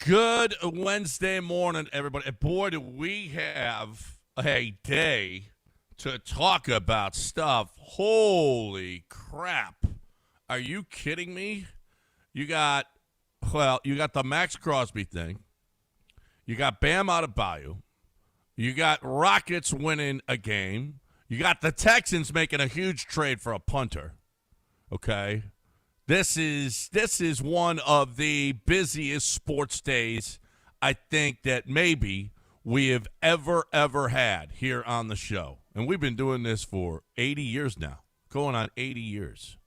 Good Wednesday morning, everybody. Boy, do we have a day to talk about stuff. Holy crap. Are you kidding me? You got the Max Crosby thing. You got Bam Adebayo. You got Rockets winning a game. You got the Texans making a huge trade for a punter. Okay? This is one of the busiest sports days I think that maybe we have ever had here on the show. And we've been doing this for 80 years now, going on 80 years.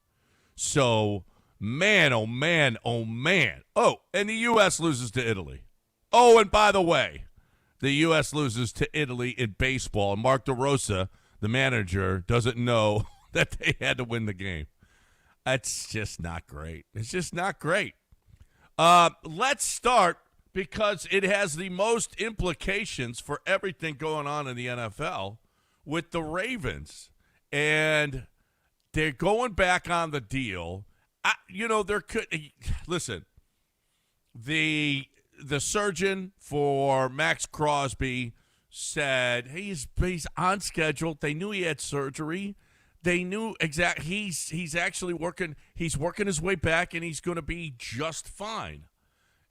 So, man, oh, man, oh, man. Oh, and the U.S. loses to Italy. Oh, and by the way, the U.S. loses to Italy in baseball. And Mark DeRosa, the manager, doesn't know that they had to win the game. It's just not great. It's just not great. Let's start because it has the most implications for everything going on in the NFL with the Ravens. And they're going back on the deal. Listen, the surgeon for Max Crosby said he's on schedule. They knew he had surgery. They knew exactly he's actually working. He's working his way back, and he's going to be just fine.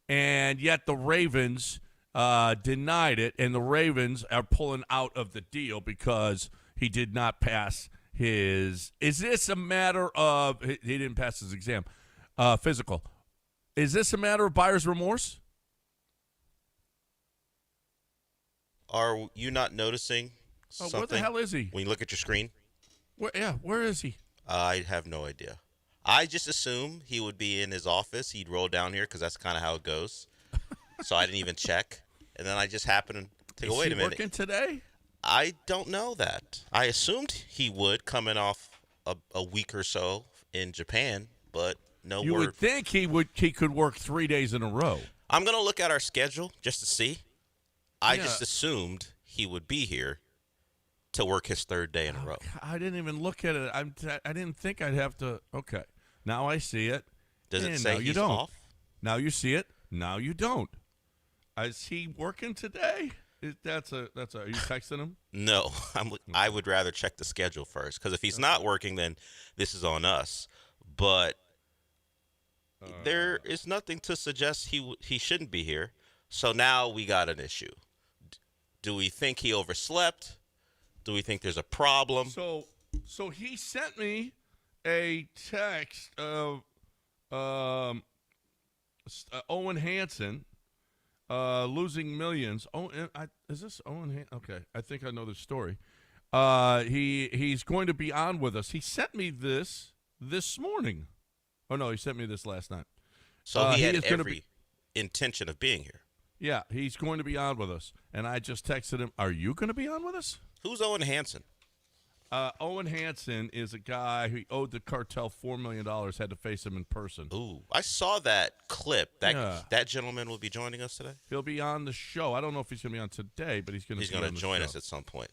And yet the Ravens denied it, and the Ravens are pulling out of the deal because he did not pass his. Is this a matter of he didn't pass his exam, physical? Is this a matter of buyer's remorse? Are you not noticing something? Where the hell is he? When you look at your screen? Where is he? I have no idea. I just assumed he would be in his office. He'd roll down here because that's kind of how it goes. So I didn't even check. And then I just happened to go, wait a minute. Is he working today? I don't know that. I assumed he would coming off a week or so in Japan, but no word. You would think he could work 3 days in a row. I'm going to look at our schedule just to see. I just assumed he would be here to work his third day in a row. I didn't even look at it. I didn't think I'd have to. Okay, now I see it. Does it say he's off? Now you see it. Now you don't. Is he working today? Are you texting him? No, I would rather check the schedule first because if he's not working, then this is on us. But there is nothing to suggest he shouldn't be here. So now we got an issue. Do we think he overslept? Do we think there's a problem? So he sent me a text of Owen Hansen losing millions. Is this Owen Hansen? Okay, I think I know the story. He's going to be on with us. He sent me this morning. Oh, no, he sent me this last night. So he had every intention of being here. Yeah, he's going to be on with us. And I just texted him, are you going to be on with us? Who's Owen Hansen? Owen Hansen is a guy who owed the cartel $4 million, had to face him in person. Ooh, I saw that clip. That gentleman will be joining us today? He'll be on the show. I don't know if he's going to be on today, but he's going to join us at some point.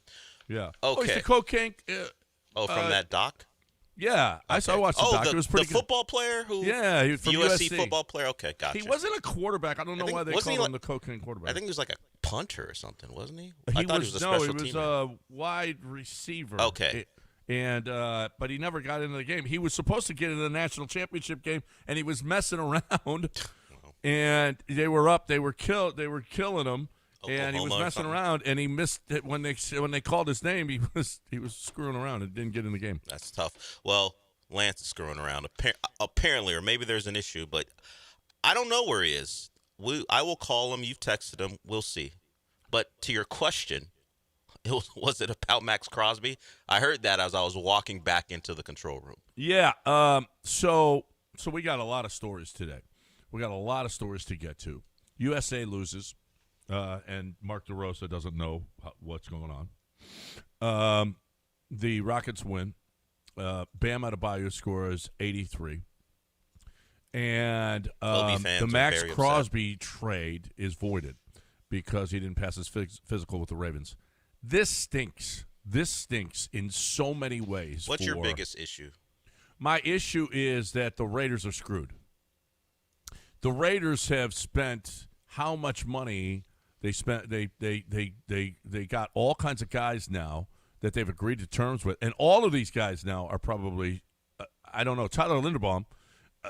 Yeah. Okay. Oh, he's the cocaine. From that doc? Yeah. Okay. I watched the doc. It was pretty good. The football player who? Yeah, he was from USC football player. Okay, gotcha. He wasn't a quarterback. I don't know why they called him the cocaine quarterback. I think he was like a punter or something, wasn't he? I thought he was a special teamer. No, he was a wide receiver. Okay. But he never got into the game. He was supposed to get into the national championship game, and he was messing around. And they were up. They were killing him. And he was messing around, and he missed it when they called his name. He was screwing around and didn't get in the game. That's tough. Well, Lance is screwing around apparently, or maybe there's an issue, but I don't know where he is. I will call him. You've texted him. We'll see. But to your question, was it about Max Crosby? I heard that as I was walking back into the control room. Yeah. So we got a lot of stories today. We got a lot of stories to get to. USA loses. And Mark DeRosa doesn't know what's going on. The Rockets win. Bam Adebayo scores 83. And the Max Crosby trade is voided because he didn't pass his physical with the Ravens. This stinks. This stinks in so many ways. What's your biggest issue? My issue is that the Raiders are screwed. The Raiders have spent how much money they spent. They got all kinds of guys now that they've agreed to terms with, and all of these guys now are probably I don't know. Tyler Linderbaum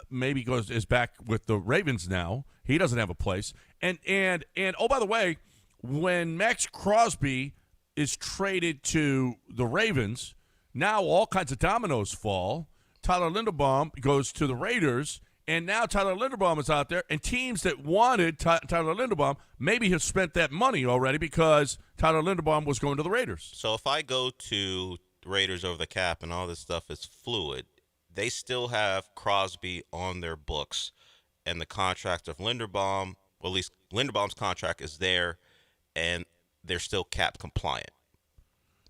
maybe is back with the Ravens now. He doesn't have a place, and oh, by the way, when Max Crosby is traded to the Ravens, now all kinds of dominoes fall. Tyler Linderbaum goes to the Raiders, and now Tyler Linderbaum is out there, and teams that wanted Tyler Linderbaum maybe have spent that money already because Tyler Linderbaum was going to the Raiders. So if I go to Raiders over the cap and all this stuff is fluid, they still have Crosby on their books, and the contract of Linderbaum, or at least Linderbaum's contract is there, and they're still cap compliant.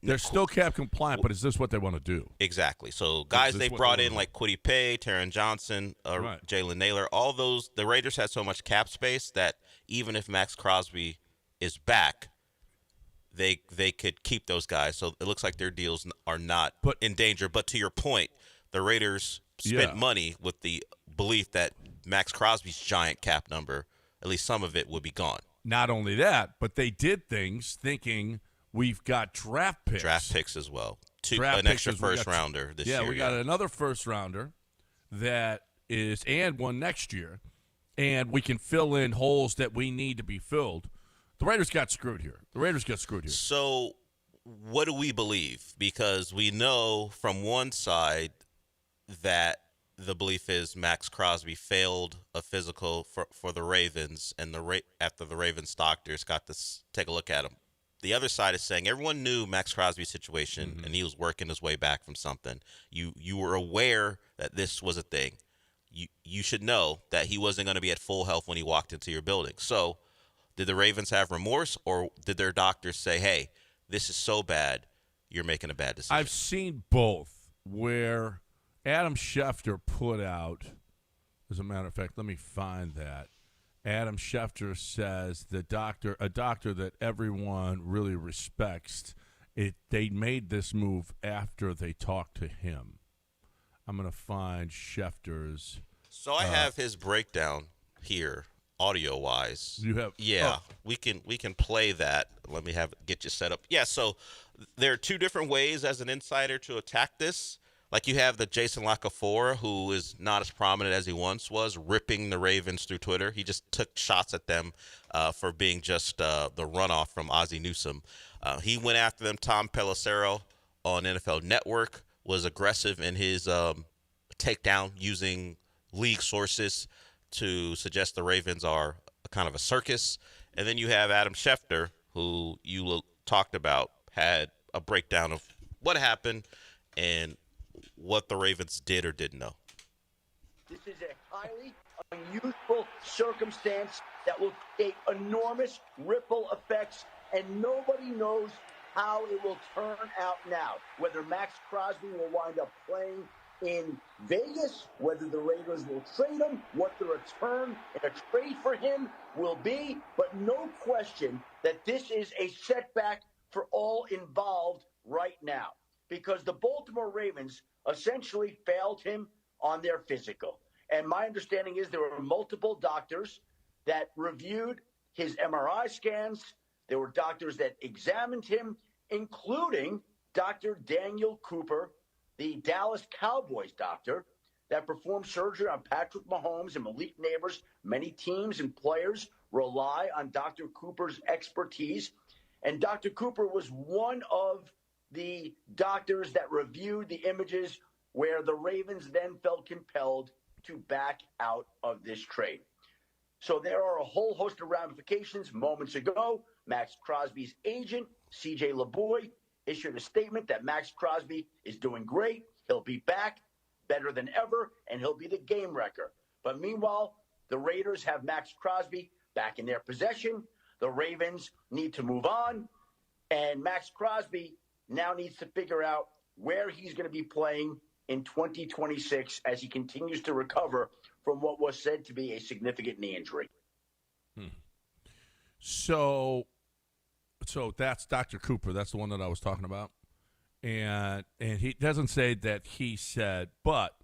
They're still cap compliant, but is this what they want to do? Exactly. So guys they brought in like Kwity Paye, Taron Johnson, Right. Jalen Naylor, all those, the Raiders had so much cap space that even if Max Crosby is back, they could keep those guys. So it looks like their deals are not in danger. But to your point, the Raiders spent money with the belief that Max Crosby's giant cap number, at least some of it, would be gone. Not only that, but they did things thinking we've got draft picks. Draft picks as well. An extra first-rounder this year. Yeah, we got another first-rounder that is, and one next year, and we can fill in holes that we need to be filled. The Raiders got screwed here. So what do we believe? Because we know from one side that the belief is Max Crosby failed a physical for the Ravens, and after the Ravens doctors got to take a look at him. The other side is saying everyone knew Max Crosby's situation, and he was working his way back from something. You were aware that this was a thing. You should know that he wasn't going to be at full health when he walked into your building. So did the Ravens have remorse, or did their doctors say, hey, this is so bad, you're making a bad decision? I've seen both, where Adam Schefter put out, as a matter of fact, let me find that. Adam Schefter says a doctor that everyone really respects, they made this move after they talked to him. I'm going to find Schefter's. So I have his breakdown here, audio-wise. You have? Yeah, we can play that. Let me get you set up. Yeah, so there are two different ways as an insider to attack this. Like you have the Jason LaCafora, who is not as prominent as he once was, ripping the Ravens through Twitter. He just took shots at them for being just the runoff from Ozzie Newsome. He went after them. Tom Pelissero on NFL Network was aggressive in his takedown, using league sources to suggest the Ravens are kind of a circus. And then you have Adam Schefter, who you talked about, had a breakdown of what happened and what the Ravens did or didn't know. This is a highly unusual circumstance that will create enormous ripple effects, and nobody knows how it will turn out now. Whether Max Crosby will wind up playing in Vegas, whether the Raiders will trade him, what the return in a trade for him will be, but no question that this is a setback for all involved right now, because the Baltimore Ravens essentially failed him on their physical. And my understanding is there were multiple doctors that reviewed his MRI scans. There were doctors that examined him, including Dr. Daniel Cooper, the Dallas Cowboys doctor that performed surgery on Patrick Mahomes and Malik Nabers. Many teams and players rely on Dr. Cooper's expertise. And Dr. Cooper was one of the doctors that reviewed the images where the Ravens then felt compelled to back out of this trade. So there are a whole host of ramifications. Moments ago, Max Crosby's agent, C.J. LeBoy, issued a statement that Max Crosby is doing great. He'll be back better than ever, and he'll be the game wrecker. But meanwhile, the Raiders have Max Crosby back in their possession. The Ravens need to move on, and Max Crosby now needs to figure out where he's going to be playing in 2026 as he continues to recover from what was said to be a significant knee injury. So that's Dr. Cooper. That's the one that I was talking about. And he doesn't say that he said, but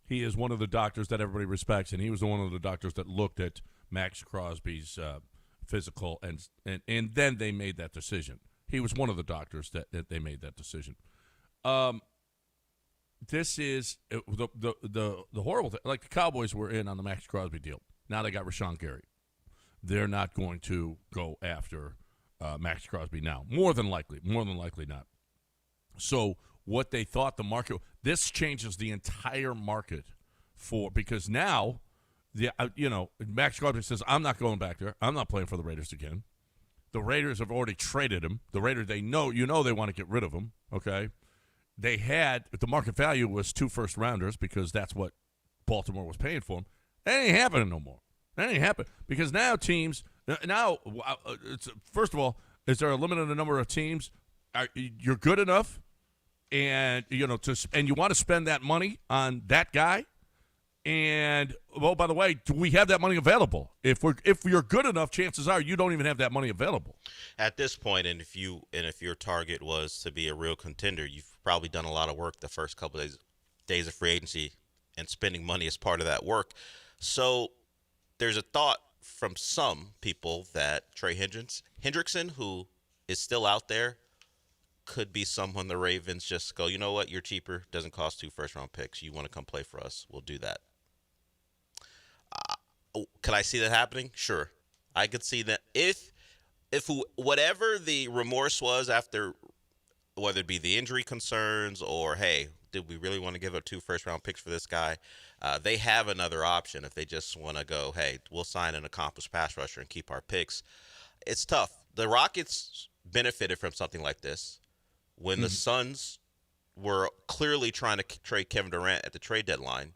he is one of the doctors that everybody respects, and he was one of the doctors that looked at Max Crosby's physical, and then they made that decision. He was one of the doctors that they made that decision. This is the horrible thing. Like the Cowboys were in on the Max Crosby deal. Now they got Rashawn Gary. They're not going to go after Max Crosby now. More than likely not. So what they thought the market, this changes the entire market because now, Max Crosby says, I'm not going back there. I'm not playing for the Raiders again. The Raiders have already traded him. The Raiders, they know they want to get rid of him, okay? They had, the market value was 2 first-rounders because that's what Baltimore was paying for him. That ain't happening no more. That ain't happening because now teams, first of all, is there a limited number of teams? You're good enough, and you want to spend that money on that guy. And by the way, do we have that money available? If you're good enough, chances are you don't even have that money available at this point. And if your target was to be a real contender, you've probably done a lot of work the first couple of days of free agency and spending money as part of that work. So there's a thought from some people that Trey Hendrickson, who is still out there, could be someone the Ravens just go, you know what, you're cheaper, doesn't cost 2 first-round picks. You want to come play for us, we'll do that. Could I see that happening? Sure. I could see that if whatever the remorse was after, whether it be the injury concerns or, hey, did we really want to give up 2 first-round picks for this guy? They have another option if they just want to go, hey, we'll sign an accomplished pass rusher and keep our picks. It's tough. The Rockets benefited from something like this when the Suns were clearly trying to trade Kevin Durant at the trade deadline.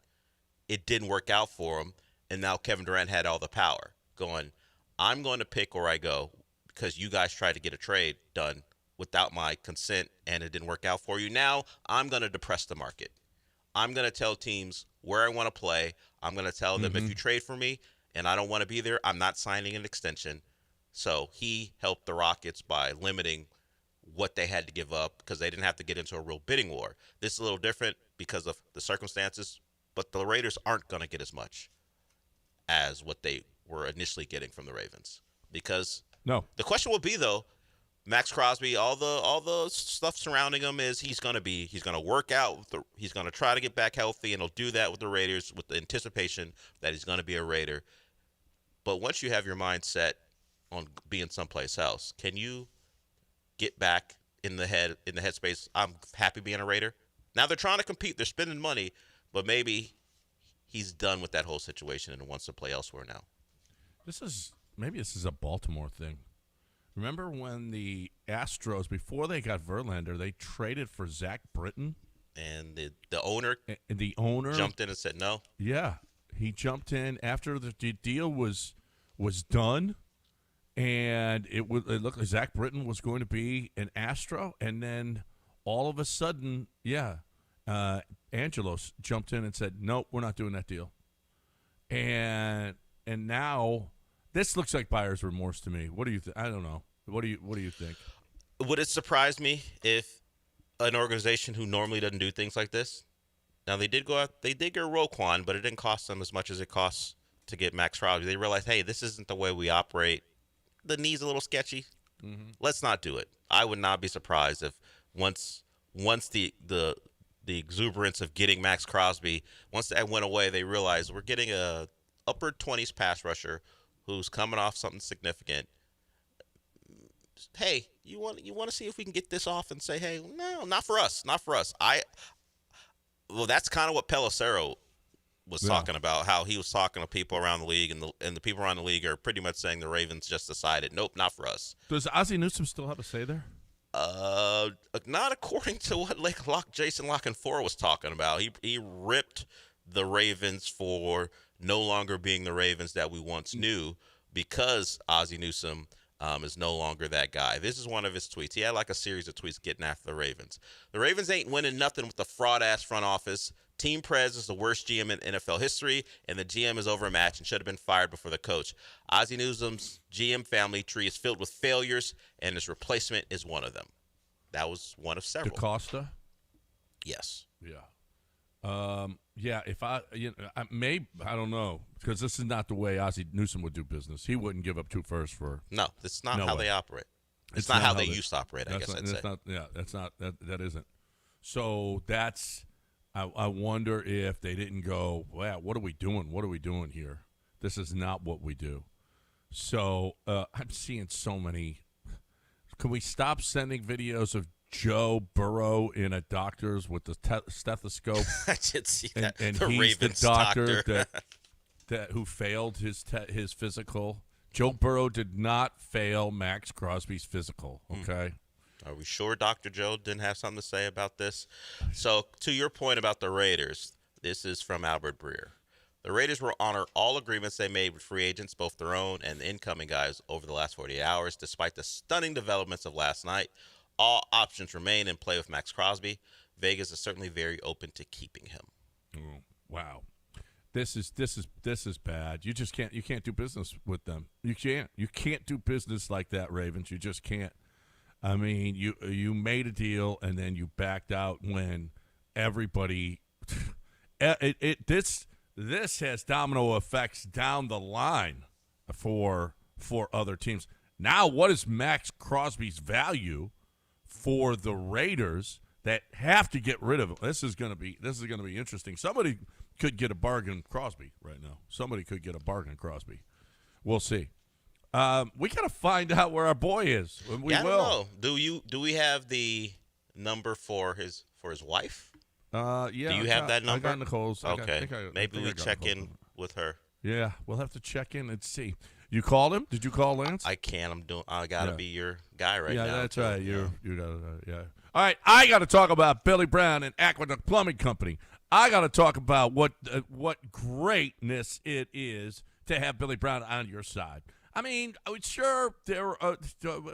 It didn't work out for him, and now Kevin Durant had all the power going, I'm going to pick where I go because you guys tried to get a trade done without my consent, and it didn't work out for you. Now I'm going to depress the market. I'm going to tell teams where I want to play. I'm going to tell them if you trade for me and I don't want to be there, I'm not signing an extension. So he helped the Rockets by limiting what they had to give up because they didn't have to get into a real bidding war. This is a little different because of the circumstances, but the Raiders aren't going to get as much as what they were initially getting from the Ravens. Because the question will be, though, Max Crosby, all the stuff surrounding him is he's going to work out, he's going to try to get back healthy, and he'll do that with the Raiders with the anticipation that he's going to be a Raider. But once you have your mind set on being someplace else, can you get back in the headspace, I'm happy being a Raider? Now they're trying to compete, they're spending money, but maybe he's done with that whole situation and wants to play elsewhere now. Maybe this is a Baltimore thing. Remember when the Astros, before they got Verlander, they traded for Zach Britton? And the owner jumped in and said no? Yeah. He jumped in after the deal was done, and it looked like Zach Britton was going to be an Astro, and then all of a sudden, Angelos jumped in and said, nope, we're not doing that deal. And now this looks like buyer's remorse to me. What do you think? I don't know. What do you think? Would it surprise me if an organization who normally doesn't do things like this, now they did get Roquan, but it didn't cost them as much as it costs to get Max Crosby. They realized, hey, this isn't the way we operate. The knee's a little sketchy. Let's not do it. I would not be surprised if once the exuberance of getting Max Crosby, once that went away, they realized we're getting a upper 20s pass rusher who's coming off something significant. Hey, you want to see if we can get this off and say, hey, no, not for us. Well, that's kind of what Pelissero was talking about, how he was talking to people around the league, and the people around the league are pretty much saying the Ravens just decided, nope, not for us. Does Ozzie Newsome still have a say there? Not according to what Jason Lockenfora was talking about. He ripped the Ravens for no longer being the Ravens that we once knew because Ozzie Newsome is no longer that guy. This is one of his tweets. He had like a series of tweets getting after the Ravens. The Ravens ain't winning nothing with the fraud-ass front office. Team Prez is the worst GM in NFL history, and the GM is overmatched and should have been fired before the coach. Ozzie Newsome's GM family tree is filled with failures, and his replacement is one of them. That was one of several. DaCosta? Yes. Yeah. Yeah, if I don't know, because this is not the way Ozzie Newsome would do business. He wouldn't give up 2 firsts for. No, that's not No how way. they operate. It's not how they used to operate, I That's guess not, I'd say. that's not. Yeah, that's not. That isn't. So that's. I wonder if they didn't go. Wow, what are we doing? What are we doing here? This is not what we do. So I'm seeing so many. Can we stop sending videos of Joe Burrow in a doctor's with the stethoscope? I did see And, that. and the he's Ravens the doctor doctor. that who failed his physical. Joe Burrow did not fail Max Crosby's physical. Okay. Are we sure Dr. Joe didn't have something to say about this? So, to your point about the Raiders, this is from Albert Breer. The Raiders will honor all agreements they made with free agents, both their own and the incoming guys, over the last 48 hours. Despite the stunning developments of last night, all options remain in play with Max Crosby. Vegas is certainly very open to keeping him. Oh, wow. This is bad. You can't do business with them. You can't do business like that, Ravens. You just can't. I mean, you made a deal and then you backed out when everybody this has domino effects down the line for other teams. Now, what is Max Crosby's value for the Raiders that have to get rid of him? This is going to be interesting. Somebody could get a bargain Crosby right now. Somebody could get a bargain Crosby. We'll see. We got to find out where our boy is. We I will. don't know. Do we have the number for his wife? Yeah. Do you have that number? I got Nicole's. Okay. Maybe we check in with her. Yeah, we'll have to check in and see. You called him? Did you call Lance? I can't. I gotta be your guy right now. Yeah, that's too. right. You got yeah. All right, I got to talk about Billy Brown and Aqueduct Plumbing Company. I got to talk about what greatness it is to have Billy Brown on your side. I mean, sure,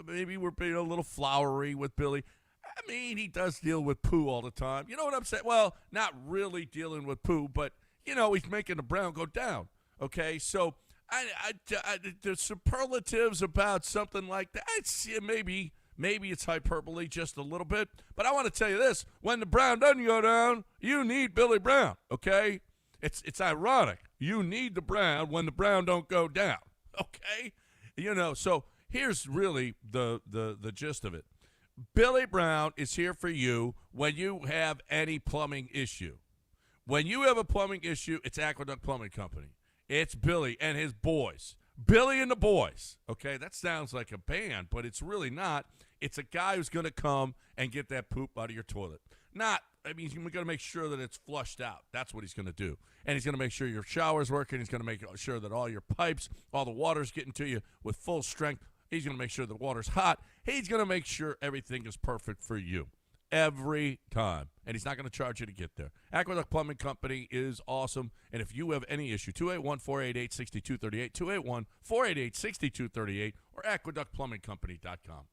maybe we're being a little flowery with Billy. I mean, he does deal with poo all the time. You know what I'm saying? Well, not really dealing with poo, but, he's making the Brown go down. Okay, so the superlatives about something like that, maybe it's hyperbole just a little bit. But I want to tell you this. When the Brown doesn't go down, you need Billy Brown, okay? It's ironic. You need the Brown when the Brown don't go down. Okay, so here's really the gist of it. Billy Brown is here for you when you have any plumbing issue. When you have a plumbing issue, it's Aqueduct Plumbing Company. It's Billy and his boys. Billy and the boys. Okay, that sounds like a band, but it's really not. It's a guy who's going to come and get that poop out of your toilet. He's going to make sure that it's flushed out. That's what he's going to do. And he's going to make sure your shower's working. He's going to make sure that all your pipes, all the water's getting to you with full strength. He's going to make sure the water's hot. He's going to make sure everything is perfect for you every time. And he's not going to charge you to get there. Aqueduct Plumbing Company is awesome. And if you have any issue, 281-488-6238, 281-488-6238, or aqueductplumbingcompany.com.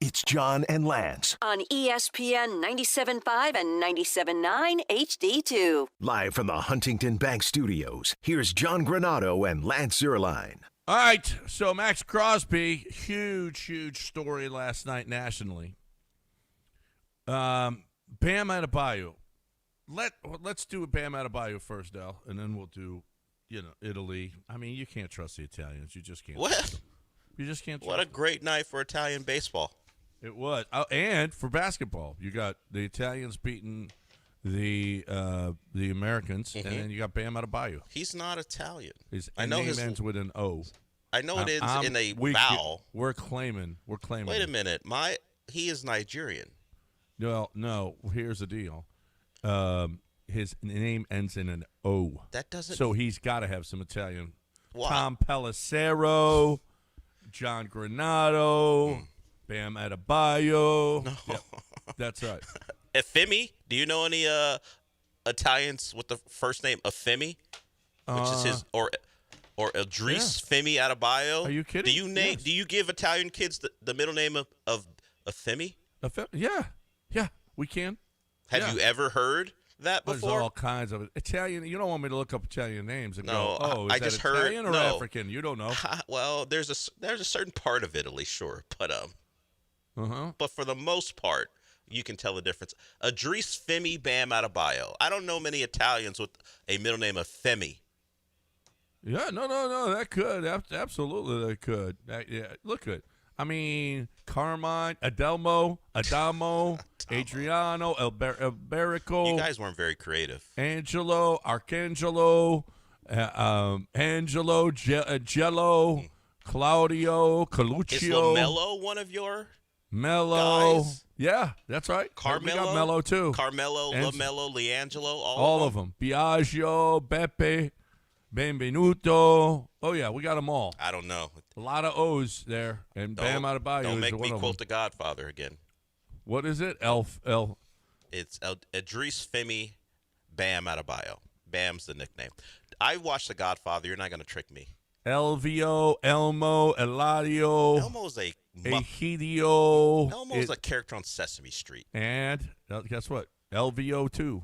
It's John and Lance. On ESPN 97.5 and 97.9 HD2. Live from the Huntington Bank Studios, here's John Granado and Lance Zierlein. All right, so Max Crosby, huge story last night nationally. Bam Adebayo. Let's do Bam Adebayo first, Al, and then we'll do, Italy. I mean, you can't trust the Italians. You just can't. What? You just can't trust What a them. great night for Italian baseball. It was. Oh, and for basketball, you got the Italians beating the Americans, and then you got Bam Adebayo. He's not Italian. I know his name ends with an O. I know it ends in a vowel. We're claiming. Wait a minute. He is Nigerian. Well, no. Here's the deal. His name ends in an O. That doesn't. So he's got to have some Italian. Wow. Tom Pelissero, John Granado, Bam Adebayo. No. Yep, that's right. Efemi? Do you know any Italians with the first name Efemi? Which is his or Idris Femi Adebayo? Are you kidding? Do you name? Yes. Do you give Italian kids the middle name of Efemi? Yeah, we can. Have you ever heard that There's before? all kinds of it. Italian. You don't want me to look up Italian names and No, go, I is that just Italian heard. or No. African? You don't know. Well, there's a certain part of Italy, sure, but but for the most part, you can tell the difference. Idris Femi Bam Adebayo. I don't know many Italians with a middle name of Femi. Yeah, no. That could. Absolutely, that could. Look good. I mean, Carmine, Adamo, Adriano, Alberico. You guys weren't very creative. Angelo, Arcangelo, Angelo, Jello, Claudio, Coluccio. Is LaMelo one of your Mello? guys? Yeah, that's right. Carmelo? We got Mello too. Carmelo, And- LaMelo, Leangelo, All of them. Biagio, Beppe, Benvenuto. Oh yeah, we got them all. I don't know. A lot of O's there, and Bam Adebayo Don't is make one me of quote them. The Godfather again. What is it? It's Idris Femi Bam Adebayo. Bam's the nickname. I watched The Godfather. You're not going to trick me. Elvio, Elmo, Eladio, Elmo's a Egidio. a character on Sesame Street. And guess what? LVO too.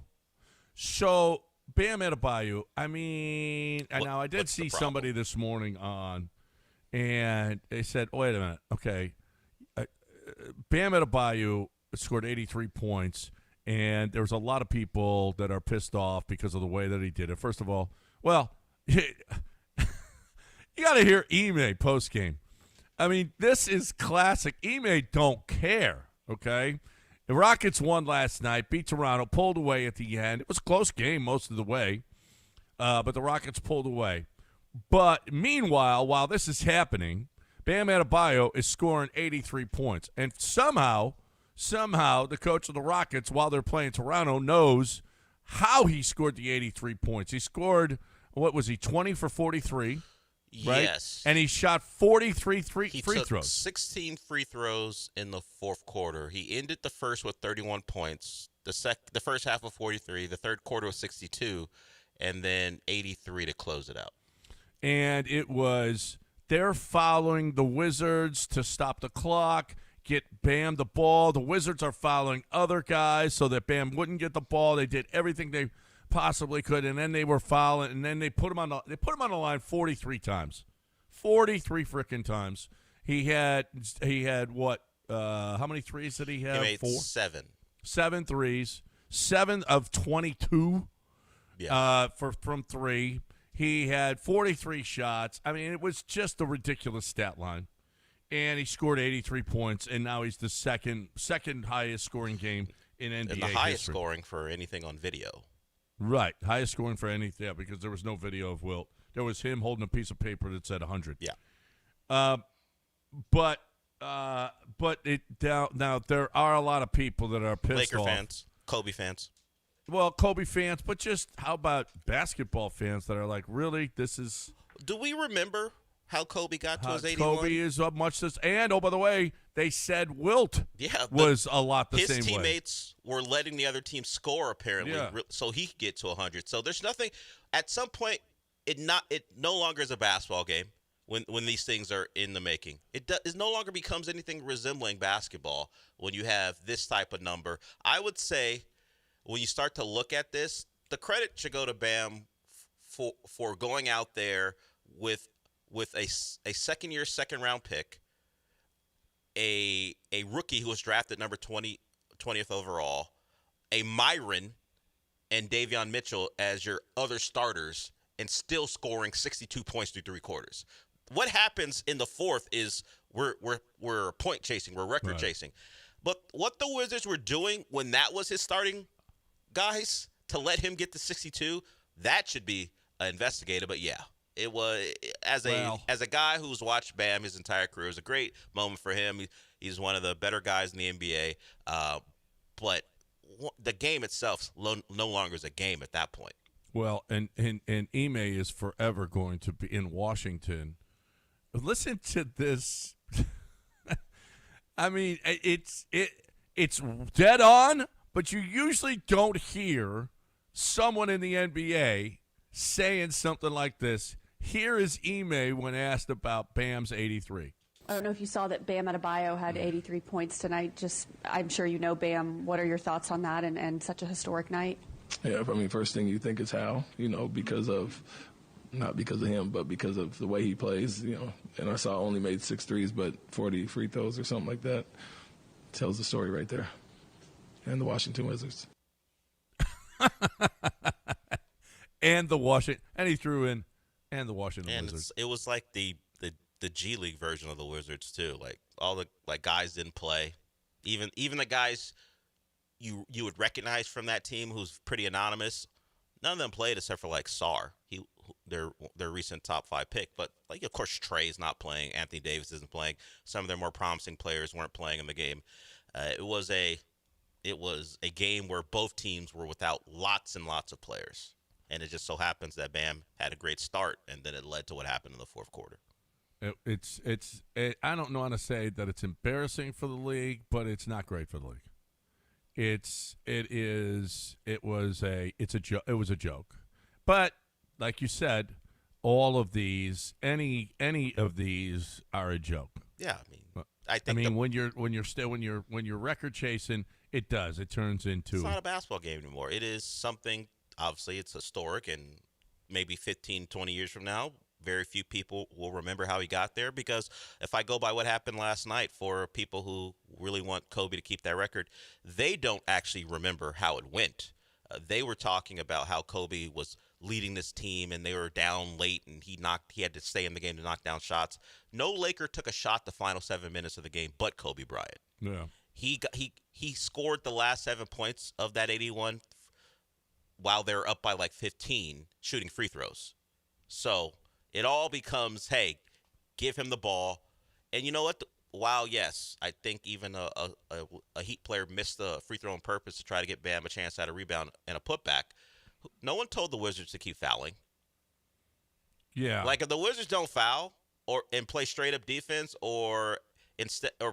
So Bam Adebayo. I mean, now I did what's the see problem? somebody this morning on, and they said, "Wait a minute, okay." Bam Adebayo scored 83 points, and there's a lot of people that are pissed off because of the way that he did it. First of all, well, you got to hear Ime post game. I mean, this is classic. Ime don't care, okay? The Rockets won last night, beat Toronto, pulled away at the end. It was a close game most of the way, but the Rockets pulled away. But meanwhile, while this is happening, Bam Adebayo is scoring 83 points. And somehow, the coach of the Rockets, while they're playing Toronto, knows how he scored the 83 points. He scored, 20 for 43? Right? Yes. And he shot 43 free He took throws. 16 free throws in the fourth quarter. He ended the first with 31 points. The first half of 43. The third quarter was 62. And then 83 to close it out. And it was they're following the Wizards to stop the clock, get Bam the ball. The Wizards are following other guys so that Bam wouldn't get the ball. They did everything they possibly could, and then they were fouling, and then they put him on the line 43 times. 43 frickin' times. He had what? How many threes did he have? He made 4? 7. 7 threes. 7 of 22 from 3. He had 43 shots. I mean, it was just a ridiculous stat line. And he scored 83 points, and now he's the second highest scoring game in NBA And the highest history. scoring for anything on video. Right, highest scoring for anything, because there was no video of Wilt. There was him holding a piece of paper that said 100. Yeah. But now there are a lot of people that are pissed Laker off. fans, Kobe fans. Well, Kobe fans, but just how about basketball fans that are like, really, this is Do we remember how Kobe got to his 81? Kobe is up much this, and oh, by the way, they said Wilt Yeah, but was a lot the his same way. teammates were letting the other team score apparently, Yeah. so he could get to 100. So there's nothing. At some point, it no longer is a basketball game. when these things are in the making. It no longer becomes anything resembling basketball when you have this type of number. I would say when you start to look at this, the credit should go to Bam for going out there with a second-year, second-round pick, a rookie who was drafted number 20th overall, a Myron and Davion Mitchell as your other starters, and still scoring 62 points through three quarters. What happens in the fourth is we're point chasing, we're record chasing. But what the Wizards were doing when that was his starting guys to let him get to 62, that should be investigated. But yeah, it was as a guy who's watched Bam his entire career, it was a great moment for him. He's one of the better guys in the NBA. But the game itself no longer is a game at that point. Well, and Ime is forever going to be in Washington. Listen to this. I mean, it's dead on, but you usually don't hear someone in the NBA saying something like this. Here is Ime when asked about Bam's 83. I don't know if you saw that Bam Adebayo had 83 points tonight. I'm sure you know Bam. What are your thoughts on that and such a historic night? Yeah, I mean, first thing you think is how, because of, not because of him, but because of the way he plays, and I saw only made 6 threes, but 40 free throws or something like that. Tells the story right there. And the Washington Wizards. And he threw in, and the Washington Wizards. It was like the G League version of the Wizards too. Like all the guys didn't play, even the guys you would recognize from that team who's pretty anonymous. None of them played except for like Sarr, their recent top 5 pick. But like of course Trey's not playing, Anthony Davis isn't playing. Some of their more promising players weren't playing in the game. It was a game where both teams were without lots and lots of players, and it just so happens that Bam had a great start, and then it led to what happened in the fourth quarter. I don't know how to say that it's embarrassing for the league, but it's not great for the league. It was a joke. But like you said, all of these, any of these are a joke. Yeah, I mean, when you're record chasing, it turns into. It's not a basketball game anymore. It is something. Obviously, it's historic, and maybe 15, 20 years from now, very few people will remember how he got there, because if I go by what happened last night, for people who really want Kobe to keep that record, they don't actually remember how it went. They were talking about how Kobe was leading this team and they were down late and he had to stay in the game to knock down shots. No Laker took a shot the final 7 minutes of the game but Kobe Bryant. Yeah. He scored the last 7 points of that 81 while they're up by like 15 shooting free throws. So it all becomes, hey, give him the ball. And you know what? While, yes, I think even a Heat player missed the free throw on purpose to try to get Bam a chance at a rebound and a putback, no one told the Wizards to keep fouling. Yeah. Like if the Wizards don't foul and play straight-up defense or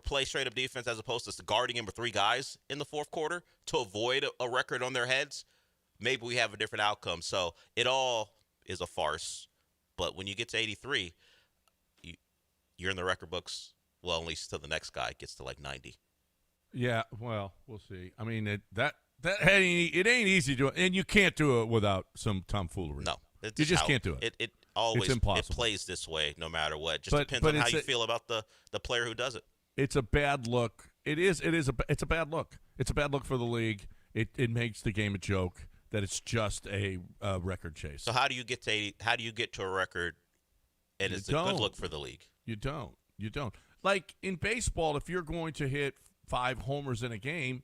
play straight-up defense as opposed to guarding him with 3 guys in the fourth quarter to avoid a record on their heads, maybe we have a different outcome. So it all is a farce. But when you get to 83, you're in the record books. Well, at least till the next guy gets to like 90. Yeah, well, we'll see. I mean, it ain't easy to do, and you can't do it without some tomfoolery. No, you just can't do it. It always it's impossible. It plays this way no matter what. Just depends on how you feel about the player who does it. It's a bad look. It's a bad look. It's a bad look for the league. It makes the game a joke that it's just a record chase. So how do you get to 80? How do you get to a record? And it's a good look for the league. You don't. Like in baseball, if you're going to hit 5 homers in a game,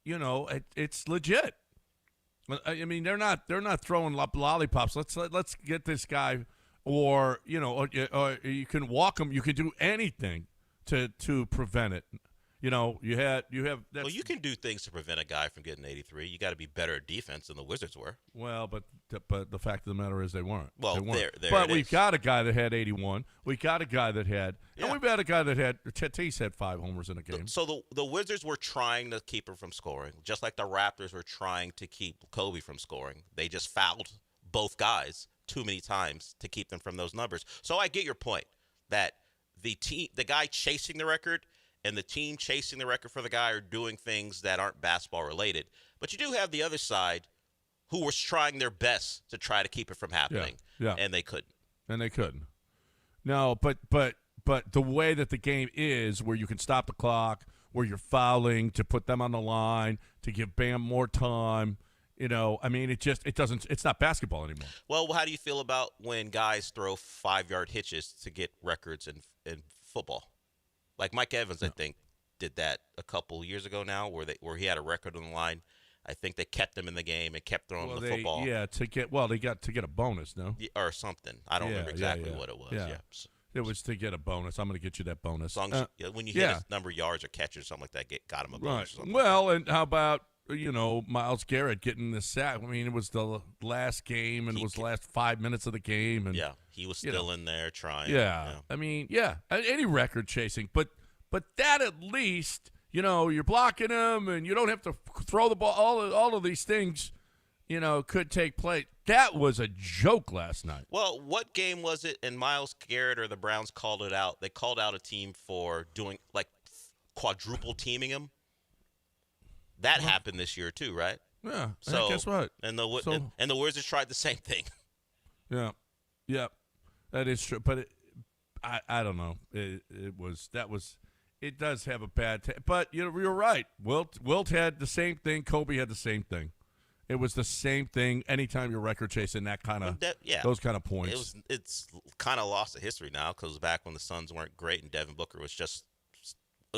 it's legit. I mean, they're not throwing lollipops. Let's get this guy, or you can walk him. You can do anything to prevent it. You have. Well, you can do things to prevent a guy from getting 83. You got to be better at defense than the Wizards were. Well, but the fact of the matter is they weren't. Well, they weren't. There but it we've is. got a guy that had 81. We got a guy that had, Yeah. and we've got a guy that had. Tatis had 5 homers in a game. So the Wizards were trying to keep him from scoring, just like the Raptors were trying to keep Kobe from scoring. They just fouled both guys too many times to keep them from those numbers. So I get your point. that the guy chasing the record and the team chasing the record for the guy are doing things that aren't basketball related. But you do have the other side who was trying their best to try to keep it from happening, and they couldn't. No, but the way that the game is, where you can stop the clock, where you're fouling to put them on the line, to give Bam more time, I mean, it's not basketball anymore. Well, how do you feel about when guys throw 5-yard hitches to get records in football? Like Mike Evans, I think, did that a couple years ago now, where he had a record on the line. I think they kept him in the game and kept throwing the football. Yeah, they got to get a bonus, no? Or something. I don't remember exactly what it was. Yeah. It was to get a bonus. I'm going to get you that bonus. As long as when you hit a number of yards or catches or something like that, got him a bonus. Or something well, and how about Myles Garrett getting the sack? I mean, it was the last game, and it was the last 5 minutes of the game, and he was still in there trying. Yeah, I mean, any record chasing, but that at least you're blocking him, and you don't have to throw the ball. All of these things, could take place. That was a joke last night. Well, what game was it? And Myles Garrett or the Browns called it out. They called out a team for doing like quadruple teaming him. That happened this year too, right? Yeah. So guess what? And the Wizards tried the same thing. Yeah, that is true. But I don't know. It does have a bad. But you're right. Wilt had the same thing. Kobe had the same thing. It was the same thing. Anytime you're record chasing that kind of those kind of points. It's kind of lost to history now because back when the Suns weren't great and Devin Booker was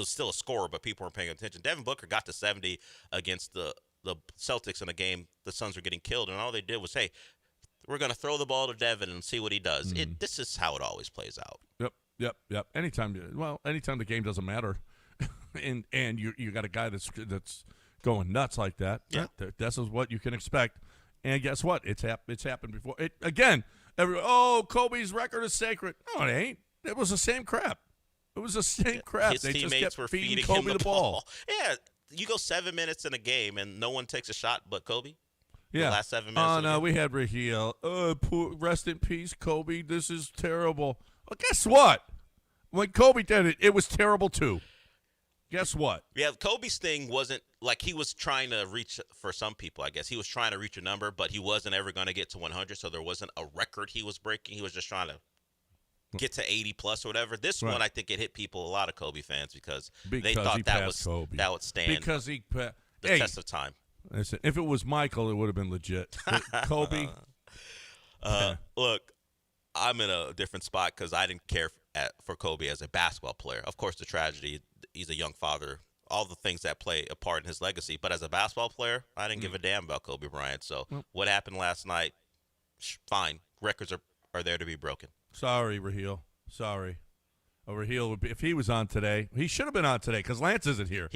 still a scorer, but people weren't paying attention. Devin Booker got to 70 against the Celtics in a game the Suns were getting killed, and all they did was, hey, we're going to throw the ball to Devin and see what he does. This is how it always plays out. Yep. Anytime the game doesn't matter, and you got a guy that's going nuts like that. Yeah, this is what you can expect. And guess what? It's happened before. Kobe's record is sacred. No, it ain't. It was the same crap. His they teammates just kept were feeding feeding Kobe him the ball. Yeah, you go 7 minutes in a game and no one takes a shot but Kobe. Yeah, the last 7 minutes. Oh no, we had Raheel. Rest in peace, Kobe. This is terrible. Well, guess what? When Kobe did it, it was terrible too. Guess what? Yeah, Kobe's thing wasn't like he was trying to reach for some people, I guess. He was trying to reach a number, but he wasn't ever going to get to 100, so there wasn't a record he was breaking. He was just trying to get to 80 plus or whatever. This one, I think it hit people, a lot of Kobe fans, because they thought that would stand the test of time. Listen, if it was Michael, it would have been legit. But Kobe. Look, I'm in a different spot because I didn't care for Kobe as a basketball player. Of course, the tragedy, he's a young father, all the things that play a part in his legacy. But as a basketball player, I didn't give a damn about Kobe Bryant. So what happened last night, fine. Records are there to be broken. Sorry, Raheel. Sorry. Raheel would be, if he was on today, he should have been on today because Lance isn't here.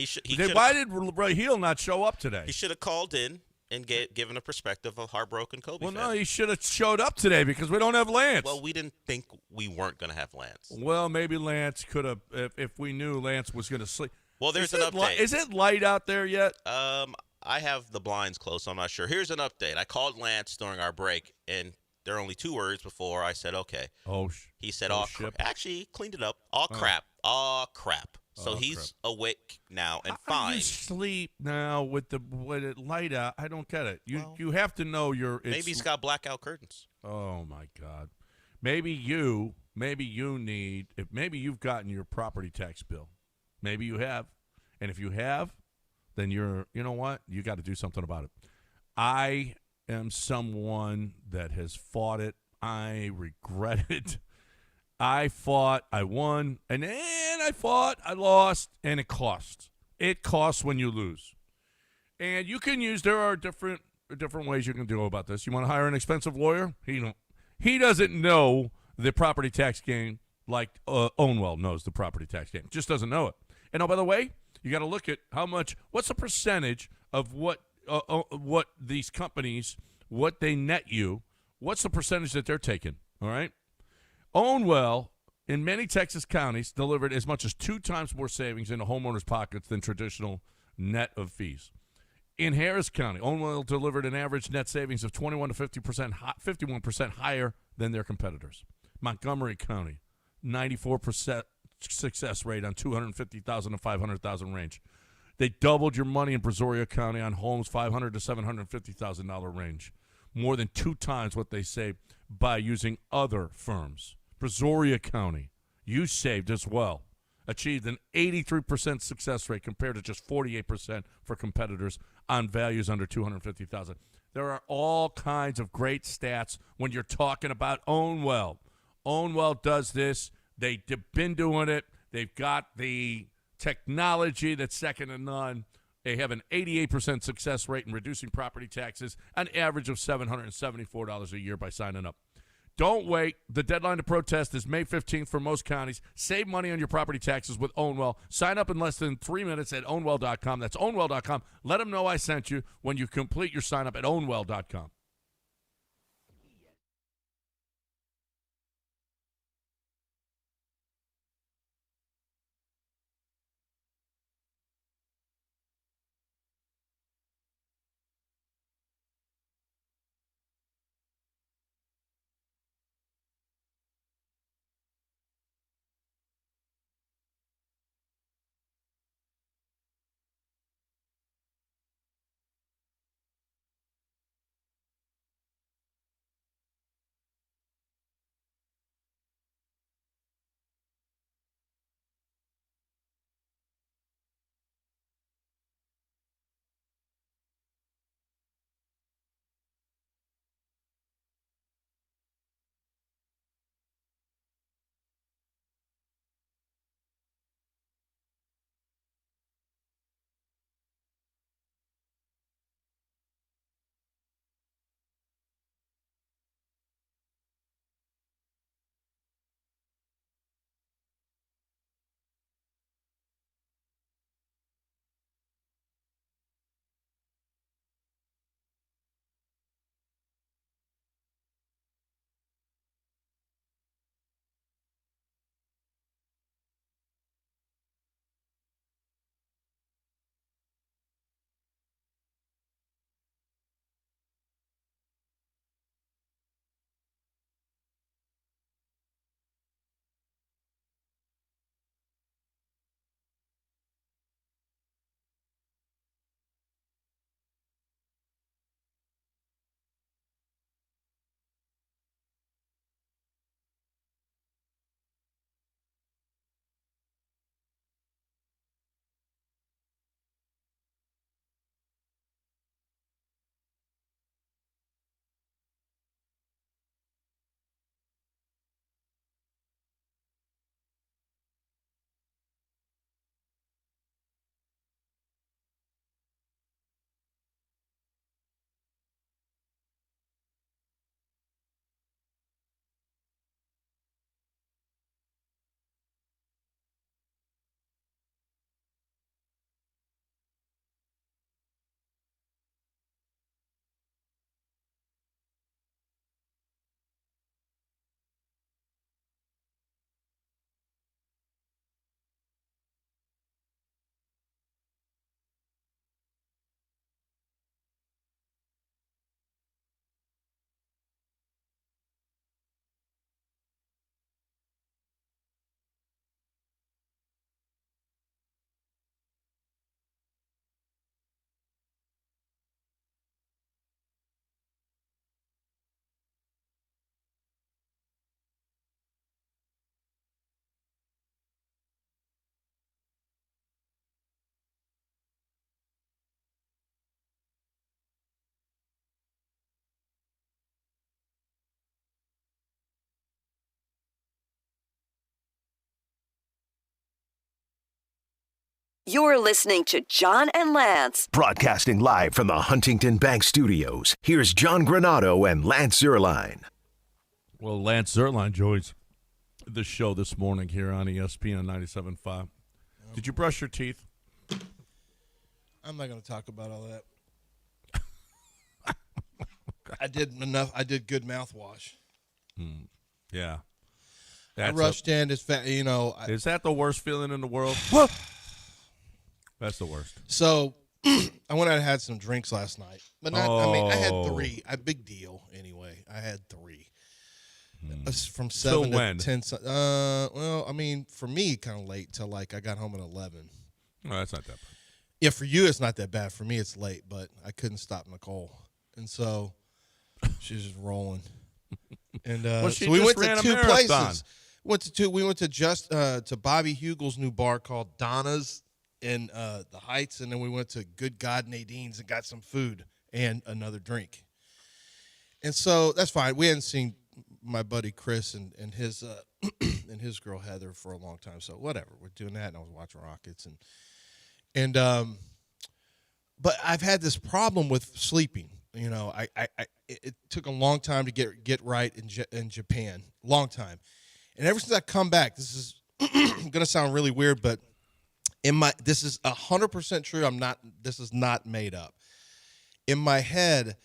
Why did Raheel not show up today? He should have called in and given a perspective of heartbroken Kobe. Well, no, he should have showed up today because we don't have Lance. Well, we didn't think we weren't going to have Lance. Well, maybe Lance could have, if we knew Lance was going to sleep. Well, there's an update. Is it light out there yet? I have the blinds closed, so I'm not sure. Here's an update. I called Lance during our break, and there are only 2 words before I said, okay. He said, actually, cleaned it up. Crap. Crap. So he's awake now and fine. How do you sleep now with it light out? I don't get it. You have to know maybe he's got blackout curtains. Oh my God. Maybe you've gotten your property tax bill. Maybe you have. And if you have, then you know what? You got to do something about it. I am someone that has fought it. I regret it. I fought, I won, and then I fought, I lost, and it costs. It costs when you lose. And there are different ways you can do about this. You want to hire an expensive lawyer? He doesn't know the property tax game like Ownwell knows the property tax game. Just doesn't know it. And by the way, you got to look at what's the percentage of what these companies, what they net you, what's the percentage that they're taking, all right? Ownwell, in many Texas counties, delivered as much as 2 times more savings in the homeowners' pockets than traditional net of fees. In Harris County, Ownwell delivered an average net savings of 21 to 51% higher than their competitors. Montgomery County, 94% success rate on 250,000 to 500,000 range. They doubled your money in Brazoria County on homes $500 to $750,000 range, more than 2 times what they saved by using other firms. Brazoria County, you saved as well. Achieved an 83% success rate compared to just 48% for competitors on values under 250,000. There are all kinds of great stats when you're talking about Own Well. Own Well does this. They've been doing it. They've got the technology that's second to none. They have an 88% success rate in reducing property taxes, an average of $774 a year by signing up. Don't wait. The deadline to protest is May 15th for most counties. Save money on your property taxes with OwnWell. Sign up in less than 3 minutes at ownwell.com. That's ownwell.com. Let them know I sent you when you complete your sign up at ownwell.com. You're listening to John and Lance. Broadcasting live from the Huntington Bank Studios, here's John Granado and Lance Zierlein. Well, Lance Zierlein joins the show this morning here on ESPN 97.5. Did you brush your teeth? I'm not going to talk about all that. I did enough. I did good mouthwash. Yeah. I rushed in as fast, Is that the worst feeling in the world? That's the worst. So I went out and had some drinks last night, but not. I mean, I had 3. A big deal anyway. I had 3. From Till 7 when? to 10. Well, I mean, for me, kind of late till like I got home at 11. Oh, that's not that bad. Yeah, for you, it's not that bad. For me, it's late, but I couldn't stop Nicole, and so she was just rolling. And she so we just went ran to a two marathon. places. We went to to Bobby Hugel's new bar called Donna's in the Heights, and then we went to Good God Nadine's and got some food and another drink. And so that's fine. We hadn't seen my buddy Chris and his and his girl Heather for a long time, so whatever. We're doing that, and I was watching Rockets and but I've had this problem with sleeping. You know, it took a long time to get right in Japan, long time, and ever since I come back, this is gonna sound really weird, but this is 100% true. This is not made up. In my head,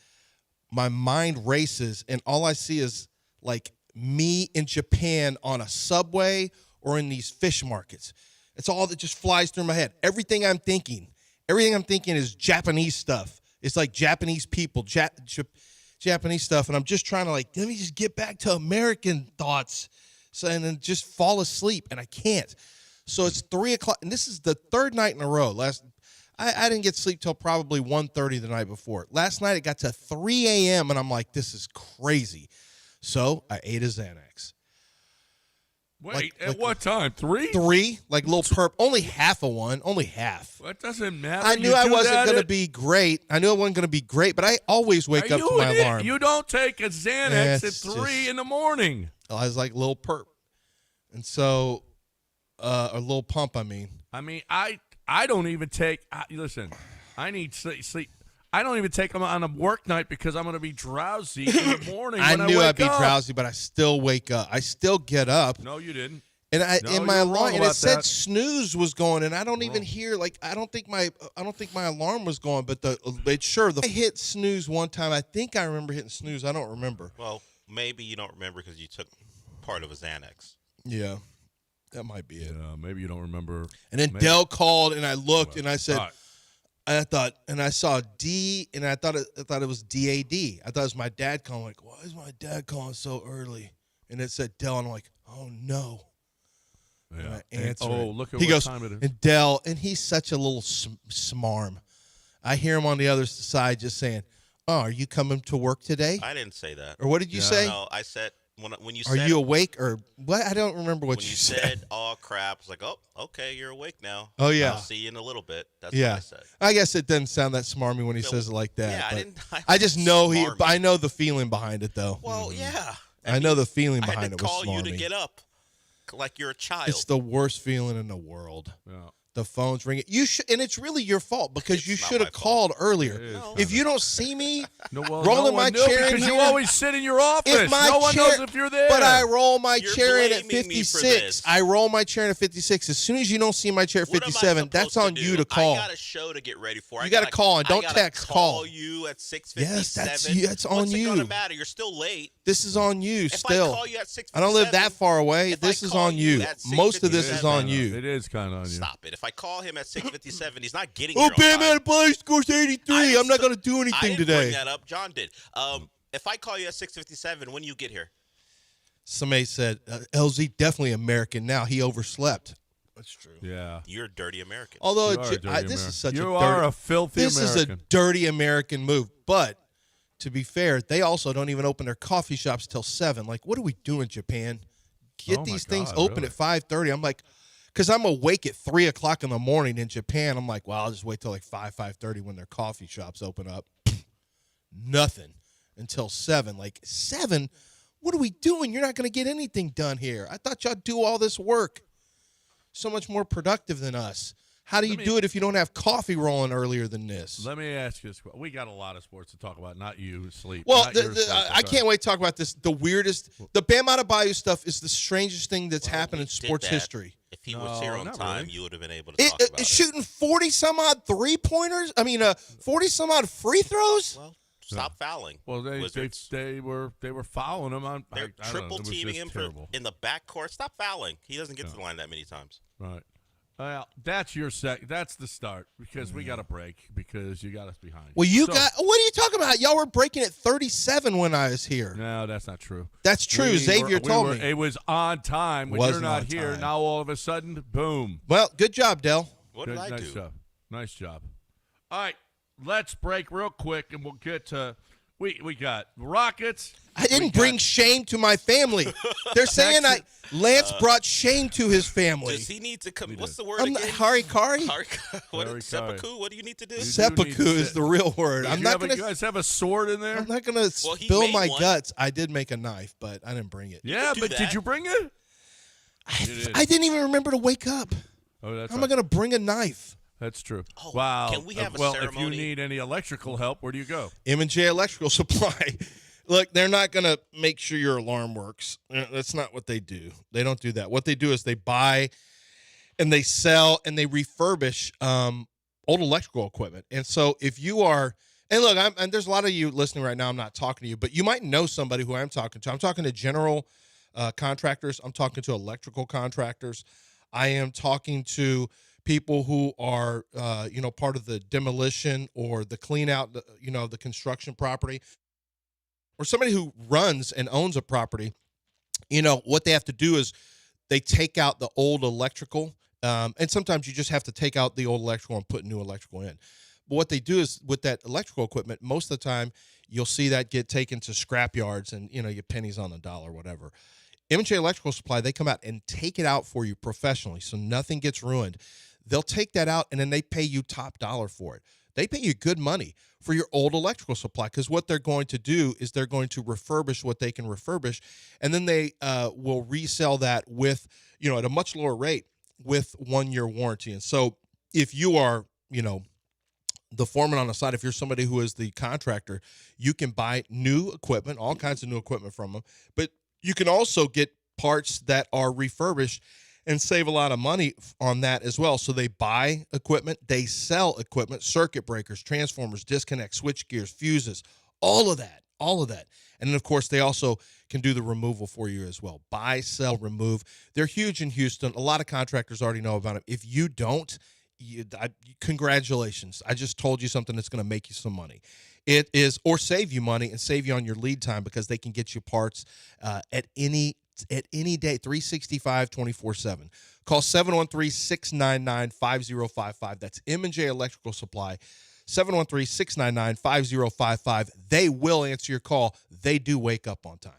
my mind races, and all I see is like me in Japan on a subway or in these fish markets. It's all that just flies through my head. Everything I'm thinking is Japanese stuff. It's like Japanese people, Japanese stuff, and I'm just trying to let me just get back to American thoughts, and then just fall asleep, and I can't. So it's 3:00, and this is the third night in a row. I didn't get sleep till probably 1:30 the night before. Last night it got to 3 a.m., and I'm like, this is crazy. So I ate a Xanax. Wait, at what time? 3? 3, like little perp. Only half of one. Only half. Well, it doesn't matter. I knew I wasn't going to be great. But I always wake up to my alarm. You don't take a Xanax at 3 in the morning. I was like little perp. And so, a little pump, I mean. I don't even take, listen, I need sleep. I don't even take them on a work night because I'm going to be drowsy in the morning when I knew wake I'd be up. drowsy, but I still wake up. I still get up. No, you didn't. And in my alarm, and it said that. snooze was going, and I don't even hear, I don't think my alarm was going, but I hit snooze one time. I think I remember hitting snooze. I don't remember. Well, maybe you don't remember because you took part of a Xanax. Yeah, that might be it. Maybe you don't remember. And then Dell called, and I looked, and I said, right. I thought, and I saw D, and I thought it was DAD. I thought it was my dad calling. Like, why is my dad calling so early? And it said Dell, and I'm like, oh no. Yeah. And I answer it. Look at he what goes, time it is. And Dell, and he's such a little smarm. I hear him on the other side just saying, "Oh, are you coming to work today?" I didn't say that. Or what did you say? No, I said when you Are said. you awake or what? I don't remember what when you said. Oh crap! It's like, oh, okay, you're awake now. Oh, yeah. I'll see you in a little bit. That's Yeah, what I said. I guess it doesn't sound that smarmy when he says it like that. Yeah, but I I just know smarmy. I know the feeling behind it though. Well, yeah. I know the feeling I behind had it to was call you to smarmy. get up, like you're a child. It's the worst feeling in the world. Yeah. The phone's ringing. And it's really your fault because It's you not should my have called earlier. No. If you don't see me rolling no my one knew chair in because you here, always sit in your office. if my No one chair- knows if you're there. But I roll my You're chair in at blaming me for 56. this. I roll my chair in at 56. As soon as you don't see my chair at What am I 57, that's supposed on do? you to call. I got a show to get ready for. You gotta call and don't I gotta text, call. you at 6:57. Yes, that's on What's you. it gonna matter? You're still late. This is on you If still. I call you at 6:57, I don't live that far away. if This I is call on you. at Most of this is 6:57, on you. It is kind of on you. Stop it. If I call him at 6:57, he's not getting Oh, here on Bam time. Adebayo scores 83. I'm not going to do I anything didn't today. bring that up. John did. If I call you at 6:57, when you get here? Somebody said, LZ definitely American now. He overslept. That's true. Yeah. You're a dirty American. Although You are a dirty this American. is such You a are dirty, a filthy this American. is a dirty American move. But to be fair, they also don't even open their coffee shops till 7. Like, what do we do in Japan? Get Oh, my these things God, open really? at 5:30. I'm like, because I'm awake at 3 o'clock in the morning in Japan. I'm like, well, I'll just wait till like 5:30 when their coffee shops open up. Nothing until 7. Like 7. What are we doing? You're not going to get anything done here. I thought y'all do all this work. So much more productive than us. How do you do it if you don't have coffee rolling earlier than this? Let me ask you this. We got a lot of sports to talk about, not you, sleep. Well, Not your sleep, I okay. can't wait to talk about this. The weirdest, the Bam Adebayo stuff is the strangest thing that's happened in He did sports that. history. If he was here on not time, really. you would have been able to talk about it. Shooting 40-some-odd three-pointers? 40-some-odd free throws? Well, stop fouling. Well, Wizards. they were fouling him on. They're I don't know, triple it was teaming just him terrible. in the backcourt. Stop fouling. He doesn't get to the line that many times. Right. Well, that's that's the start because we got a break because you got us behind. Well, So- what are you talking about? Y'all were breaking at 37 when I was here. No, that's not true. That's true. Xavier told me. It was on time. When you're Wasn't not on here, time. now all of a sudden, boom. Well, good job, Dell. What did I nice do? job. Nice job. All right, let's break real quick, and we'll get to we got Rockets. I didn't bring shame to my family. They're saying Lance brought shame to his family. Does he need to come? What's the word I'm again? not Harikari? Seppuku? What do you need to do? Seppuku is the real word. I'm not going You guys have a sword in there? I'm not going to spill my guts. I did make a knife, but I didn't bring it. Yeah, but did you bring it? I didn't even remember to wake up. Oh, that's How am I going to bring a knife? That's true. Oh, wow. can we have a well, ceremony? if you need any electrical help, where do you go? M&J Electrical Supply. Look, they're not going to make sure your alarm works. That's not what they do. They don't do that. What they do is they buy and they sell and they refurbish old electrical equipment. And so if you are – and look, and there's a lot of you listening right now. I'm not talking to you, but you might know somebody who I'm talking to. I'm talking to general contractors. I'm talking to electrical contractors. I am talking to people who are, part of the demolition or the clean out, the construction property, or somebody who runs and owns a property. What they have to do is they take out the old electrical, and sometimes you just have to take out the old electrical and put new electrical in. But what they do is with that electrical equipment, most of the time you'll see that get taken to scrap yards and, you get pennies on the dollar, whatever. M&J Electrical Supply, they come out and take it out for you professionally so nothing gets ruined. They'll take that out, and then they pay you top dollar for it. They pay you good money for your old electrical supply because what they're going to do is they're going to refurbish what they can refurbish, and then they will resell that with, at a much lower rate with 1-year warranty. And so if you are, the foreman on the side, if you're somebody who is the contractor, you can buy new equipment, all kinds of new equipment from them, but you can also get parts that are refurbished and save a lot of money on that as well. So they buy equipment, they sell equipment, circuit breakers, transformers, disconnects, switch gears, fuses, all of that. And then, of course, they also can do the removal for you as well. Buy, sell, remove. They're huge in Houston. A lot of contractors already know about them. If you don't, congratulations. I just told you something that's going to make you some money. It is, or save you money and save you on your lead time because they can get you parts at any day, 365, 24/7. Call 713-699-5055. That's M&J Electrical Supply, 713-699-5055. They will answer your call. They do wake up on time.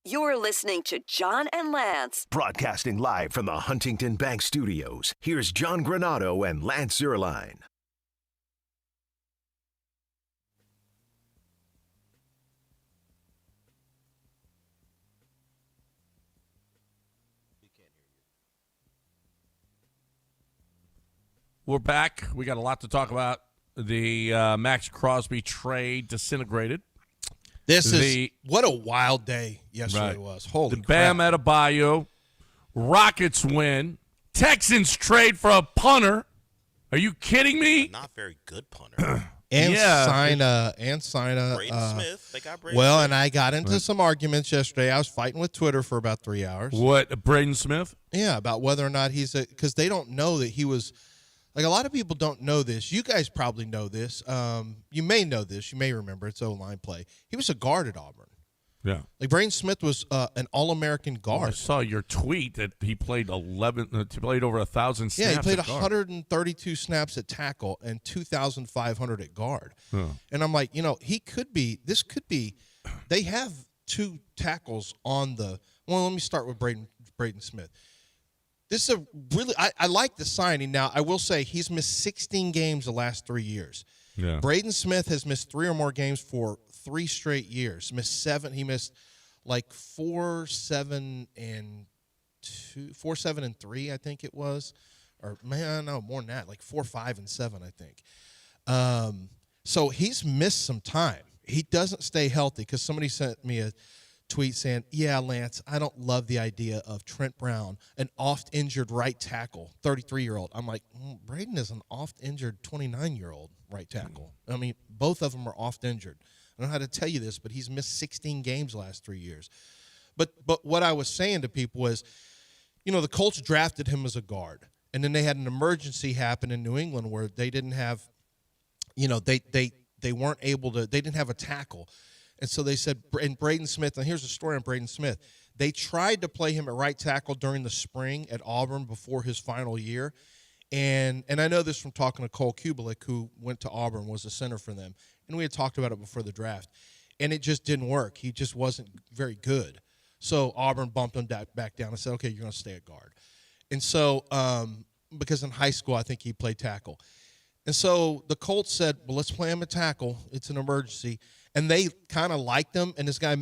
You're listening to John and Lance. Broadcasting live from the Huntington Bank Studios, here's John Granado and Lance Zierlein. We're back. We got a lot to talk about. The Max Crosby trade disintegrated. What a wild day yesterday was. Holy crap. Bam Adebayo. Rockets win. Texans trade for a punter. Are you kidding me? Not very good punter. Sign Braden Smith. They got Braden Smith. And I got into some arguments yesterday. I was fighting with Twitter for about 3 hours. What, Braden Smith? Yeah, about whether or not because they don't know that he was. Like, a lot of people don't know this. You guys probably know this. You may know this. You may remember. It's O-line play. He was a guard at Auburn. Yeah. Like, Braden Smith was an All-American guard. Well, I saw your tweet that he played played over 1,000 snaps. Yeah, he played 132 snaps at tackle and 2,500 at guard. Huh. And I'm like, this could be, they have two tackles on the, well, let me start with Braden Smith. This is a really – I like the signing. Now, I will say he's missed 16 games the last 3 years. Yeah. Braden Smith has missed 3 or more games for 3 straight years. Missed 7. He missed like 4, 7, and 3, I think it was. Or, man, no, more than that. Like 4, 5, and 7, I think. So he's missed some time. He doesn't stay healthy because somebody sent me a – tweet saying, yeah, Lance, I don't love the idea of Trent Brown, an oft-injured right tackle, 33-year-old. I'm like, Braden is an oft-injured 29-year-old right tackle. I mean, both of them are oft-injured. I don't know how to tell you this, but he's missed 16 games the last 3 years. But what I was saying to people was, the Colts drafted him as a guard, and then they had an emergency happen in New England where they didn't have, they weren't able to, they didn't have a tackle. And so they said, and Braden Smith, and here's the story on Braden Smith. They tried to play him at right tackle during the spring at Auburn before his final year. And I know this from talking to Cole Kubelik, who went to Auburn, was a center for them. And we had talked about it before the draft. And it just didn't work. He just wasn't very good. So Auburn bumped him back down and said, okay, you're going to stay at guard. And so because in high school I think he played tackle. And so the Colts said, well, let's play him at tackle. It's an emergency. And they kind of liked him. And this guy,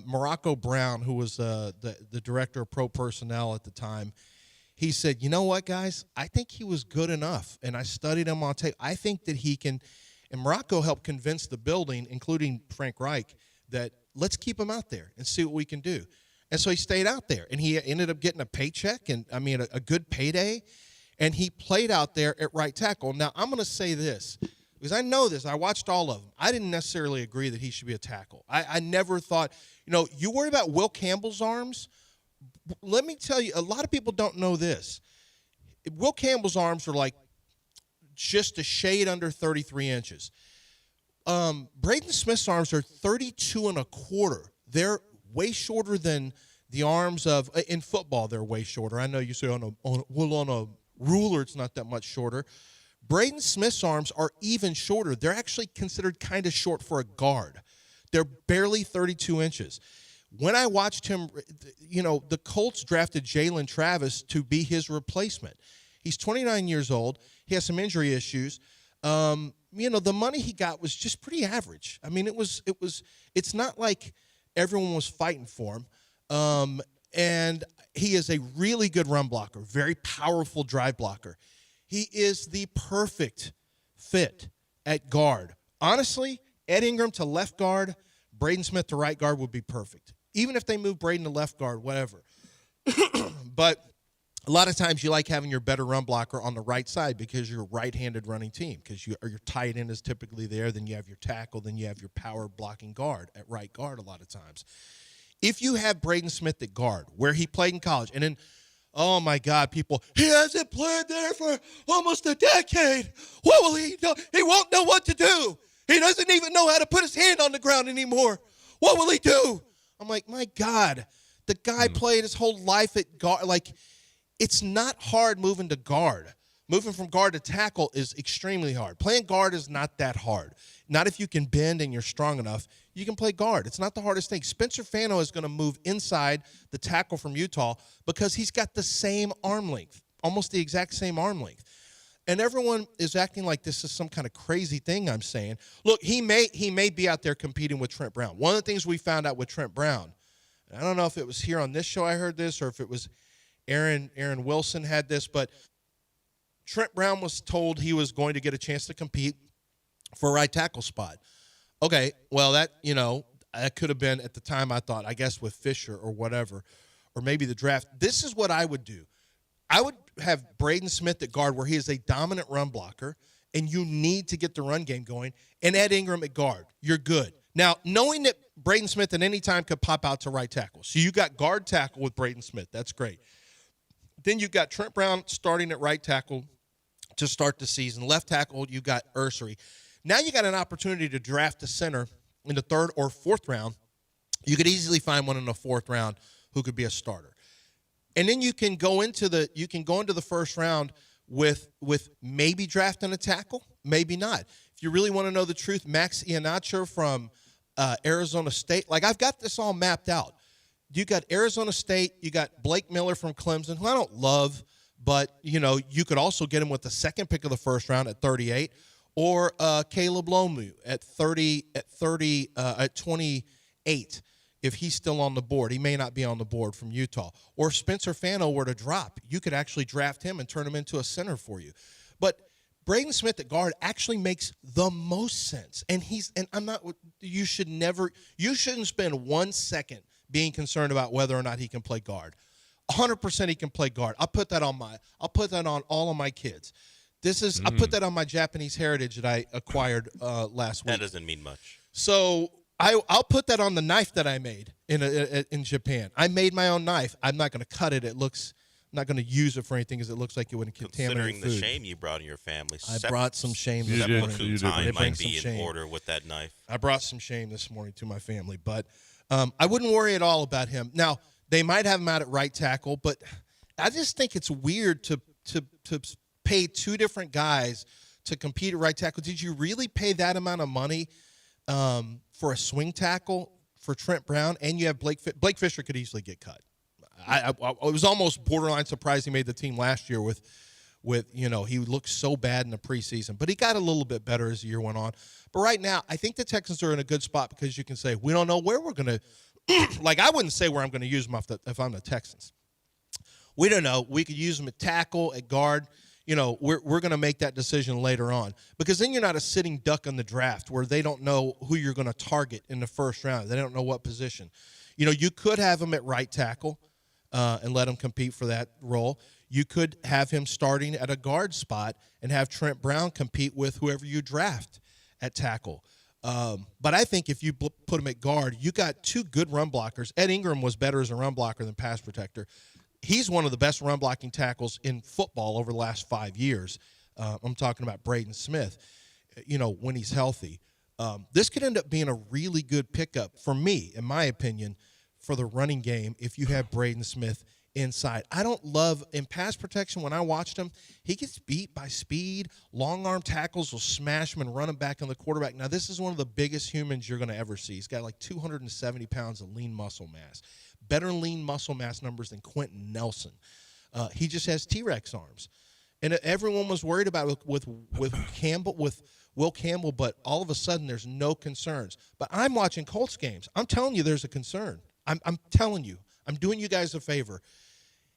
Morocco Brown, who was the director of pro personnel at the time, he said, you know what, guys? I think he was good enough. And I studied him on tape. I think that he can – and Morocco helped convince the building, including Frank Reich, that let's keep him out there and see what we can do. And so he stayed out there. And he ended up getting a paycheck and, a good payday. And he played out there at right tackle. Now, I'm going to say this. Because I know this. I watched all of them. I didn't necessarily agree that he should be a tackle. I never thought, you worry about Will Campbell's arms. Let me tell you, a lot of people don't know this. Will Campbell's arms are like just a shade under 33 inches. Braden Smith's arms are 32 and a quarter. They're way shorter than the arms of, in football, they're way shorter. I know you say on a ruler it's not that much shorter. Braden Smith's arms are even shorter. They're actually considered kind of short for a guard. They're barely 32 inches. When I watched him, the Colts drafted Jalen Travis to be his replacement. He's 29 years old. He has some injury issues. The money he got was just pretty average. I mean, it's not like everyone was fighting for him. And he is a really good run blocker, very powerful drive blocker. He is the perfect fit at guard. Honestly, Ed Ingram to left guard, Braden Smith to right guard would be perfect. Even if they move Braden to left guard, whatever. But a lot of times you like having your better run blocker on the right side because you're a right-handed running team because your tight end is typically there. Then you have your tackle. Then you have your power blocking guard at right guard a lot of times. If you have Braden Smith at guard, where he played in college, and then oh, my God, people, he hasn't played there for almost a decade. What will he do? He won't know what to do. He doesn't even know how to put his hand on the ground anymore. What will he do? I'm like, my God, the guy played his whole life at guard. Like, it's not hard moving to guard. Moving from guard to tackle is extremely hard. Playing guard is not that hard. not if you can bend and you're strong enough. You can play guard. It's not the hardest thing. Spencer Fano is going to move inside the tackle from Utah because he's got the same arm length, almost the exact same arm length. And everyone is acting like this is some kind of crazy thing I'm saying. Look, he may be out there competing with Trent Brown. One of the things we found out with Trent Brown, I don't know if it was here on this show I heard this or if it was Aaron Wilson had this, but Trent Brown was told he was going to get a chance to compete for a right tackle spot. Okay, well, that could have been at the time, I thought, I guess with Fisher or whatever, or maybe the draft. This is what I would do. I would have Braden Smith at guard where he is a dominant run blocker, and you need to get the run game going, and Ed Ingram at guard. You're good. Now, knowing that Braden Smith at any time could pop out to right tackle. So you got guard tackle with Braden Smith. That's great. Then you've got Trent Brown starting at right tackle to start the season. Left tackle, you got Ursery. Now you got an opportunity to draft a center in the 3rd or 4th round. You could easily find one in the 4th round who could be a starter. And then you can go into the 1st round with maybe drafting a tackle, maybe not. If you really want to know the truth, Max Iheanacho from Arizona State. Like, I've got this all mapped out. You got Arizona State, you got Blake Miller from Clemson, who I don't love, but you could also get him with the 2nd pick of the 1st round at 38, or Caleb Lomu at 28. If he's still on the board, he may not be on the board from Utah. Or if Spencer Fano were to drop, you could actually draft him and turn him into a center for you. But Braden Smith at guard actually makes the most sense. And you shouldn't spend 1 second being concerned about whether or not he can play guard. 100% he can play guard. I'll put that on all of my kids. I put that on my Japanese heritage that I acquired last week. That doesn't mean much. So I'll put that on the knife that I made in Japan. I made my own knife. I'm not going to cut it. I'm not going to use it for anything because it looks like it would contaminate food. Considering the shame you brought in your family. I brought some shame this morning. morning. Time might be in order with that knife. I brought some shame this morning to my family. But I wouldn't worry at all about him. Now, they might have him out at right tackle, but I just think it's weird to pay 2 different guys to compete at right tackle. Did you really pay that amount of money for a swing tackle for Trent Brown? And you have Blake Fisher could easily get cut. I was almost borderline surprised he made the team last year with he looked so bad in the preseason, but he got a little bit better as the year went on. But right now, I think the Texans are in a good spot because you can say, we don't know where we're going to – like, I wouldn't say where I'm going to use them if I'm the Texans. We don't know. We could use them at tackle, at guard. We're going to make that decision later on because then you're not a sitting duck in the draft where they don't know who you're going to target in the 1st round. They don't know what position. You could have him at right tackle and let him compete for that role. You could have him starting at a guard spot and have Trent Brown compete with whoever you draft at tackle. But I think if you put him at guard, you got 2 good run blockers. Ed Ingram was better as a run blocker than pass protector. He's one of the best run blocking tackles in football over the last 5 years. I'm talking about Braden Smith, when he's healthy. This could end up being a really good pickup for me, in my opinion, for the running game if you have Braden Smith inside. I don't love in pass protection when I watched him, he gets beat by speed. Long arm tackles will smash him and run him back on the quarterback. Now, this is one of the biggest humans you're going to ever see. He's got like 270 pounds of lean muscle mass. Better lean muscle mass numbers than Quentin Nelson. He just has T-Rex arms. And everyone was worried about it with Will Campbell, but all of a sudden there's no concerns. But I'm watching Colts games. I'm telling you there's a concern. I'm telling you. I'm doing you guys a favor.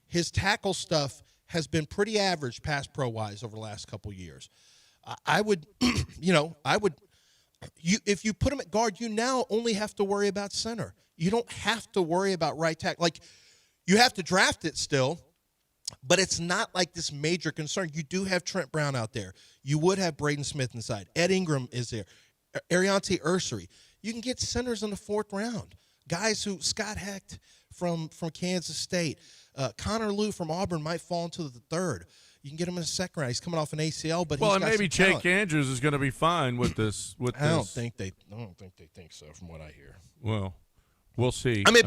His tackle stuff has been pretty average pass pro-wise over the last couple years. I would, if you put him at guard, you now only have to worry about center. You don't have to worry about right tackle. Like, you have to draft it still, but it's not like this major concern. You do have Trent Brown out there. You would have Braden Smith inside. Ed Ingram is there. Ariante Ursery. You can get centers in the 4th round. Guys who, Scott Hecht from Kansas State. Connor Lew from Auburn might fall into the 3rd. You can get him in the 2nd round. He's coming off an ACL, but and maybe Jake Andrews is going to be fine with this. I don't think they think so, from what I hear. Well, we'll see. In a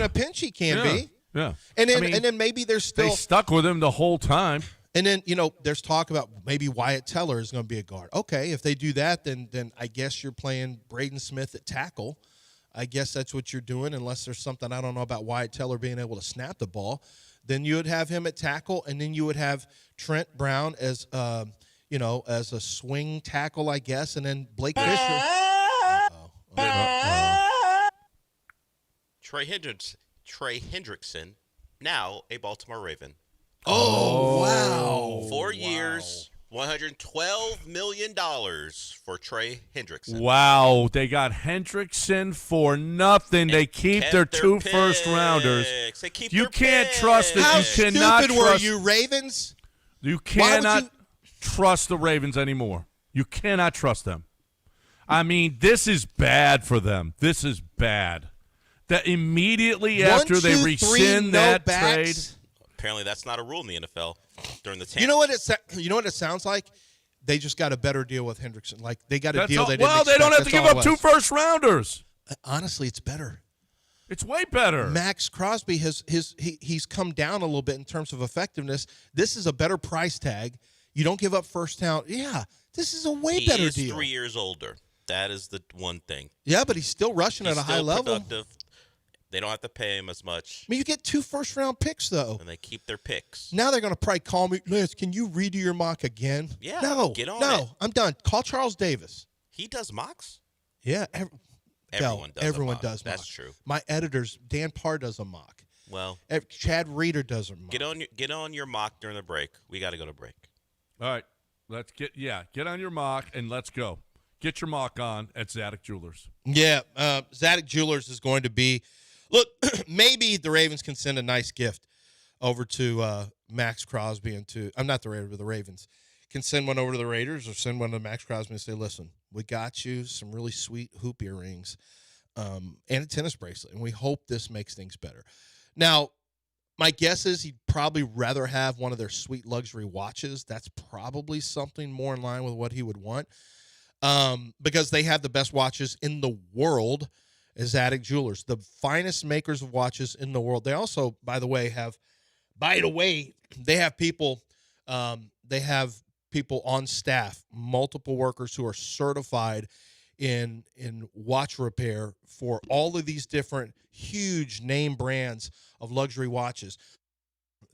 pinch he can be. Yeah. And then maybe there's still they stuck with him the whole time. And then, there's talk about maybe Wyatt Teller is going to be a guard. Okay, if they do that, then I guess you're playing Braden Smith at tackle. I guess that's what you're doing, unless there's something I don't know about Wyatt Teller being able to snap the ball. Then you would have him at tackle, and then you would have Trent Brown as as a swing tackle, I guess, and then Blake Fisher. Trey Hendrickson, now a Baltimore Raven. Oh, wow. 4 years, $112 million for Trey Hendrickson. Wow, they got Hendrickson for nothing. They keep their 2 first-rounders. They keep You their can't picks. trust it. How You cannot stupid were trust, you, Ravens? You Why would cannot you- trust the Ravens anymore. You cannot trust them. I mean, this is bad for them. This is bad. That immediately after they rescind that trade. Apparently, that's not a rule in the NFL during the You know what it sounds like? They just got a better deal with Hendrickson. Like they got a That's deal all, they didn't well, they don't have to expect. give That's up all 2 it was. first-rounders. Honestly, it's better. It's way better. Max Crosby he's come down a little bit in terms of effectiveness. This is a better price tag. You don't give up first down. Yeah, this is a way better He is deal. 3 years older. That is the one thing. Yeah, but he's still rushing He's at a high still level. productive. They don't have to pay him as much, I mean, you get 2 first-round picks though. and they keep their picks. Now they're going to probably call me, Lance, can you redo your mock again? Yeah, No, get on no, it. I'm done. Call Charles Davis. He does mocks? Yeah, Everyone does a Everyone mock. does. That's mock. true. My editors, Dan Parr does a mock. Well, Chad Reeder does a mock. get on your mock during the break. We got to go to break. All right, let's get on your mock and let's go. Get your mock on at Zadok Jewelers. Yeah, Zadok Jewelers is going to be. Look, maybe the Ravens can send a nice gift over to Max Crosby and to. I'm not the Raiders, but the Ravens can send one over to the Raiders or send one to Max Crosby and say, "Listen, we got you some really sweet hoop earrings and a tennis bracelet, and we hope this makes things better." Now, my guess is he'd probably rather have one of their sweet luxury watches. That's probably something more in line with what he would want. Because they have the best watches in the world as Zadok Jewelers, the finest makers of watches in the world. They also, by the way, have people on staff, multiple workers who are certified in watch repair for all of these different huge name brands of luxury watches.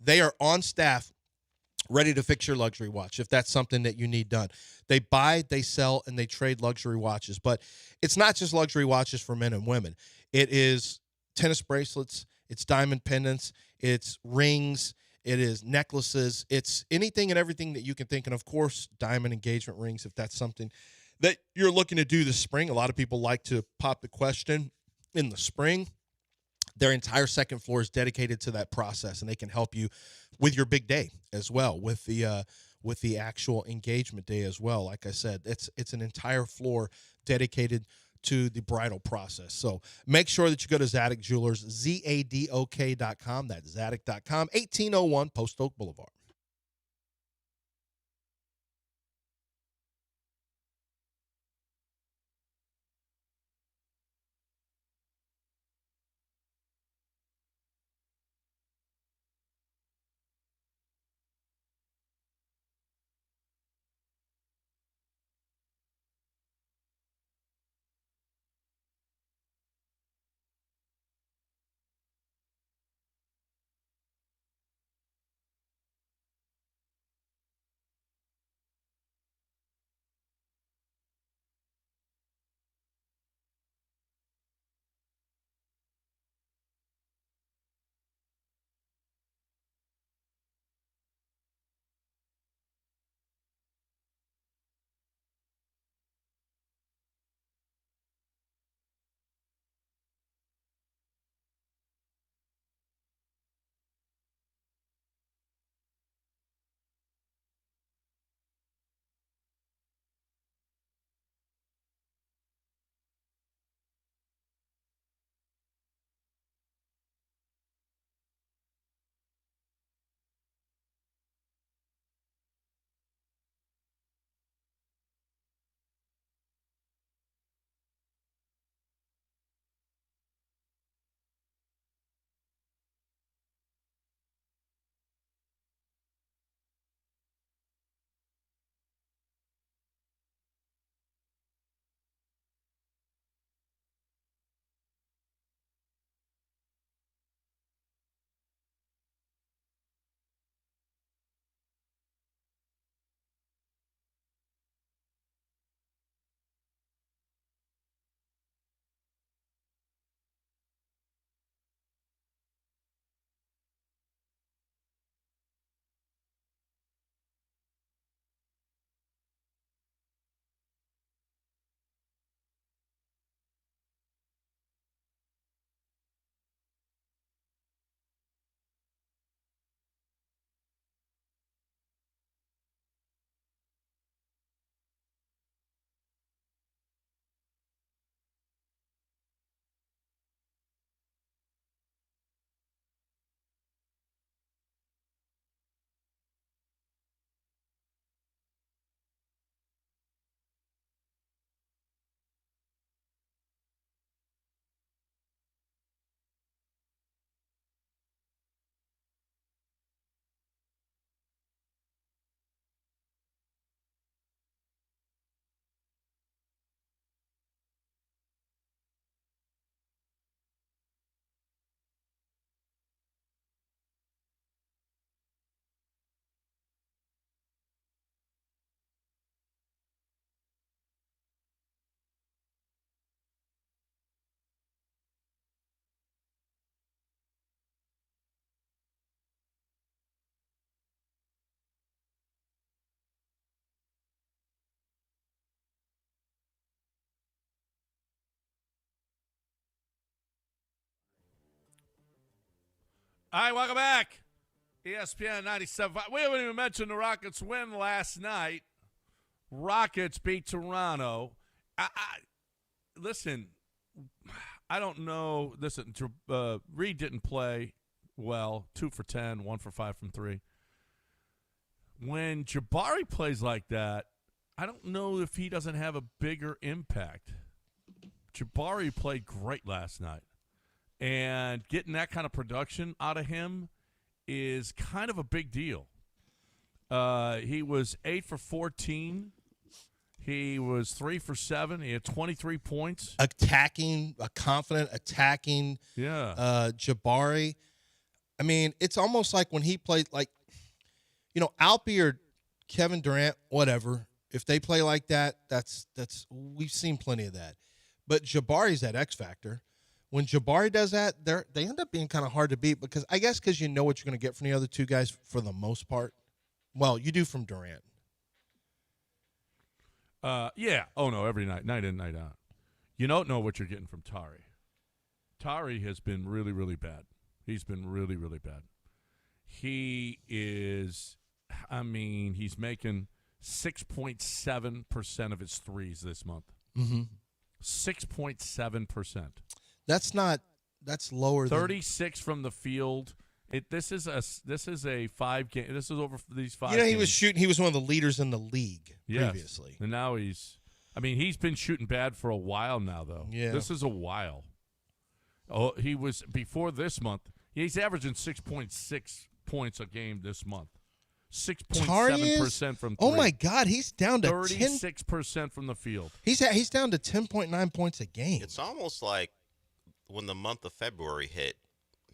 They are on staff ready to fix your luxury watch if that's something that you need done. They buy, they sell, and they trade luxury watches. But it's not just luxury watches for men and women. It is tennis bracelets, it's diamond pendants, it's rings, it is necklaces, it's anything and everything that you can think. And, of course, diamond engagement rings if that's something that you're looking to do this spring. A lot of people like to pop the question in the spring. Their entire second floor is dedicated to that process, and they can help you with your big day as well, with the actual engagement day as well. Like I said, it's an entire floor dedicated to the bridal process. So make sure that you go to Zadok Jewelers, ZADOK.com. That's Zadok.com, 1801 Post Oak Boulevard. All right, welcome back. ESPN 97.5. We haven't even mentioned the Rockets' win last night. Rockets beat Toronto. Listen, I don't know. Listen, Reed didn't play well. 2 for 10, 1 for 5 from 3. When Jabari plays like that, I don't know if he doesn't have a bigger impact. Jabari played great last night. And getting that kind of production out of him is kind of a big deal. He was 8 for 14. He was 3 for 7. He had 23 points. Confident attacking Jabari. I mean, it's almost like when he played, like, Alpi or Kevin Durant, whatever. If they play like that, that's we've seen plenty of that. But Jabari's that X factor. When Jabari does that, they end up being kind of hard to beat because you know what you're going to get from the other two guys for the most part. Well, you do from Durant. Yeah. Oh, no, every night in, night out. You don't know what you're getting from Tari. Tari has been really, really bad. He's been really, really bad. He is, he's making 6.7% of his threes this month. Mm-hmm. 6.7%. That's lower 36 from the field. This is a 5 game. This is over these 5 games. He was one of the leaders in the league previously. And now he's been shooting bad for a while now, though. Yeah. This is a while. Oh, he was before this month. He's averaging 6.6 points a game this month. 6.7% from 3. Oh my God, he's down to 36% from the field. He's down to 10.9 points a game. It's almost like when the month of February hit,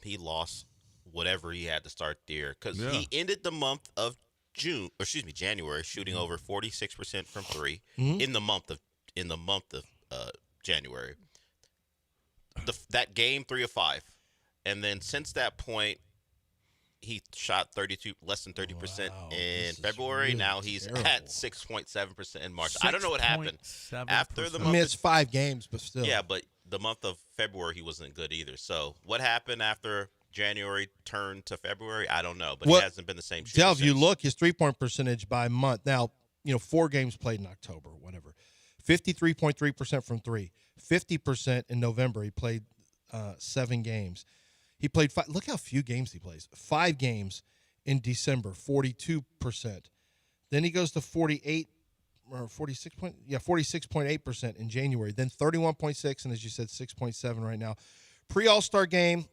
he lost whatever he had to start the year because he ended the month of January shooting over 46% from 3 in the month of January. That game 3 of 5, and then since that point, he shot less than 30% in February. Really now he's terrible. at 6.7% in March. I don't know what happened after the I month. mean, it's 5 games, but still. Yeah, but the month of February he wasn't good either. So what happened after January turned to February? I don't know, but he hasn't been the same shooter Delv, since. you look his 3-point percentage by month. Now, 4 games played in October, whatever. 53.3% from 3. 50% in November. He played 7 games. He played 5. Look how few games he plays. 5 games in December, 42%. Then he goes to 46.8% in January. Then 31.6, and as you said, 6.7 right now. Pre-All-Star game,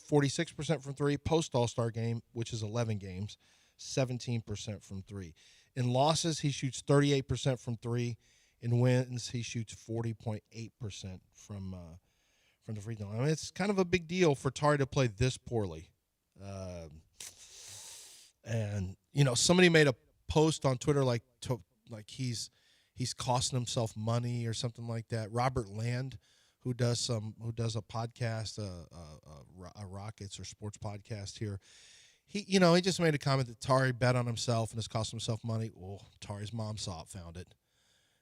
46% from 3. Post-All-Star game, which is 11 games, 17% from 3. In losses, he shoots 38% from 3. In wins, he shoots 40.8% from the free throw line. I mean, it's kind of a big deal for Tari to play this poorly. And somebody made a post on Twitter like he's costing himself money or something like that. Robert Land, who does a podcast, a Rockets or sports podcast here, he just made a comment that Tari bet on himself and has cost himself money. Well, Tari's mom saw it, found it,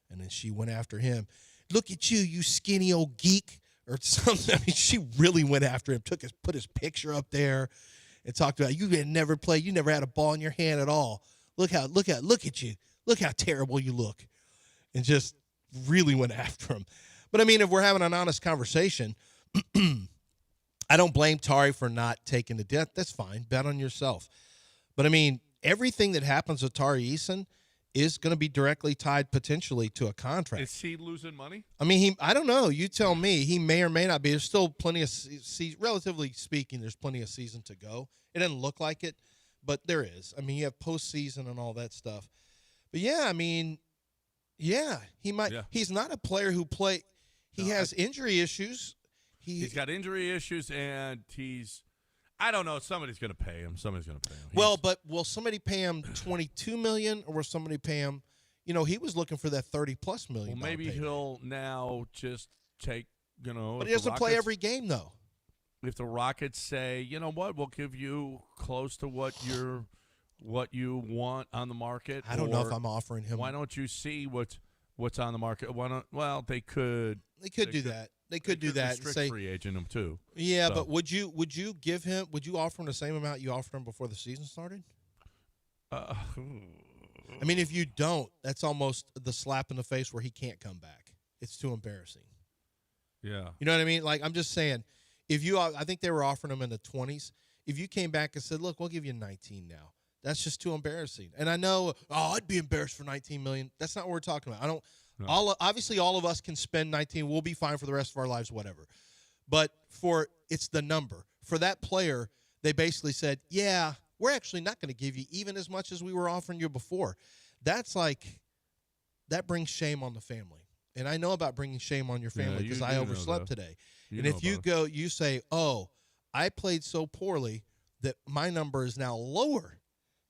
and then she went after him. Look at you skinny old geek. Or something. I mean, she really went after him. Put his picture up there, and talked about you had never played. You never had a ball in your hand at all. Look at you. Look how terrible you look, and just really went after him. But I mean, if we're having an honest conversation, I don't blame Tari for not taking the debt. That's fine. Bet on yourself. But I mean, everything that happens with Tari Eason is going to be directly tied potentially to a contract. Is he losing money? I mean, I don't know. You tell me. He may or may not be. There's still plenty of relatively speaking, there's plenty of season to go. It doesn't look like it, but there is. I mean, you have postseason and all that stuff. But yeah, I mean, yeah, he might. Yeah. He's not a player who play. He has injury issues. He's got injury issues, and I don't know. Somebody's going to pay him. Well, but will somebody pay him $22 million, or will somebody pay him? He was looking for that $30+ million. Well, maybe he'll now just take. But he doesn't play every game though. If the Rockets say, you know what, we'll give you close to what you want on the market. I don't know if I'm offering him. Why don't you see what what's on the market. Why not? Well, they could. They could do that. They could do that and restrict say free agent him too. Yeah, So. but would you offer him the same amount you offered him before the season started? I mean, if you don't, that's almost the slap in the face where he can't come back. It's too embarrassing. Yeah. You know what I mean? Like, I'm just saying, I think they were offering him in the 20s. If you came back and said, look, we'll give you 19 now, that's just too embarrassing. And I know, I'd be embarrassed for $19 million. That's not what we're talking about. I don't. No. Obviously, all of us can spend 19. We'll be fine for the rest of our lives, whatever. But it's the number. For that player, they basically said, yeah, we're actually not going to give you even as much as we were offering you before. That brings shame on the family. And I know about bringing shame on your family because I overslept today. And if you say, I played so poorly that my number is now lower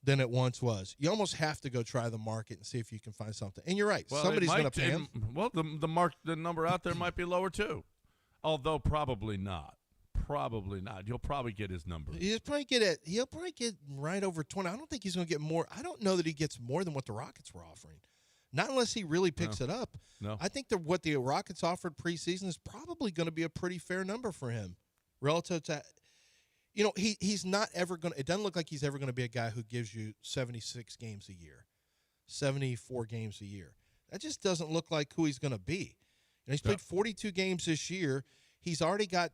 than it once was, you almost have to go try the market and see if you can find something. And you're right. Well, somebody's going to pay him. Well, the number out there might be lower too, although probably not. Probably not. You'll probably get his number. He'll probably get right over 20. I don't think he's going to get more. I don't know that he gets more than what the Rockets were offering. Not unless he really picks it up. No. I think that what the Rockets offered preseason is probably going to be a pretty fair number for him relative to – he's not ever going to – it doesn't look like he's ever going to be a guy who gives you 76 games a year, 74 games a year. That just doesn't look like who he's going to be. And he's played 42 games this year. He's already got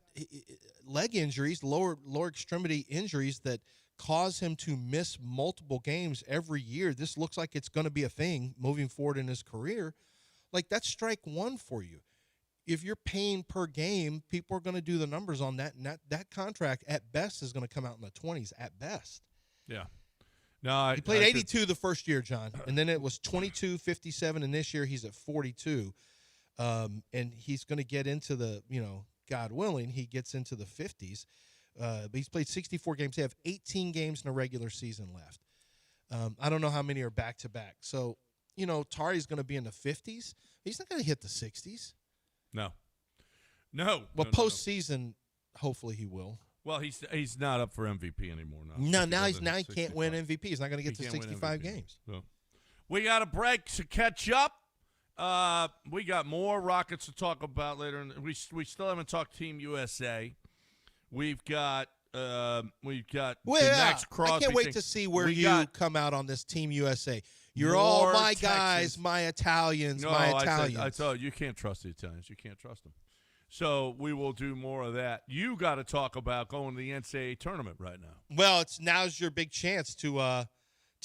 leg injuries, lower extremity injuries that cause him to miss multiple games every year. This looks like it's going to be a thing moving forward in his career. Like, that's strike one for you. If you're paying per game, people are going to do the numbers on that, and that contract at best is going to come out in the 20s at best. Yeah. No, he played 82 the first year, John, and then it was 22, 57, and this year he's at 42. And he's going to get into the, God willing, he gets into the 50s. But he's played 64 games. They have 18 games in a regular season left. I don't know how many are back-to-back. So, Tari's going to be in the 50s. He's not going to hit the 60s. No. Well, postseason, hopefully he will. Well, he's not up for MVP anymore. Now he can't win MVP. He's not going to get to 65 games. So. We got a break to catch up. We got more Rockets to talk about later. We still haven't talked Team USA. We've got the next Crosby. I can't wait to see where you come out on this Team USA. You're all my Texans. Guys, my Italians, my Italians. I told you, you can't trust the Italians. You can't trust them. So we will do more of that. You got to talk about going to the NCAA tournament right now. Well, now's your big chance to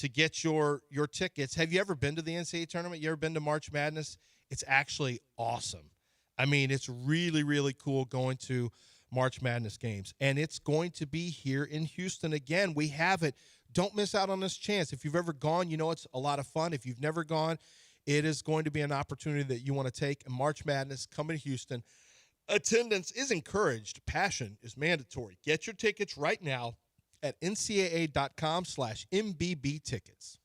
get your tickets. Have you ever been to the NCAA tournament? You ever been to March Madness? It's actually awesome. I mean, it's really, really cool going to March Madness games. And it's going to be here in Houston again. We have it. Don't miss out on this chance. If you've ever gone, it's a lot of fun. If you've never gone, it is going to be an opportunity that you want to take. And March Madness coming to Houston. Attendance is encouraged. Passion is mandatory. Get your tickets right now at ncaa.com/MBB tickets.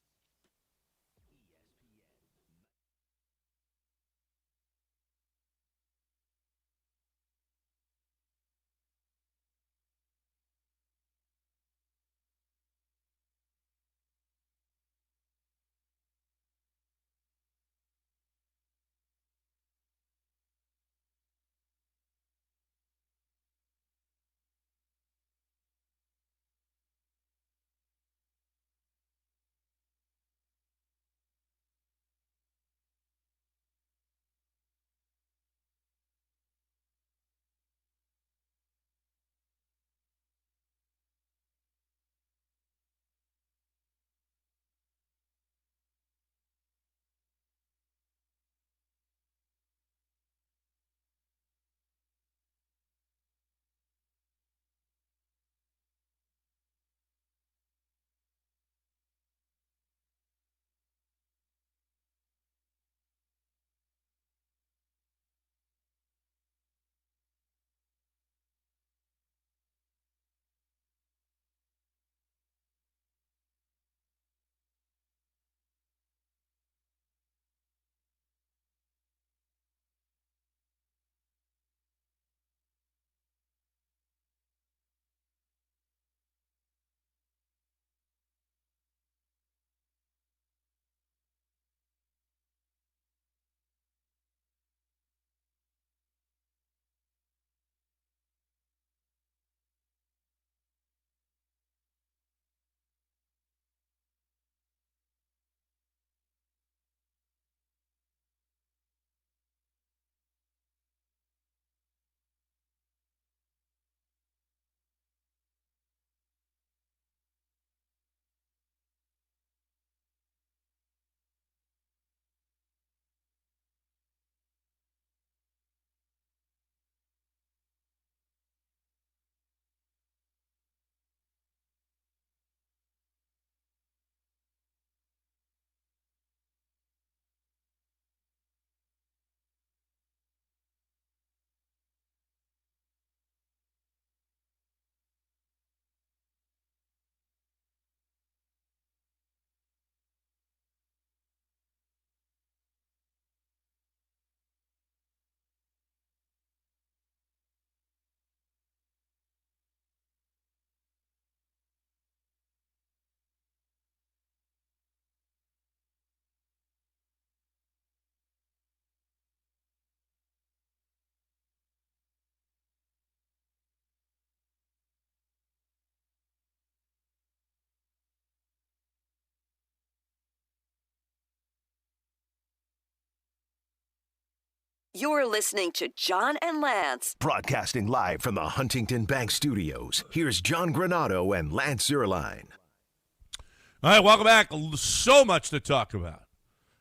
You're listening to John and Lance. Broadcasting live from the Huntington Bank Studios, here's John Granado and Lance Zierlein. All right, welcome back. So much to talk about.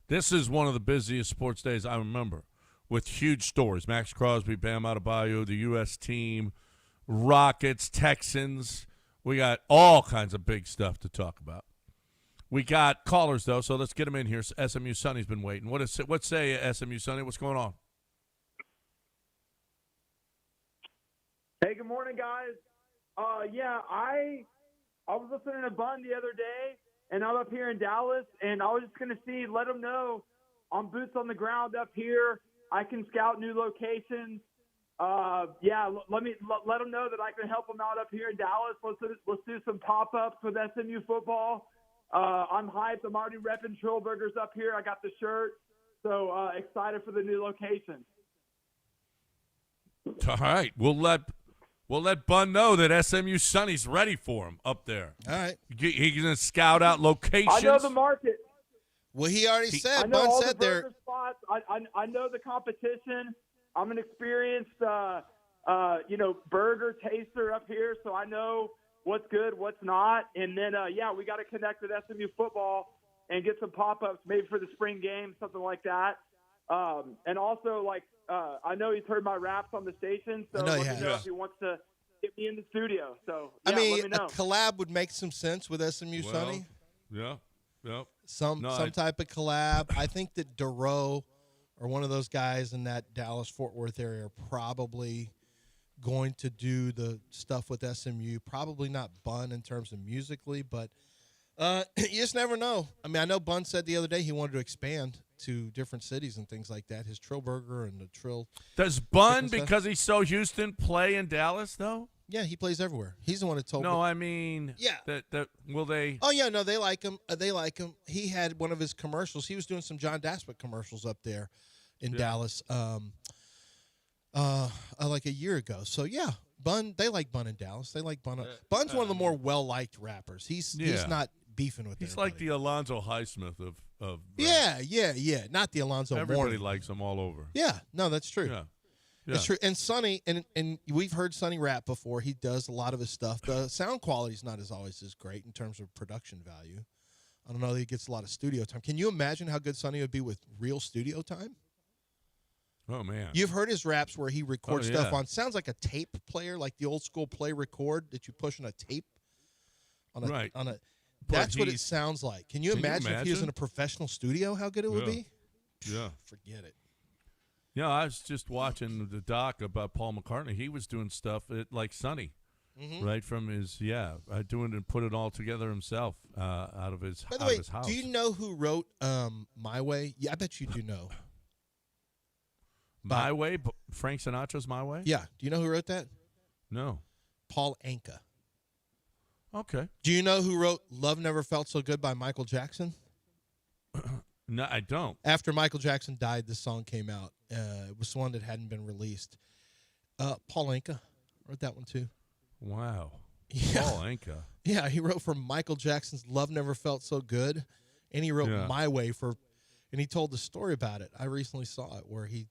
This is one of the busiest sports days I remember, with huge stories. Max Crosby, Bam Adebayo, the U.S. team, Rockets, Texans. We got all kinds of big stuff to talk about. We got callers, though, so let's get them in here. SMU Sonny's been waiting. What say, SMU Sonny? What's going on? Hey, good morning, guys. I was listening to Bun the other day, and I'm up here in Dallas, and I was just going to let them know I'm boots on the ground up here. I can scout new locations. Let them know that I can help them out up here in Dallas. Let's do some pop-ups with SMU football. I'm hyped. I'm already repping Trillburgers up here. I got the shirt, so excited for the new location. All right, we'll let Bun know that SMU Sonny's ready for him up there. All right. He's going to scout out locations. I know the market. Well, he already said. I know Bun all said the there. burger spots. I know the competition. I'm an experienced, burger taster up here, so I know what's good, what's not. And then, we got to connect with SMU football and get some pop-ups maybe for the spring game, something like that. And also, I know he's heard my raps on the station, so let me know if he wants to get me in the studio. So, let me know. A collab would make some sense with SMU Sonny. Yeah. Some type of collab. I think that Duro or one of those guys in that Dallas-Fort Worth area are probably going to do the stuff with SMU. Probably not Bun in terms of musically, but you just never know. I mean, I know Bun said the other day he wanted to expand to different cities and things like that. His Trill Burger and the Trill. Does Bun, because he's so Houston, play in Dallas, though? Yeah, he plays everywhere. He's the one that told me. No, I mean, that will they? Oh, yeah, no, they like him. They like him. He had one of his commercials. He was doing some John Daspit commercials up there in Dallas like a year ago. So, yeah, Bun, they like Bun in Dallas. They like Bun. Bun's one of the more well-liked rappers. He's not beefing with He's everybody. like the Alonzo Highsmith of Yeah. Not the Alonzo Everybody Mourning. likes him all over. Yeah, no, that's true. Yeah. It's true. And Sonny, and we've heard Sonny rap before. He does a lot of his stuff. The sound quality is not always as great in terms of production value. I don't know that he gets a lot of studio time. Can you imagine how good Sonny would be with real studio time? Oh, man. You've heard his raps where he records stuff on, sounds like a tape player, like the old school play record that you push on a tape. That's what it sounds like. Can you imagine if he was in a professional studio, how good it would be? Yeah. Forget it. Yeah, I was just watching the doc about Paul McCartney. He was doing stuff like Sonny, right from his doing and put it all together himself out of his By the way, his house. do you know who wrote "My Way"? Yeah, I bet you do know. My Way, Frank Sinatra's "My Way." Yeah, do you know who wrote that? No, Paul Anka. Okay. Do you know who wrote "Love Never Felt So Good" by Michael Jackson? No, I don't. After Michael Jackson died, this song came out. It was one that hadn't been released. Paul Anka wrote that one too. Wow. Yeah. Paul Anka. Yeah, he wrote for Michael Jackson's "Love Never Felt So Good," and he wrote "My Way" and he told the story about it. I recently saw it where he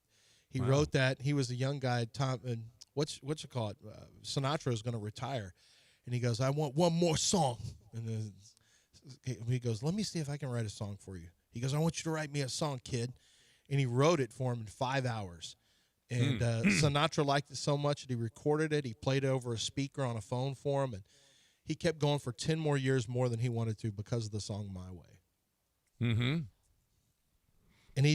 wrote that. He was a young guy. And what's it called? Sinatra is going to retire, and he goes, "I want one more song." And then he goes, "Let me see if I can write a song for you." He goes, "I want you to write me a song, kid." And he wrote it for him in 5 hours. And Sinatra liked it so much that he recorded it. He played it over a speaker on a phone for him. And he kept going for 10 more years more than he wanted to because of the song "My Way." Mm-hmm. And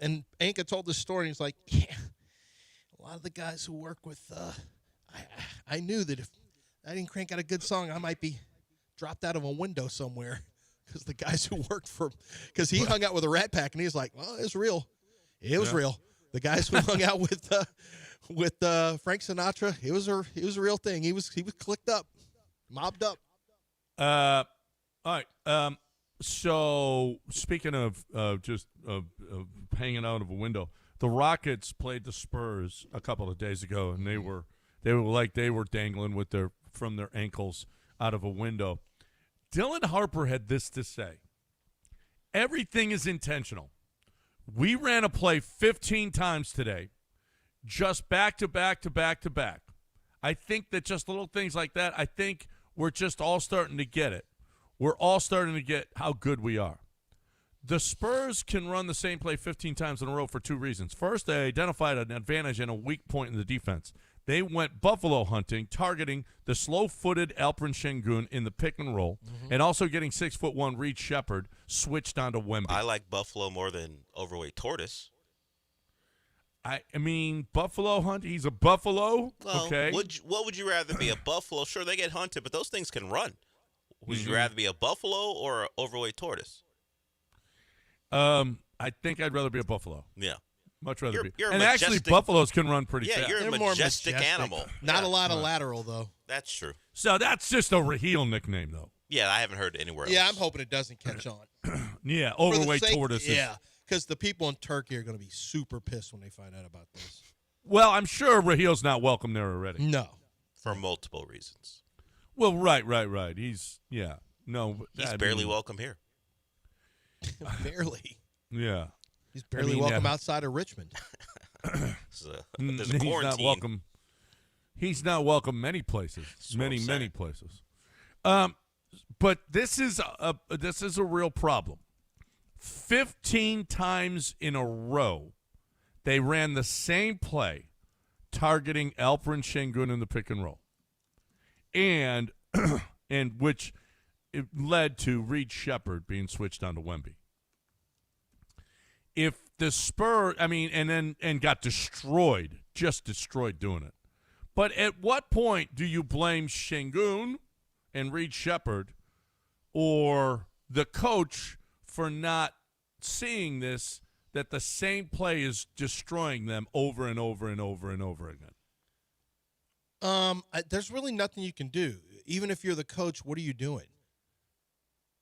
and Anka told this story, and he's like, yeah, a lot of the guys who work with, I knew that if I didn't crank out a good song, I might be dropped out of a window somewhere. Because the guys who worked for him, because he hung out with a Rat Pack, and he was like, well, it's real. It was real. The guys who hung out with Frank Sinatra, it was a real thing. He was clicked up, mobbed up. All right. So speaking of hanging out of a window, the Rockets played the Spurs a couple of days ago, and they were dangling from their ankles out of a window. Dylan Harper had this to say: "Everything is intentional. We ran a play 15 times today, just back to back to back to back. I think that just little things like that, I think we're just all starting to get it. We're all starting to get how good we are. The Spurs can run the same play 15 times in a row for two reasons. First, they identified an advantage and a weak point in the defense. They went buffalo hunting, targeting the slow-footed Alperen Shingun in the pick and roll, and also getting 6'1" Reed Shepard switched onto Wemby. I like Buffalo more than overweight tortoise. I mean, buffalo hunt. He's a buffalo. Well, okay. What would you rather be, a buffalo? Sure, they get hunted, but those things can run. Would you rather be a buffalo or an overweight tortoise? I think I'd rather be a buffalo. Yeah. Much rather be. You're and actually, buffaloes can run pretty fast. Yeah, you're a majestic animal. Not a lot of lateral, though. That's true. So that's just a Raheel nickname, though. Yeah, I haven't heard it anywhere else. Yeah, I'm hoping it doesn't catch on. Yeah, overweight tortoises. Yeah, because the people in Turkey are going to be super pissed when they find out about this. Well, I'm sure Raheel's not welcome there already. No. For multiple reasons. Well, right. He's barely welcome here. Barely. Yeah. He's barely welcome outside of Richmond. There's a He's quarantine. not welcome. He's not welcome many places. Many places. But this is a real problem. 15 times in a row, they ran the same play, targeting Alperen Shingun in the pick and roll, and which it led to Reed Shepard being switched onto Wemby. If the Spurs, and got destroyed, just destroyed doing it. But at what point do you blame Shingun and Reed Shepard or the coach for not seeing this, that the same play is destroying them over and over and over and over again? There's really nothing you can do. Even if you're the coach, what are you doing?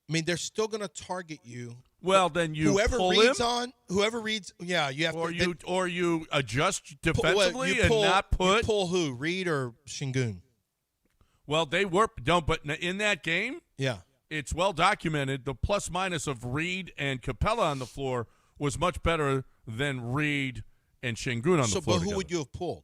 I mean, they're still going to target you. Well, then you whoever pull reads him, on, whoever reads, yeah, you have to. Or you adjust defensively you pull, and not put. You pull who, Reed or Shingun? Well, they were but in that game, yeah, it's well documented. The plus minus of Reed and Capella on the floor was much better than Reed and Shingun on the floor. But who would you have pulled?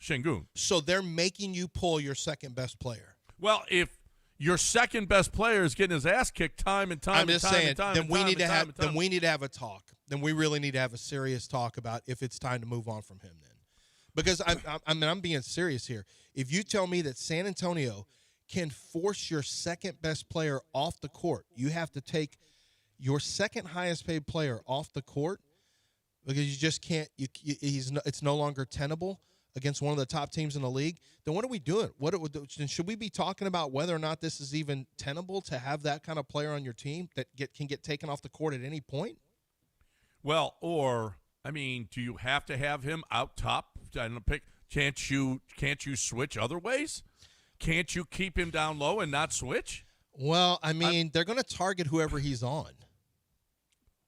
Shingun. So they're making you pull your second best player. Well, if your second best player is getting his ass kicked time and time and time and time, then we need to have then we need to have a talk. Then we really need to have a serious talk about if it's time to move on from him. Then, because I'm being serious here. If you tell me that San Antonio can force your second best player off the court, you have to take your second highest paid player off the court because you just can't. It's no longer tenable against one of the top teams in the league, then what are we doing? Should we be talking about whether or not this is even tenable to have that kind of player on your team that can get taken off the court at any point? Well, do you have to have him out top? Can't you switch other ways? Can't you keep him down low and not switch? Well, they're going to target whoever he's on.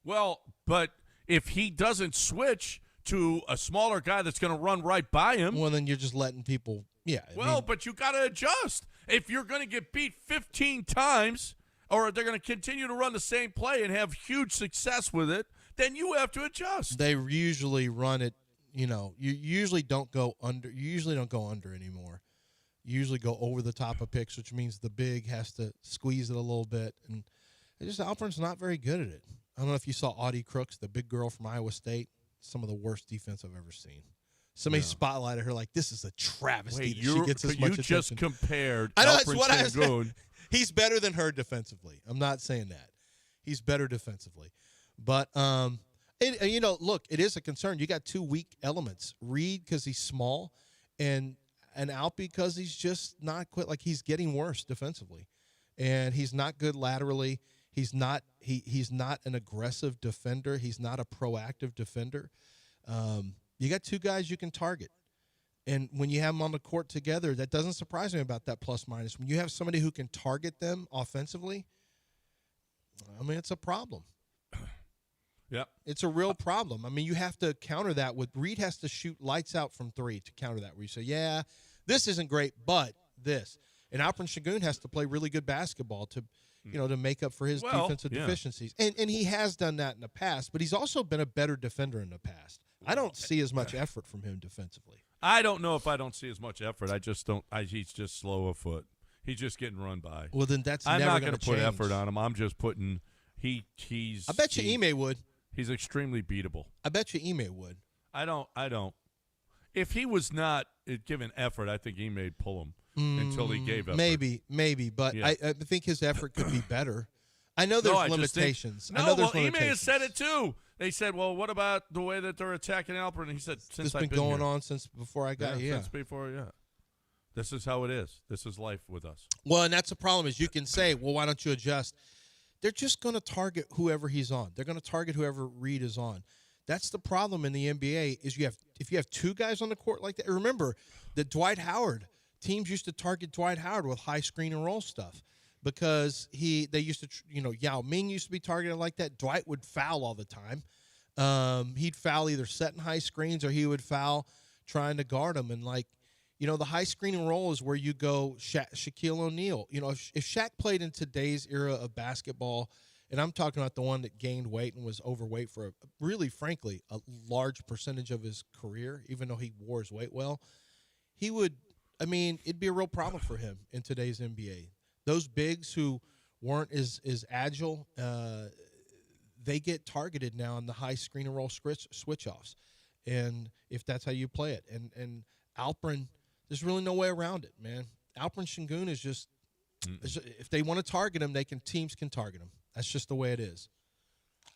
Well, but if he doesn't switch to a smaller guy that's going to run right by him. Well, then you're just letting people, yeah. But you got to adjust. If you're going to get beat 15 times or they're going to continue to run the same play and have huge success with it, then you have to adjust. They usually run it, you usually don't go under. You usually don't go under anymore. You usually go over the top of picks, which means the big has to squeeze it a little bit. And Alperen's not very good at it. I don't know if you saw Audie Crooks, the big girl from Iowa State. Some of the worst defense I've ever seen. Somebody spotlighted her like, this is a travesty. She gets as much attention. You just compared I know, that's what I said. He's better than her defensively. I'm not saying that. He's better defensively. But, look, it is a concern. You got two weak elements. Reed because he's small and Alp because he's just not quite like he's getting worse defensively. And he's not good laterally. He's not an aggressive defender. He's not a proactive defender. You got two guys you can target. And when you have them on the court together, that doesn't surprise me about that plus minus. When you have somebody who can target them offensively, it's a problem. Yeah. It's a real problem. You have to counter that with Reed has to shoot lights out from three to counter that where you say, yeah, this isn't great, but this. And Alperen Shingun has to play really good basketball to to make up for his defensive deficiencies. And he has done that in the past, but he's also been a better defender in the past. I don't see as much effort from him defensively. I don't know if I don't see as much effort. I just don't. He's just slow of foot. He's just getting run by. Well, then that's I'm never not going to put effort on him. I'm just putting. He's. I bet you Ime would. He's extremely beatable. I bet you Ime would. I don't. If he was not given effort, I think Ime'd pull him until he gave effort. Maybe, but Yeah. I think his effort could be better. I know there's limitations. I know there's Ime limitations. has said it too. They said, "Well, what about the way that they're attacking Alpert?" And he said, "Since It's I've been going here. on since before I got here. Since before, yeah. This is how it is. This is life with us." Well, and that's the problem is you can say, well, why don't you adjust? They're just going to target whoever he's on. They're going to target whoever Reed is on. That's the problem in the NBA is if you have two guys on the court like that. Remember that Dwight Howard, teams used to target Dwight Howard with high screen and roll stuff because they used to, Yao Ming used to be targeted like that. Dwight would foul all the time. He'd foul either setting high screens or he would foul trying to guard him. And the high screen and roll is where you go Shaquille O'Neal. If Shaq played in today's era of basketball, and I'm talking about the one that gained weight and was overweight for frankly, a large percentage of his career, even though he wore his weight well, it'd be a real problem for him in today's NBA. Those bigs who weren't as agile, they get targeted now in the high screen and roll switch-offs. And if that's how you play it. And Alperen, there's really no way around it, man. Alperen Shingun is just if they want to target him, teams can target him. That's just the way it is.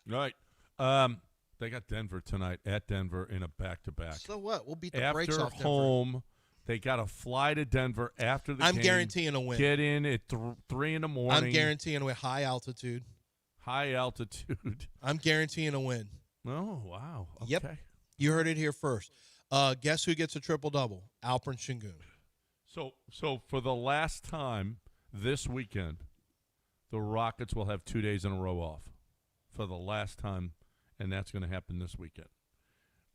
Right. They got Denver tonight at Denver in a back-to-back. So what? We'll beat the brakes off Denver. Home, they got to fly to Denver after the game. I'm guaranteeing a win. Get in at 3 in the morning. I'm guaranteeing a win. High altitude. I'm guaranteeing a win. Oh, wow. Okay. Yep. You heard it here first. Guess who gets a triple-double? Alperen Shingun. So for the last time this weekend, the Rockets will have 2 days in a row off for the last time, and that's going to happen this weekend.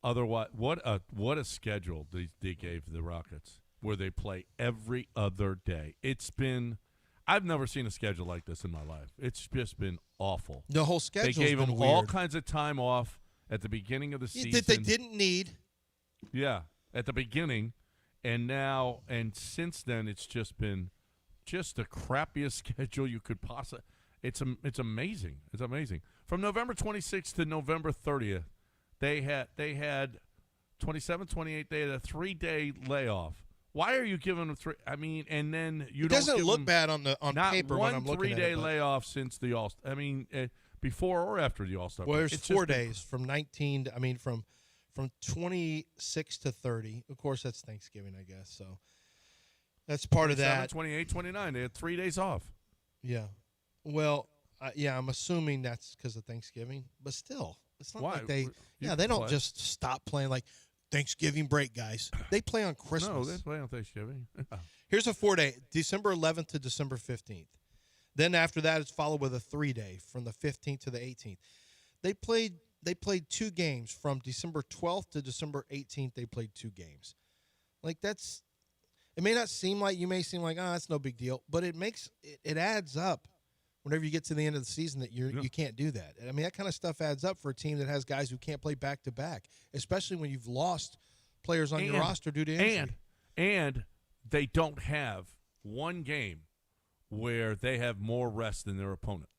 Otherwise, what a schedule they gave the Rockets, where they play every other day. I've never seen a schedule like this in my life. It's just been awful. The whole schedule. They gave them weird. all kinds of time off at the beginning of the season that they didn't need. Yeah, at the beginning, and since then, it's just been the crappiest schedule you could possibly. It's amazing. It's amazing. From November 26th to November 30th, they had 27, 28. They had a 3-day layoff. Why are you giving them 3? I mean, and then It doesn't look bad on paper when I'm looking at it. Not one 3-day layoff since the All. I mean, before or after the All-Star. Well, there's 4 days from 19. From 26 to 30. Of course, that's Thanksgiving, I guess. So that's part of that. 28, 29. They had 3 days off. Yeah. Well, I'm assuming that's because of Thanksgiving. But still, it's not like they don't just stop playing like Thanksgiving break, guys. They play on Christmas. No, they play on Thanksgiving. Here's a 4-day, December 11th to December 15th. Then after that, it's followed with a 3-day from the 15th to the 18th. They played 2 games from December 12th to December 18th. They played 2 games. It may not seem like, you may seem like, that's no big deal, but it adds up whenever you get to the end of the season that you can't do that. I mean, that kind of stuff adds up for a team that has guys who can't play back-to-back, especially when you've lost players on your roster due to injury. And they don't have one game where they have more rest than their opponent.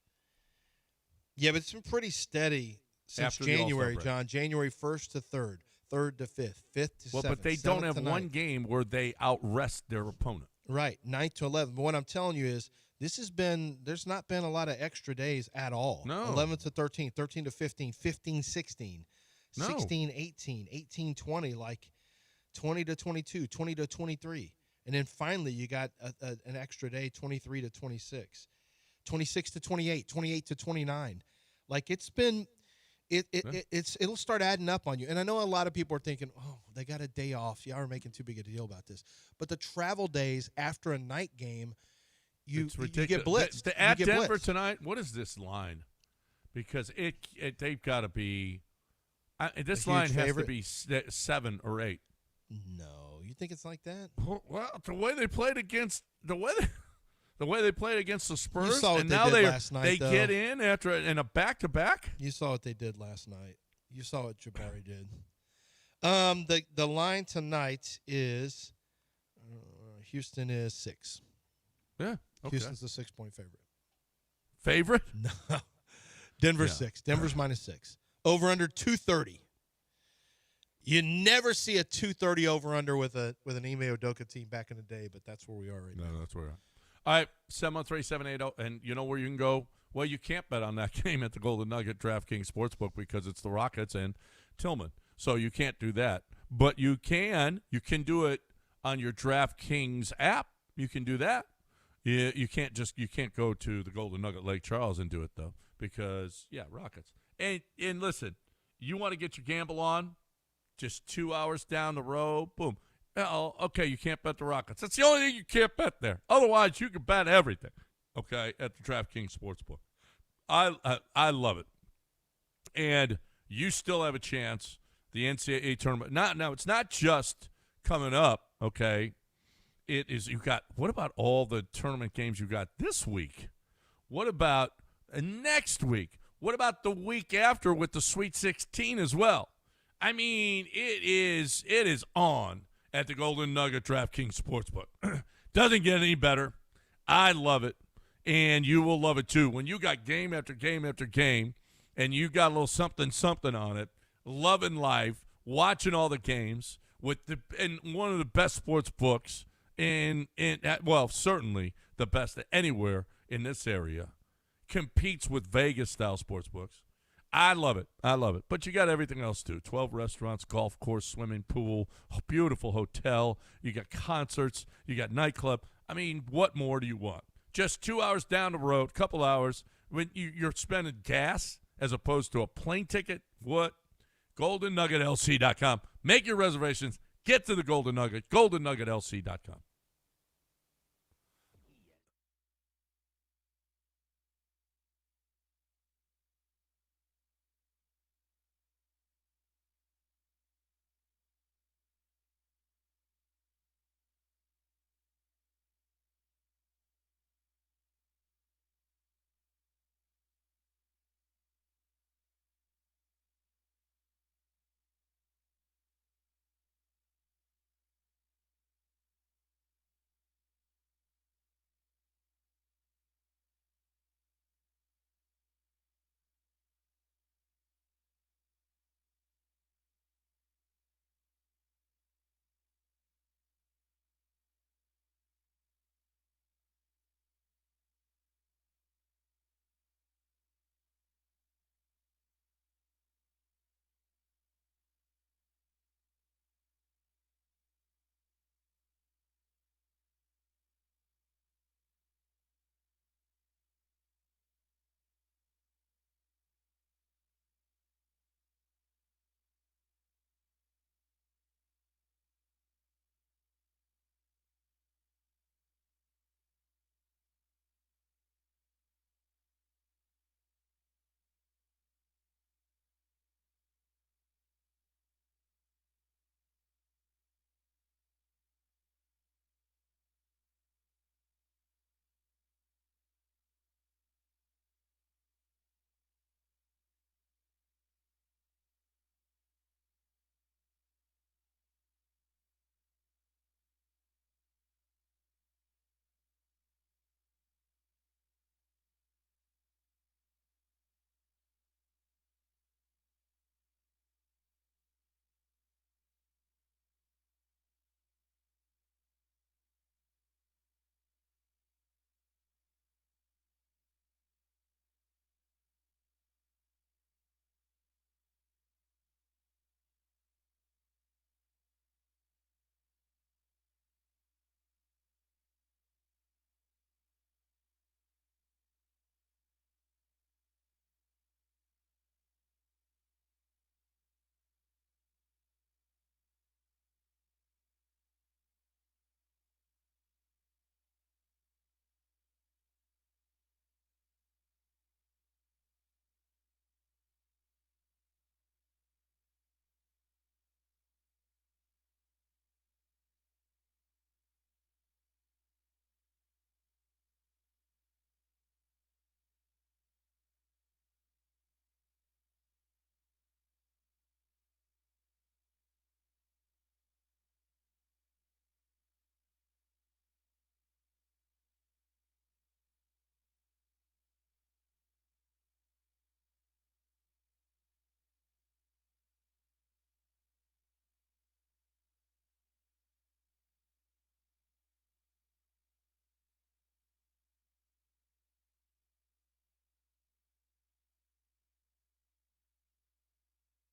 Yeah, but it's been pretty steady since January, John. January 1st to 3rd, 3rd to 5th, 5th to 7th. But they don't have one game where they out-rest their opponent. Right, 9th to 11th. But what I'm telling you is there's not been a lot of extra days at all. No. 11th to 13, 13 to 15, 15, 16, No. 16, 18, 18, 20, 20 to 22, 20 to 23. And then finally you got an extra day, 23 to 26, 26 to 28, 28 to 29. It's been it'll start adding up on you. And I know a lot of people are thinking, they got a day off. Y'all are making too big a deal about this. But the travel days after a night game, you get blitzed. At Denver tonight, what is this line? Because they've got to be this line has to be 7 or 8. No, you think it's like that? Well, the way they played against the way The way they played against the Spurs, saw what and they now did they last night, they though. get in a back-to-back. You saw what they did last night. You saw what Jabari did. The line tonight is Houston is 6. Yeah, okay. Houston's the 6-point favorite. Favorite? No, Denver's 6. Denver's -6. Over under 230. You never see a 230 over under with an Ime Udoka team back in the day, but that's where we are right now. No, that's where we are. All right, 713-780, and you know where you can go? Well, you can't bet on that game at the Golden Nugget DraftKings Sportsbook because it's the Rockets and Tillman. So you can't do that. But you can do it on your DraftKings app. You can do that. You can't go to the Golden Nugget Lake Charles and do it though because Rockets. And listen, you want to get your gamble on just 2 hours down the road, boom. Oh, okay, you can't bet the Rockets. That's the only thing you can't bet there. Otherwise, you can bet everything. Okay, at the DraftKings Sportsbook. I love it. And you still have a chance. The NCAA tournament. Now it's not just coming up, okay? It is what about all the tournament games you got this week? What about next week? What about the week after with the Sweet 16 as well? I mean, it is on at the Golden Nugget DraftKings Sportsbook. Doesn't get any better. I love it. And you will love it too. When you got game after game after game and you got a little something on it, loving life, watching all the games in one of the best sports books certainly the best anywhere in this area, competes with Vegas-style sports books. I love it. But you got everything else too. 12 restaurants, golf course, swimming pool, beautiful hotel. You got concerts. You got nightclub. I mean, what more do you want? Just 2 hours down the road, couple hours. When you're spending gas as opposed to a plane ticket, what? GoldenNuggetLC.com. Make your reservations. Get to the Golden Nugget. GoldenNuggetLC.com.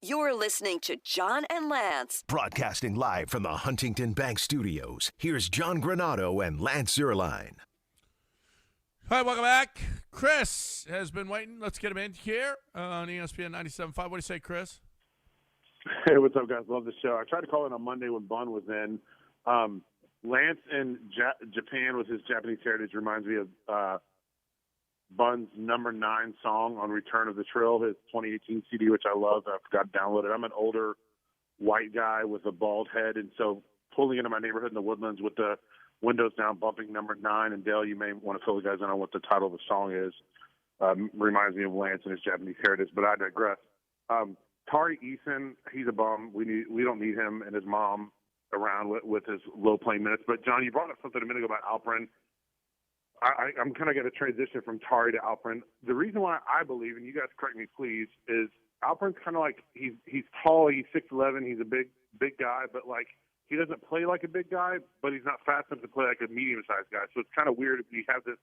You're listening to John and Lance. Broadcasting live from the Huntington Bank Studios, here's John Granado and Lance Zierlein. All right, welcome back. Chris has been waiting. Let's get him in here on ESPN 97.5. What do you say, Chris? Hey, what's up, guys? Love the show. I tried to call in on Monday when Bun was in. Lance in Japan with his Japanese heritage reminds me of Bun's number 9 song on Return of the Trill, his 2018 CD, which I love. I forgot to download it. I'm an older white guy with a bald head, and so pulling into my neighborhood in the Woodlands with the windows down, bumping number 9, and Dale, you may want to fill the guys in on what the title of the song is. Reminds me of Lance and his Japanese heritage, but I digress. Tari Eason, he's a bum. We don't need him and his mom around with his low playing minutes. But John, you brought up something a minute ago about Alperin. I'm kind of going to transition from Tari to Alperin. The reason why I believe, and you guys correct me please, is Alperin's kind of like he's tall, he's 6'11", he's a big guy, but like he doesn't play like a big guy, but he's not fast enough to play like a medium sized guy. So it's kind of weird if you have this.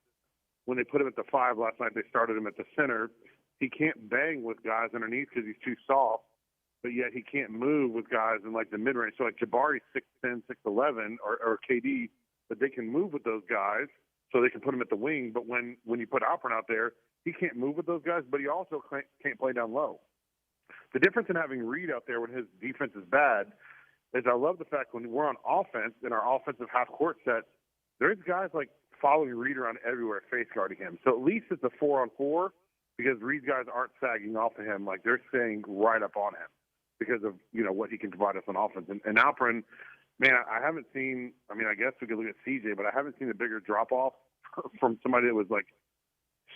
When they put him at the 5 last night, they started him at the center. He can't bang with guys underneath because he's too soft, but yet he can't move with guys in like the mid range. So like Jabari's 6'10", 6'11", or KD, but they can move with those guys. So they can put him at the wing, but when you put Alperin out there, he can't move with those guys, but he also can't play down low. The difference in having Reed out there when his defense is bad is I love the fact when we're on offense in our offensive half-court set, there's guys like following Reed around everywhere, face guarding him. So at least it's a 4-on-4 because Reed's guys aren't sagging off of him. Like they're staying right up on him because of, what he can provide us on offense. And Alperin, man, I haven't seen – I mean, I guess we could look at CJ, but I haven't seen a bigger drop-off from somebody that was, like,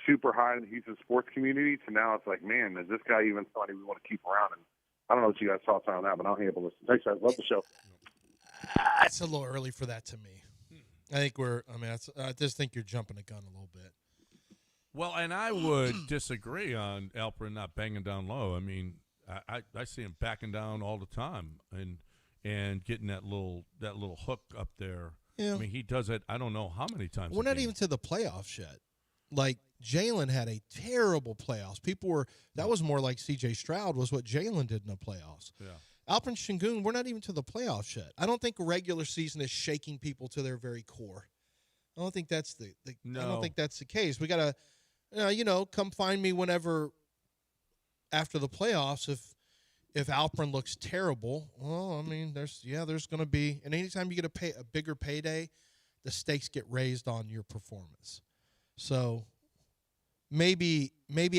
super high in the Houston sports community to now it's like, man, is this guy even somebody we want to keep around? And I don't know what you guys' thoughts are on that, but I'll hang up and listen. Thanks, guys. Love the show. It's a little early for that to me. I think I just think you're jumping the gun a little bit. Well, and I would disagree on Alperin not banging down low. I mean, I see him backing down all the time and getting that little hook up there. Yeah. I mean, he does it I don't know how many times. We're not even to the playoffs yet. Like, Jalen had a terrible playoffs. That was more like C.J. Stroud was what Jalen did in the playoffs. Yeah. Alperin Shingun, we're not even to the playoffs yet. I don't think regular season is shaking people to their very core. I don't think that's I don't think that's the case. We got to, come find me whenever after the playoffs if Alperin looks terrible. Well, I mean, there's going to be, and anytime you get a bigger payday, the stakes get raised on your performance. So maybe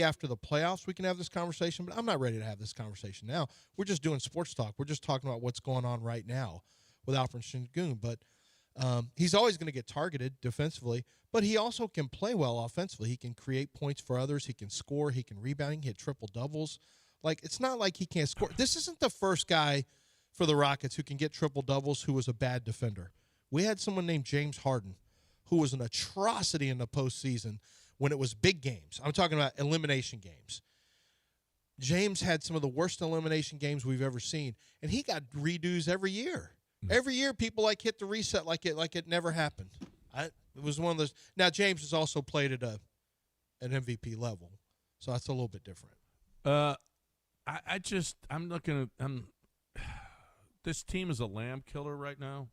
after the playoffs we can have this conversation, but I'm not ready to have this conversation now. We're just doing sports talk. We're just talking about what's going on right now with Alperin Shingun. But he's always going to get targeted defensively, but he also can play well offensively. He can create points for others. He can score. He can rebound. Hit triple doubles. Like, it's not like he can't score. This isn't the first guy for the Rockets who can get triple doubles who was a bad defender. We had someone named James Harden who was an atrocity in the postseason when it was big games. I'm talking about elimination games. James had some of the worst elimination games we've ever seen, and he got redos every year. Every year, people hit the reset like it never happened. It was one of those. Now, James has also played at an MVP level, so that's a little bit different. This team is a lamb killer right now.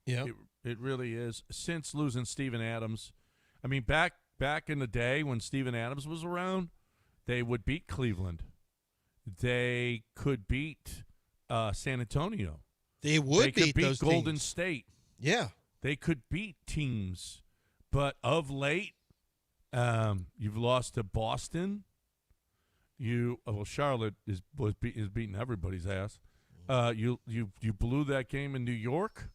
Yeah, it really is. Since losing Steven Adams, I mean, back in the day when Steven Adams was around, they would beat Cleveland. They could beat San Antonio. They would beat those Golden teams. State. Yeah, they could beat teams, but of late, you've lost to Boston. Charlotte is beating everybody's ass. You blew that game in New York.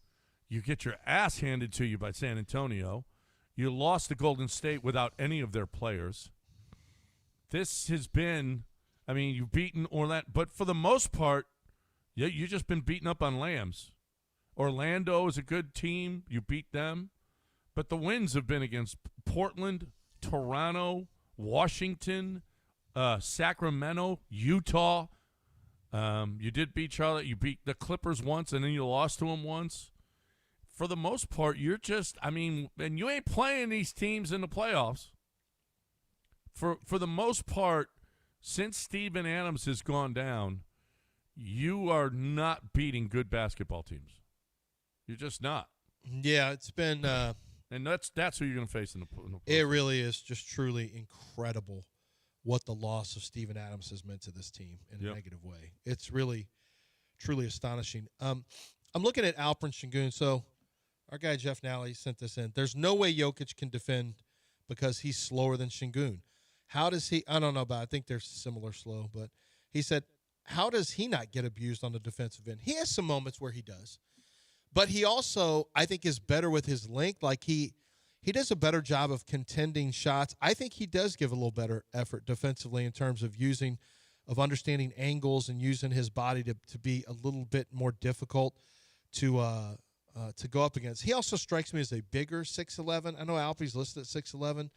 You get your ass handed to you by San Antonio. You lost to Golden State without any of their players. This has been, I mean, you've beaten Orlando, but for the most part, you've just been beaten up on lambs. Orlando is a good team. You beat them. But the wins have been against Portland, Toronto, Washington, Sacramento, Utah. You did beat Charlotte. You beat the Clippers once, and then you lost to them once. For the most part, you're just, I mean, and you ain't playing these teams in the playoffs. For the most part, since Steven Adams has gone down, you are not beating good basketball teams. You're just not. Yeah, it's been and that's who you're going to face in the postseason. It really is just truly incredible what the loss of Steven Adams has meant to this team in a negative way. It's really, truly astonishing. I'm looking at Alperen Shingun. So our guy Jeff Nally sent this in. There's no way Jokic can defend because he's slower than Shingun. How does he – I don't know about it. I think they're similar slow. But he said, how does he not get abused on the defensive end? He has some moments where he does. But he also, I think, is better with his length. Like he does a better job of contending shots. I think he does give a little better effort defensively in terms of understanding angles and using his body to be a little bit more difficult to go up against. He also strikes me as a bigger 6'11". I know Alpe's listed at 6'11".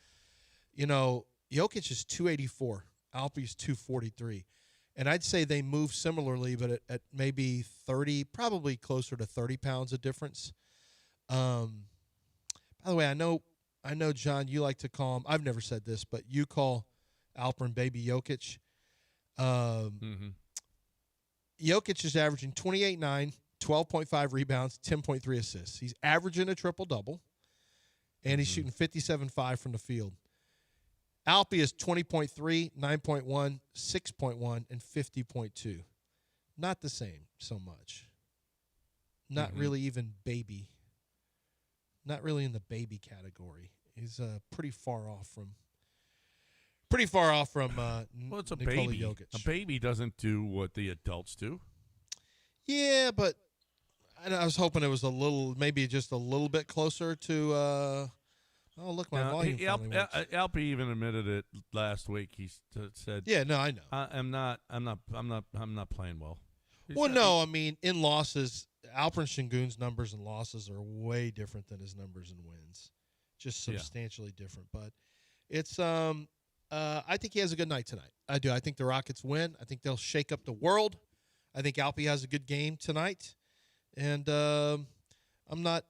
You know, Jokic is 284. Alpe's 243. And I'd say they move similarly, but at maybe 30, probably closer to 30 pounds of difference. By the way, I know, John, you like to call him, I've never said this, but you call Alperen Baby Jokic. Jokic is averaging 28.9, 12.5 rebounds, 10.3 assists. He's averaging a triple-double, and he's shooting 57.5 from the field. Alpe is 20.3, 9.1, 6.1, and 50.2. Not the same so much. Not really even baby. Not really in the baby category. He's pretty far off from well, it's a Nikola baby. Jokic. A baby doesn't do what the adults do. Yeah, but I was hoping it was maybe just a little bit closer to oh, look, my volume finally works. Alpe even admitted it last week. He said, "Yeah, no, I know. I'm not playing well." I mean, in losses, Alperen Shingun's numbers in losses are way different than his numbers in wins, just substantially different. But it's I think he has a good night tonight. I do. I think the Rockets win. I think they'll shake up the world. I think Alpe has a good game tonight, and I'm not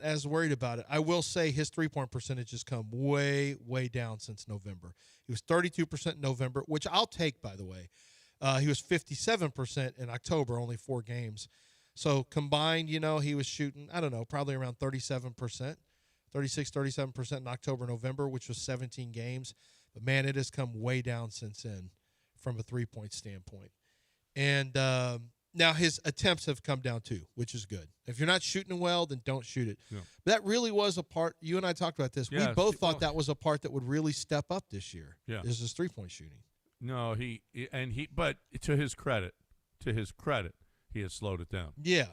as worried about it. I will say his three-point percentage has come way, way down since November. He was 32% in November, which I'll take, by the way. He was 57% in October, only 4 games. So combined, he was shooting, I don't know, probably around 37%, 36, 37% in October, November, which was 17 games. But, man, it has come way down since then from a three-point standpoint. And now his attempts have come down too, which is good. If you're not shooting well, then don't shoot it. Yeah. That really was a part. You and I talked about this. Yeah, we both thought that was a part that would really step up this year. Yeah, is his 3-point shooting. No, but to his credit, he has slowed it down. Yeah.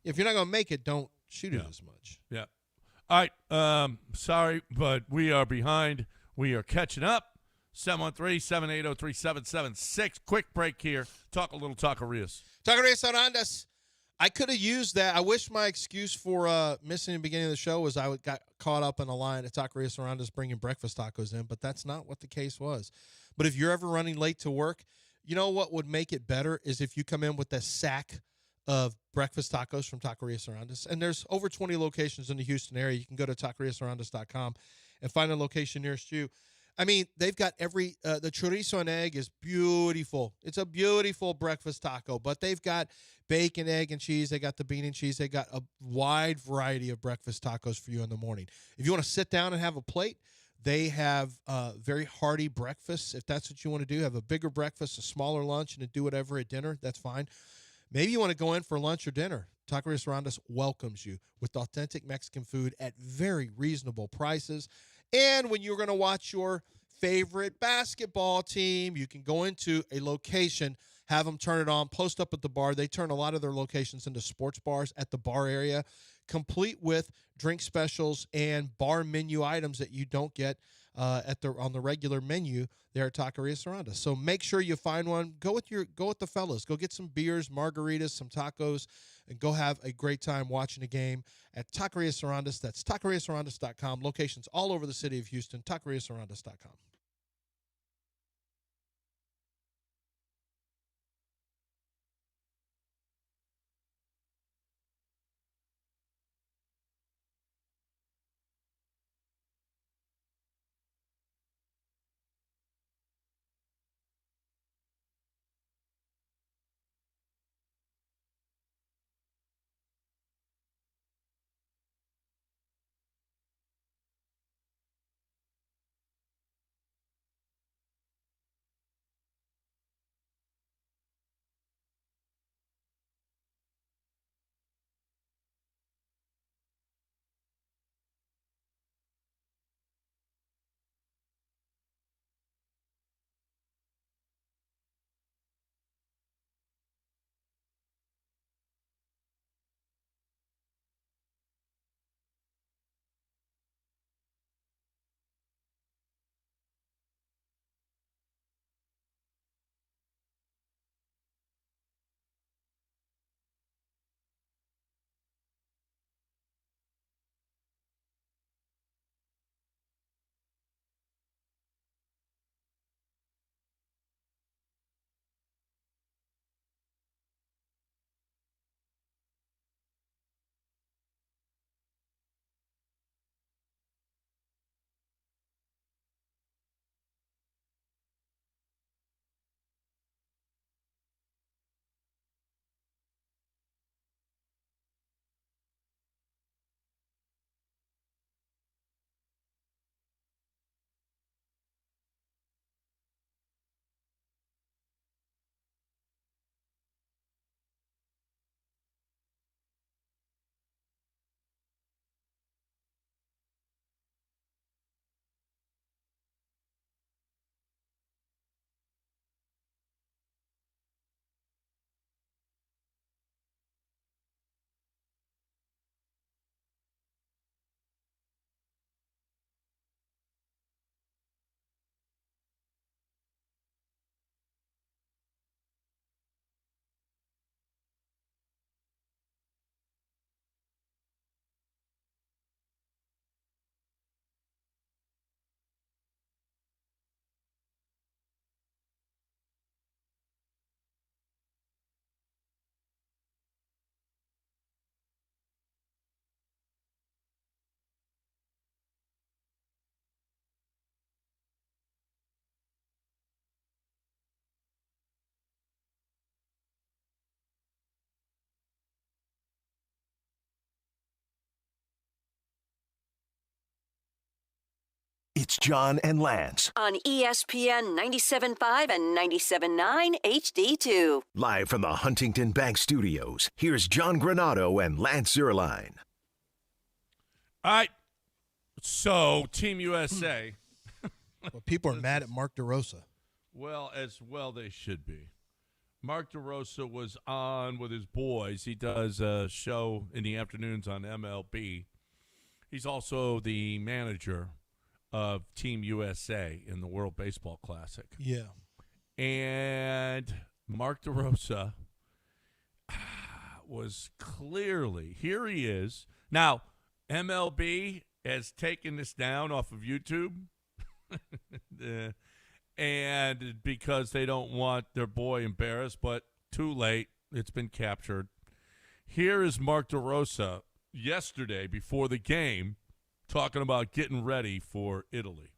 If you're not going to make it, don't shoot it as much. Yeah. All right. Sorry, but we are behind. We are catching up. 713-780-3776. Quick break here. Talk a little Takaros. Takaros Arandas. I could have used that. I wish my excuse for missing the beginning of the show was I got caught up in a line at Takaros Arandas bringing breakfast tacos in, but that's not what the case was. But if you're ever running late to work, you know what would make it better is if you come in with a sack of breakfast tacos from Takaros Arandas. And there's over 20 locations in the Houston area. You can go to takarosarandas.com and find a location nearest you. I mean, they've got the chorizo and egg is beautiful. It's a beautiful breakfast taco, but they've got bacon, egg, and cheese. They got the bean and cheese. They got a wide variety of breakfast tacos for you in the morning. If you want to sit down and have a plate, they have very hearty breakfasts. If that's what you want to do, have a bigger breakfast, a smaller lunch, and then do whatever at dinner, that's fine. Maybe you want to go in for lunch or dinner. Takaros Arandas welcomes you with authentic Mexican food at very reasonable prices. And when you're going to watch your favorite basketball team, you can go into a location, have them turn it on, post up at the bar. They turn a lot of their locations into sports bars at the bar area, complete with drink specials and bar menu items that you don't get on the regular menu there at Takaros Arandas. So make sure you find one. Go with the fellas. Go get some beers, margaritas, some tacos, and go have a great time watching a game at Takaros Arandas. That's takarosarandas.com. Locations all over the city of Houston. Takarosarandas.com. It's John and Lance. On ESPN 97.5 and 97.9 HD2. Live from the Huntington Bank Studios, here's John Granado and Lance Zierlein. All right. So, Team USA. Well, people are mad at Mark DeRosa. Well, as well they should be. Mark DeRosa was on with his boys. He does a show in the afternoons on MLB. He's also the manager of Team USA in the World Baseball Classic. Yeah. And Mark DeRosa was clearly, here he is. Now, MLB has taken this down off of YouTube. And because they don't want their boy embarrassed, but too late. It's been captured. Here is Mark DeRosa yesterday before the game talking about getting ready for Italy.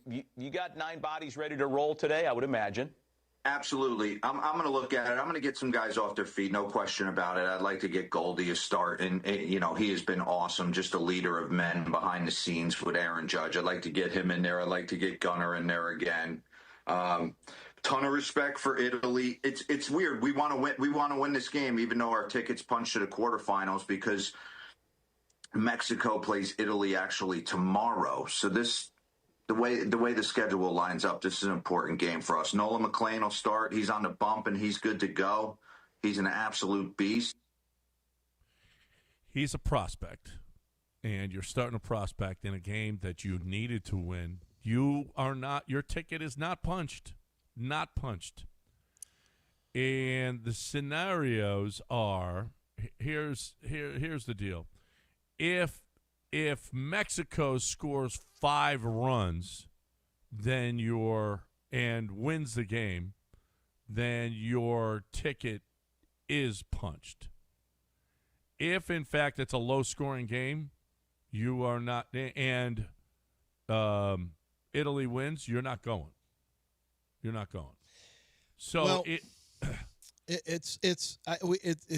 You got 9 bodies ready to roll today, I would imagine. Absolutely. I'm going to look at it. I'm going to get some guys off their feet, no question about it. I'd like to get Goldie a start, and he has been awesome, just a leader of men behind the scenes with Aaron Judge. I'd like to get him in there. I'd like to get Gunnar in there again. Ton of respect for Italy. It's weird. We want to win. We want to win this game, even though our tickets punched to the quarterfinals, because Mexico plays Italy actually tomorrow. So the way the schedule lines up, this is an important game for us. Nolan McLean will start. He's on the bump, and he's good to go. He's an absolute beast. He's a prospect, and you're starting a prospect in a game that you needed to win. Your ticket is not punched. Not punched. And the scenarios are, here's the deal. If Mexico scores 5 runs, and wins the game, then your ticket is punched. If in fact it's a low-scoring game, you are not, and Italy wins, you're not going. You're not going. So it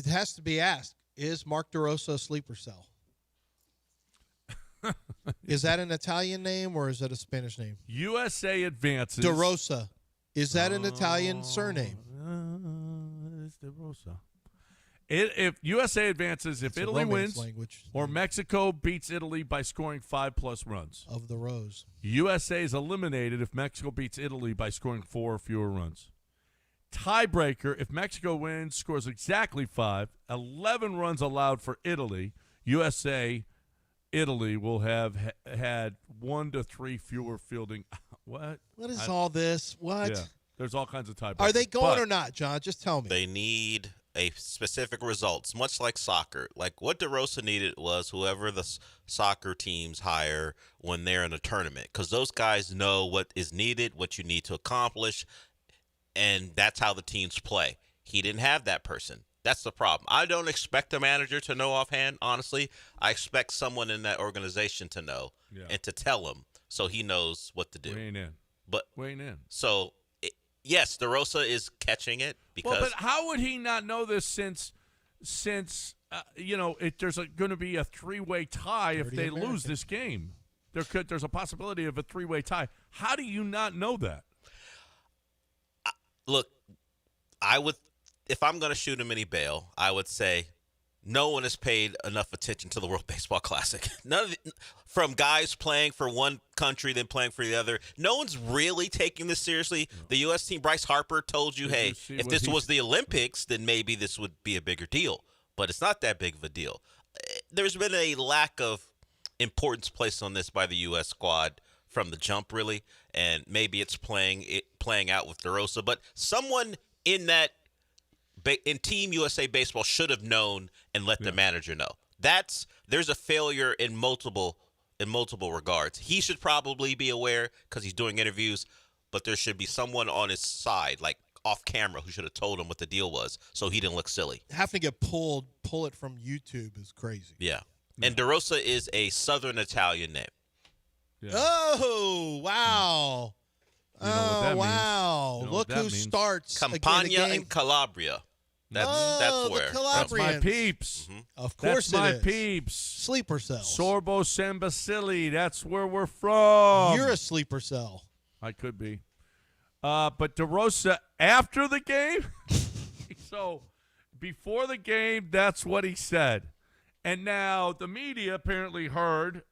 has to be asked: is Mark DeRosa a sleeper cell? Is that an Italian name or is that a Spanish name? USA advances. DeRosa. Is that an Italian surname? It's DeRosa. If USA advances, if Italy wins, or Mexico beats Italy by scoring 5+ runs. Of the Rose. USA is eliminated if Mexico beats Italy by scoring 4 or fewer runs. Tiebreaker, if Mexico wins, scores exactly 5, 11 runs allowed for Italy, Italy will have had 1 to 3 fewer fielding. What? What is all this? What? Yeah, there's all kinds of tiebreakers. Are they going or not, John? Just tell me. They need a specific results, much like soccer. Like what DeRosa needed was whoever the soccer teams hire when they're in a tournament, because those guys know what is needed, what you need to accomplish, and that's how the teams play. He didn't have that person. That's the problem. I don't expect a manager to know offhand, honestly. I expect someone in that organization to know and to tell him so he knows what to do. Weighing in. But weighing in. So, yes, DeRosa is catching it because. Well, but how would he not know this since there's going to be a 3-way tie if they lose this game? There's a possibility of a 3-way tie. How do you not know that? Look, I would. If I'm going to shoot him any bail, I would say no one has paid enough attention to the World Baseball Classic. From guys playing for one country then playing for the other, no one's really taking this seriously. The U.S. team, Bryce Harper told you, hey, if this was the Olympics, then maybe this would be a bigger deal. But it's not that big of a deal. There's been a lack of importance placed on this by the U.S. squad from the jump, really, and maybe it's playing out with DeRosa. But someone in Team USA Baseball should have known and let the manager know. There's a failure in multiple regards. He should probably be aware because he's doing interviews, but there should be someone on his side, like off camera, who should have told him what the deal was so he didn't look silly. Having to pull it from YouTube is crazy. Yeah. And DeRosa is a Southern Italian name. Yeah. Oh, wow. You know what that wow. means. Look who starts Campania again, and Calabria. That's the where. That's my Calabrians. peeps. Of course That's my it is. peeps. Sleeper cells. Sorbo San Basili. That's where we're from. You're a sleeper cell. I could be. But DeRosa, after the game, so before the game, that's what he said. And now the media apparently heard,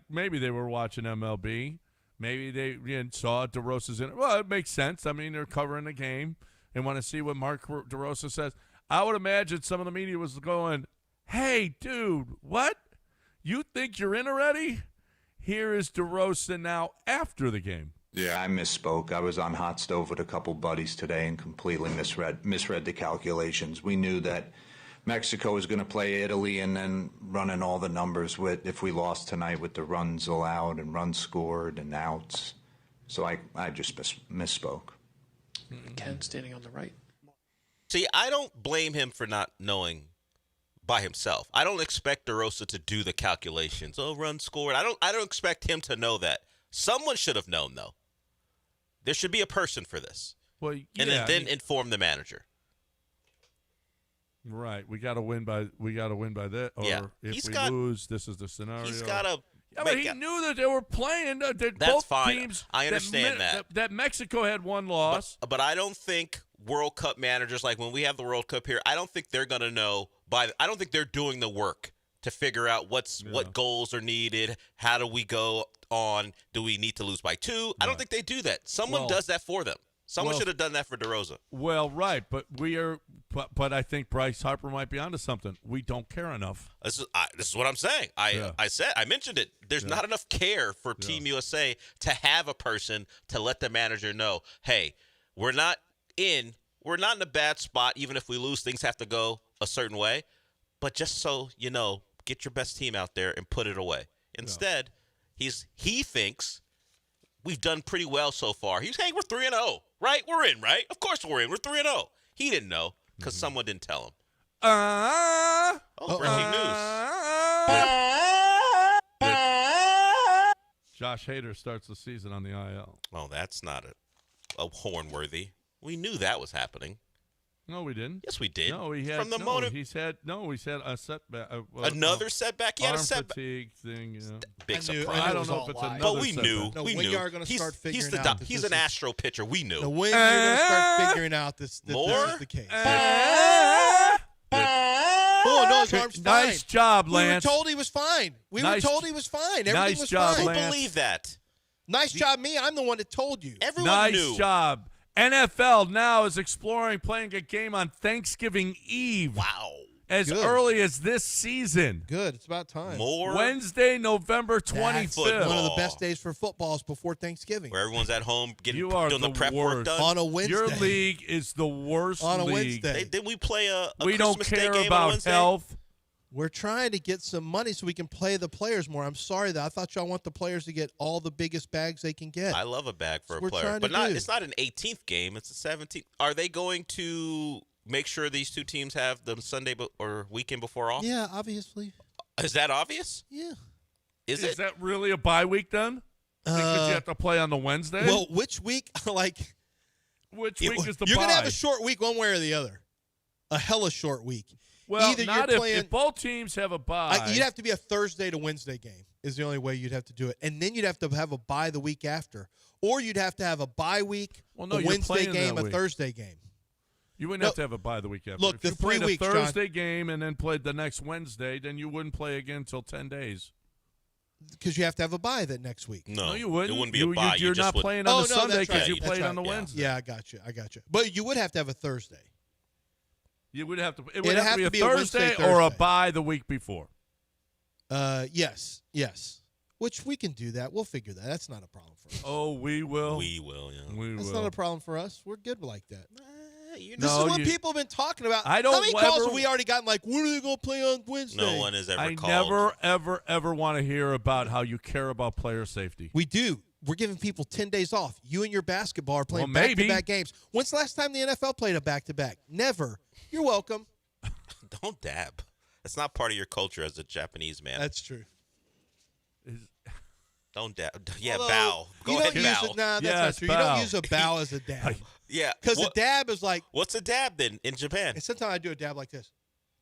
maybe they were watching MLB. Maybe they saw DeRosa's in it. Well, it makes sense. I mean, they're covering the game and want to see what Mark DeRosa says. I would imagine some of the media was going, hey, dude, what? You think you're in already? Here is DeRosa now after the game. Yeah, I misspoke. I was on hot stove with a couple buddies today and completely misread the calculations. We knew that Mexico was going to play Italy and then running all the numbers with if we lost tonight with the runs allowed and runs scored and outs. So I just misspoke. Ken standing on the right. See, I don't blame him for not knowing by himself. I don't expect DeRosa to do the calculations. Oh, run scored. I don't expect him to know that. Someone should have known, though. There should be a person for this. Well, yeah, and then inform the manager. Right. We got to win by that. Or if we lose, this is the scenario. He's got to. Yeah, but he knew that they were playing. That's both fine. Teams I understand that Mexico had one loss. But I don't think World Cup managers, like when we have the World Cup here, I don't think they're going to know. I don't think they're doing the work to figure out what goals are needed. How do we go on? Do we need to lose by 2? I don't think they do that. Someone does that for them. Someone should have done that for DeRosa. Well, right, but but I think Bryce Harper might be onto something. We don't care enough. This is what I'm saying. I mentioned it. There's not enough care for Team USA to have a person to let the manager know, hey, we're not in a bad spot. Even if we lose, things have to go a certain way. But just so you know, get your best team out there and put it away. Instead, he thinks we've done pretty well so far. He's saying we're 3-0, right? We're in, right? Of course we're in. We're 3-0. He didn't know because someone didn't tell him. Breaking news. Josh Hader starts the season on the IL. Oh, that's not a horn-worthy. We knew that was happening. No, we didn't. Yes, we did. No, he had from the moment. He's had a setback. Another setback. He had a setback. Fatigue thing. You know. Big surprise. I don't know if it's another. But we knew. No, we when knew. you are going to start figuring out. He's an Astro pitcher. We knew. When you're going to start figuring out that this is the case. Oh, no, his arm's fine. Nice job, Lance. We were told he was fine. Everything nice was job, fine. Lance. Who believed that? Nice job, me. I'm the one that told you. Everyone knew. Nice job. NFL now is exploring playing a game on Thanksgiving Eve. Wow. As early as this season. Good. It's about time. Wednesday, November 25th. One of the best days for football is before Thanksgiving. Where everyone's at home doing the prep worst. work done. On a Wednesday. Your league is the worst on a league. Wednesday. Didn't we play a we Christmas don't care Day game about on Wednesday? health. We're trying to get some money so we can play the players more. I'm sorry that I thought y'all want the players to get all the biggest bags they can get. I love a bag for a we're player, trying but to not. do. It's not an 18th game. It's a 17th. Are they going to make sure these two teams have the Sunday or weekend before off? Yeah, obviously. Is that obvious? Yeah. Is that really a bye week then? Because you have to play on the Wednesday? Well, which week? Which week is the You're bye? going to have a short week one way or the other. A hella short week. Well, either not you're playing, if both teams have a bye. You'd have to be a Thursday to Wednesday game is the only way you'd have to do it. And then you'd have to have a bye the week after. Or you'd have to have a bye week, a Wednesday game, a Thursday game. You wouldn't have to have a bye the week after. Look, if the you 3 played weeks, a Thursday John, game and then played the next Wednesday, then you wouldn't play again until 10 days. Because you have to have a bye that next week. No, you wouldn't. It wouldn't be a bye. You're not playing on the Sunday because you played on the Yeah. Wednesday. Yeah, I got you. But you would have to have a Thursday. You would have to. It would have to be a Thursday or a bye the week before. Yes. Which we can do that. We'll figure that. That's not a problem for us. Oh, we will. We will. Yeah. That's not a problem for us. We're good like that. This is what people have been talking about. I don't How many calls have we already gotten like, when are they going to play on Wednesday? No one has ever called. I never, ever want to hear about how you care about player safety. We do. We're giving people 10 days off. You and your basketball are playing back-to-back games. When's the last time the NFL played a back-to-back? Never. You're welcome. Don't dab. That's not part of your culture as a Japanese man. That's true. Don't dab. Yeah, bow. Go ahead, bow. That's not true. You don't use a bow as a dab. Yeah. Because the dab is like. What's a dab then in Japan? And sometimes I do a dab like this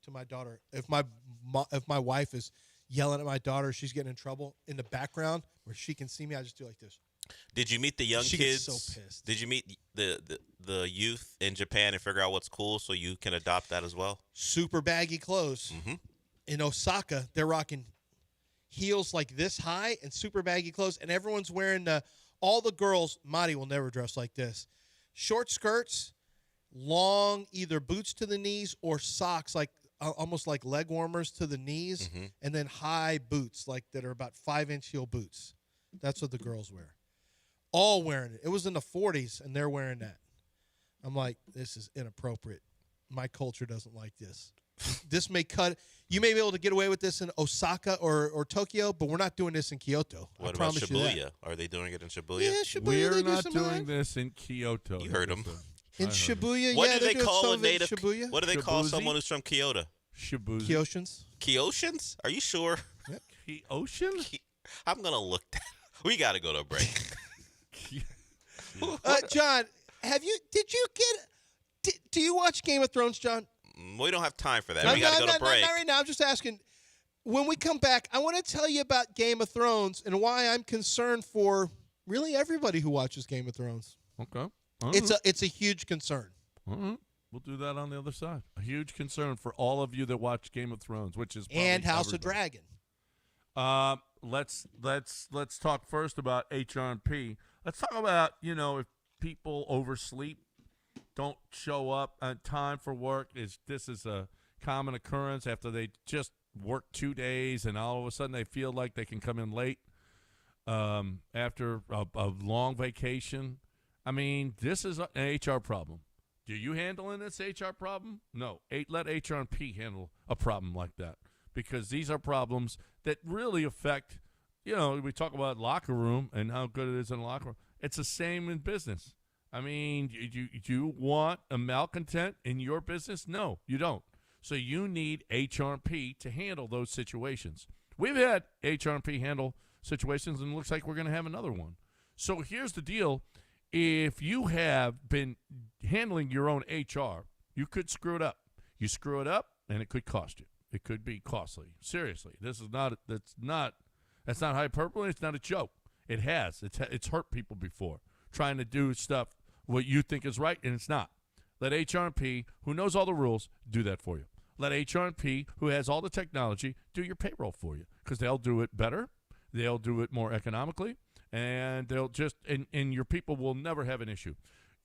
to my daughter. If my wife is yelling at my daughter, she's getting in trouble in the background where she can see me, I just do like this. Did you meet the young She kids? gets so pissed. Did you meet the youth in Japan and figure out what's cool so you can adopt that as well? Super baggy clothes. Mm-hmm. In Osaka, they're rocking heels like this high and super baggy clothes, and everyone's wearing all the girls. Madi will never dress like this. Short skirts, long either boots to the knees or socks like almost like leg warmers to the knees, and then high boots like that are about 5-inch heel boots. That's what the girls wear. All wearing it. It was in the 40s, and they're wearing that. I'm like, this is inappropriate. My culture doesn't like this. This may cut. You may be able to get away with this in Osaka or Tokyo, but we're not doing this in Kyoto. What I about promise you that. Shibuya? Are they doing it in Shibuya? Yeah, Shibuya. We're not doing this in Kyoto. You heard him. In Shibuya, What yeah, do they they're doing call some a of it in native? Shibuya. What do they call Shibuzi? someone who's from Kyoto? Shibuya. Kyotians. Kyotians? Are you sure? Ocean? I'm gonna look that. We got to go to a break. John, do you watch Game of Thrones, John? We don't have time for that. We got to go to break. Not right now. I'm just asking. When we come back, I want to tell you about Game of Thrones and why I'm concerned for really everybody who watches Game of Thrones. Okay. It's a huge concern. We'll do that on the other side. A huge concern for all of you that watch Game of Thrones, which is And House everybody. of Dragon. Let's talk first about HR&P. Let's talk about, if people oversleep, don't show up on time for work. This is a common occurrence after they just work 2 days and all of a sudden they feel like they can come in late after a long vacation. I mean, this is an HR problem. Do you handle this HR problem? No. Let HR&P handle a problem like that, because these are problems that really affect, we talk about locker room and how good it is in a locker room. It's the same in business. I mean, do you want a malcontent in your business? No, you don't. So you need HR&P to handle those situations. We've had HR&P handle situations, and it looks like we're going to have another one. So here's the deal. If you have been handling your own HR, you could screw it up. You screw it up, and it could cost you. It could be costly. Seriously, that's not hyperbole. It's not a joke. It has. It's hurt people before trying to do stuff what you think is right, and it's not. Let HR&P, who knows all the rules, do that for you. Let HR&P, who has all the technology, do your payroll for you, because they'll do it better. They'll do it more economically, and they'll just and your people will never have an issue.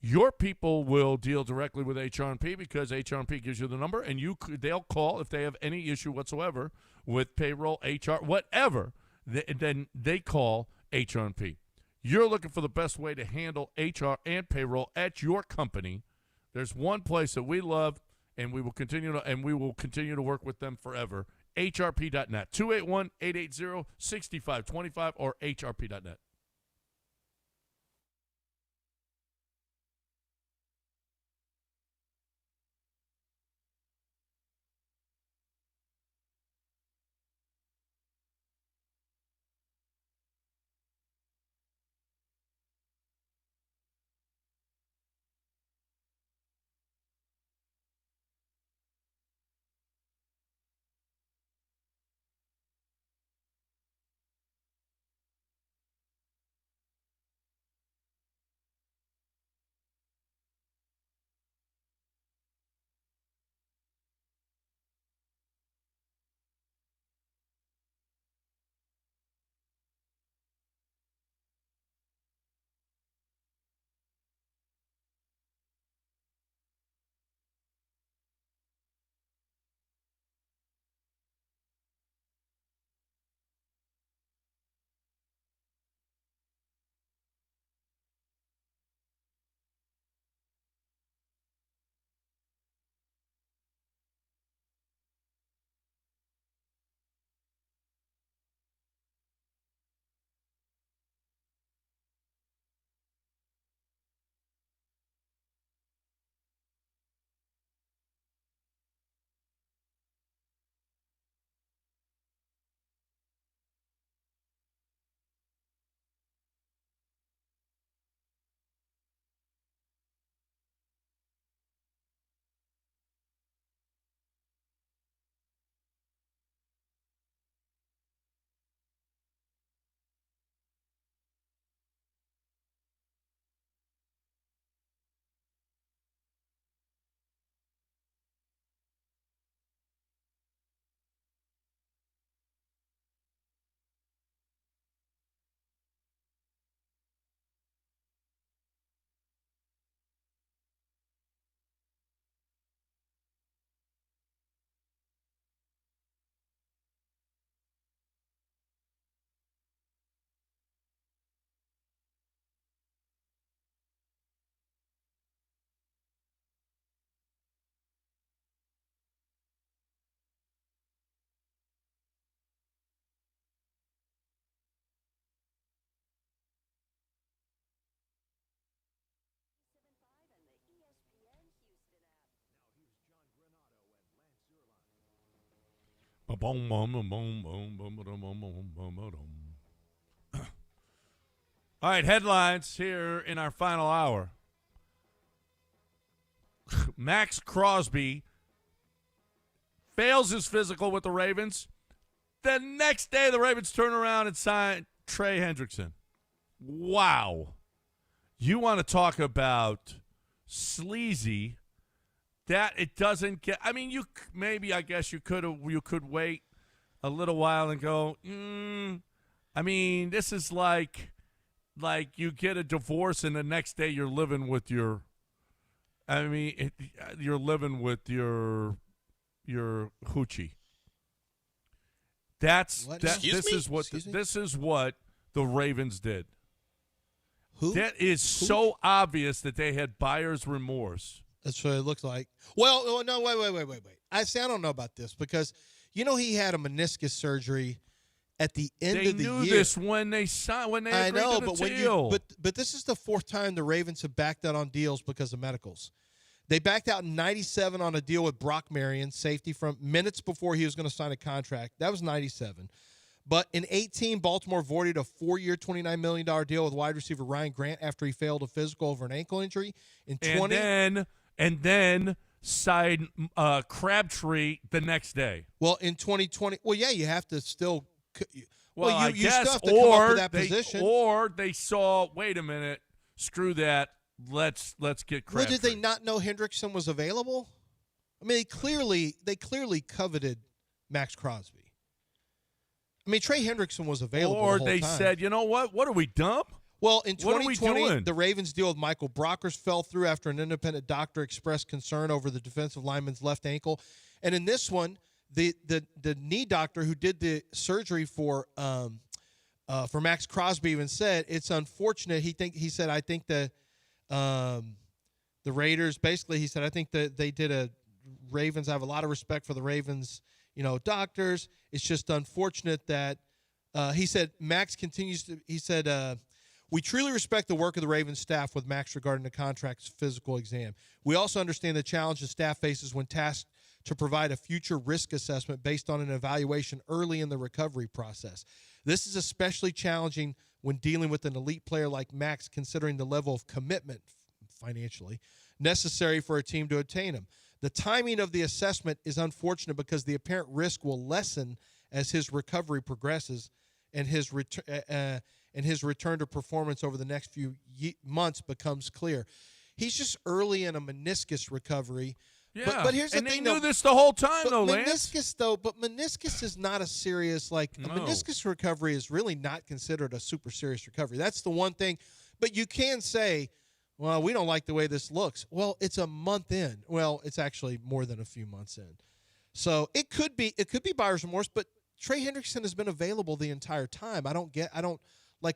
Your people will deal directly with HR&P because HR&P gives you the number, and they'll call if they have any issue whatsoever with payroll, HR, whatever. Then they call HR&P. You're looking for the best way to handle HR and payroll at your company. There's one place that we love, and we will continue to work with them forever. HRP.net, 281-880-6525 or HRP.net. All right, headlines here in our final hour. Max Crosby fails his physical with the Ravens. The next day, the Ravens turn around and sign Trey Hendrickson. Wow. You want to talk about sleazy? That it doesn't get. I mean, I guess you could wait a little while and go. I mean, this is like you get a divorce and the next day you're living with your. I mean, you're living with your hoochie. This is what the Ravens did. Who? That is so obvious that they had buyer's remorse. That's what it looks like. Well, no, wait. I don't know about this because he had a meniscus surgery at the end of the year. They knew this when they signed. When they I agreed know, to but the deal. but this is the fourth time the Ravens have backed out on deals because of medicals. They backed out in 97 on a deal with Brock Marion, safety, from minutes before he was going to sign a contract. That was 97. But in 18, Baltimore voided a 4-year, $29 million deal with wide receiver Ryan Grant after he failed a physical over an ankle injury. In 20, and then signed Crabtree the next day. Well, in 2020, you have to still. Well, you still have to come up with that position. Or they saw, wait a minute, screw that. Let's get Crabtree. Well, did they not know Hendrickson was available? I mean, they clearly coveted Max Crosby. I mean, Trey Hendrickson was available. Or the whole they time. said, you know what? What are we, dumb? Well, in What are we 2020, doing? the Ravens' deal with Michael Brockers fell through after an independent doctor expressed concern over the defensive lineman's left ankle. And in this one, the knee doctor who did the surgery for Max Crosby even said it's unfortunate. He said I think the Raiders, basically he said I think that they did Ravens. I have a lot of respect for the Ravens, doctors. It's just unfortunate that he said Max continues to. He said. We truly respect the work of the Ravens staff with Max regarding the contract's physical exam. We also understand the challenge the staff faces when tasked to provide a future risk assessment based on an evaluation early in the recovery process. This is especially challenging when dealing with an elite player like Max, considering the level of commitment financially necessary for a team to attain him. The timing of the assessment is unfortunate because the apparent risk will lessen as his recovery progresses and his return to performance over the next few months becomes clear. He's just early in a meniscus recovery. Yeah, but here's the and thing. They knew this the whole time, though, Lance. Meniscus is not a serious, a meniscus recovery is really not considered a super serious recovery. That's the one thing. But you can say, well, we don't like the way this looks. Well, it's a month in. Well, it's actually more than a few months in. So it could be buyer's remorse, but Trey Hendrickson has been available the entire time.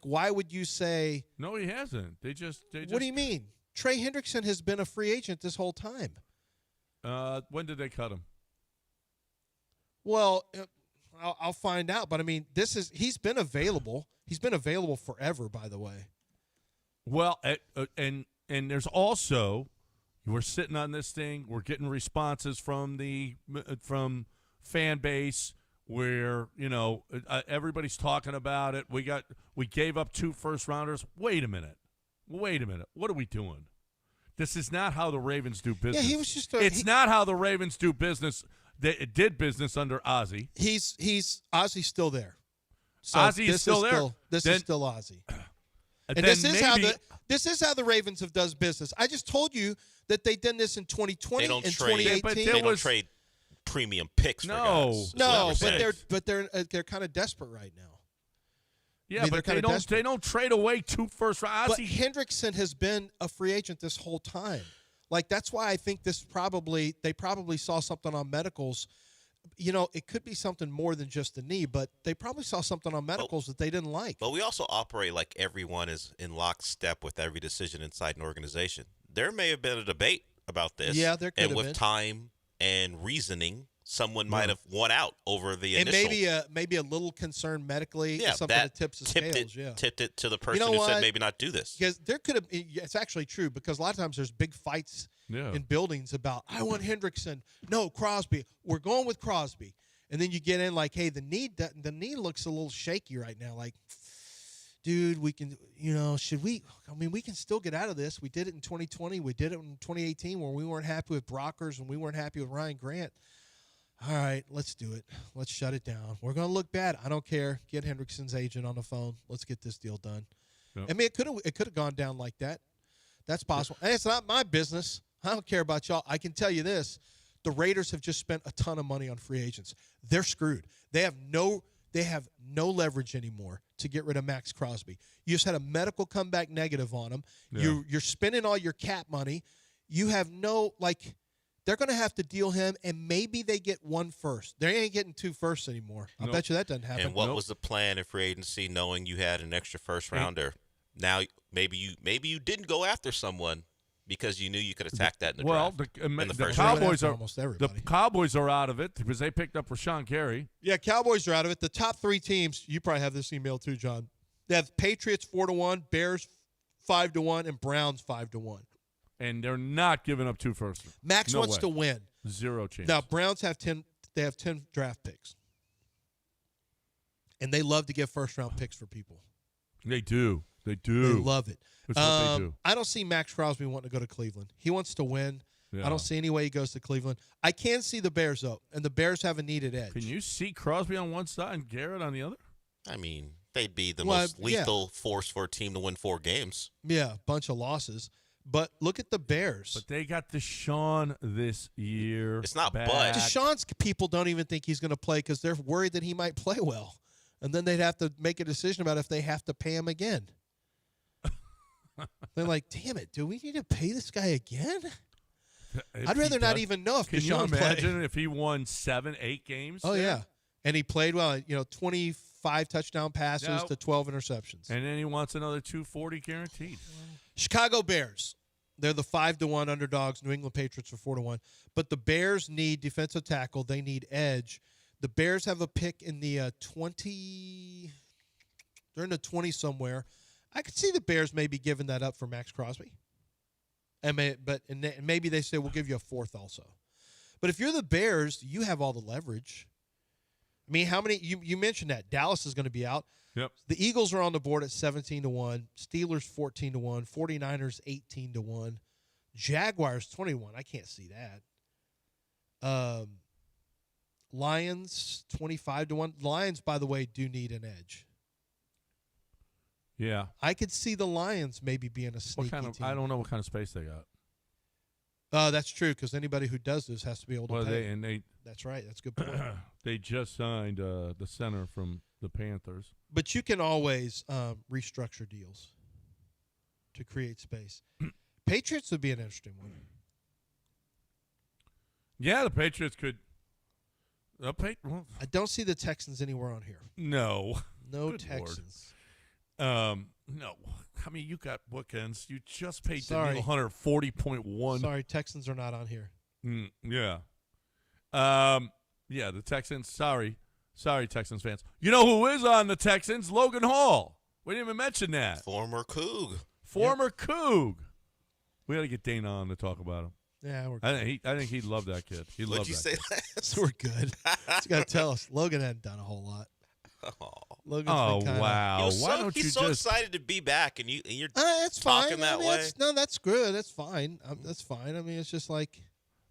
Why would you say? No, he hasn't. They just. What do you mean? Trey Hendrickson has been a free agent this whole time. When did they cut him? Well, I'll find out. But I mean, he's been available. He's been available forever, by the way. Well, and there's also, we're sitting on this thing. We're getting responses from fan base. Where everybody's talking about it. We gave up 2 first-rounders. Wait a minute. What are we doing? This is not how the Ravens do business. Yeah, he was just. It's not how the Ravens do business. They did business under Ozzie. Ozzy's still there. So Ozzie's still there. This is still Ozzie. And this is how the Ravens have done business. I just told you that they did this in 2020 and 2018. They don't trade premium picks for guys. No, but they're kind of desperate right now. Yeah, but they don't trade away 2 first rounds. But Hendrickson has been a free agent this whole time. That's why I think they probably saw something on medicals. It could be something more than just the knee, but they probably saw something on medicals that they didn't like. But we also operate like everyone is in lockstep with every decision inside an organization. There may have been a debate about this. Yeah, there could have been. And with time and reasoning, someone might have won out over the initial. And maybe a little concern medically, something that tips the scales. Tipped it to the person who said maybe not do this. Because there could have. It's actually true because a lot of times there's big fights in buildings about I want Hendrickson, no Crosby. We're going with Crosby, And then you get in like, hey, the knee looks a little shaky right now. Like, dude, we can, should we? I mean, we can still get out of this. We did it in 2020. We did it in 2018 where we weren't happy with Brockers and we weren't happy with Ryan Grant. All right, let's do it. Let's shut it down. We're going to look bad. I don't care. Get Hendrickson's agent on the phone. Let's get this deal done. Yep. I mean, it could have gone down like that. That's possible. And it's not my business. I don't care about y'all. I can tell you this. The Raiders have just spent a ton of money on free agents. They're screwed. They have no leverage anymore to get rid of Max Crosby. You just had a medical comeback negative on him. Yeah. You're spending all your cap money. You have they're going to have to deal him, and maybe they get 1 first. They ain't getting 2 firsts anymore. I bet you that doesn't happen. And what was the plan in free agency, knowing you had an extra first rounder? Now maybe you didn't go after someone because you knew you could attack that in the draft. The Cowboys are out of it because they picked up Rashawn Gary. Yeah, Cowboys are out of it. The top 3 teams, you probably have this email too, John. They have Patriots 4-1, Bears 5-1, and Browns 5-1. And they're not giving up 2 firsts. Max wants to win. 0 chance. Now Browns have 10. They have 10 draft picks, and they love to give first-round picks for people. They do. They love it. That's what they do. I don't see Max Crosby wanting to go to Cleveland. He wants to win. Yeah. I don't see any way he goes to Cleveland. I can see the Bears, though, and the Bears have a needed edge. Can you see Crosby on one side and Garrett on the other? I mean, they'd be the most lethal force for a team to win 4 games. Yeah, a bunch of losses. But look at the Bears. But they got Deshaun this year. It's not back. but. Deshaun's people don't even think he's going to play because they're worried that he might play well. And then they'd have to make a decision about if they have to pay him again. They're like, damn it, do we need to pay this guy again? I'd rather not even know if Deshaun Can you imagine if he won 7, 8 games? Oh, yeah. And he played well, 25 touchdown passes to 12 interceptions. And then he wants another 240 guaranteed. Chicago Bears. They're the 5-1 underdogs. New England Patriots are 4-1. But the Bears need defensive tackle. They need edge. The Bears have a pick in the 20. They're in the 20 somewhere. I could see the Bears maybe giving that up for Max Crosby. And maybe they say we'll give you a 4th also. But if you're the Bears, you have all the leverage. I mean, how many? You mentioned that Dallas is going to be out. Yep. The Eagles are on the board at 17-1. Steelers 14-1. 49ers 18-1. Jaguars 21. I can't see that. Lions 25-1. Lions, by the way, do need an edge. Yeah. I could see the Lions maybe being a sneaky team. I don't know what kind of space they got. That's true, because anybody who does this has to be able to pay. That's right. That's a good point. They just signed the center from the Panthers. But you can always restructure deals to create space. Patriots would be an interesting one. Yeah, the Patriots could. I don't see the Texans anywhere on here. No. No Good Texans. Lord. No. I mean, you got bookends. You just paid Sorry. Daniel Hunter 40.1. Sorry, Texans are not on here. Yeah. Yeah, the Texans. Sorry, Texans fans. You know who is on the Texans? Logan Hall. We didn't even mention that. Former Coug. Coug. We got to get Dana on to talk about him. Yeah, we're good. I think he'd love that kid. What'd you say, Lance? We're good. Just got to tell us. Logan hadn't done a whole lot. Logan's been wow! Why don't he's you so just excited to be back, and you're that's talking fine. that way. That's good. That's fine. That's fine. I mean, it's just like,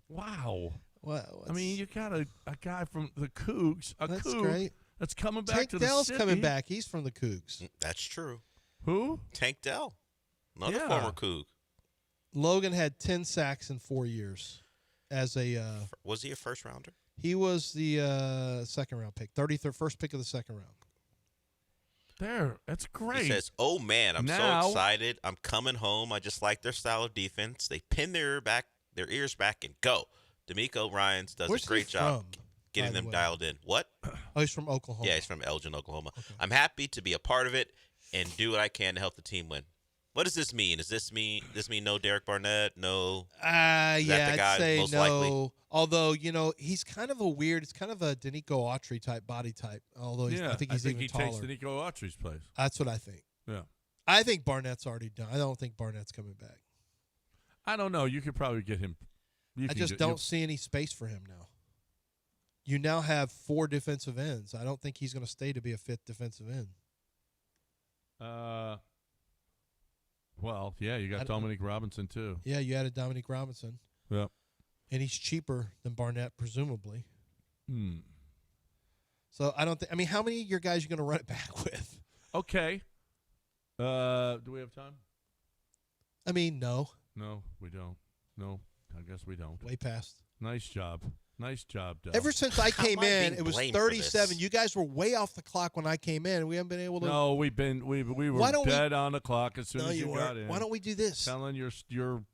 wow. Well, I mean, you got a guy from the Cougs. That's Coug great. That's coming back Tank to the Dell's city. coming back. He's from the Cougs. That's true. Who? Tank Dell, another former Coug. Logan had 10 sacks in 4 years. As a was he a first rounder? He was the second round pick, 33rd, first pick of the second round. There, that's great. He says, "Oh man, I'm so excited! I'm coming home. I just like their style of defense. They pin their ears back, and go." D'Amico Ryans does a great job getting them dialed in. What? Oh, he's from Oklahoma. Yeah, he's from Elgin, Oklahoma. Okay. I'm happy to be a part of it and do what I can to help the team win. What does this mean? Does this mean no Derek Barnett? No. Yeah, I'd say most no. likely? Although he's kind of it's kind of a Danico Autry type body type. Although I think he's even taller. I think he takes Danico Autry's place. That's what I think. Yeah. I think Barnett's already done. I don't think Barnett's coming back. I don't know. You could probably get him. I just don't see any space for him now. you now have 4 defensive ends. I don't think he's going to stay to be a 5th defensive end. Well, yeah, you got Dominique Robinson too. Yeah, you added Dominique Robinson. Yep. And he's cheaper than Barnett, presumably. Hmm. So I don't think. I mean, how many of your guys are going to run it back with? Okay. Do we have time? I mean, no. No, we don't. No, I guess we don't. Way past. Nice job. Nice job, Doug. Ever since I came in, it was blamed for 37. this? You guys were way off the clock when I came in, and we haven't been able to. No, we were dead on the clock as soon as you got in. Why don't we do this? Telling your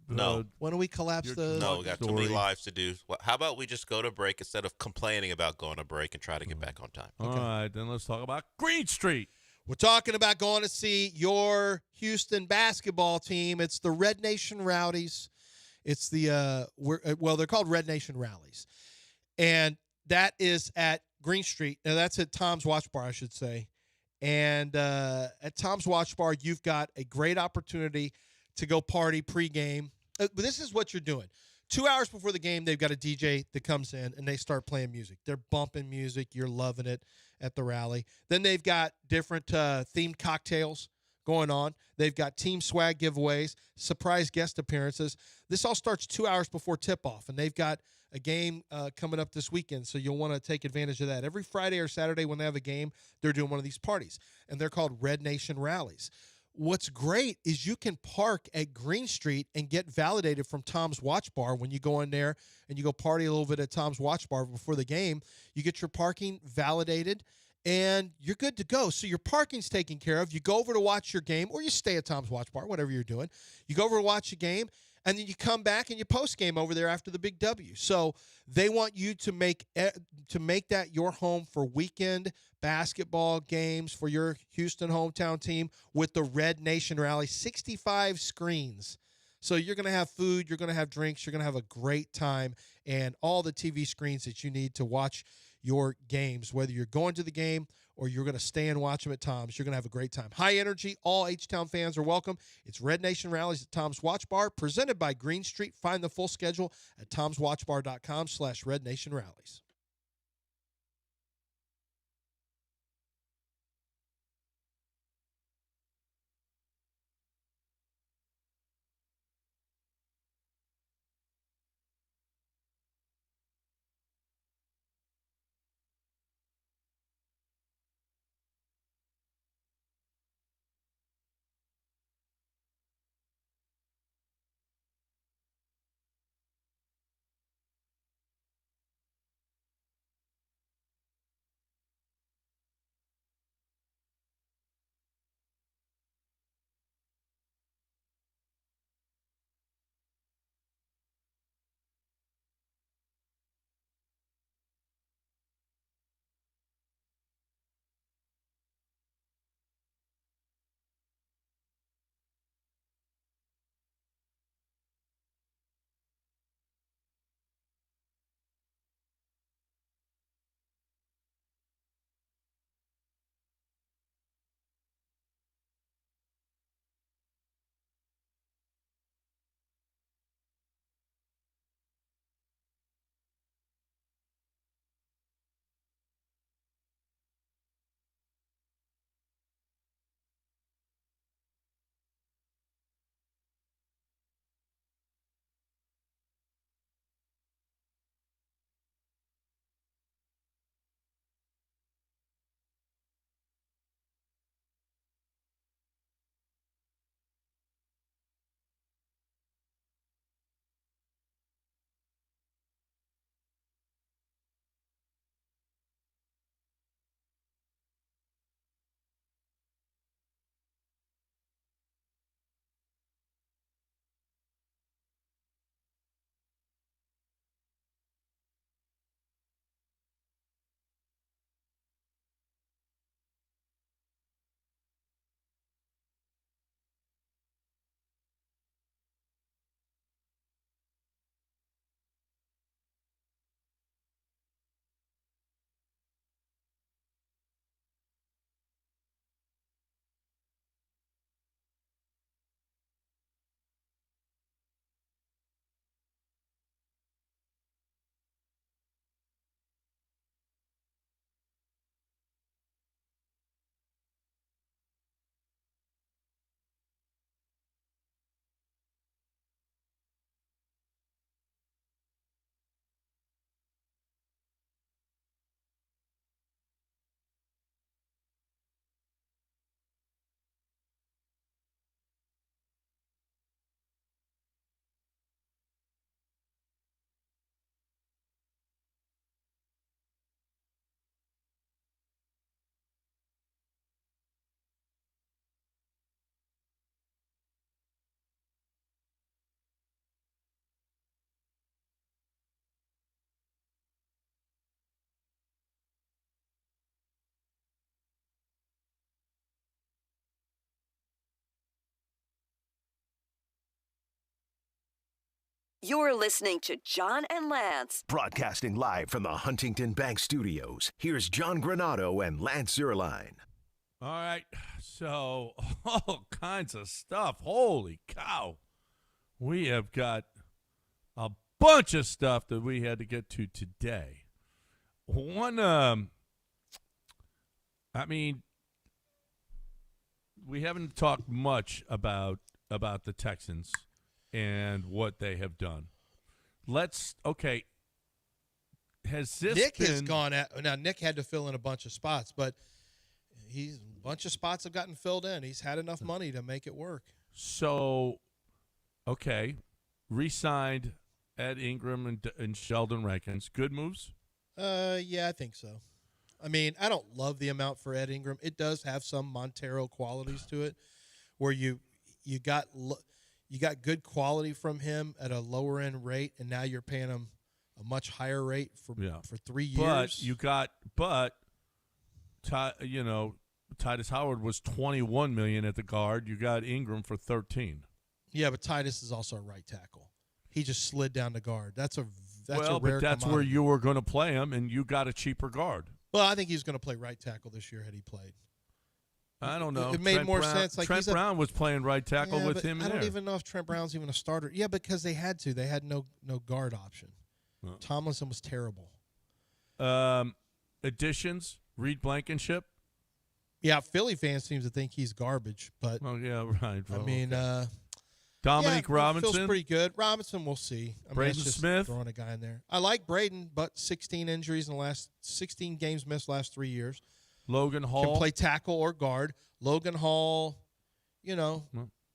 No. Why don't we collapse the? No, we got too many lives to do. How about we just go to break instead of complaining about going to break and try to get back on time? All right, then let's talk about Green Street. We're talking about going to see your Houston basketball team. It's the Red Nation Rowdies. It's the they're called Red Nation Rallies, and that is at Green Street. Now that's at Tom's Watch Bar, I should say. And at Tom's Watch Bar, you've got a great opportunity to go party pregame. But this is what you're doing. 2 hours before the game, they've got a DJ that comes in, and they start playing music. They're bumping music. You're loving it at the rally. Then they've got different themed cocktails going on. They've got team swag giveaways, surprise guest appearances. This all starts 2 hours before tip-off, and they've got a game coming up this weekend, so you'll want to take advantage of that. Every Friday or Saturday when they have a game, they're doing one of these parties, and they're called Red Nation Rallies. What's great is you can park at Green Street and get validated from Tom's Watch Bar when you go in there and you go party a little bit at Tom's Watch Bar before the game. You get your parking validated, and you're good to go. So your parking's taken care of. You go over to watch your game, or you stay at Tom's Watch Bar, whatever you're doing. You go over to watch a game, and then you come back and you post game over there after the big W. So they want you to make that your home for weekend basketball games for your Houston hometown team with the Red Nation Rally. 65 screens. So you're going to have food, you're going to have drinks, you're going to have a great time, and all the TV screens that you need to watch your games. Whether you're going to the game or you're going to stay and watch them at Tom's, you're going to have a great time. High energy, all H-Town fans are welcome. It's Red Nation Rallies at Tom's Watch Bar, presented by Green Street. Find the full schedule at tomswatchbar.com/Red Nation Rallies. You're listening to John and Lance. Broadcasting live from the Huntington Bank Studios, here's John Granado and Lance Zierlein. All right, so all kinds of stuff. Holy cow. We have got a bunch of stuff that we had to get to today. One, we haven't talked much about the Texans and what they have done. Has this Nick been... has gone at now. Nick had to fill in a bunch of spots, but a bunch of spots have gotten filled in. He's had enough money to make it work. So, re-signed Ed Ingram and Sheldon Rankins. Good moves? Yeah, I think so. I mean, I don't love the amount for Ed Ingram. It does have some Montero qualities to it, where you got good quality from him at a lower end rate, and now you're paying him a much higher rate for 3 years. But Titus Howard was $21 million at the guard. You got Ingram for $13. Yeah, but Titus is also a right tackle. He just slid down to guard. That's a rare but that's commodity. where you were going to play him, and you got a cheaper guard. Well, I think he's going to play right tackle this year had he played. I don't know. It made more sense. Like Trent Brown was playing right tackle with him. I don't even know if Trent Brown's even a starter. Yeah, because they had to. They had no guard option. Tomlinson was terrible. Additions: Reed Blankenship. Yeah, Philly fans seem to think he's garbage, but right. Well, I mean, Dominique Robinson feels pretty good. Robinson, we'll see. Braden Smith, throwing a guy in there. I like Braden, but 16 injuries in the last 16 games missed last 3 years. Logan Hall can play tackle or guard. Logan Hall,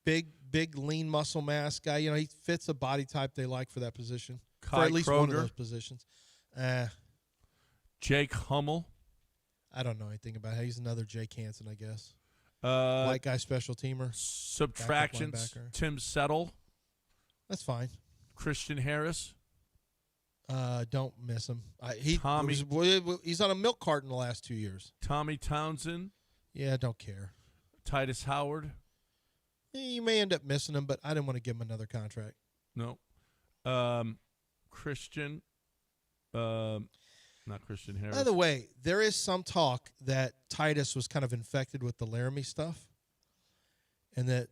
big, lean muscle mass guy. He fits a body type they like for that position, for at least one of those positions. Jake Hummel. I don't know anything about him. He's another Jake Hansen, I guess. White guy special teamer. Subtractions. Tim Settle. That's fine. Christian Harris. Don't miss him. He's on a milk carton the last 2 years. Tommy Townsend. Yeah, I don't care. Titus Howard. You may end up missing him, but I didn't want to give him another contract. No. Christian. Not Christian Harris. By the way, there is some talk that Titus was kind of infected with the Laramie stuff, and that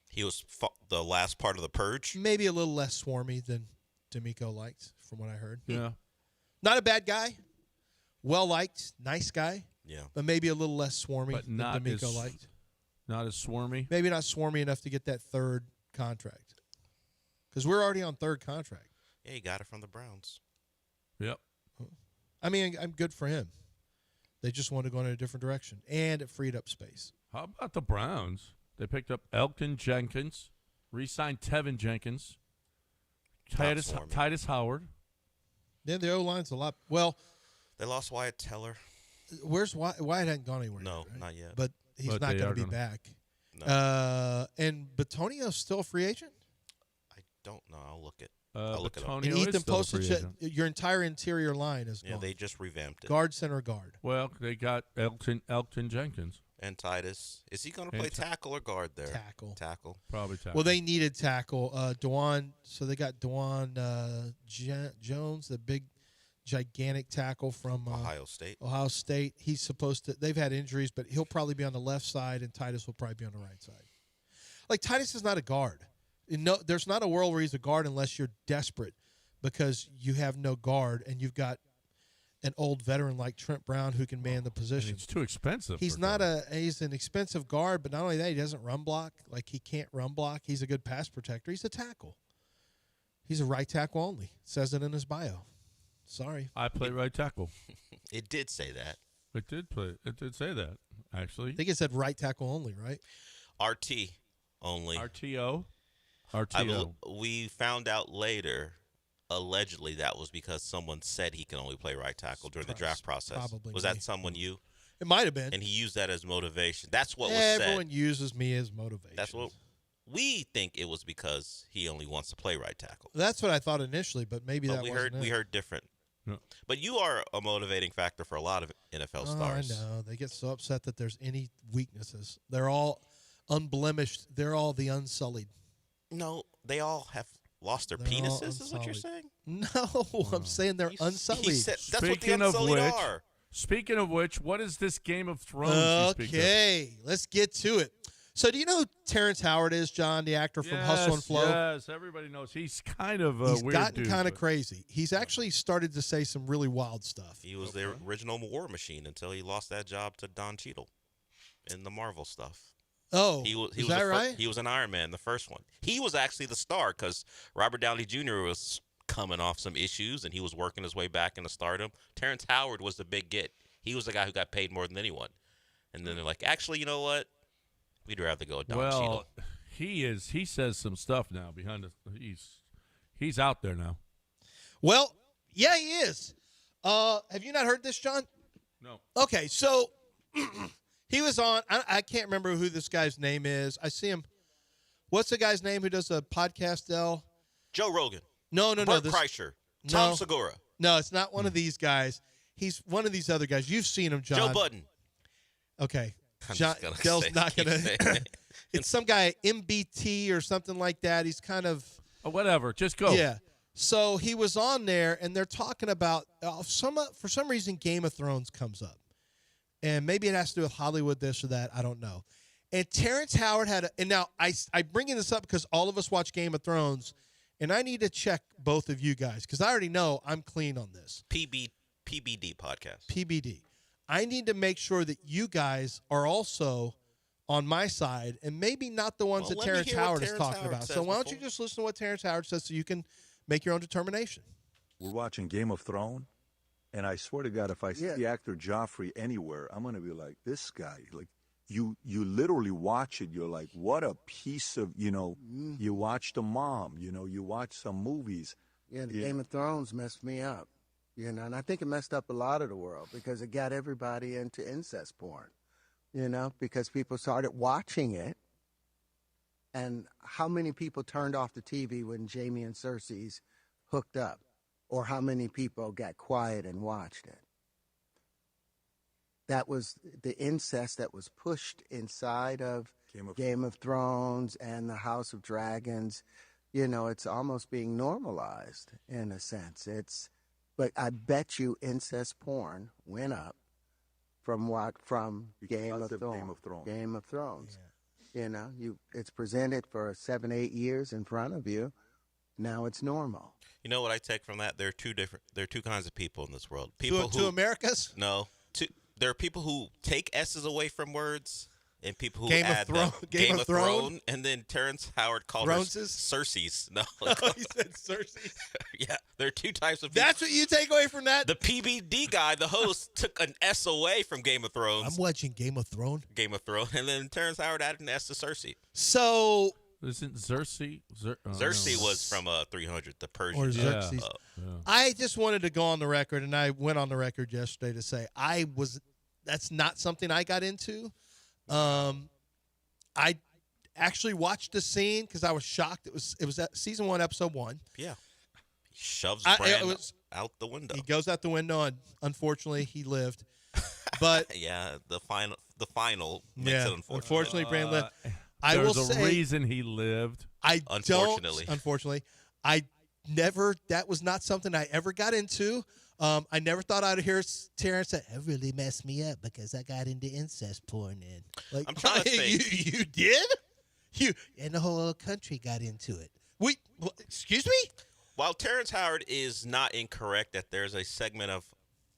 he was the last part of the purge. Maybe a little less swarmy than D'Amico liked, from what I heard. Yeah. Not a bad guy. Well liked. Nice guy. Yeah. But maybe a little less swarmy than D'Amico liked. Not as swarmy? Maybe not swarmy enough to get that third contract. Because we're already on third contract. Yeah, he got it from the Browns. Yep. I mean, I'm good for him. They just wanted to go in a different direction, and it freed up space. How about the Browns? They picked up Elton Jenkins, re-signed Tevin Jenkins, Titus Howard. Yeah, the O-line's a lot. Well, they lost Wyatt Teller. Where's Wyatt? Wyatt hadn't gone anywhere. No, yet, right? not yet. But he's not going to be back. No. And Batonio's still a free agent? I don't know. I'll look it. And Ethan Postage, your entire interior line is gone. Yeah, they just revamped it. Guard, center, guard. Well, they got Elton Jenkins. And Titus. Is he going to play tackle or guard there? Tackle. Probably tackle. Well, they needed tackle. So they got Dewan Jones, the big, gigantic tackle from Ohio State. He's supposed to – they've had injuries, but he'll probably be on the left side, and Titus will probably be on the right side. Like, Titus is not a guard. No, there's not a world where he's a guard unless you're desperate because you have no guard and you've got an old veteran like Trent Brown who can man the position. It's too expensive. He's an expensive guard, but not only that, he doesn't run block. Like, he can't run block. He's a good pass protector. He's a tackle. He's a right tackle only. It says it in his bio. Sorry. I play right tackle. It did say that. It did say that, actually. I think it said right tackle only, right? RT only. RTO. We found out later, allegedly, that was because someone said he can only play right tackle during the draft process. Probably was that someone you? It might have been. And he used that as motivation. That's what was said. Everyone uses me as motivation. That's what we think it was because he only wants to play right tackle. That's what I thought initially, but maybe we heard different. No. But you are a motivating factor for a lot of NFL stars. I know. They get so upset that there's any weaknesses. They're all unblemished. They're all the unsullied. No, they all have lost their They're all penises, is what you're unsullied. saying? No, I'm saying they're unsullied. He said, that's what the unsullied are. Speaking of which, what is this Game of Thrones you speak of? Okay, let's get to it. So do you know who Terrence Howard is, John, the actor from Hustle and Flow? Yes, everybody knows. He's kind of a He's weird gotten dude. kind of crazy. He's actually started to say some really wild stuff. He was the original War Machine until he lost that job to Don Cheadle in the Marvel stuff. Oh, he is was that right? He was an Iron Man, the first one. He was actually the star because Robert Downey Jr. was coming off some issues, and he was working his way back into stardom. Terrence Howard was the big get. He was the guy who got paid more than anyone. And then they're like, actually, you know what? We'd rather go with Don Cheadle. He says some stuff now behind he's out there now. Well, yeah, he is. Have you not heard this, John? No. Okay, so he was on. I can't remember who this guy's name is. I see him. What's the guy's name who does a podcast, Del? Joe Rogan. No. Bert Kreischer. Tom Segura. No, it's not one of these guys. He's one of these other guys. You've seen him, John. Joe Budden. Okay. I'm John, just gonna Del's say- not going keep to. saying it. It's some guy, MBT or something like that. He's kind of. Whatever. Just go. Yeah. So he was on there, and they're talking about for some reason Game of Thrones comes up, and maybe it has to do with Hollywood, this or that. I don't know. And Terrence Howard had and now I bringing this up because all of us watch Game of Thrones, and I need to check both of you guys because I already know I'm clean on this. PBD podcast. PBD. I need to make sure that you guys are also on my side and maybe not the ones that let me Terrence hear what Howard is Terrence talking Howard about. says So why don't before. you just listen to what Terrence Howard says so you can make your own determination. We're watching Game of Thrones, and I swear to God, if I see the actor Joffrey anywhere, I'm going to be like, this guy, like, you literally watch it, you're like, what a piece of, you watch The Mom, you watch some movies. Yeah, the Game of Thrones messed me up, and I think it messed up a lot of the world because it got everybody into incest porn, because people started watching it. And how many people turned off the TV when Jamie and Cersei's hooked up? Or how many people got quiet and watched it? That was the incest that was pushed inside of Game of Thrones and the House of Dragons. It's almost being normalized in a sense. But I bet you incest porn went up from Game of Thrones. Game of Thrones. Yeah. It's presented for 7-8 years in front of you. Now it's normal. You know what I take from that? There are two kinds of people in this world. People Two Americas? No. There are people who take S's away from words and people who Game of add Thrones- them. Game of Throne? Throne. And then Terrence Howard called Throneses? her Cersei's. No. He said Cersei. Yeah, there are two types of people. That's what you take away from that? The PBD guy, the host, took an S away from Game of Thrones. I'm watching Game of Thrones. And then Terrence Howard added an S to Cersei. So isn't Cersei? Cersei was from 300, the Persian. Or Xerxes. I just wanted to go on the record, and I went on the record yesterday to say that's not something I got into. I actually watched the scene because I was shocked. It was at season 1, episode 1. Yeah. He shoves Bran out the window. He goes out the window, and unfortunately, he lived. But yeah, the final makes it unfortunate. Unfortunately, Bran lived. There's a reason he lived. Unfortunately, that was not something I ever got into. I never thought I'd hear Terrence say, "It really messed me up because I got into incest porn." And like, I'm trying to think. You did? And the whole country got into it. Excuse me? While Terrence Howard is not incorrect that there's a segment of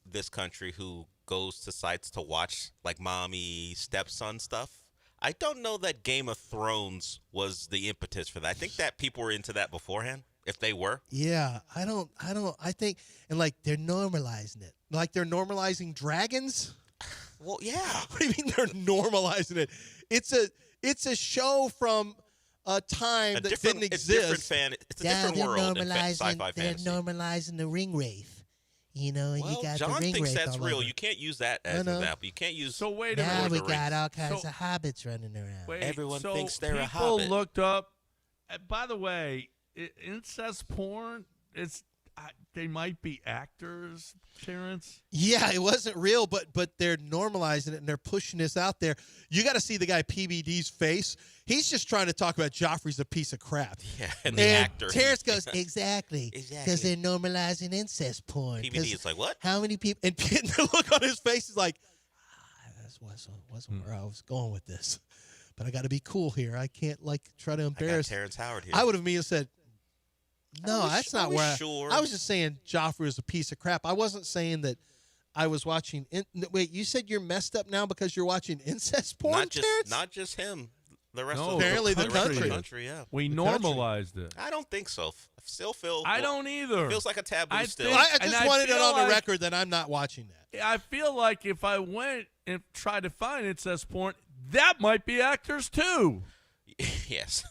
this country who goes to sites to watch like mommy, stepson stuff, I don't know that Game of Thrones was the impetus for that. I think that people were into that beforehand, if they were. Yeah, I think, and like they're normalizing it. Like they're normalizing dragons. Well, yeah. What do you mean they're normalizing it? It's a show from a time that didn't exist. It's a different world in sci-fi they're fantasy. normalizing the ring wraith. You got John the ring thinks wraith that's all real. over. You can't use that as an example. You can't use. So wait a Now minute. we Lord of the got Rings. all kinds of hobbits running around. Wait, Everyone so thinks they're a people hobbit. looked up. By the way, incest porn. they might be actors, Terrence. Yeah, it wasn't real, but they're normalizing it and they're pushing this out there. You got to see the guy PBD's face. He's just trying to talk about Joffrey's a piece of crap. Yeah, and the actor. Terrence goes, exactly. Because they're normalizing incest porn. PBD is like, what? How many people? And the look on his face is like, that wasn't where I was going with this. But I got to be cool here. I can't try to embarrass. Terrence Howard here. I would have immediately said, no, that's not where. Sure. I was just saying Joffrey was a piece of crap. I wasn't saying that I was watching. Wait, you said you're messed up now because you're watching incest porn, Terrence? Not just him. The rest No, of apparently the the rest of country. the country, yeah. We normalized it. I don't think so. Still feel. I don't either. Feels like a taboo still. I just wanted it on the record that I'm not watching that. I feel like if I went and tried to find incest porn, that might be actors too. Yes,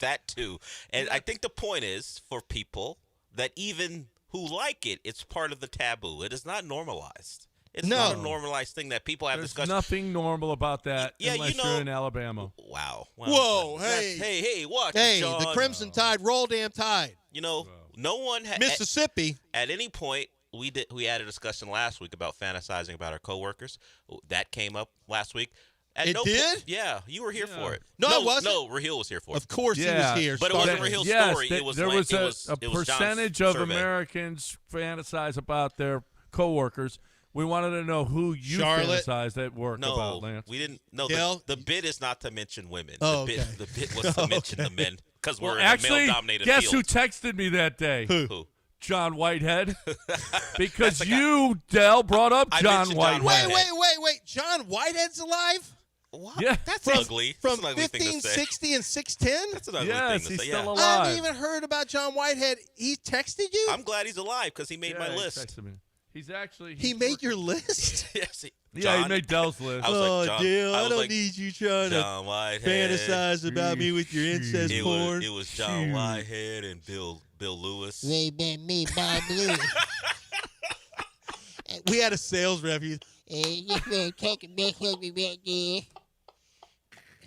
that too. And I think the point is for people that even who like it, it's part of the taboo. It is not normalized. It's not a normalized thing that people have discussed. There's nothing normal about that unless you're in Alabama. Wow. Whoa, hey. Hey, watch Hey, John. the Crimson Tide, roll damn tide. No one had Mississippi. At any point, we had a discussion last week about fantasizing about our coworkers. That came up last week. It did? Yeah, you were here for it. No, I wasn't. No, Raheel was here for it. Of course he was here. But it wasn't Raheel's story. It was there was a it was percentage John's of survey. Americans fantasize about their coworkers. We wanted to know who you Charlotte? fantasized at work about, Lance. We didn't. No, Dale? the bid is not to mention women. Oh, the okay. bid was to mention the men because we're in actually, a male-dominated guess field. who texted me that day? Who? John Whitehead. Because you, Dell, brought up John Whitehead. Wait. John Whitehead's alive? What? Yeah. That's ugly. From That's an ugly thing to say. 1560 and 610? That's an ugly Yes, thing to he's say. still Yeah. I alive. haven't even heard about John Whitehead. He texted you? I'm glad he's alive because he made my he list. texted me. He's actually. He made your list? Yes. Yeah, he made Dell's list. I was like, John, Dale, I was don't like, need you trying John to Whitehead. fantasize about me with your incest porn. It was John Whitehead and Bill Lewis. They been me, Bob Lewis. We had a sales rep. Hey, just want to talk about something right there.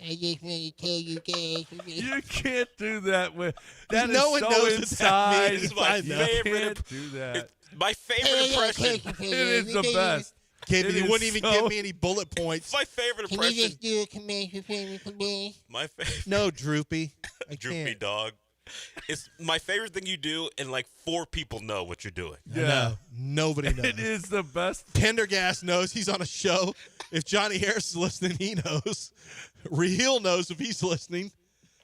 I just want to tell you guys. You can't do that with. That No is one so knows what that inside. means. It's my I know. favorite. You can't do that. My favorite impression. It is the best. You wouldn't even give me any bullet points. My favorite Can you impression. just do a commercial for me, please? My favorite. No, Droopy. I Droopy can't. dog. It's my favorite thing you do, and like 4 people know what you're doing. Yeah. No, nobody knows. It is the best. Pendergast knows he's on a show. If Johnny Harris is listening, he knows. Raheel knows if he's listening.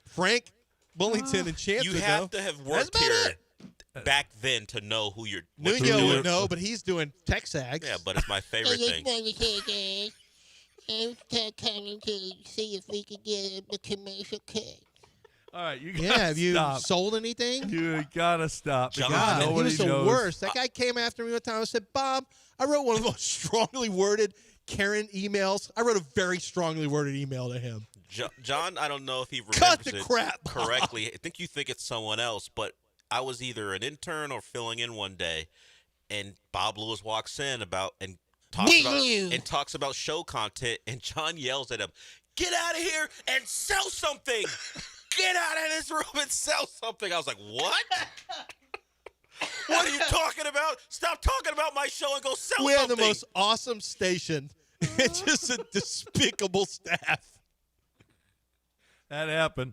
Frank Bullington and Chance You would have know. to have That's worked about here it. back then to know who you're. Nuno would know, but he's doing Texags. Yeah, but it's my favorite I just thing. want to say, guys, I'm calling to see if we could get a commercial cut. All right, you gotta Yeah, have you stop. sold anything? You gotta stop. because God, he nobody was the knows. worst. That guy came after me one time and said, Bob, I wrote one of the most strongly worded Karen emails. I wrote a very strongly worded email to him. John, I don't know if he Cut remembers the it crap, Bob. correctly. I think you think it's someone else, but I was either an intern or filling in one day, and Bob Lewis walks in and talks about show content, and John yells at him, "Get out of here and sell something! Get out of this room and sell something!" I was like, "What? What are you talking about? Stop talking about my show and go sell We something!" had the most awesome station and just a despicable staff. That happened.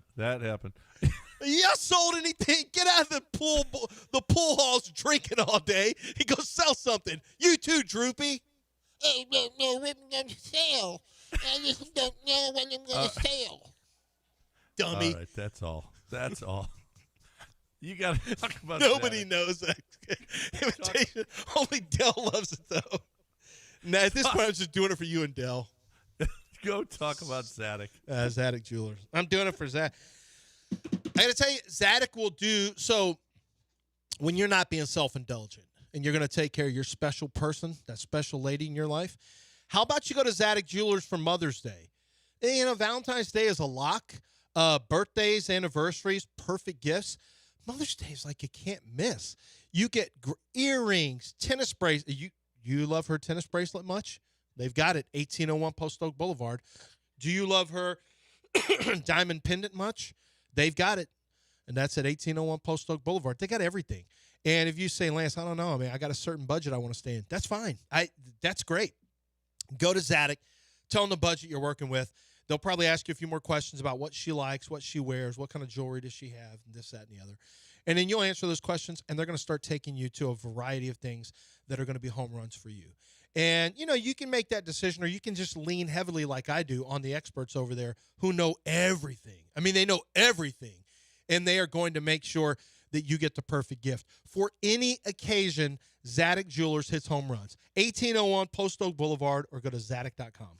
You sold anything? Get out of the pool halls drinking all day. He goes, sell something. You too, Droopy. I don't know what I'm going to sell. I just don't know what I'm going to sell. Dummy. All right, that's all. You got to talk about Nobody that. knows that imitation. Only Dell loves it, though. Now, at this point, I'm just doing it for you and Dell. Go talk about Zadok. Zadok Jewelers. I'm doing it for Zadok. I got to tell you, Zadok will do so when you're not being self-indulgent and you're going to take care of your special person, that special lady in your life. How about you go to Zadok Jewelers for Mother's Day? And, you know, Valentine's Day is a lock. Birthdays, anniversaries, perfect gifts. Mother's Day is like you can't miss. You get earrings, tennis bracelets. You love her tennis bracelet much? They've got it, 1801 Post Oak Boulevard. Do you love her diamond pendant much? They've got it, and that's at 1801 Post Oak Boulevard. They got everything. And if you say, Lance, I don't know, I got a certain budget I want to stay in, that's fine. That's great. Go to Zadok, tell them the budget you're working with. They'll probably ask you a few more questions about what she likes, what she wears, what kind of jewelry does she have, this, that, and the other. And then you'll answer those questions, and they're going to start taking you to a variety of things that are going to be home runs for you. And, you can make that decision, or you can just lean heavily like I do on the experts over there who know everything. They know everything, and they are going to make sure that you get the perfect gift. For any occasion, Zadok Jewelers hits home runs. 1801 Post Oak Boulevard, or go to Zadok.com.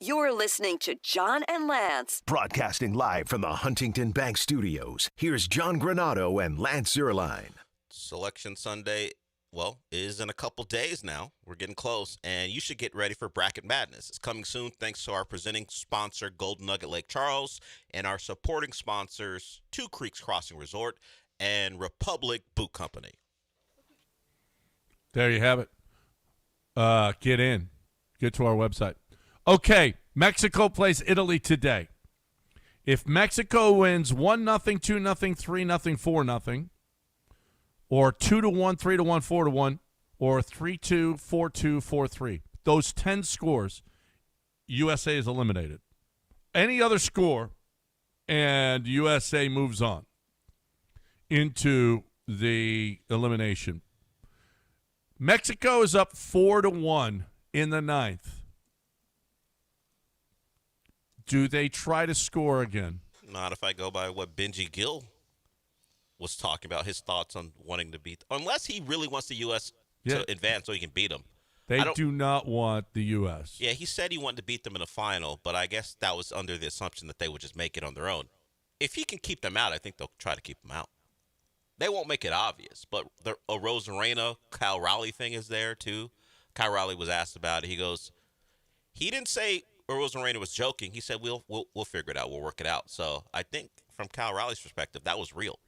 You're listening to John and Lance. Broadcasting live from the Huntington Bank Studios, here's John Granado and Lance Zierlein. Selection Sunday, is in a couple days now. We're getting close, and you should get ready for Bracket Madness. It's coming soon thanks to our presenting sponsor, Golden Nugget Lake Charles, and our supporting sponsors, Two Creeks Crossing Resort and Republic Boot Company. There you have it. Get in. Get to our website. Okay, Mexico plays Italy today. If Mexico wins 1-0, 2-0, 3-0, 4-0, or 2-1, 3-1, 4-1, or 3-2, 4-2, 4-3, those 10 scores, USA is eliminated. Any other score, and USA moves on into the elimination. Mexico is up 4-1 in the ninth. Do they try to score again? Not if I go by what Benji Gill was talking about his thoughts on wanting to beat, unless he really wants the U.S. Yeah. to advance so he can beat them. They do not want the U.S. Yeah, he said he wanted to beat them in the final, but I guess that was under the assumption that they would just make it on their own. If he can keep them out, I think they'll try to keep them out. They won't make it obvious, but the Rosarena, Kyle Raleigh thing is there too. Kyle Raleigh was asked about it. He goes, he didn't say Rosarena was joking. He said, we'll figure it out. We'll work it out. So I think from Kyle Raleigh's perspective, that was real.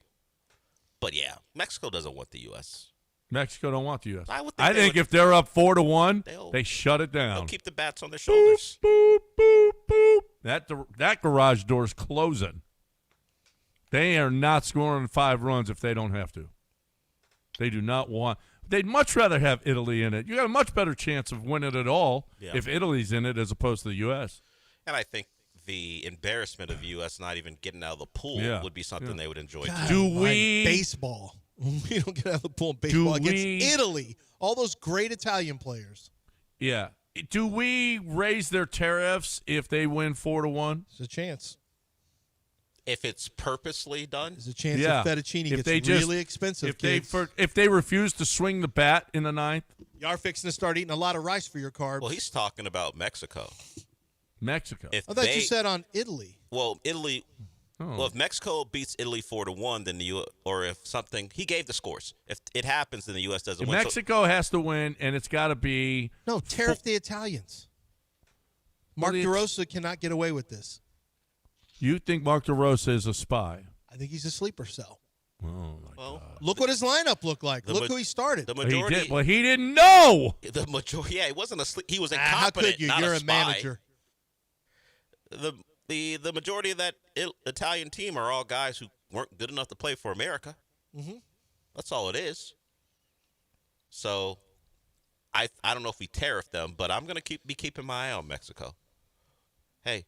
But yeah, Mexico doesn't want the U.S. Mexico don't want the U.S. I think if they're up 4-1, they shut it down. They'll keep the bats on their shoulders. Boop, boop, boop. That garage door's closing. They are not scoring 5 runs if they don't have to. They do not want. They'd much rather have Italy in it. You got a much better chance of winning it all if Italy's in it as opposed to the U.S. And I think the embarrassment of the U.S. not even getting out of the pool would be something they would enjoy. God, too. baseball? We don't get out of the pool in baseball against Italy. All those great Italian players. Yeah. Do we raise their tariffs if they win 4-1? There's a chance. If it's purposely done, there's a chance that fettuccine gets really expensive. If they refuse to swing the bat in the 9th, you are fixing to start eating a lot of rice for your carbs. Well, he's talking about Mexico. Mexico. I thought you said on Italy. Well, Italy. Well, if Mexico beats Italy 4-1, then the or if something, he gave the scores. If it happens, then the U.S. doesn't win. Mexico has to win, and it's got to be tariff the Italians. Mark DeRosa cannot get away with this. You think Mark DeRosa is a spy? I think he's a sleeper cell. Oh my God! Look what his lineup looked like. Look who he started. The majority. He didn't know. The majority. Yeah, he wasn't a sleep. He was incompetent. How could you? Not You're a a manager. The majority of that Italian team are all guys who weren't good enough to play for America. Mm-hmm. That's all it is. So, I don't know if we tariff them, but I'm gonna be keeping my eye on Mexico. Hey,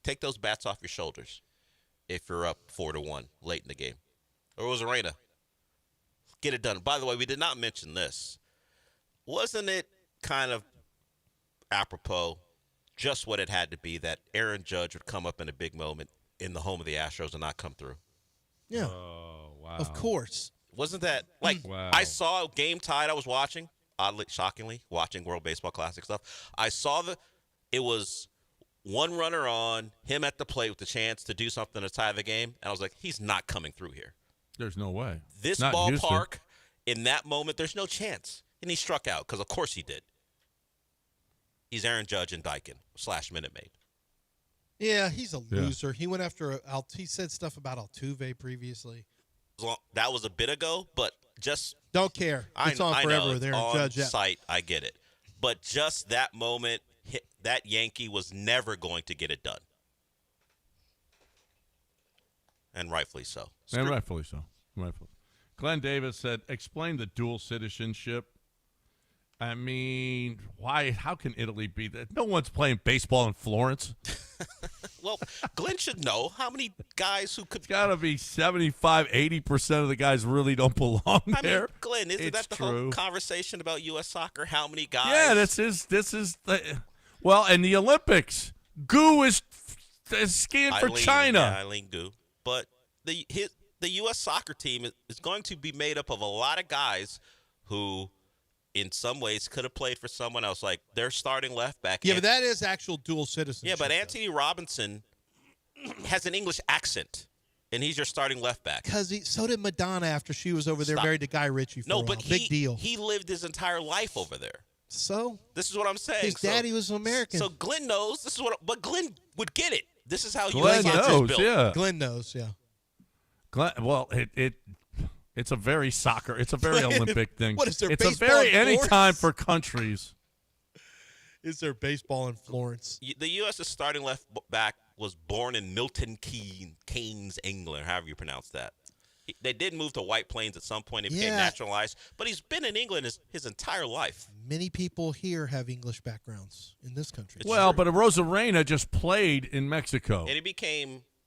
take those bats off your shoulders if you're up 4-1 late in the game. Or Rosarena, get it done. By the way, we did not mention this. Wasn't it kind of apropos? Just what it had to be that Aaron Judge would come up in a big moment in the home of the Astros and not come through. Yeah. Oh, wow. Of course. Wasn't that like I saw a game tied I was watching, oddly, shockingly, watching World Baseball Classic stuff. I saw it was one runner on, him at the plate with the chance to do something to tie the game, and I was like, he's not coming through here. There's no way. This not ballpark, in that moment, there's no chance. And he struck out because, of course, he did. He's Aaron Judge and Daikin / Minute Maid. Yeah, he's a loser. He went after he said stuff about Altuve previously. That was a bit ago, but just don't care. It's on forever with Aaron Judge. Site, I get it, but just that moment, that Yankee was never going to get it done, and rightfully so. Rightfully so. Glenn Davis said, "Explain the dual citizenship." I mean, why? How can Italy be that? No one's playing baseball in Florence. Well, Glenn should know how many guys who could. It's got to be 80% of the guys really don't belong there. I mean, Glenn, isn't that the whole conversation about U.S. soccer? How many guys? Yeah, this is well, and the Olympics. Gu is skiing for China. Yeah, Eileen Gu. But the U.S. soccer team is going to be made up of a lot of guys who, in some ways, could have played for someone else. Like their starting left back. Yeah, but that is actual dual citizenship. Yeah, but Anthony Robinson has an English accent, and he's your starting left back. Because so did Madonna after she was over there married to Guy Ritchie for a while. Big deal. He lived his entire life over there. So? This is what I'm saying. His daddy was American. So Glenn knows. But Glenn would get it. This is how Glenn U.S. knows, is built. yeah. Glenn knows, yeah. Well, it's a very soccer. It's a very Olympic thing. What is there? It's baseball a very in any Florence? time for countries. Is there baseball in Florence? The U.S.'s starting left back was born in Milton Keynes, England, however you pronounce that. They did move to White Plains at some point. He became naturalized, but he's been in England his entire life. Many people here have English backgrounds in this country. But Rosarena just played in Mexico.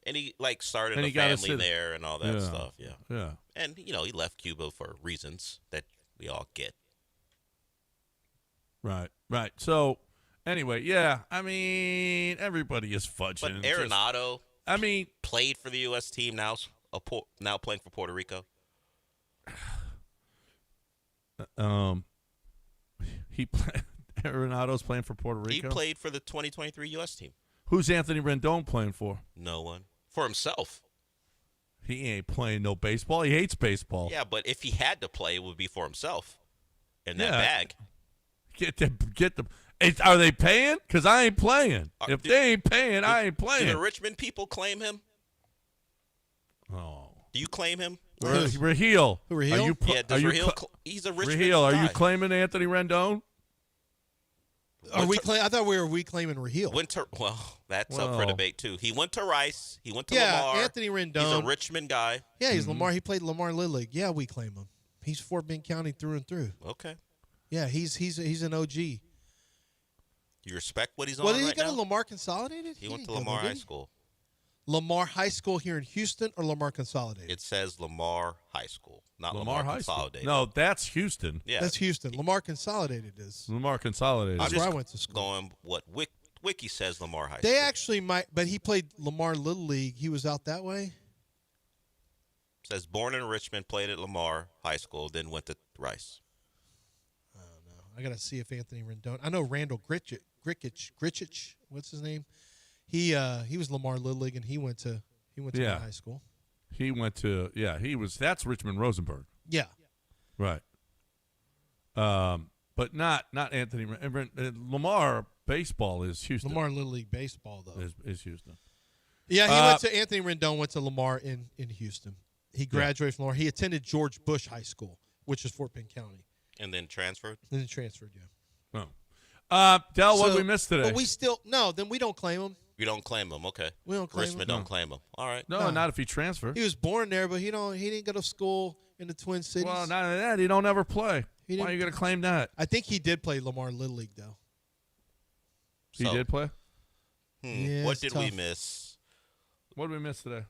And he started And a he got family there and all that stuff. Yeah. Yeah. And, he left Cuba for reasons that we all get. Right. So, anyway, yeah, I mean, everybody is fudging. But Arenado played for the U.S. team now playing for Puerto Rico. Um, Arenado's playing for Puerto Rico. He played for the 2023 U.S. team. Who's Anthony Rendon playing for? No one. For himself. He ain't playing no baseball. He hates baseball. Yeah, but if he had to play, it would be for himself. In that bag. Get them. Are they paying? Because I ain't playing. If they ain't paying, I ain't playing. Do the Richmond people claim him? Oh. Do you claim him? Raheel. Raheel? He's a Richmond Raheel, are guy. you claiming Anthony Rendon? I thought we were reclaiming Raheel. Well, that's up for debate too. He went to Rice. He went to Yeah, Lamar. Anthony Rendon. He's a Richmond guy. Yeah, he's Lamar. He played Lamar Little League. Yeah, we claim him. He's Fort Bend County through and through. Okay. Yeah, he's an OG. You respect what he's on Well, did he right go now? to Lamar Consolidated? He went didn't to go Lamar there, did High he? School. Lamar High School here in Houston or Lamar Consolidated? It says Lamar High School, not Lamar High Consolidated. School. No, that's Houston. Yeah. That's Houston. Lamar Consolidated is. Lamar Consolidated. That's where I went to school. Going what Wiki says Lamar High They School. actually might, but he played Lamar Little League. He was out that way. Says born in Richmond, played at Lamar High School, then went to Rice. I got to see if Anthony Rendon. I know Randall Grichich. What's his name? He was Lamar Little League, and he went to my high school. He went to that's Richmond Rosenberg. Yeah. Right. But not Anthony Lamar baseball is Houston. Lamar Little League baseball though is Houston. Yeah, he went to Anthony Rendon went to Lamar in Houston. He graduated from Lamar. He attended George Bush High School, which is Fort Bend County. And then transferred? Then transferred, yeah. Oh. Del, what did we miss today? But we still then we don't claim him. You don't claim him, okay. We don't claim Richmond him. don't claim him. All right. No, not if he transferred. He was born there, but he didn't go to school in the Twin Cities. Well, not only that, he don't ever play. Why are you going to claim that? I think he did play Lamar Little League though. He did play? Yeah, what it's did tough. we miss? What did we miss today?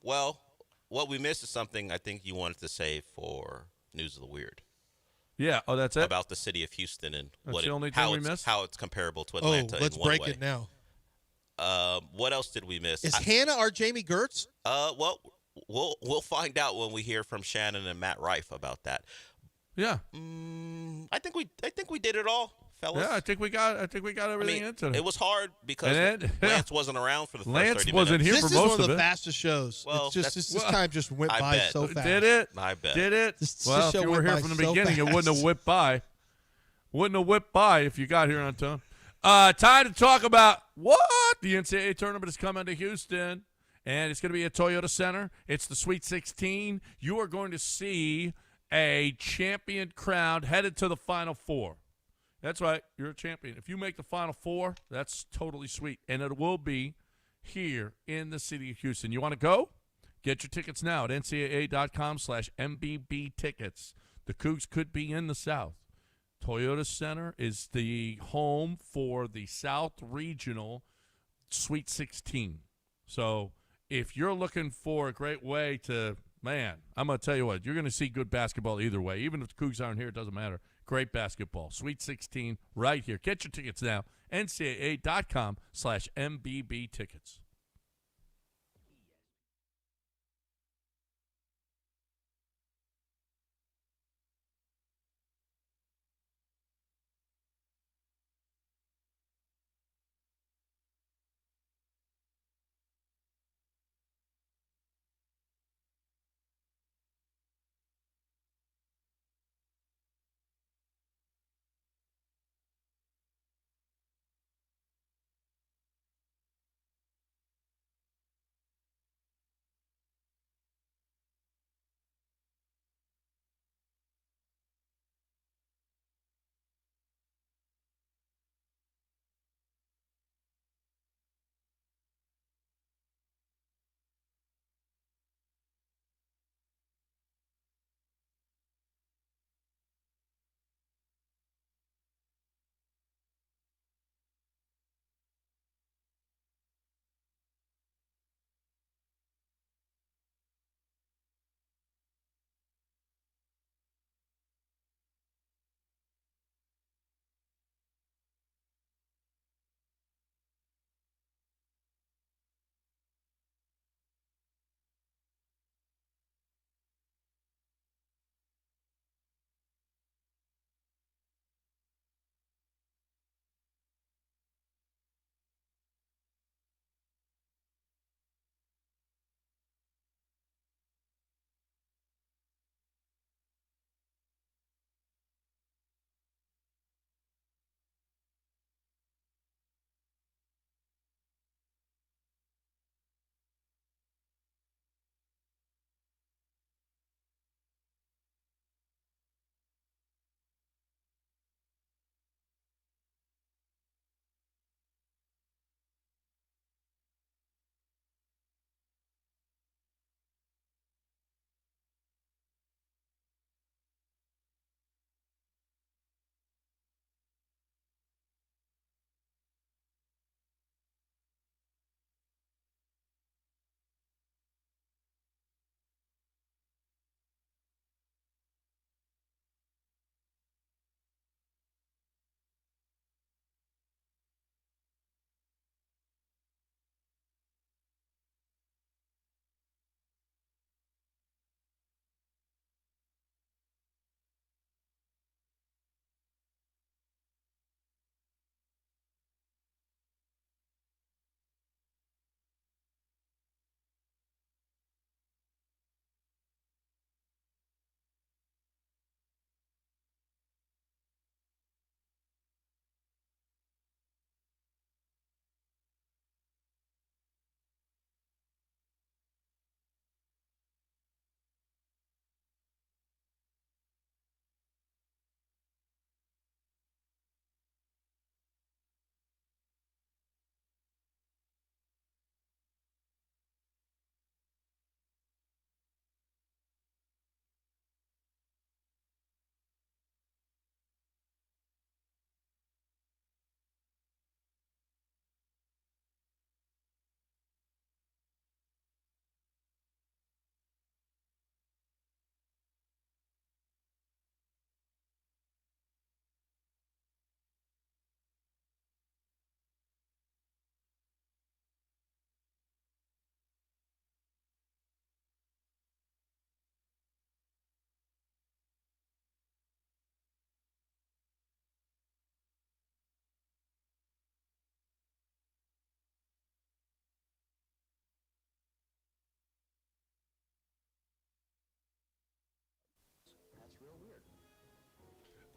Well, what we missed is something I think you wanted to say for News of the Weird. Yeah. Oh, that's it? About the city of Houston and That's the only thing we missed? how it's comparable to Atlanta. Let's in one break way. it now. What else did we miss? Is Hannah our Jamie Gertz? Well, we'll find out when we hear from Shannon and Matt Rife about that. Yeah. I think we did it all, fellas. Yeah, I think we got everything into it. It was hard because Lance wasn't around for the first Lance 30 wasn't minutes. here for most of it. This is one of the fastest shows. Well, it's just this well, time just went I by bet. so fast. Did it? I bet. Did it? This Well, show if you were went here by from the so beginning, it wouldn't have fast. whipped by. Wouldn't have whipped by if you got here on time. Time to talk about what? The NCAA tournament is coming to Houston, and it's going to be at Toyota Center. It's the Sweet 16. You are going to see a champion crowned headed to the Final Four. That's right. You're a champion. If you make the Final Four, that's totally sweet, and it will be here in the city of Houston. You want to go? Get your tickets now at ncaa.com/MBB tickets. The Cougs could be in the South. Toyota Center is the home for the South Regional Sweet 16. So if you're looking for a great way to, man, I'm going to tell you what, you're going to see good basketball either way. Even if the Cougs aren't here, it doesn't matter. Great basketball. Sweet 16 right here. Get your tickets now. ncaa.com/MBB tickets.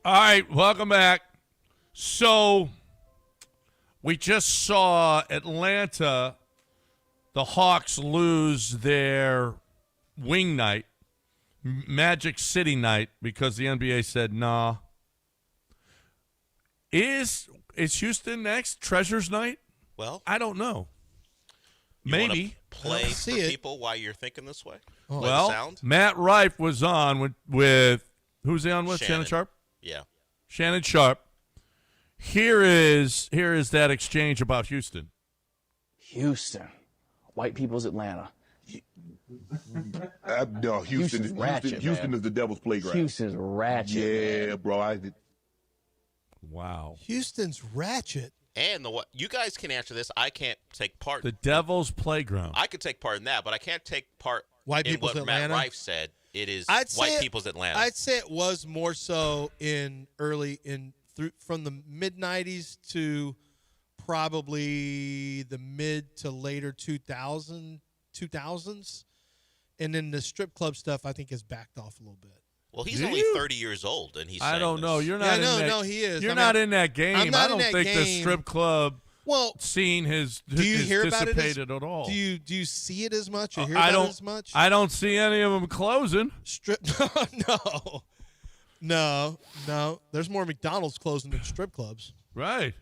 All right, welcome back. So we just saw Atlanta, the Hawks lose their wing night, Magic City night, because the NBA said nah. Is Houston next? Treasures night? Well, I don't know. You Maybe. play for people while you're thinking this way. Play the Well, sound. Matt Rife was on with who's he on with? Shannon Sharp? Yeah. Shannon Sharp. Here is that exchange about Houston. Houston, white people's Atlanta. No, Houston's ratchet, Houston is the devil's playground. Houston's ratchet. Yeah, man. bro. Wow. Houston's ratchet. And you guys can answer this. I can't take part. The devil's playground. I could take part in that, but I can't take part White in people's what Atlanta? Matt Rife said. It is I'd white say people's Atlanta. I'd say it was more so from the mid '90s to probably the mid to later 2000s, and then the strip club stuff I think has backed off a little bit. Well, he's only 30 years old, and he's. I don't know. You're not. No, he is. You're not in that game. I'm not I don't in that think the game. strip club Do scene you has hear about it dissipated at all. Do you see it as much or hear about it as much? I don't see any of them closing. Strip? No. There's more McDonald's closing than strip clubs. Right.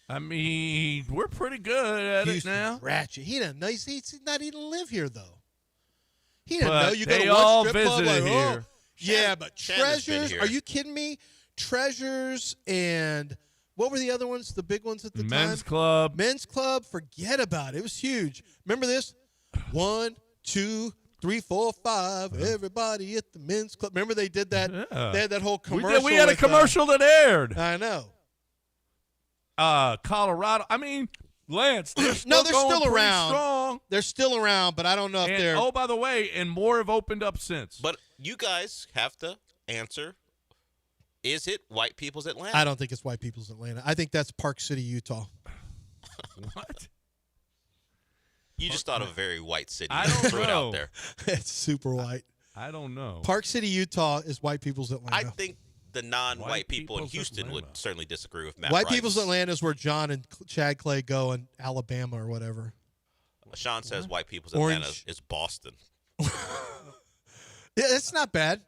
I mean, we're pretty good at it now. Ratchet. He doesn't know. He's not even live here though. He didn't But know you go they to all one strip club visited like, here. Yeah, but Shannon's been Treasures. here. Are you kidding me? Treasures and what were the other ones? The big ones at the time. Men's Club. Men's Club. Forget about it. It was huge. Remember this? 1, 2, 3, 4, 5. Everybody at the Men's Club. Remember they did that? Yeah. They had that whole commercial. We had a commercial that aired. I know. Colorado. I mean, Lance. They're still No, they're going still pretty around. Strong. They're still around, but I don't know if And, they're. oh, by the way, and more have opened up since. But you guys have to answer. Is it white people's Atlanta? I don't think it's white people's Atlanta. I think that's Park City, Utah. What? You just thought of a very white city. I don't Threw it know. out there. It's super white. I don't know. Park City, Utah is white people's Atlanta. I think the non-white White people in people's Houston Atlanta. would certainly disagree with Matt white Rife. people's Atlanta is where John and Chad Clay go in Alabama or whatever. Sean says white people's Orange. Atlanta is Boston. Yeah, that's not bad.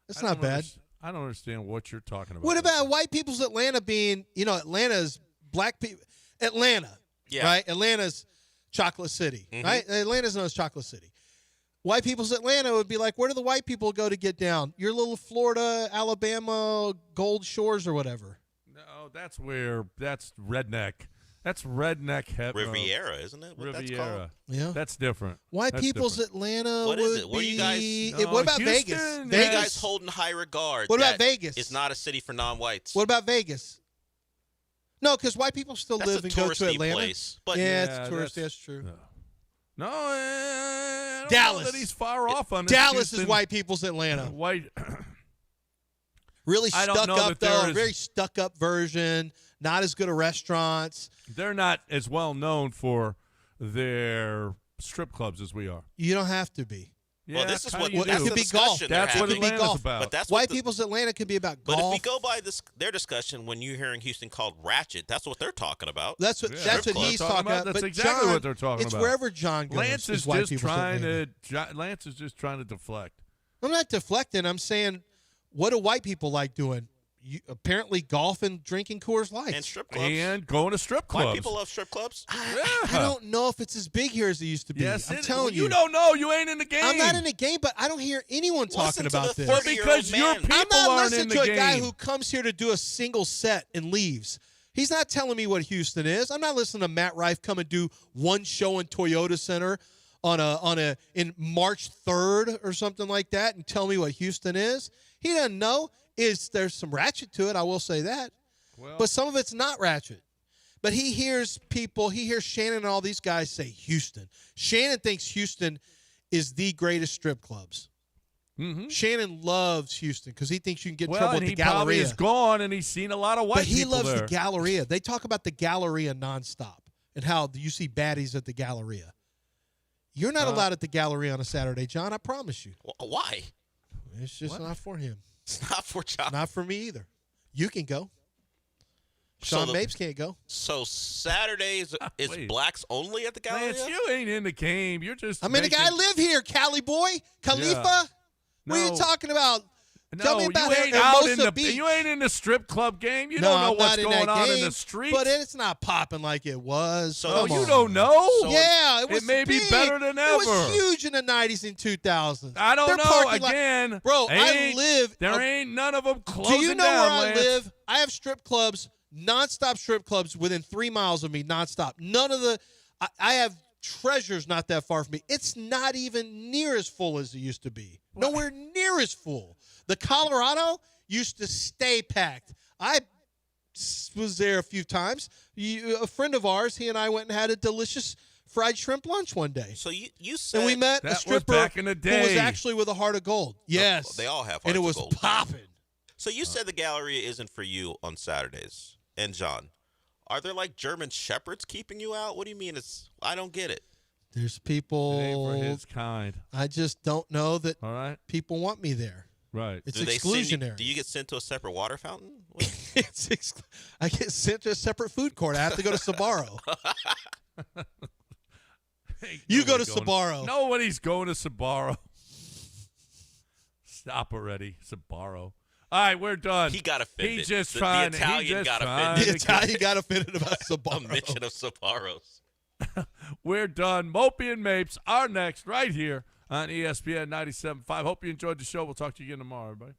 That's not bad. I don't understand what you're talking about. What about white people's Atlanta being, Atlanta's black people? Atlanta, Yeah. right? Atlanta's Chocolate City, right? Atlanta's known as Chocolate City. White people's Atlanta would be like, where do the white people go to get down? Your little Florida, Alabama, Gold Shores or whatever. No, that's redneck. That's redneck. Riviera, isn't it? What that's called? Riviera. Yeah. That's different. White That's people's different. Atlanta What would is it? What do you be- guys- what about Houston, Vegas? yeah. You Vegas. guys hold in high regard. What about that Vegas? It's not a city for non-whites. What about Vegas? No, because white people still That's live a and go to touristy Atlanta. place, but- yeah, Yeah, it's touristy. that's- That's true. No, I don't Dallas. know that he's far off on this. Dallas is Houston. white people's Atlanta. White. Really I don't stuck know up that there though. is- Very stuck up version. Not as good of restaurants. They're not as well known for their strip clubs as we are. You don't have to be. Yeah, well, this is how what you that's do. the could be discussion golf. they're That's what It could be having. Atlanta's golf. about. But that's White what the, people's Atlanta could be about But golf. if we go by their discussion, when you're hearing Houston called ratchet, that's what they're talking about. That's what Yeah. that's Strip what club. he's Talking talking about- about. that's But exactly John, what they're talking it's about. wherever John goes. Lance is white just people's trying Atlanta. Lance is just trying to deflect. I'm not deflecting. I'm saying, what do white people like doing? Apparently, golf and drinking Coors Lights. And strip clubs. And going to strip clubs. White people love strip clubs. I don't know if it's as big here as it used to be. Yes, I'm it- telling you. You don't know. You ain't in the game. I'm not in the game, but I don't hear anyone talking Listen to about the this. 30-year-old Because your man. people I'm not aren't listening in to the a game. guy who comes here to do a single set and leaves. He's not telling me what Houston is. I'm not listening to Matt Rife come and do one show in Toyota Center in March 3rd or something like that and tell me what Houston is. He doesn't know. There's some ratchet to it, I will say that. Well, But some of it's not ratchet. But he hears Shannon and all these guys say Houston. Shannon thinks Houston is the greatest strip clubs. mhm. Shannon loves Houston because he thinks you can get in Well, trouble and with he the probably Galleria. is gone, and he's seen a lot of white But he people loves there. the Galleria. They talk about the Galleria nonstop and how you see baddies at the Galleria. You're not allowed at the Galleria on a Saturday, John. I promise you. Why? It's just not for him. It's not for John. Not for me either. You can go. Sean Mapes can't go. So Saturdays is blacks only at the Galleria? Lance, you ain't in the game. You're just. I mean, the guy live here, Cali boy, Khalifa. Yeah. What are you talking about? No, Tell me about you ain't out in Hermosa the. Beach. You ain't in the strip club game. You No, don't know I'm what's not in going that on in game, the streets. But it's not popping like it was. So Come you on. don't know? Yeah, it was. It may be big. better than ever. It was huge in the 90s and 2000s. I don't Their know. parking lot- Again, bro, I live. There ain't none of them closing Do you know down, where I Lance. live? I have strip clubs, nonstop strip clubs within 3 miles of me, nonstop. None of the. I have treasures not that far from me. It's not even near as full as it used to be. Nowhere near as full. The Colorado used to stay packed. I was there a few times. A friend of ours, he and I went and had a delicious fried shrimp lunch one day. So you said And we met That a was stripper back in the who was day. actually with a heart of gold. Yes. They all have and it hearts was of gold. popping. So you said the Galleria isn't for you on Saturdays. And John, are there like German shepherds keeping you out? What do you mean I don't get it. There's people. It ain't for his kind. I just don't know that All right. people want me there. Right. It's Do they send you- exclusionary. do you get sent to a separate water fountain? I get sent to a separate food court. I have to go to Sbarro. You go to Sbarro. Nobody's going to Sbarro. Stop already, Sbarro. All right, we're done. He got offended. He's just The trying. Italian he's just got trying offended. to The Italian got offended about A Sbarro. mention of Sabaros. We're done. Mopey and Mapes are next right here on ESPN 97.5. Hope you enjoyed the show. We'll talk to you again tomorrow, everybody.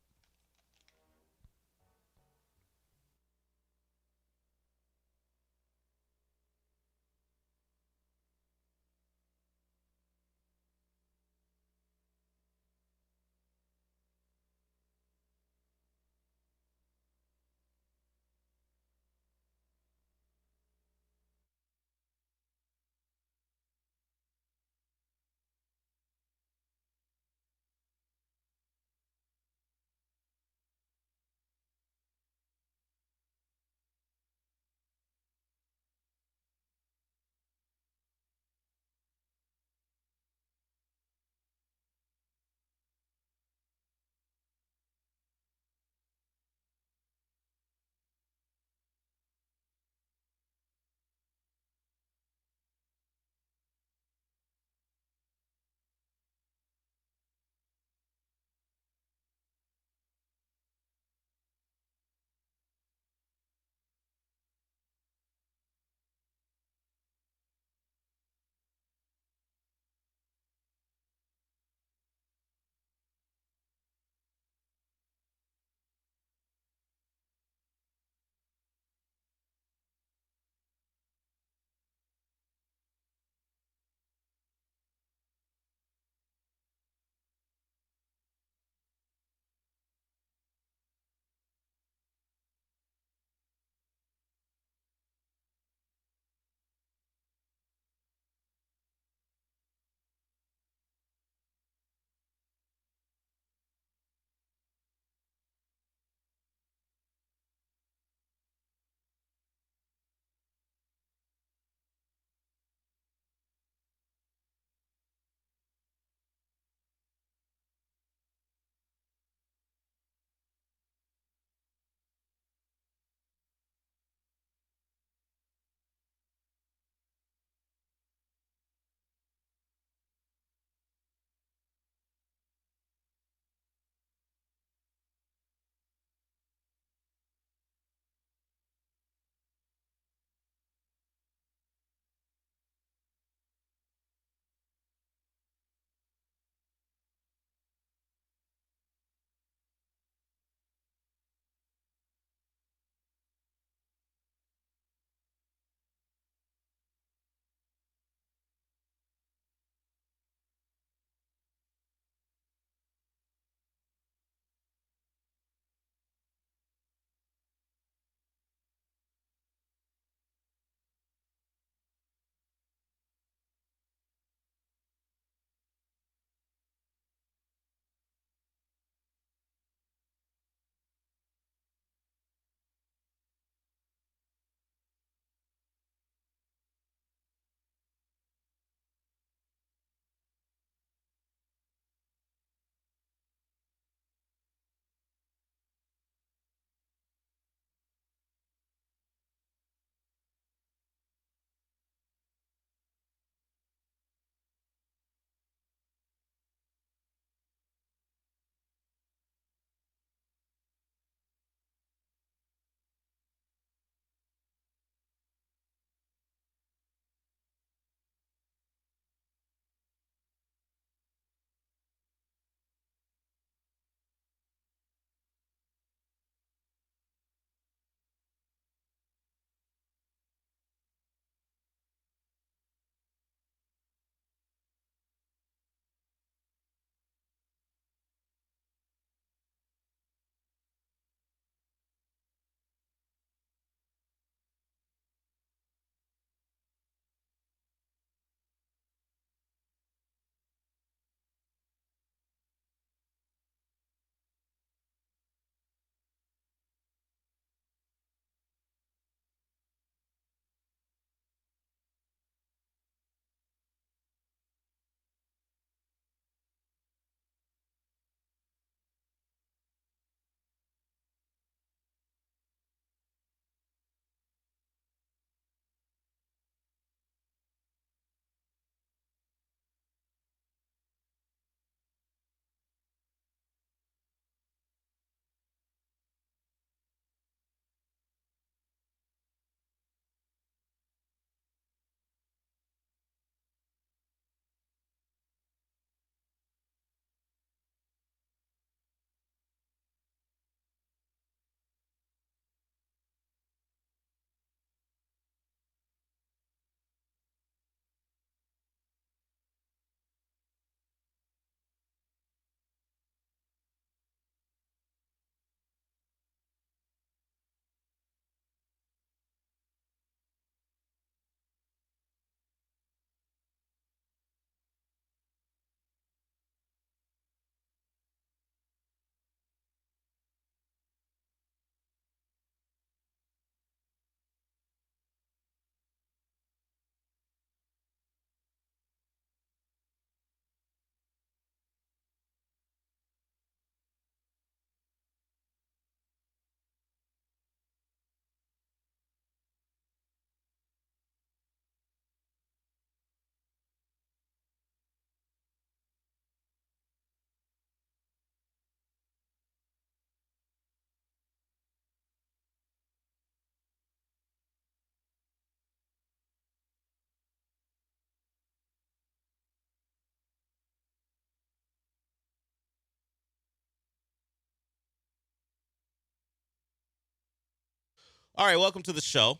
All right, welcome to the show.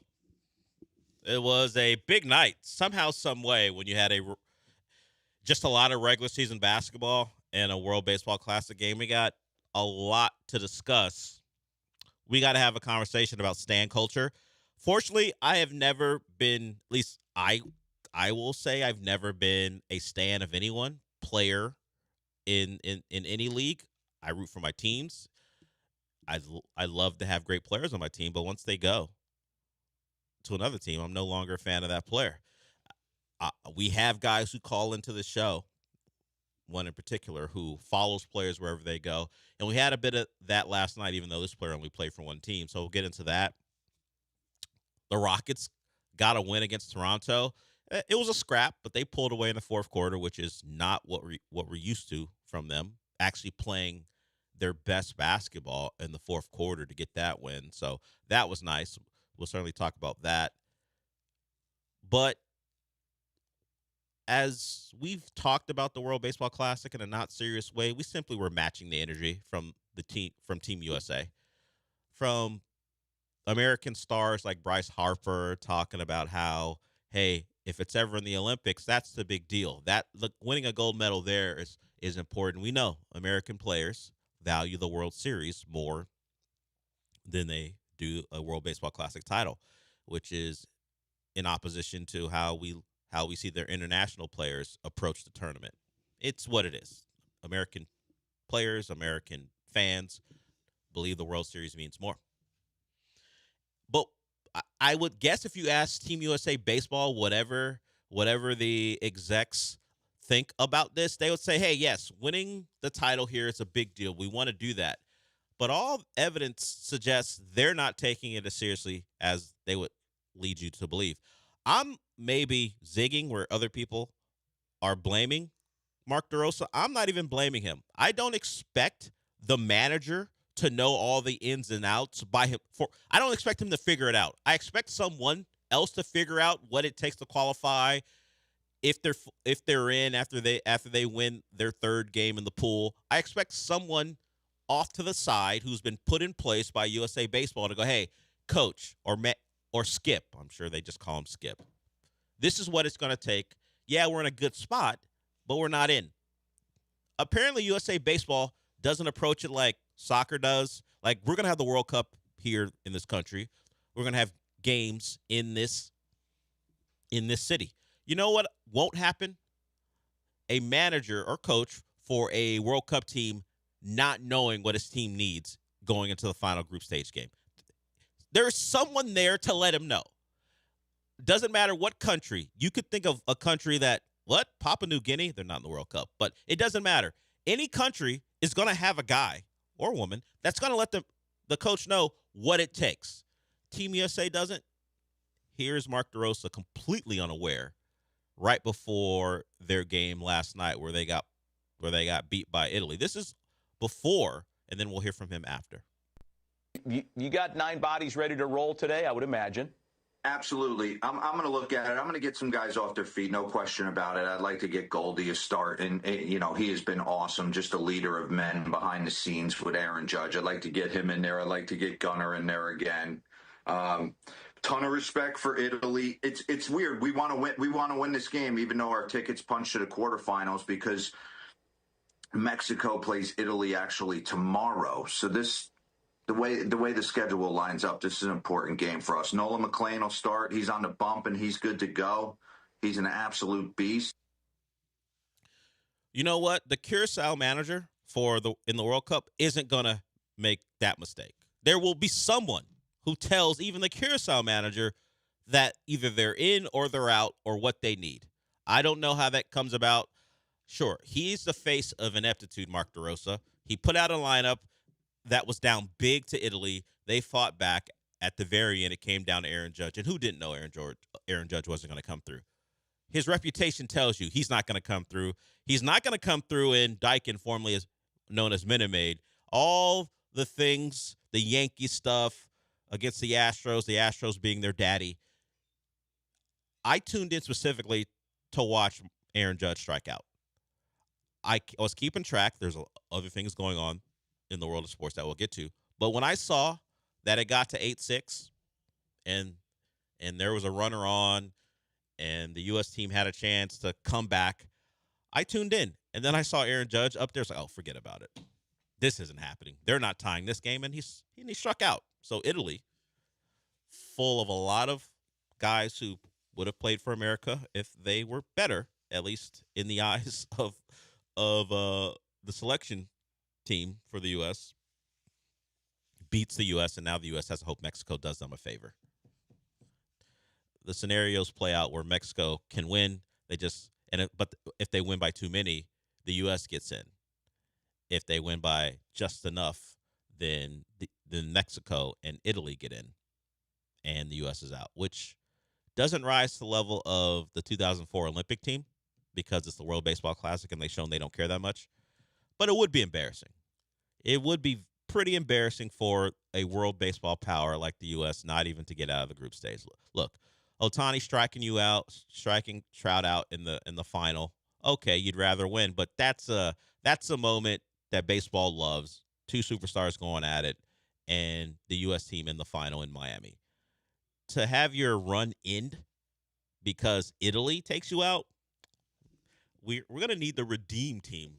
It was a big night, somehow, some way, when you had just a lot of regular season basketball and a World Baseball Classic game. We got a lot to discuss. We got to have a conversation about stan culture. Fortunately, I have never been, at least I will say I've never been a stan of anyone, player in any league. I root for my teams. I love to have great players on my team, but once they go to another team, I'm no longer a fan of that player. We have guys who call into the show, one in particular, who follows players wherever they go. And we had a bit of that last night, even though this player only played for one team. So we'll get into that. The Rockets got a win against Toronto. It was a scrap, but they pulled away in the fourth quarter, which is not what we're used to from them, actually playing their best basketball in the fourth quarter to get that win. So that was nice. We'll certainly talk about that. But as we've talked about the World Baseball Classic in a not serious way, we simply were matching the energy from Team USA. From American stars like Bryce Harper talking about how, hey, if it's ever in the Olympics, that's the big deal. Winning a gold medal there is important. We know American players value the World Series more than they do a World Baseball Classic title, which is in opposition to how we see their international players approach the tournament. It's what it is. American players, American fans believe the World Series means more. But I would guess if you ask Team USA Baseball, whatever the execs think about this, they would say, hey, yes, winning the title here is a big deal. We want to do that. But all evidence suggests they're not taking it as seriously as they would lead you to believe. I'm maybe zigging where other people are blaming Mark DeRosa. I'm not even blaming him. I don't expect the manager to know all the ins and outs by him. I don't expect him to figure it out. I expect someone else to figure out what it takes to qualify. If they're in after they win their third game in the pool, I expect someone off to the side who's been put in place by USA Baseball to go, hey, coach or Skip. I'm sure they just call him Skip. This is what it's going to take. Yeah, we're in a good spot, but we're not in. Apparently, USA Baseball doesn't approach it like soccer does. Like, we're going to have the World Cup here in this country. We're going to have games in this city. You know what won't happen? A manager or coach for a World Cup team not knowing what his team needs going into the final group stage game. There's someone there to let him know. Doesn't matter what country. You could think of a country that, Papua New Guinea? They're not in the World Cup. But it doesn't matter. Any country is going to have a guy or woman that's going to let the coach know what it takes. Team USA doesn't. Here's Mark DeRosa completely unaware right before their game last night where they got beat by Italy. This is before, and then we'll hear from him after. You got 9 bodies ready to roll today, I would imagine. Absolutely. I'm going to look at it. I'm going to get some guys off their feet, no question about it. I'd like to get Goldie a start, and he has been awesome, just a leader of men behind the scenes with Aaron Judge. I'd like to get him in there. I'd like to get Gunnar in there again. Ton of respect for Italy. It's weird. We want to win. We want to win this game, even though our tickets punched to the quarterfinals, because Mexico plays Italy actually tomorrow. So the way the schedule lines up, this is an important game for us. Nolan McLean will start. He's on the bump and he's good to go. He's an absolute beast. You know what? The Curacao manager in the World Cup isn't gonna make that mistake. There will be someone who tells even the Curacao manager that either they're in or they're out or what they need. I don't know how that comes about. Sure, he's the face of ineptitude, Mark DeRosa. He put out a lineup that was down big to Italy. They fought back. At the very end, it came down to Aaron Judge. And who didn't know Aaron Judge wasn't going to come through? His reputation tells you he's not going to come through. He's not going to come through in Daikin, formerly known as Minute Maid. All the things, the Yankee stuff against the Astros being their daddy. I tuned in specifically to watch Aaron Judge strike out. I was keeping track. There's other things going on in the world of sports that we'll get to. But when I saw that it got to 8-6 and there was a runner on, and the U.S. team had a chance to come back, I tuned in, and then I saw Aaron Judge up there. It's like, oh, forget about it. This isn't happening. They're not tying this game, and he struck out. So Italy, full of a lot of guys who would have played for America if they were better, at least in the eyes of the selection team for the U.S., beats the U.S., and now the U.S. has to hope Mexico does them a favor. The scenarios play out where Mexico can win. But if they win by too many, the U.S. gets in. If they win by just enough, then Mexico and Italy get in, and the U.S. is out, which doesn't rise to the level of the 2004 Olympic team because it's the World Baseball Classic and they've shown they don't care that much. But it would be embarrassing. It would be pretty embarrassing for a world baseball power like the U.S. not even to get out of the group stage. Look, Ohtani striking Trout out in the final. Okay, you'd rather win, but that's a moment that baseball loves. Two superstars going at it, and the U.S. team in the final in Miami. To have your run end because Italy takes you out, we're going to need the redeem team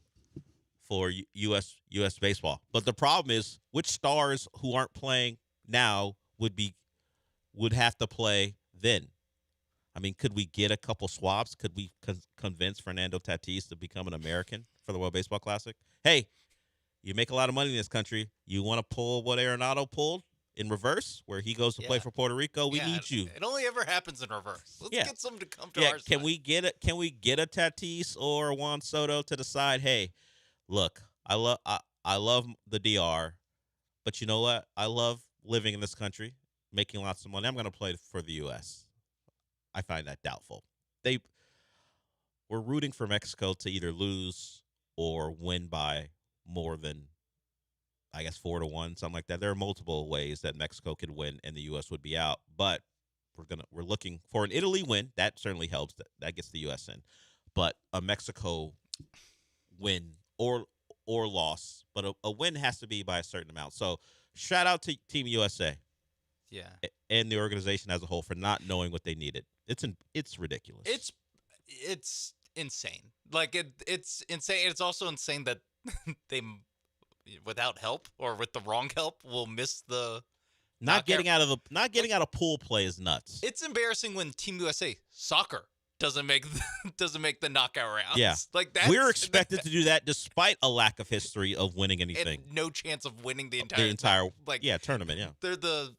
for U.S. baseball. But the problem is, which stars who aren't playing now would have to play then? I mean, could we get a couple swaps? Could we convince Fernando Tatis to become an American for the World Baseball Classic? Hey, you make a lot of money in this country. You want to pull what Arenado pulled in reverse, where he goes to play for Puerto Rico? We need you. It only ever happens in reverse. Let's get someone to come to our side. Can we get a Tatis or Juan Soto to decide, hey, look, I love the DR, but you know what? I love living in this country, making lots of money. I'm going to play for the U.S. I find that doubtful. We're rooting for Mexico to either lose or win by more than, I guess, 4-1, something like that. There are multiple ways that Mexico could win and the U.S. would be out, but we're looking for an Italy win. That certainly helps. That gets the U.S. in, but a Mexico win or loss, but a win has to be by a certain amount. So shout out to Team USA, and the organization as a whole for not knowing what they needed. It's ridiculous. It's insane. Like it's insane. It's also insane that they, without help or with the wrong help, will miss the not getting out of pool play is nuts. It's embarrassing when Team USA soccer doesn't make the knockout rounds. Yeah, we're expected to do that despite a lack of history of winning anything. And no chance of winning the entire tournament. Yeah, they're the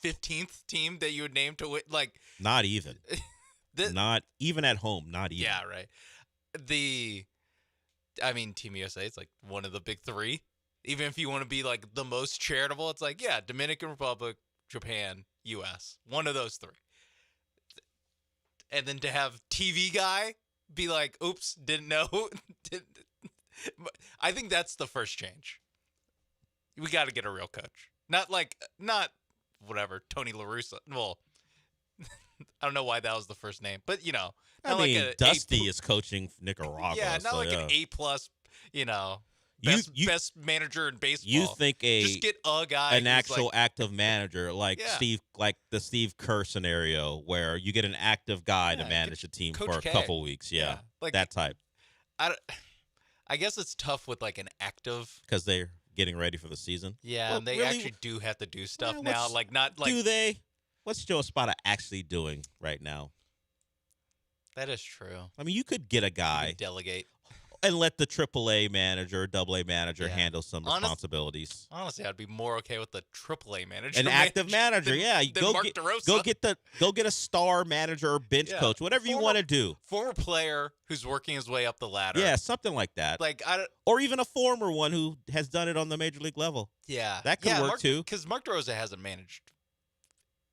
15th team that you would name to win. Like not even, not even at home. Not even. Yeah, right. Team USA is like one of the big three. Even if you want to be like the most charitable, it's like, yeah, Dominican Republic, Japan, U.S. One of those three. And then to have TV guy be like, oops, didn't know. I think that's the first change. We got to get a real coach. Not whatever, Tony La Russa. Well, I don't know why that was the first name, but Dusty is coaching Nicaragua. Yeah, not an A+, best manager in baseball. You think just get a guy, an actual active manager like the Steve Kerr scenario, where you get an active guy to manage a team Coach for a couple weeks. Yeah, like that type. I guess it's tough with like an active because they're getting ready for the season. Yeah, and they actually do have to do stuff now. Do they? What's Joe Espada actually doing right now? That is true. I mean, you could get a guy delegate and let the AAA manager, AA manager handle some responsibilities. Honestly, I'd be more okay with the AAA manager, an active manager. Go get a star manager or bench coach, whatever you want to do. Former player who's working his way up the ladder. Yeah, something like that. Or even a former one who has done it on the major league level. Yeah, that could work too. Because Mark DeRosa hasn't managed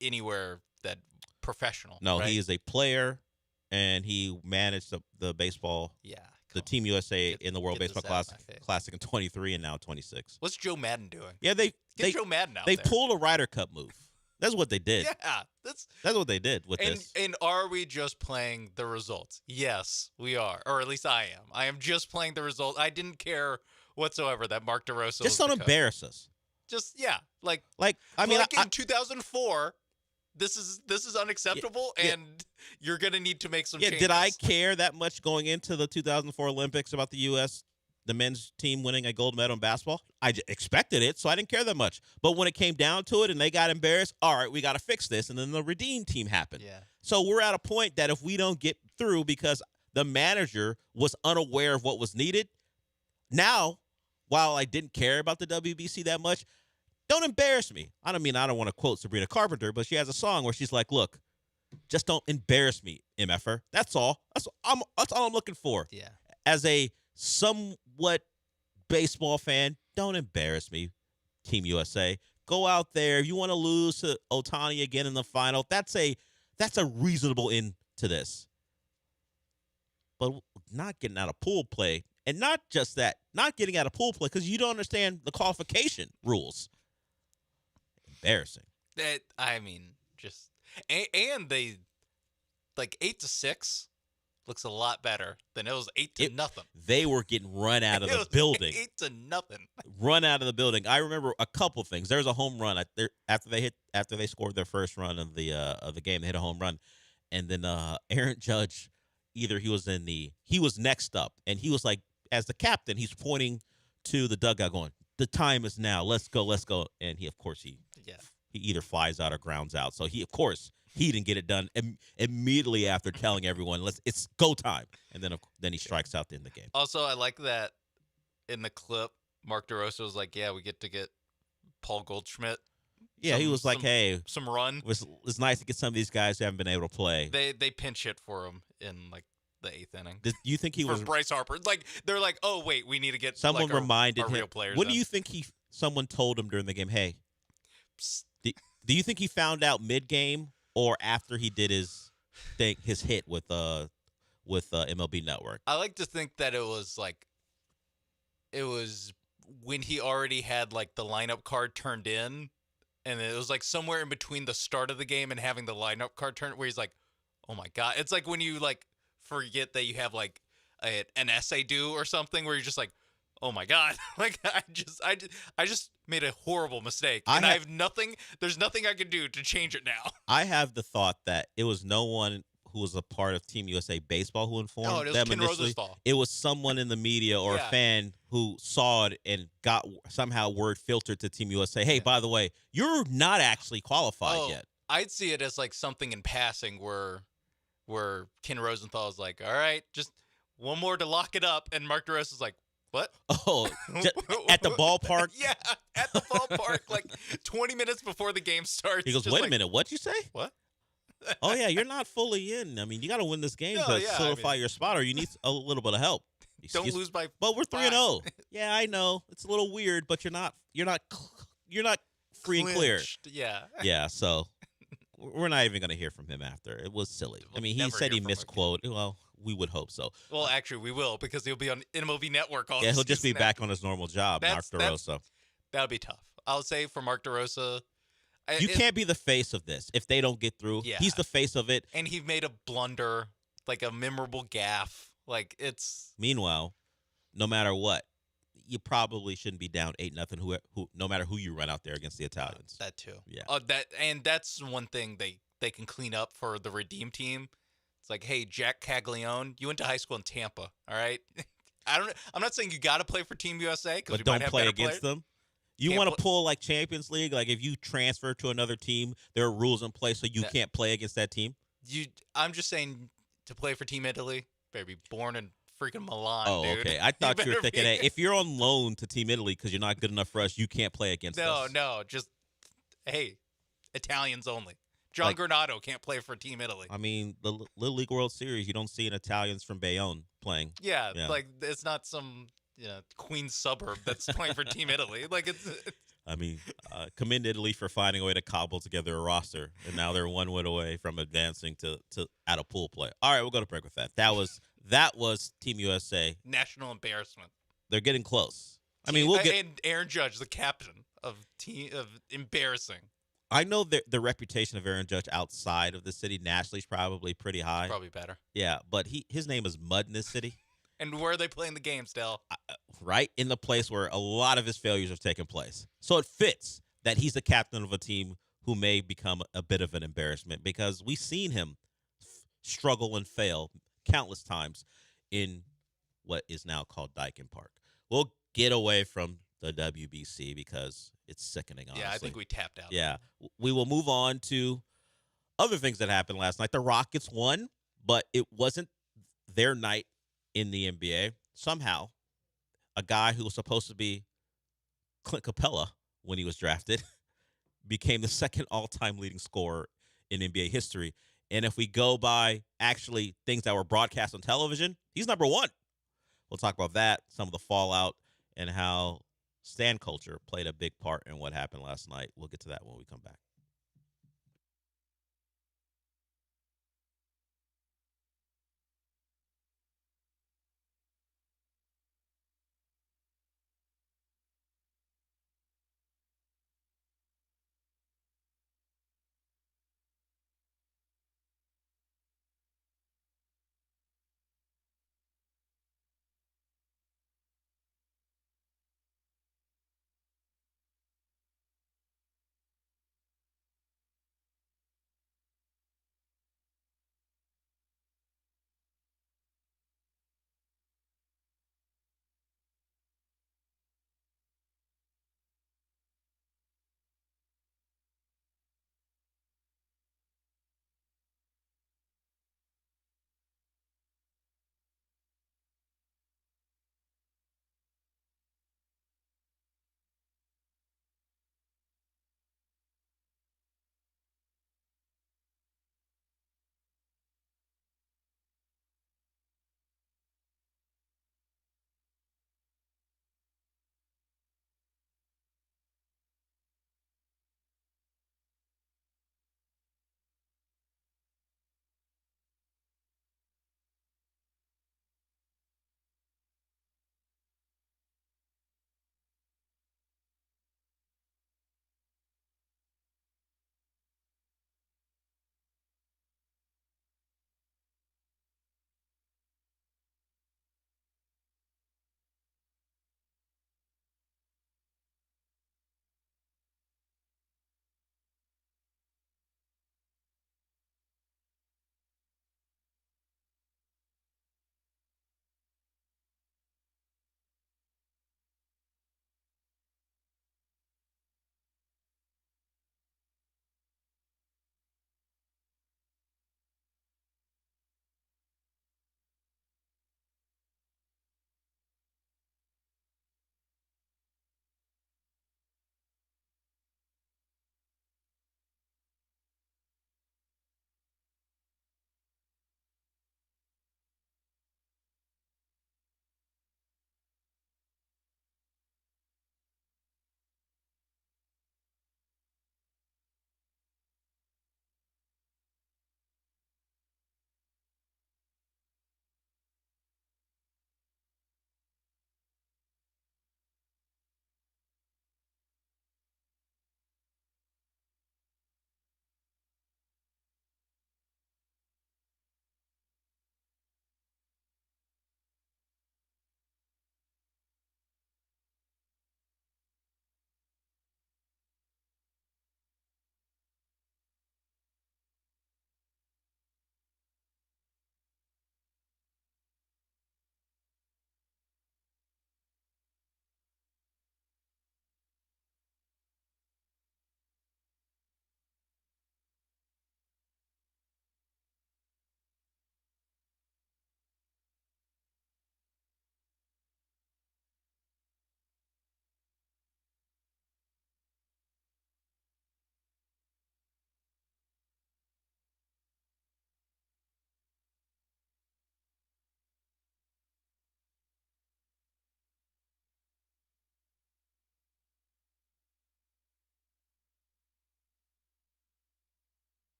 anywhere that professional. No, right? he is a player, and he managed the baseball. Yeah. The Team USA in the World Baseball Classic in 23 and now 26. What's Joe Madden doing? Yeah, Get Joe Madden out there. They pulled a Ryder Cup move. That's what they did. Yeah, that's what they did with this. And are we just playing the results? Yes, we are, or at least I am. I am just playing the results. I didn't care whatsoever that Mark DeRosa. Just don't embarrass us. Just yeah, like I mean, like in 2004. This is unacceptable, and you're gonna need to make some changes. Did I care that much going into the 2004 Olympics about the U.S. the men's team winning a gold medal in basketball? I expected it, so I didn't care that much. But when it came down to it and they got embarrassed, all right, we got to fix this, and then the Redeem team happened. Yeah. So we're at a point that if we don't get through because the manager was unaware of what was needed, now, while I didn't care about the WBC that much, don't embarrass me. I don't want to quote Sabrina Carpenter, but she has a song where she's like, look, just don't embarrass me, MFer. That's all. That's all I'm looking for. Yeah. As a somewhat baseball fan, don't embarrass me, Team USA. Go out there. If you want to lose to Ohtani again in the final, that's a reasonable end to this. But not getting out of pool play, and not just that, not getting out of pool play because you don't understand the qualification rules. Embarrassing. And they like 8-6 looks a lot better than it was 8-0. They were getting run out of the building. 8-0. Run out of the building. I remember a couple things. There was a home run after they scored their first run of the game. They hit a home run, and then Aaron Judge, he was next up, and he was like, as the captain, he's pointing to the dugout, going, "The time is now. Let's go." And he either flies out or grounds out. So he didn't get it done immediately after telling everyone, it's go time. And then he strikes out to end the game. Also, I like that in the clip, Mark DeRosa was like, yeah, we get to get Paul Goldschmidt. Yeah, he was like, hey, some run. It's nice to get some of these guys who haven't been able to play. They pinch hit for him in like the 8th inning. Do you think he was Bryce Harper? Like they're like, oh wait, we need to get someone reminded him. Real players. What do you think someone told him during the game? Hey, do you think he found out mid game or after he did his hit with MLB Network? I like to think that it was when he already had like the lineup card turned in, and it was like somewhere in between the start of the game and having the lineup card turned, where he's like, oh my god, it's like when you like forget that you have like an essay due or something, where you're just like, oh my god, like I just made a horrible mistake, and I have nothing. There's nothing I can do to change it now. I have the thought that it was no one who was a part of Team USA Baseball who informed them initially. It was someone in the media or a fan who saw it and got somehow word filtered to Team USA. Hey, by the way, you're not actually qualified yet. I'd see it as like something in passing where Ken Rosenthal is like, all right, just one more to lock it up, and Mark DeRosa is like, what? Oh, at the ballpark? Yeah, at the ballpark, like 20 minutes before the game starts. He goes, wait a minute, what'd you say? What? Oh, yeah, you're not fully in. I mean, you got to win this game to solidify your spot, or you need a little bit of help. Don't lose by. But we're 3-0. Yeah, I know it's a little weird, but you're not free and clear. Yeah. Yeah. So we're not even going to hear from him after. It was silly. I mean, he said he misquoted. Well, we would hope so. Well, actually, we will, because he'll be on MLB Network all. Yeah, he'll just be back on his normal job, Mark DeRosa. That would be tough. I'll say for Mark DeRosa. You can't be the face of this if they don't get through. Yeah. He's the face of it. And he made a blunder, like a memorable gaffe. Like it's. Meanwhile, no matter what, you probably shouldn't be down 8-0. Who, no matter who you run out there against the Italians. That too. Yeah. That's one thing they can clean up for the Redeem team. It's like, hey, Jack Caglione, you went to high school in Tampa, all right? I'm not saying you got to play for Team USA, but don't play against them. You want to pull like Champions League, like if you transfer to another team, there are rules in place so you can't play against that team. I'm just saying to play for Team Italy, better be born in freaking Milan. Oh, dude. okay. I thought you were thinking that if you're on loan to Team Italy because you're not good enough for us, you can't play against us. No, just hey, Italians only. John Granato can't play for Team Italy. I mean, the Little League World Series, you don't see an Italians from Bayonne playing. Yeah, like it's not some Queens suburb that's playing for Team Italy. Like it's. I mean, commend Italy for finding a way to cobble together a roster, and now they're one win away from advancing to out of pool play. All right, we'll go to break with that. That was Team USA. National embarrassment. They're getting close. I mean, we'll get and Aaron Judge, the captain of embarrassing. I know the reputation of Aaron Judge outside of the city nationally is probably pretty high. Probably better. Yeah, but his name is Mud in this city. And where are they playing the games, Del? right in the place where a lot of his failures have taken place. So it fits that he's the captain of a team who may become a bit of an embarrassment because we've seen him struggle and fail countless times in what is now called Daikin Park. We'll get away from the WBC because it's sickening, honestly. Yeah, I think we tapped out. Yeah. We will move on to other things that happened last night. The Rockets won, but it wasn't their night in the NBA. Somehow, a guy who was supposed to be Clint Capella when he was drafted became the second all-time leading scorer in NBA history. And if we go by actually things that were broadcast on television, he's number one. We'll talk about that, some of the fallout, and how stan culture played a big part in what happened last night. We'll get to that when we come back.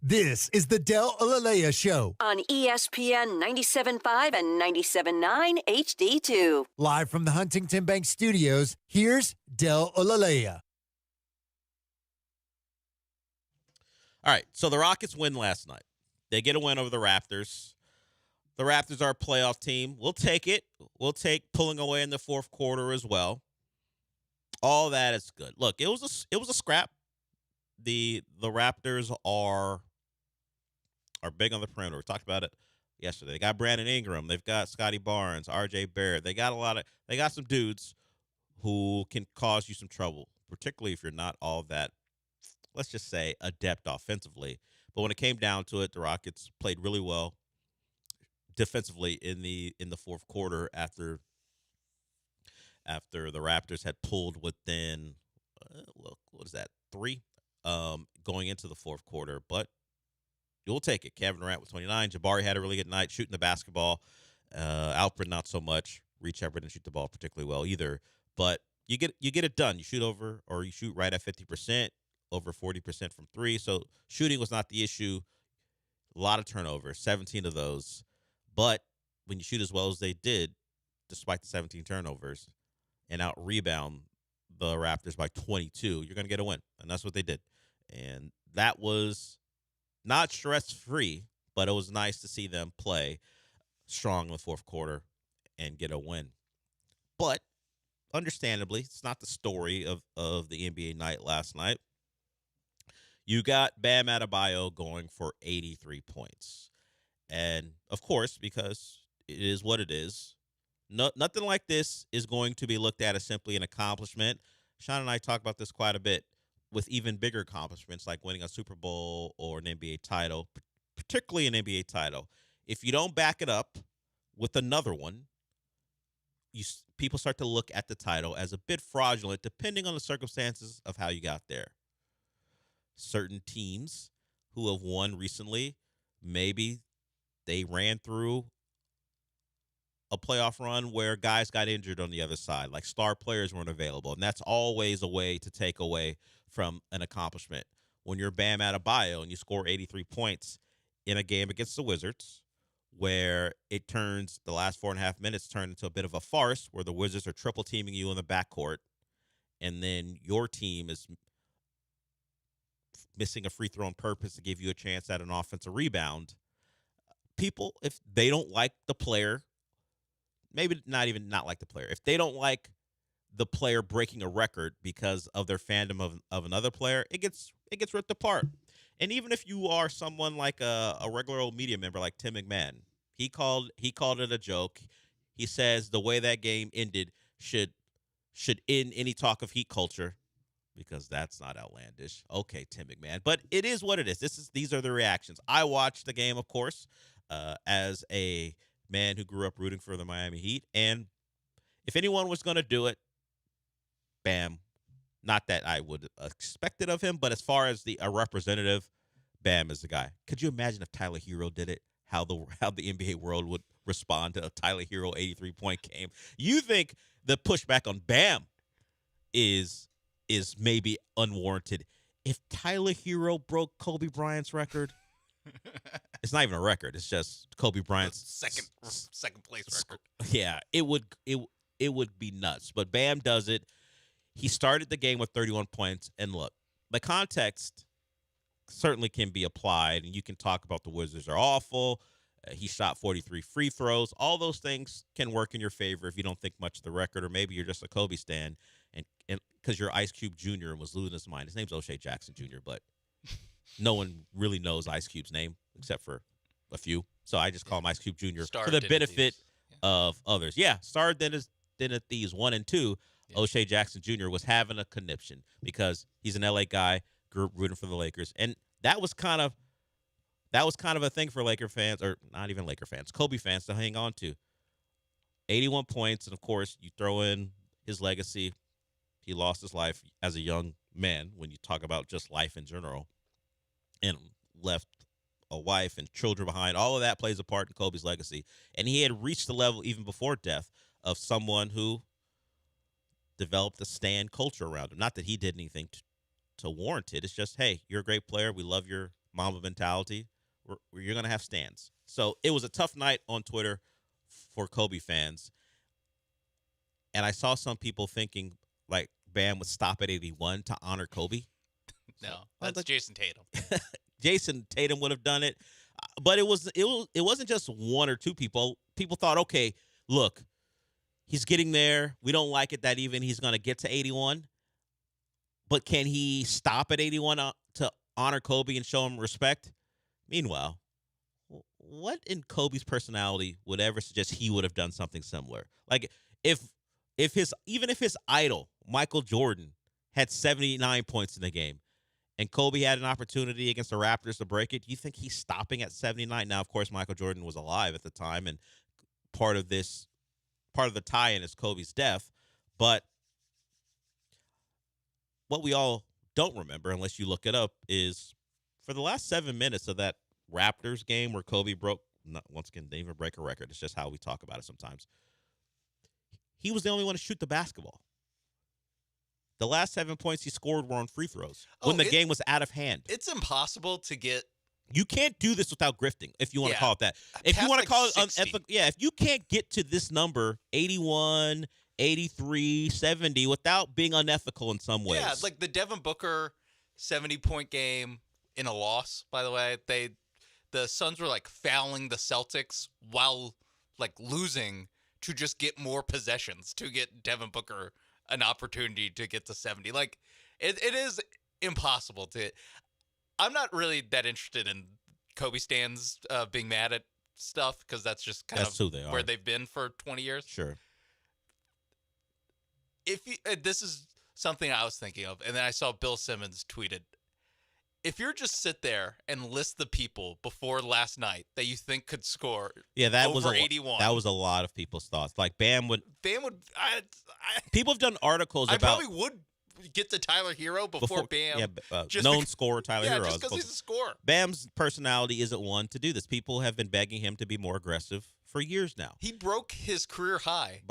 This is the Del Alalea Show. On ESPN 97.5 and 97.9 HD2. Live from the Huntington Bank Studios, here's Del Alalea. All right, so the Rockets win last night. They get a win over the Raptors. The Raptors are a playoff team. We'll take it. We'll take pulling away in the fourth quarter as well. All that is good. Look, it was a scrap. The Raptors are big on the perimeter. We talked about it yesterday. They got Brandon Ingram. They've got Scotty Barnes, R.J. Barrett. They got some dudes who can cause you some trouble, particularly if you're not all that, let's just say, adept offensively. But when it came down to it, the Rockets played really well defensively in the fourth quarter after the Raptors had pulled within what is that, 3 going into the fourth quarter. But you'll take it. Kevin Durant with 29. Jabari had a really good night shooting the basketball. Alfred not so much. Reed Shepard didn't shoot the ball particularly well either. But you get it done. You shoot right at 50%, over 40% from 3. So shooting was not the issue. A lot of turnovers, 17 of those. But when you shoot as well as they did, despite the 17 turnovers, and out-rebound the Raptors by 22, you're going to get a win. And that's what they did. And that was not stress-free, but it was nice to see them play strong in the fourth quarter and get a win. But understandably, it's not the story of the NBA night last night. You got Bam Adebayo going for 83 points. And, of course, because it is what it is, nothing like this is going to be looked at as simply an accomplishment. Sean and I talk about this quite a bit with even bigger accomplishments like winning a Super Bowl or an NBA title, particularly an NBA title. If you don't back it up with another one, people start to look at the title as a bit fraudulent depending on the circumstances of how you got there. Certain teams who have won recently, maybe they ran through a playoff run where guys got injured on the other side, like star players weren't available. And that's always a way to take away from an accomplishment. When you're Bam Adebayo and you score 83 points in a game against the Wizards, where it turns, the last 4.5 minutes turn into a bit of a farce where the Wizards are triple teaming you in the backcourt, and then your team is missing a free throw on purpose to give you a chance at an offensive rebound. People, if they don't like the player, maybe not like the player, if they don't like the player breaking a record because of their fandom of another player, it gets ripped apart. And even if you are someone like a regular old media member like Tim McMahon, he called it a joke. He says the way that game ended should end any talk of Heat culture, because that's not outlandish. Okay, Tim McMahon, but it is what it is. These are the reactions. I watched the game, of course, as a man who grew up rooting for the Miami Heat, and if anyone was going to do it, Bam. Not that I would expect it of him, but as far as a representative, Bam is the guy. Could you imagine if Tyler Hero did it? How the NBA world would respond to a Tyler Hero 83-point game? You think the pushback on Bam is maybe unwarranted? If Tyler Hero broke Kobe Bryant's record, it's not even a record. It's just Kobe Bryant's second place record. Yeah, it would be nuts. But Bam does it. He started the game with 31 points. And look, the context certainly can be applied, and you can talk about the Wizards are awful. He shot 43 free throws. All those things can work in your favor if you don't think much of the record, or maybe you're just a Kobe stan, and because you're Ice Cube Jr. and was losing his mind. His name's O'Shea Jackson Jr., but no one really knows Ice Cube's name except for a few. So I just call him Ice Cube Jr. for the benefit of others. Yeah, Star Den of Thieves 1 and 2. Yeah. O'Shea Jackson Jr. was having a conniption because he's an LA guy, grew up rooting for the Lakers, and that was kind of a thing for Laker fans, or not even Laker fans, Kobe fans to hang on to. 81 points, and of course, you throw in his legacy. He lost his life as a young man when you talk about just life in general, and left a wife and children behind. All of that plays a part in Kobe's legacy, and he had reached the level even before death of someone who developed a stan culture around him. Not that he did anything to warrant it. It's just, hey, you're a great player. We love your Mamba mentality, you're going to have stands. So it was a tough night on Twitter for Kobe fans. And I saw some people thinking like Bam would stop at 81 to honor Kobe. No, that's Jason Tatum. Jason Tatum would have done it. But it wasn't just one or two people. People thought, okay, look, he's getting there. We don't like it that even he's going to get to 81. But can he stop at 81 to honor Kobe and show him respect? Meanwhile, what in Kobe's personality would ever suggest he would have done something similar? Like if his idol, Michael Jordan, had 79 points in the game and Kobe had an opportunity against the Raptors to break it, do you think he's stopping at 79? Now, of course, Michael Jordan was alive at the time, and part of the tie-in is Kobe's death. But what we all don't remember, unless you look it up, is for the last 7 minutes of that Raptors game where Kobe once again, didn't even break a record. It's just how we talk about it sometimes. He was the only one to shoot the basketball. The last 7 points he scored were on free throws when the game was out of hand. It's impossible to get. You can't do this without grifting, if you want to call it that. If you want to call it unethical, if you can't get to this number, 81, 83, 70, without being unethical in some ways. Yeah, like the Devin Booker 70-point game in a loss, by the way. The Suns were like fouling the Celtics while like losing to just get more possessions, to get Devin Booker an opportunity to get to 70. Like it is impossible to. I'm not really that interested in Kobe stands being mad at stuff because that's just kind of who they are. Where they've been for 20 years. Sure. This is something I was thinking of, and then I saw Bill Simmons tweeted. If you're just sit there and list the people before last night that you think could score, that over was 81. That was a lot of people's thoughts. Like Bam would. People have done articles I about. probably would get to Tyler Hero before Bam. Yeah, known scorer Tyler Hero. Just because he's a scorer. Bam's personality isn't one to do this. People have been begging him to be more aggressive for years now. He broke his career high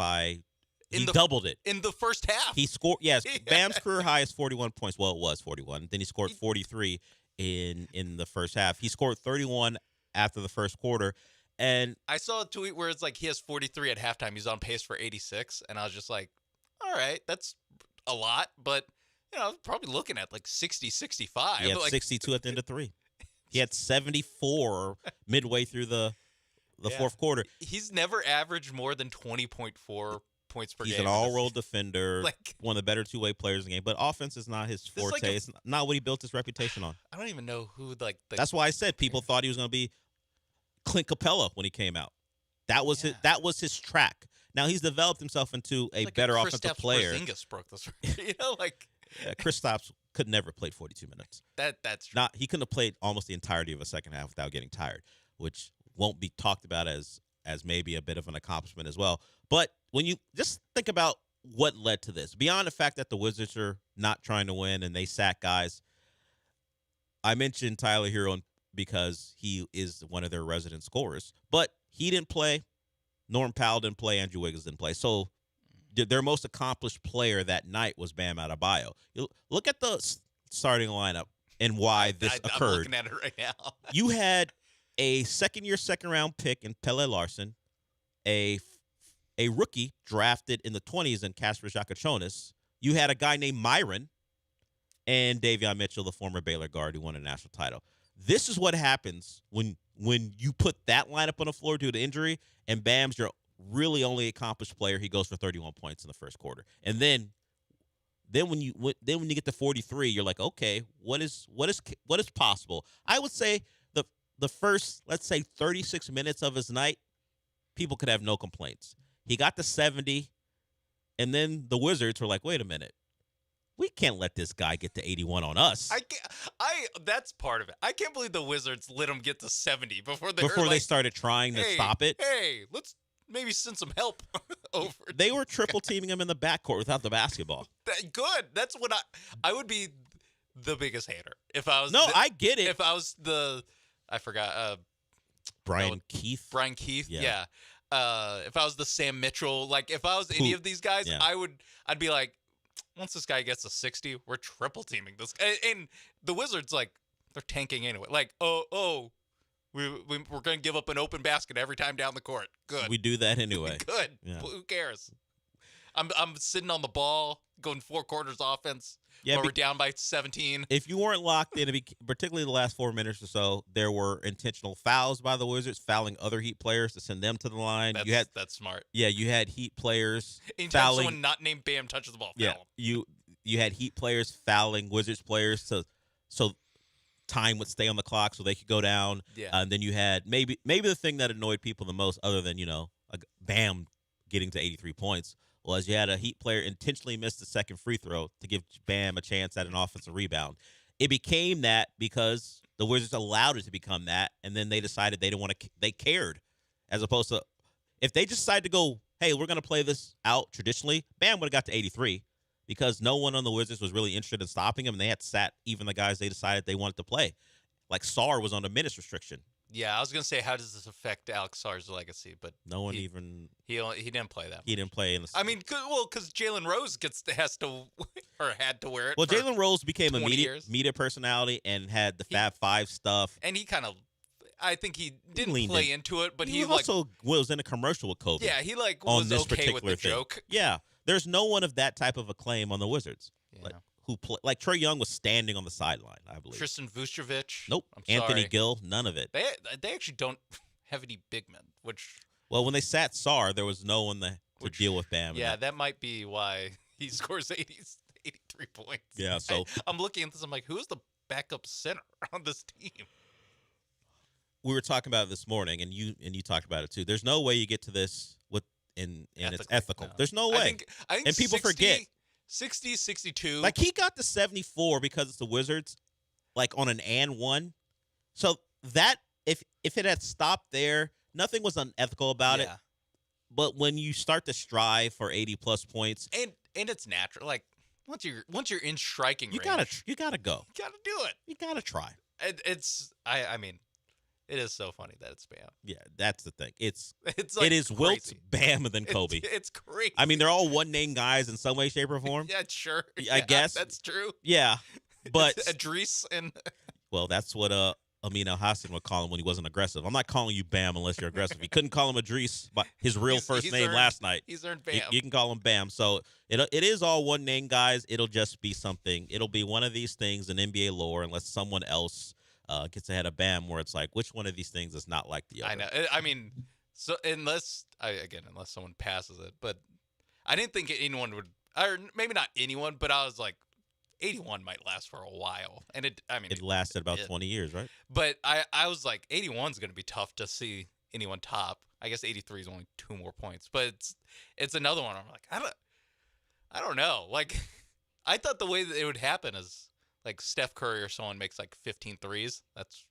He doubled it in the first half. He scored. Yes, Bam's career high is 41 points. Well, it was 41. Then he scored 43 in the first half. He scored 31 after the first quarter. And I saw a tweet where it's like he has 43 at halftime. He's on pace for 86, and I was just like, all right, that's a lot, but I was probably looking at like 60, 65. He had 62 at the end of 3. He had 74 midway through the fourth quarter. He's never averaged more than 20.4 points per game. He's an all-world defender, one of the better two-way players in the game. But offense is not his forte. It's not what he built his reputation on. I don't even know who That's why I said people thought he was going to be Clint Capella when he came out. That was his track. Now he's developed himself into a better offensive player. Kristaps broke this record. Kristaps could never have played 42 minutes. That's true. He couldn't have played almost the entirety of a second half without getting tired, which won't be talked about as maybe a bit of an accomplishment as well. But when you just think about what led to this, beyond the fact that the Wizards are not trying to win and they sack guys, I mentioned Tyler Hero because he is one of their resident scorers, but he didn't play. Norm Powell didn't play. Andrew Wiggins didn't play. So their most accomplished player that night was Bam Adebayo. Look at the starting lineup and why this occurred. I'm looking at it right now. You had a second-round pick in Pele Larson, a rookie drafted in the 20s in Casper Jakachonis. You had a guy named Myron and Davion Mitchell, the former Baylor guard who won a national title. This is what happens when you put that lineup on the floor due to injury, and Bam's your really only accomplished player. He goes for 31 points in the first quarter, and then when you get to 43, you're like, okay, what is possible? I would say the first, let's say, 36 minutes of his night, people could have no complaints. He got to 70, and then the Wizards were like, wait a minute. We can't let this guy get to 81 on us. That's part of it. I can't believe the Wizards let him get to 70 before they started trying to stop it. Hey, let's maybe send some help over. They were triple teaming him in the backcourt without the basketball. Good. That's what I would be the biggest hater if I was. No, I get it. If I was I forgot. Brian Keith. Brian Keith. Yeah. If I was the Sam Mitchell, like if I was any of these guys, I'd be like, once this guy gets to 60, we're triple teaming this. And the Wizards, like, They're tanking anyway. Like, we're going to give up an open basket every time down the court. Good. We do that anyway. Good. Yeah. Who cares? I'm sitting on the ball, going 4 quarters offense. Yeah, we're down by 17. If you weren't locked in, particularly the last 4 minutes or so, there were intentional fouls by the Wizards, fouling other Heat players to send them to the line. That's smart. Yeah, you had Heat players Anytime fouling. someone not named Bam touches the ball, Yeah, foul 'em. you had Heat players fouling Wizards players so time would stay on the clock so they could go down. Yeah. And then you had maybe the thing that annoyed people the most, other than Bam getting to 83 points, was you had a Heat player intentionally miss the second free throw to give Bam a chance at an offensive rebound. It became that because the Wizards allowed it to become that, and then they decided they didn't want to. They cared, as opposed to if they just decided to go, hey, we're going to play this out traditionally. Bam would have got to 83 because no one on the Wizards was really interested in stopping him, and they had sat even the guys they decided they wanted to play. Like Sarr was on a minutes restriction. Yeah, I was gonna say, how does this affect Alex Sarr's legacy? But No one he didn't play that. He didn't play in the. I mean, because Jalen Rose had to wear it. Well, for Jalen Rose became a 20 years. media personality and had the Fab Five stuff. And he kind of, I think he didn't leaned play in. into it, but he he also was in a commercial with Kobe. Yeah, he on was this okay with the particular thing. joke. Yeah, there's no one of that type of acclaim on the Wizards. Yeah. Like Trae Young was standing on the sideline, I believe. Tristan Vucevic. Nope. I'm Anthony sorry. Gill, none of it. They actually don't have any big men, which. Well, when they sat Sarr, there was no one to deal with Bam. Yeah, that might be why he scores 83 points. Yeah, so I'm looking at this. I'm like, who's the backup center on this team? we were talking about it this morning, and you talked about it too. There's no way you get to this and it's ethical. No. There's no way. I think and people 60, forget. 60, 62. Like he got to 74 because it's the Wizards, like on an and one. So that if it had stopped there, nothing was unethical about it. But when you start to strive for 80 plus points, and it's natural. Like once you're in striking range, you gotta go. You gotta do it. You gotta try. I mean, it is so funny that it's Bam. Yeah, that's the thing. It's like it is crazy. Wilt's, Bam, and then Kobe. It's crazy. I mean, they're all one name guys in some way, shape, or form. Yeah, sure. I guess that's true. Yeah, but Idris and well, that's what Amin Al Hassan would call him when he wasn't aggressive. I'm not calling you Bam unless you're aggressive. He couldn't call him Idris by his real first name last night. He's earned Bam. You can call him Bam. So it is all one name guys. It'll just be something. It'll be one of these things in NBA lore unless someone else gets ahead of Bam, where it's like, which one of these things is not like the other? I know. I mean, so unless someone passes it, but I didn't think anyone would, or maybe not anyone, but I was like, 81 might last for a while, and it lasted about 20 years, right? But I was like, 81 is going to be tough to see anyone top. I guess 83 is only 2 more points, but it's another one. I'm like, I don't know. Like, I thought the way that it would happen is like Steph Curry or someone makes like 15 threes. That's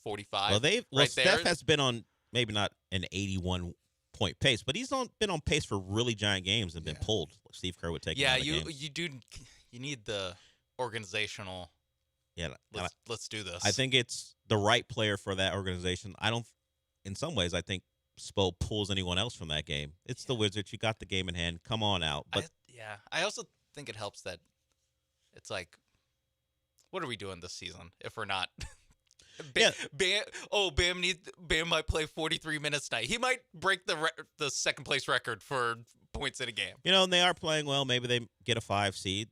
45. Well, Steph has been on maybe not an 81 point pace, but he's been on pace for really giant games and been pulled. Steve Kerr would take. Yeah, you need the organizational. Yeah, let's do this. I think it's the right player for that organization. In some ways, I think Spo pulls anyone else from that game. It's the Wizards. You got the game in hand. Come on out. But I also think it helps that it's like, what are we doing this season if we're not? Bam might play 43 minutes tonight. He might break the second place record for points in a game. And they are playing well. Maybe they get a 5 seed.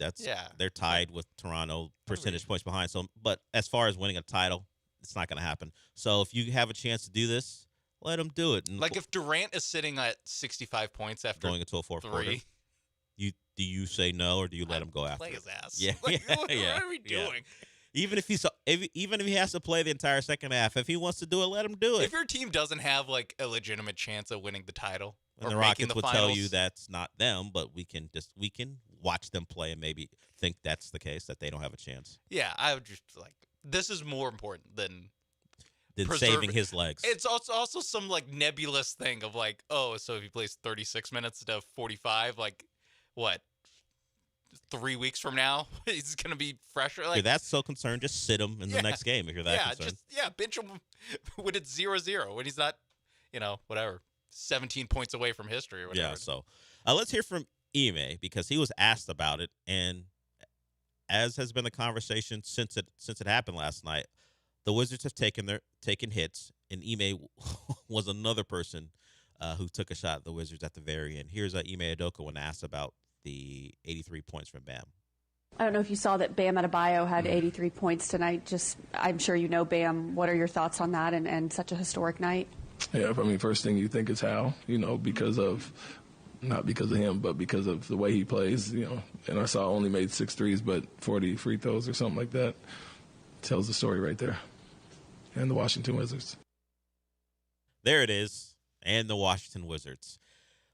They're tied with Toronto, percentage points behind. So, but as far as winning a title, it's not going to happen. So if you have a chance to do this, let them do it. And like if Durant is sitting at 65 points after going into a fourth quarter, do you say no or do you let him go after? Play his ass. Yeah, what are we doing? Even if he has to play the entire second half, if he wants to do it, let him do it. If your team doesn't have like a legitimate chance of winning the title, and or the Rockets making would finals, tell you that's not them, but we can watch them play and maybe think that's the case, that they don't have a chance. Yeah, I would just like, this is more important than saving his legs. It's also some like nebulous thing of like, oh, so if he plays 36 minutes to 45, like what? 3 weeks from now, he's gonna be fresher. Like, if that's so concerned, just sit him in the next game if you're that concerned. Bench him when it's 0-0, when he's not, whatever, 17 points away from history or whatever. Yeah. So let's hear from Ime because he was asked about it, and as has been the conversation since it happened last night, the Wizards have taken hits, and Ime was another person who took a shot at the Wizards at the very end. Here's Ime Udoka when asked about the 83 points from Bam. I don't know if you saw that Bam Adebayo had 83 points tonight. I'm sure you know Bam. What are your thoughts on that and such a historic night? Yeah, I mean, first thing you think is how, because of, not because of him, but because of the way he plays, and I saw only made 6 threes, but 40 free throws or something like that. Tells the story right there. And the Washington Wizards. There it is. And the Washington Wizards.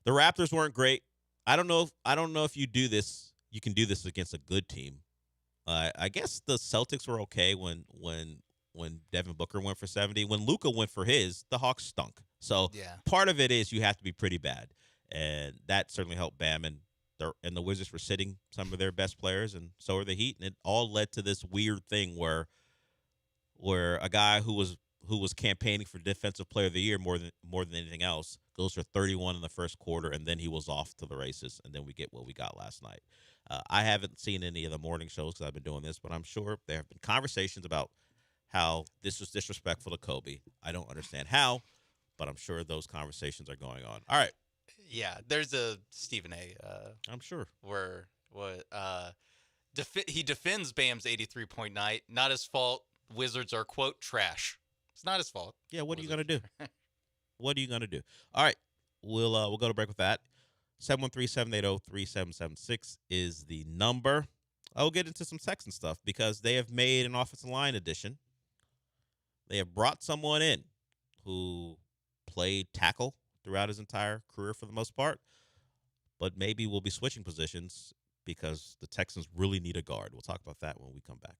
The Raptors weren't great. I don't know if you do this. You can do this against a good team. I guess the Celtics were okay when Devin Booker went for 70. When Luka went for his, the Hawks stunk. So part of it is you have to be pretty bad, and that certainly helped Bam. And the Wizards were sitting some of their best players, and so were the Heat, and it all led to this weird thing where a guy who was campaigning for Defensive Player of the Year more than anything else goes for 31 in the first quarter, and then he was off to the races, and then we get what we got last night. I haven't seen any of the morning shows because I've been doing this, but I'm sure there have been conversations about how this was disrespectful to Kobe. I don't understand how, but I'm sure those conversations are going on. All right. Yeah, there's a Stephen A. I'm sure where he defends Bam's 83-point night. Not his fault. Wizards are quote trash. It's not his fault. Yeah, what are you gonna do? What are you gonna do? All right, we'll go to break with that. 713-780-3776 is the number. I'll get into some Texans stuff because they have made an offensive line addition. They have brought someone in who played tackle throughout his entire career for the most part, but maybe we'll be switching positions because the Texans really need a guard. We'll talk about that when we come back.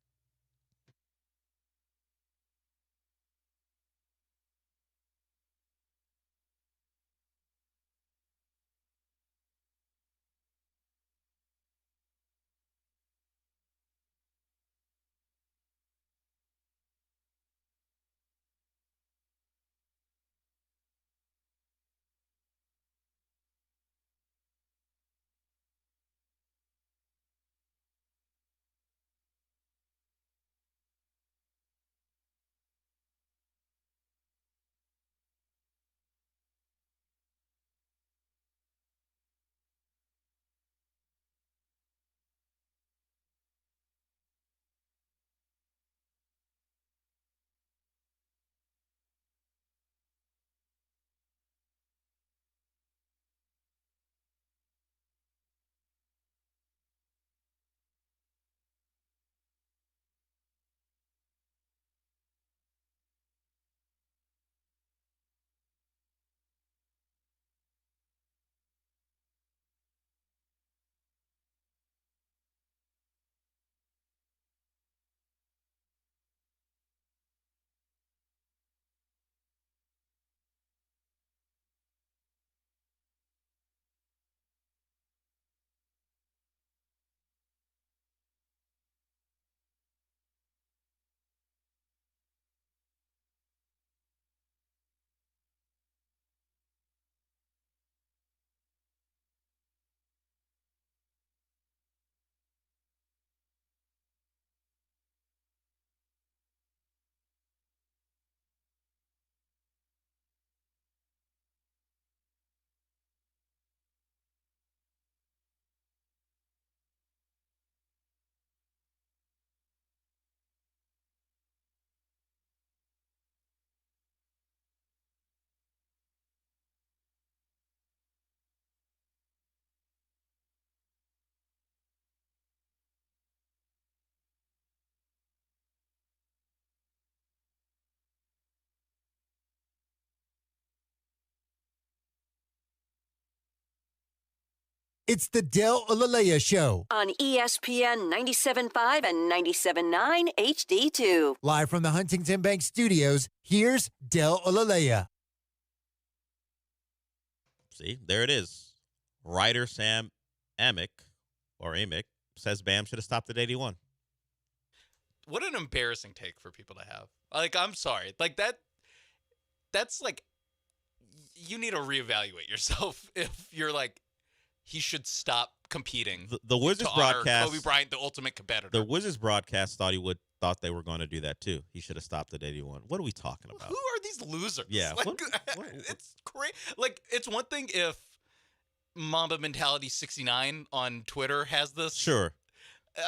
It's the Del Olalea Show. On ESPN 97.5 and 97.9 HD2. Live from the Huntington Bank Studios, here's Del Olalea. See, there it is. Writer Sam Amick says Bam should have stopped at 81. What an embarrassing take for people to have. Like, I'm sorry. Like, that's like, you need to reevaluate yourself if you're like, he should stop competing. The Wizards to honor broadcast, Kobe Bryant, the ultimate competitor. The Wizards broadcast thought they were going to do that too. He should have stopped at 81. What are we talking about? Who are these losers? Yeah, like, it's crazy. Like, it's one thing if Mamba Mentality 69 on Twitter has this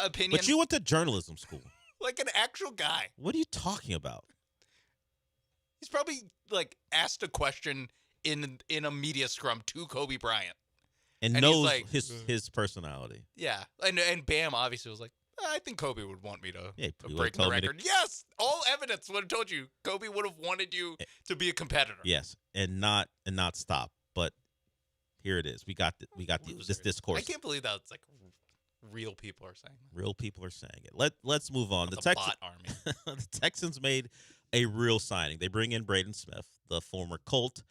opinion, but you went to journalism school, like an actual guy. What are you talking about? He's probably like asked a question in a media scrum to Kobe Bryant, and knows like, his personality. Yeah, and Bam obviously was like, I think Kobe would want me to break the told record. Yes, all evidence would have told you Kobe would have wanted you to be a competitor. Yes, and not stop. But here it is. We got this discourse. I can't believe that it's like real people are saying that. Real people are saying it. Let's move on. The bot army. The Texans made a real signing. They bring in Braden Smith, the former Colt.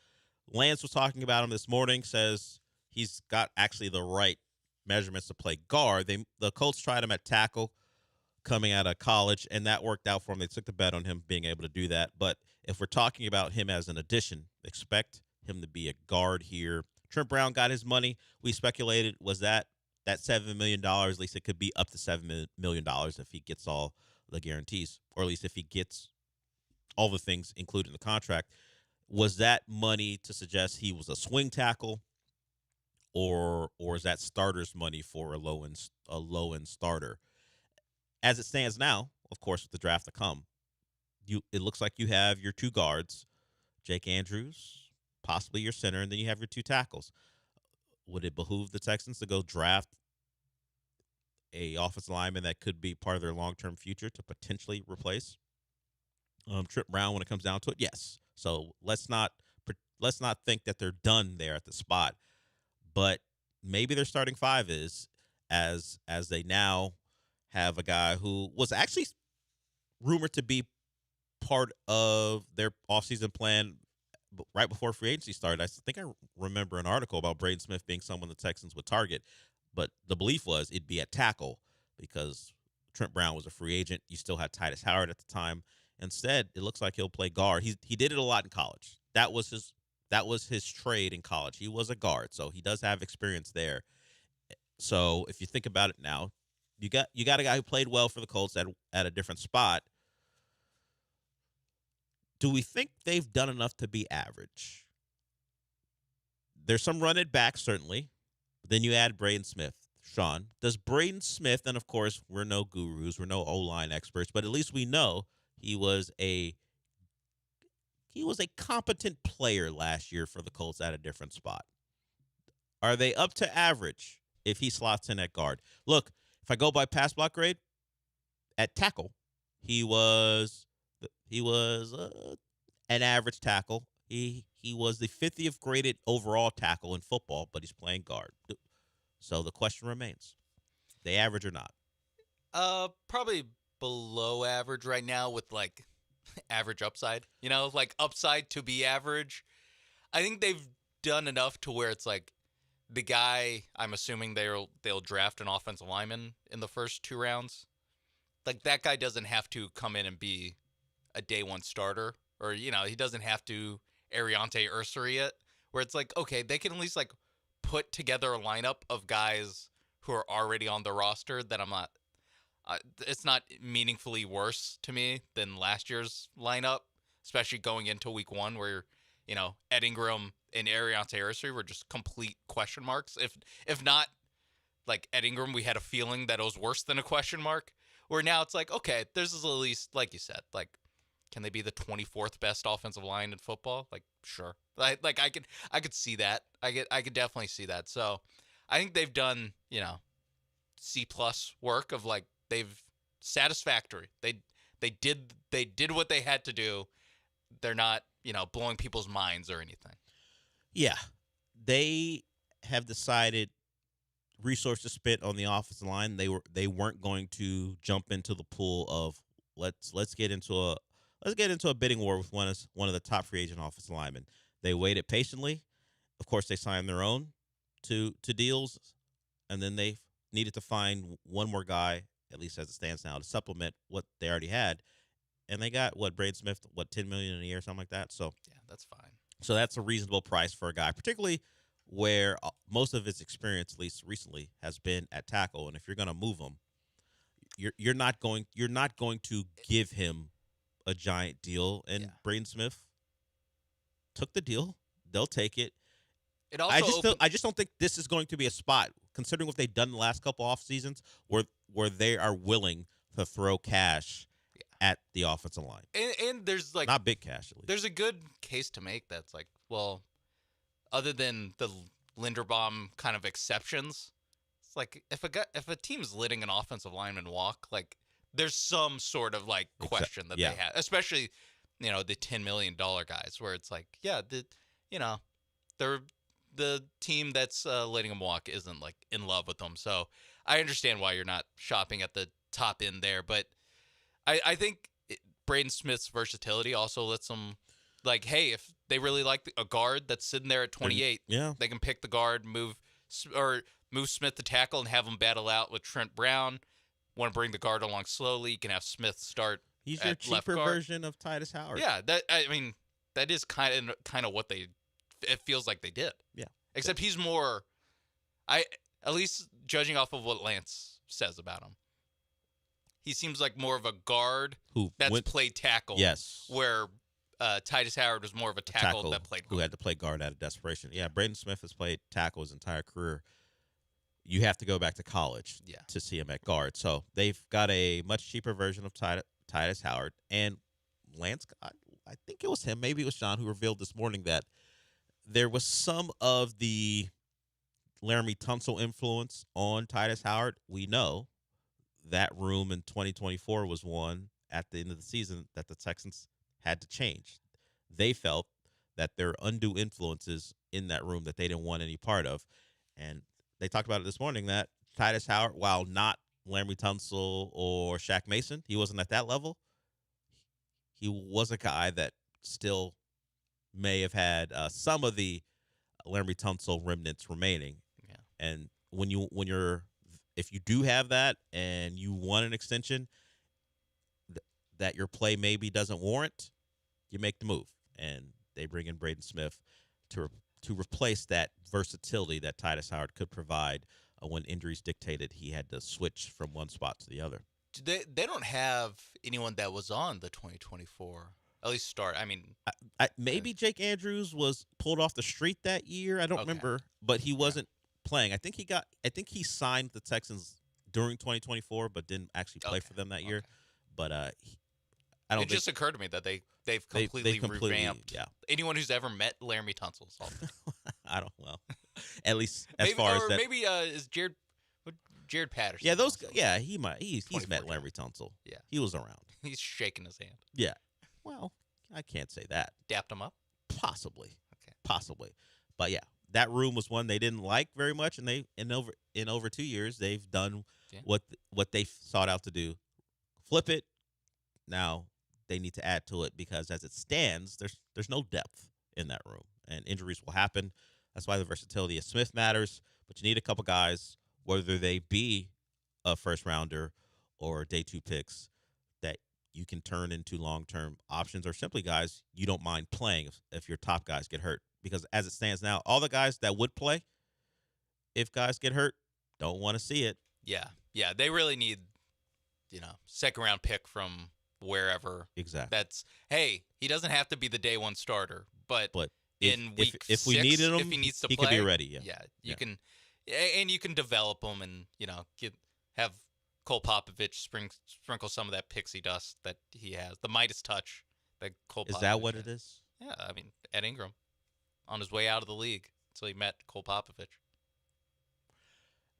Lance was talking about him this morning. Says he's got actually the right measurements to play guard. The Colts tried him at tackle coming out of college, and that worked out for him. They took the bet on him being able to do that. But if we're talking about him as an addition, expect him to be a guard here. Trent Brown got his money. We speculated was that $7 million. At least it could be up to $7 million if he gets all the guarantees, or at least if he gets all the things included in the contract. Was that money to suggest he was a swing tackle, or is that starter's money for a low end starter? As it stands now, of course, with the draft to come, it looks like you have your two guards, Jake Andrews, possibly your center, and then you have your two tackles. Would it behoove the Texans to go draft a offensive lineman that could be part of their long-term future to potentially replace Trent Brown when it comes down to it? Yes. So let's not think that they're done there at the spot. But maybe their starting five is as they now have a guy who was actually rumored to be part of their offseason plan right before free agency started. I think I remember an article about Braden Smith being someone the Texans would target, but the belief was it'd be at tackle because Trent Brown was a free agent. You still had Titus Howard at the time. Instead, it looks like he'll play guard. He did it a lot in college. That was his trade in college. He was a guard, so he does have experience there. So if you think about it now, you got a guy who played well for the Colts at a different spot. Do we think they've done enough to be average? There's some run it back, certainly. But then you add Braden Smith. Sean, does Braden Smith, and of course, we're no gurus, we're no O-line experts, but at least we know he was a competent player last year for the Colts at a different spot. Are they up to average if he slots in at guard? Look, if I go by pass block grade, at tackle, he was an average tackle. He was the 50th graded overall tackle in football, but he's playing guard. So the question remains: they average or not? Probably below average right now with like average upside. You know, like upside to be average. I think they've done enough to where it's like the guy. I'm assuming they'll draft an offensive lineman in the first 2 rounds. Like that guy doesn't have to come in and be a day one starter, or he doesn't have to Ariante Ursary it. Where it's like, okay, they can at least like put together a lineup of guys who are already on the roster that I'm not. It's not meaningfully worse to me than last year's lineup, especially going into week 1 where, Ed Ingram and Ariante Ursary were just complete question marks. If not, like Ed Ingram, we had a feeling that it was worse than a question mark. Where now it's like, okay, there's at least, like you said, like, can they be the 24th best offensive line in football? Like, sure. I could see that. I could definitely see that. So I think they've done, C+ work of like, they've satisfactory. They did what they had to do. They're not, blowing people's minds or anything. Yeah. They have decided resources spent on the offensive line. They weren't going to jump into the pool of let's get into a bidding war with one of the top free agent offensive linemen. They waited patiently. Of course, they signed their own to deals, and then they needed to find one more guy, at least as it stands now, to supplement what they already had. And they got Braden Smith, $10 million a year, something like that. So yeah, that's fine. So that's a reasonable price for a guy, particularly where most of his experience, at least recently, has been at tackle. And if you're going to move him, you're not going to give him a giant deal. And Braden Smith took the deal. They'll take it. It also I just don't think this is going to be a spot, considering what they've done the last couple off seasons, where they are willing to throw cash at the offensive line. And there's like not big cash at least. There's a good case to make that's like, well, other than the Linderbaum kind of exceptions, it's like if a team's letting an offensive lineman walk, like there's some sort of like question that they have, especially the $10 million guys, where it's like, they're the team that's letting him walk isn't like in love with them. So I understand why you're not shopping at the top end there, but I think Braden Smith's versatility also lets them, like, hey, if they really like a guard that's sitting there at 28, they can pick the guard, move Smith to tackle, and have him battle out with Trent Brown. Want to bring the guard along slowly, you can have Smith start. He's your cheaper version of Titus Howard. Yeah, that is kind of what it feels like they did. Yeah, except he's more. At least judging off of what Lance says about him. He seems like more of a guard that's played tackle. Yes. Where Titus Howard was more of a tackle that played guard. Who had to play guard out of desperation. Yeah, Braden Smith has played tackle his entire career. You have to go back to college to see him at guard. So they've got a much cheaper version of Titus Howard. And Lance, I think it was him, maybe it was John, who revealed this morning that there was some of the Laramie Tunsil influence on Titus Howard. We know that room in 2024 was one at the end of the season that the Texans had to change. They felt that there were undue influences in that room that they didn't want any part of. And they talked about it this morning that Titus Howard, while not Laramie Tunsil or Shaq Mason, he wasn't at that level. He was a guy that still may have had some of the Laramie Tunsil remnants remaining. Yeah. And if you do have that and you want an extension that your play maybe doesn't warrant, you make the move. And they bring in Braden Smith to replace that versatility that Titus Howard could provide when injuries dictated he had to switch from one spot to the other. They don't have anyone that was on the 2024, at least start. I mean, maybe Jake Andrews was pulled off the street that year. I don't remember, but he wasn't playing. I think he signed the Texans during 2024, but didn't actually play for them that year. But I don't. It just occurred to me that they've completely revamped. Yeah. Anyone who's ever met Laramie Tunsil saw them. I don't. Well, at least as maybe, far as that. Maybe is Jared Patterson. Yeah, those. Yeah, he's met Laramie Tunsil. Yeah, he was around. He's shaking his hand. Yeah. Well, I can't say that. Dapped him up. Possibly. Okay. Possibly. But yeah, that room was one they didn't like very much, and in over 2 years they've done what they sought out to do. Flip it. Now they need to add to it because as it stands, there's no depth in that room, and injuries will happen. That's why the versatility of Smith matters. But you need a couple guys, whether they be a first rounder or day 2 picks, that you can turn into long-term options, or simply guys you don't mind playing if your top guys get hurt. Because as it stands now, all the guys that would play, if guys get hurt, don't want to see it. Yeah. They really need, second-round pick from wherever. Exactly. That's, hey, he doesn't have to be the day 1 starter, but in week if 6, we needed him, if he needs to he play, could be ready. You can, and you can develop him and have Cole Popovich sprinkle some of that pixie dust that he has, the Midas touch that Cole. Is Popovich that what has. it is? Yeah, I mean Ed Ingram, on his way out of the league until he met Cole Popovich.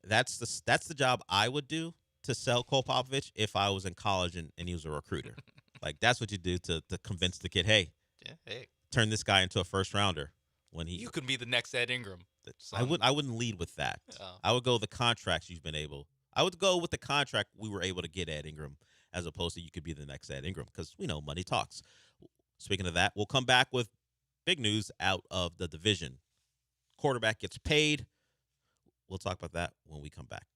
That's the job I would do, to sell Cole Popovich if I was in college and he was a recruiter. Like that's what you do to convince the kid, hey, turn this guy into a first rounder. When you could be the next Ed Ingram. I wouldn't lead with that. Oh. I would go the contracts you've been able. I would go with the contract we were able to get Ed Ingram, as opposed to you could be the next Ed Ingram, because we know money talks. Speaking of that, we'll come back with big news out of the division. Quarterback gets paid. We'll talk about that when we come back.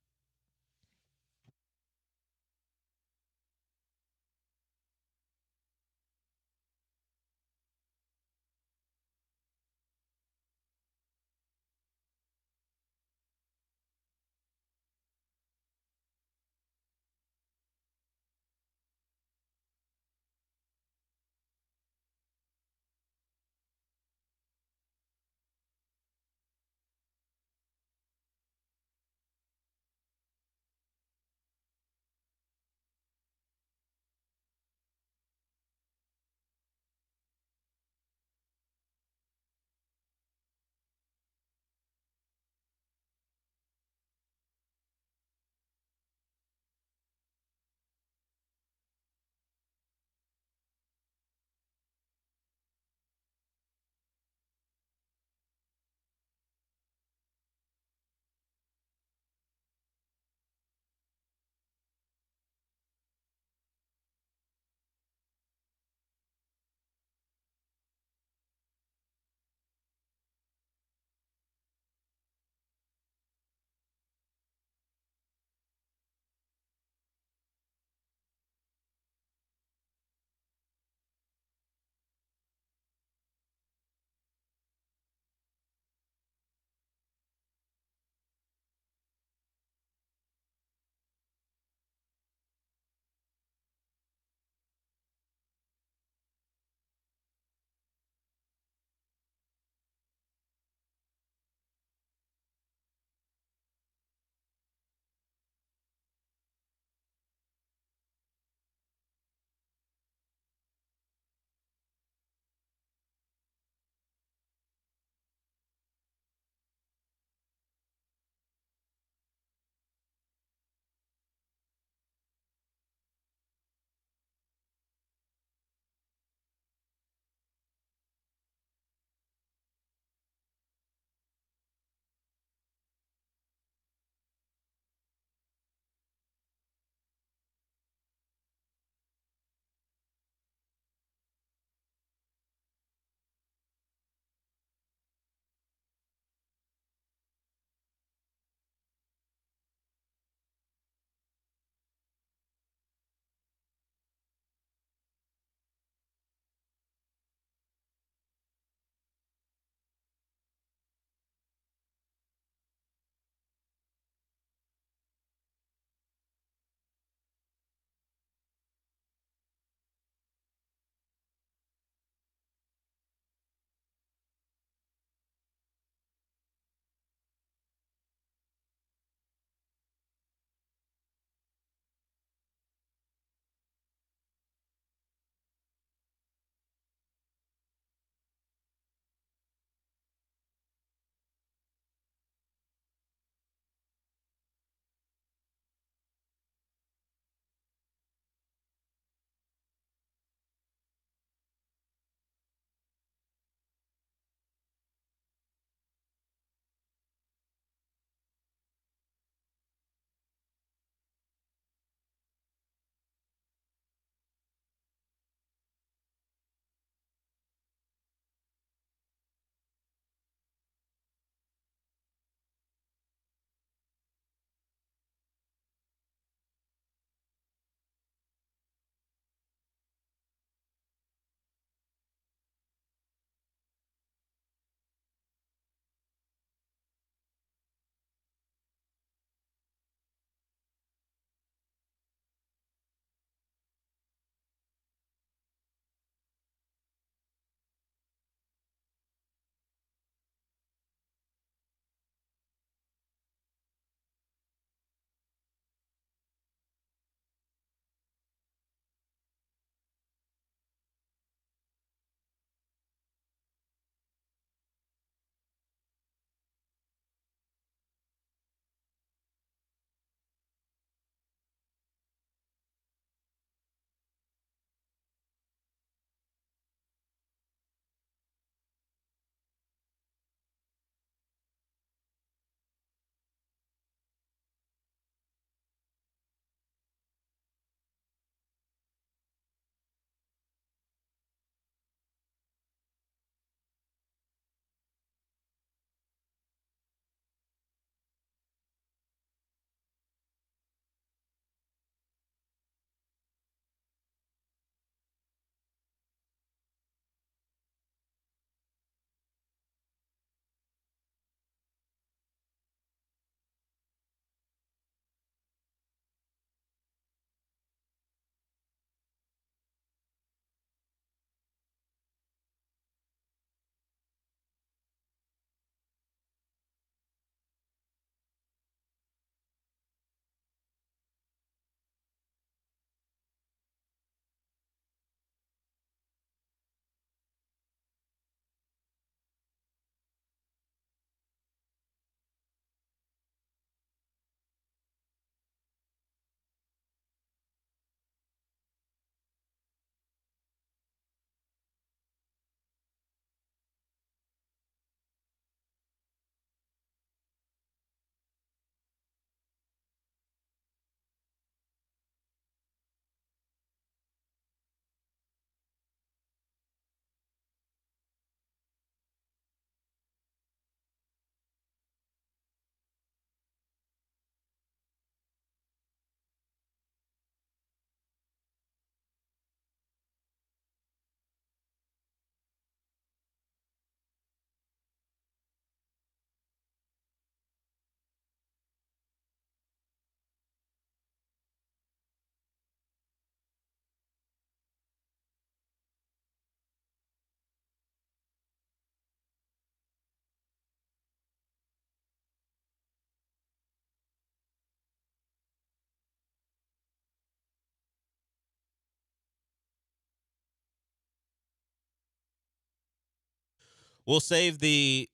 We'll save the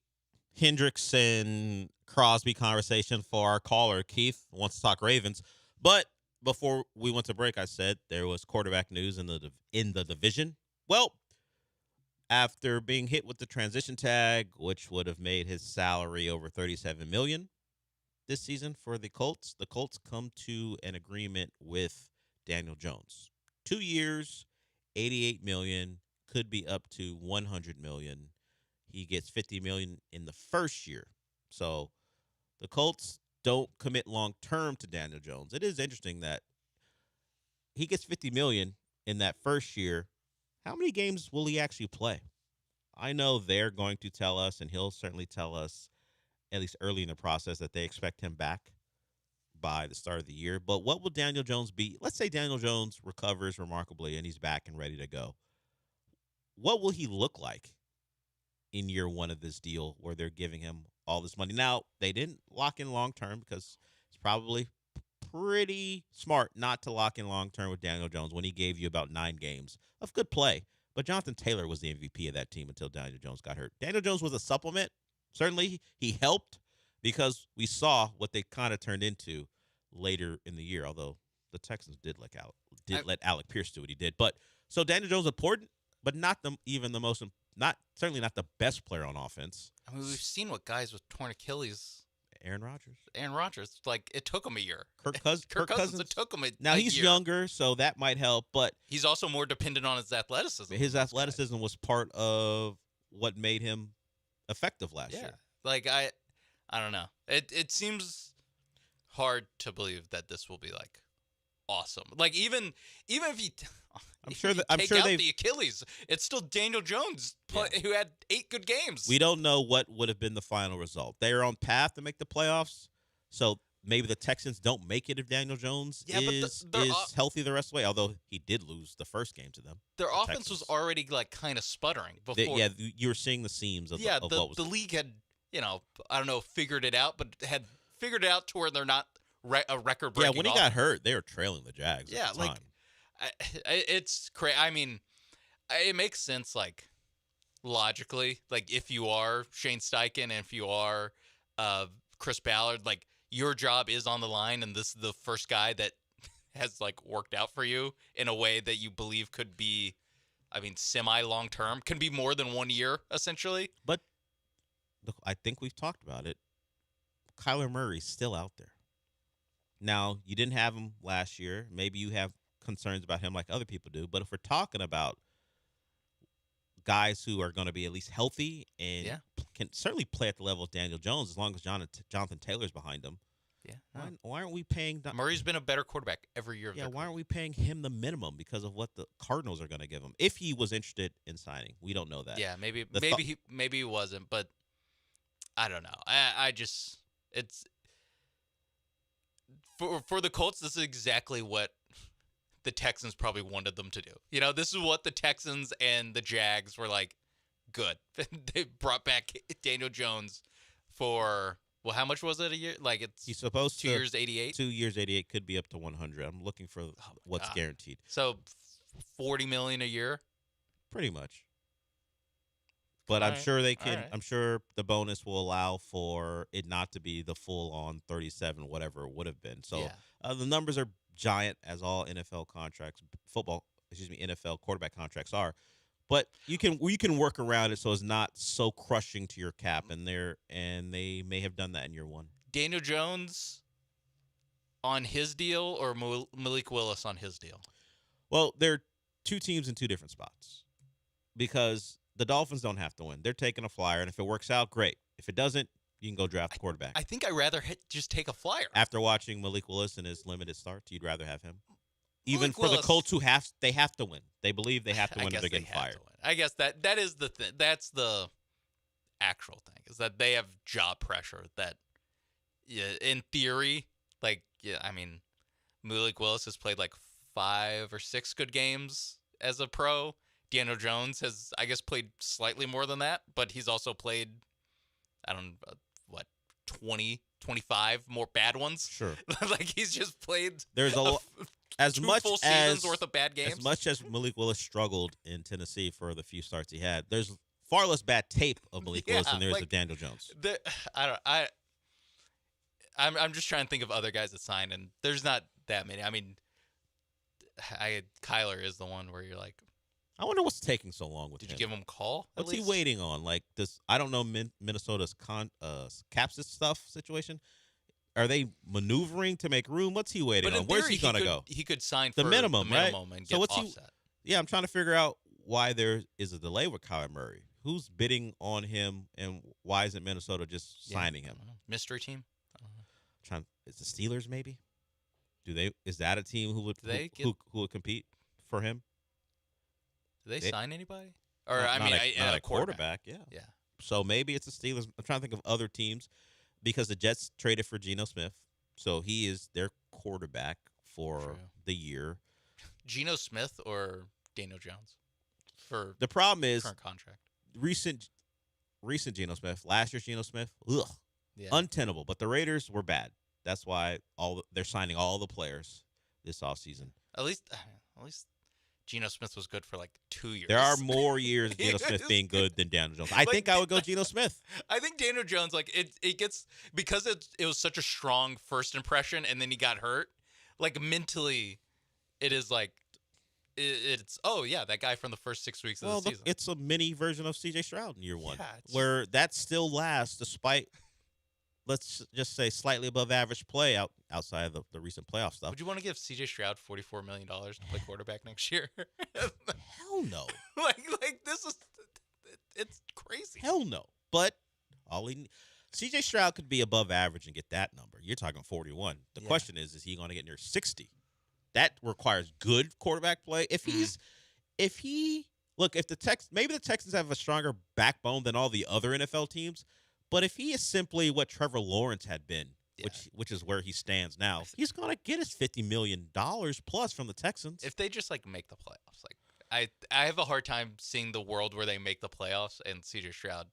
Hendricks and Crosby conversation for our caller. Keith wants to talk Ravens. But before we went to break, I said there was quarterback news in the division. Well, after being hit with the transition tag, which would have made his salary over $37 million this season for the Colts come to an agreement with Daniel Jones. 2 years, $88 million, could be up to $100 million. He gets $50 million in the first year. So the Colts don't commit long term to Daniel Jones. It is interesting that he gets $50 million in that first year. How many games will he actually play? I know they're going to tell us, and he'll certainly tell us, at least early in the process, that they expect him back by the start of the year. But what will Daniel Jones be? Let's say Daniel Jones recovers remarkably and he's back and ready to go. What will he look like in year one of this deal where they're giving him all this money? Now, they didn't lock in long term because it's probably pretty smart not to lock in long term with Daniel Jones when he gave you about 9 games of good play. But Jonathan Taylor was the MVP of that team until Daniel Jones got hurt. Daniel Jones was a supplement. Certainly, he helped because we saw what they kind of turned into later in the year, although the Texans did let Alec Pierce do what he did. But so Daniel Jones is important, but not certainly not the best player on offense. I mean, we've seen what guys with torn Achilles. Aaron Rodgers. Like, it took him a year. Kirk Cousins. It took him a Now, he's year. younger, so that might help, but He's also more dependent on his athleticism. his athleticism was part of what made him effective last year. Like, I don't know. It seems hard to believe that this will be, like, awesome. Like, even if you take out the Achilles, it's still Daniel Jones who had 8 good games. We don't know what would have been the final result. They are on path to make the playoffs, so maybe the Texans don't make it if Daniel Jones is healthy the rest of the way, although he did lose the first game to them. Their offense was already, like, kind of sputtering before. You were seeing the seams of what was. The league had, I don't know, figured it out, but had figured it out to where they're not a record-breaking. Yeah, when he got hurt, they were trailing the Jags at the time. It's crazy. I mean, it makes sense, like, logically. Like, if you are Shane Steichen and if you are Chris Ballard, like, your job is on the line, and this is the first guy that has, like, worked out for you in a way that you believe could be, I mean, semi-long term, can be more than 1 year, essentially. But look, I think we've talked about it. Kyler Murray's still out there. Now, you didn't have him last year. Maybe you have concerns about him like other people do. But if we're talking about guys who are going to be at least healthy and can certainly play at the level of Daniel Jones as long as Jonathan Taylor's behind him. Yeah. Why aren't we paying Murray's been a better quarterback every year. Why aren't we paying him the minimum because of what the Cardinals are going to give him? If he was interested in signing, we don't know that. Yeah, maybe he wasn't, but I don't know. I just it's for the Colts. This is exactly what the Texans probably wanted them to do. This is what the Texans and the Jags were like, good. They brought back Daniel Jones for, well, how much was it a year? Like, he's supposed 2 years, 88? 2 years, 88, could be up to 100. I'm looking for what's guaranteed. So $40 million a year? Pretty much. But I'm sure they can. I'm sure the bonus will allow for it not to be the full-on 37, whatever it would have been. So the numbers are giant, as all NFL contracts, NFL quarterback contracts are. But you can work around it so it's not so crushing to your cap, and they may have done that in year one. Daniel Jones on his deal or Malik Willis on his deal? Well, they're two teams in two different spots because the Dolphins don't have to win. They're taking a flyer, and if it works out, great. If it doesn't, you can go draft a quarterback. I think I'd rather just take a flyer. After watching Malik Willis in his limited starts, you'd rather have him? Even Malik for Willis, the Colts, they have to win. They believe they have to win or they're getting fired. I guess that is the thing. That's the actual thing, is that they have job pressure that, in theory, I mean, Malik Willis has played like 5 or 6 good games as a pro. Daniel Jones has, I guess, played slightly more than that, but he's also played, 20, 25 more bad ones. Sure. Like, he's just played There's as two much full seasons worth of bad games. As much as Malik Willis struggled in Tennessee for the few starts he had, there's far less bad tape of Malik Willis than there is like, of Daniel Jones. I'm just trying to think of other guys that signed, and there's not that many. I mean, Kyler is the one where you're like, I wonder what's taking so long with him. Did you give him a call? What's he waiting on? Like this, I don't know Minnesota's caps stuff situation. Are they maneuvering to make room? What's he waiting on? Where's he gonna go? He could sign the for minimum, the minimum right? and get offset. Yeah, I'm trying to figure out why there is a delay with Kyler Murray. Who's bidding on him, and why isn't Minnesota just signing him? Mystery team. Is the Steelers maybe? Is that a team who would compete for him? Do they sign anybody? Or not a quarterback. Yeah. So maybe it's the Steelers. I'm trying to think of other teams because the Jets traded for Geno Smith, so he is their quarterback for the year. Geno Smith or Daniel Jones for the problem is current contract. Recent Geno Smith, last year's Geno Smith, untenable. But the Raiders were bad. That's why they're signing all the players this offseason. At least Geno Smith was good for like 2 years. There are more years of Geno Smith being good than Daniel Jones. I think I would go Geno Smith. I think Daniel Jones, like it gets, because it was such a strong first impression and then he got hurt, like mentally it is like it's that guy from the first 6 weeks of the season. It's a mini version of CJ Stroud in year one, where that still lasts despite, let's just say, slightly above average play outside of the recent playoff stuff. Would you want to give CJ Stroud $44 million to play quarterback next year? Hell no. like this is, it's crazy. Hell no. But CJ Stroud could be above average and get that number. You're talking 41. The question is he going to get near 60? That requires good quarterback play. Maybe the Texans have a stronger backbone than all the other NFL teams. But if he is simply what Trevor Lawrence had been, which is where he stands now, he's going to get his $50 million plus from the Texans. If they just make the playoffs, I have a hard time seeing the world where they make the playoffs and CJ Stroud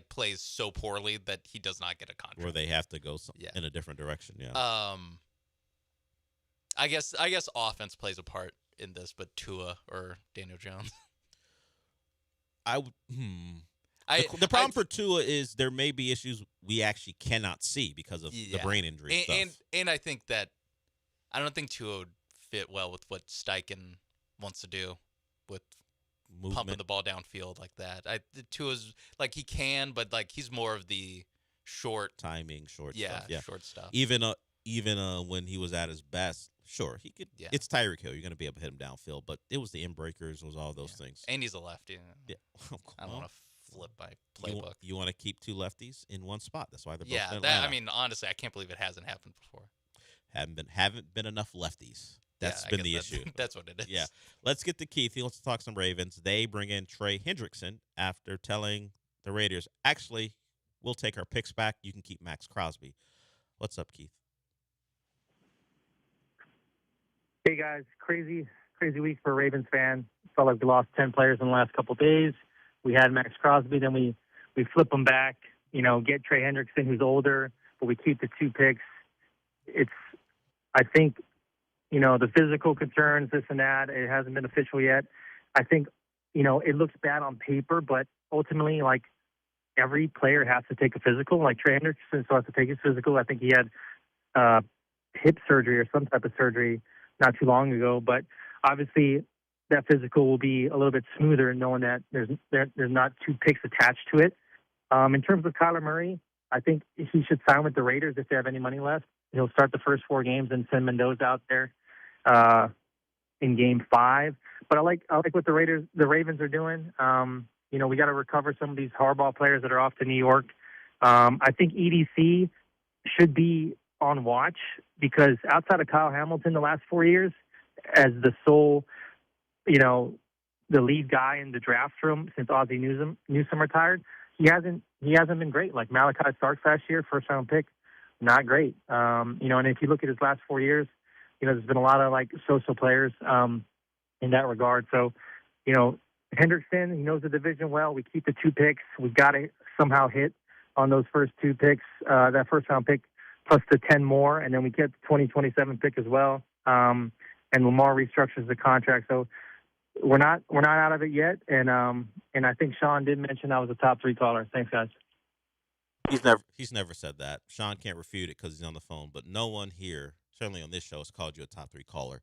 plays so poorly that he does not get a contract. Where they have to go in a different direction. Yeah. I guess offense plays a part in this, but Tua or Daniel Jones. The problem for Tua is there may be issues we actually cannot see because of the brain injury stuff. And I think that I don't think Tua would fit well with what Steichen wants to do with pumping the ball downfield like that. Tua's he can, but he's more of the short timing, short stuff. Short stuff. Even when he was at his best, sure, he could. Yeah. It's Tyreek Hill. You're going to be able to hit him downfield, but it was the in breakers, it was all those things. And he's a lefty. Yeah. I don't want to flip my playbook. You want to keep two lefties in one spot. That's why they're both in Atlanta. Atlanta. Honestly, I can't believe it hasn't happened before. Haven't been enough lefties. That's been the issue. That's what it is. Yeah. Let's get to Keith. He wants to talk some Ravens. They bring in Trey Hendrickson after telling the Raiders, actually, we'll take our picks back. You can keep Max Crosby. What's up, Keith? Hey, guys. Crazy week for a Ravens fan. Felt like we lost 10 players in the last couple of days. We had Max Crosby. Then we flip him back, get Trey Hendrickson, who's older, but we keep the 2 picks. I think, the physical concerns, this and that, it hasn't been official yet. I think, it looks bad on paper, but ultimately, every player has to take a physical. Trey Hendrickson still has to take his physical. I think he had hip surgery or some type of surgery not too long ago, but obviously that physical will be a little bit smoother knowing that there's not 2 picks attached to it. In terms of Kyler Murray, I think he should sign with the Raiders if they have any money left. He'll start the first 4 games and send Mendoza out there in Game 5. But I like what the Ravens are doing. We got to recover some of these hardball players that are off to New York. I think EDC should be on watch because outside of Kyle Hamilton the last 4 years as the sole, the lead guy in the draft room since Ozzie Newsome retired, he hasn't been great. Like Malachi Starks last year, first round pick, not great. And if you look at his last 4 years, there's been a lot of social players in that regard. So, Hendrickson, he knows the division well. We keep the 2 picks. We've got to somehow hit on those first 2 picks, that first round pick plus the 10 more, and then we get the 2027 pick as well. And Lamar restructures the contract. So we're not out of it yet. And And I think Sean did mention I was a top 3 caller. Thanks, guys. He's never said that. Sean can't refute it because he's on the phone. But no one here, certainly on this show, has called you a top 3 caller.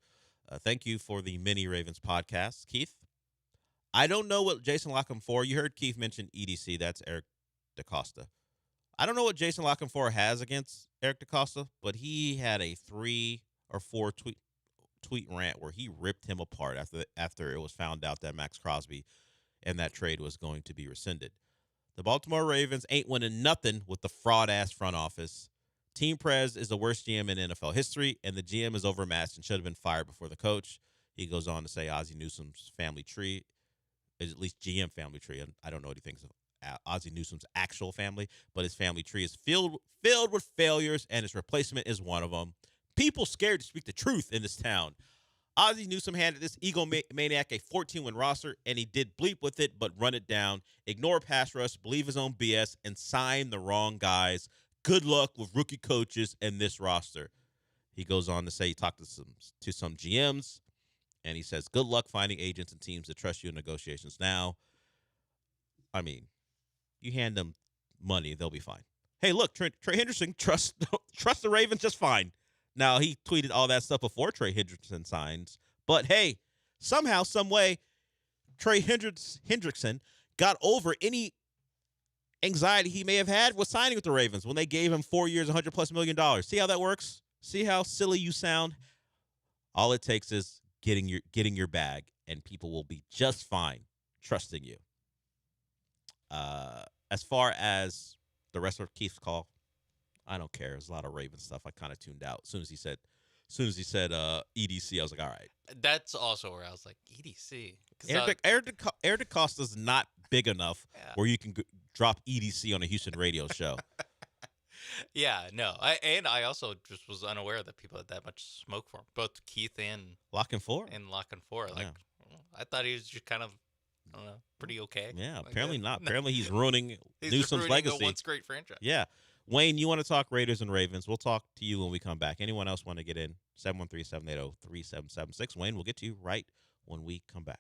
Thank you for the Mini Ravens podcast, Keith. I don't know what Jason Lockham for. You heard Keith mention EDC. That's Eric DaCosta. I don't know what Jason Lockham for has against Eric DaCosta, but he had a 3 or 4 tweet rant where he ripped him apart after it was found out that Max Crosby and that trade was going to be rescinded. The Baltimore Ravens ain't winning nothing with the fraud-ass front office. Team Prez is the worst GM in NFL history, and the GM is overmatched and should have been fired before the coach. He goes on to say Ozzie Newsome's family tree is at least GM family tree. And I don't know what he thinks of Ozzie Newsome's actual family, but his family tree is filled with failures, and his replacement is one of them. People scared to speak the truth in this town. Ozzie Newsome handed this egomaniac a 14-win roster, and he did bleep with it, but run it down, ignore pass rush, believe his own BS, and sign the wrong guys. Good luck with rookie coaches and this roster. He goes on to say he talked to some GMs, and he says, good luck finding agents and teams that trust you in negotiations. Now, I mean, you hand them money, they'll be fine. Hey, look, Trey Hendrickson trusts the Ravens just fine. Now, he tweeted all that stuff before Trey Hendrickson signs. But, hey, somehow, some way, Trey Hendrickson got over any anxiety he may have had with signing with the Ravens when they gave him 4 years, $100+ million. See how that works? See how silly you sound? All it takes is getting your bag, and people will be just fine trusting you. As far as the rest of Keith's call, I don't care. There's a lot of Raven stuff. I kind of tuned out as soon as he said EDC. I was like, all right. That's also where I was like, EDC. Eric DaCosta's not big enough where you can drop EDC on a Houston radio show. Yeah, no. I also just was unaware that people had that much smoke for him. Both Keith and Lock and Four. Like, I thought he was just kind of, I don't know, pretty okay. Yeah, apparently not. Apparently he's ruining Newsome's legacy. The once great franchise. Yeah. Wayne, you want to talk Raiders and Ravens? We'll talk to you when we come back. Anyone else want to get in? 713-780-3776. Wayne, we'll get to you right when we come back.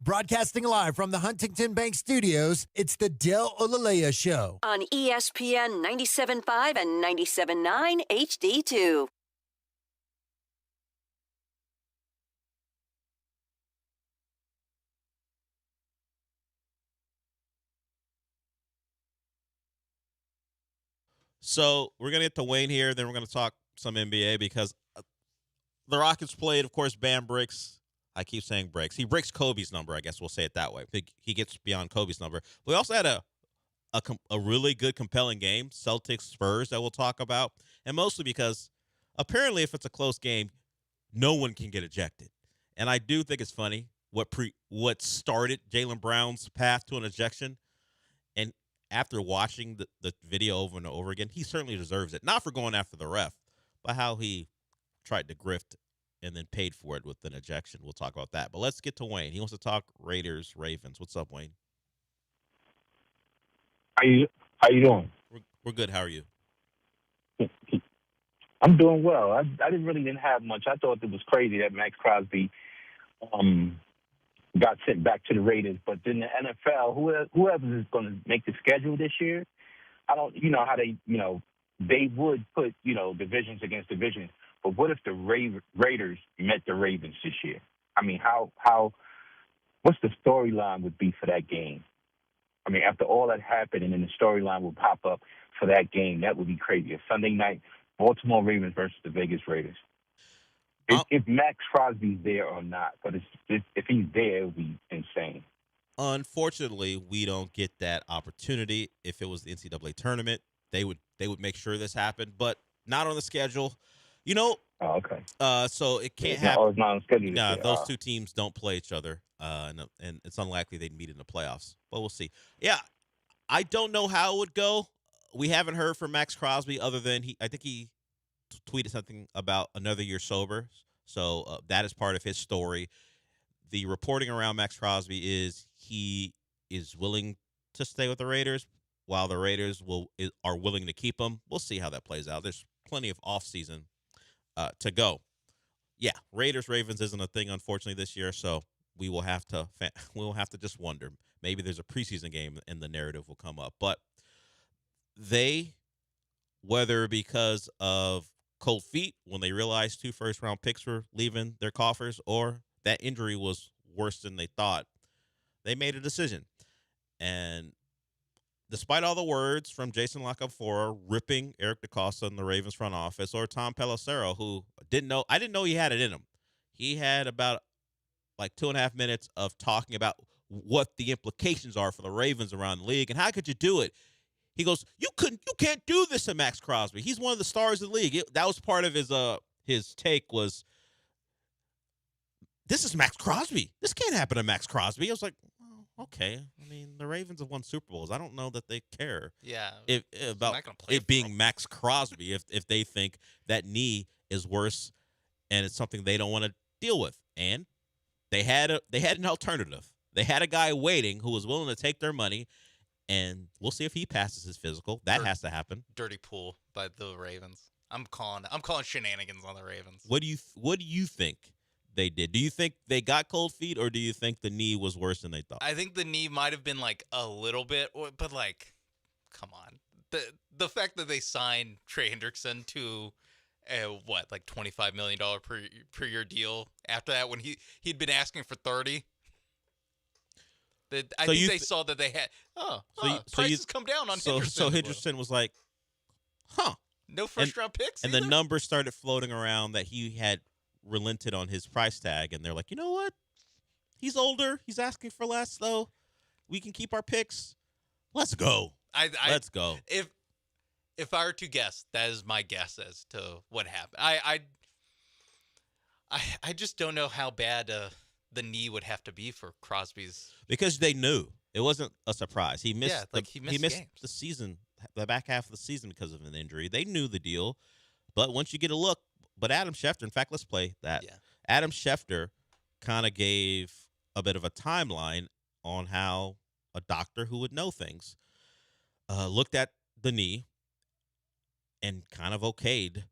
Broadcasting live from the Huntington Bank Studios, it's the Del Olalea Show. On ESPN 97.5 and 97.9 HD2. So we're going to get to Wayne here, then we're going to talk some NBA because the Rockets played, of course, Bam breaks. I keep saying breaks. He breaks Kobe's number, I guess we'll say it that way. He gets beyond Kobe's number. We also had a really good, compelling game, Celtics-Spurs, that we'll talk about, and mostly because apparently if it's a close game, no one can get ejected. And I do think it's funny what started Jaylen Brown's path to an ejection, and after watching the video over and over again, he certainly deserves it. Not for going after the ref, but how he tried to grift and then paid for it with an ejection. We'll talk about that. But let's get to Wayne. He wants to talk Raiders, Ravens. What's up, Wayne? How you doing? We're good. How are you? I'm doing well. I didn't have much. I thought it was crazy that Max Crosby got sent back to the Raiders. But then the NFL, whoever is going to make the schedule this year, I don't, how they would put, divisions against divisions. But what if the Raiders met the Ravens this year? I mean, what's the storyline would be for that game? I mean, after all that happened and then the storyline would pop up for that game, that would be crazy. A Sunday night, Baltimore Ravens versus the Vegas Raiders. If Max Crosby's there or not, but if he's there, it would be insane. Unfortunately, we don't get that opportunity. If it was the NCAA tournament, they would make sure this happened, but not on the schedule. Oh, okay. So it can't happen. It's not on schedule. No, those two teams don't play each other, and it's unlikely they'd meet in the playoffs. But we'll see. Yeah, I don't know how it would go. We haven't heard from Max Crosby other than I think he tweeted something about another year sober. So that is part of his story. The reporting around Max Crosby is he is willing to stay with the Raiders, while the Raiders are willing to keep him. We'll see how that plays out. There's plenty of offseason to go. Yeah, Raiders-Ravens isn't a thing, unfortunately, this year, so we will have to just wonder. Maybe there's a preseason game and the narrative will come up. But whether because of cold feet when they realized 2 first-round picks were leaving their coffers or that injury was worse than they thought, they made a decision. And despite all the words from Jason La Canfora ripping Eric DeCosta in the Ravens front office, or Tom Pelissero, who I didn't know he had it in him. He had about 2.5 minutes of talking about what the implications are for the Ravens around the league and how could you do it. He goes, you can't do this to Max Crosby. He's one of the stars of the league. That was part of his take was, this is Max Crosby. This can't happen to Max Crosby. I was like, okay. I mean, the Ravens have won Super Bowls. I don't know that they care. Yeah. About it being Max Crosby if they think that knee is worse and it's something they don't want to deal with. And they had an alternative. They had a guy waiting who was willing to take their money, and we'll see if he passes his physical. That has to happen. Dirty pool by the Ravens. I'm calling shenanigans on the Ravens. What do you think they did? Do you think they got cold feet, or do you think the knee was worse than they thought? I think the knee might have been a little bit, but come on. The fact that they signed Trey Hendrickson to $25 million per year deal after that when he'd been asking for 30. I think they saw that they had prices come down on Henderson. So Henderson was like, huh. No first-round picks and either? the numbers started floating around that he had relented on his price tag, and they're like, you know what? He's older. He's asking for less, though. We can keep our picks. Let's go. Let's go. If I were to guess, that is my guess as to what happened. I just don't know how bad the knee would have to be for Crosby's. Because they knew. It wasn't a surprise. He missed he missed games. The season, the back half of the season because of an injury. They knew the deal. But once you get a look, but Adam Schefter, in fact, let's play that. Yeah. Adam Schefter kind of gave a bit of a timeline on how a doctor who would know things looked at the knee and kind of okayed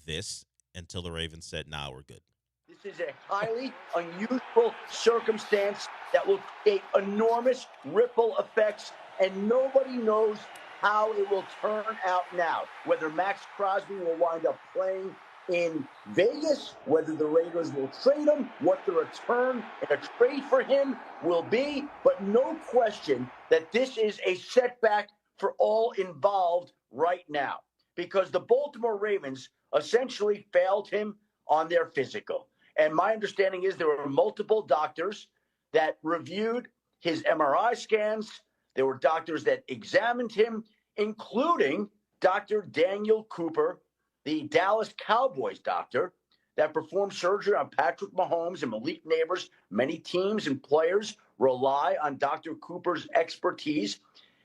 this until the Ravens said, nah, we're good. This is a highly unusual circumstance that will create enormous ripple effects, and nobody knows how it will turn out now. Whether Max Crosby will wind up playing in Vegas, whether the Raiders will trade him, what the return in a trade for him will be, but no question that this is a setback for all involved right now, because the Baltimore Ravens essentially failed him on their physical. And my understanding is there were multiple doctors that reviewed his MRI scans. There were doctors that examined him, including Dr. Daniel Cooper, the Dallas Cowboys doctor that performed surgery on Patrick Mahomes and Malik Neighbors. Many teams and players rely on Dr. Cooper's expertise.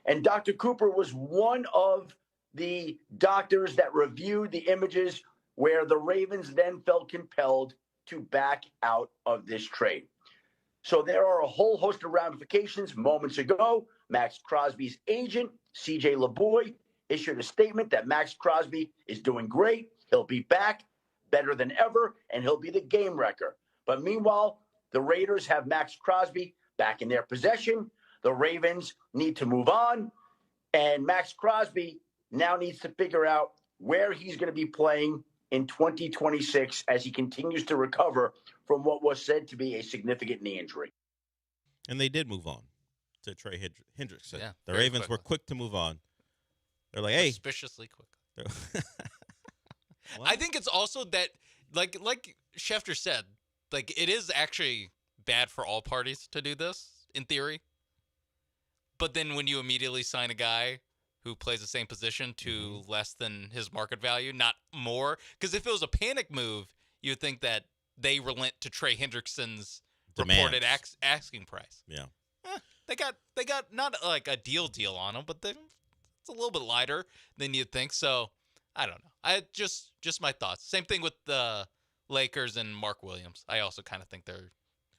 And Dr. Cooper was one of the doctors that reviewed the images where the Ravens then felt compelled to back out of this trade. So there are a whole host of ramifications. Moments ago, Max Crosby's agent, CJ LeBoy, issued a statement that Max Crosby is doing great. He'll be back better than ever, and he'll be the game wrecker. But meanwhile, the Raiders have Max Crosby back in their possession. The Ravens need to move on, and Max Crosby now needs to figure out where he's going to be playing in 2026 as he continues to recover from what was said to be a significant knee injury. And they did move on to Trey Hendrickson. Yeah, the very Ravens quickly. were quick to move on. They're like, hey. Suspiciously quick. I think it's also that, like Schefter said, like it is actually bad for all parties to do this, in theory. But then when you immediately sign a guy who plays the same position to less than his market value, not more. Because if it was a panic move, you'd think that they relent to Trey Hendrickson's reported asking price. Yeah. They got not like a deal on him, but it's a little bit lighter than you'd think. So I don't know. I just my thoughts. Same thing with the Lakers and Mark Williams. I also kind of think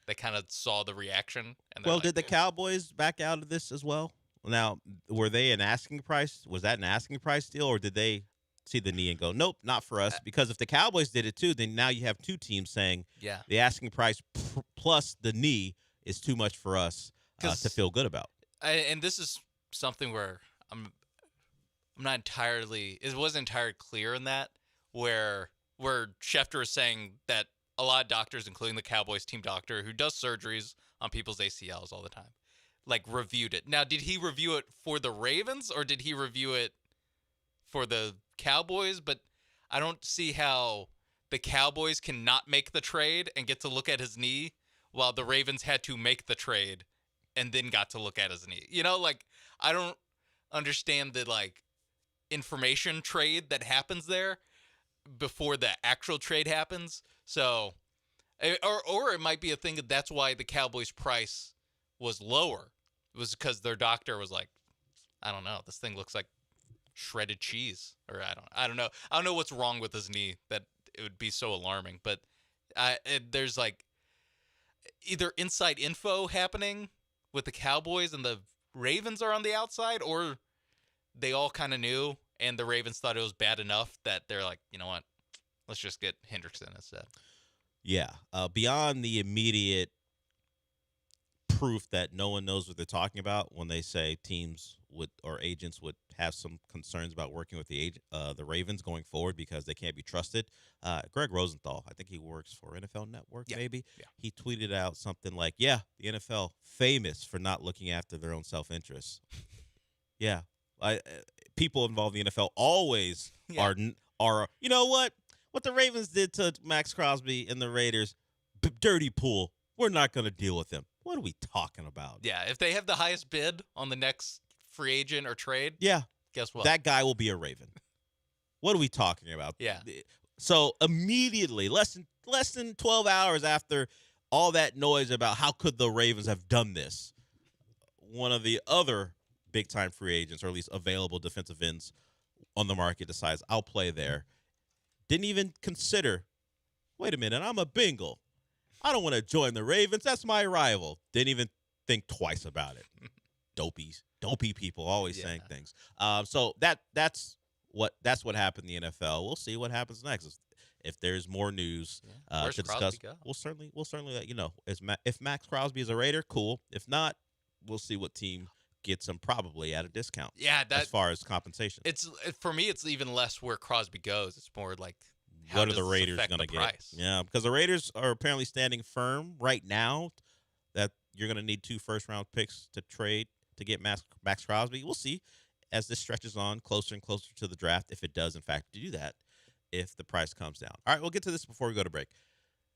they kind of saw the reaction. And Well, did the Cowboys back out of this as well? Now, were they an asking price? Was that an asking price deal, or did they see the knee and go, nope, not for us? Because if the Cowboys did it too, then now you have two teams saying the asking price plus the knee is too much for us to feel good about. And this is something where I'm not entirely. It wasn't entirely clear in that where Schefter is saying that a lot of doctors, including the Cowboys team doctor, who does surgeries on people's ACLs all the time, like reviewed it. Now, did he review it for the Ravens or did he review it for the Cowboys? But I don't see how the Cowboys can not make the trade and get to look at his knee while the Ravens had to make the trade and then got to look at his knee. You know, like I don't understand the like information trade that happens there before the actual trade happens. So, or it might be a thing that's why the Cowboys price was lower. It was because their doctor was like, I don't know, this thing looks like shredded cheese, or I don't know. I don't know what's wrong with his knee that it would be so alarming. But there's like either inside info happening with the Cowboys and the Ravens are on the outside, or they all kind of knew and the Ravens thought it was bad enough that they're like, you know what, let's just get Hendrickson instead. Yeah. Beyond the immediate proof that no one knows what they're talking about when they say teams would or agents would have some concerns about working with the Ravens going forward because they can't be trusted. Greg Rosenthal, I think he works for NFL Network, maybe. Yeah. He tweeted out something like, the NFL famous for not looking after their own self-interests. Yeah. People involved in the NFL always are, you know what the Ravens did to Max Crosby and the Raiders, dirty pool. We're not going to deal with them. What are we talking about? Yeah, if they have the highest bid on the next free agent or trade, guess what? That guy will be a Raven. What are we talking about? Yeah. So immediately, less than 12 hours after all that noise about how could the Ravens have done this, one of the other big-time free agents, or at least available defensive ends on the market, decides I'll play there. Didn't even consider, wait a minute, I'm a Bengal. I don't want to join the Ravens. That's my rival. Didn't even think twice about it. Dopey people always saying things. So that's what happened in the NFL. We'll see what happens next. If there's more news Where's to Crosby discuss, go? we'll certainly let you know. If Max Crosby is a Raider, cool. If not, we'll see what team gets him, probably at a discount. Yeah, as far as compensation. It's for me. It's even less where Crosby goes. It's more like What are the Raiders going to get? Price? Yeah, because the Raiders are apparently standing firm right now that you're going to need 2 first-round picks to trade to get Max Crosby. We'll see as this stretches on closer and closer to the draft, if it does, in fact, do that, if the price comes down. All right, we'll get to this before we go to break.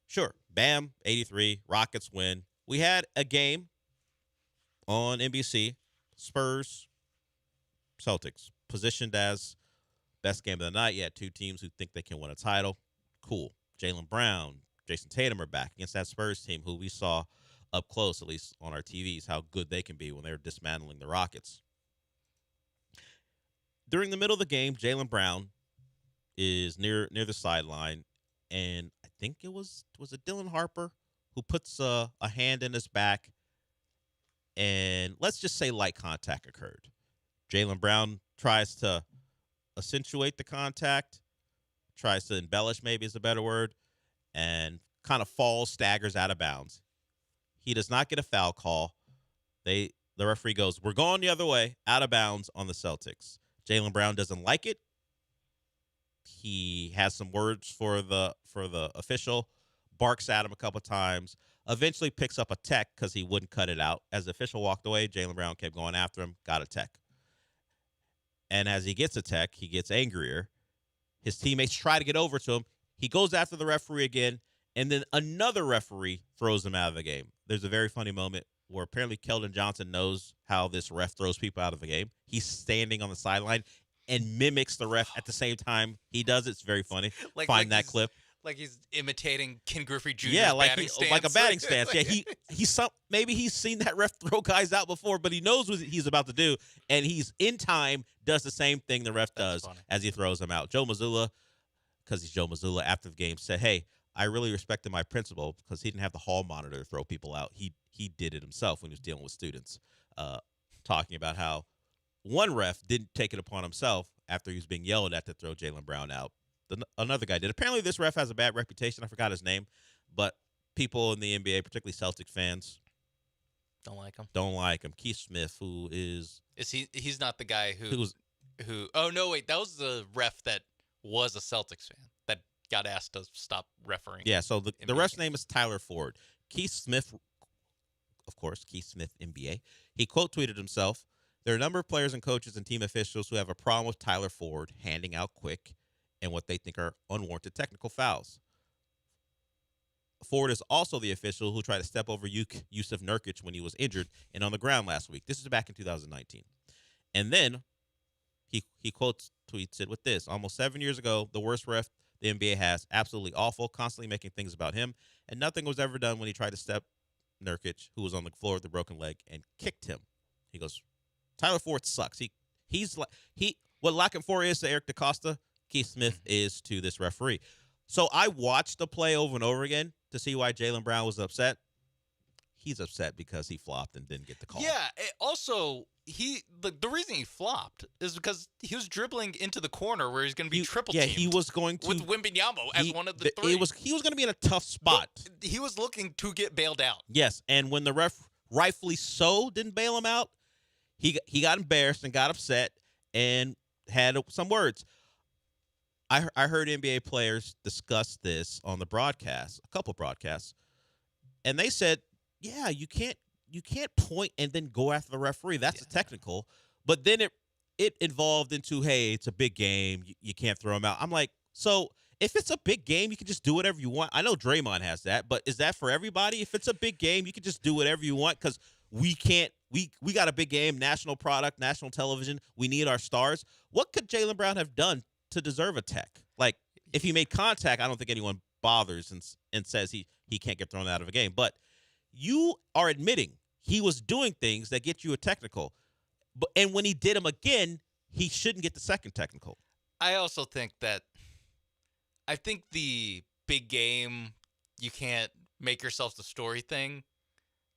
Sure, Bam, 83, Rockets win. We had a game on NBC, Spurs, Celtics, positioned as best game of the night. You had 2 teams who think they can win a title. Cool. Jaylen Brown, Jason Tatum are back against that Spurs team who we saw up close, at least on our TVs, how good they can be when they're dismantling the Rockets. During the middle of the game, Jaylen Brown is near the sideline, and I think it was it Dylan Harper who puts a hand in his back, and let's just say light contact occurred. Jaylen Brown tries to accentuate the contact, tries to embellish, maybe is a better word, and kind of falls, staggers out of bounds. He does not get a foul call. The referee goes, "We're going the other way," out of bounds on the Celtics. Jaylen Brown doesn't like it. He has some words for the official, barks at him a couple times, eventually picks up a tech because he wouldn't cut it out. As the official walked away, Jaylen Brown kept going after him, got a tech. And as he gets a tech, he gets angrier. His teammates try to get over to him. He goes after the referee again, and then another referee throws him out of the game. There's a very funny moment where apparently Keldon Johnson knows how this ref throws people out of the game. He's standing on the sideline and mimics the ref at the same time he does it. It's very funny. Find that clip. Like he's imitating Ken Griffey Jr.'s Yeah, like batting stance. like a batting stance. Yeah, maybe he's seen that ref throw guys out before, but he knows what he's about to do, and he's in time, does the same thing the ref does as he throws him out. Joe Mazzulla, because he's Joe Mazzulla, after the game said, "Hey, I really respected my principal because he didn't have the hall monitor to throw people out. He did it himself when he was dealing with students." Talking about how one ref didn't take it upon himself after he was being yelled at to throw Jaylen Brown out. Another guy did. Apparently, this ref has a bad reputation. I forgot his name, but people in the NBA, particularly Celtic fans, don't like him. Keith Smith, who is he? He's not the guy who. Oh no, wait, that was the ref that was a Celtics fan that got asked to stop refereeing. Yeah, so the ref's name is Tyler Ford. Keith Smith, of course, Keith Smith, NBA. He quote tweeted himself, "There are a number of players and coaches and team officials who have a problem with Tyler Ford handing out quick and what they think are unwarranted technical fouls. Ford is also the official who tried to step over Yusuf Nurkic when he was injured and on the ground last week." This is back in 2019. And then he quotes tweets it with this: "Almost 7 years ago, the worst ref the NBA has, absolutely awful, constantly making things about him, and nothing was ever done when he tried to step Nurkic, who was on the floor with a broken leg, and kicked him." He goes, Tyler Ford sucks. What Lock and Four is to Eric DaCosta, Keith Smith is to this referee. So I watched the play over and over again to see why Jaylen Brown was upset. He's upset because he flopped and didn't get the call. Yeah. Also, the reason he flopped is because he was dribbling into the corner where he's going to be triple teamed. Yeah, he was going to with Wembanyama as one of the three. He was going to be in a tough spot. But he was looking to get bailed out. Yes, and when the ref, rightfully so, didn't bail him out, he got embarrassed and got upset and had some words. I heard NBA players discuss this on the broadcast, a couple broadcasts, and they said, "Yeah, you can't point and then go after the referee. That's a technical." But then it evolved into, "Hey, it's a big game. You can't throw him out." I'm like, so if it's a big game, you can just do whatever you want. I know Draymond has that, but is that for everybody? If it's a big game, you can just do whatever you want because we can't. We got a big game, national product, national television. We need our stars. What could Jaylen Brown have done to deserve a tech? Like, if he made contact, I don't think anyone bothers and says he can't get thrown out of a game. But you are admitting he was doing things that get you a technical. And when he did them again, he shouldn't get the second technical. I also think the big game, you can't make yourself the story thing.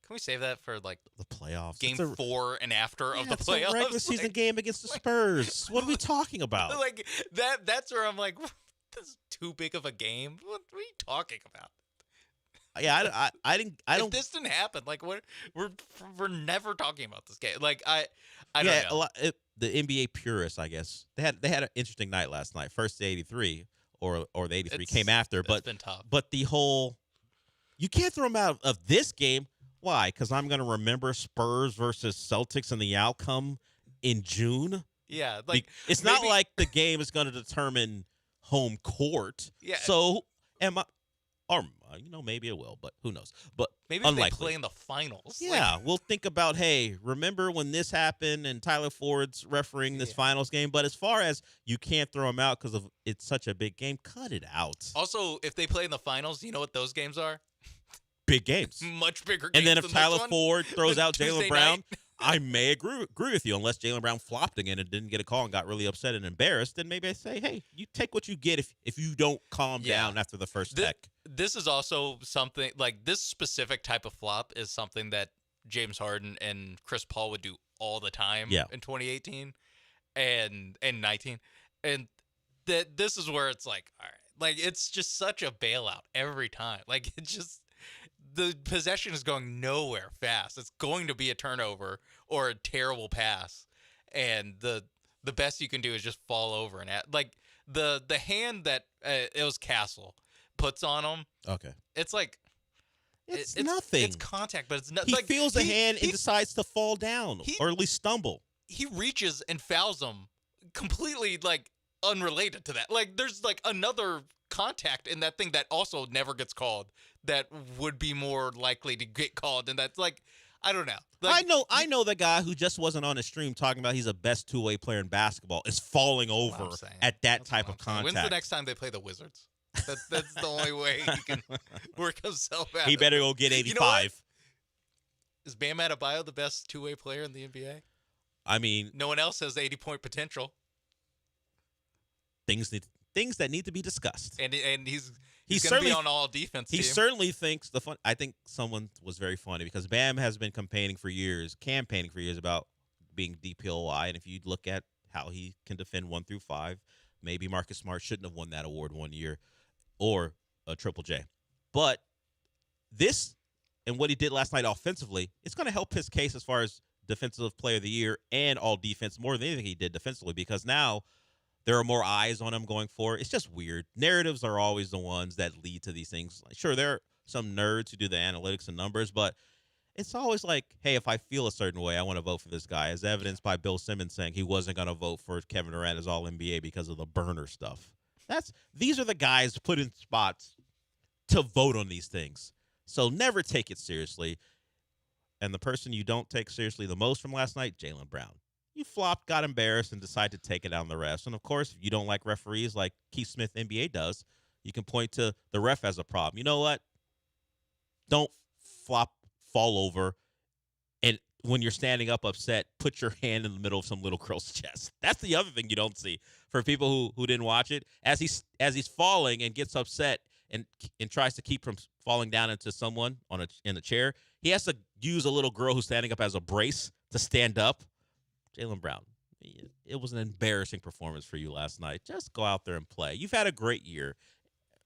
Can we save that for like the playoffs? Game 4 and after of the it's playoffs? A regular season game against the Spurs. What are we talking about? Like that's where I'm like, this is too big of a game. What are you talking about? Yeah, I didn't. I If don't. this didn't happen, like we're never talking about this game. Like I don't Yeah, know. the NBA purists, I guess, they had an interesting night last night. First the 83, or the 83 came after, but been tough. But the whole, you can't throw them out of this game. Why? Because I'm going to remember Spurs versus Celtics and the outcome in June. Yeah, like it's not like the game is going to determine home court. Yeah. So or maybe it will, but who knows? But maybe if they unlikely. play in the finals. Yeah, we'll think about, hey, remember when this happened and Tyler Ford's refereeing this finals game? But as far as you can't throw them out because of it's such a big game, cut it out. Also, if they play in the finals, you know what those games are? Big games. Much bigger games. And then if than Tyler this one. Ford throws out Tuesday Jaylen Brown, night. I may agree with you. Unless Jaylen Brown flopped again and didn't get a call and got really upset and embarrassed, then maybe I say, hey, you take what you get if you don't calm down after the first tech. This is also something like this specific type of flop is something that James Harden and Chris Paul would do all the time in 2018 and 19. And that this is where it's like, all right, like it's just such a bailout every time. Like it's just the possession is going nowhere fast. It's going to be a turnover or a terrible pass. And the best you can do is just fall over and like the hand that it was Castle puts on him. Okay. It's like it's nothing. It's contact, but it's not. He like, feels the hand and decides to fall down or at least stumble. He reaches and fouls him completely like unrelated to that. Like there's like another contact in that thing that also never gets called that would be more likely to get called, and that's like I don't know. Like, I know the guy who just wasn't on the stream talking about he's the best two-way player in basketball is falling over at that type of contact. When's the next time they play the Wizards? That's the only way he can work himself out. He better go get 85. You know what? Is Bam Adebayo the best two-way player in the NBA? I mean, no one else has 80-point potential. Things that need to be discussed. And he's going to certainly be on all defense. He certainly thinks I think someone was very funny because Bam has been campaigning for years about being DPOY, and if you look at how he can defend 1 through 5, maybe Marcus Smart shouldn't have won that award one year, or a Triple J. But this and what he did last night offensively, it's going to help his case as far as Defensive Player of the Year and all defense more than anything he did defensively, because now there are more eyes on him going forward. It's just weird. Narratives are always the ones that lead to these things. Sure, there are some nerds who do the analytics and numbers, but it's always like, hey, if I feel a certain way, I want to vote for this guy, as evidenced by Bill Simmons saying he wasn't going to vote for Kevin Durant as All-NBA because of the burner stuff. These are the guys put in spots to vote on these things. So never take it seriously. And the person you don't take seriously the most from last night, Jaylen Brown. You flopped, got embarrassed, and decided to take it on the refs. And, of course, if you don't like referees like Keith Smith, NBA, does, you can point to the ref as a problem. You know what? Don't fall over, and when you're standing up upset, put your hand in the middle of some little girl's chest. That's the other thing you don't see. For people who didn't watch it, as he's falling and gets upset and tries to keep from falling down into someone in a chair, he has to use a little girl who's standing up as a brace to stand up. Jaylen Brown, it was an embarrassing performance for you last night. Just go out there and play. You've had a great year.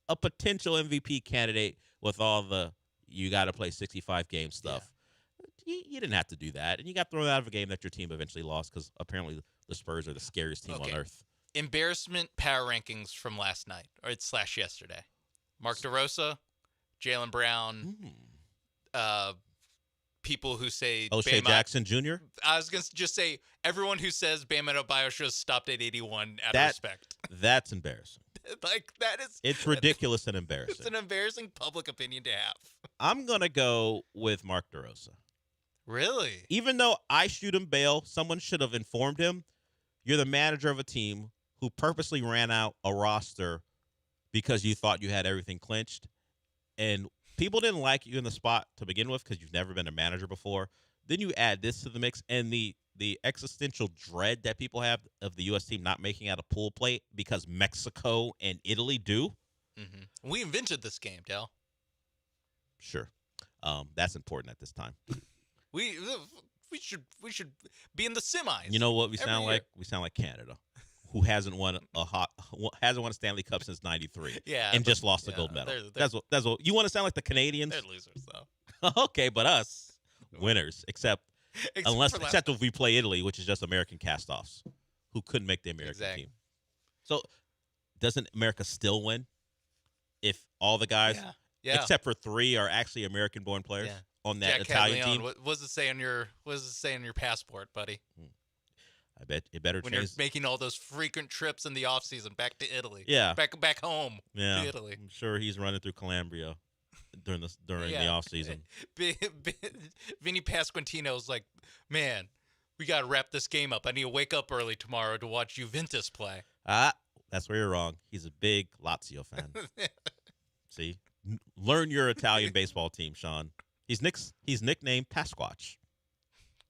A potential MVP candidate with all the you got to play 65 game stuff. Yeah. You didn't have to do that. And you got thrown out of a game that your team eventually lost because apparently the Spurs are the scariest team on earth. Embarrassment power rankings from last night or / yesterday. Mark DeRosa, Jaylen Brown, people who say O'Shea Jackson Jr.? I was going to just say everyone who says Bam Adebayo should have stopped at 81 out of respect. That's embarrassing. It's ridiculous and embarrassing. It's an embarrassing public opinion to have. I'm going to go with Mark DeRosa. Really? Even though I shoot him bail, someone should have informed him. You're the manager of a team who purposely ran out a roster because you thought you had everything clinched. And people didn't like you in the spot to begin with because you've never been a manager before. Then you add this to the mix and the existential dread that people have of the U.S. team not making out a pool play because Mexico and Italy do. Mm-hmm. We invented this game, Dale. Sure. That's important at this time. We should be in the semis. You know what we sound like? We sound like Canada. who hasn't won a Stanley Cup since '93. Yeah, and but- just lost the yeah, gold medal. they're- That's what you want to sound like the Canadians. They're losers though. Okay, but us winners, except for except if we play Italy, which is just American castoffs who couldn't make the American team. So doesn't America still win if all the guys, Yeah. except for 3, are actually American-born players on that Jack Italian Caglione, team? What does it say on your passport, buddy? I bet it better When change. you're making all those frequent trips in the off season back to Italy. Yeah. Back home. Yeah, To Italy. I'm sure he's running through Calabria during the off season. Vinny Pasquantino's like, man, we got to wrap this game up. I need to wake up early tomorrow to watch Juventus play. That's where you're wrong. He's a big Lazio fan. See, learn your Italian baseball team, Sean. He's nicknamed Pasquatch.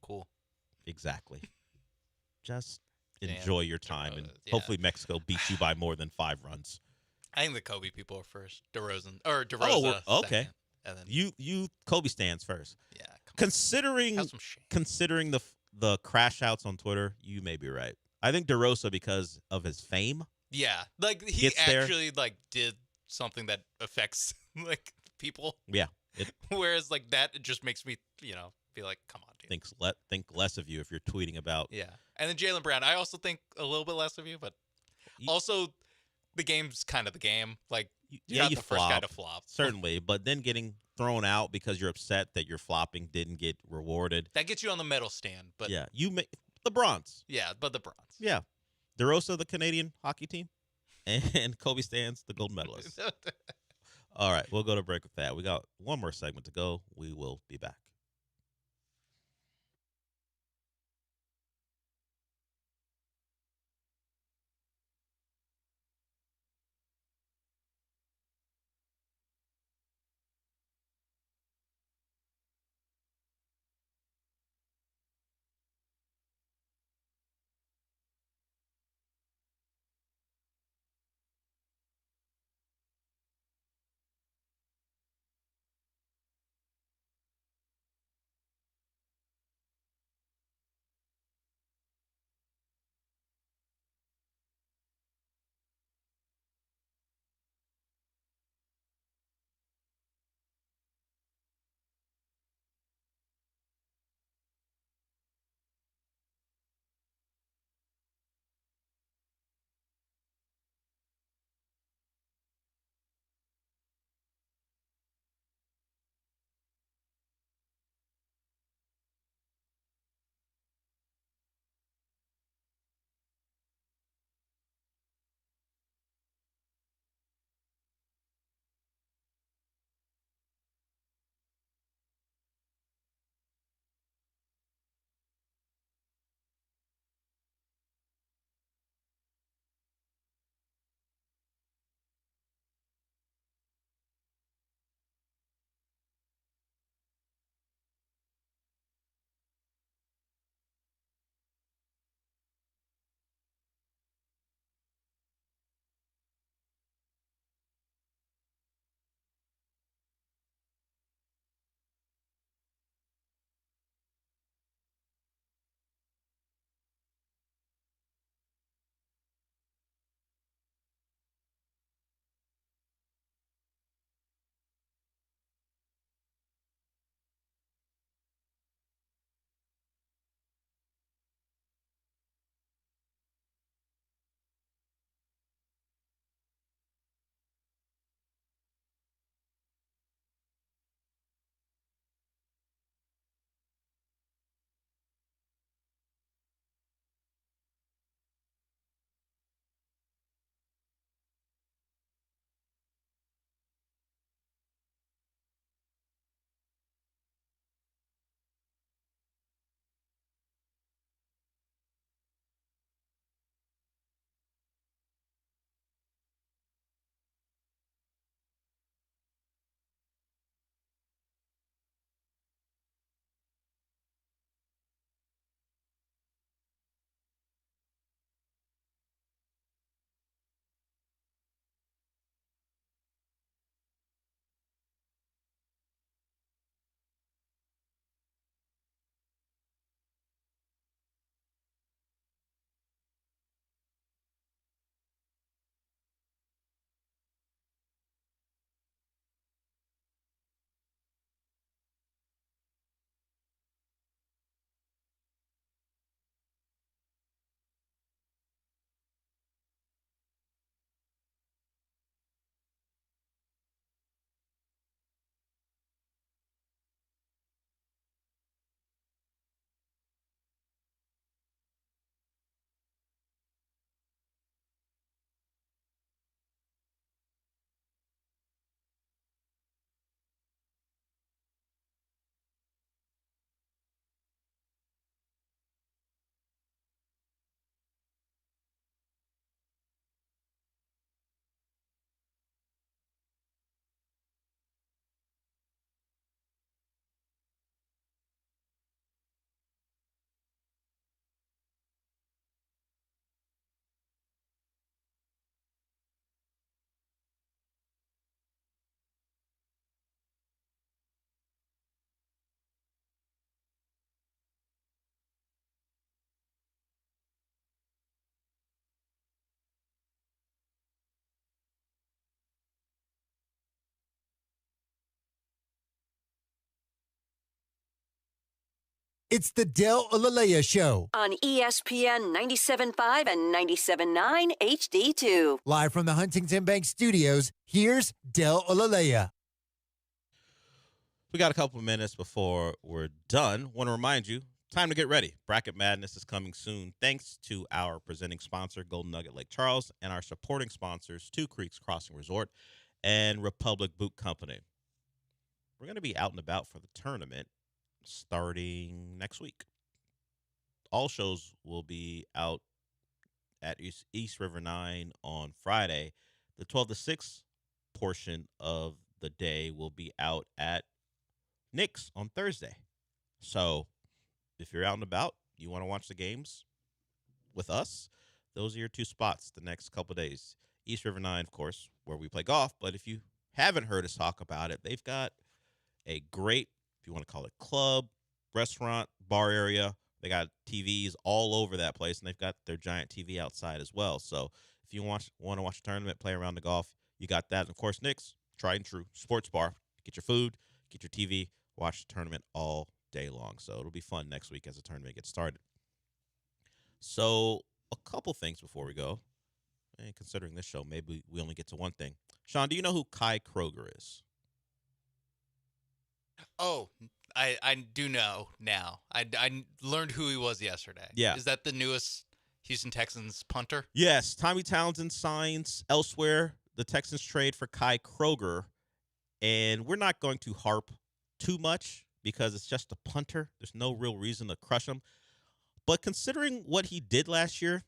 Cool. Exactly. Just enjoy your time, and hopefully Mexico beats you by more than 5 runs. I think the Kobe people are first. DeRozan or DeRosa. Oh, okay. Second, and then You Kobe stands first. Yeah. Considering the crash outs on Twitter, you may be right. I think DeRosa, because of his fame. Yeah, like he Gets there. actually like did something that affects like people. Yeah. Whereas like that, it just makes me be like, come on, dude. Think less of you if you're tweeting about. Yeah, and then Jaylen Brown, I also think a little bit less of you, but also the game's kind of the game. Like you're not you the first guy to flop. Certainly, but then getting thrown out because you're upset that your flopping didn't get rewarded. That gets you on the medal stand, but yeah, you make the bronze. Yeah, but the bronze. Yeah, DeRosa, the Canadian hockey team, and Kobe stands the gold medalist. All right, we'll go to break with that. We got one more segment to go. We will be back. It's the Del Olalea Show. On ESPN 97.5 and 97.9 HD2. Live from the Huntington Bank Studios, here's Del Olalea. We got a couple of minutes before we're done. Want to remind you, time to get ready. Bracket Madness is coming soon. Thanks to our presenting sponsor, Golden Nugget Lake Charles, and our supporting sponsors, Two Creeks Crossing Resort and Republic Boot Company. We're going to be out and about for the tournament starting next week. All shows will be out at East River 9 on Friday. The 12 to 6 portion of the day will be out at Nick's on Thursday. So if you're out and about, you want to watch the games with us, those are your two spots the next couple of days. East River 9, of course, where we play golf. But if you haven't heard us talk about it, they've got a great, if you want to call it, club, restaurant, bar area. They got TVs all over that place, and they've got their giant TV outside as well. So if you want to watch a tournament, play around the golf, you got that. And, of course, Nick's, tried and true, sports bar. Get your food, get your TV, watch the tournament all day long. So it'll be fun next week as the tournament gets started. So a couple things before we go. And considering this show, maybe we only get to one thing. Sean, do you know who Kai Kroger is? Oh, I do know now. I learned who he was yesterday. Yeah. Is that the newest Houston Texans punter? Yes. Tommy Townsend signs elsewhere. The Texans trade for Kai Kroger. And we're not going to harp too much because it's just a punter. There's no real reason to crush him. But considering what he did last year,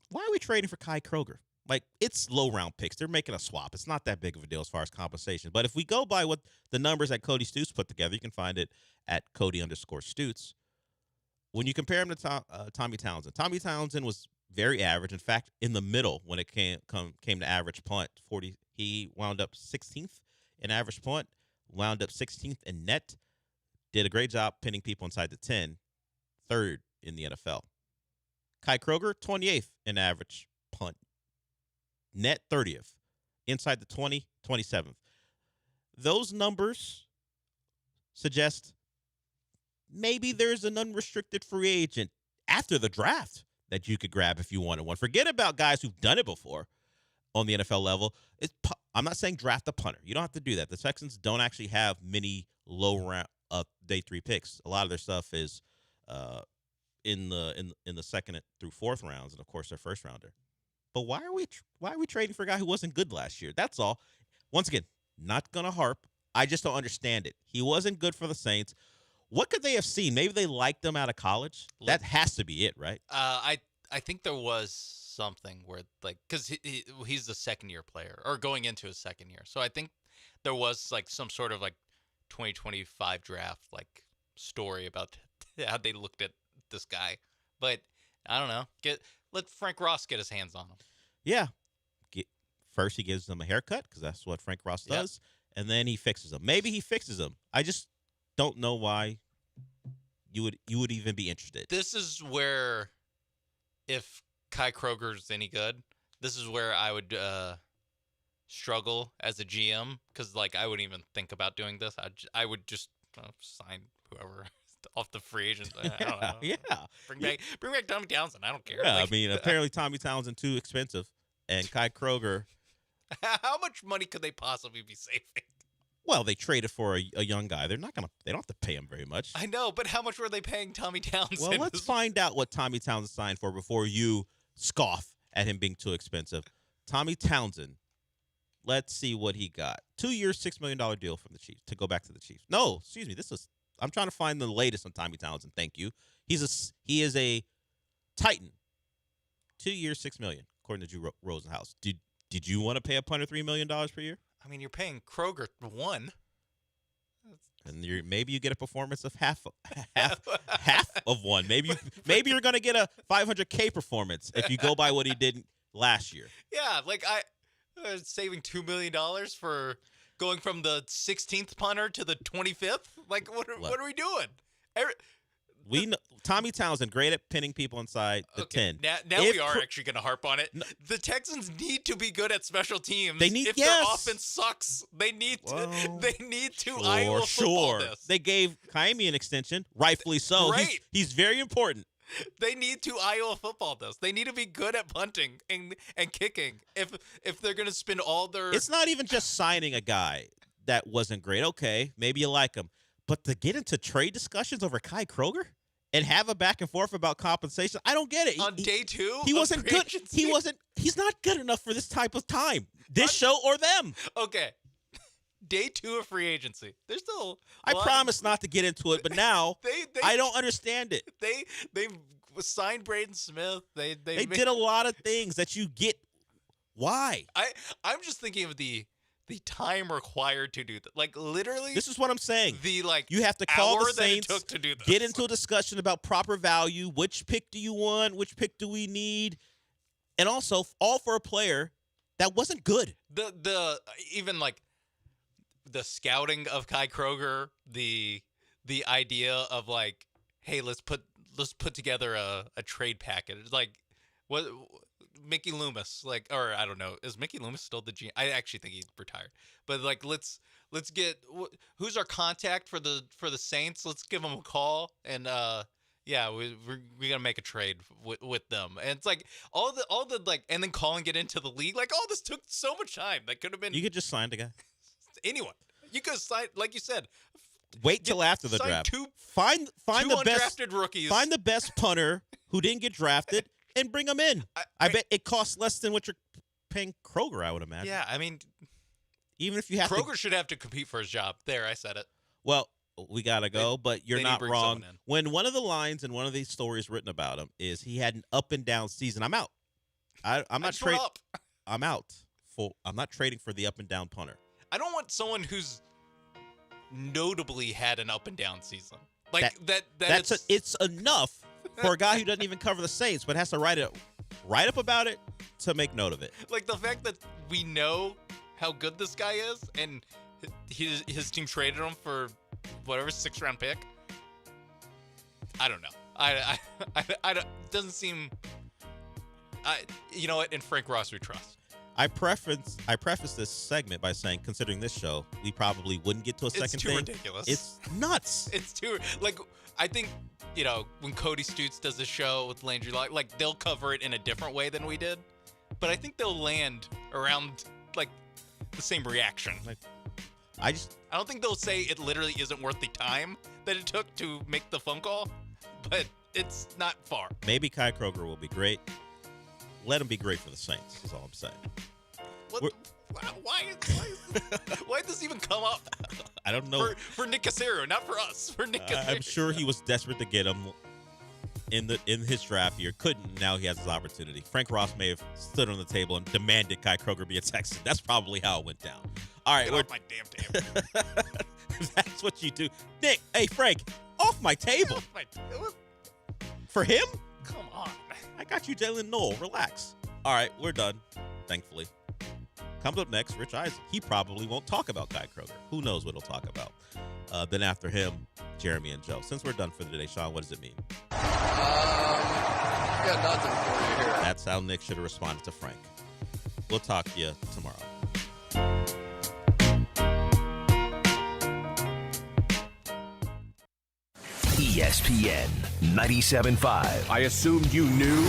why are we trading for Kai Kroger? Like, it's low-round picks. They're making a swap. It's not that big of a deal as far as compensation. But if we go by what the numbers that Cody Stutes put together, you can find it at Cody_Stutes. When you compare him to Tommy Townsend was very average. In fact, in the middle when it came to average punt, 40. He wound up 16th in average punt, wound up 16th in net, did a great job pinning people inside the 10, third in the NFL. Kai Kroger, 28th in average punt. Net 30th. Inside the 20, 27th. Those numbers suggest maybe there's an unrestricted free agent after the draft that you could grab if you wanted one. Forget about guys who've done it before on the NFL level. I'm not saying draft a punter. You don't have to do that. The Texans don't actually have many low round day 3 picks. A lot of their stuff is in the second through fourth rounds, and of course their first rounder. But why are we trading for a guy who wasn't good last year? That's all. Once again, not gonna harp. I just don't understand it. He wasn't good for the Saints. What could they have seen? Maybe they liked him out of college. That has to be it, right? I think there was something where, like, because he's the second-year player or going into his second year, so I think there was like some sort of like 2025 draft like story about how they looked at this guy. But I don't know. Let Frank Ross get his hands on him. Yeah. First, he gives them a haircut because that's what Frank Ross does, and then he fixes them. Maybe he fixes them. I just don't know why you would even be interested. This is where, if Kai Kroger's any good, this is where I would struggle as a GM because, like, I wouldn't even think about doing this. I would just sign whoever off the free agent. I don't know. Yeah. Bring back Tommy Townsend. I don't care. Yeah, Like, I mean, apparently Tommy Townsend too expensive, and Kai Kroger. How much money could they possibly be saving? Well, they traded for a young guy. They don't have to pay him very much. I know, but how much were they paying Tommy Townsend? Well, let's find out what Tommy Townsend signed for before you scoff at him being too expensive. Tommy Townsend, let's see what he got. 2 years, $6 million deal from the Chiefs to go back to the Chiefs. No, excuse me. I'm trying to find the latest on Tommy Townsend. Thank you. He is a Titan. 2 years, $6 million, according to Drew Rosenhaus. Did you want to pay a punter $3 million per year? I mean, you're paying Kroger $1. And maybe you get a performance of half of one. Maybe you're going to get a $500K performance if you go by what he did last year. Yeah, like I saving $2 million for going from the 16th punter to the 25th. Like, what are we doing? We know, Tommy Townsend, great at pinning people inside the 10. Now we are actually going to harp on it. The Texans need to be good at special teams. They need, if their offense sucks, they need to Iowa football this. They gave Kaimi an extension, rightfully so. Great. He's very important. They need to Iowa football this. They need to be good at punting and kicking. If they're going to spend all their... It's not even just signing a guy that wasn't great. Okay, maybe you like him. But to get into trade discussions over Kai Kroger and have a back and forth about compensation, I don't get it. On day 2? He wasn't good. He's not good enough for this type of time. This show or them. Okay. Day 2 of free agency. There's still... I promise not to get into it, but now I don't understand it. They signed Braden Smith. They did a lot of things that you get. Why? I'm just thinking of the time required to do that. Like, literally, this is what I'm saying. You have to call the Saints, that it took to do this. Get into a discussion about proper value. Which pick do you want? Which pick do we need? And also, all for a player that wasn't good. Even like the scouting of Kai Kroger, the idea of like, hey, let's put together a trade package. Like, what? Mickey Loomis, like, or I don't know, is Mickey Loomis still the GM? I actually think he's retired. But like, let's get who's our contact for the Saints? Let's give them a call, and we're gonna make a trade with them. And it's like all the like, and then calling it into the league. Like, all this took so much time. That could have been. You could just sign the guy. Anyone. You could sign, like you said. Wait till after the draft. Find the best rookies. Find the best punter who didn't get drafted. And bring them in. I bet it costs less than what you're paying Kroger, I would imagine. Yeah, I mean, even if you have Kroger should have to compete for his job. There, I said it. Well, we got to go, but you're not wrong. When one of the lines in one of these stories written about him is he had an up and down season, I'm out. I'm not trading. I'm out. I'm not trading for the up and down punter. I don't want someone who's notably had an up and down season. Like it's enough for a guy who doesn't even cover the Saints, but has to write up about it to make note of it. Like the fact that we know how good this guy is, and his team traded him for whatever 6th round pick. I don't know. I don't, doesn't seem. You know what? In Frank Ross we trust. I preface this segment by saying, considering this show, we probably wouldn't get to a second thing. It's too ridiculous. It's nuts. It's too, like, I think, you know, when Cody Stutes does a show with Landry, like, they'll cover it in a different way than we did. But I think they'll land around, like, the same reaction. Like, I don't think they'll say it literally isn't worth the time that it took to make the phone call, but it's not far. Maybe Kai Kroger will be great. Let him be great for the Saints, is all I'm saying. Why did this even come up? I don't know. For Nick Caserio, not for us. For Nick Caserio. I'm sure he was desperate to get him in his draft year. Couldn't. Now he has his opportunity. Frank Ross may have stood on the table and demanded Kai Kroger be a Texan. That's probably how it went down. All right. Get off my damn table. That's what you do. Nick, hey, Frank, off my table. Off my table? For him? Come on. I got you, Jalen Noel. Relax. All right, we're done, thankfully. Comes up next, Rich Eisen. He probably won't talk about Kai Kroger. Who knows what he'll talk about? Then after him, Jeremy and Joe. Since we're done for the day, Sean, what does it mean? Got nothing for you here. That's how Nick should have responded to Frank. We'll talk to you tomorrow. ESPN 97.5. I assumed you knew?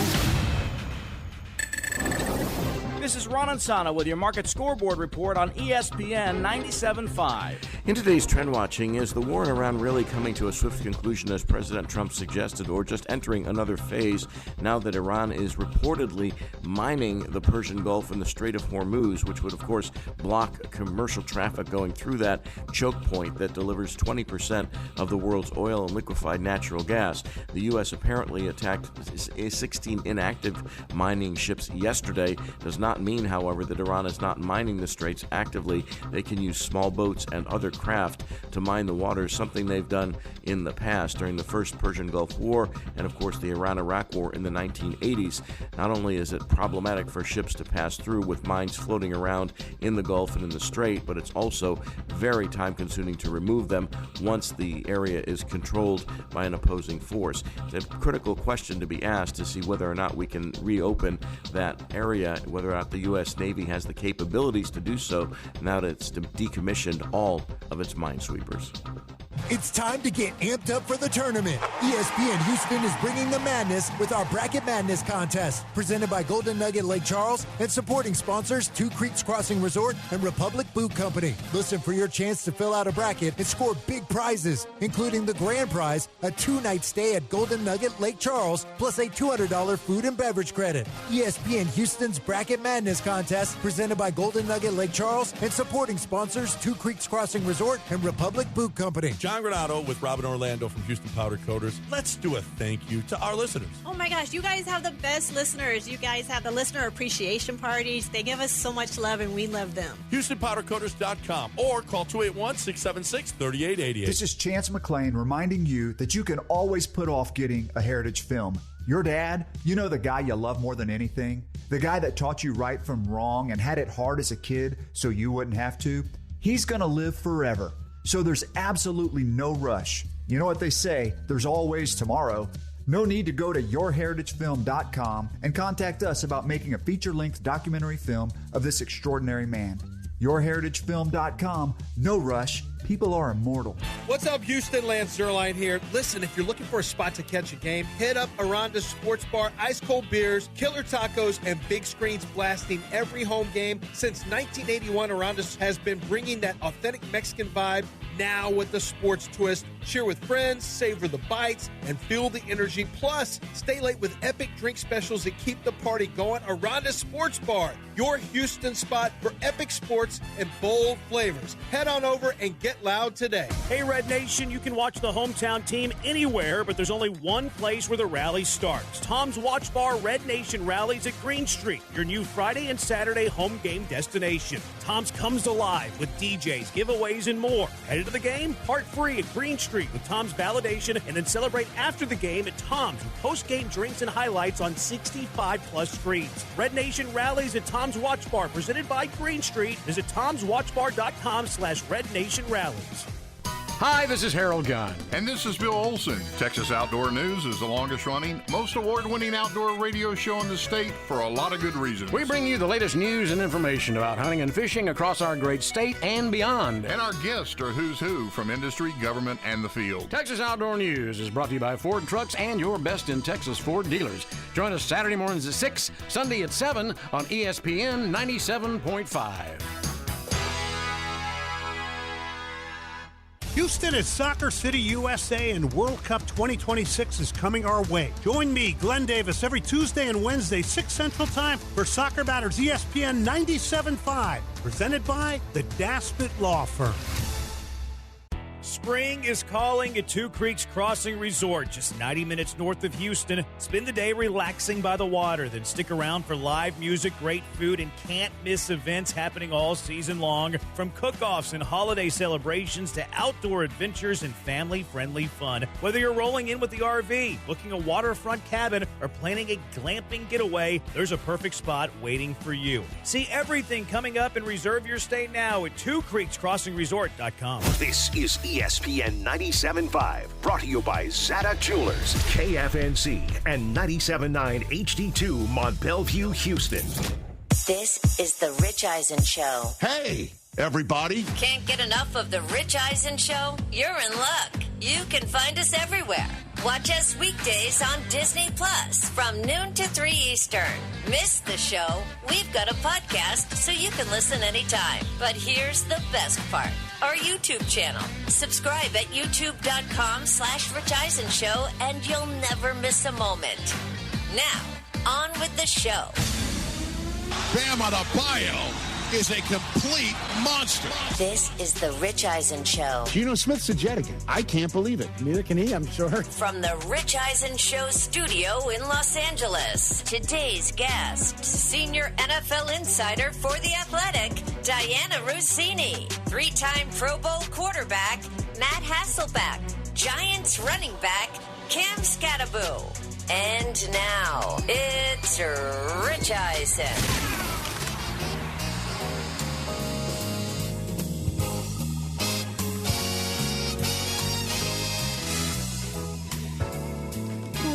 This is Ron Ansana with your market scoreboard report on ESPN 97.5. In today's trend watching, is the war in Iran really coming to a swift conclusion as President Trump suggested, or just entering another phase now that Iran is reportedly mining the Persian Gulf and the Strait of Hormuz, which would, of course, block commercial traffic going through that choke point that delivers 20% of the world's oil and liquefied natural gas. The U.S. apparently attacked 16 inactive mining ships yesterday. Does not not mean, however, that Iran is not mining the straits actively. They can use small boats and other craft to mine the waters, something they've done in the past during the first Persian Gulf War and, of course, the Iran-Iraq War in the 1980s. Not only is it problematic for ships to pass through with mines floating around in the Gulf and in the Strait, but it's also very time-consuming to remove them once the area is controlled by an opposing force. It's a critical question to be asked to see whether or not we can reopen that area, whether or not the U.S. Navy has the capabilities to do so now that it's decommissioned all of its minesweepers. It's time to get amped up for the tournament. ESPN Houston is bringing the madness with our Bracket Madness contest, presented by Golden Nugget Lake Charles and supporting sponsors Two Creeks Crossing Resort and Republic Boot Company. Listen for your chance to fill out a bracket and score big prizes, including the grand prize, a 2-night stay at Golden Nugget Lake Charles, plus a $200 food and beverage credit. ESPN Houston's Bracket Madness contest, presented by Golden Nugget Lake Charles and supporting sponsors Two Creeks Crossing Resort and Republic Boot Company. John Granado with Robin Orlando from Houston Powder Coaters. Let's do a thank you to our listeners. Oh my gosh, you guys have the best listeners. You guys have the listener appreciation parties. They give us so much love and we love them. HoustonPowderCoaters.com or call 281-676-3888. This is Chance McClain reminding you that you can always put off getting a Heritage film. Your dad, you know, the guy you love more than anything, the guy that taught you right from wrong and had it hard as a kid so you wouldn't have to, he's going to live forever. So there's absolutely no rush. You know what they say, there's always tomorrow. No need to go to yourheritagefilm.com and contact us about making a feature-length documentary film of this extraordinary man. yourheritagefilm.com, no rush. People are immortal. What's up, Houston? Lance Zierlein here. Listen, if you're looking for a spot to catch a game, hit up Aranda's Sports Bar, ice cold beers, killer tacos, and big screens blasting every home game. Since 1981, Aranda's has been bringing that authentic Mexican vibe, now with the sports twist. Cheer with friends, savor the bites, and feel the energy. Plus, stay late with epic drink specials that keep the party going. Aranda's Sports Bar, your Houston spot for epic sports and bold flavors. Head on over and get loud today. Hey, Red Nation, you can watch the hometown team anywhere, but there's only one place where the rally starts. Tom's Watch Bar Red Nation Rallies at Green Street, your new Friday and Saturday home game destination. Tom's comes alive with DJs, giveaways, and more. Headed to the game? Part free at Green Street with Tom's Validation, and then celebrate after the game at Tom's with post-game drinks and highlights on 65-plus screens. Red Nation Rallies at Tom's Watch Bar, presented by Green Street. Visit tomswatchbar.com/Red Nation Rallies. Hi, this is Harold Gunn. And this is Bill Olson. Texas Outdoor News is the longest running, most award-winning outdoor radio show in the state for a lot of good reasons. We bring you the latest news and information about hunting and fishing across our great state and beyond. And our guests are who's who from industry, government, and the field. Texas Outdoor News is brought to you by Ford Trucks and your best in Texas Ford dealers. Join us Saturday mornings at 6, Sunday at 7 on ESPN 97.5. Houston is Soccer City, USA, and World Cup 2026 is coming our way. Join me, Glenn Davis, every Tuesday and Wednesday, 6 Central Time, for Soccer Matters ESPN 97.5, presented by the Daspit Law Firm. Spring is calling at Two Creeks Crossing Resort, just 90 minutes north of Houston. Spend the day relaxing by the water, then stick around for live music, great food, and can't-miss events happening all season long. From cook-offs and holiday celebrations to outdoor adventures and family-friendly fun. Whether you're rolling in with the RV, booking a waterfront cabin, or planning a glamping getaway, there's a perfect spot waiting for you. See everything coming up and reserve your stay now at twocreekscrossingresort.com. This is ESPN 97.5, brought to you by Zadok Jewelers, KFNC, and 97.9 HD2 Mont Bellevue, Houston. This is the Rich Eisen Show. Hey, everybody. Can't get enough of the Rich Eisen Show? You're in luck. You can find us everywhere. Watch us weekdays on Disney Plus from noon to 3 Eastern. Miss the show? We've got a podcast so you can listen anytime. But here's the best part. Our YouTube channel. Subscribe at youtube.com/Rich Eisen Show and you'll never miss a moment. Now, on with the show. Bam Adebayo is a complete monster. This is the Rich Eisen Show. Geno Smith's a Jet again. I can't believe it. Neither can he, I'm sure. From the Rich Eisen Show studio in Los Angeles, today's guest, senior NFL insider for The Athletic, Diana Rossini, 3-time Pro Bowl quarterback, Matt Hasselbeck, Giants running back, Cam Scattaboo. And now, it's Rich Eisen.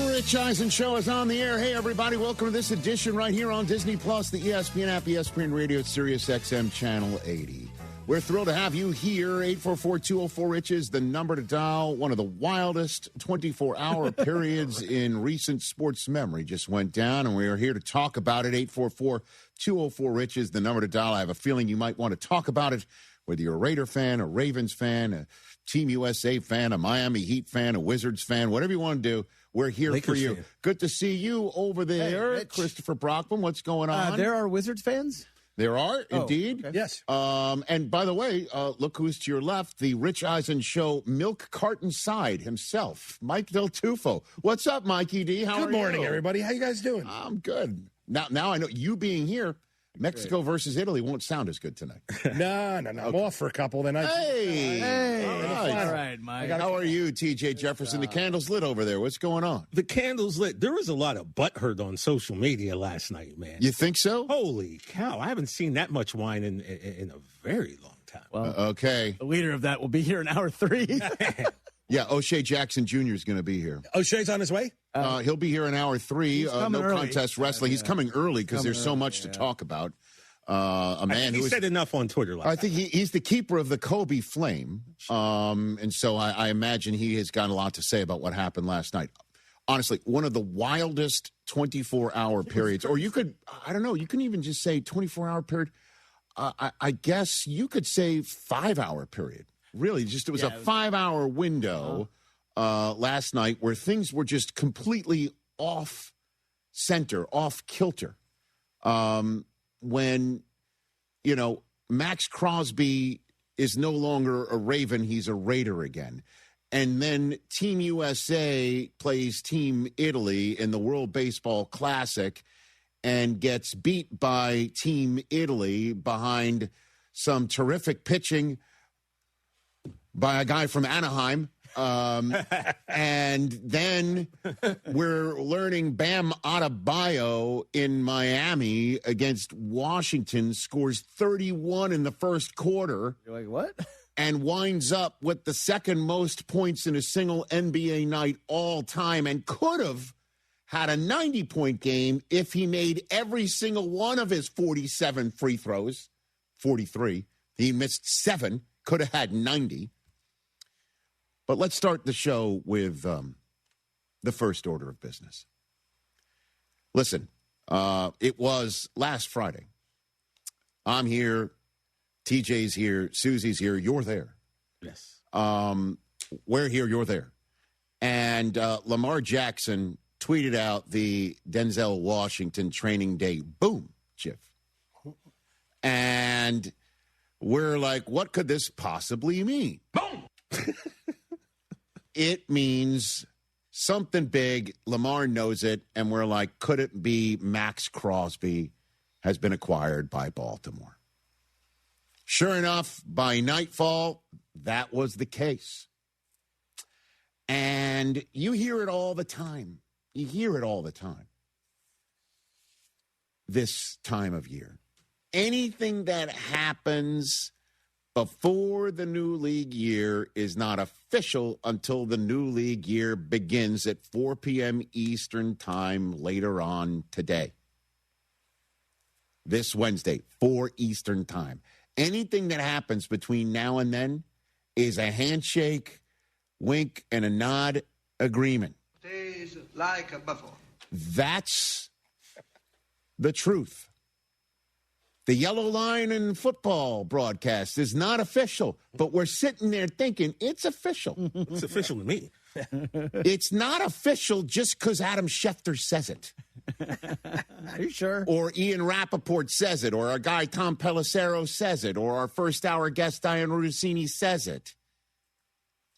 Rich Eisen Show is on the air. Hey, everybody, welcome to this edition right here on Disney Plus, the ESPN app, ESPN Radio, Sirius XM Channel 80. We're thrilled to have you here. 844-204-RICH is the number to dial. One of the wildest 24-hour periods in recent sports memory just went down, and we are here to talk about it. 844-204-RICH is the number to dial. I have a feeling you might want to talk about it, whether you're a Raider fan, a Ravens fan, a Team USA fan, a Miami Heat fan, a Wizards fan, whatever you want to do. We're here Lakers for you. Fan. Good to see you over there, hey, Christopher Brockman. What's going on? There are Wizards fans? There are, indeed. Okay. Yes. And by the way, look who's to your left, the Rich Eisen Show milk carton side himself, Mike Del Tufo. What's up, Mikey D? How are you? Good morning, everybody. How you guys doing? I'm good. Now I know you being here, Mexico versus Italy won't sound as good tonight. No. Okay. I'm off for a couple. Then Hey. All right, Mike. How are you, TJ Jefferson? The candle's lit over there. What's going on? The candle's lit. There was a lot of butthurt on social media last night, man. You think so? Holy cow. I haven't seen that much wine in a very long time. Well, okay. The leader of that will be here in hour 3. Yeah, O'Shea Jackson Jr. is going to be here. O'Shea's on his way? He'll be here in hour 3. No early. contest wrestling. He's coming early because there's so much to talk about. A man who said enough on Twitter last I think he's the keeper of the Kobe flame. And so I imagine he has got a lot to say about what happened last night. Honestly, one of the wildest 24-hour periods, or you could, I don't know, you can even just say 24-hour period. I guess you could say 5-hour period. Really, just it was a 5-hour window last night where things were just completely off center, off kilter. When, Max Crosby is no longer a Raven, he's a Raider again. And then Team USA plays Team Italy in the World Baseball Classic and gets beat by Team Italy behind some terrific pitching by a guy from Anaheim. And then we're learning Bam Adebayo in Miami against Washington scores 31 in the first quarter. You're like, what? And winds up with the second most points in a single NBA night all time and could have had a 90-point game if he made every single one of his 47 free throws. 43. He missed 7, could have had 90. But let's start the show with the first order of business. Listen, it was last Friday. I'm here. TJ's here. Susie's here. You're there. Yes. We're here. You're there. And Lamar Jackson tweeted out the Denzel Washington training day. Boom, GIF. And we're like, what could this possibly mean? Boom. It means something big. Lamar knows it. And we're like, could it be Max Crosby has been acquired by Baltimore? Sure enough, by nightfall, that was the case. And you hear it all the time. You hear it all the time. This time of year. Anything that happens before the new league year is not official until the new league year begins at 4 p.m. Eastern time later on today. This Wednesday, 4 Eastern time. Anything that happens between now and then is a handshake, wink, and a nod agreement. Stays like a buffalo. That's the truth. The yellow line in football broadcast is not official, but we're sitting there thinking it's official. It's official to me. It's not official just because Adam Schefter says it. Are you sure? Or Ian Rappaport says it, or our guy Tom Pelissero says it, or our first-hour guest Diane Russini says it.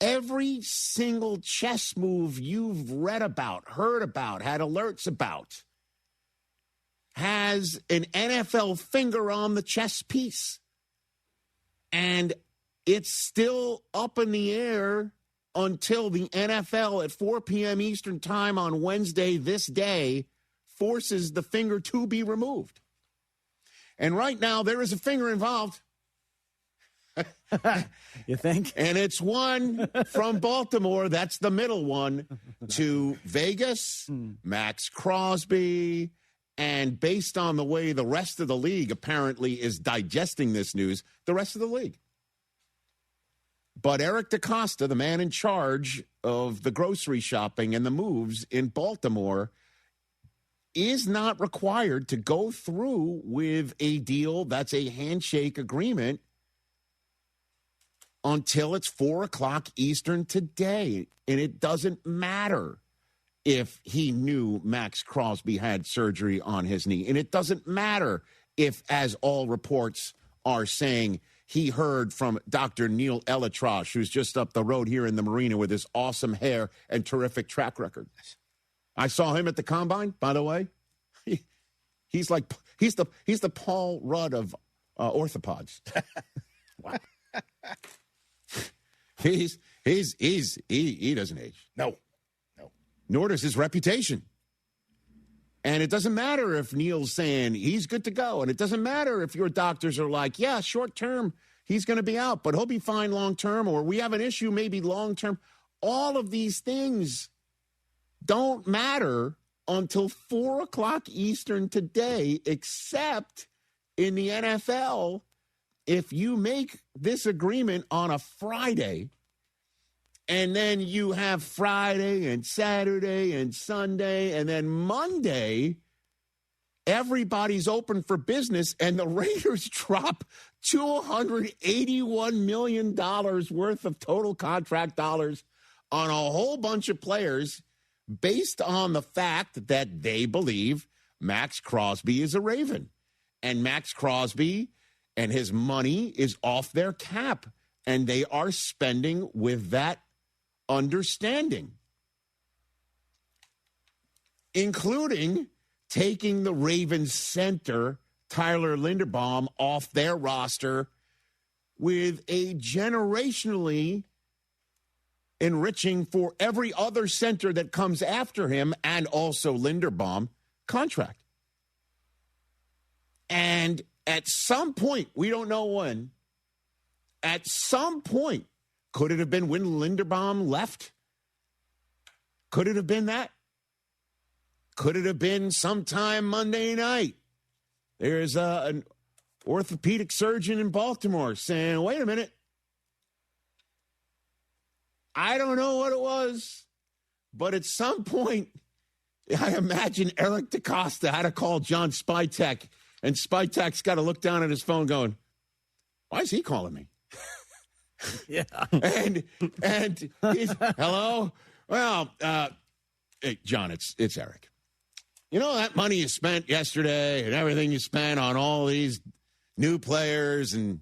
Every single chess move you've read about, heard about, had alerts about, has an NFL finger on the chess piece. And it's still up in the air until the NFL at 4 p.m. Eastern time on Wednesday this day forces the finger to be removed. And right now, there is a finger involved. You think? And it's one from Baltimore, that's the middle one, to Vegas, Max Crosby, and based on the way the rest of the league apparently is digesting this news, the rest of the league. But Eric DaCosta, the man in charge of the grocery shopping and the moves in Baltimore, is not required to go through with a deal that's a handshake agreement until it's 4 o'clock Eastern today. And it doesn't matter if he knew Max Crosby had surgery on his knee. And it doesn't matter if, as all reports are saying, he heard from Dr. Neil Elatrosh, who's just up the road here in the marina with his awesome hair and terrific track record. I saw him at the combine, by the way. He's the Paul Rudd of orthopods. Wow. He doesn't age. No. Nor does his reputation. And it doesn't matter if Neil's saying he's good to go. And it doesn't matter if your doctors are like, yeah, short term, he's going to be out, but he'll be fine long term, or we have an issue maybe long term. All of these things don't matter until 4 o'clock Eastern today, except in the NFL, if you make this agreement on a Friday, and then you have Friday and Saturday and Sunday, and then Monday, everybody's open for business, and the Raiders drop $281 million worth of total contract dollars on a whole bunch of players based on the fact that they believe Max Crosby is a Raven. And Max Crosby and his money is off their cap, and they are spending with that understanding, including taking the Ravens center, Tyler Linderbaum, off their roster with a generationally enriching for every other center that comes after him and also Linderbaum contract. And at some point, we don't know when, at some point, could it have been when Linderbaum left? Could it have been that? Could it have been sometime Monday night? There's an orthopedic surgeon in Baltimore saying, wait a minute. I don't know what it was, but at some point, I imagine Eric DaCosta had to call John Spytek, and Spytek's got to look down at his phone going, why is he calling me? Yeah. And he's, hello? Well, hey, John, it's Eric. You know that money you spent yesterday and everything you spent on all these new players and,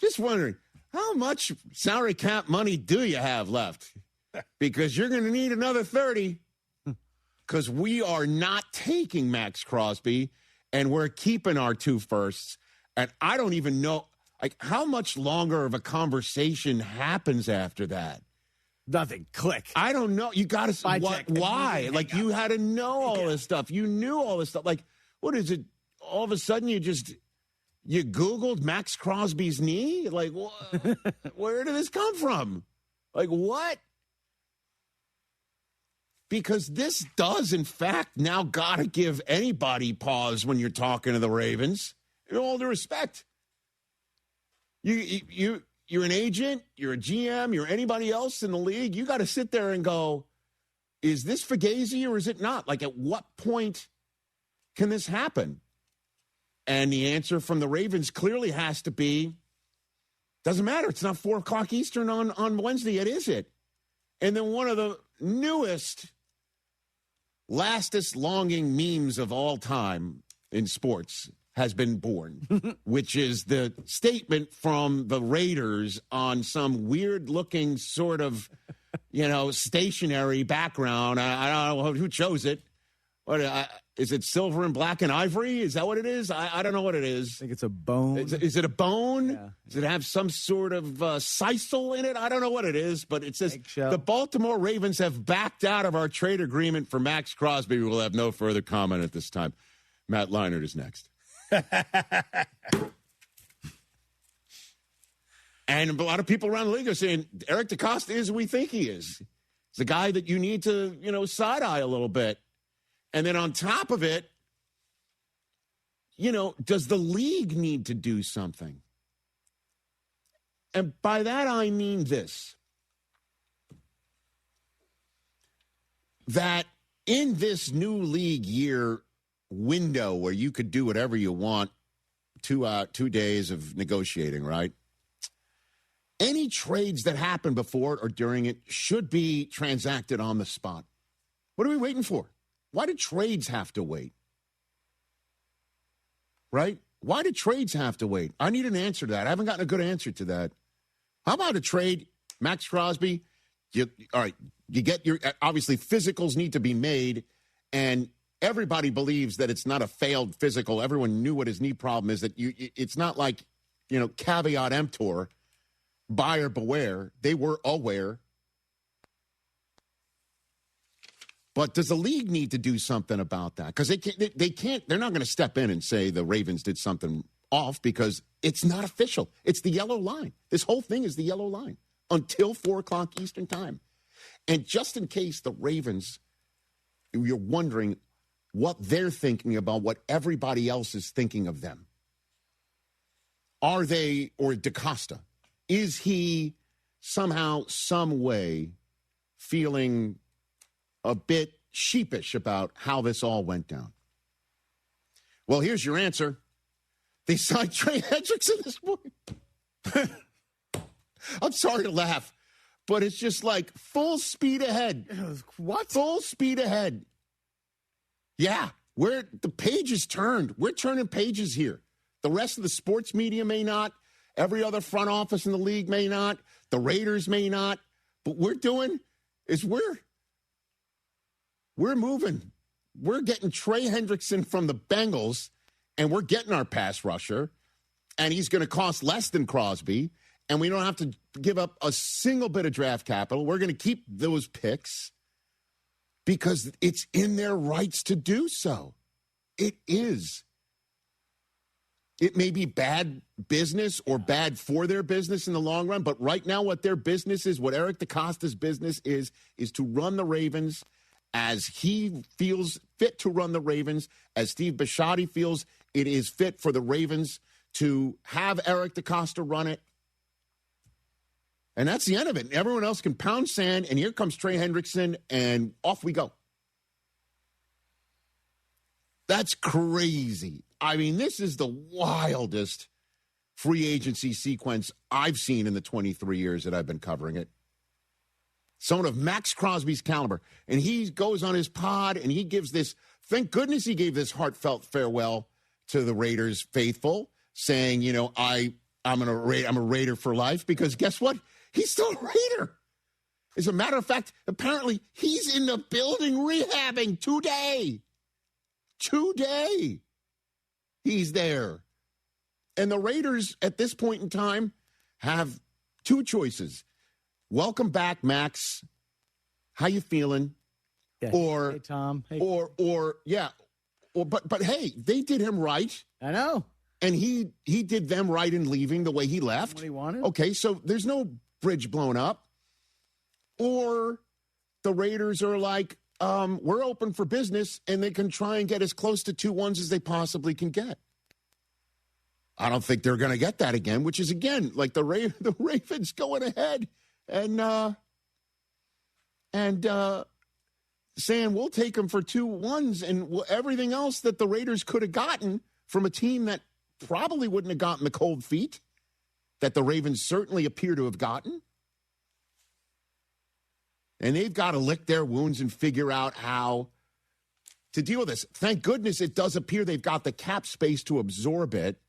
just wondering, how much salary cap money do you have left? Because you're going to need another 30 because we are not taking Max Crosby and we're keeping our 2 firsts. And I don't even know, like, how much longer of a conversation happens after that? Nothing. Click. I don't know. You got to, why? Like, you had to know all this stuff. You knew all this stuff. Like, what is it? All of a sudden, you Googled Max Crosby's knee? Like, where did this come from? Like, what? Because this does, in fact, now got to give anybody pause when you're talking to the Ravens. In all due respect. You're an agent, you're a GM, you're anybody else in the league. You got to sit there and go, is this Fugazi or is it not? Like, at what point can this happen? And the answer from the Ravens clearly has to be, doesn't matter. It's not 4 o'clock Eastern on Wednesday yet, is it? And then one of the newest lastest longing memes of all time in sports has been born, which is the statement from the Raiders on some weird-looking sort of, stationary background. I don't know who chose it. What is it? Silver and black and ivory? Is that what it is? I don't know what it is. I think it's a bone. Is it a bone? Yeah. Does it have some sort of sisal in it? I don't know what it is, but it says the Baltimore Ravens have backed out of our trade agreement for Max Crosby. We will have no further comment at this time. Matt Leinart is next. And a lot of people around the league are saying Eric DeCosta is who we think he is. He's a guy that you need to, side-eye a little bit. And then on top of it, does the league need to do something? And by that I mean this. That in this new league year window where you could do whatever you want, 2 days of negotiating, right? Any trades that happen before it or during it should be transacted on the spot. What are we waiting for? Why do trades have to wait? Right? Why do trades have to wait? I need an answer to that. I haven't gotten a good answer to that. How about a trade, Max Crosby? You get your, obviously physicals need to be made, and everybody believes that it's not a failed physical. Everyone knew what his knee problem is, that it's not like, caveat emptor, buyer beware. They were aware. But does the league need to do something about that? Because they're not going to step in and say the Ravens did something off because it's not official. It's the yellow line. This whole thing is the yellow line until 4 o'clock Eastern time. And just in case the Ravens, you're wondering what they're thinking about what everybody else is thinking of them. Are they, or DeCosta, is he somehow, some way feeling a bit sheepish about how this all went down? Well, here's your answer. They signed Trey Hendrickson this morning. I'm sorry to laugh, but it's just like full speed ahead. What? Full speed ahead. Yeah, the page is turned. We're turning pages here. The rest of the sports media may not. Every other front office in the league may not. The Raiders may not. But we're moving. We're getting Trey Hendrickson from the Bengals, and we're getting our pass rusher, and he's going to cost less than Crosby, and we don't have to give up a single bit of draft capital. We're going to keep those picks because it's in their rights to do so. It is. It may be bad business or bad for their business in the long run, but right now what their business is, what Eric DeCosta's business is to run the Ravens as he feels fit to run the Ravens, as Steve Bisciotti feels it is fit for the Ravens to have Eric DeCosta run it. And that's the end of it. Everyone else can pound sand, and here comes Trey Hendrickson, and off we go. That's crazy. I mean, this is the wildest free agency sequence I've seen in the 23 years that I've been covering it. Someone of Max Crosby's caliber. And he goes on his pod, and he gives this, thank goodness he gave this heartfelt farewell to the Raiders faithful, saying, I'm a Raider for life, because guess what? He's still a Raider. As a matter of fact, apparently he's in the building rehabbing today. Today. He's there. And the Raiders at this point in time have two choices. Welcome back, Max. How you feeling? Yeah. Or hey, Tom. Hey. But hey, they did him right. I know. And he did them right in leaving the way he left. What he wanted. Okay, so there's no bridge blown up. Or the Raiders are like, we're open for business, and they can try and get as close to 2-1s as they possibly can get. I don't think they're going to get that again, which is, again, like the Ravens going ahead and saying we'll take them for 2-1s, and everything else that the Raiders could have gotten from a team that probably wouldn't have gotten the cold feet that the Ravens certainly appear to have gotten. And they've got to lick their wounds and figure out how to deal with this. Thank goodness it does appear they've got the cap space to absorb it.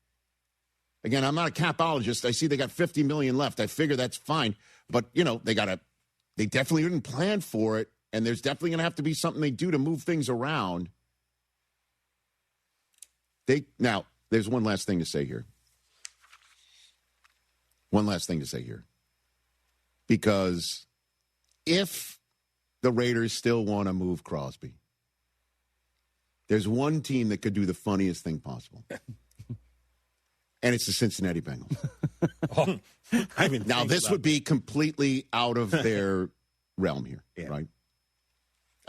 Again, I'm not a capologist. I see they got $50 million left. I figure that's fine. But, they definitely didn't plan for it, and there's definitely going to have to be something they do to move things around. Now, there's one last thing to say here. Because if the Raiders still want to move Crosby, there's one team that could do the funniest thing possible. And it's the Cincinnati Bengals. Now, this would be completely out of their realm here, right?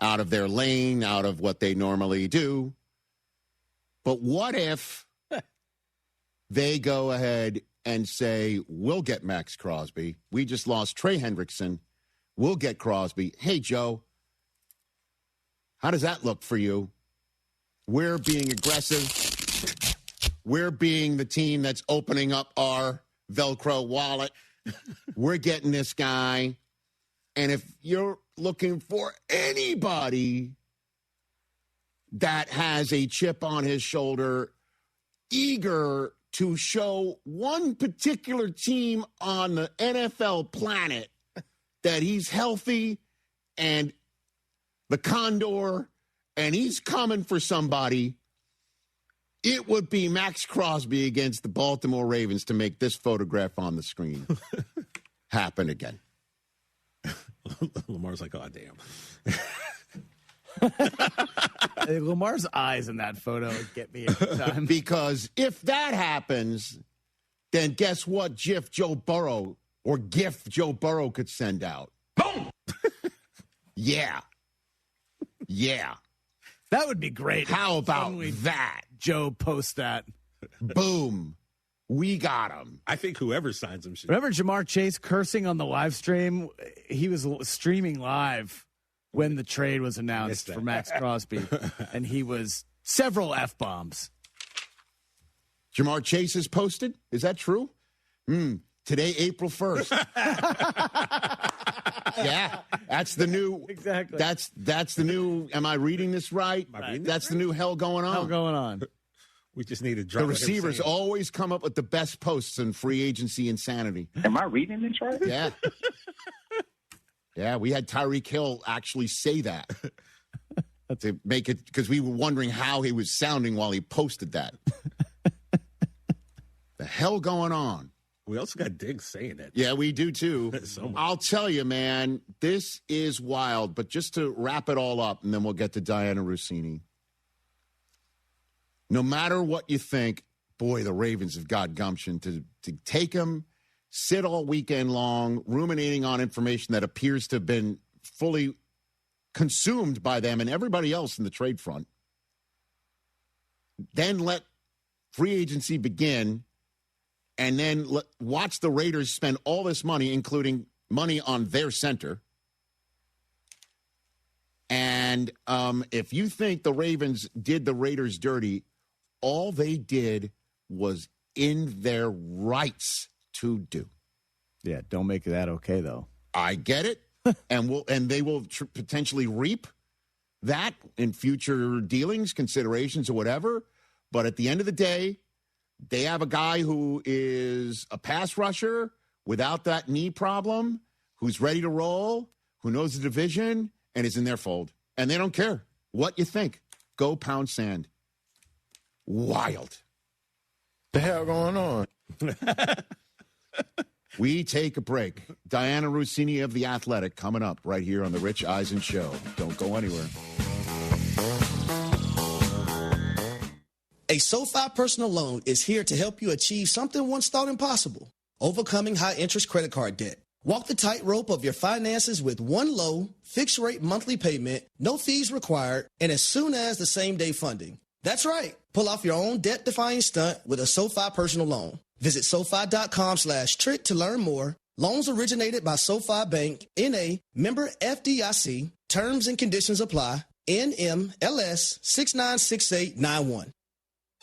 Out of their lane, out of what they normally do. But what if they go ahead and say, we'll get Max Crosby. We just lost Trey Hendrickson. We'll get Crosby. Hey, Joe, how does that look for you? We're being aggressive. We're being the team that's opening up our Velcro wallet. We're getting this guy. And if you're looking for anybody that has a chip on his shoulder, eager to show one particular team on the NFL planet that he's healthy and the Condor and he's coming for somebody, it would be Max Crosby against the Baltimore Ravens to make this photograph on the screen happen again. Lamar's like, oh, damn. Lamar's eyes in that photo get me every time. Because if that happens, then guess what GIF Joe Burrow could send out? Boom! Yeah. That would be great. How about that? Joe post that. Boom. We got him. I think whoever signs him should. Remember Jamar Chase cursing on the live stream? He was streaming live when the trade was announced for Max Crosby, and he was several F-bombs. Jamar Chase is posted? Is that true? Today, April 1st. Yeah, that's the new. Exactly. That's the new. Am I reading this right? That's the new hell going on. We just need to drop. The receivers always come up with the best posts in free agency insanity. Am I reading this right? Yeah. Yeah, we had Tyreek Hill actually say that to make it, because we were wondering how he was sounding while he posted that. The hell going on? We also got Diggs saying it. Yeah, we do too. So I'll tell you, man, this is wild. But just to wrap it all up, and then we'll get to Diana Rossini. No matter what you think, boy, the Ravens have got gumption to take him, sit all weekend long, ruminating on information that appears to have been fully consumed by them and everybody else in the trade front. Then let free agency begin, and then watch the Raiders spend all this money, including money on their center. And if you think the Ravens did the Raiders dirty, all they did was in their rights to do. Yeah, don't make that okay, though. I get it, and they will potentially reap that in future dealings, considerations, or whatever. But at the end of the day, they have a guy who is a pass rusher without that knee problem, who's ready to roll, who knows the division, and is in their fold. And they don't care what you think. Go pound sand. Wild. The hell going on? We take a break. Diana Rossini of The Athletic coming up right here on The Rich Eisen Show. Don't go anywhere. A SoFi personal loan is here to help you achieve something once thought impossible: overcoming high-interest credit card debt. Walk the tightrope of your finances with one low, fixed-rate monthly payment, no fees required, and as soon as the same-day funding. That's right. Pull off your own debt-defying stunt with a SoFi personal loan. Visit SoFi.com/trick to learn more. Loans originated by SoFi Bank, N.A., member FDIC. Terms and conditions apply. NMLS 696891.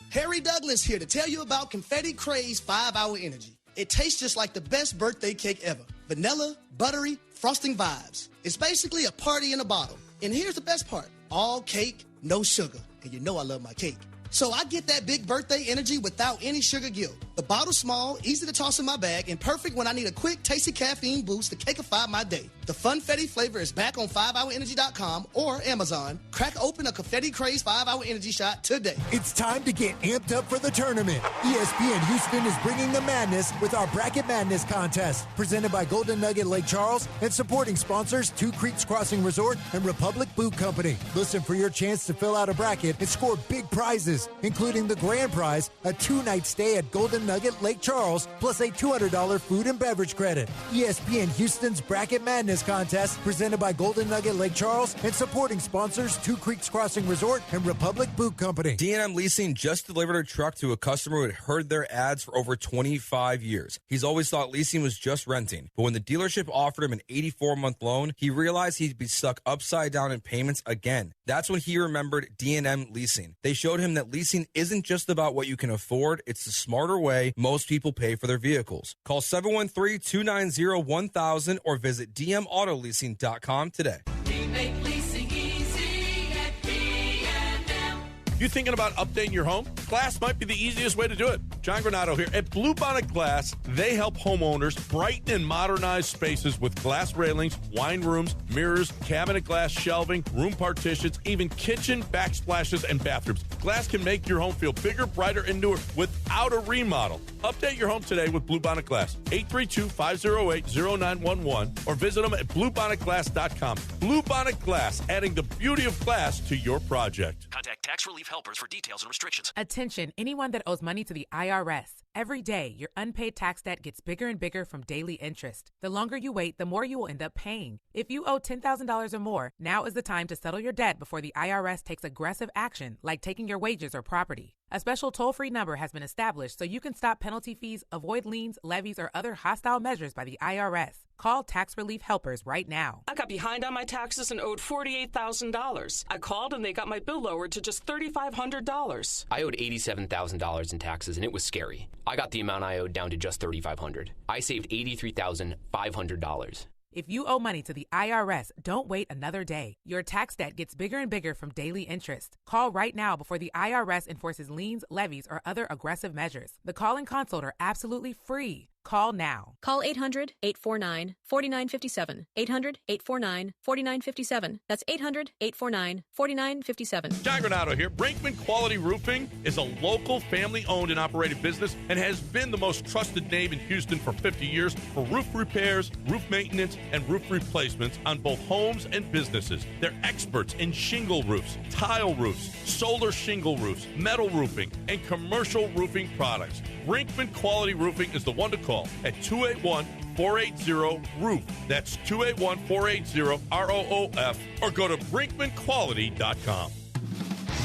Harry Douglas here to tell you about Confetti Craze 5-Hour Energy. It tastes just like the best birthday cake ever. Vanilla, buttery, frosting vibes. It's basically a party in a bottle. And here's the best part. All cake, no sugar, and you know I love my cake. So I get that big birthday energy without any sugar guilt. The bottle's small, easy to toss in my bag, and perfect when I need a quick, tasty caffeine boost to cakeify my day. The Funfetti flavor is back on 5hourenergy.com or Amazon. Crack open a Confetti Craze 5-Hour Energy shot today. It's time to get amped up for the tournament. ESPN Houston is bringing the madness with our Bracket Madness contest, presented by Golden Nugget Lake Charles and supporting sponsors Two Creeks Crossing Resort and Republic Boot Company. Listen for your chance to fill out a bracket and score big prizes, including the grand prize, a 2-night stay at Golden Nugget Lake Charles, plus a $200 food and beverage credit. ESPN Houston's Bracket Madness contest, presented by Golden Nugget Lake Charles and supporting sponsors Two Creeks Crossing Resort and Republic Boot Company. D&M Leasing just delivered a truck to a customer who had heard their ads for over 25 years. He's always thought leasing was just renting, but when the dealership offered him an 84-month loan, he realized he'd be stuck upside down in payments again. That's when he remembered D&M Leasing. They showed him that leasing isn't just about what you can afford, it's the smarter way most people pay for their vehicles. Call 713-290-1000 or visit dmautoleasing.com today. We make leasing easy at D&M. You thinking about updating your home? Glass might be the easiest way to do it. John Granato here. At Bluebonnet Glass, they help homeowners brighten and modernize spaces with glass railings, wine rooms, mirrors, cabinet glass shelving, room partitions, even kitchen backsplashes and bathrooms. Glass can make your home feel bigger, brighter, and newer without a remodel. Update your home today with Bluebonnet Glass. 832-508-0911 or visit them at bluebonnetglass.com. Bluebonnet Glass, adding the beauty of glass to your project. Contact Tax Relief Helpers for details and restrictions. Attention, anyone that owes money to the IRS. Every day, your unpaid tax debt gets bigger and bigger from daily interest. The longer you wait, the more you will end up paying. If you owe $10,000 or more, now is the time to settle your debt before the IRS takes aggressive action, like taking your wages or property. A special toll-free number has been established so you can stop penalty fees, avoid liens, levies, or other hostile measures by the IRS. Call Tax Relief Helpers right now. I got behind on my taxes and owed $48,000. I called and they got my bill lowered to just $3,500. I owed $87,000 in taxes and it was scary. I got the amount I owed down to just $3,500. I saved $83,500. If you owe money to the IRS, don't wait another day. Your tax debt gets bigger and bigger from daily interest. Call right now before the IRS enforces liens, levies, or other aggressive measures. The call and consult are absolutely free. Call now. Call 800-849-4957. 800-849-4957. That's 800-849-4957. John Granato here. Brinkman Quality Roofing is a local family-owned and operated business and has been the most trusted name in Houston for 50 years for roof repairs, roof maintenance, and roof replacements on both homes and businesses. They're experts in shingle roofs, tile roofs, solar shingle roofs, metal roofing, and commercial roofing products. Brinkman Quality Roofing is the one to call at 281-480-ROOF. That's 281-480-ROOF or go to brinkmanquality.com.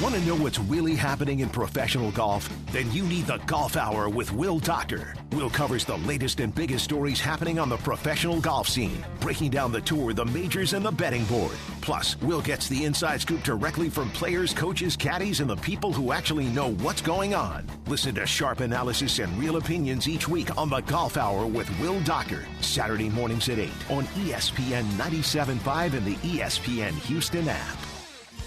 Want to know what's really happening in professional golf? Then you need the Golf Hour with Will Doctor. Will covers the latest and biggest stories happening on the professional golf scene, breaking down the tour, the majors, and the betting board. Plus, Will gets the inside scoop directly from players, coaches, caddies, and the people who actually know what's going on. Listen to sharp analysis and real opinions each week on the Golf Hour with Will Doctor. Saturday mornings at 8 on ESPN 97.5 and the ESPN Houston app.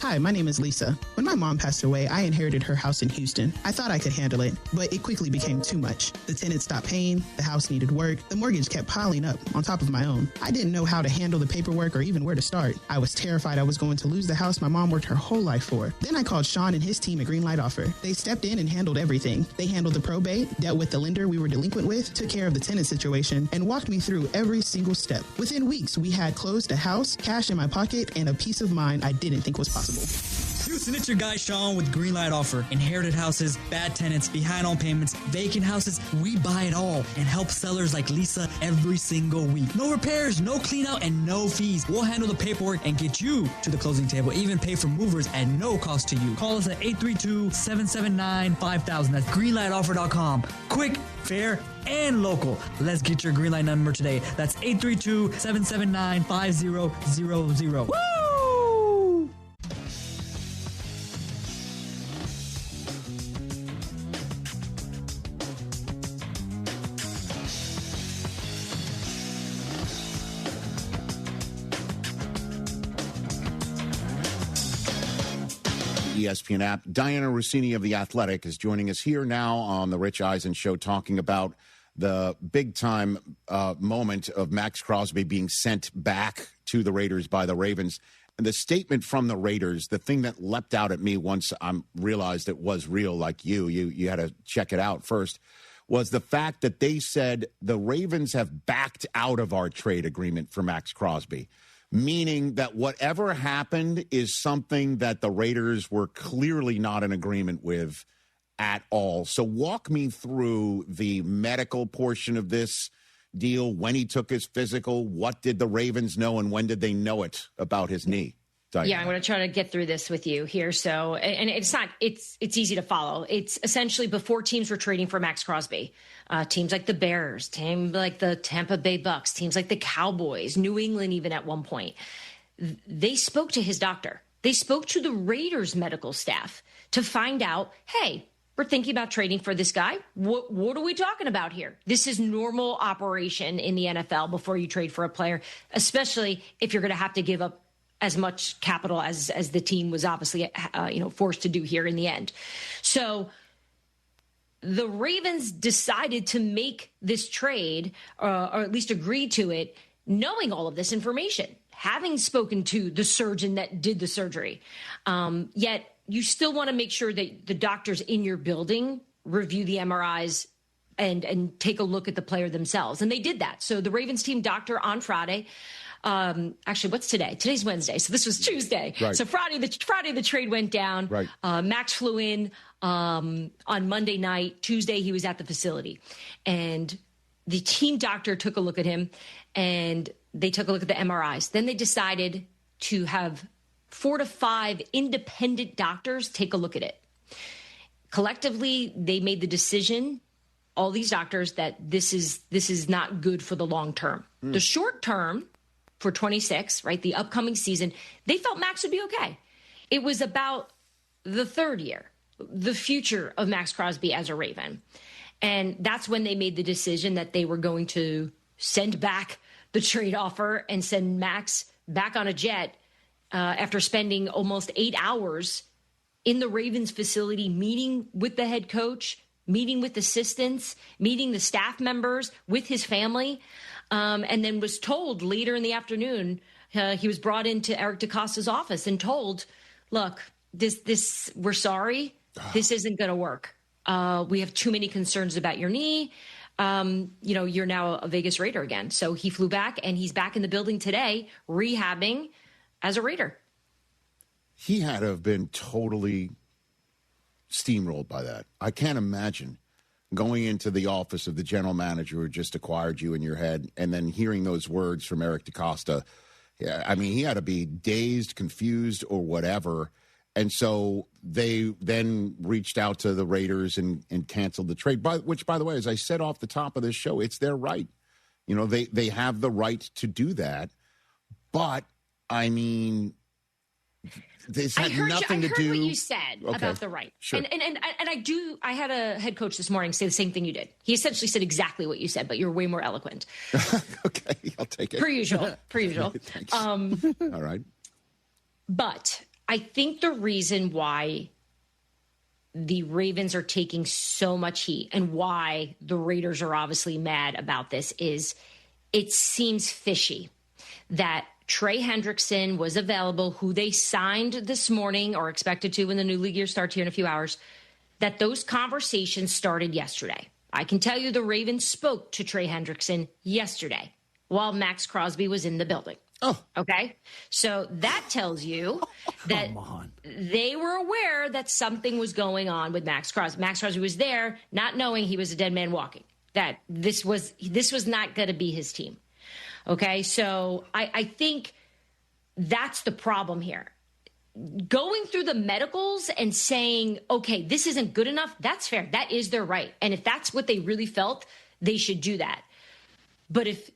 Hi, my name is Lisa. When my mom passed away, I inherited her house in Houston. I thought I could handle it, but it quickly became too much. The tenants stopped paying, the house needed work, the mortgage kept piling up on top of my own. I didn't know how to handle the paperwork or even where to start. I was terrified I was going to lose the house my mom worked her whole life for. Then I called Sean and his team at Greenlight Offer. They stepped in and handled everything. They handled the probate, dealt with the lender we were delinquent with, took care of the tenant situation, and walked me through every single step. Within weeks, we had closed a house, cash in my pocket, and a peace of mind I didn't think was possible. Houston, it's your guy Sean with Greenlight Offer. Inherited houses, bad tenants, behind on payments, vacant houses, we buy it all and help sellers like Lisa every single week. No repairs, no clean out, and no fees. We'll handle the paperwork and get you to the closing table, even pay for movers at no cost to you. Call us at 832-779-5000. That's greenlightoffer.com. Quick, fair, and local. Let's get your Greenlight number today. That's 832-779-5000. Woo! ESPN app. Diana Rossini of The Athletic is joining us here now on the Rich Eisen Show, talking about the big-time moment of Max Crosby being sent back to the Raiders by the Ravens. And the statement from the Raiders, the thing that leapt out at me once I realized it was real, like you had to check it out first, was the fact that they said the Ravens have backed out of our trade agreement for Max Crosby, meaning that whatever happened is something that the Raiders were clearly not in agreement with at all. So walk me through the medical portion of this deal, when he took his physical, what did the Ravens know, and when did they know it about his knee? Diana. Yeah, I'm going to try to get through this with you here. So, and it's easy to follow. It's essentially before teams were trading for Max Crosby, teams like the Bears, teams like the Tampa Bay Bucks, teams like the Cowboys, New England, even at one point, they spoke to his doctor. They spoke to the Raiders medical staff to find out, hey, we're thinking about trading for this guy. What are we talking about here? This is normal operation in the NFL before you trade for a player, especially if you're going to have to give up as much capital as the team was obviously forced to do here in the end. So the Ravens decided to make this trade, or at least agree to it, knowing all of this information, having spoken to the surgeon that did the surgery. Yet you still want to make sure that the doctors in your building review the MRIs and take a look at the player themselves. And they did that. So the Ravens team doctor on Friday, actually, what's today? Today's Wednesday. So this was Tuesday. Right. So Friday, the trade went down. Right. Max flew in on Monday night. Tuesday, he was at the facility. And the team doctor took a look at him, and they took a look at the MRIs. Then they decided to have 4 to 5 independent doctors take a look at it. Collectively, they made the decision, all these doctors, that this is not good for the long term. The short term, for 26, right, the upcoming season, they felt Max would be okay. It was about the third year, the future of Max Crosby as a Raven. And that's when they made the decision that they were going to send back the trade offer and send Max back on a jet after spending almost 8 hours in the Ravens facility, meeting with the head coach, meeting with assistants, meeting the staff members, with his family, and then was told later in the afternoon, he was brought into Eric DeCosta's office and told, look, this we're sorry, this isn't going to work. We have too many concerns about your knee. You're now a Vegas Raider again. So he flew back, and he's back in the building today, rehabbing as a Raider. He had to have been totally steamrolled by that. I can't imagine going into the office of the general manager who just acquired you in your head and then hearing those words from Eric DeCosta. Yeah, I mean, he had to be dazed, confused, or whatever. And so they then reached out to the Raiders and canceled the trade, which, by the way, as I said off the top of this show, it's their right. They have the right to do that. But, I mean, this had nothing to do. I heard what you said about the right. Sure. And I had a head coach this morning say the same thing you did. He essentially said exactly what you said, but you're way more eloquent. Okay, I'll take it. Per usual. Thanks. All right. But I think the reason why the Ravens are taking so much heat and why the Raiders are obviously mad about this is it seems fishy that Trey Hendrickson was available, who they signed this morning or expected to when the new league year starts here in a few hours, that those conversations started yesterday. I can tell you the Ravens spoke to Trey Hendrickson yesterday while Max Crosby was in the building. Oh. Okay. So that tells you that they were aware that something was going on with Max Crosby. Max Crosby was there not knowing he was a dead man walking, that this was not going to be his team. Okay, so I think that's the problem here. Going through the medicals and saying, okay, this isn't good enough, that's fair. That is their right. And if that's what they really felt, they should do that. But if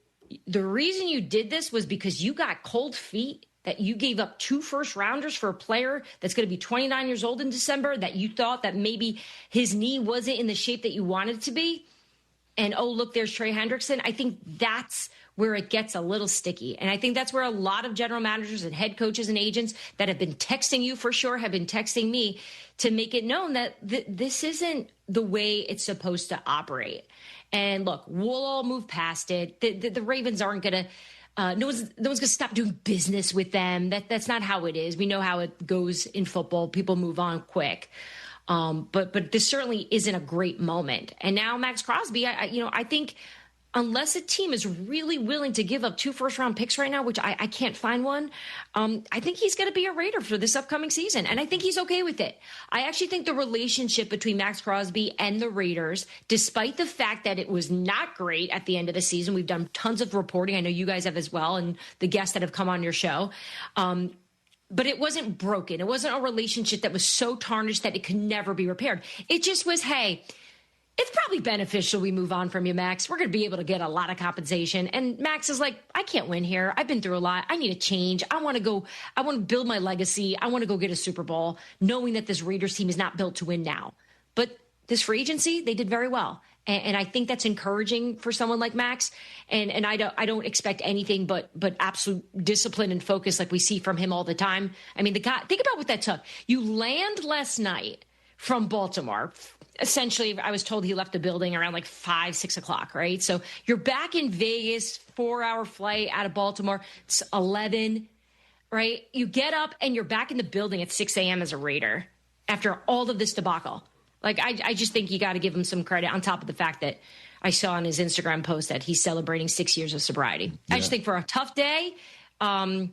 the reason you did this was because you got cold feet, that you gave up 2 first-rounders for a player that's going to be 29 years old in December, that you thought that maybe his knee wasn't in the shape that you wanted it to be, and, oh, look, there's Trey Hendrickson, I think that's where it gets a little sticky. And I think that's where a lot of general managers and head coaches and agents that have been texting you for sure have been texting me to make it known that this isn't the way it's supposed to operate. And look, we'll all move past it. The Ravens aren't going to, no one's going to stop doing business with them. That's not how it is. We know how it goes in football. People move on quick. But this certainly isn't a great moment. And now Max Crosby, I think unless a team is really willing to give up 2 first-round picks right now, which I can't find one, I think he's going to be a Raider for this upcoming season. And I think he's okay with it. I actually think the relationship between Max Crosby and the Raiders, despite the fact that it was not great at the end of the season, we've done tons of reporting. I know you guys have as well, and the guests that have come on your show. But it wasn't broken. It wasn't a relationship that was so tarnished that it could never be repaired. It just was, hey, it's probably beneficial we move on from you, Max. We're going to be able to get a lot of compensation. And Max is like, I can't win here. I've been through a lot. I need a change. I want to build my legacy. I want to go get a Super Bowl, knowing that this Raiders team is not built to win now. But this free agency, they did very well. And I think that's encouraging for someone like Max. And I don't expect anything but absolute discipline and focus like we see from him all the time. I mean, the guy, think about what that took. You land last night from Baltimore. Essentially, I was told he left the building around like 5, 6 o'clock, right? So you're back in Vegas, 4-hour flight out of Baltimore. It's 11, right? You get up and you're back in the building at 6 a.m. as a Raider after all of this debacle. Like, I just think you got to give him some credit on top of the fact that I saw on his Instagram post that he's celebrating 6 years of sobriety. Yeah. I just think for a tough day, that's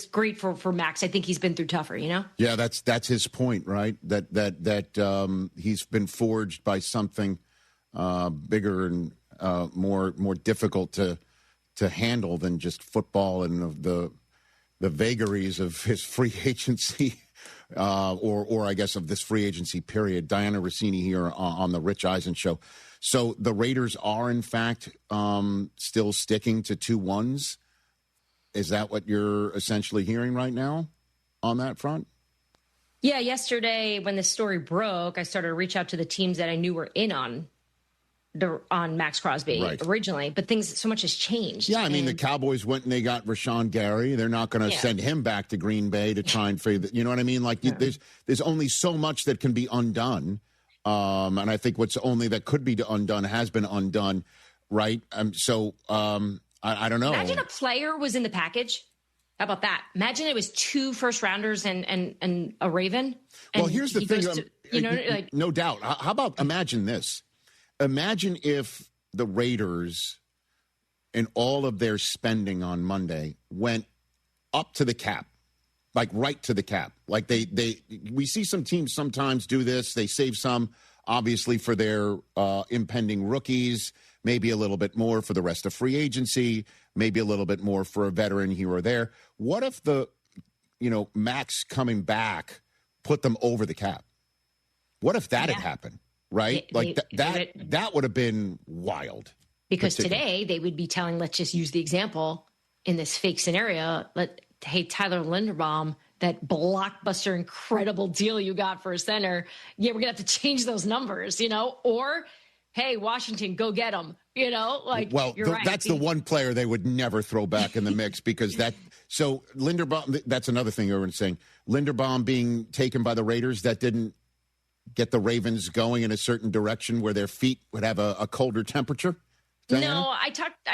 great for Max. I think he's been through tougher, Yeah, that's his point, right? That he's been forged by something bigger and more difficult to handle than just football and the vagaries of his free agency. Or I guess of this free agency period. Diana Rossini here on the Rich Eisen Show. So the Raiders are, in fact, still sticking to 2-1s. Is that what you're essentially hearing right now on that front? Yeah, yesterday when this story broke, I started to reach out to the teams that I knew were in on Max Crosby originally, but so much has changed. Yeah, I mean, the Cowboys went and they got Rashawn Gary. They're not going to send him back to Green Bay to try and figure you know what I mean? Like, there's only so much that can be undone. And I think what's only that could be undone has been undone, right? I don't know. Imagine a player was in the package. How about that? Imagine it was 2 first-rounders and a Raven. Well, here's the thing. No doubt. How about imagine this? Imagine if the Raiders and all of their spending on Monday went up to the cap, like right to the cap. Like we see some teams sometimes do this. They save some, obviously, for their impending rookies, maybe a little bit more for the rest of free agency, maybe a little bit more for a veteran here or there. What if Max coming back put them over the cap? What if that had happened? Right? That would have been wild. Because today they would be telling, let's just use the example in this fake scenario. Hey, Tyler Linderbaum, that blockbuster, incredible deal you got for a center. Yeah, we're going to have to change those numbers, or, hey, Washington, go get them, you're right. That's the one player they would never throw back in the mix because so Linderbaum, that's another thing you were saying. Linderbaum being taken by the Raiders, that didn't get the Ravens going in a certain direction where their feet would have a colder temperature? Diana? No, I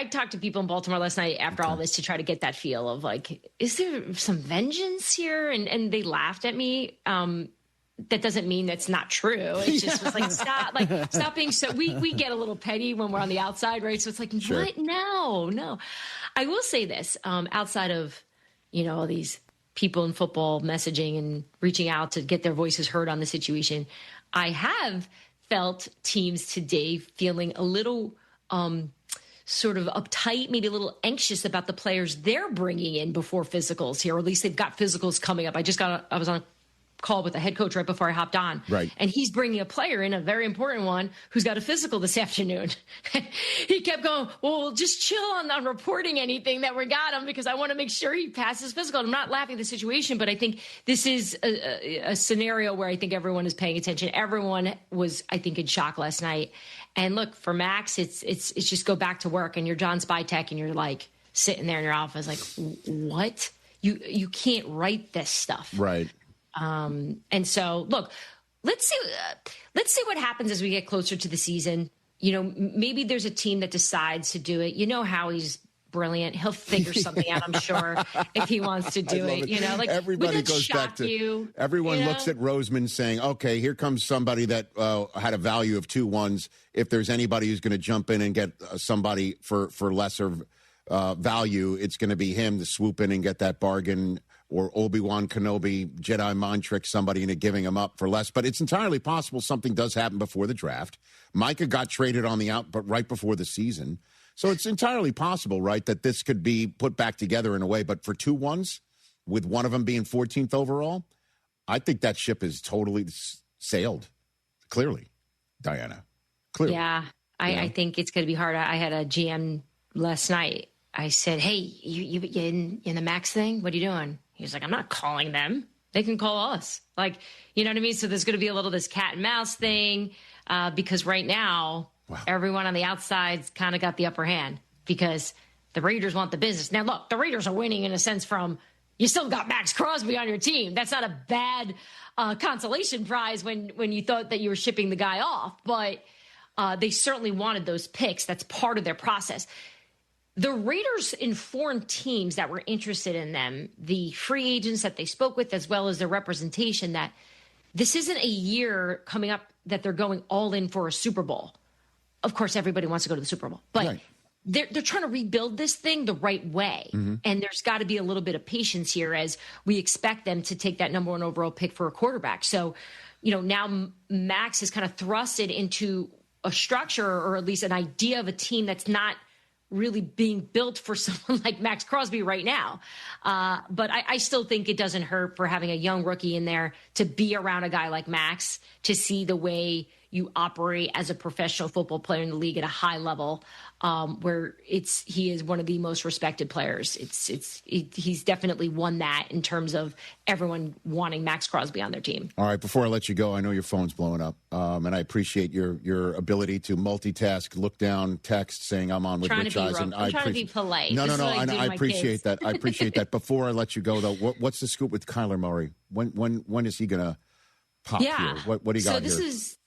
talked to people in Baltimore last night after all this to try to get that feel of like, is there some vengeance here? And they laughed at me. That doesn't mean that's not true. It just was stop being so. We get a little petty when we're on the outside, right? So it's like, sure. What? No. I will say this. Outside of all these people in football messaging and reaching out to get their voices heard on the situation, I have felt teams today feeling a little sort of uptight, maybe a little anxious about the players they're bringing in before physicals here, or at least they've got physicals coming up. I was on a call with the head coach right before I hopped on. Right. And he's bringing a player in, a very important one, who's got a physical this afternoon. He kept going, well, just chill on reporting anything that we got him because I want to make sure he passes physical. And I'm not laughing at the situation, but I think this is a scenario where I think everyone is paying attention. Everyone was, I think, in shock last night. And look, for Max, it's just go back to work, and you're John Spytek, and you're like sitting there in your office like, what? You can't write this stuff. Right. And so, look, let's see what happens as we get closer to the season. You know, maybe there's a team that decides to do it. You know how he's brilliant. He'll figure something out, I'm sure, if he wants to do it. You know, like everybody goes back to everyone looks at Roseman saying, okay, here comes somebody that had a value of 2 1s. If there's anybody who's going to jump in and get somebody for lesser value, it's going to be him to swoop in and get that bargain, or Obi-Wan Kenobi, Jedi mind trick somebody into giving him up for less. But it's entirely possible something does happen before the draft. Micah got traded on the out, but right before the season. So it's entirely possible, right, that this could be put back together in a way. But for 2 1s, with one of them being 14th overall, I think that ship is totally sailed. Clearly, Diana. Clearly. Yeah, I think it's going to be hard. I had a GM last night. I said, hey, you in the Max thing? What are you doing? He was like, I'm not calling them. They can call us. Like, you know what I mean? So there's going to be a little this cat and mouse thing because right now, everyone on the outside's kind of got the upper hand because the Raiders want the business. Now, look, the Raiders are winning in a sense from you still got Max Crosby on your team. That's not a bad consolation prize when you thought that you were shipping the guy off. But they certainly wanted those picks. That's part of their process. The Raiders informed teams that were interested in them, the free agents that they spoke with, as well as their representation, that this isn't a year coming up that they're going all in for a Super Bowl. Of course, everybody wants to go to the Super Bowl, but they're trying to rebuild this thing the right way. Mm-hmm. And there's got to be a little bit of patience here as we expect them to take that number 1 overall pick for a quarterback. So, you know, now Max is kind of thrusted into a structure or at least an idea of a team that's not really being built for someone like Max Crosby right now. But I still think it doesn't hurt for having a young rookie in there to be around a guy like Max, to see the way you operate as a professional football player in the league at a high level, where he is one of the most respected players. He's definitely won that in terms of everyone wanting Max Crosby on their team. All right, before I let you go, I know your phone's blowing up, and I appreciate your ability to multitask, look down, text, saying I'm on with Rich Eisen. I'm trying to be polite. No. I appreciate that. I appreciate that. Before I let you go, though, what's the scoop with Kyler Murray? When is he going to pop here? What do you got here? So this is...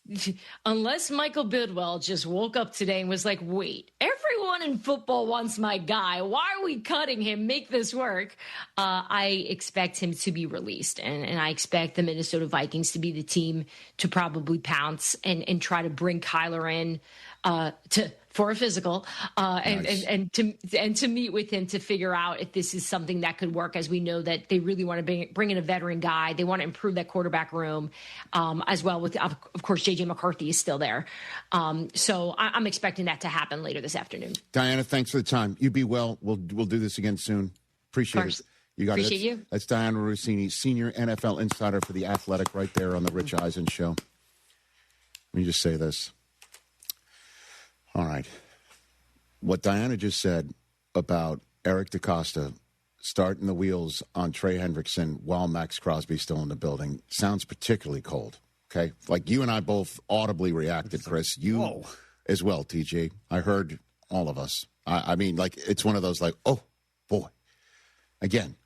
Unless Michael Bidwell just woke up today and was like, wait, everyone in football wants my guy. Why are we cutting him? Make this work. I expect him to be released. And I expect the Minnesota Vikings to be the team to probably pounce and try to bring Kyler in for a physical and to meet with him to figure out if this is something that could work, as we know that they really want to bring in a veteran guy. They want to improve that quarterback room as well with, of course, J.J. McCarthy is still there. So I'm expecting that to happen later this afternoon. Diana, thanks for the time. You be well. We'll do this again soon. Appreciate it. You got Appreciate you. That's Diana Rossini, senior NFL insider for The Athletic, right there on the Rich Eisen Show. Let me just say this. All right. What Diana just said about Eric DeCosta starting the wheels on Trey Hendrickson while Max Crosby's still in the building sounds particularly cold, okay? Like you and I both audibly reacted, Chris. You as well, TJ. I heard all of us. I mean, like, it's one of those like, oh, boy. Again,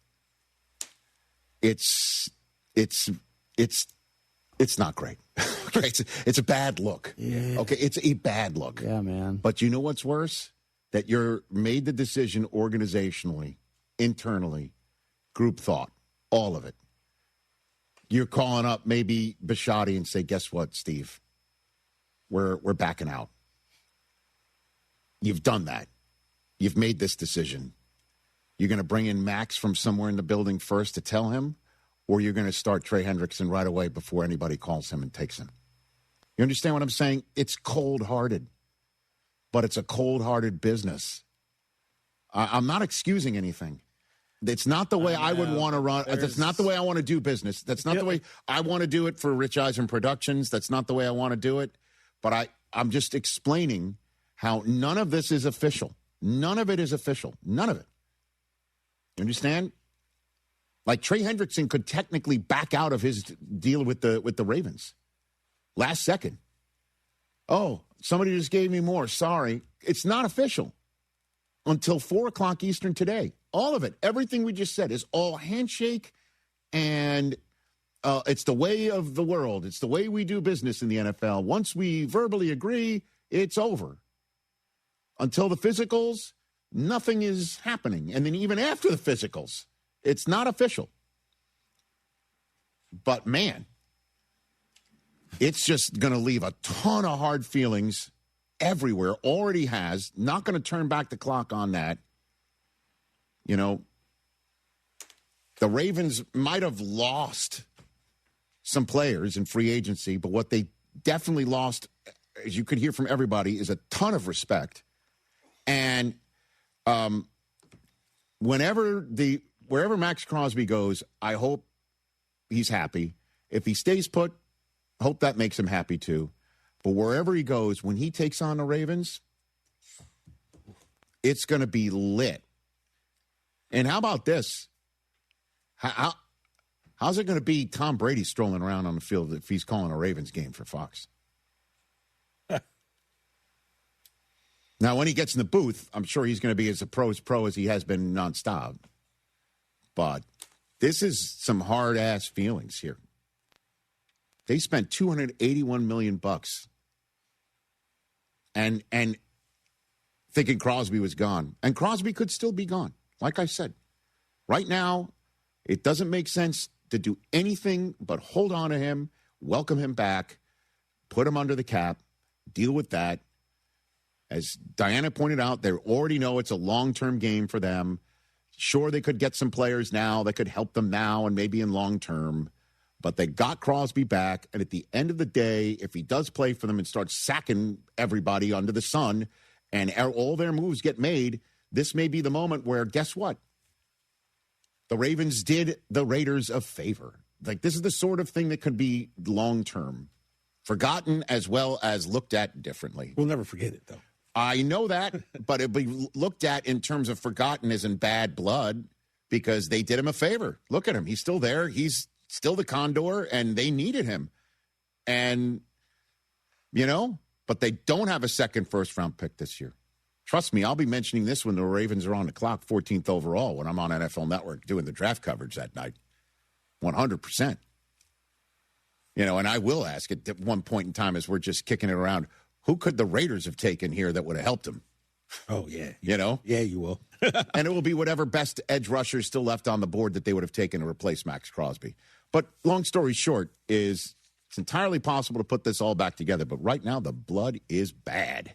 it's not great. Okay, it's a bad look. Yeah. Okay, it's a bad look. Yeah, man. But you know what's worse? That you're made the decision organizationally, internally, group thought, all of it. You're calling up maybe Bisciotti and say, guess what, Steve? We're backing out. You've done that. You've made this decision. You're going to bring in Max from somewhere in the building first to tell him, or you're going to start Trey Hendrickson right away before anybody calls him and takes him. You understand what I'm saying? It's cold-hearted, but it's a cold-hearted business. I'm not excusing anything. It's not the way I would want to run. That's not the way I want to do business. That's not the way I want to do it for Rich Eisen Productions. That's not the way I want to do it. But I'm just explaining how none of this is official. None of it is official. None of it. You understand? Like Trey Hendrickson could technically back out of his deal with the Ravens. Last second. Oh, somebody just gave me more. Sorry. It's not official until 4 o'clock Eastern today. All of it. Everything we just said is all handshake, and it's the way of the world. It's the way we do business in the NFL. Once we verbally agree, it's over. Until the physicals, nothing is happening. And then even after the physicals, it's not official. But, man, it's just going to leave a ton of hard feelings everywhere. Already has. Not going to turn back the clock on that. You know, the Ravens might have lost some players in free agency, but what they definitely lost, as you could hear from everybody, is a ton of respect. And wherever Max Crosby goes, I hope he's happy. If he stays put, I hope that makes him happy too. But wherever he goes, when he takes on the Ravens, it's going to be lit. And how about this? How's it going to be Tom Brady strolling around on the field if he's calling a Ravens game for Fox? Now, when he gets in the booth, I'm sure he's going to be as pro as he has been nonstop. But this is some hard-ass feelings here. They spent $281 million and thinking Crosby was gone. And Crosby could still be gone. Like I said, right now, it doesn't make sense to do anything but hold on to him, welcome him back, put him under the cap, deal with that. As Diana pointed out, they already know it's a long-term game for them. Sure, they could get some players now that could help them now and maybe in long-term, but they got Crosby back, and at the end of the day, if he does play for them and starts sacking everybody under the sun and all their moves get made, this may be the moment where, guess what? The Ravens did the Raiders a favor. Like, this is the sort of thing that could be long-term, forgotten as well as looked at differently. We'll never forget it, though. I know that, but it'll be looked at in terms of forgotten as in bad blood because they did him a favor. Look at him. He's still there. He's still the Condor, and they needed him. And, you know, but they don't have a second first-round pick this year. Trust me, I'll be mentioning this when the Ravens are on the clock, 14th overall, when I'm on NFL Network doing the draft coverage that night. 100%. You know, and I will ask at one point in time as we're just kicking it around, who could the Raiders have taken here that would have helped them? Oh, yeah. You know? Yeah, you will. And it will be whatever best edge rushers still left on the board that they would have taken to replace Max Crosby. But long story short is it's entirely possible to put this all back together. But right now, the blood is bad.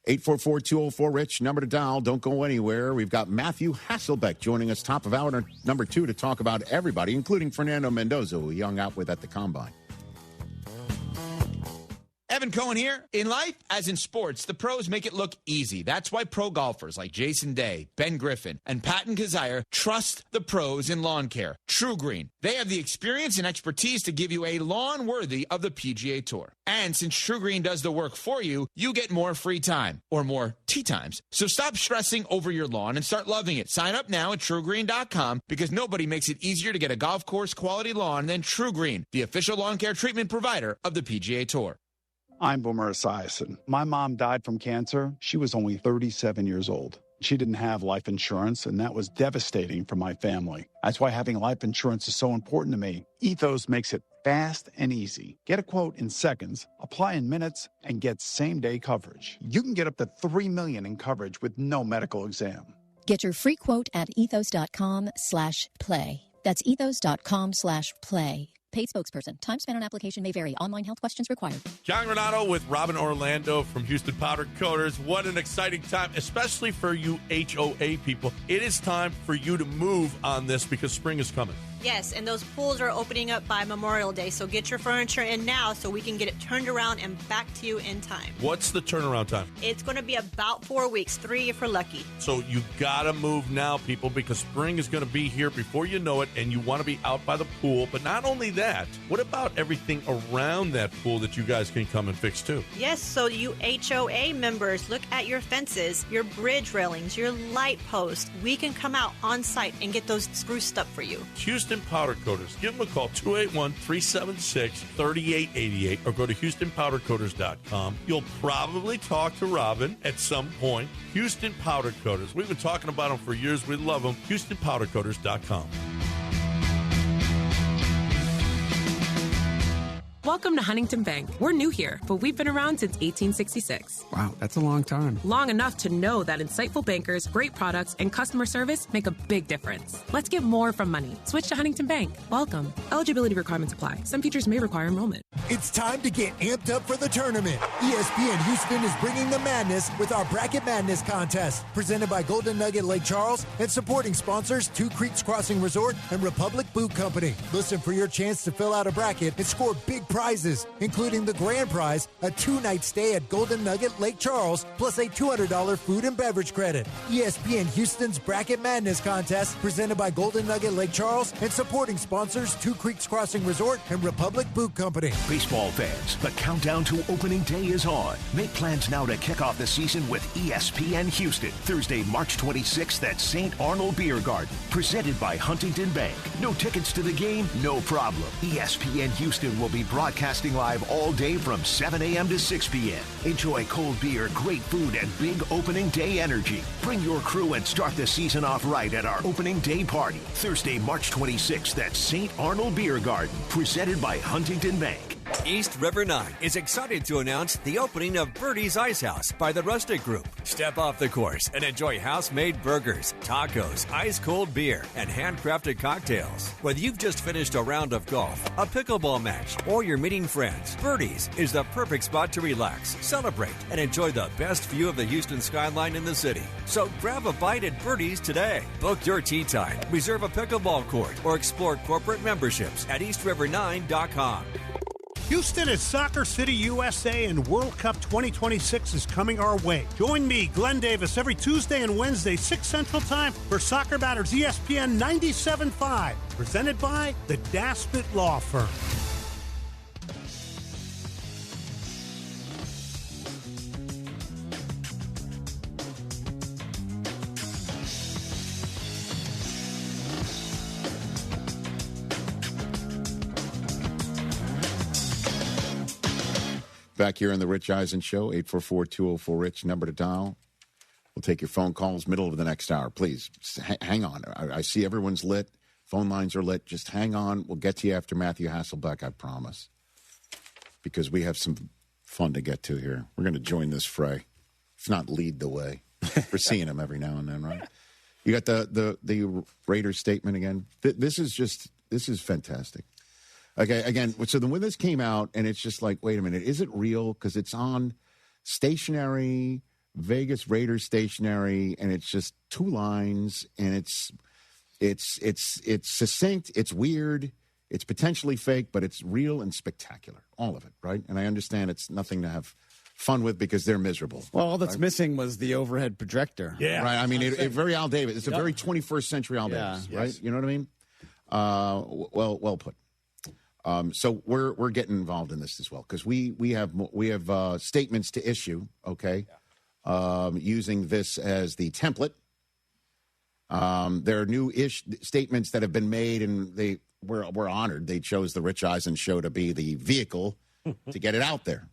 844-204-RICH, number to dial. Don't go anywhere. We've got Matthew Hasselbeck joining us top of hour number 2 to talk about everybody, including Fernando Mendoza, who he hung out with at the Combine. Evan Cohen here. In life, as in sports, the pros make it look easy. That's why pro golfers like Jason Day, Ben Griffin, and Patton Kazire trust the pros in lawn care. True Green. They have the experience and expertise to give you a lawn worthy of the PGA Tour. And since True Green does the work for you, you get more free time, or more tee times. So stop stressing over your lawn and start loving it. Sign up now at TrueGreen.com because nobody makes it easier to get a golf course quality lawn than True Green, the official lawn care treatment provider of the PGA Tour. I'm Boomer Esiason. My mom died from cancer. She was only 37 years old. She didn't have life insurance, and that was devastating for my family. That's why having life insurance is so important to me. Ethos makes it fast and easy. Get a quote in seconds, apply in minutes, and get same-day coverage. You can get up to $3 million in coverage with no medical exam. Get your free quote at ethos.com/play. That's ethos.com/play. Paid spokesperson. Time spent on application may vary. Online health questions required. John Renato with Robin Orlando from Houston Powder Coaters. What an exciting time, especially for you HOA people. It is time for you to move on this because spring is coming. Yes, and those pools are opening up by Memorial Day, so get your furniture in now so we can get it turned around and back to you in time. What's the turnaround time? It's going to be about 4 weeks, 3 if you're lucky. So you got to move now, people, because spring is going to be here before you know it, and you want to be out by the pool. But not only that, what about everything around that pool that you guys can come and fix too? Yes, so you HOA members, look at your fences, your bridge railings, your light posts. We can come out on site and get those spruced up for you. Houston Powder Coaters. Give them a call, 281-376-3888, or go to HoustonPowderCoaters.com. You'll probably talk to Robin at some point. Houston Powder Coaters. We've been talking about them for years. We love them. HoustonPowderCoaters.com. Welcome to Huntington Bank. We're new here, but we've been around since 1866. Wow, that's a long time. Long enough to know that insightful bankers, great products, and customer service make a big difference. Let's get more from money. Switch to Huntington Bank. Welcome. Eligibility requirements apply. Some features may require enrollment. It's time to get amped up for the tournament. ESPN Houston is bringing the madness with our Bracket Madness contest, presented by Golden Nugget Lake Charles and supporting sponsors Two Creeks Crossing Resort and Republic Boot Company. Listen for your chance to fill out a bracket and score big prizes, including the grand prize, a 2-night stay at Golden Nugget Lake Charles, plus a $200 food and beverage credit. ESPN Houston's Bracket Madness contest, presented by Golden Nugget Lake Charles and supporting sponsors Two Creeks Crossing Resort and Republic Boot Company. Baseball fans, the countdown to opening day is on. Make plans now to kick off the season with ESPN Houston, Thursday, March 26th at St. Arnold Beer Garden, presented by Huntington Bank. No tickets to the game? No problem. ESPN Houston will be broadcasting live all day from 7 a.m. to 6 p.m. Enjoy cold beer, great food, and big opening day energy. Bring your crew and start the season off right at our opening day party, Thursday, March 26th at St. Arnold Beer Garden, presented by Huntington Bank. East River 9 is excited to announce the opening of Birdie's Ice House by the Rustic Group. Step off the course and enjoy house-made burgers, tacos, ice-cold beer, and handcrafted cocktails. Whether you've just finished a round of golf, a pickleball match, or you're meeting friends, Birdie's is the perfect spot to relax, celebrate, and enjoy the best view of the Houston skyline in the city. So grab a bite at Birdie's today. Book your tee time, reserve a pickleball court, or explore corporate memberships at eastriver9.com. Houston is Soccer City, USA, and World Cup 2026 is coming our way. Join me, Glenn Davis, every Tuesday and Wednesday, 6 Central Time, for Soccer Matters ESPN 97.5, presented by the Daspit Law Firm. Back here on the Rich Eisen Show, 844-204-RICH, number to dial. We'll take your phone calls middle of the next hour. Please, hang on. I see everyone's lit. Phone lines are lit. Just hang on. We'll get to you after Matthew Hasselbeck, I promise. Because we have some fun to get to here. We're going to join this fray, if not lead the way. We're seeing him every now and then, right? You got the Raiders statement again. This is fantastic. Okay, again, so when this came out, and it's just like, wait a minute, is it real? Because it's on stationary, Vegas Raiders stationary, and it's just 2 lines, and it's succinct, it's weird, it's potentially fake, but it's real and spectacular, all of it, right? And I understand it's nothing to have fun with because they're miserable. Well, all that's missing was the overhead projector. Yeah. Right, I mean, it very Al Davis. It's a very 21st century Al Davis, right? Yes. You know what I mean? Well put. So we're getting involved in this as well because we have statements to issue. Okay, using this as the template. There are new statements that have been made, and we're honored. They chose the Rich Eisen Show to be the vehicle to get it out there.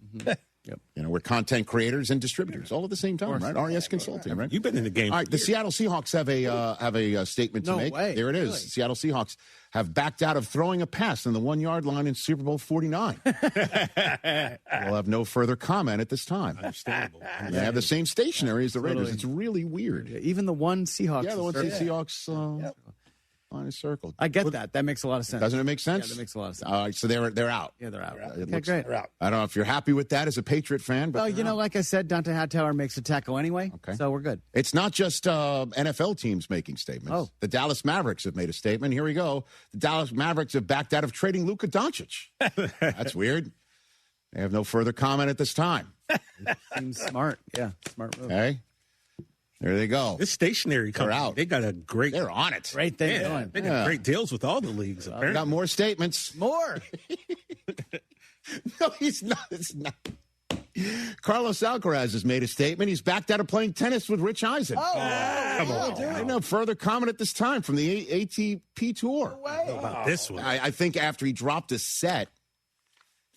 Yep. You know, we're content creators and distributors all at the same time, right? RES Consulting, right? You've been in the game. All right, the Seattle Seahawks have a statement to make. Way. There it is. Really? Seattle Seahawks have backed out of throwing a pass on the 1-yard line in Super Bowl 49. We'll have no further comment at this time. Understandable. They have the same stationery as the Raiders. Totally. It's really weird. Even the one Seahawks. Yeah, the one Seahawks. Line is circled. I get that. That makes a lot of sense. Doesn't it make sense? Yeah, that makes a lot of sense. All right, so they're out. Yeah, they're out. It Okay, looks- great. they're out. I don't know if you're happy with that as a Patriot fan, but Well, you know, like I said, Dante Hightower makes a tackle anyway, so we're good. it's not just NFL teams making statements. Oh. The Dallas Mavericks have made a statement. Here we go. The Dallas Mavericks have backed out of trading Luka Doncic. That's weird. They have no further comment at this time. Seems smart. Yeah, smart move. Okay. There they go. This stationary company, out. they got a great... They're on it. Great thing Yeah, going. they got great deals with all the leagues, We apparently. got more statements. More. No, he's not. It's not. Carlos Alcaraz has made a statement. He's backed out of playing tennis with Rich Eisen. Come on. No further comment at this time from the ATP Tour. How about this one? I think after he dropped a set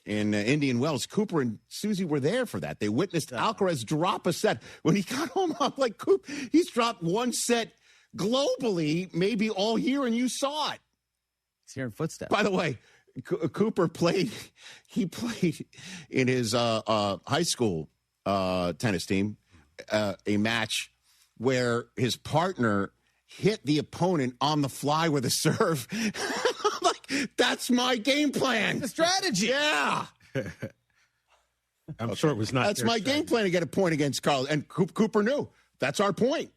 in Indian Wells, Cooper and Susie were there for that. They witnessed Alcaraz drop a set. When he got home, I'm like, Coop, he's dropped one set globally, maybe all year, and you saw it. He's hearing footsteps. By the way, Cooper played in his high school tennis team a match where his partner hit the opponent on the fly with a serve. I'm like, that's my game plan. The strategy. Yeah. I'm sure it was not. That's my game plan to get a point against Carl. And Cooper knew. That's our point.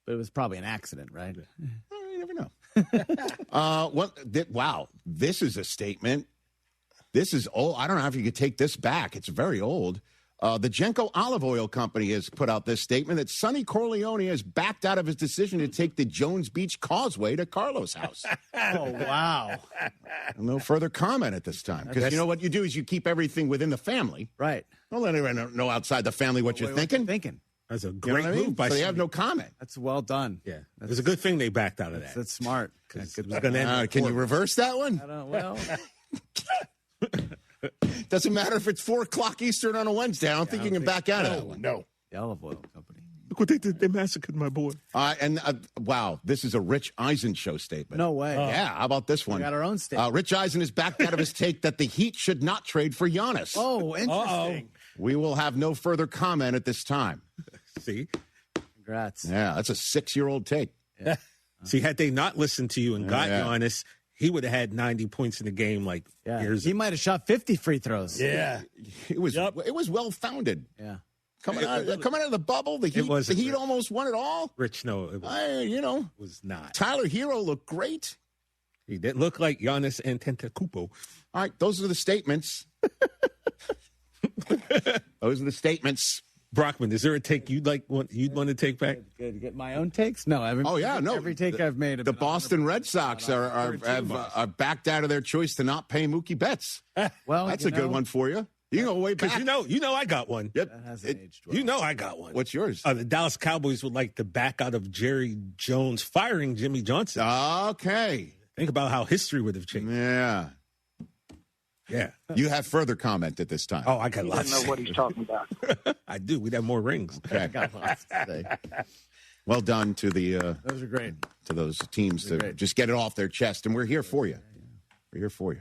But it was probably an accident, right? You never know. Wow. This is a statement. This is old. I don't know if you could take this back. It's very old. The Genco Olive Oil Company has put out this statement that Sonny Corleone has backed out of his decision to take the Jones Beach Causeway to Carlos' house. Oh, wow. No further comment at this time. Because you know what you do is you keep everything within the family. Right. Don't let anyone know outside the family what you're thinking. That's a You know great what I mean? move by So they Sonny. have no comment. That's well done. Yeah. It was a good thing they backed out of that. That's smart. It was gonna end Can you reverse that one? I don't, well, Doesn't matter if it's 4 o'clock Eastern on a Wednesday. I don't think you can back out of that one. No. the olive oil company. Look what they did. They massacred my boy. Wow, this is a Rich Eisen show statement. No way. Yeah, how about this one? We got our own statement. Rich Eisen is backed out of his take that the Heat should not trade for Giannis. Oh, interesting. We will have no further comment at this time. See? Congrats. Yeah, that's a 6-year-old take. Yeah. See, had they not listened to you and got Giannis, he would have had 90 points in the game years He might have shot 50 free throws. Yeah. It was well founded. Yeah. Coming out of the bubble, the Heat almost won it all. Rich, no, it was not. Tyler Hero looked great. He didn't look like Giannis Antetokounmpo. All right, those are the statements. Those are the statements. Brockman, is there a take you'd want to take back? Good. Get my own takes? No. Every take I've made. The Boston Red Sox are backed out of their choice to not pay Mookie Betts. Well, that's a good one for you. You can go way back. Because you know I got one. Yep. That hasn't aged well. You know I got one. What's yours? The Dallas Cowboys would like to back out of Jerry Jones firing Jimmy Johnson. Okay. Think about how history would have changed. Yeah. Yeah. You have further comment at this time. Oh, I got He lots. doesn't know what he's talking about. I do. We'd have more rings. Okay. I got lots to say. Well done to the Those are great. to those teams to just get it off their chest, and we're here for you. We're here for you.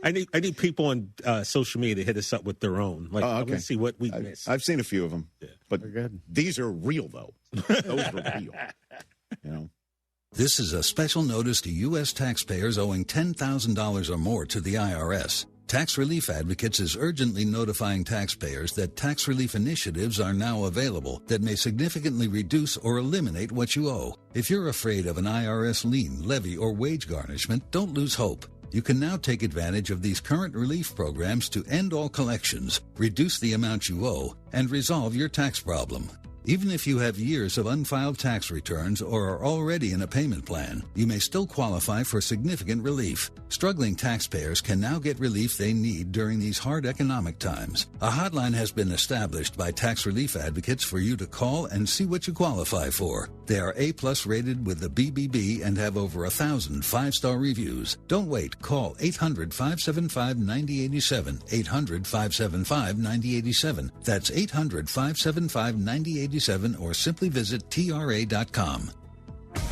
I need people on social media to hit us up with their own. I want to see what we miss. I've seen a few of them, but these are real though. Those are real. You know. This is a special notice to U.S. taxpayers owing $10,000 or more to the IRS. Tax Relief Advocates is urgently notifying taxpayers that tax relief initiatives are now available that may significantly reduce or eliminate what you owe. If you're afraid of an IRS lien, levy, or wage garnishment, don't lose hope. You can now take advantage of these current relief programs to end all collections, reduce the amount you owe, and resolve your tax problem. Even if you have years of unfiled tax returns or are already in a payment plan, you may still qualify for significant relief. Struggling taxpayers can now get relief they need during these hard economic times. A hotline has been established by Tax Relief Advocates for you to call and see what you qualify for. They are A+ rated with the BBB and have over 1,000 5-star reviews. Don't wait. Call 800-575-9087. 800-575-9087. That's 800-575-9087. Or simply visit TRA.com.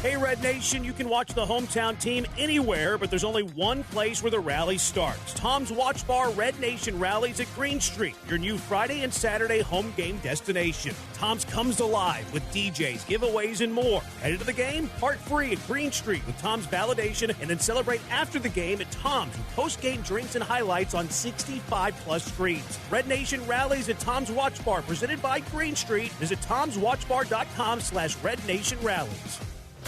Hey, Red Nation, you can watch the hometown team anywhere, but there's only one place where the rally starts. Tom's Watch Bar Red Nation rallies at Green Street, your new Friday and Saturday home game destination. Tom's comes alive with DJs, giveaways, and more. Headed to the game? Part free at Green Street with Tom's Validation, and then celebrate after the game at Tom's with post-game drinks and highlights on 65-plus screens. Red Nation rallies at Tom's Watch Bar, presented by Green Street. Visit tomswatchbar.com/Red Nation rallies.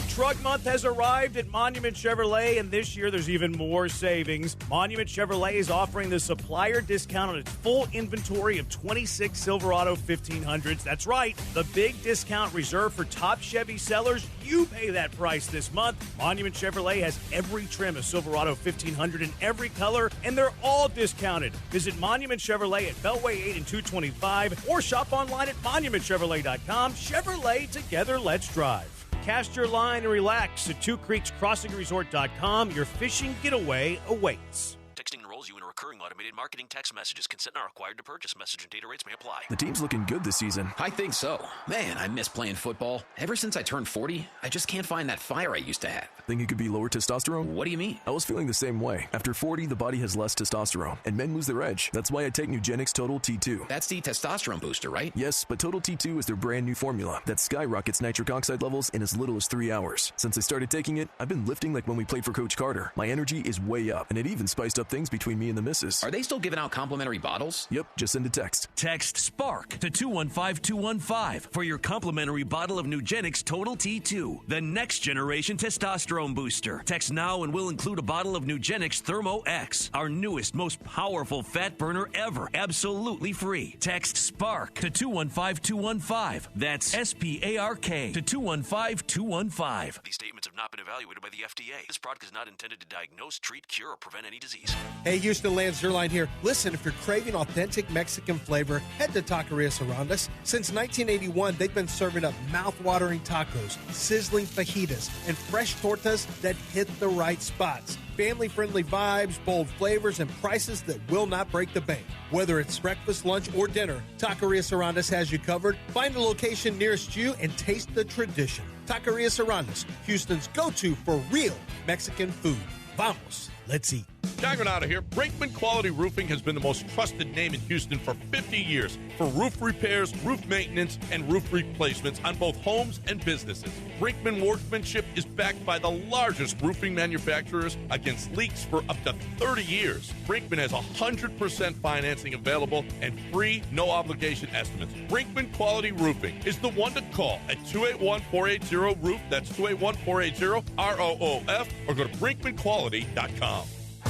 Truck Month has arrived at Monument Chevrolet, and this year there's even more savings. Monument Chevrolet is offering the supplier discount on its full inventory of 26 Silverado 1500s. That's right, the big discount reserved for top Chevy sellers. You pay that price this month. Monument Chevrolet has every trim of Silverado 1500 in every color, and they're all discounted. Visit Monument Chevrolet at Beltway 8 and 225, or shop online at monumentchevrolet.com. Chevrolet, together, let's drive. Cast your line and relax at twocreekscrossingresort.com. Your fishing getaway awaits. Texting enrolls you in a recurring automated marketing text messages. Consent not required to purchase. Message and data rates may apply. The team's looking good this season. I think so. Man, I miss playing football. Ever since I turned 40, I just can't find that fire I used to have. Think it could be lower testosterone? What do you mean? I was feeling the same way. After 40, the body has less testosterone, and men lose their edge. That's why I take Nugenix Total T2. That's the testosterone booster, right? Yes, but Total T2 is their brand new formula that skyrockets nitric oxide levels in as little as 3 hours. Since I started taking it, I've been lifting like when we played for Coach Carter. My energy is way up, and it even spiced up things between me and the missus. Are they still giving out complimentary bottles? Yep, just send a text. Text SPARK to 215-215 for your complimentary bottle of Nugenix Total T2, the next generation testosterone booster. Text now and we'll include a bottle of Nugenix Thermo X, our newest, most powerful fat burner ever, absolutely free. Text SPARK to 215-215. That's SPARK to 215-215. These statements have not been evaluated by the FDA. This product is not intended to diagnose, treat, cure, or prevent any disease. Hey, Houston, Lance Zerline here. Listen, if you're craving authentic Mexican flavor, head to Taquerias Around Us. Since 1981, they've been serving up mouth-watering tacos, sizzling fajitas, and fresh tortas that hit the right spots. Family-friendly vibes, bold flavors, and prices that will not break the bank. Whether it's breakfast, lunch, or dinner, Taquerias Around Us has you covered. Find a location nearest you and taste the tradition. Taquerias Around Us, Houston's go-to for real Mexican food. Vamos, let's eat. Diamond out of here. Brinkman Quality Roofing has been the most trusted name in Houston for 50 years for roof repairs, roof maintenance, and roof replacements on both homes and businesses. Brinkman workmanship is backed by the largest roofing manufacturers against leaks for up to 30 years. Brinkman has 100% financing available and free, no-obligation estimates. Brinkman Quality Roofing is the one to call at 281-480-ROOF. That's 281-480-ROOF, or go to brinkmanquality.com.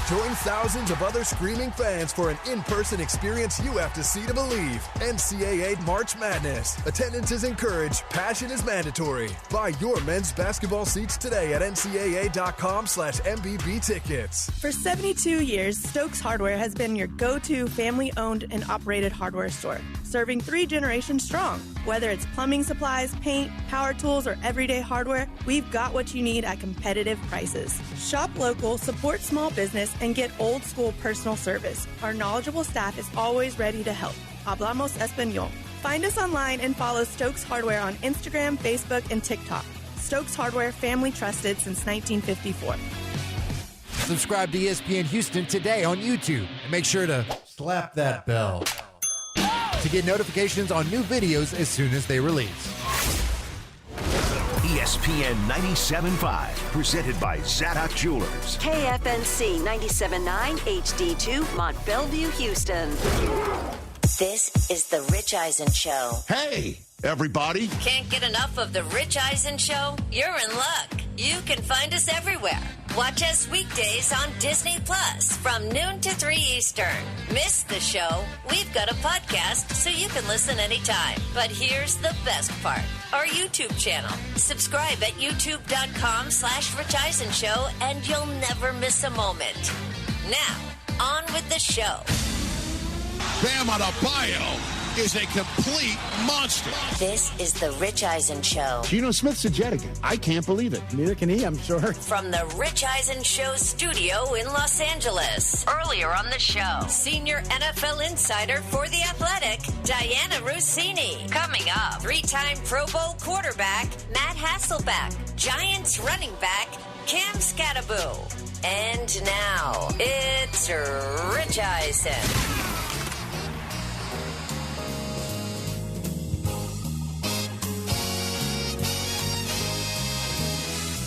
Join thousands of other screaming fans for an in-person experience you have to see to believe. NCAA March Madness. Attendance is encouraged. Passion is mandatory. Buy your men's basketball seats today at ncaa.com/MBB tickets. For 72 years, Stokes Hardware has been your go-to family-owned and operated hardware store, serving 3 generations strong. Whether it's plumbing supplies, paint, power tools, or everyday hardware, we've got what you need at competitive prices. Shop local, support small business, and get old-school personal service. Our knowledgeable staff is always ready to help. Hablamos Español. Find us online and follow Stokes Hardware on Instagram, Facebook, and TikTok. Stokes Hardware, family trusted since 1954. Subscribe to ESPN Houston today on YouTube and make sure to slap that bell to get notifications on new videos as soon as they release. ESPN 97.5, presented by Zadok Jewelers. KFNC 97.9 HD2, Mont Bellevue, Houston. This is The Rich Eisen Show. Hey, everybody. Can't get enough of The Rich Eisen Show? You're in luck. You can find us everywhere. Watch us weekdays on Disney Plus from noon to 3 Eastern. Miss the show? We've got a podcast so you can listen anytime. But here's the best part. Our YouTube channel. Subscribe at youtube.com/Rich Eisen Show and you'll never miss a moment. Now, on with the show. Bam Adebayo is a complete monster. This is the Rich Eisen Show. Geno Smith's a Jet again. I can't believe it. Neither can he, I'm sure. From the Rich Eisen Show studio in Los Angeles. Earlier on the show, senior NFL insider for The Athletic, Diana Rossini. Coming up, 3-time Pro Bowl quarterback Matt Hasselbeck, Giants running back Cam Scattaboo. And now, it's Rich Eisen.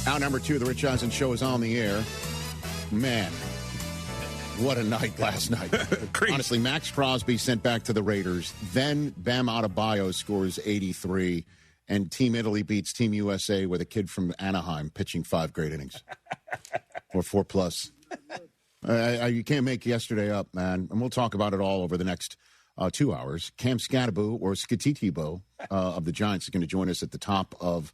Hour number 2 of the Rich Eisen Show is on the air. Man, what a night last night. Honestly, Max Crosby sent back to the Raiders. Then Bam Adebayo scores 83. And Team Italy beats Team USA with a kid from Anaheim pitching 5 great innings. Or 4+. You can't make yesterday up, man. And we'll talk about it all over the next 2 hours. Cam Scattaboo, or Skatitibo, of the Giants is going to join us at the top of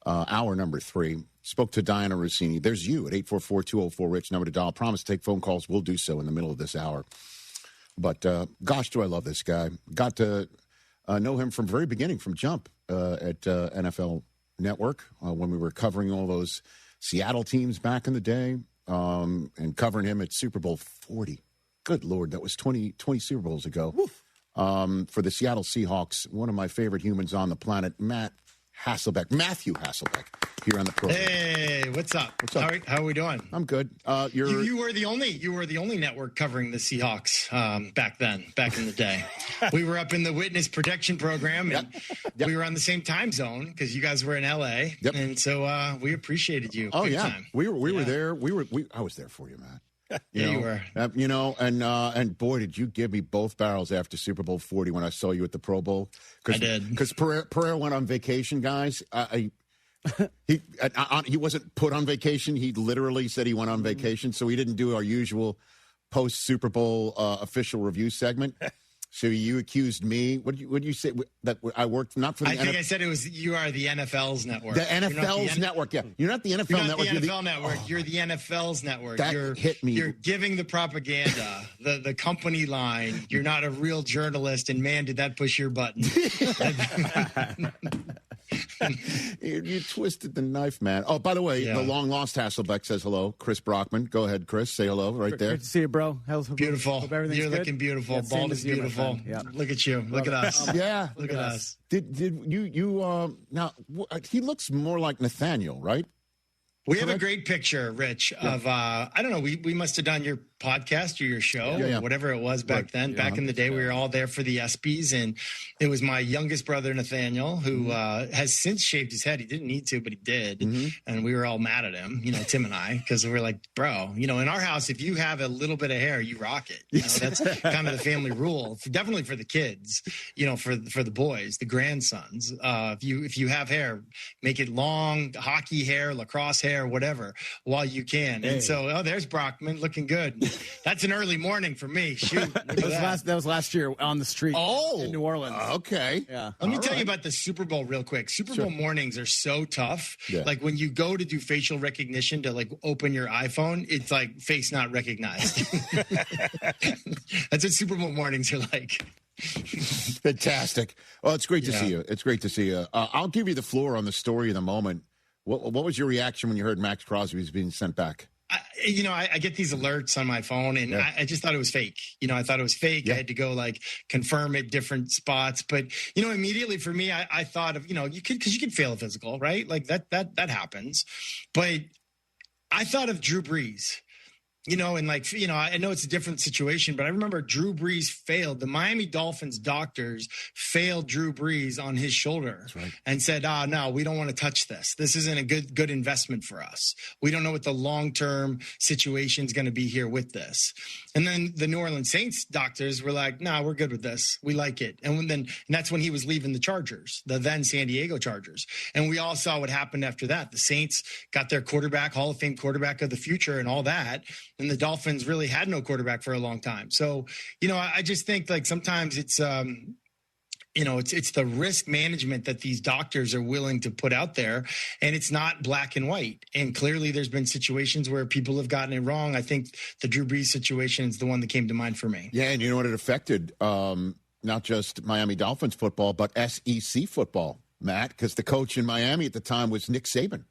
hour number 3. Spoke to Diana Rossini. There's you at 844-204-RICH, number to dial. Promise to take phone calls. We'll do so in the middle of this hour. But gosh, do I love this guy. Got to know him from very beginning, from Jump at NFL Network when we were covering all those Seattle teams back in the day and covering him at Super Bowl 40. Good Lord, that was 20 Super Bowls ago. For the Seattle Seahawks, one of my favorite humans on the planet, Matthew Hasselbeck, here on the program. Hey, what's up? What's up? How are we doing? I'm good. You were the only network covering the Seahawks back in the day. We were up in the witness protection program, and we were on the same time zone because you guys were in LA, and so we appreciated you. Oh, big yeah. time. We were there. I was there for you, Matt. You were. And boy, did you give me both barrels after Super Bowl 40 when I saw you at the Pro Bowl. I did. Because Pereira went on vacation, guys. He wasn't put on vacation. He literally said he went on vacation, so he didn't do our usual post-Super Bowl official review segment. So you accused me. What did you say? That I worked not for the NFL. I think I said it was you are the NFL's network. The NFL's network, yeah. You're not the NFL You're not network. the NFL network. You're the NFL's network. That hit me. You're giving the propaganda, the company line. You're not a real journalist, and man, did that push your button. You twisted the knife, man. Oh, by the way, the long-lost Hasselbeck says hello. Chris Brockman. Go ahead, Chris. Say hello right there. Good to see you, bro. Beautiful. Hope everything's You're good. looking beautiful. Yeah, Bald is beautiful. Yeah. Look at you. Look at us. Yeah. Look at us. Did you now he looks more like Nathaniel, right? We have a great picture, Rich, of I don't know, we must have done your podcast or your show or whatever it was back then. Back in the day, we were all there for the ESPYs, and it was my youngest brother, Nathaniel, who has since shaved his head. He didn't need to, but he did. And we were all mad at him, Tim and I, because we were like, bro, in our house, if you have a little bit of hair, you rock it. That's kind of the family rule, definitely for the kids, for the boys, the grandsons. If you have hair, make it long, hockey hair, lacrosse hair, whatever, while you can. Hey. And so, there's Brockman looking good. That's an early morning for me. Shoot. That was last year on the street in New Orleans. Okay. Yeah. Let me tell you about the Super Bowl real quick. Super Bowl mornings are so tough. Yeah. Like when you go to do facial recognition to open your iPhone, it's like face not recognized. That's what Super Bowl mornings are like. Fantastic. Well, it's great to see you. It's great to see you. I'll give you the floor on the story of the moment. What was your reaction when you heard Max Crosby was being sent back? I get these alerts on my phone, and I just thought it was fake. I thought it was fake. I had to go confirm at different spots. But, immediately for me, I thought of, because you can fail a physical, right? Like that happens. But I thought of Drew Brees. I know it's a different situation, but I remember Drew Brees failed. The Miami Dolphins doctors failed Drew Brees on his shoulder and said, no, we don't want to touch this. This isn't a good investment for us. We don't know what the long-term situation is going to be here with this. And then the New Orleans Saints doctors were like, no, we're good with this. We like it. And that's when he was leaving the Chargers, the then San Diego Chargers. And we all saw what happened after that. The Saints got their quarterback, Hall of Fame quarterback of the future and all that. And the Dolphins really had no quarterback for a long time. So, I just think sometimes it's, it's the risk management that these doctors are willing to put out there, and it's not black and white. And clearly there's been situations where people have gotten it wrong. I think the Drew Brees situation is the one that came to mind for me. Yeah. And you know what it affected? not just Miami Dolphins football, but SEC football, Matt, because the coach in Miami at the time was Nick Saban,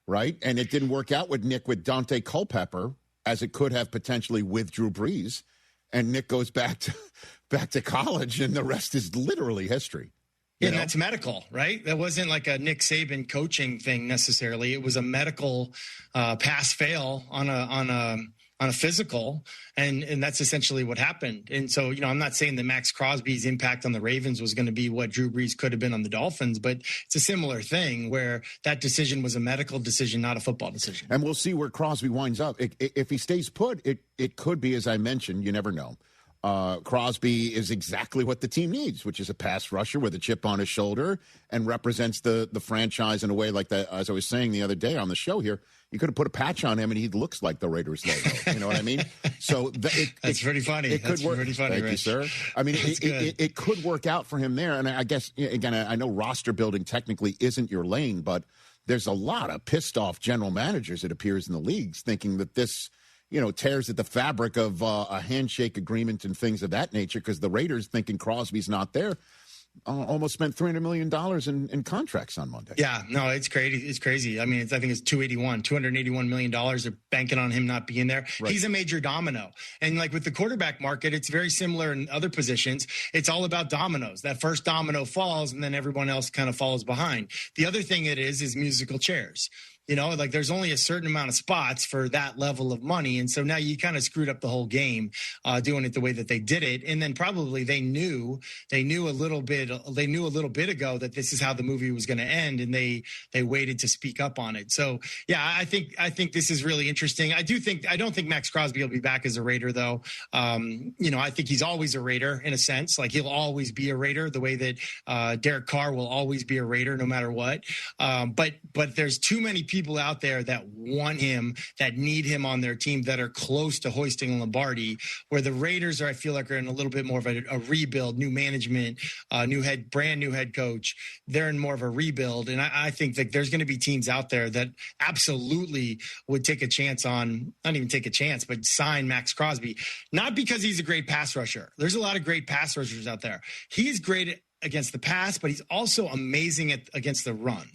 right? And it didn't work out with Nick with Dante Culpepper, as it could have potentially with Drew Brees. And Nick goes back to college, and the rest is literally history. Yeah, and that's medical, right? That wasn't like a Nick Saban coaching thing necessarily. It was a medical pass-fail on a physical, and that's essentially what happened. And so, I'm not saying that Max Crosby's impact on the Ravens was going to be what Drew Brees could have been on the Dolphins, but it's a similar thing where that decision was a medical decision, not a football decision. And we'll see where Crosby winds up. If he stays put, it could be, as I mentioned, you never know. Crosby is exactly what the team needs, which is a pass rusher with a chip on his shoulder and represents the franchise in a way like that. As I was saying the other day on the show here, you could have put a patch on him and he looks like the Raiders logo. You know what I mean? So that's pretty funny. It could work. Pretty funny, Thank you, sir. I mean, it could work out for him there. And I guess, again, I know roster building technically isn't your lane, but there's a lot of pissed off general managers, it appears, in the leagues thinking that this – tears at the fabric of a handshake agreement and things of that nature, because the Raiders, thinking Crosby's not there, almost spent $300 million in contracts on Monday. Yeah, no, it's crazy. It's crazy. I mean, I think it's $281 million. They're banking on him not being there. Right. He's a major domino. And like with the quarterback market, it's very similar in other positions. It's all about dominoes. That first domino falls and then everyone else kind of follows behind. The other thing it is musical chairs. Like there's only a certain amount of spots for that level of money. And so now you kind of screwed up the whole game doing it the way that they did it. And then probably they knew a little bit ago that this is how the movie was going to end. And they waited to speak up on it. So, yeah, I think this is really interesting. I don't think Max Crosby will be back as a Raider, though. I think he's always a Raider in a sense. Like he'll always be a Raider the way that Derek Carr will always be a Raider no matter what. But there's too many people out there that want him, that need him on their team, that are close to hoisting Lombardi, where the Raiders I feel like are in a little bit more of a rebuild, new management, brand new head coach. They're in more of a rebuild. And I think that there's going to be teams out there that absolutely would take a chance on, not even take a chance, but sign Max Crosby, not because he's a great pass rusher. There's a lot of great pass rushers out there. He's great against the pass, but he's also amazing against the run.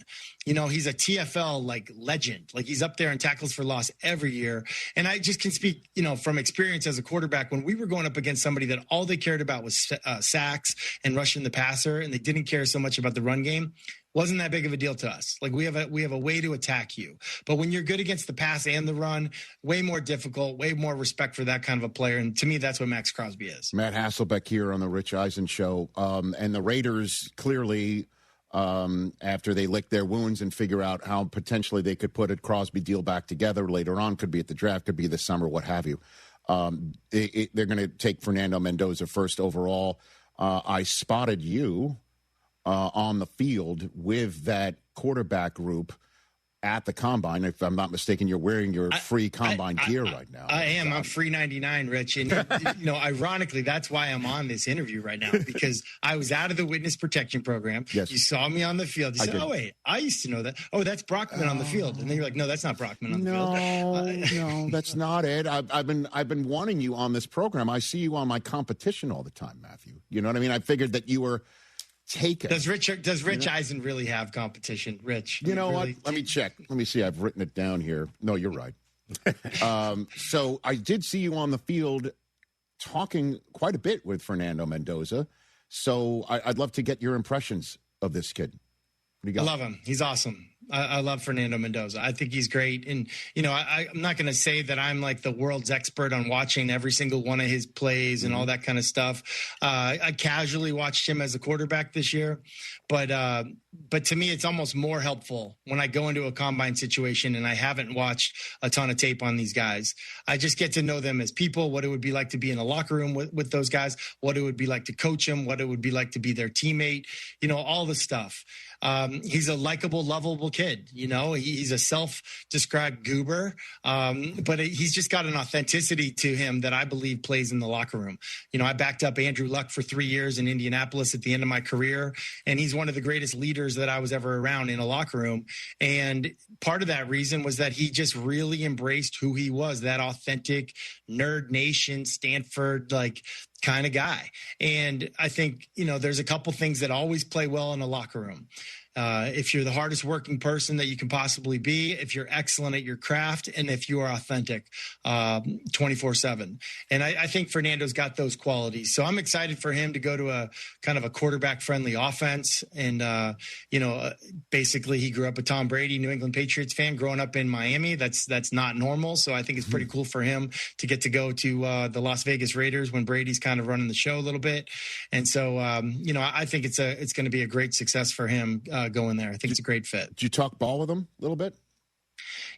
He's a TFL legend. He's up there in tackles for loss every year. And I just can speak, from experience as a quarterback, when we were going up against somebody that all they cared about was sacks and rushing the passer, and they didn't care so much about the run game, wasn't that big of a deal to us. We have a way to attack you. But when you're good against the pass and the run, way more difficult, way more respect for that kind of a player. And to me, that's what Max Crosby is. Matt Hasselbeck here on the Rich Eisen Show. And the Raiders clearly, after they lick their wounds and figure out how potentially they could put a Crosby deal back together later on, could be at the draft, could be this summer, what have you. They're going to take Fernando Mendoza first overall. I spotted you on the field with that quarterback group at the Combine. If I'm not mistaken, you're wearing your free Combine gear right now. I am. I'm free 99, Rich. And, ironically, that's why I'm on this interview right now, because I was out of the witness protection program. Yes. You saw me on the field. You said, oh, wait, I used to know that. Oh, that's Brockman on the field. And then you're like, no, that's not Brockman on the field. No, that's not it. I've been wanting you on this program. I see you on my competition all the time, Matthew. You know what I mean? I figured that you were taken. Does Rich Eisen really have competition, Rich? You know what? Let me check. Let me see. I've written it down here. No, you're right. So I did see you on the field talking quite a bit with Fernando Mendoza. So I'd love to get your impressions of this kid. What do you got? I love him. He's awesome. I love Fernando Mendoza. I think he's great. And, I'm not going to say that I'm like the world's expert on watching every single one of his plays and all that kind of stuff. I casually watched him as a quarterback this year. But to me, it's almost more helpful when I go into a combine situation and I haven't watched a ton of tape on these guys. I just get to know them as people, what it would be like to be in a locker room with those guys, what it would be like to coach them, what it would be like to be their teammate, all the stuff. He's a likable, lovable kid. He's a self-described goober, but he's just got an authenticity to him that I believe plays in the locker room. I backed up Andrew Luck for 3 years in Indianapolis at the end of my career, and he's one of the greatest leaders that I was ever around in a locker room. And part of that reason was that he just really embraced who he was, that authentic nerd nation, Stanford, kind of guy. And I think, there's a couple things that always play well in a locker room. If you're the hardest working person that you can possibly be, if you're excellent at your craft, and if you are authentic 24/7. And I think Fernando's got those qualities. So I'm excited for him to go to a kind of a quarterback friendly offense. And, basically he grew up with Tom Brady, New England Patriots fan, growing up in Miami. That's not normal. So I think it's pretty cool for him to get to go to the Las Vegas Raiders when Brady's kind of running the show a little bit. And so, I think it's going to be a great success for him going there. I think it's a great fit. Did you talk ball with him a little bit?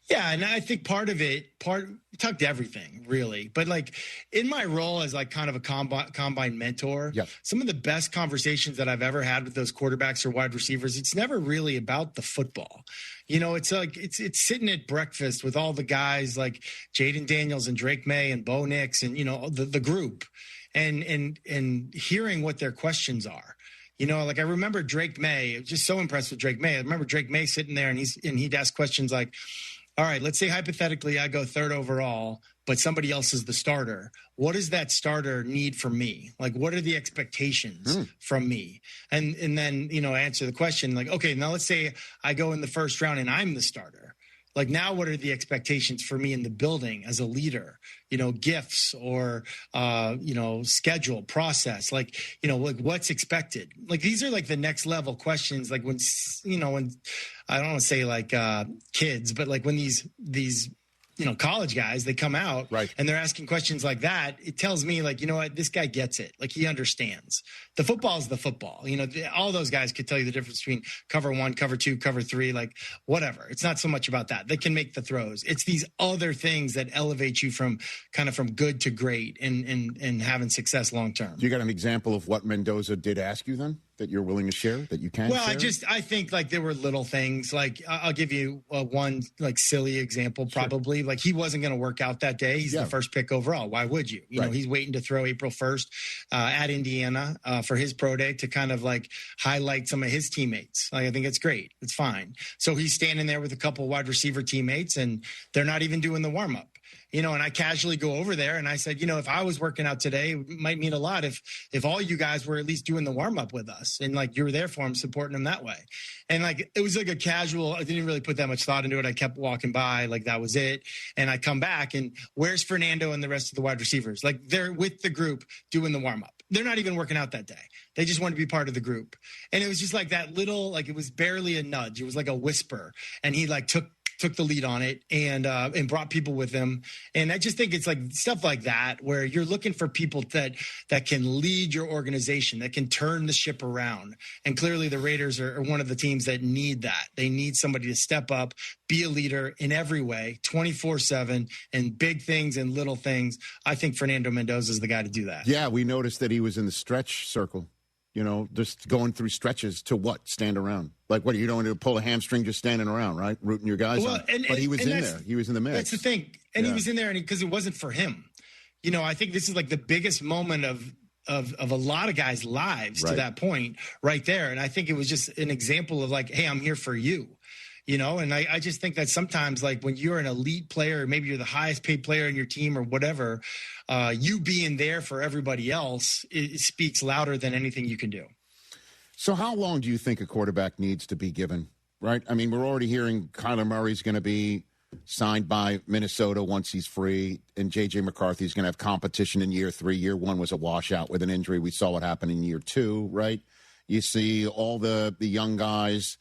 Yeah, and I think part talked everything really, but like in my role as like kind of a combine mentor, some of the best conversations that I've ever had with those quarterbacks or wide receivers, it's never really about the football. It's like it's sitting at breakfast with all the guys like Jaden Daniels and Drake May and Bo Nix and the group, and hearing what their questions are. Like I remember Drake May, just so impressed with Drake May. I remember Drake May sitting there and he'd ask questions like, all right, let's say hypothetically I go 3rd overall, but somebody else is the starter. What does that starter need from me? Like, what are the expectations from me? And then, answer the question like, okay, now let's say I go in the 1st round and I'm the starter. Like now what are the expectations for me in the building as a leader, gifts or, schedule process, like what's expected? Like these are like the next level questions. Like when I don't want to say like kids, but like when these college guys, they come out and they're asking questions like that. It tells me like, this guy gets it. Like he understands. The football is the football. All those guys could tell you the difference between cover 1, cover 2, cover 3, like whatever. It's not so much about that. They can make the throws. It's these other things that elevate you from good to great and having success long term. You got an example of what Mendoza did ask you then that you're willing to share, that you can share? I think like there were little things. Like I'll give you one like silly example probably. Sure. Like he wasn't going to work out that day. He's the 1st pick overall. Why would you? He's waiting to throw April 1st at Indiana for his pro day to kind of like highlight some of his teammates. Like, I think it's great. It's fine. So he's standing there with a couple wide receiver teammates and they're not even doing the warm up. And I casually go over there and I said, if I was working out today, it might mean a lot if all you guys were at least doing the warm up with us and like you were there for him, supporting him that way. And like, it was like a casual, I didn't really put that much thought into it. I kept walking by, like that was it. And I come back and where's Fernando and the rest of the wide receivers? Like they're with the group doing the warm up. They're not even working out that day. They just want to be part of the group. And it was just like that little, like it was barely a nudge. It was like a whisper. And he like took the lead on it and brought people with him. And I just think it's like stuff like that, where you're looking for people that can lead your organization, that can turn the ship around. And clearly the Raiders are one of the teams that need that. They need somebody to step up, be a leader in every way, 24/7, and big things and little things. I think Fernando Mendoza is the guy to do that. Yeah, we noticed that he was in the stretch circle. Just going through stretches to what? Stand around. Like, what, you don't want to pull a hamstring just standing around, right? Rooting your guys on. But he was in there. He was in the mix. That's the thing. And he was in there because it wasn't for him. I think this is like the biggest moment of a lot of guys' lives to that point right there. And I think it was just an example of like, hey, I'm here for you. And I just think that sometimes, like when you're an elite player, maybe you're the highest paid player in your team or whatever, you being there for everybody else, it speaks louder than anything you can do. So how long do you think a quarterback needs to be given, right? I mean, we're already hearing Kyler Murray's going to be signed by Minnesota once he's free, and J.J. McCarthy's going to have competition in year 3. Year 1 was a washout with an injury. We saw what happened in year 2, right? You see all the young guys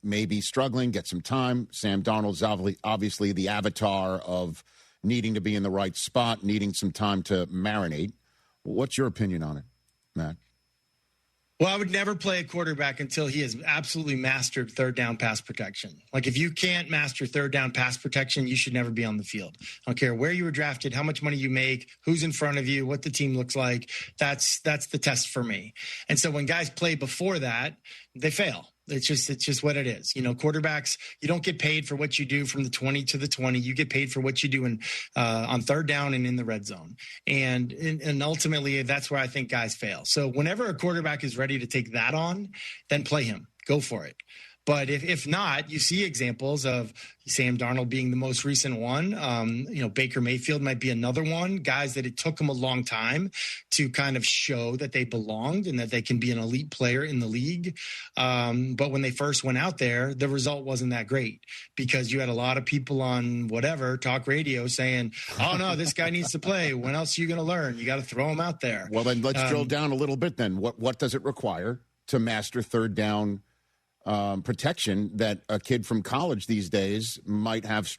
maybe struggling, get some time. Sam Darnold's obviously the avatar of needing to be in the right spot, needing some time to marinate. What's your opinion on it, Matt? Well, I would never play a quarterback until he has absolutely mastered 3rd down pass protection. Like if you can't master 3rd down pass protection, you should never be on the field. I don't care where you were drafted, how much money you make, who's in front of you, what the team looks like. That's the test for me. And so when guys play before that, they fail. It's just what it is. Quarterbacks, you don't get paid for what you do from the 20 to the 20. You get paid for what you do on 3rd down and in the red zone. And ultimately, that's where I think guys fail. So whenever a quarterback is ready to take that on, then play him. Go for it. But if not, you see examples of Sam Darnold being the most recent one. Baker Mayfield might be another one. Guys that it took them a long time to kind of show that they belonged and that they can be an elite player in the league. But when they first went out there, the result wasn't that great because you had a lot of people on whatever talk radio saying, "Oh no, this guy needs to play. When else are you going to learn? You got to throw him out there." Well, then let's drill down a little bit. Then what does it require to master third down protection that a kid from college these days might have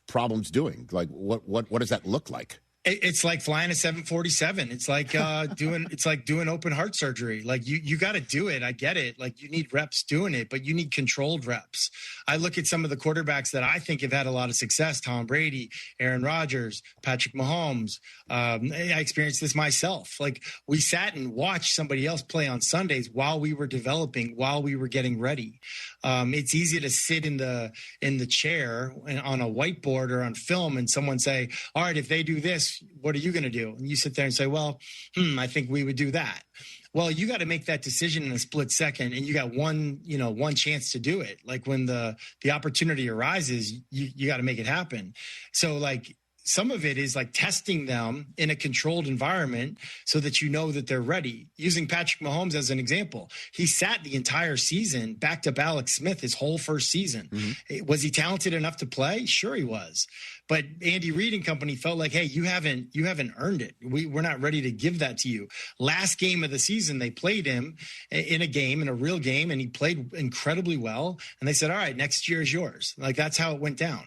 problems doing? Like what does that look like? It's like flying a 747. It's like doing open heart surgery. Like you got to do it. I get it. Like you need reps doing it, but you need controlled reps. I look at some of the quarterbacks that I think have had a lot of success: Tom Brady, Aaron Rodgers, Patrick Mahomes. I experienced this myself. Like we sat and watched somebody else play on Sundays while we were developing, while we were getting ready. It's easy to sit in the chair on a whiteboard or on film and someone say, "All right, if they do this, what are you going to do?" And you sit there and say, "Well, I think we would do that." Well, you got to make that decision in a split second, and you got one chance to do it. Like when the opportunity arises, you got to make it happen. So like some of it is like testing them in a controlled environment so that you know that they're ready. Using Patrick Mahomes as an example, he sat the entire season, backed up Alex Smith his whole first season. Mm-hmm. Was he talented enough to play? Sure he was. But Andy Reid and company felt like, hey, you haven't earned it. We're not ready to give that to you. Last game of the season, they played him in a real game, and he played incredibly well. And they said, all right, next year is yours. Like that's how it went down.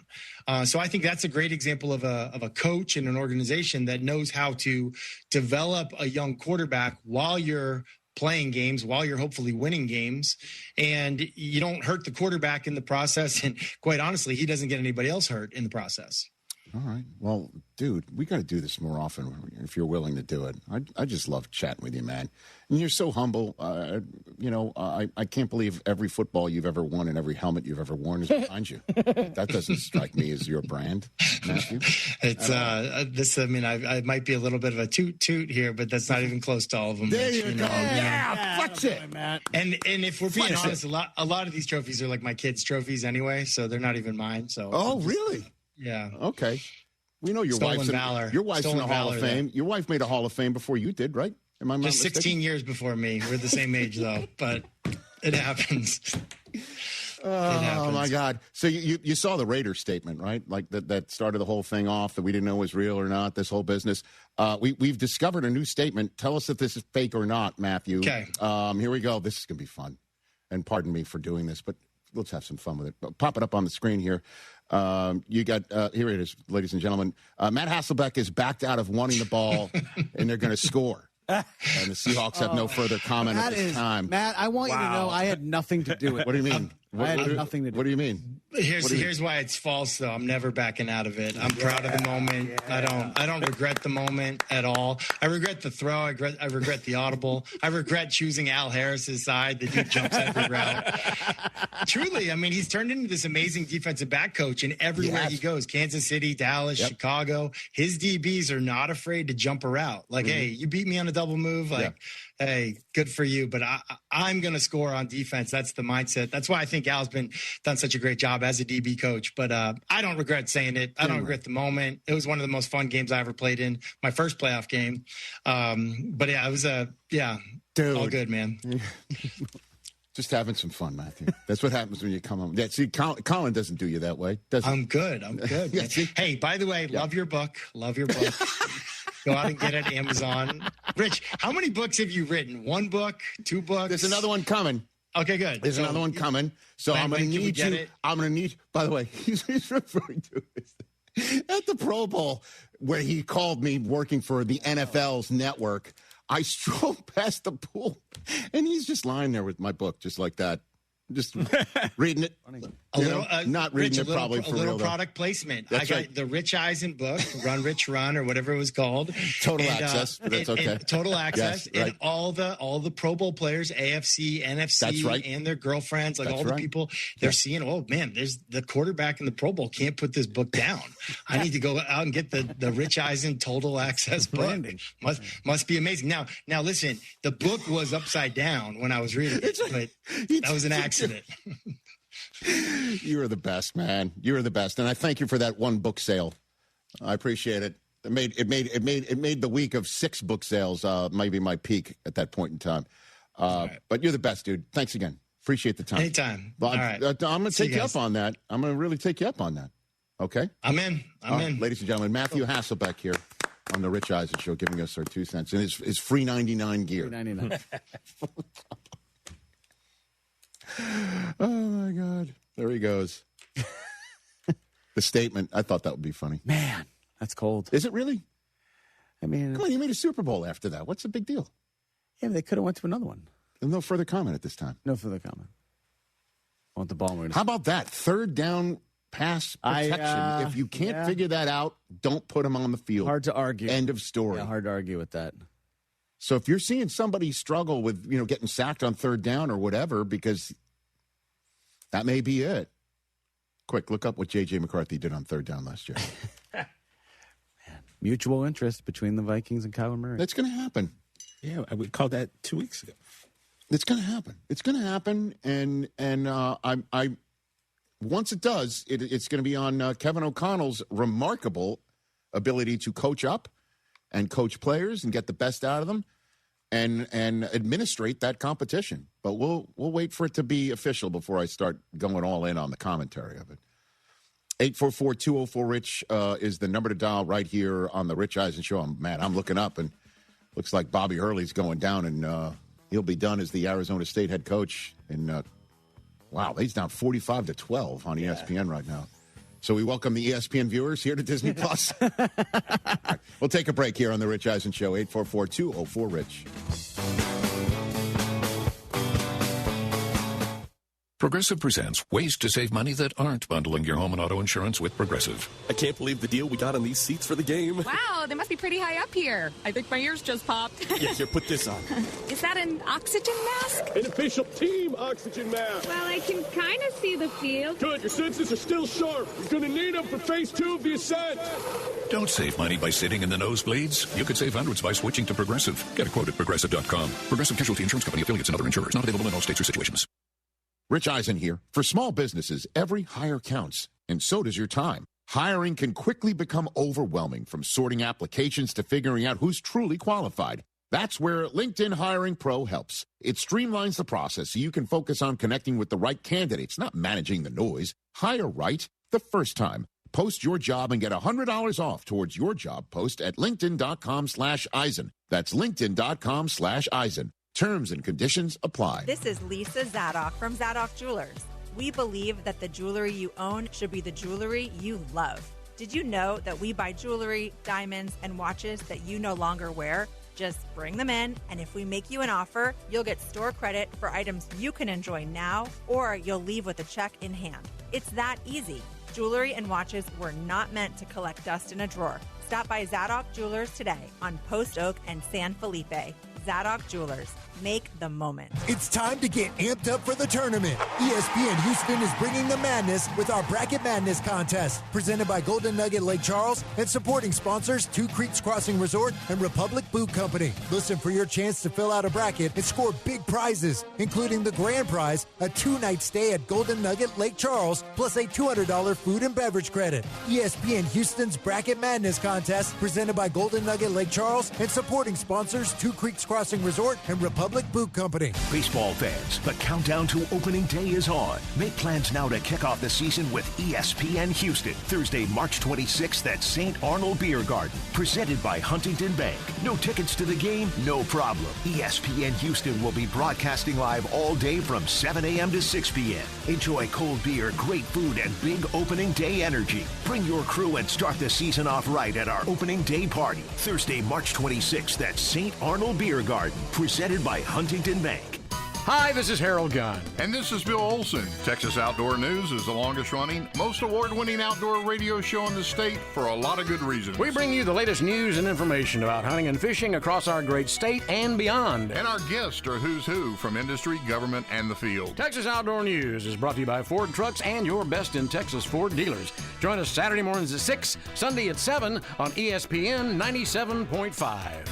So I think that's a great example of a coach and an organization that knows how to develop a young quarterback while you're playing games, while you're hopefully winning games, and you don't hurt the quarterback in the process. And quite honestly, he doesn't get anybody else hurt in the process. All right. Well, dude, we got to do this more often if you're willing to do it. I just love chatting with you, man. And you're so humble. I can't believe every football you've ever won and every helmet you've ever worn is behind you. That doesn't strike me as your brand, Matthew. It's I might be a little bit of a toot here, but that's not even close to all of them. There you go. Yeah, flex it. And if we're being honest, a lot of these trophies are like my kids' trophies anyway, so they're not even mine. So really? Yeah. Okay. We know your wife's in the Hall of Fame. Your wife made a Hall of Fame before you did, right? Am I just 16 years before me? We're the same age though, but it happens. Oh my God! So you saw the Raiders statement, right? Like that started the whole thing off that we didn't know was real or not. This whole business. We've discovered a new statement. Tell us if this is fake or not, Matthew. Okay. Here we go. This is gonna be fun. And pardon me for doing this, but let's have some fun with it. Pop it up on the screen here. You got here it is, ladies and gentlemen. Matt Hasselbeck is backed out of wanting the ball, and they're going to score. And the Seahawks have no further comment at this time. Matt, I want you to know I had nothing to do with it. What do you mean? I had nothing to do. What do you mean? Here's why it's false, though. I'm never backing out of it. I'm proud of the moment. Yeah. I don't regret the moment at all. I regret the throw. I regret the audible. I regret choosing Al Harris's side that he jumps every route. Truly, I mean, he's turned into this amazing defensive back coach, and everywhere he goes, Kansas City, Dallas, Chicago, his DBs are not afraid to jump a route. Like, hey, you beat me on a double move. Like, hey, good for you. But I'm going to score on defense. That's the mindset. That's why I think Al's done such a great job as a DB coach. But I don't regret saying it. I don't regret the moment. It was one of the most fun games I ever played in, my first playoff game. But yeah, it was Dude. All good, man. Just having some fun, Matthew. That's what happens when you come home. Yeah, see, Colin doesn't do you that way, does he? I'm good. Yeah, hey, by the way, love your book. Love your book. Go out and get it at Amazon. Rich, how many books have you written? 1 book? 2 books? There's another one coming. Okay, good. There's another one coming. So I'm going to need you. I'm going to need. By the way, he's referring to it at the Pro Bowl where he called me working for the NFL's network. I strolled past the pool, and he's just lying there with my book, just like that. Just reading it. Not reading it probably for real. A little product placement. That's I got the Rich Eisen book, Run Rich Run, or whatever it was called. Total access, but that's okay. Total access, yes, right. And all the Pro Bowl players, AFC, NFC, that's right. And their girlfriends, like all the people, they're seeing. Oh man, there's the quarterback in the Pro Bowl can't put this book down. I need to go out and get the Rich Eisen Total Access book. Must be amazing. Now listen, the book was upside down when I was reading it, but that was an accident. missing it. You are the best, man. You are the best, and I thank you for that one book sale. I appreciate it. It made the week of 6 book sales maybe my peak at that point in time. Right. But you're the best, dude. Thanks again. Appreciate the time. Anytime. Well, All right. I'm going to take you up on that. I'm going to really take you up on that. Okay? I'm in. I'm in. Ladies and gentlemen, Matthew Hasselbeck here on the Rich Eisen Show, giving us our 2 cents. And his free 99 gear. $3.99. Oh, my God. There he goes. The statement. I thought that would be funny. Man, that's cold. Is it really? I mean, come on, you made a Super Bowl after that. What's the big deal? Yeah, they could have went to another one. No further comment at this time. No further comment. Want the ball moving. How about that? 3rd down pass protection. If you can't figure that out, don't put him on the field. Hard to argue. End of story. Yeah, hard to argue with that. So if you're seeing somebody struggle with, getting sacked on 3rd down or whatever, because that may be it. Quick, look up what J.J. McCarthy did on 3rd down last year. Man, mutual interest between the Vikings and Kyler Murray. That's going to happen. Yeah, I would call that 2 weeks ago. It's going to happen. It's going to happen, and I once it does, it's going to be on Kevin O'Connell's remarkable ability to coach up and coach players and get the best out of them, and administrate that competition. But we'll wait for it to be official before I start going all in on the commentary of it. 844-204-RICH is the number to dial right here on the Rich Eisen Show. I'm looking up, and looks like Bobby Hurley's going down, and he'll be done as the Arizona State head coach. And wow, he's down 45-12 on ESPN right now. So we welcome the ESPN viewers here to Disney Plus. Right, we'll take a break here on the Rich Eisen Show. 844-204-RICH. Progressive presents ways to save money that aren't bundling your home and auto insurance with Progressive. I can't believe the deal we got on these seats for the game. Wow, they must be pretty high up here. I think my ears just popped. Yeah, here, put this on. Is that an oxygen mask? An official team oxygen mask. Well, I can kind of see the field. Good, your senses are still sharp. You're going to need them for phase 2 of the ascent. Don't save money by sitting in the nosebleeds. You could save hundreds by switching to Progressive. Get a quote at Progressive.com. Progressive Casualty Insurance Company, affiliates, and other insurers. Not available in all states or situations. Rich Eisen here. For small businesses, every hire counts, and so does your time. Hiring can quickly become overwhelming, from sorting applications to figuring out who's truly qualified. That's where LinkedIn Hiring Pro helps. It streamlines the process so you can focus on connecting with the right candidates, not managing the noise. Hire right the first time. Post your job and get $100 off towards your job post at linkedin.com/Eisen. That's linkedin.com/Eisen. Terms and conditions apply. This is Lisa Zadok from Zadok Jewelers. We believe that the jewelry you own should be the jewelry you love. Did you know that we buy jewelry, diamonds, and watches that you no longer wear? Just bring them in, and if we make you an offer, you'll get store credit for items you can enjoy now, or you'll leave with a check in hand. It's that easy. Jewelry and watches were not meant to collect dust in a drawer. Stop by Zadok Jewelers today on Post Oak and San Felipe. Zadok Jewelers. Make the moment. It's time to get amped up for the tournament. ESPN Houston is bringing the madness with our Bracket Madness contest, presented by Golden Nugget Lake Charles and supporting sponsors Two Creeks Crossing Resort and Republic Boot Company. Listen for your chance to fill out a bracket and score big prizes, including the grand prize, a 2-night stay at Golden Nugget Lake Charles, plus a $200 food and beverage credit. ESPN Houston's Bracket Madness contest, presented by Golden Nugget Lake Charles and supporting sponsors Two Creeks Crossing Resort and Republic Boot Company. Baseball fans, the countdown to opening day is on. Make plans now to kick off the season with ESPN Houston. Thursday, March 26th at St. Arnold Beer Garden. Presented by Huntington Bank. No tickets to the game? No problem. ESPN Houston will be broadcasting live all day from 7 a.m. to 6 p.m. Enjoy cold beer, great food, and big opening day energy. Bring your crew and start the season off right at our opening day party. Thursday, March 26th at St. Arnold Beer Garden. Presented by Huntington Bank. Hi, this is Harold Gunn. And this is Bill Olson. Texas Outdoor News is the longest running, most award-winning outdoor radio show in the state for a lot of good reasons. We bring you the latest news and information about hunting and fishing across our great state and beyond. And our guests are who's who from industry, government, and the field. Texas Outdoor News is brought to you by Ford Trucks and your best in Texas Ford dealers. Join us Saturday mornings at 6, Sunday at 7 on ESPN 97.5.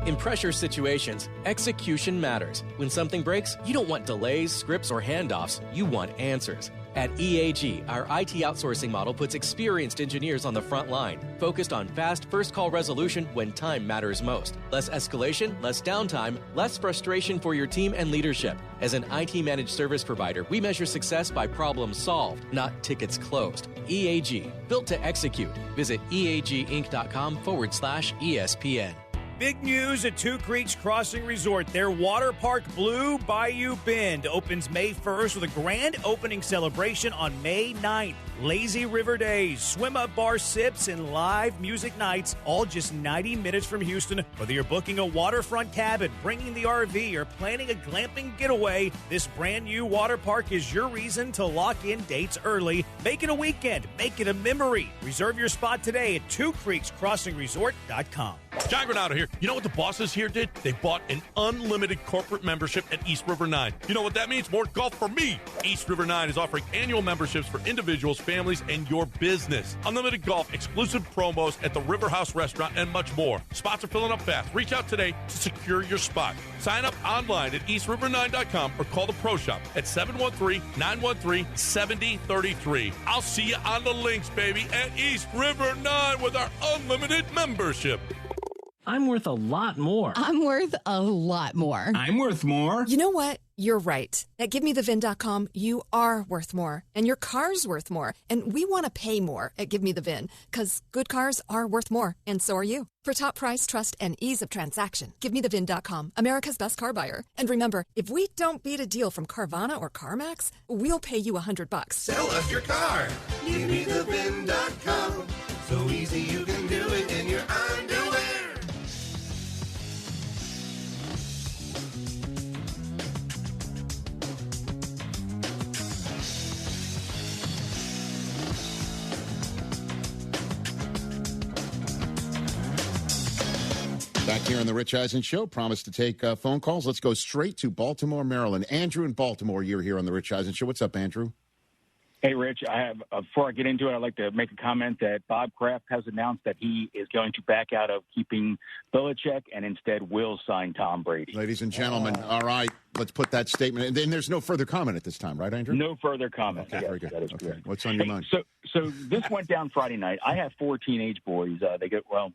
In pressure situations, execution matters. When something breaks, you don't want delays, scripts, or handoffs. You want answers. At EAG, our IT outsourcing model puts experienced engineers on the front line, focused on fast first-call resolution when time matters most. Less escalation, less downtime, less frustration for your team and leadership. As an IT managed service provider, we measure success by problems solved, not tickets closed. EAG, built to execute. Visit eaginc.com/ESPN. Big news at Two Creeks Crossing Resort. Their Water Park Blue Bayou Bend opens May 1st with a grand opening celebration on May 9th. Lazy River Days, swim-up bar sips, and live music nights, all just 90 minutes from Houston. Whether you're booking a waterfront cabin, bringing the RV, or planning a glamping getaway, this brand new water park is your reason to lock in dates early. Make it a weekend. Make it a memory. Reserve your spot today at twocreekscrossingresort.com. John Granado here. You know what the bosses here did? They bought an unlimited corporate membership at East River 9. You know what that means? More golf for me. East River 9 is offering annual memberships for individuals, families, and your business. Unlimited golf, exclusive promos at the River House Restaurant, and much more. Spots are filling up fast. Reach out today to secure your spot. Sign up online at eastriver9.com or call the Pro Shop at 713-913-7033. I'll see you on the links, baby, at East River 9 with our unlimited membership. I'm worth a lot more. I'm worth a lot more. I'm worth more. You know what? You're right. At GiveMeTheVin.com, you are worth more. And your car's worth more. And we want to pay more at GiveMeTheVin, because good cars are worth more. And so are you. For top price, trust, and ease of transaction, GiveMeTheVin.com, America's best car buyer. And remember, if we don't beat a deal from Carvana or CarMax, we'll pay you $100. Sell us your car. GiveMeTheVin.com. So easy you can do it in your underwear. Back here on the Rich Eisen Show, promise to take phone calls. Let's go straight to Baltimore, Maryland. Andrew in Baltimore, you're here on the Rich Eisen Show. What's up, Andrew? Hey, Rich. I have before I get into it, I'd like to make a comment that Bob Kraft has announced that he is going to back out of keeping Belichick and instead will sign Tom Brady. Ladies and gentlemen, all right, let's put that statement. And then there's no further comment at this time, right, Andrew? No further comment. Okay, yes, very good. That is okay. correct. What's on your mind? So this went down Friday night. I have 4 teenage boys. They get, wow.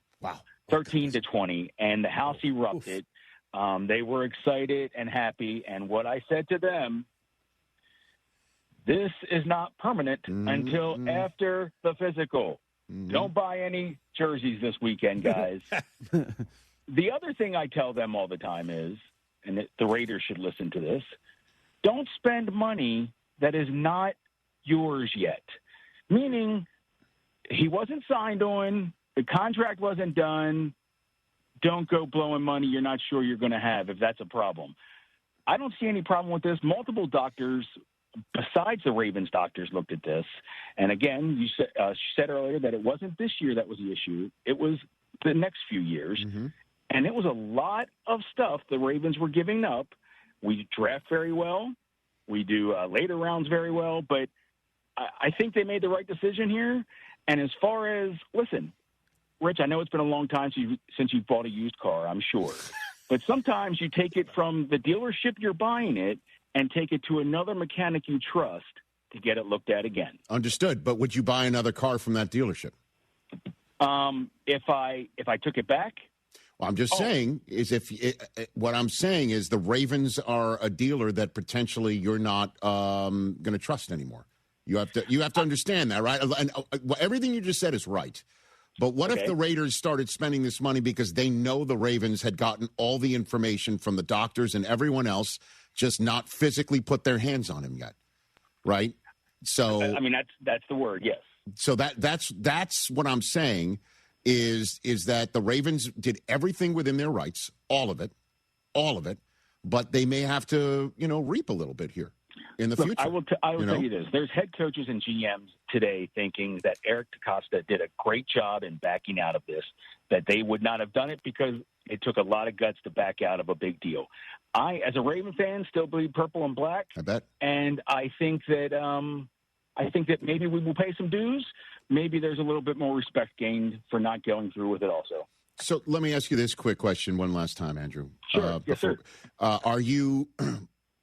13 to 20, and the house erupted. They were excited and happy, and what I said to them, this is not permanent until after the physical. Don't buy any jerseys this weekend, guys. The other thing I tell them all the time is, and the Raiders should listen to this, don't spend money that is not yours yet. Meaning, he wasn't signed on, the contract wasn't done. Don't go blowing money you're not sure you're going to have if that's a problem. I don't see any problem with this. Multiple doctors, besides the Ravens doctors, looked at this. And again, you said earlier that it wasn't this year that was the issue. It was the next few years. And it was a lot of stuff the Ravens were giving up. We draft very well. We do later rounds very well. But I think they made the right decision here. And as far as, listen, Rich, I know it's been a long time since you bought a used car, I'm sure. But sometimes you take it from the dealership you're buying it and take it to another mechanic you trust to get it looked at again. Understood. But would you buy another car from that dealership? If I took it back? Well, I'm just saying is what I'm saying is the Ravens are a dealer that potentially you're not going to trust anymore. You have to understand that, right? And everything you just said is right. But what if the Raiders started spending this money because they know the Ravens had gotten all the information from the doctors and everyone else, just not physically put their hands on him yet, right? So I mean that's the word, yes. So that's what I'm saying is that the Ravens did everything within their rights, all of it, but they may have to reap a little bit here in the future. I will tell you this. There's head coaches and GMs today thinking that Eric DeCosta did a great job in backing out of this, that they would not have done it because it took a lot of guts to back out of a big deal. I, as a Raven fan, still believe purple and black. I bet. And I think that maybe we will pay some dues. Maybe there's a little bit more respect gained for not going through with it also. So let me ask you this quick question one last time, Andrew. Sure. Yes, sir. Are you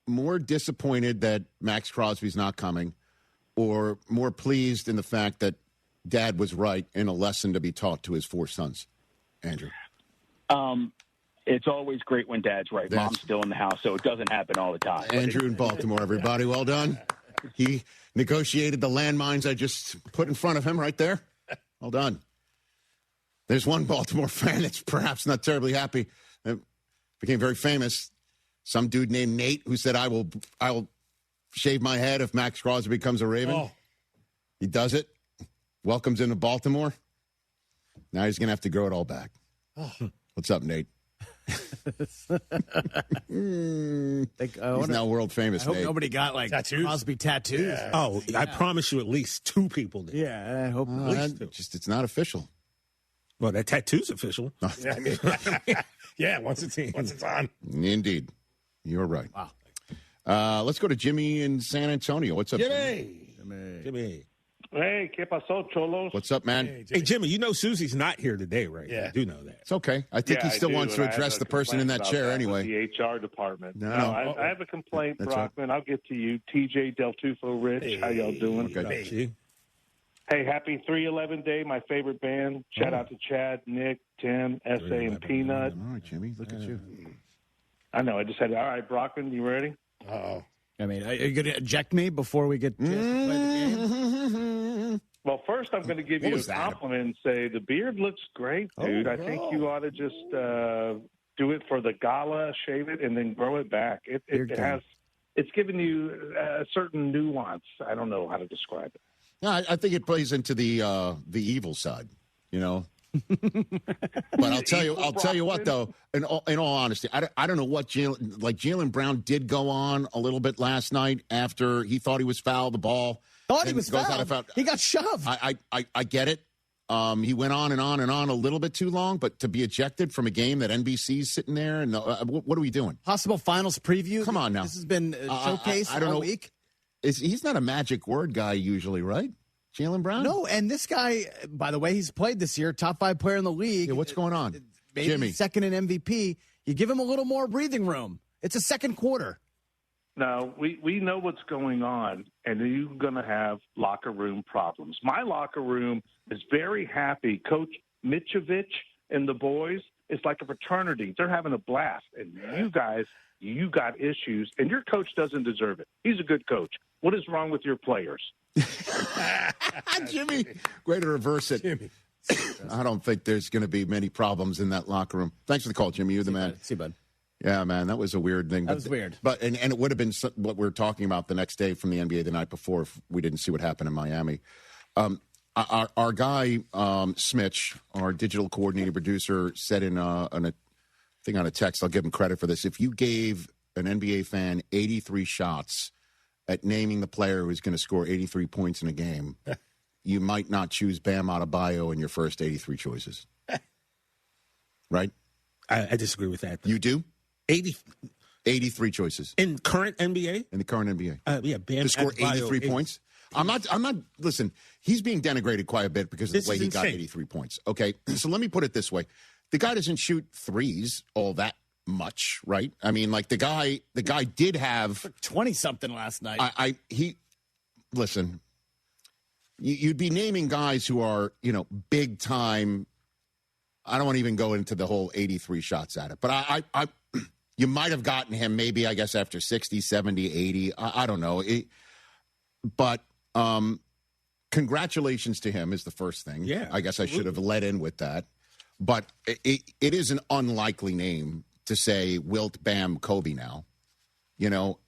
more disappointed that Max Crosby's not coming, or more pleased in the fact that Dad was right in a lesson to be taught to his 4 sons, Andrew? It's always great when Dad's right. Mom's still in the house, so it doesn't happen all the time. Andrew in Baltimore, everybody. Well done. He negotiated the landmines I just put in front of him right there. Well done. There's one Baltimore fan that's perhaps not terribly happy. It became very famous. Some dude named Nate who said, I will shave my head if Max Crosby becomes a Raven. Oh. He does it. Welcomes into Baltimore. Now he's going to have to grow it all back. Oh. What's up, Nate? He's now world famous. I hope Nate. nobody got like tattoos? Crosby tattoos. Yeah. Oh, yeah. I promise you, at least 2 people did. Yeah, I hope at least 2. It's not official. Well, that tattoo's official. Yeah, once it's on. Indeed, you're right. Wow. Let's go to Jimmy in San Antonio. What's up, Jimmy? Hey, ¿qué pasó, Cholos? What's up, man? Hey, Jimmy, you know Susie's not here today, right? Yeah. You do know that. It's okay. I think he still wants to address the person in that chair anyway. The HR department. No. I have a complaint, Brockman. Right. I'll get to you. TJ Del Tufo Rich. Hey. How y'all doing? Okay. Hey, happy 311 Day, my favorite band. Shout out to Chad, Nick, Tim, S.A., and Peanut. All right, Jimmy, look at you. I know. I just said, all right, Brockman, you ready? Uh-oh. I mean, are you going to eject me before we get to play the game? Well, first I'm going to give you a compliment and say the beard looks great, dude. I think you ought to just do it for the gala, shave it, and then grow it back. It's given you a certain nuance. I don't know how to describe it. Yeah, I think it plays into the evil side, you know. But I'll tell you what though. In all honesty, I don't know what Jaylen Brown did go on a little bit last night after he thought he was fouled. The ball he was fouled. He got shoved. I get it. He went on and on and on a little bit too long, but to be ejected from a game that NBC's sitting there and what are we doing? Possible finals preview. Come on now. This has been showcased all week. He's not a magic word guy usually, right? Jaylen Brown? No, and this guy, by the way, he's played this year, top 5 player in the league. Yeah, what's going on? Maybe Jimmy. Second in MVP. You give him a little more breathing room. It's a second quarter. No, we know what's going on, and you're going to have locker room problems. My locker room is very happy. Coach Mitrovic and the boys, it's like a fraternity. They're having a blast. And you guys, you got issues, and your coach doesn't deserve it. He's a good coach. What is wrong with your players? Jimmy, way to reverse it. Jimmy. I don't think there's going to be many problems in that locker room. Thanks for the call, Jimmy. You're the man. See, bud. Yeah, man, that was a weird thing. That was weird. But and it would have been what we were talking about the next day from the NBA the night before if we didn't see what happened in Miami. Our guy, Smitch, our digital coordinating producer, said on a thing on a text, I'll give him credit for this. If you gave an NBA fan 83 shots at naming the player who's going to score 83 points in a game, you might not choose Bam Adebayo in your first 83 choices. Right? I disagree with that. You do? 83 choices. In current NBA? In the current NBA. Yeah, Bam to score Adebayo 83 points? I'm not, listen, he's being denigrated quite a bit because of the way he got 83 points. Okay, so let me put it this way. The guy doesn't shoot threes all that much, right? I mean, like the guy did have 20-something last night. Listen, you'd be naming guys who are, big time. I don't want to even go into the whole 83 shots at it, but you might have gotten him maybe, I guess, after 60, 70, 80. I don't know. But congratulations to him is the first thing. Yeah, I guess I should have led in with that. But it is an unlikely name to say Wilt, Bam, Kobe now,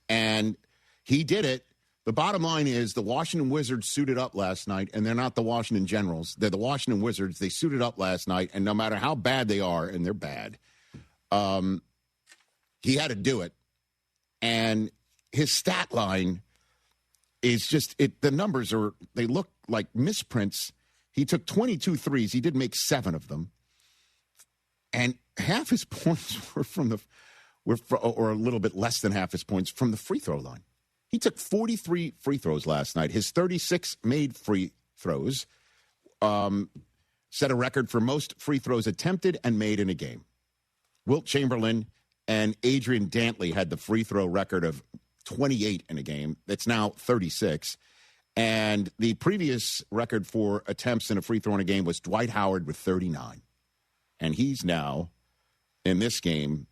and he did it. The bottom line is the Washington Wizards suited up last night, and they're not the Washington Generals. They're the Washington Wizards. They suited up last night, and no matter how bad they are, and they're bad, he had to do it. And his stat line is just the numbers they look like misprints. He took 22 threes. He did make 7 of them. And half his points or a little bit less than half his points from the free throw line. He took 43 free throws last night. His 36 made free throws set a record for most free throws attempted and made in a game. Wilt Chamberlain and Adrian Dantley had the free throw record of 28 in a game. That's now 36. And the previous record for attempts in a free throw in a game was Dwight Howard with 39. And he's now, in this game,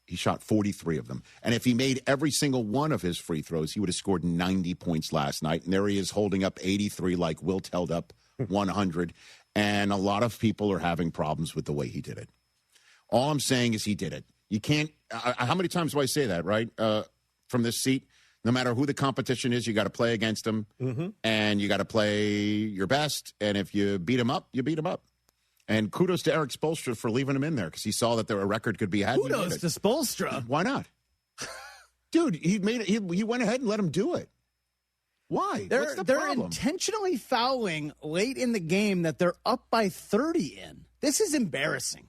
he shot 43 of them. And if he made every single one of his free throws, he would have scored 90 points last night. And there he is holding up 83 like Wilt held up 100. And a lot of people are having problems with the way he did it. All I'm saying is he did it. You can't how many times do I say that, right? From this seat, no matter who the competition is, you got to play against them. And you got to play your best. And if you beat him up, you beat him up. And kudos to Eric Spoelstra for leaving him in there because he saw that a record could be had. Kudos to Spoelstra. Why not? Dude, he went ahead and let him do it. Why? What's the they're problem? intentionally fouling late in the game that they're up by 30 in. This is embarrassing.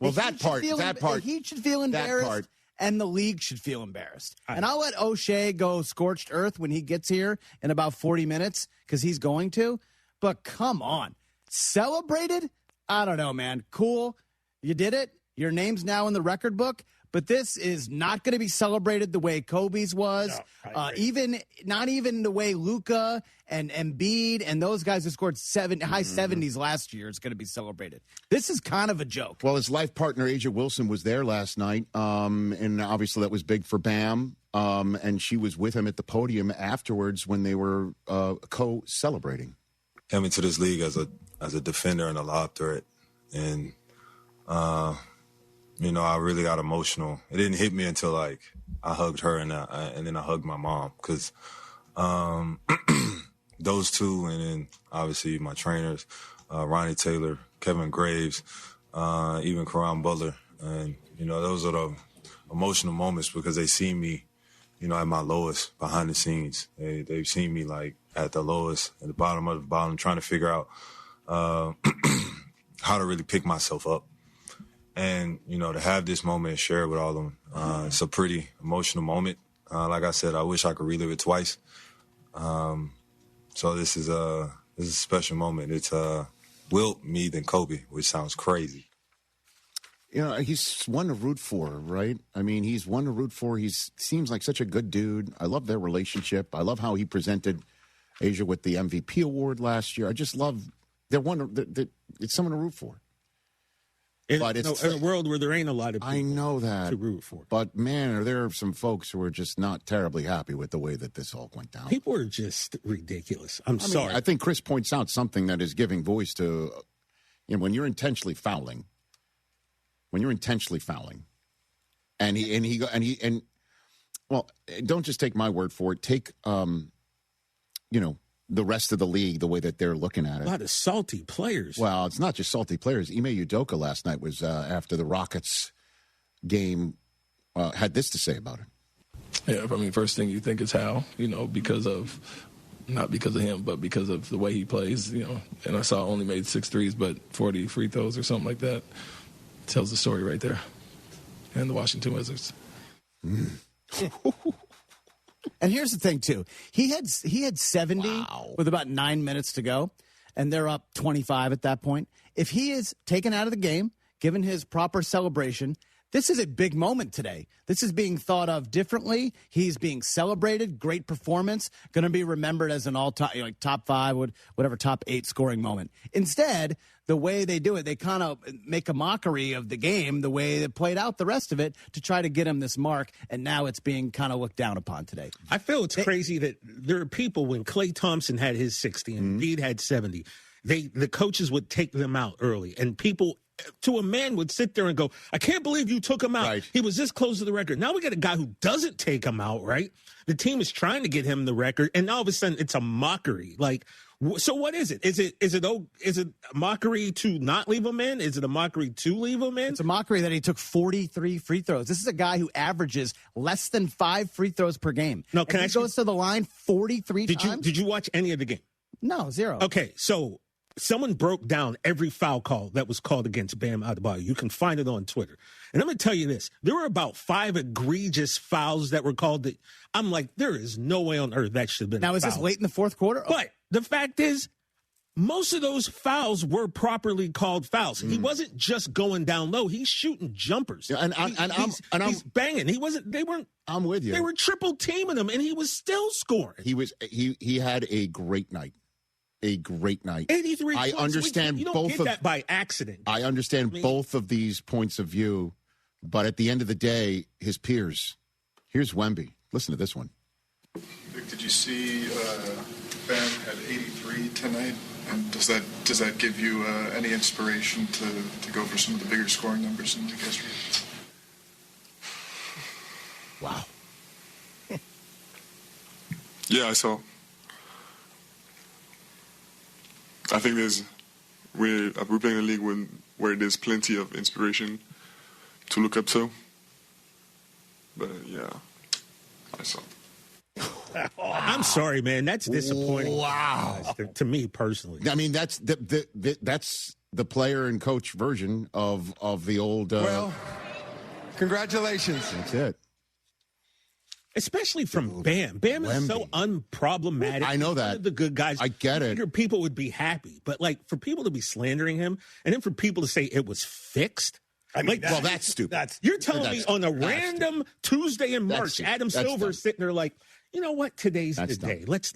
Well, that part. He should feel embarrassed, and the league should feel embarrassed. And I'll let O'Shea go scorched earth when he gets here in about 40 minutes because he's going to. But come on. Celebrated? I don't know, man. Cool. You did it. Your name's now in the record book. But this is not going to be celebrated the way Kobe's was. No, not even the way Luka and Embiid and those guys who scored high 70s last year is going to be celebrated. This is kind of a joke. Well, his life partner, Asia Wilson, was there last night. And obviously that was big for Bam. And she was with him at the podium afterwards when they were co-celebrating. Came into this league as a defender and a lob threat. And, I really got emotional. It didn't hit me until, I hugged her and then I hugged my mom. Because those two and then, obviously, my trainers, Ronnie Taylor, Kevin Graves, even Karan Butler. And, those are the emotional moments because they see me, at my lowest behind the scenes. They've seen me, at the lowest, at the bottom of the bottom, trying to figure out how to really pick myself up. And, to have this moment and share it with all of them, it's a pretty emotional moment. Like I said, I wish I could relive it twice. So this is a special moment. It's Wilt, me, then Kobe, which sounds crazy. He's one to root for, right? I mean, he's one to root for. He seems like such a good dude. I love their relationship. I love how he presented Asia with the MVP award last year. I just love it's someone to root for. But it's in a world where there ain't a lot of people I know that to root for. But, man, there are some folks who are just not terribly happy with the way that this all went down. People are just ridiculous. I'm sorry. I think Chris points out something that is giving voice to when you're intentionally fouling. When you're intentionally fouling. And don't just take my word for it. Take, the rest of the league, the way that they're looking at it. A lot of salty players. Well, it's not just salty players. Ime Udoka last night was after the Rockets game, had this to say about it. Yeah, first thing you think is how, because of, not because of him, but because of the way he plays, and I saw only made 6 threes, but 40 free throws or something like that. Tells the story right there. And the Washington Wizards. And here's the thing, too. He had 70 with about 9 minutes to go, and they're up 25 at that point. If he is taken out of the game, given his proper celebration, this is a big moment today. This is being thought of differently. He's being celebrated. Great performance. Going to be remembered as an all-time, top 5, whatever, top 8 scoring moment. Instead, the way they do it, they kind of make a mockery of the game, the way it played out, the rest of it, to try to get him this mark, and now it's being kind of looked down upon today. I feel it's crazy that there are people, when Klay Thompson had his 60 and Embiid had 70, the coaches would take them out early, and people to a man would sit there and go, I can't believe you took him out. Right. He was this close to the record. Now we got a guy who doesn't take him out, right? The team is trying to get him the record, and all of a sudden it's a mockery. So what is it? Is it a mockery to not leave him in? Is it a mockery to leave him in? It's a mockery that he took 43 free throws. This is a guy who averages less than 5 free throws per game. No, he goes to the line 43 times? Did you watch any of the game? No, 0. Okay, so someone broke down every foul call that was called against Bam Adebayo. You can find it on Twitter. And I'm going to tell you this. There were about 5 egregious fouls that were called. I'm like, there is no way on earth that should have been Now, is this late in the fourth quarter? But the fact is, most of those fouls were properly called fouls. He wasn't just going down low. He's shooting jumpers. Yeah, he's banging. I'm with you. They were triple teaming him, and he was still scoring. He had a great night. A great night. 83 I points. understand you don't both get of that by accident. I understand both of these points of view, but at the end of the day, his peers. Here's Wemby. Listen to this one. Vic, did you see Ben had 83 tonight? And does that give you any inspiration to go for some of the bigger scoring numbers in the history? Wow. Yeah, I saw. I think we're playing a league where there's plenty of inspiration to look up to. But yeah, I saw. I'm sorry, man. That's disappointing. Wow. To me personally. I mean, that's the player and coach version of the old. Well, congratulations. That's it. Especially from Bam. Bam is so unproblematic. I know that. One of the good guys. I get it. Figure people would be happy, but like for people to be slandering him, and then for people to say it was fixed. I mean, well, that's stupid. You're telling me on a random Tuesday in March, Adam Silver's sitting there like, you know what? Today's the day. Let's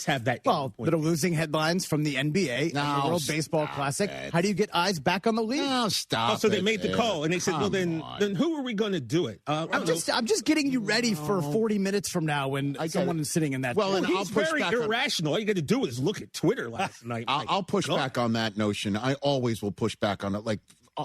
have that. Well, but are losing headlines from the NBA, and the World Baseball Classic. How do you get eyes back on the league? No, stop. Oh, so they made the call, and they said, "Well, then who are we going to do it?" I'm just getting you ready for 40 minutes from now when someone is sitting in that. Well, and he's very irrational. All you got to do is look at Twitter last night. I'll push back on that notion. I always will push back on it. Like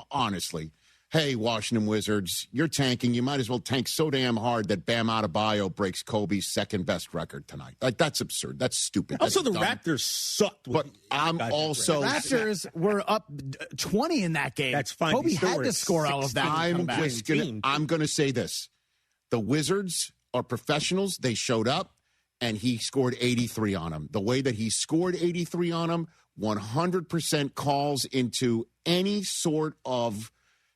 honestly. Hey, Washington Wizards, you're tanking. You might as well tank so damn hard that Bam Adebayo breaks Kobe's second-best record tonight. Like, that's absurd. That's stupid. Also, that's the dumb. Raptors sucked. But I'm also... Raptors were up 20 in that game. That's fine. Kobe had to score all of that. I'm going to say this. The Wizards are professionals. They showed up, and he scored 83 on them. The way that he scored 83 on them 100% calls into any sort of...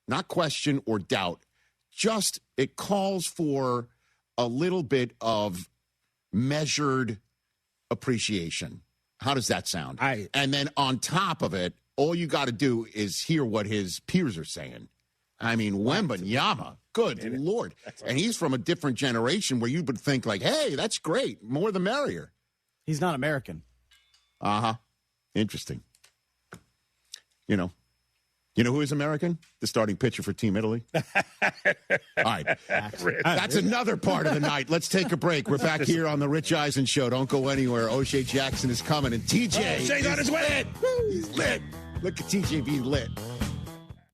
not question or doubt, just it calls for a little bit of measured appreciation. How does that sound? And then on top of it, all you got to do is hear what his peers are saying. I mean, Wembanyama, good Lord. And he's from a different generation where you would think like, hey, that's great. More the merrier. He's not American. Uh-huh. Interesting. You know who is American? The starting pitcher for Team Italy. All right. That's another part of the night. Let's take a break. We're back here on the Rich Eisen Show. Don't go anywhere. O'Shea Jackson is coming, and TJ O'Shea's on his way. He's lit. Look at TJ being lit.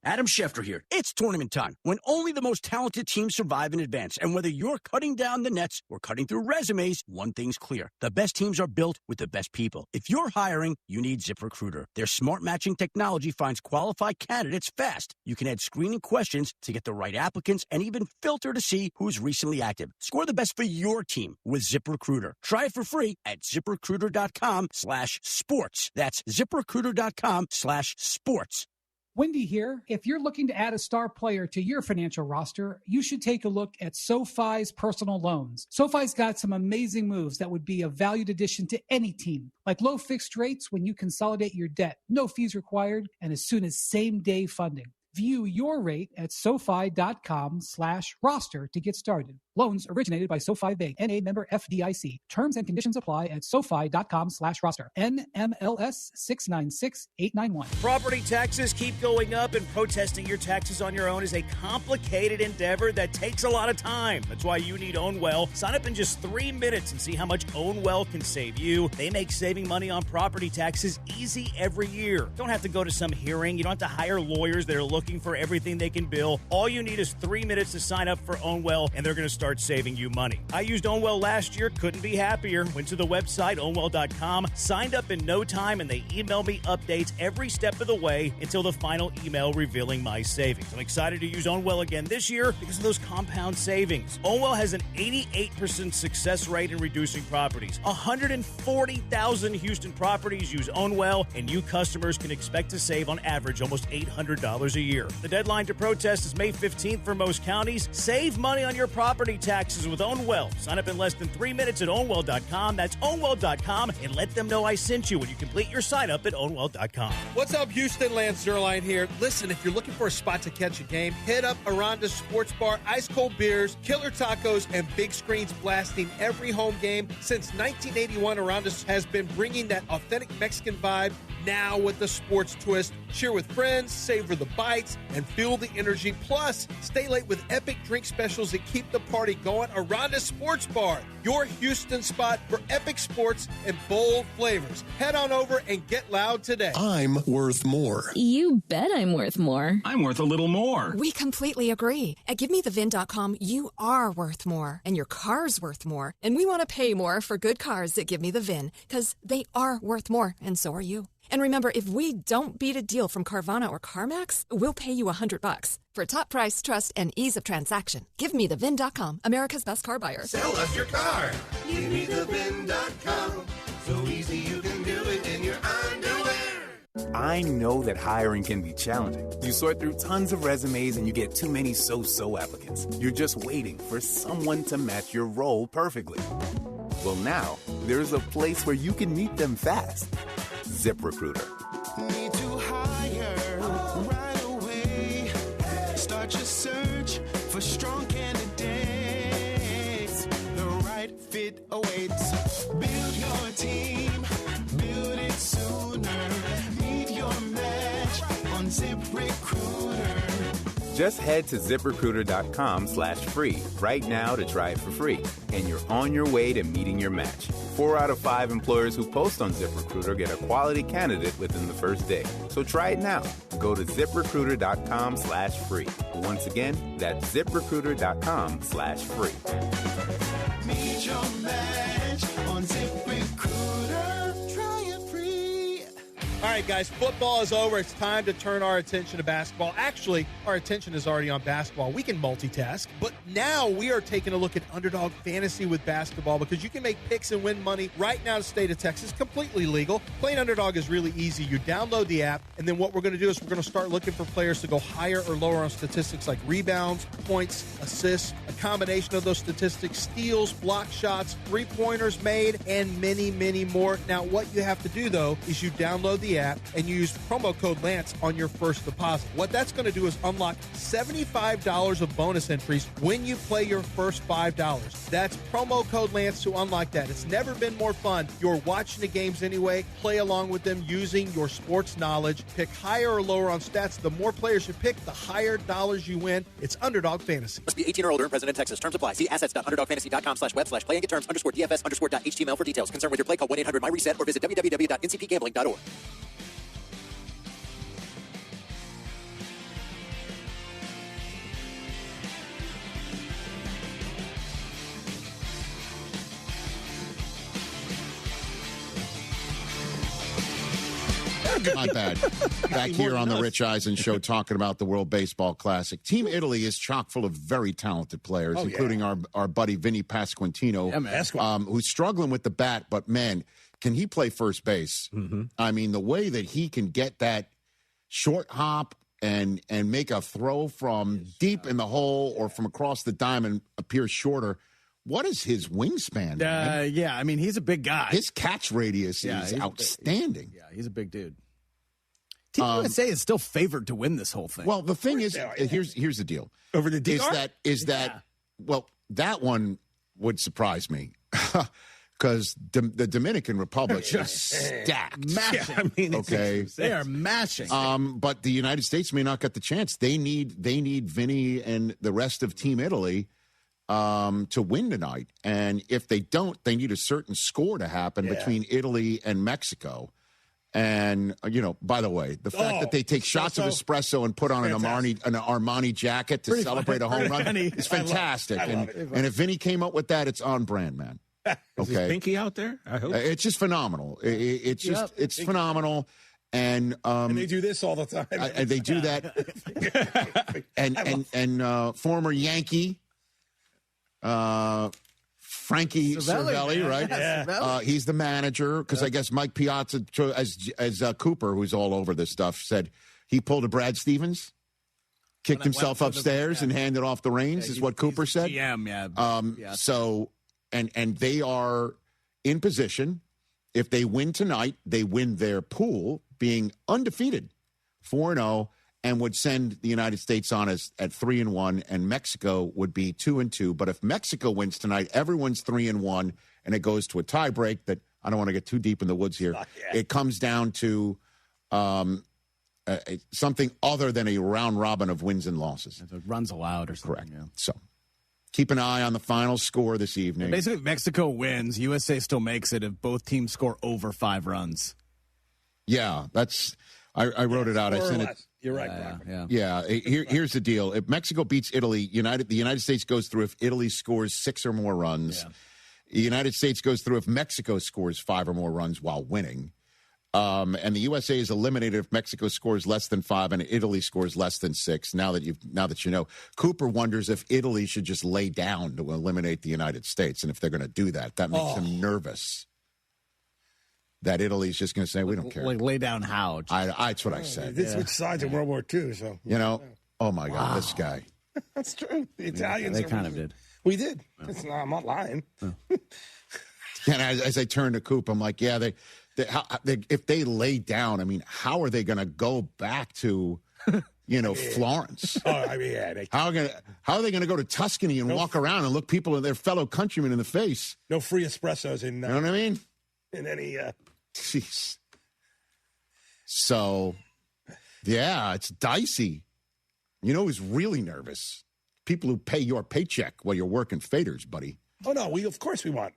Adam Schefter here. It's tournament time, when only the most talented teams survive in advance. And whether you're cutting down the nets or cutting through resumes, one thing's clear. The best teams are built with the best people. If you're hiring, you need ZipRecruiter. Their smart matching technology finds qualified candidates fast. You can add screening questions to get the right applicants and even filter to see who's recently active. Score the best for your team with ZipRecruiter. Try it for free at ZipRecruiter.com/sports. That's ZipRecruiter.com/sports. Wendy here. If you're looking to add a star player to your financial roster, you should take a look at SoFi's personal loans. SoFi's got some amazing moves that would be a valued addition to any team, like low fixed rates when you consolidate your debt, no fees required, and as soon as same-day funding. View your rate at SoFi.com/roster to get started. Loans originated by SoFi Bank, N.A. member FDIC. Terms and conditions apply at SoFi.com/roster. NMLS 696891. Property taxes keep going up, and protesting your taxes on your own is a complicated endeavor that takes a lot of time. That's why you need OwnWell. Sign up in just 3 minutes and see how much OwnWell can save you. They make saving money on property taxes easy every year. Don't have to go to some hearing. You don't have to hire lawyers that are looking for everything they can bill. All you need is 3 minutes to sign up for OwnWell, and they're going to start saving you money. I used OwnWell last year, couldn't be happier. Went to the website, ownwell.com, signed up in no time, and they email me updates every step of the way until the final email revealing my savings. I'm excited to use OwnWell again this year because of those compound savings. OwnWell has an 88% success rate in reducing properties. 140,000 Houston properties use OwnWell, and you customers can expect to save on average almost $800 a year. year. The deadline to protest is May 15th for most counties. Save money on your property taxes with OwnWell. Sign up in less than 3 minutes at OwnWell.com. That's OwnWell.com, and let them know I sent you when you complete your sign up at OwnWell.com. What's up, Houston? Lance Zerline here. Listen, if you're looking for a spot to catch a game, hit up Aranda's Sports Bar, ice cold beers, killer tacos, and big screens blasting every home game. Since 1981, Aranda's has been bringing that authentic Mexican vibe, now with the sports twist. Cheer with friends, savor the bites, and feel the energy. Plus, stay late with epic drink specials that keep the party going. Aranda's Sports Bar, your Houston spot for epic sports and bold flavors. Head on over and get loud today. I'm worth more. You bet I'm worth more. I'm worth a little more. We completely agree. At GiveMeTheVIN.com, you are worth more, and your car's worth more. And we want to pay more for good cars that give me the VIN, because they are worth more, and so are you. And remember, if we don't beat a deal from Carvana or CarMax, we'll pay you $100. For top price, trust, and ease of transaction, GiveMeTheVIN.com, America's best car buyer. Sell us your car. GiveMeTheVIN.com. So easy you can do it in your underwear. I know that hiring can be challenging. You sort through tons of resumes and you get too many so-so applicants. You're just waiting for someone to match your role perfectly. Well, now, there's a place where you can meet them fast. ZipRecruiter. Need to hire right away. Start your search for strong candidates. The right fit awaits. Build your team. Build it sooner. Meet your match on ZipRecruiter. Just head to ZipRecruiter.com/free right now to try it for free. And you're on your way to meeting your match. 4 out of 5 employers who post on ZipRecruiter get a quality candidate within the first day. So try it now. Go to ZipRecruiter.com/free. Once again, that's ZipRecruiter.com/free. Meet your match on ZipRecruiter. Try it free. All right, guys, football is over. It's time to turn our attention to basketball. Actually, our attention is already on basketball. We can multitask, but now we are taking a look at Underdog Fantasy with basketball, because you can make picks and win money right now in the state of Texas, completely legal. Playing Underdog is really easy. You download the app, and then what we're going to do is we're going to start looking for players to go higher or lower on statistics like rebounds, points, assists, a combination of those statistics, steals, block shots, three-pointers made, and many, many more. Now, what you have to do, though, is you download the app and you use promo code Lance on your first deposit. What that's going to do is unlock $75 of bonus entries when you play your first $5. That's promo code Lance to unlock that. It's never been more fun. You're watching the games anyway. Play along with them using your sports knowledge. Pick higher or lower on stats. The more players you pick, the higher dollars you win. It's Underdog Fantasy. Must be 18 or older and present in Texas. Terms apply. See assets.underdogfantasy.com/web/play and get terms _DFS_.html for details. Concerned with your play, call 1-800-MyReset or visit www.ncpgambling.org. My bad. Back here on the Rich Eisen Show talking about the World Baseball Classic. Team Italy is chock full of very talented players, including our buddy Vinny Pasquantino, who's struggling with the bat, but man, can he play first base? Mm-hmm. I mean, the way that he can get that short hop and make a throw from deep in the hole or from across the diamond appear shorter. What is his wingspan? Yeah, I mean, he's a big guy. His catch radius is outstanding. He's a big dude. Team USA is still favored to win this whole thing. Well, the thing is, here's the deal. Over the DR? Well, that one would surprise me because the Dominican Republic is stacked. Mashing. Yeah, I mean, okay, they are mashing. But the United States may not get the chance. They need Vinny and the rest of Team Italy to win tonight. And if they don't, they need a certain score to happen between Italy and Mexico. And, by the way, the fact that they take shots of espresso and put on an Armani jacket to celebrate a home run is fantastic. And if Vinny came up with that, it's on brand, man. Is his pinky out there? I hope. It's just phenomenal. It's phenomenal. And they do this all the time. And they do that. and former Yankee, Frankie Cervelli, right? Yeah. He's the manager because I guess Mike Piazza, as Cooper, who's all over this stuff, said he pulled a Brad Stevens. kicked himself upstairs and handed off the reins, is what Cooper said. GM, yeah. So, and they are in position. If they win tonight, they win their pool, being undefeated, 4-0, and would send the United States on as at 3-1, and Mexico would be 2-2. But if Mexico wins tonight, everyone's 3-1, and it goes to a tie break that I don't want to get too deep in the woods here. It comes down to something other than a round robin of wins and losses. Runs allowed or something. Correct. Yeah. So keep an eye on the final score this evening. Basically, if Mexico wins, USA still makes it if both teams score over 5 runs. Yeah, that's. I wrote it out. I sent it. You're right, Blackman. Yeah. Here's the deal. If Mexico beats Italy, the United States goes through if Italy scores 6 or more runs. Yeah. The United States goes through if Mexico scores 5 or more runs while winning. And the USA is eliminated if Mexico scores less than 5 and Italy scores less than 6. Now that you know, Cooper wonders if Italy should just lay down to eliminate the United States, and if they're going to do that makes him nervous. That Italy's just going to say, we don't care. Like lay down how? That's what I said. They switched sides in World War II, so. Oh, my God, this guy. That's true. The Italians. They kind of did. We did. I'm not lying. And as I turned to Coop, I'm like, yeah, if they lay down, I mean, how are they going to go back to, Florence? Oh, I mean, yeah. How are they going to go to Tuscany and walk around and look people and their fellow countrymen in the face? No free espressos in. You know what I mean? In any. Jeez. So, yeah, it's dicey. You know who's really nervous? People who pay your paycheck while you're working faders, buddy. Oh, no, of course we want.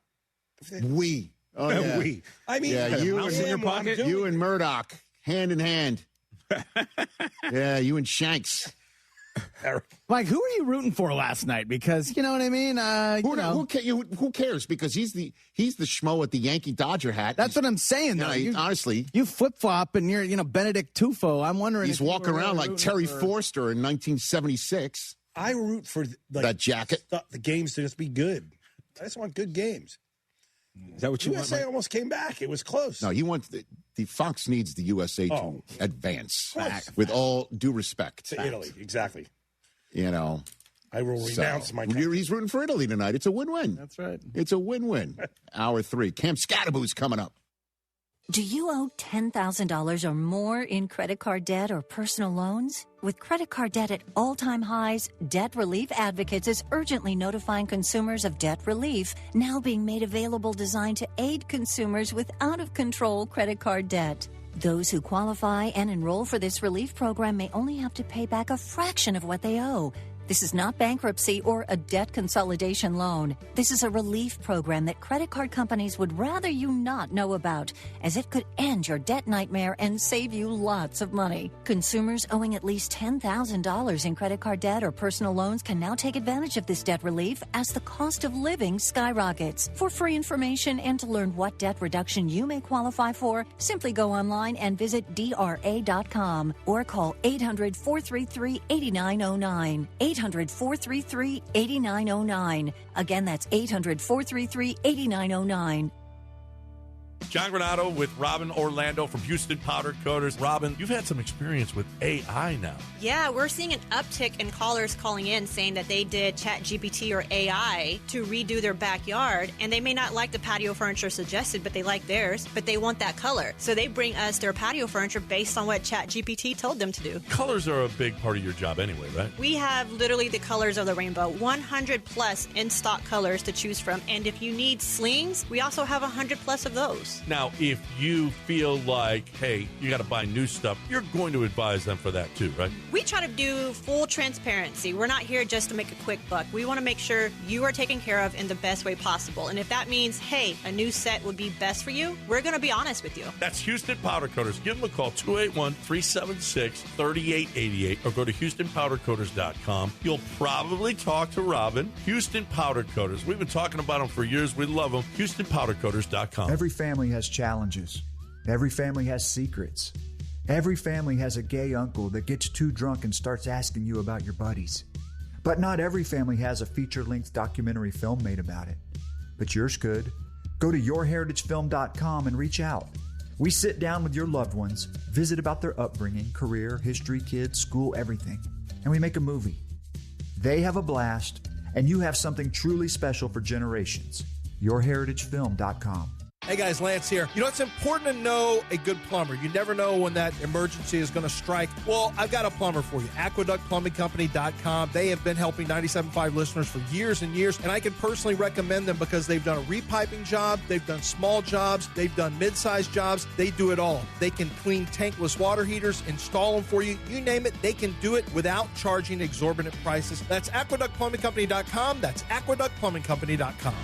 We. Oh, yeah. We. I mean, you and Murdoch, hand in hand. Yeah, you and Shanks. Mike, who are you rooting for last night? Because you know what I mean. Who cares? Because he's the schmo with the Yankee Dodger hat. That's what I'm saying. Though. Honestly, you flip flop and you're Benedict Tufo. I'm wondering. He's walking around like Terry Forster in 1976. I root for that jacket. The games to just be good. I just want good games. Is that what you USA want? almost came back. It was close. No, you want the Fox needs the USA to advance. With all due respect to Italy, exactly. I will renounce my country. He's rooting for Italy tonight. It's a win-win. That's right. It's a win-win. Hour 3. Cam Scattaboo's coming up. Do you owe $10,000 or more in credit card debt or personal loans? With credit card debt at all-time highs, Debt Relief Advocates is urgently notifying consumers of debt relief now being made available designed to aid consumers with out-of-control credit card debt. Those who qualify and enroll for this relief program may only have to pay back a fraction of what they owe. This is not bankruptcy or a debt consolidation loan. This is a relief program that credit card companies would rather you not know about, as it could end your debt nightmare and save you lots of money. Consumers owing at least $10,000 in credit card debt or personal loans can now take advantage of this debt relief as the cost of living skyrockets. For free information and to learn what debt reduction you may qualify for, simply go online and visit DRA.com or call 800-433-8909. 800-433-8909. Again, that's 800-433-8909. John Granato with Robin Orlando from Houston Powder Coaters. Robin, you've had some experience with AI now. Yeah, we're seeing an uptick in callers calling in saying that they did ChatGPT or AI to redo their backyard, and they may not like the patio furniture suggested, but they like theirs, but they want that color. So they bring us their patio furniture based on what ChatGPT told them to do. Colors are a big part of your job anyway, right? We have literally the colors of the rainbow, 100 plus in-stock colors to choose from, and if you need slings, we also have 100 plus of those. Now, if you feel like, hey, you got to buy new stuff, you're going to advise them for that too, right? We try to do full transparency. We're not here just to make a quick buck. We want to make sure you are taken care of in the best way possible. And if that means, hey, a new set would be best for you, we're going to be honest with you. That's Houston Powder Coaters. Give them a call, 281-376-3888, or go to HoustonPowderCoaters.com. You'll probably talk to Robin. Houston Powder Coaters. We've been talking about them for years. We love them. HoustonPowderCoaters.com. Every family has challenges. Every family has secrets. Every family has a gay uncle that gets too drunk and starts asking you about your buddies. But not every family has a feature-length documentary film made about it. But yours could. Go to yourheritagefilm.com and reach out. We sit down with your loved ones, visit about their upbringing, career, history, kids, school, everything. and we make a movie. They have a blast, and you have something truly special for generations. YourHeritageFilm.com. Hey guys, Lance here. You know, it's important to know a good plumber. You never know when that emergency is going to strike. Well, I've got a plumber for you. AqueductPlumbingCompany.com. They have been helping 97.5 listeners for years and years, and I can personally recommend them because they've done a repiping job, they've done small jobs, they've done mid-sized jobs. They do it all. They can clean tankless water heaters, install them for you. You name it, they can do it without charging exorbitant prices. That's AqueductPlumbingCompany.com. That's AqueductPlumbingCompany.com.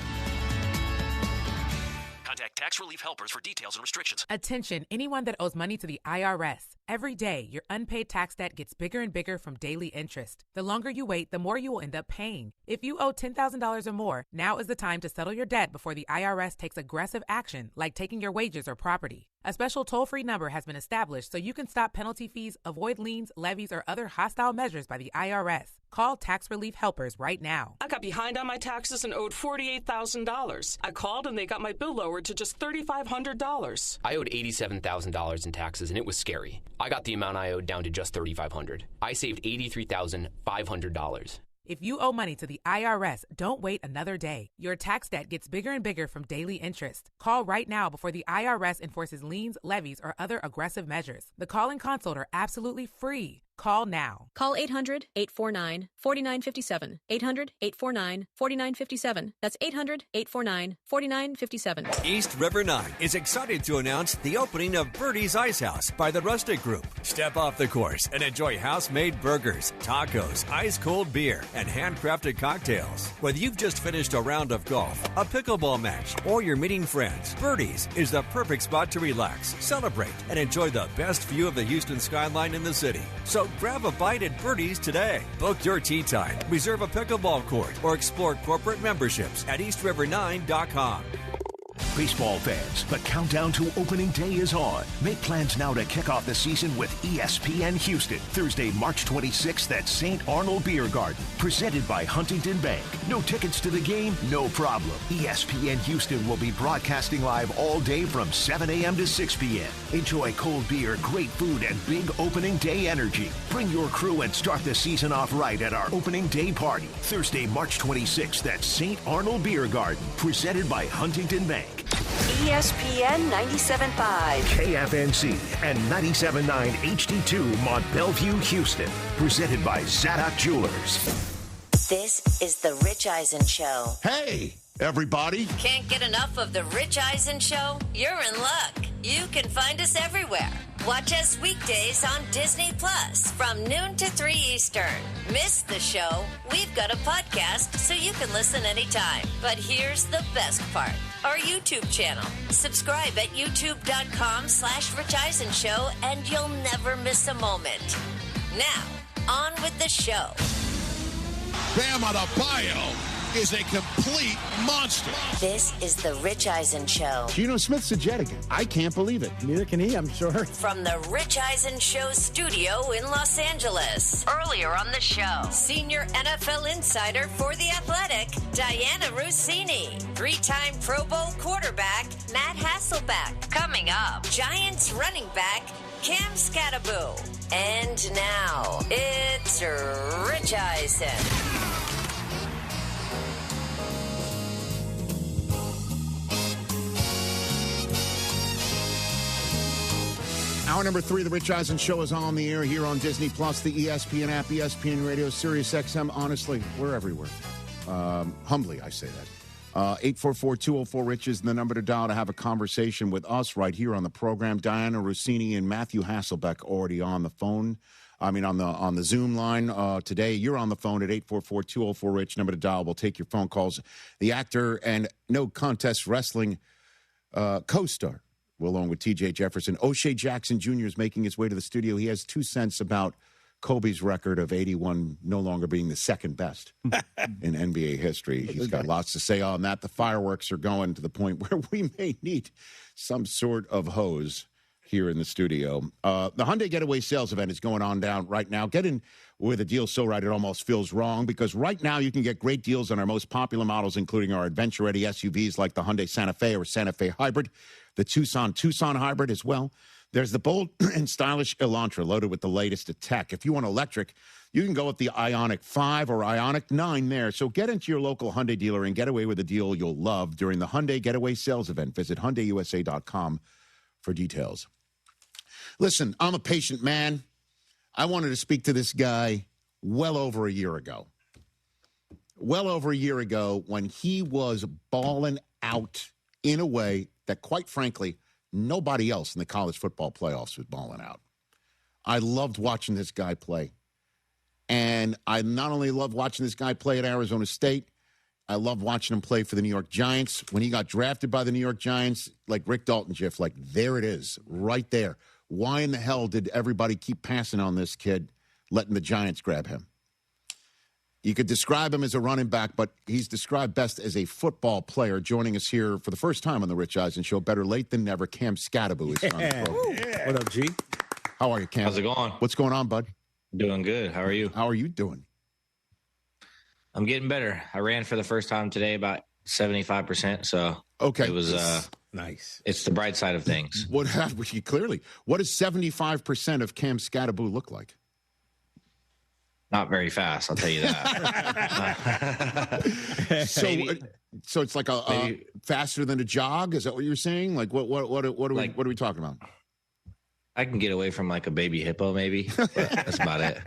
Contact Tax Relief Helpers for details and restrictions. Attention, anyone that owes money to the IRS. Every day, your unpaid tax debt gets bigger and bigger from daily interest. The longer you wait, the more you will end up paying. If you owe $10,000 or more, now is the time to settle your debt before the IRS takes aggressive action, like taking your wages or property. A special toll-free number has been established so you can stop penalty fees, avoid liens, levies, or other hostile measures by the IRS. Call Tax Relief Helpers right now. I got behind on my taxes and owed $48,000. I called and they got my bill lowered to just $3,500. I owed $87,000 in taxes, and it was scary. I got the amount I owed down to just $3,500. I saved $83,500. If you owe money to the IRS, don't wait another day. Your tax debt gets bigger and bigger from daily interest. Call right now before the IRS enforces liens, levies, or other aggressive measures. The call and consult are absolutely free. Call now. Call 800-849-4957. 800-849-4957. That's 800-849-4957. East River 9 is excited to announce the opening of Birdie's Ice House by the Rustic Group. Step off the course and enjoy house-made burgers, tacos, ice-cold beer, and handcrafted cocktails. Whether you've just finished a round of golf, a pickleball match, or you're meeting friends, Birdie's is the perfect spot to relax, celebrate, and enjoy the best view of the Houston skyline in the city. So grab a bite at Birdie's today. Book your tee time, reserve a pickleball court, or explore corporate memberships at EastRiver9.com. Baseball fans, the countdown to opening day is on. Make plans now to kick off the season with ESPN Houston. Thursday, March 26th at St. Arnold Beer Garden. Presented by Huntington Bank. No tickets to the game? No problem. ESPN Houston will be broadcasting live all day from 7 a.m. to 6 p.m. Enjoy cold beer, great food, and big opening day energy. Bring your crew and start the season off right at our opening day party. Thursday, March 26th at St. Arnold Beer Garden. Presented by Huntington Bank. ESPN 97.5. KFNC and 97.9 HD2 Mont Bellevue, Houston. Presented by Zadok Jewelers. This is the Rich Eisen Show. Hey, everybody. Can't get enough of the Rich Eisen Show? You're in luck. You can find us everywhere. Watch us weekdays on Disney Plus from noon to 3 Eastern. Miss the show? We've got a podcast so you can listen anytime. But here's the best part. Our YouTube channel. Subscribe at youtube.com/Rich Eisen Show and you'll never miss a moment. Now, on with the show. Bam Adebayo is a complete monster. This is the Rich Eisen Show. Geno Smith's a Jet again. I can't believe it. Neither can he, I'm sure. From the Rich Eisen Show studio in Los Angeles. Earlier on the show, senior NFL insider for The Athletic, Diana Rossini. 3-time Pro Bowl quarterback, Matt Hasselbeck. Coming up, Giants running back, Cam Scattaboo. And now, it's Rich Eisen. Hour number 3 of the Rich Eisen Show is on the air here on Disney Plus, the ESPN app, ESPN Radio, Sirius XM. Honestly, we're everywhere. Humbly, I say that. 844-204-RICH is the number to dial to have a conversation with us right here on the program. Diana Rossini and Matthew Hasselbeck already on the phone. I mean, on the Zoom line today. You're on the phone at 844-204-RICH, number to dial. We'll take your phone calls. The actor and No Contest Wrestling co-star, along with T.J. Jefferson. O'Shea Jackson Jr. is making his way to the studio. He has 2 cents about Kobe's record of 81 no longer being the second best in NBA history. He's got lots to say on that. The fireworks are going to the point where we may need some sort of hose here in the studio. The Hyundai Getaway Sales Event is going on down right now. Get in with a deal so right it almost feels wrong, because right now you can get great deals on our most popular models, including our adventure-ready SUVs like the Hyundai Santa Fe or Santa Fe Hybrid. the Tucson Hybrid as well. There's the bold and stylish Elantra loaded with the latest tech. If you want electric, you can go with the Ioniq 5 or Ioniq 9 there. So get into your local Hyundai dealer and get away with a deal you'll love during the Hyundai Getaway Sales Event. Visit HyundaiUSA.com for details. Listen, I'm a patient man. I wanted to speak to this guy well over a year ago. Well over a year ago when he was balling out in a way that, quite frankly, nobody else in the college football playoffs was balling out. I loved watching this guy play. And I not only loved watching this guy play at Arizona State, I loved watching him play for the New York Giants. When he got drafted by the New York Giants, like Rick Dalton, Jeff, like there it is, right there. Why in the hell did everybody keep passing on this kid, letting the Giants grab him? You could describe him as a running back, but he's described best as a football player. Joining us here for the first time on the Rich Eisen Show, better late than never, Cam Scadaboo is on the program. Yeah. What up, G? How are you, Cam? How's it going? What's going on, bud? Doing good. How are you? How are you doing? I'm getting better. I ran for the first time today about 75%, so okay. It was nice. It's the bright side of things. What clearly? What does 75% of Cam Scadaboo look like? Not very fast, I'll tell you that. So it's like a faster than a jog. Is that what you're saying? Like what are we talking about? I can get away from like a baby hippo, maybe. But that's about it.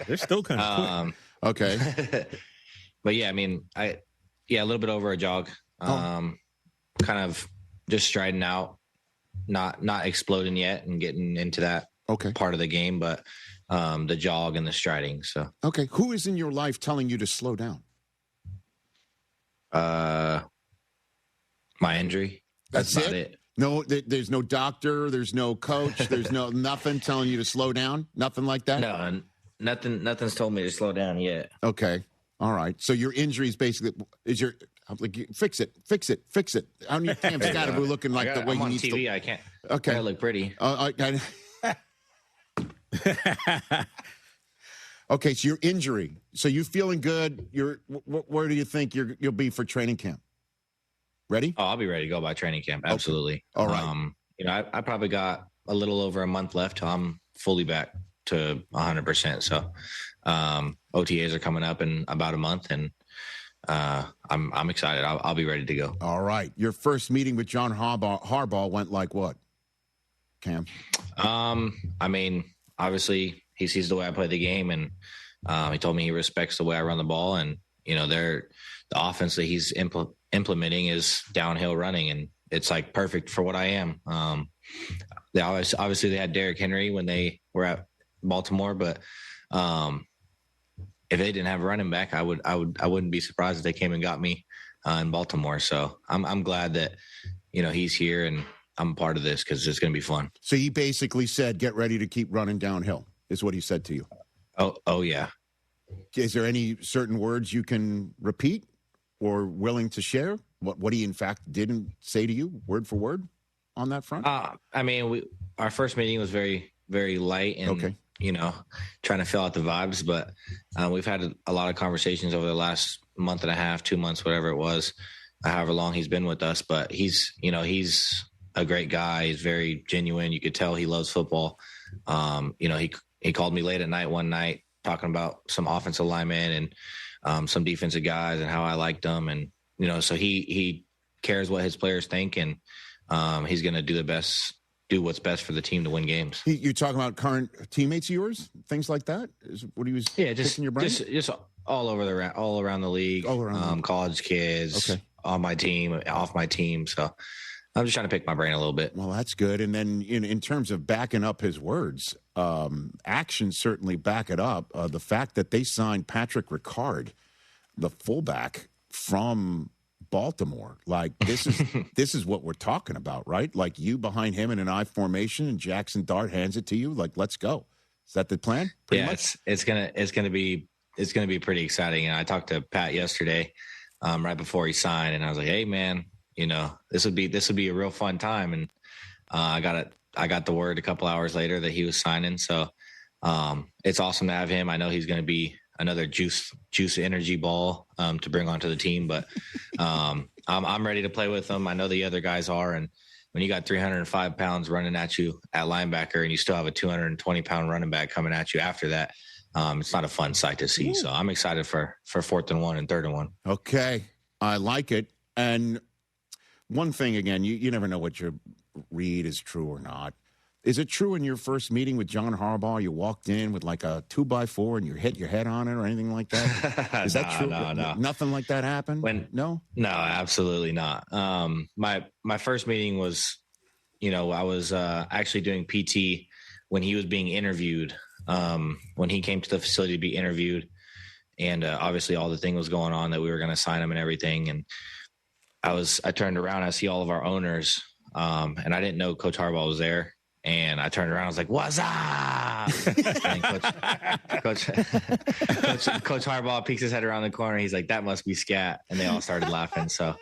They're still kind of quick. Okay. But yeah, I mean, a little bit over a jog. Kind of just striding out, not exploding yet, and getting into that part of the game, but the jog and the striding. So okay, who is in your life telling you to slow down? My injury. That's about it. No, there's no doctor, there's no coach, there's no nothing telling you to slow down, nothing like that. No, nothing's told me to slow down yet. Okay, all right. So your injury is basically fix it. I don't need Cam Scadaboo looking like the way I'm he on needs TV. to. I can't. Okay, I look pretty. Okay, so your injury. So you feeling good? Where do you think you'll be for training camp? Ready? Oh, I'll be ready to go by training camp. Absolutely. Okay. All right. I probably got a little over a month left till I'm fully back to 100%. So OTAs are coming up in about a month, and I'm excited. I'll be ready to go. All right. Your first meeting with John Harbaugh went like what, Cam? I mean, obviously he sees the way I play the game, and he told me he respects the way I run the ball, and the offense that he's implementing is downhill running, and it's like perfect for what I am. They obviously they had Derrick Henry when they were at Baltimore, but if they didn't have a running back, I wouldn't be surprised if they came and got me in Baltimore. So I'm glad that he's here and I'm a part of this because it's going to be fun. So he basically said, "Get ready to keep running downhill," is what he said to you. Oh yeah. Is there any certain words you can repeat or willing to share? What he in fact didn't say to you, word for word, on that front? I mean, our first meeting was very, very light and trying to fill out the vibes, but we've had a lot of conversations over the last month and a half, 2 months, whatever it was, however long he's been with us. But he's a great guy. He's very genuine. You could tell he loves football. He called me late at night one night talking about some offensive linemen and some defensive guys and how I liked them. And, so he cares what his players think, and he's going to do what's best for the team to win games. You're talking about current teammates of yours, things like that? Is what he was picking your brain? Just all around the league, college kids, on my team, off my team. So I'm just trying to pick my brain a little bit. Well, that's good. And then in terms of backing up his words, actions certainly back it up. The fact that they signed Patrick Ricard, the fullback from Baltimore, like this is what we're talking about, right? Like you behind him in an I formation, and Jackson Dart hands it to you. Like, let's go. Is that the plan? Pretty much? It's gonna be pretty exciting. And I talked to Pat yesterday, right before he signed, and I was like, "Hey, man, this would be a real fun time." And I got the word a couple hours later that he was signing. So it's awesome to have him. I know he's going to be another juice energy ball to bring onto the team, but I'm ready to play with him. I know the other guys are, and when you got 305 pounds running at you at linebacker and you still have a 220-pound running back coming at you after that, it's not a fun sight to see. So I'm excited for 4th and 1 and 3rd and 1. Okay. I like it. And one thing, again, you never know what your read is true or not. Is it true in your first meeting with John Harbaugh, you walked in with like a 2x4 and you hit your head on it or anything like that? Is that true? No. Nothing like that happened? No, absolutely not. My first meeting was, I was actually doing PT when he was being interviewed, when he came to the facility to be interviewed. And obviously all the thing was going on that we were going to sign him and everything. And I turned around, I see all of our owners, and I didn't know Coach Harbaugh was there. And I turned around, I was like, "What's up?" And Coach Harbaugh peeks his head around the corner. He's like, "That must be Scat," and they all started laughing. So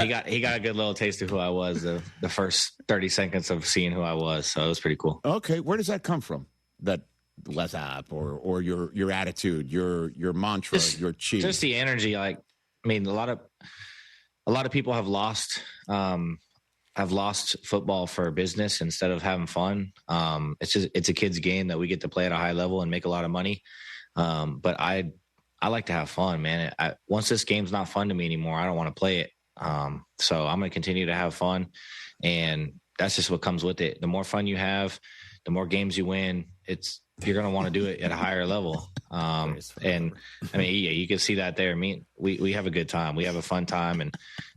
he got a good little taste of who I was the first 30 seconds of seeing who I was. So it was pretty cool. Okay, where does that come from? That "What's up" or your attitude, your mantra, your chi? Just the energy. Like, I mean, a lot of people have lost. Have lost football for business instead of having fun. It's a kid's game that we get to play at a high level and make a lot of money. But I like to have fun, man. Once this game's not fun to me anymore, I don't want to play it. So I'm going to continue to have fun, and that's just what comes with it. The more fun you have, the more games you win. You're going to want to do it at a higher level. And I mean, yeah, you can see that there. I mean, we have a good time. We have a fun time, and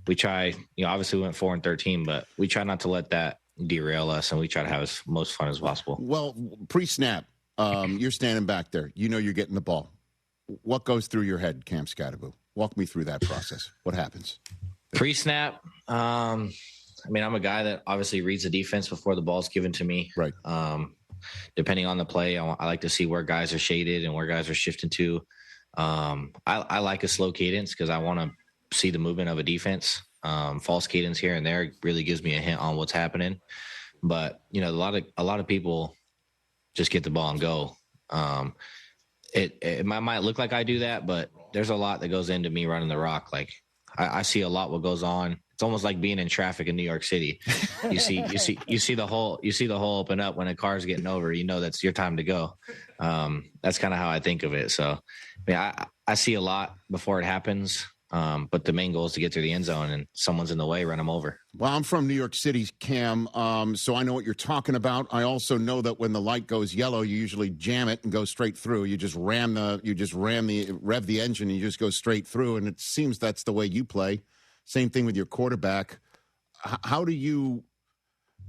we try, obviously we went 4-13, but we try not to let that derail us, and we try to have as most fun as possible. Well, pre-snap, you're standing back there. You're getting the ball. What goes through your head, Cam Scatterbo? Walk me through that process. What happens? Pre-snap, I mean, I'm a guy that obviously reads the defense before the ball's given to me. Right. Depending on the play, I like to see where guys are shaded and where guys are shifting to. I like a slow cadence because I want to see the movement of a defense. False cadence here and there really gives me a hint on what's happening. But a lot of people just get the ball and go. It might look like I do that, but there's a lot that goes into me running the rock. Like I see a lot what goes on. It's almost like being in traffic in New York City. You see the hole open up when a car's getting over. That's your time to go. That's kind of how I think of it. So, I mean, I see a lot before it happens. But the main goal is to get to the end zone, and someone's in the way, run them over. Well, I'm from New York City, Cam, so I know what you're talking about. I also know that when the light goes yellow, you usually jam it and go straight through. You just rev the engine, and you just go straight through, and it seems that's the way you play. Same thing with your quarterback. How do you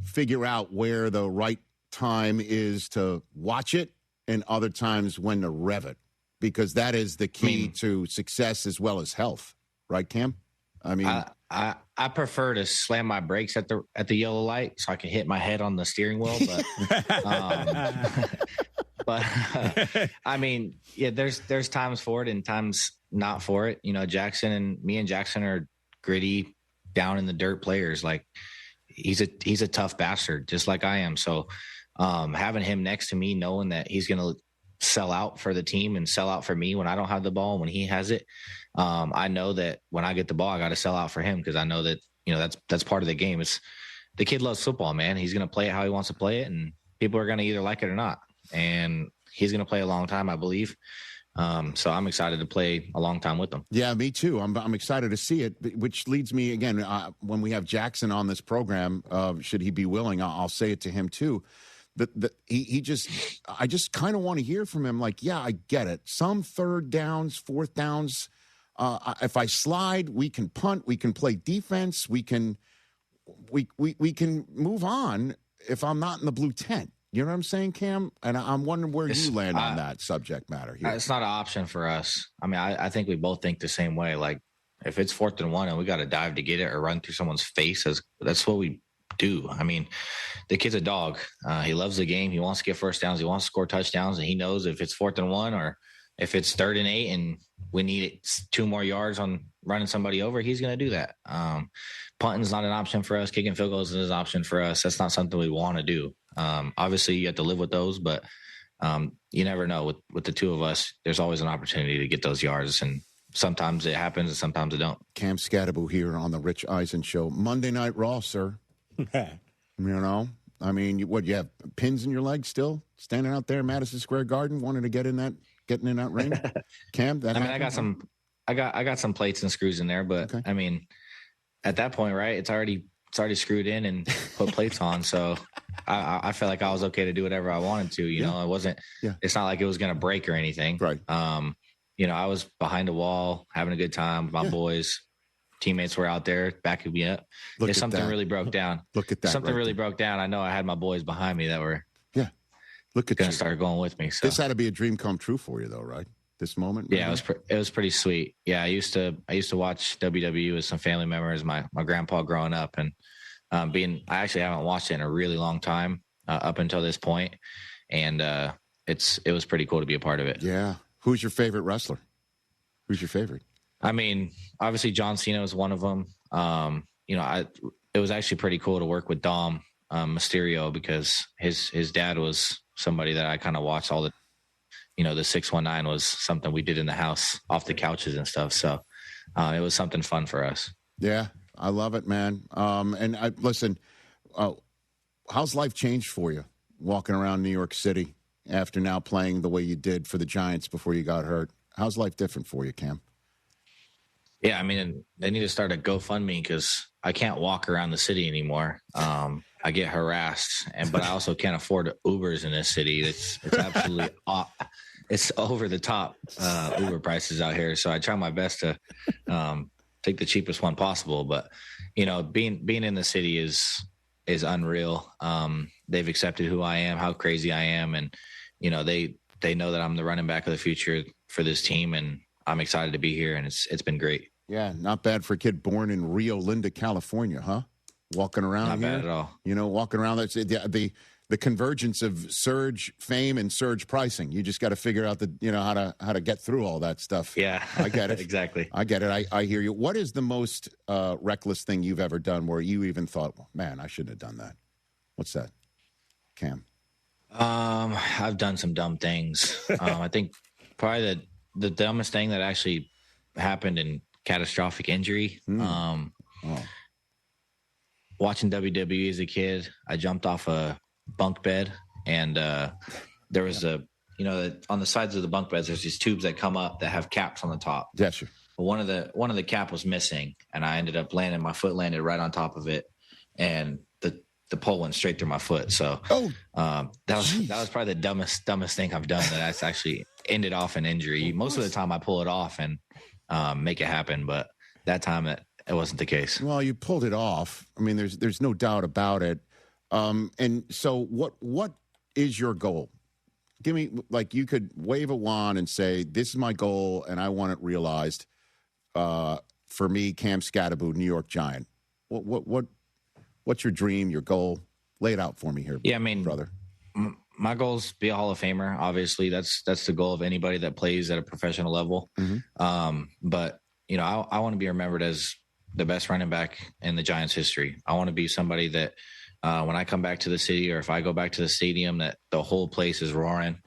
figure out where the right time is to watch it and other times when to rev it? Because that is the key to success as well as health, right, Cam? I mean, I prefer to slam my brakes at the yellow light so I can hit my head on the steering wheel. But I mean, yeah, there's times for it and times not for it. Jackson and Jackson are gritty, down in the dirt players. Like he's a tough bastard, just like I am. So having him next to me, knowing that he's going to sell out for the team and sell out for me when I don't have the ball, when he has it. I know that when I get the ball, I got to sell out for him because I know that, that's part of the game. It's the kid loves football, man. He's going to play it how he wants to play it, and people are going to either like it or not. And he's going to play a long time, I believe. So I'm excited to play a long time with them. Yeah, me too. I'm excited to see it, which leads me again, when we have Jackson on this program, should he be willing, I'll say it to him too. I just kind of want to hear from him. Like, yeah, I get it. Some third downs, fourth downs. If I slide, we can punt. We can play defense. We can move on if I'm not in the blue tent. You know what I'm saying, Cam? And I'm wondering where you land on that subject matter here. It's not an option for us. I mean, I think we both think the same way. Like, if it's 4th and 1 and we got to dive to get it or run through someone's face, that's what we do. I mean, the kid's a dog. He loves the game. He wants to get first downs. He wants to score touchdowns, and he knows if it's 4th and 1 or if it's 3rd and 8 and we need 2 more yards on running somebody over, he's going to do that. Punting's not an option for us. Kicking field goals is an option for us. That's not something we want to do. Obviously, you have to live with those, but you never know. With the two of us, there's always an opportunity to get those yards, and sometimes it happens and sometimes it don't. Cam Scatterbo here on the Rich Eisen Show. Monday Night Raw, sir. I mean, you have pins in your legs still, standing out there, Madison Square Garden, wanting to getting in that ring? Cam, I got some plates and screws in there, but I mean, at that point, right? It's already screwed in and put plates on, so I felt like I was okay to do whatever I wanted to. You know, it wasn't. Yeah. It's not like it was going to break or anything. Right. I was behind a wall having a good time with my boys. Teammates were out there backing me up. If something really broke down, really broke down, I know I had my boys behind me that were going to start going with me. So this had to be a dream come true for you, though, right? This moment. Yeah, it was pretty sweet. Yeah, I used to watch WWE with some family members. My grandpa growing up, and I actually haven't watched it in a really long time up until this point, and it was pretty cool to be a part of it. Yeah. Who's your favorite wrestler? Who's your favorite? I mean, obviously John Cena was one of them. It was actually pretty cool to work with Dom Mysterio because his dad was somebody that I kind of watched all the. The 619 was something we did in the house off the couches and stuff. So it was something fun for us. Yeah, I love it, man. Listen, how's life changed for you walking around New York City after now playing the way you did for the Giants before you got hurt? How's life different for you, Cam? Yeah, I mean, they need to start a GoFundMe because I can't walk around the city anymore. I get harassed, but I also can't afford Ubers in this city. It's absolutely it's over the top Uber prices out here. So I try my best to take the cheapest one possible. But being in the city is unreal. They've accepted who I am, how crazy I am, and they know that I'm the running back of the future for this team, and I'm excited to be here, and it's been great. Yeah, not bad for a kid born in Rio Linda, California, huh? Walking around not here. Bad at all. Walking around, that's the convergence of surge fame and surge pricing. You just got to figure out how to get through all that stuff. Yeah, I get it. Exactly. I get it. I hear you. What is the most reckless thing you've ever done where you even thought, well, man, I shouldn't have done that? What's that, Cam? I've done some dumb things. I think probably the dumbest thing that actually happened in catastrophic injury. Watching WWE as a kid, I jumped off a bunk bed, and there was on the sides of the bunk beds, there's these tubes that come up that have caps on the top. Yeah, sure. But one of the cap was missing, and I ended up my foot landed right on top of it, and the pole went straight through my foot. So that was probably the dumbest thing I've done that's actually ended off an injury. Most of the time I pull it off and make it happen, but that time it wasn't the case. Well, you pulled it off. I mean, there's no doubt about it. And so what is your goal? Give me, you could wave a wand and say, this is my goal and I want it realized. For me, Cam Scattaboo, New York Giant. What's your dream, your goal? Lay it out for me here. Yeah, I mean, brother. My goal is to be a Hall of Famer. Obviously, that's the goal of anybody that plays at a professional level. Mm-hmm. But I want to be remembered as the best running back in the Giants' history. I want to be somebody that when I come back to the city, or if I go back to the stadium, that the whole place is roaring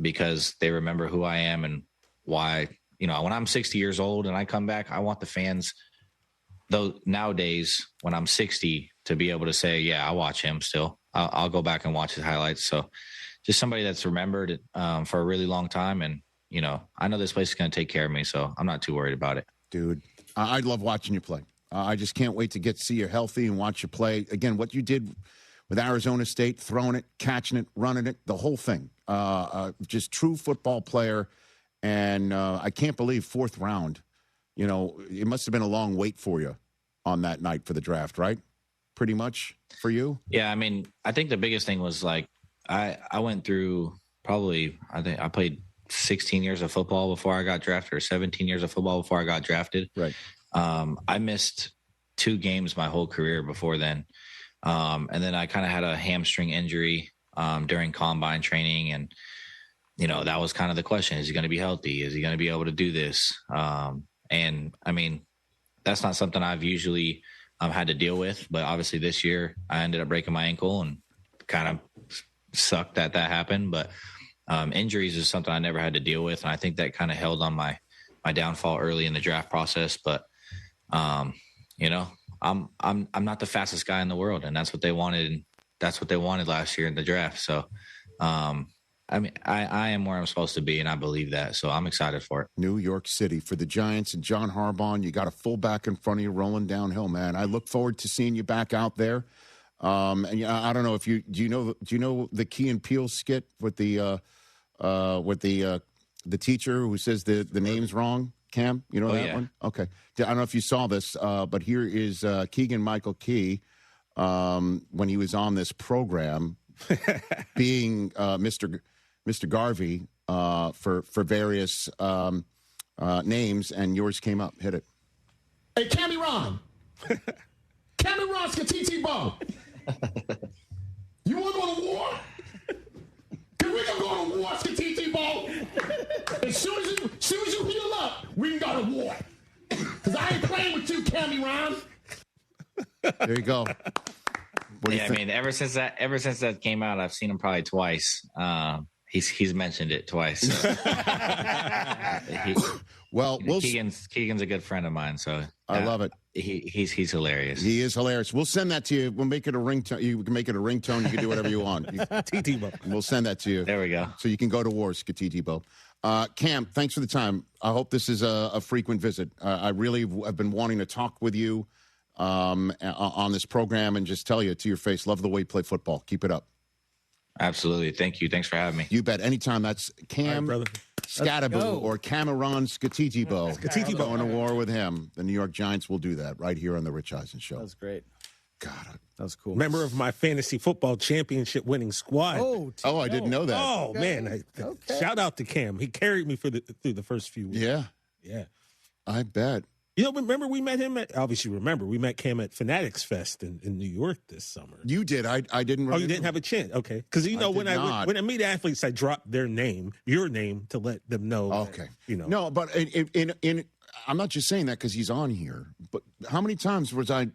because they remember who I am and why. When I'm 60 years old and I come back, I want the fans. Though nowadays, when I'm 60, to be able to say, yeah, I watch him still. I'll go back and watch his highlights. So just somebody that's remembered for a really long time. And, I know this place is going to take care of me, so I'm not too worried about it. Dude, I love watching you play. I just can't wait to see you healthy and watch you play. Again, what you did with Arizona State, throwing it, catching it, running it, the whole thing. Just true football player. And I can't believe 4th round. It must have been a long wait for you on that night for the draft, right? Pretty much for you? Yeah, I mean, I think the biggest thing was I went through I think I played 16 years of football before I got drafted, or 17 years of football before I got drafted. Right. I missed 2 games my whole career before then. And then I kind of had a hamstring injury during combine training. And, that was kind of the question. Is he going to be healthy? Is he going to be able to do this? And I mean, that's not something I've usually had to deal with, but obviously this year I ended up breaking my ankle and kind of sucked that happened. But injuries is something I never had to deal with. And I think that kind of held on my downfall early in the draft process. But, I'm not the fastest guy in the world, and that's what they wanted. That's what they wanted last year in the draft. So, I mean, I am where I'm supposed to be, and I believe that. So I'm excited for it. New York City for the Giants and John Harbaugh. You got a fullback in front of you rolling downhill, man. I look forward to seeing you back out there. And I don't know if do you know the Key and Peele skit with the teacher who says the name's wrong? Cam, you know that one? Okay. I don't know if you saw this, but here is Keegan-Michael Key when he was on this program being Mr. Garvey for various names, and yours came up. Hit it. Hey, Cammy Ron. Cammy Ron Skatiti Bo. You want to go to war? Can we go to war, Skatiti Bo? As soon as you heal up, we can go to war. Because I ain't playing with you, Cammy Ron. There you go. I mean, ever since that came out, I've seen him probably twice. He's mentioned it twice. So. Keegan's a good friend of mine, so I love it. He's hilarious. He is hilarious. We'll send that to you. We'll make it a ringtone. You can make it a ringtone. You can do whatever you want. We'll send that to you. There we go. So you can go to war, Skatiti-Bo. Cam, thanks for the time. I hope this is a frequent visit. I really have been wanting to talk with you on this program and just tell you to your face, love the way you play football. Keep it up. Absolutely. Thank you. Thanks for having me. You bet. Anytime. That's Cam Skattebo or Cameron Skatiti-Bo. Skatiti-Bo. Going to war with him. The New York Giants will do that right here on the Rich Eisen Show. That was great. God, that was cool. Member of my fantasy football championship winning squad. Oh, I didn't know that. Oh, man. Shout out to Cam. He carried me through the first few weeks. Yeah. Yeah. I bet. You know, remember we met him we met Cam at Fanatics Fest in New York this summer. You did. I didn't remember. Oh, you didn't have a chance? Okay. Because, when I meet athletes, I drop your name, to let them know. Okay. That, No, but in I'm not just saying that because he's on here, but how many times was I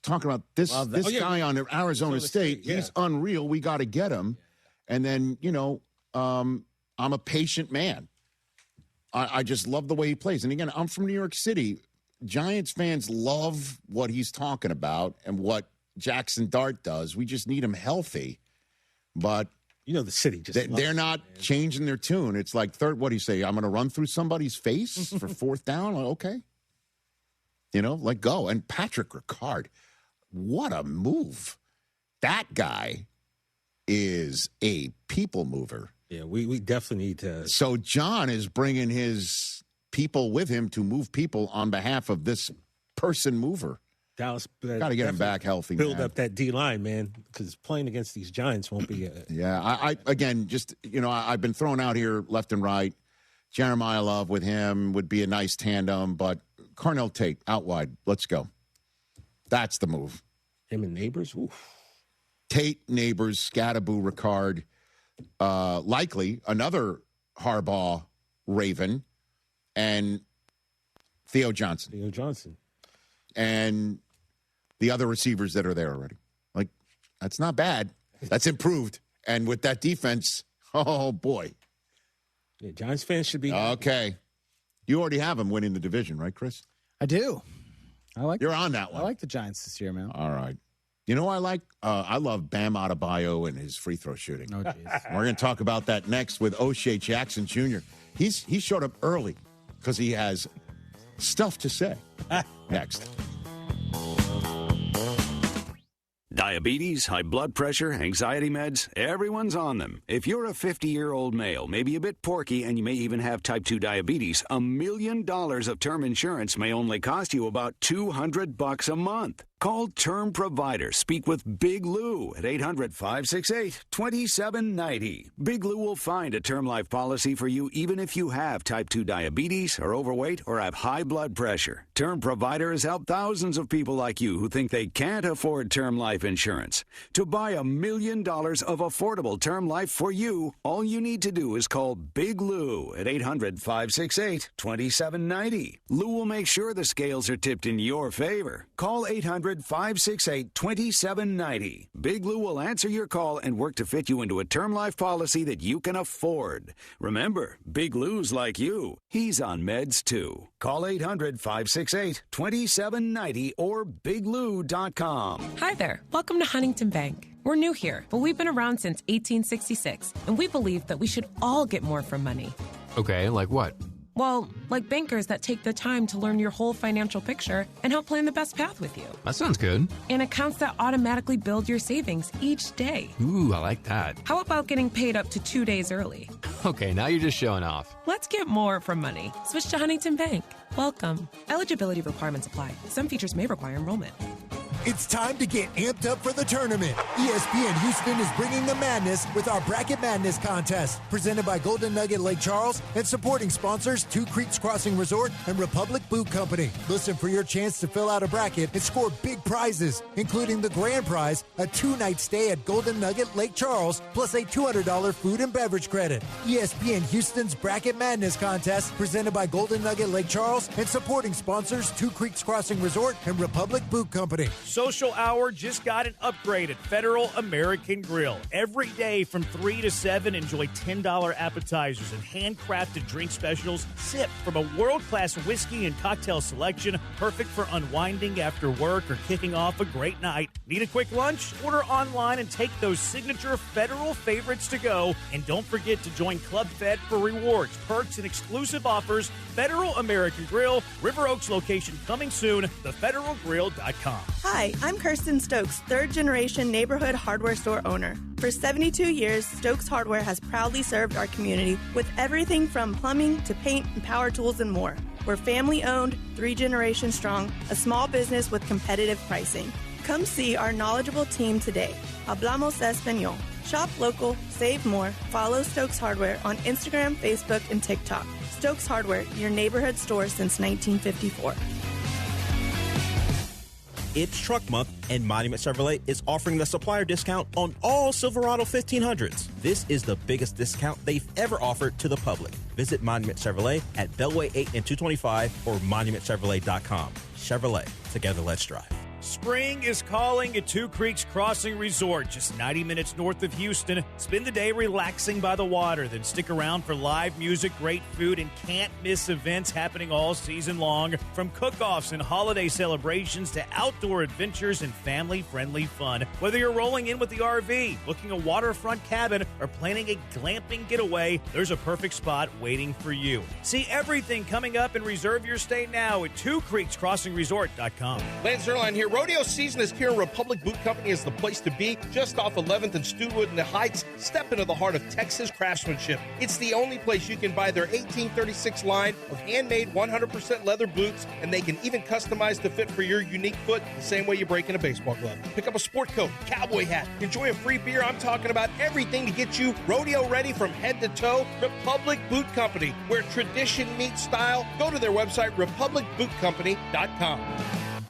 talking about this guy on Arizona State? Yeah. He's unreal. We got to get him. And then, I'm a patient man. I just love the way he plays. And again, I'm from New York City. Giants fans love what he's talking about and what Jackson Dart does. We just need him healthy. But the city just they're not changing their tune. It's like what do you say? I'm going to run through somebody's face for fourth down? Okay. Go. And Patrick Ricard, what a move. That guy is a people mover. Yeah, we definitely need to. So John is bringing his people with him to move people on behalf of this person mover. Dallas got to get him back healthy. Build up that D line, man, because playing against these Giants won't be. Yeah, I again, just I've been thrown out here left and right. Jeremiah Love with him would be a nice tandem, but Carnell Tate out wide. Let's go. That's the move. Him and Neighbors. Oof. Tate, Neighbors, Scattaboo, Ricard, likely another Harbaugh Raven, and Theo Johnson. And the other receivers that are there already. That's not bad. That's improved. And with that defense, oh, boy. Yeah, Giants fans should be. Okay. You already have them winning the division, right, Chris? I do. You're on that one. I like the Giants this year, man. All right. You know I like? I love Bam Adebayo and his free throw shooting. Oh, jeez. We're going to talk about that next with O'Shea Jackson Jr. He showed up early because he has stuff to say. Next. Diabetes, high blood pressure, anxiety meds, everyone's on them. If you're a 50-year-old male, maybe a bit porky, and you may even have type 2 diabetes, $1 million of term insurance may only cost you about $200 a month. Call Term Provider. Speak with Big Lou at 800-568-2790. Big Lou will find a term life policy for you even if you have type 2 diabetes, are overweight, or have high blood pressure. Term Provider has helped thousands of people like you who think they can't afford term life insurance. To buy $1 million of affordable term life for you, all you need to do is call Big Lou at 800-568-2790. Lou will make sure the scales are tipped in your favor. Call 800 1-800-568-2790. Big Lou will answer your call and work to fit you into a term life policy that you can afford. Remember, Big Lou's like you. He's on meds too. Call 800-568-2790 or biglou.com. Hi there. Welcome to Huntington Bank. We're new here, but we've been around since 1866, and we believe that we should all get more from money. Okay, like what? Well, like bankers that take the time to learn your whole financial picture and help plan the best path with you. That sounds good. And accounts that automatically build your savings each day. Ooh, I like that. How about getting paid up to 2 days early? Okay, now you're just showing off. Let's get more from money. Switch to Huntington Bank. Welcome. Eligibility requirements apply. Some features may require enrollment. It's time to get amped up for the tournament. ESPN Houston is bringing the madness with our Bracket Madness contest, presented by Golden Nugget Lake Charles and supporting sponsors Two Creeks Crossing Resort and Republic Boot Company. Listen for your chance to fill out a bracket and score big prizes, including the grand prize, a 2-night stay at Golden Nugget Lake Charles, plus a $200 food and beverage credit. ESPN Houston's Bracket Madness contest, presented by Golden Nugget Lake Charles and supporting sponsors Two Creeks Crossing Resort and Republic Boot Company. Social Hour just got an upgrade at Federal American Grill. Every day from 3 to 7, enjoy $10 appetizers and handcrafted drink specials. Sip from a world-class whiskey and cocktail selection, perfect for unwinding after work or kicking off a great night. Need a quick lunch? Order online and take those signature Federal favorites to go. And don't forget to join Club Fed for rewards, perks, and exclusive offers. Federal American Grill, River Oaks location coming soon, thefederalgrill.com. Hi, I'm Kirsten Stokes, third-generation neighborhood hardware store owner. For 72 years, Stokes Hardware has proudly served our community with everything from plumbing to paint and power tools and more. We're family-owned, 3 generations strong, a small business with competitive pricing. Come see our knowledgeable team today. Hablamos Español. Shop local, save more. Follow Stokes Hardware on Instagram, Facebook, and TikTok. Stokes Hardware, your neighborhood store since 1954. It's Truck Month, and Monument Chevrolet is offering the supplier discount on all Silverado 1500s. This is the biggest discount they've ever offered to the public. Visit Monument Chevrolet at Beltway 8 and 225 or monumentchevrolet.com. Chevrolet, together let's drive. Spring is calling at Two Creeks Crossing Resort, just 90 minutes north of Houston. Spend the day relaxing by the water, then stick around for live music, great food, and can't-miss events happening all season long. From cook-offs and holiday celebrations to outdoor adventures and family-friendly fun. Whether you're rolling in with the RV, booking a waterfront cabin, or planning a glamping getaway, there's a perfect spot waiting for you. See everything coming up and reserve your stay now at twocreekscrossingresort.com. Lance Zerline here. Rodeo season is here. Republic Boot Company is the place to be. Just off 11th and Stewart in the Heights. Step into the heart of Texas craftsmanship. It's the only place you can buy their 1836 line of handmade 100% leather boots, and they can even customize the fit for your unique foot the same way you break in a baseball glove. Pick up a sport coat, cowboy hat, enjoy a free beer. I'm talking about everything to get you rodeo ready from head to toe. Republic Boot Company, where tradition meets style. Go to their website, republicbootcompany.com.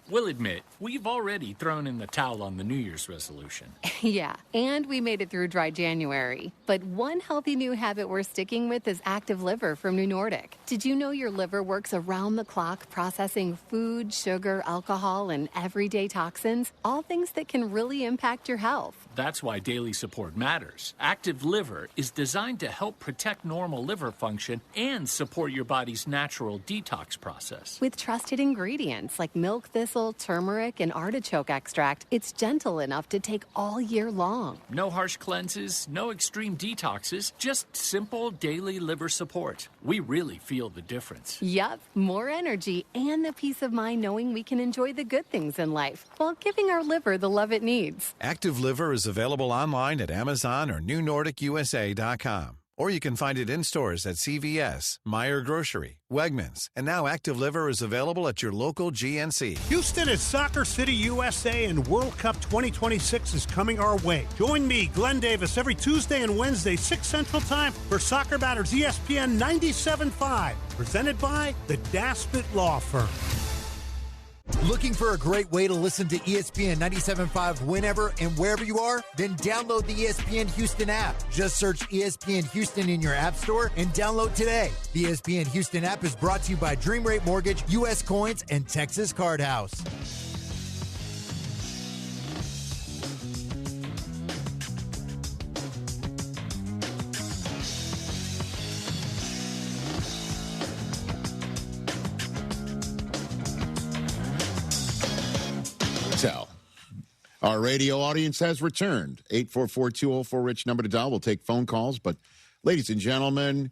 We'll admit, we've already thrown in the towel on the New Year's resolution. Yeah, and we made it through dry January. But one healthy new habit we're sticking with is Active Liver from New Nordic. Did you know your liver works around the clock processing food, sugar, alcohol, and everyday toxins? All things that can really impact your health. That's why daily support matters. Active Liver is designed to help protect normal liver function and support your body's natural detox process. With trusted ingredients like milk thistle, turmeric, and artichoke extract, it's gentle enough to take all year long. No harsh cleanses, no extreme detoxes, just simple daily liver support. We really feel the difference. Yup, more energy and the peace of mind knowing we can enjoy the good things in life while giving our liver the love it needs. Active Liver is available online at Amazon or NewNordicUSA.com. Or you can find it in stores at CVS, Meijer Grocery, Wegmans, and now Active Liver is available at your local GNC. Houston is Soccer City, USA, and World Cup 2026 is coming our way. Join me, Glenn Davis, every Tuesday and Wednesday, 6 Central Time, for Soccer Matters ESPN 97.5, presented by the Daspit Law Firm. Looking for a great way to listen to ESPN 97.5 whenever and wherever you are? Then download the ESPN Houston app. Just search ESPN Houston in your app store and download today. The ESPN Houston app is brought to you by Dream Rate Mortgage, U.S. Coins, and Texas Card House. Our radio audience has returned. 844-204-RICH number to dial. We'll take phone calls. But, ladies and gentlemen,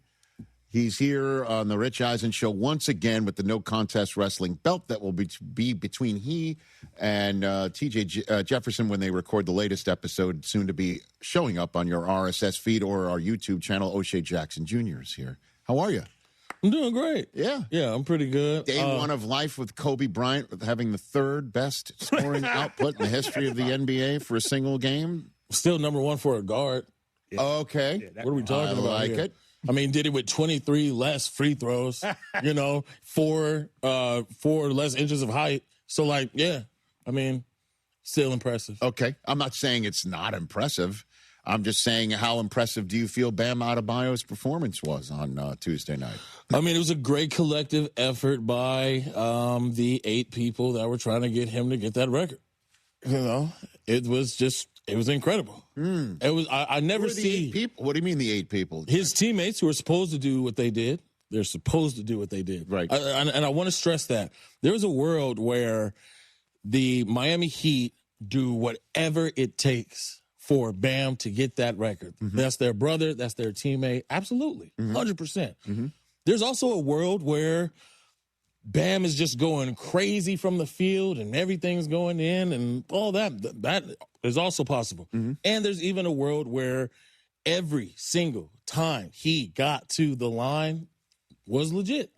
he's here on the Rich Eisen Show once again with the no contest wrestling belt that will be between he and TJ Jefferson when they record the latest episode, soon to be showing up on your RSS feed or our YouTube channel. O'Shea Jackson Jr. is here. How are you? I'm doing great. Yeah. Yeah, I'm pretty good. Day one of life with Kobe Bryant having the third best scoring output in the history of the NBA for a single game. Still number one for a guard. Yeah. Okay. What are we talking about like here? It. I mean, did it with 23 less free throws, four less inches of height. So, still impressive. Okay. I'm not saying it's not impressive. I'm just saying, how impressive do you feel Bam Adebayo's performance was on Tuesday night? I mean, it was a great collective effort by the 8 people that were trying to get him to get that record. It was incredible. It was. I never see 8 people. What do you mean the 8 people? His teammates who are supposed to do what they did. They're supposed to do what they did. Right. And I want to stress that there's a world where the Miami Heat do whatever it takes for Bam to get that record. Mm-hmm. That's their brother. That's their teammate. Absolutely. 100%. Mm-hmm. There's also a world where Bam is just going crazy from the field and everything's going in and all that. That is also possible. Mm-hmm. And there's even a world where every single time he got to the line was legit.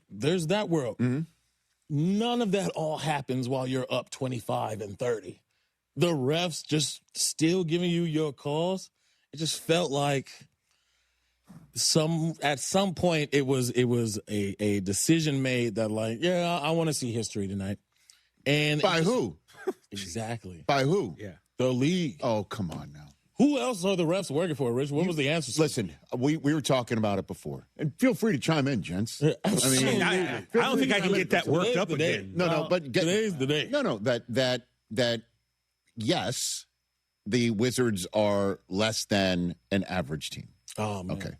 There's that world. Mm-hmm. None of that all happens while you're up 25-30. The refs just still giving you your calls. It just felt like at some point it was a decision made that I want to see history tonight. And by who? Exactly. By who? Yeah. The league. Oh, come on now. Who else are the refs working for, Rich? What was the answer? Listen, we were talking about it before. And feel free to chime in, gents. I don't think I can get that worked up again. Today's the day. No, that yes, the Wizards are less than an average team. Oh, man. Okay.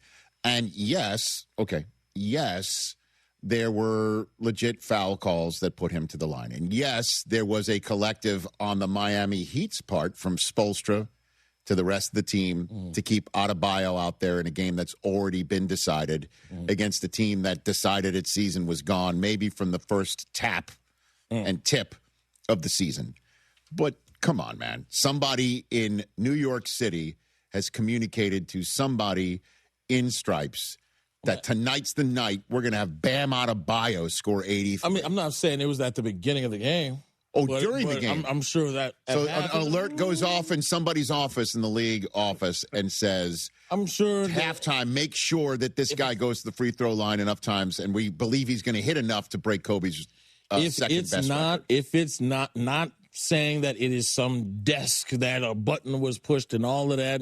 And yes, there were legit foul calls that put him to the line. And yes, there was a collective on the Miami Heat's part from Spoelstra to the rest of the team to keep Adebayo out there in a game that's already been decided against a team that decided its season was gone, maybe from the first tap and tip of the season. But come on, man. Somebody in New York City has communicated to somebody in stripes that tonight's the night we're going to have Bam Adebayo score 80. I mean, I'm not saying it was at the beginning of the game. Oh, during the game. I'm sure that. So an alert goes off in somebody's office, in the league office, and says, I'm sure halftime, make sure that this guy goes to the free throw line enough times, and we believe he's going to hit enough to break Kobe's second best record. If it's not saying that it is some desk that a button was pushed and all of that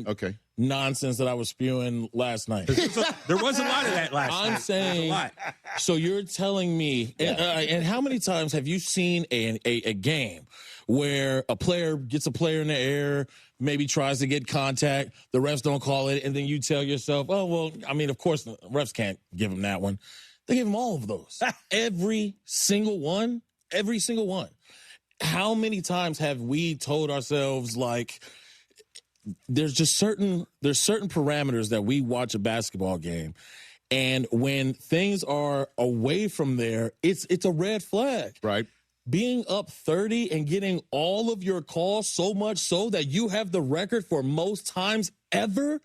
nonsense that I was spewing last night. There was a lot of that last night. I'm saying, so you're telling me, and how many times have you seen a game where a player gets a player in the air, maybe tries to get contact, the refs don't call it, and then you tell yourself, oh, well, I mean, of course, the refs can't give him that one. They give him all of those. Every single one. How many times have we told ourselves, there's certain parameters that we watch a basketball game, and when things are away from there, it's a red flag. Right. Being up 30 and getting all of your calls, so much so that you have the record for most times ever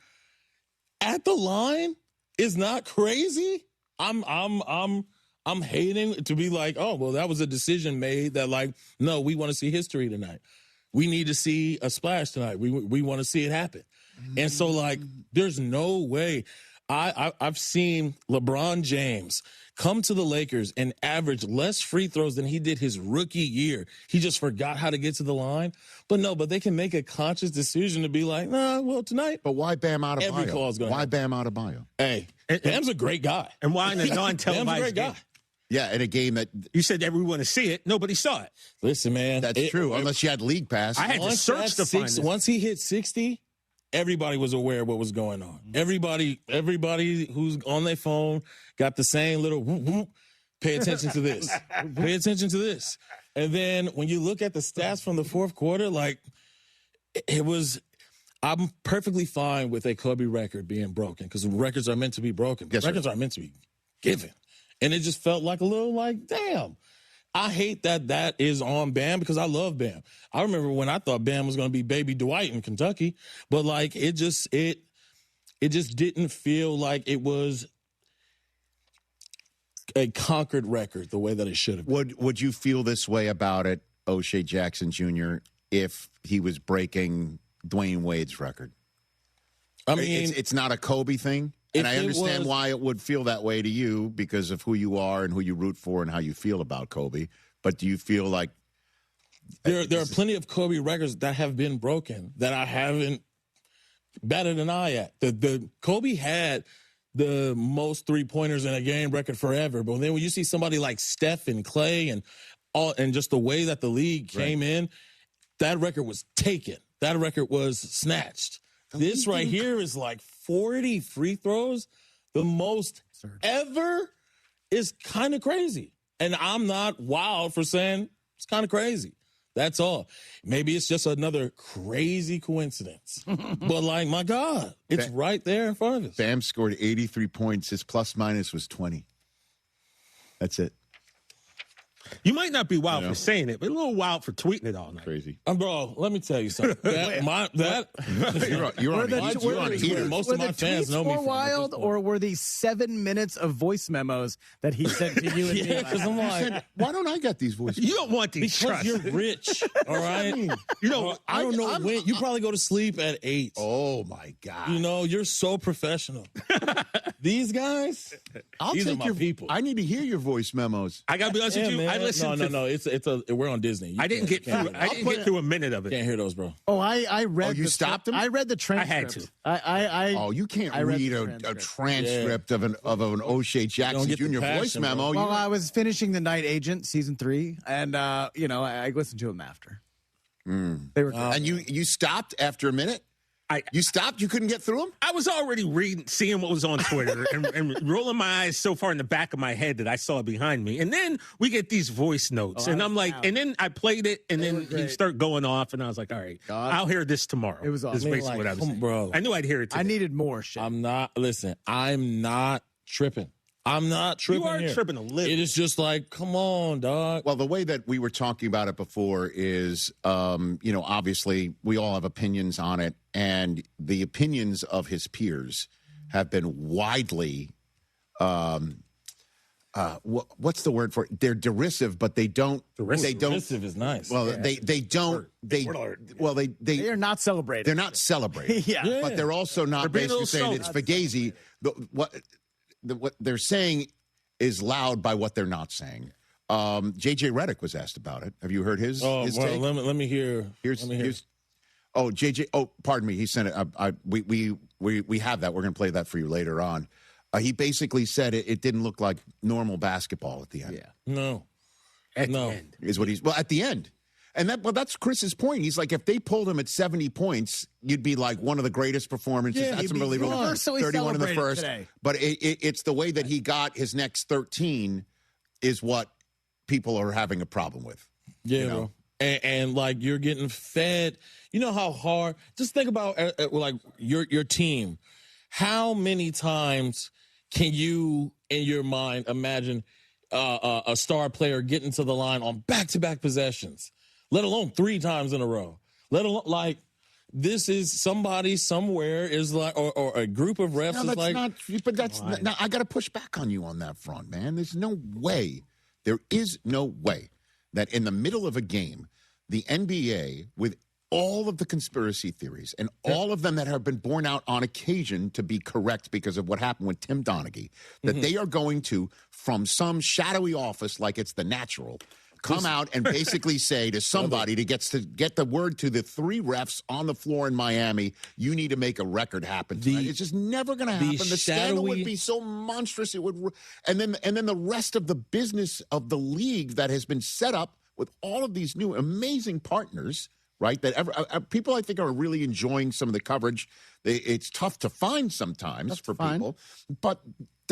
at the line, is not crazy. I'm hating to be like, oh, well, that was a decision made that no, we want to see history tonight. We need to see a splash tonight. We want to see it happen. And so there's no way. I've seen LeBron James come to the Lakers and average less free throws than he did his rookie year. He just forgot how to get to the line. But they can make a conscious decision to be like, nah, well, tonight. But why Bam Adebayo? Every call is going to Why Bam Adebayo? Hey, Bam's a great guy. And why in a non-televised Bam's a great game? guy. Yeah, in a game that you said everyone to see it, nobody saw it. Listen, man, that's true. Unless you had league pass, I had to search to find it. Once he hit 60, everybody was aware of what was going on. Everybody who's on their phone got the same little whoop, whoop. Pay attention to this. Pay attention to this. And then when you look at the stats from the fourth quarter, like it was. I'm perfectly fine with a Kobe record being broken because records are meant to be broken. Yes, records are meant to be given. And it just felt like a little like, damn. I hate that is on Bam because I love Bam. I remember when I thought Bam was going to be Baby Dwight in Kentucky, but like it just didn't feel like it was a conquered record the way that it should have been. Would you feel this way about it, O'Shea Jackson Jr., if he was breaking Dwayne Wade's record? I mean, it's not a Kobe thing, and I understand why it would feel that way to you because of who you are and who you root for and how you feel about Kobe. But do you feel like there are plenty of Kobe records that have been broken that I haven't batted an eye at? The Kobe had the most 3-pointers in a game record forever, but then when you see somebody like Steph and Clay and just the way that the league came in, that record was taken. That record was snatched. This right here is like 40 free throws. The most ever is kind of crazy. And I'm not wild for saying it's kind of crazy. That's all. Maybe it's just another crazy coincidence. But like, my God, it's right there in front of us. Bam scored 83 points. His plus-minus was 20. That's it. You might not be wild for saying it, but a little wild for tweeting it all night. Crazy. Bro, let me tell you something. You're on here. Most of my fans know me. Were wild, or were these 7 minutes of voice memos that he sent to you and me? Because I'm like, why don't I get these voice memos? You don't want these. Because you're rich, all right? I don't know when. You probably go to sleep at 8. Oh, my God. You're so professional. These guys, these are my people. I need to hear your voice memos. I got to be honest with you. Man. I listened No. We're on Disney. I didn't get through a minute of it. Can't hear those, bro. Oh, I read. Oh, you stopped him? I read the I transcript. had to. You can't read a transcript of an O'Shea Jackson Jr. voice memo. Well, I was finishing The Night Agent season 3, and I listened to him after. They were, and you stopped after a minute. You stopped? You couldn't get through them? I was already seeing what was on Twitter and rolling my eyes so far in the back of my head that I saw it behind me. And then we get these voice notes. And I'm like, and then I played it, and then you start going off, and I was like, all right, I'll hear this tomorrow. It was awesome. That's basically what I was saying. Bro. I knew I'd hear it today. I needed more shit. I'm not tripping. I'm not tripping. You are here. tripping a little. It is just like, come on, dog. Well, the way that we were talking about it before is, obviously we all have opinions on it, and the opinions of his peers have been widely, what's the word for it? They're derisive, but they don't. Derisive is nice. Well, they don't. They are not celebrating. They're not celebrating. Yeah. But they're also not basically saying it's Fugazi. What they're saying is loud by what they're not saying. JJ Redick was asked about it. Have you heard his take? Let me hear. JJ. Oh, pardon me. He sent it. We have that. We're going to play that for you later on. He basically said it didn't look like normal basketball at the end. Yeah. No. At the end. Is what at the end. And that's Chris's point. He's like, if they pulled him at 70 points, you'd be like one of the greatest performances. Yeah, that's unbelievable. 31 in the first. Today. But it's the way that he got his next 13 is what people are having a problem with. Yeah, bro. And like you're getting fed. You know how hard. Just think about like your team. How many times can you, in your mind, imagine a star player getting to the line on back-to-back possessions? Let alone 3 times in a row. Let alone, like, this is somebody somewhere is like, or a group of refs is like. Now I got to push back on you on that front, man. There is no way that in the middle of a game, the NBA, with all of the conspiracy theories and all of them that have been borne out on occasion to be correct because of what happened with Tim Donaghy, that they are going to, from some shadowy office like it's the natural, come out and basically say to somebody to get the word to the 3 refs on the floor in Miami, you need to make a record happen tonight. It's just never going to happen. The scandal would be so monstrous. It would, and then the rest of the business of the league that has been set up with all of these new amazing partners, right? That people, I think, are really enjoying some of the coverage. It's tough to find sometimes for people, but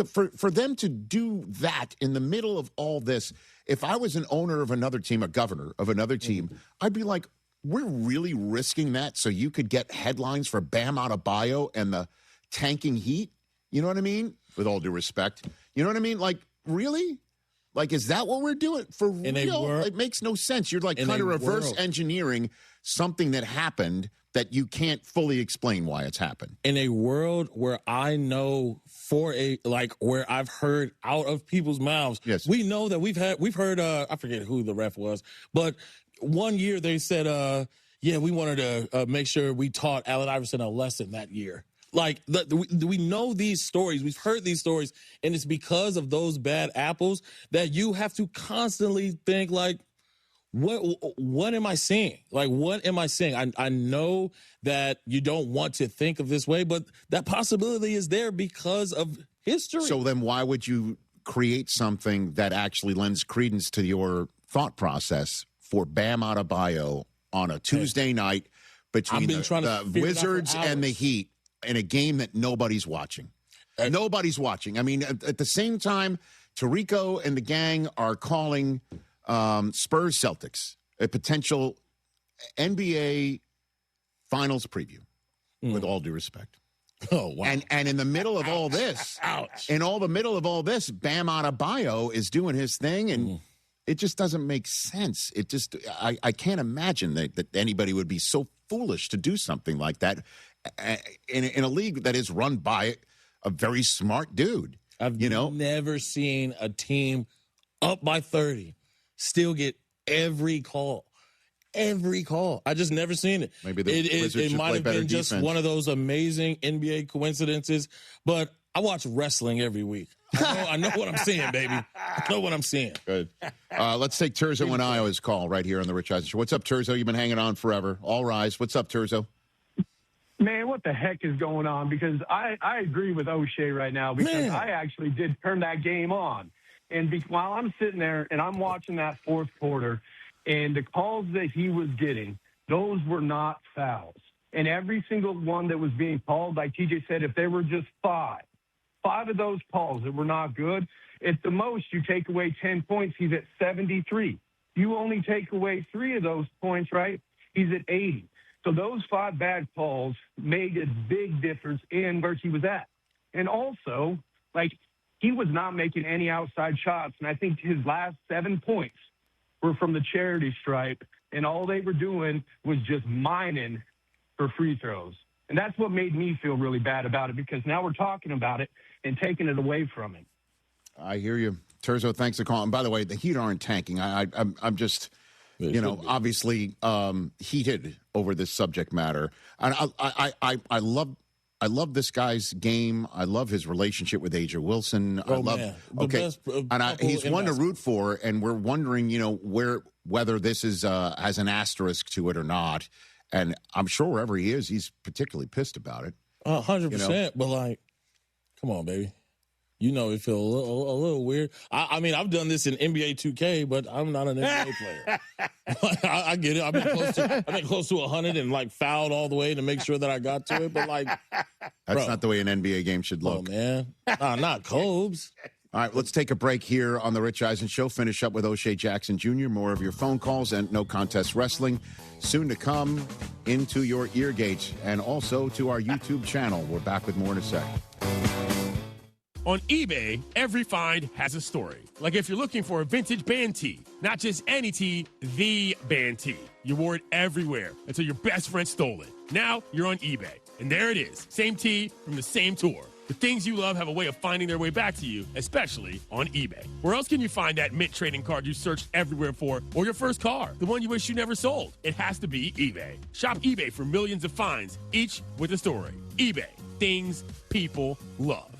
for them to do that in the middle of all this, if I was an owner of another team, a governor of another team, I'd be like, we're really risking that so you could get headlines for Bam Adebayo and the tanking Heat? You know what I mean? With all due respect. You know what I mean? Like, really? Like, is that what we're doing? For real? It makes no sense. You're like kind of reverse engineering something that happened that you can't fully explain why it's happened. In a world where I know where I've heard out of people's mouths, yes, we know that we've heard, I forget who the ref was, but one year they said, we wanted to make sure we taught Allen Iverson a lesson that year. Like, we know these stories. We've heard these stories, and it's because of those bad apples that you have to constantly think, like, what am I seeing? Like, what am I seeing? I know that you don't want to think of this way, but that possibility is there because of history. So then why would you create something that actually lends credence to your thought process for Bam Adebayo on a Tuesday night between the Wizards and the Heat in a game that nobody's watching? Nobody's watching. I mean, at the same time, Tarico and the gang are calling Spurs Celtics a potential NBA Finals preview, with all due respect. Oh, wow. And in the middle of all this, Bam Adebayo is doing his thing, and it just doesn't make sense. It just, I can't imagine that anybody would be so foolish to do something like that in a league that is run by a very smart dude. I've never seen a team up by 30 still get every call. Every call. I just never seen it. Maybe it might have been just one of those amazing NBA coincidences, but I watch wrestling every week. I know what I'm seeing, baby. I know what I'm seeing. Good. Let's take Terzo and Iowa's call right here on the Rich Eisen Show. What's up, Terzo? You've been hanging on forever. All rise. What's up, Terzo? Man, what the heck is going on? Because I agree with O'Shea right now, because I actually did turn that game on. And while I'm sitting there and I'm watching that fourth quarter, and the calls that he was getting, those were not fouls. And every single one that was being called, like TJ said, if there were just five of those calls that were not good, at the most you take away 10 points, he's at 73. You only take away 3 of those points, right? He's at 80. So those 5 bad calls made a big difference in where he was at. And also, like, he was not making any outside shots. And I think his last 7 points were from the charity stripe, and all they were doing was just mining for free throws. And that's what made me feel really bad about it, because now we're talking about it and taking it away from him. I hear you. Terzo, thanks for calling. By the way, the Heat aren't tanking. I'm just, obviously heated over this subject matter. And I love this guy's game. I love his relationship with Aja Wilson. He's one to root for, and we're wondering, whether this is has an asterisk to it or not. And I'm sure wherever he is, he's particularly pissed about it. 100%. But like, come on, baby. It feels a little weird. I mean, I've done this in NBA 2K, but I'm not an NBA player. I get it. I've been close to 100 and like fouled all the way to make sure that I got to it. But like, that's not the way an NBA game should look. Oh man, not Cobes. All right, let's take a break here on the Rich Eisen Show. Finish up with O'Shea Jackson Jr. More of your phone calls and No Contest Wrestling soon to come into your ear gates and also to our YouTube channel. We're back with more in a sec. On eBay, every find has a story. Like if you're looking for a vintage band tee, not just any tee, the band tee. You wore it everywhere until your best friend stole it. Now you're on eBay, and there it is. Same tee from the same tour. The things you love have a way of finding their way back to you, especially on eBay. Where else can you find that mint trading card you searched everywhere for, or your first car, the one you wish you never sold? It has to be eBay. Shop eBay for millions of finds, each with a story. eBay, things people love.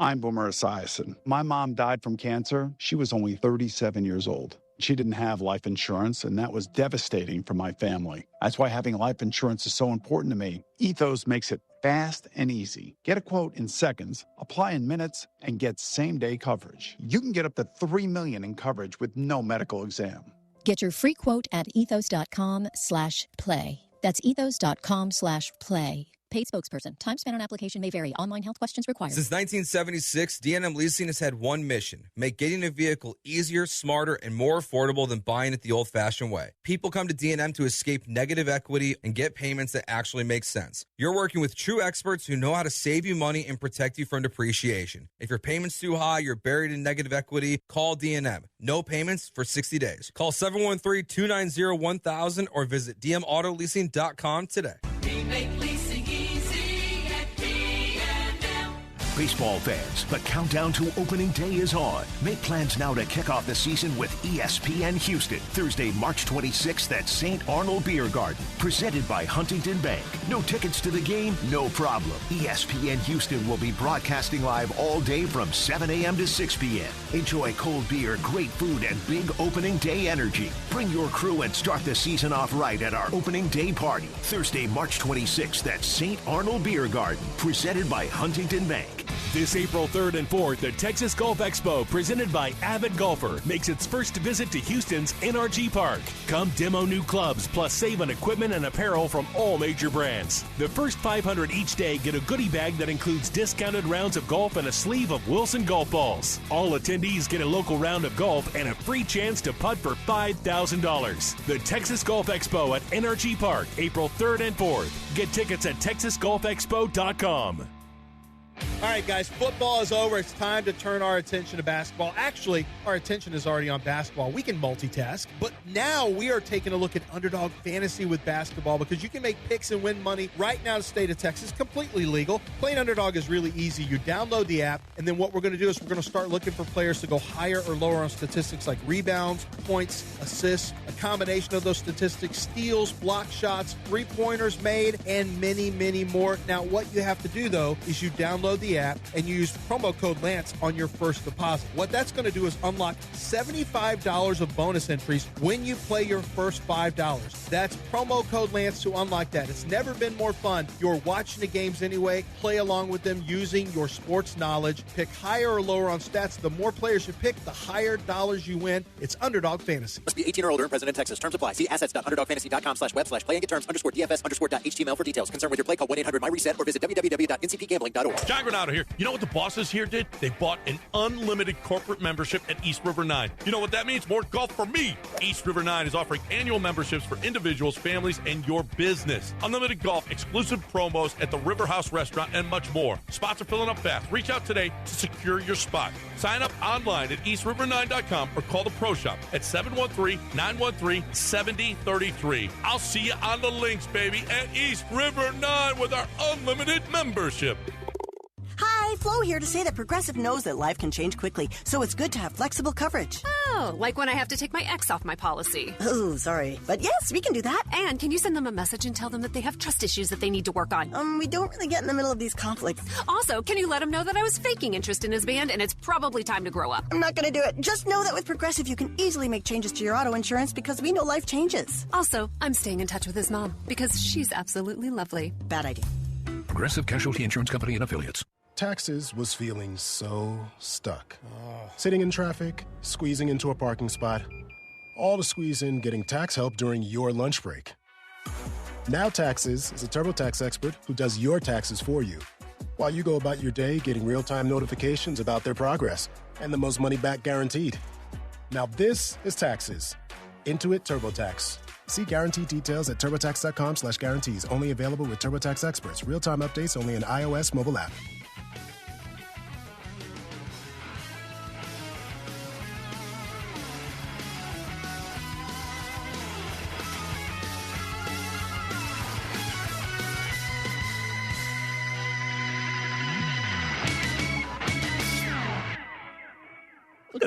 I'm Boomer Esiason. My mom died from cancer. She was only 37 years old. She didn't have life insurance, and that was devastating for my family. That's why having life insurance is so important to me. Ethos makes it fast and easy. Get a quote in seconds, apply in minutes, and get same-day coverage. You can get up to $3 million in coverage with no medical exam. Get your free quote at ethos.com/play. That's ethos.com/play. Paid spokesperson. Time spent on application may vary. Online health questions required. Since 1976, D&M Leasing has had one mission: make getting a vehicle easier, smarter, and more affordable than buying it the old-fashioned way. People come to D&M to escape negative equity and get payments that actually make sense. You're working with true experts who know how to save you money and protect you from depreciation. If your payment's too high, you're buried in negative equity, call D&M. No payments for 60 days. Call 713-290-1000 or visit dmautoleasing.com today. We make leasing easy at D&M. Baseball fans, the countdown to opening day is on. Make plans now to kick off the season with ESPN Houston. Thursday, March 26th at St. Arnold Beer Garden. Presented by Huntington Bank. No tickets to the game? No problem. ESPN Houston will be broadcasting live all day from 7 a.m. to 6 p.m. Enjoy cold beer, great food, and big opening day energy. Bring your crew and start the season off right at our opening day party. Thursday, March 26th at St. Arnold Beer Garden. Presented by Huntington Bank. This April 3rd and 4th, the Texas Golf Expo, presented by Avid Golfer, makes its first visit to Houston's NRG Park. Come demo new clubs, plus save on equipment and apparel from all major brands. The first 500 each day get a goodie bag that includes discounted rounds of golf and a sleeve of Wilson golf balls. All attendees get a local round of golf and a free chance to putt for $5,000. The Texas Golf Expo at NRG Park, April 3rd and 4th. Get tickets at texasgolfexpo.com. All right, guys, football is over. It's time to turn our attention to basketball. Actually, our attention is already on basketball. We can multitask, but now we are taking a look at Underdog Fantasy with basketball because you can make picks and win money right now in the state of Texas, completely legal. Playing Underdog is really easy. You download the app, and then what we're going to do is we're going to start looking for players to go higher or lower on statistics like rebounds, points, assists, a combination of those statistics, steals, block shots, three-pointers made, and many, many more. Now, what you have to do, though, is you download the app and you use promo code Lance on your first deposit. What that's going to do is unlock $75 of bonus entries when you play your first $5. That's promo code Lance to unlock that. It's never been more fun. You're watching the games anyway. Play along with them using your sports knowledge. Pick higher or lower on stats. The more players you pick, the higher dollars you win. It's Underdog Fantasy. Must be 18 or older and present in Texas. Terms apply. See assets.underdogfantasy.com/web/play and get terms _DFS_.html for details. Concerned with your play, call 1-800-MyReset or visit www.ncpgambling.org. John Granado here. You know what the bosses here did? They bought an unlimited corporate membership at East River 9. You know what that means? More golf for me. East River 9 is offering annual memberships for individuals, families, and your business. Unlimited golf, exclusive promos at the River House Restaurant, and much more. Spots are filling up fast. Reach out today to secure your spot. Sign up online at eastriver9.com or call the Pro Shop at 713-913-7033. I'll see you on the links, baby, at East River 9 with our unlimited membership. Hi, Flo here to say that Progressive knows that life can change quickly, so it's good to have flexible coverage. Oh, like when I have to take my ex off my policy. Oh, sorry. But yes, we can do that. And can you send them a message and tell them that they have trust issues that they need to work on? We don't really get in the middle of these conflicts. Also, can you let them know that I was faking interest in his band and it's probably time to grow up? I'm not going to do it. Just know that with Progressive, you can easily make changes to your auto insurance because we know life changes. Also, I'm staying in touch with his mom because she's absolutely lovely. Bad idea. Progressive Casualty Insurance Company and Affiliates. Taxes was feeling so stuck. Sitting in traffic, squeezing into a parking spot, all to squeeze in getting tax help during your lunch break. Now Taxes is a TurboTax expert who does your taxes for you, while you go about your day getting real-time notifications about their progress and the most money back guaranteed. Now this is Taxes. Intuit TurboTax. See guarantee details at turbotax.com/guarantees. Only available with TurboTax experts. Real-time updates only in iOS mobile app.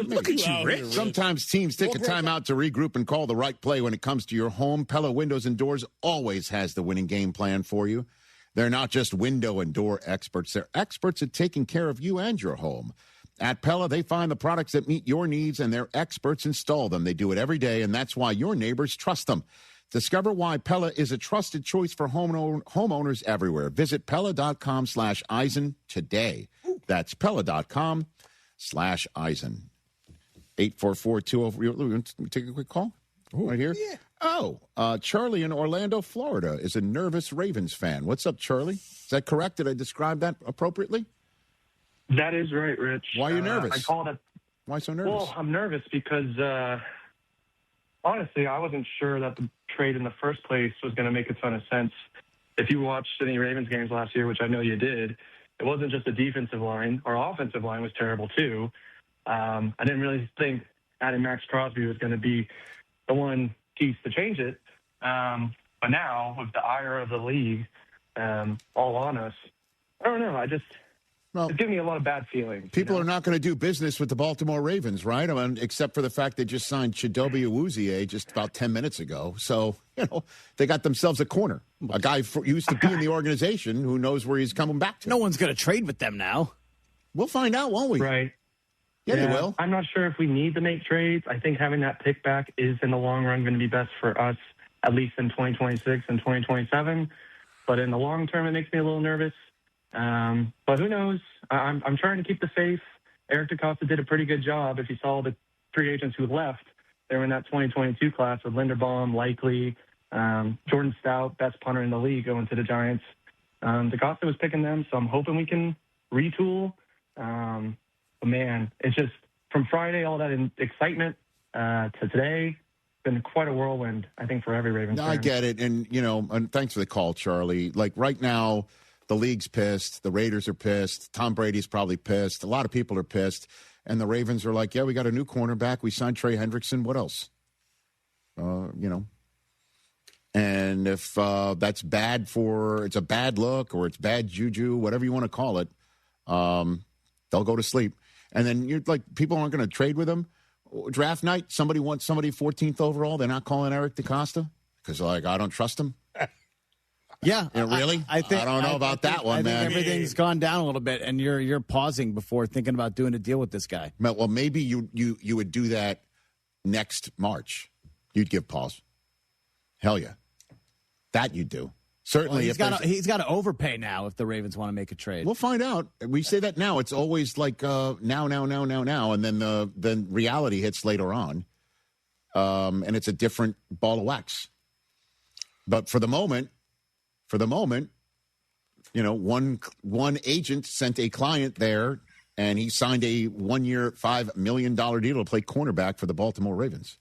Look at you, Rich. Sometimes teams take a timeout to regroup and call the right play when it comes to your home. Pella Windows and Doors always has the winning game plan for you. They're not just window and door experts. They're experts at taking care of you and your home. At Pella, they find the products that meet your needs, and their experts install them. They do it every day, and that's why your neighbors trust them. Discover why Pella is a trusted choice for homeowners everywhere. Visit Pella.com/Eisen today. That's Pella.com/Eisen. 844-20. Take a quick call right here. Yeah. Charlie in Orlando, Florida is a nervous Ravens fan. What's up, Charlie? Is that correct? Did I describe that appropriately? That is right, Rich. Why are you nervous? I called it. Why so nervous? Well, I'm nervous because, honestly, I wasn't sure that the trade in the first place was going to make a ton of sense. If you watched any Ravens games last year, which I know you did, it wasn't just the defensive line. Our offensive line was terrible, too. I didn't really think adding Max Crosby was going to be the one piece to change it. But now, with the ire of the league all on us, I don't know. It's giving me a lot of bad feelings. People are not going to do business with the Baltimore Ravens, right? I mean, except for the fact they just signed Chidobe Awuzie just about 10 minutes ago. So, they got themselves a corner. A guy who used to be in the organization who knows where he's coming back to. No one's going to trade with them now. We'll find out, won't we? Right. Yeah, they will. I'm not sure if we need to make trades. I think having that pick back is, in the long run, going to be best for us, at least in 2026 and 2027. But in the long term, it makes me a little nervous. But who knows? I'm trying to keep the faith. Eric DeCosta did a pretty good job. If you saw the free agents who left, they were in that 2022 class with Linderbaum, Likely, Jordan Stout, best punter in the league, going to the Giants. DeCosta was picking them, so I'm hoping we can retool. But man, it's just from Friday, all that excitement to today, been quite a whirlwind, I think, for every Ravens fan. I get it. And, and thanks for the call, Charlie. Like right now, the league's pissed. The Raiders are pissed. Tom Brady's probably pissed. A lot of people are pissed. And the Ravens are like, yeah, we got a new cornerback. We signed Trey Hendrickson. What else? And if that's bad it's a bad look or it's bad juju, whatever you want to call it, they'll go to sleep. And then you're like, people aren't going to trade with them. Draft night, somebody wants somebody 14th overall. They're not calling Eric DeCosta because, I don't trust him. Yeah, really? I don't know about that one, man. Everything's gone down a little bit, and you're pausing before thinking about doing a deal with this guy. Well, maybe you would do that next March. You'd give pause. Hell yeah, that you'd do. Certainly, well, he's got to overpay now if the Ravens want to make a trade. We'll find out. We say that now. It's always like now, and then reality hits later on, and it's a different ball of wax. But for the moment, one agent sent a client there, and he signed a 1-year, $5 million deal to play cornerback for the Baltimore Ravens.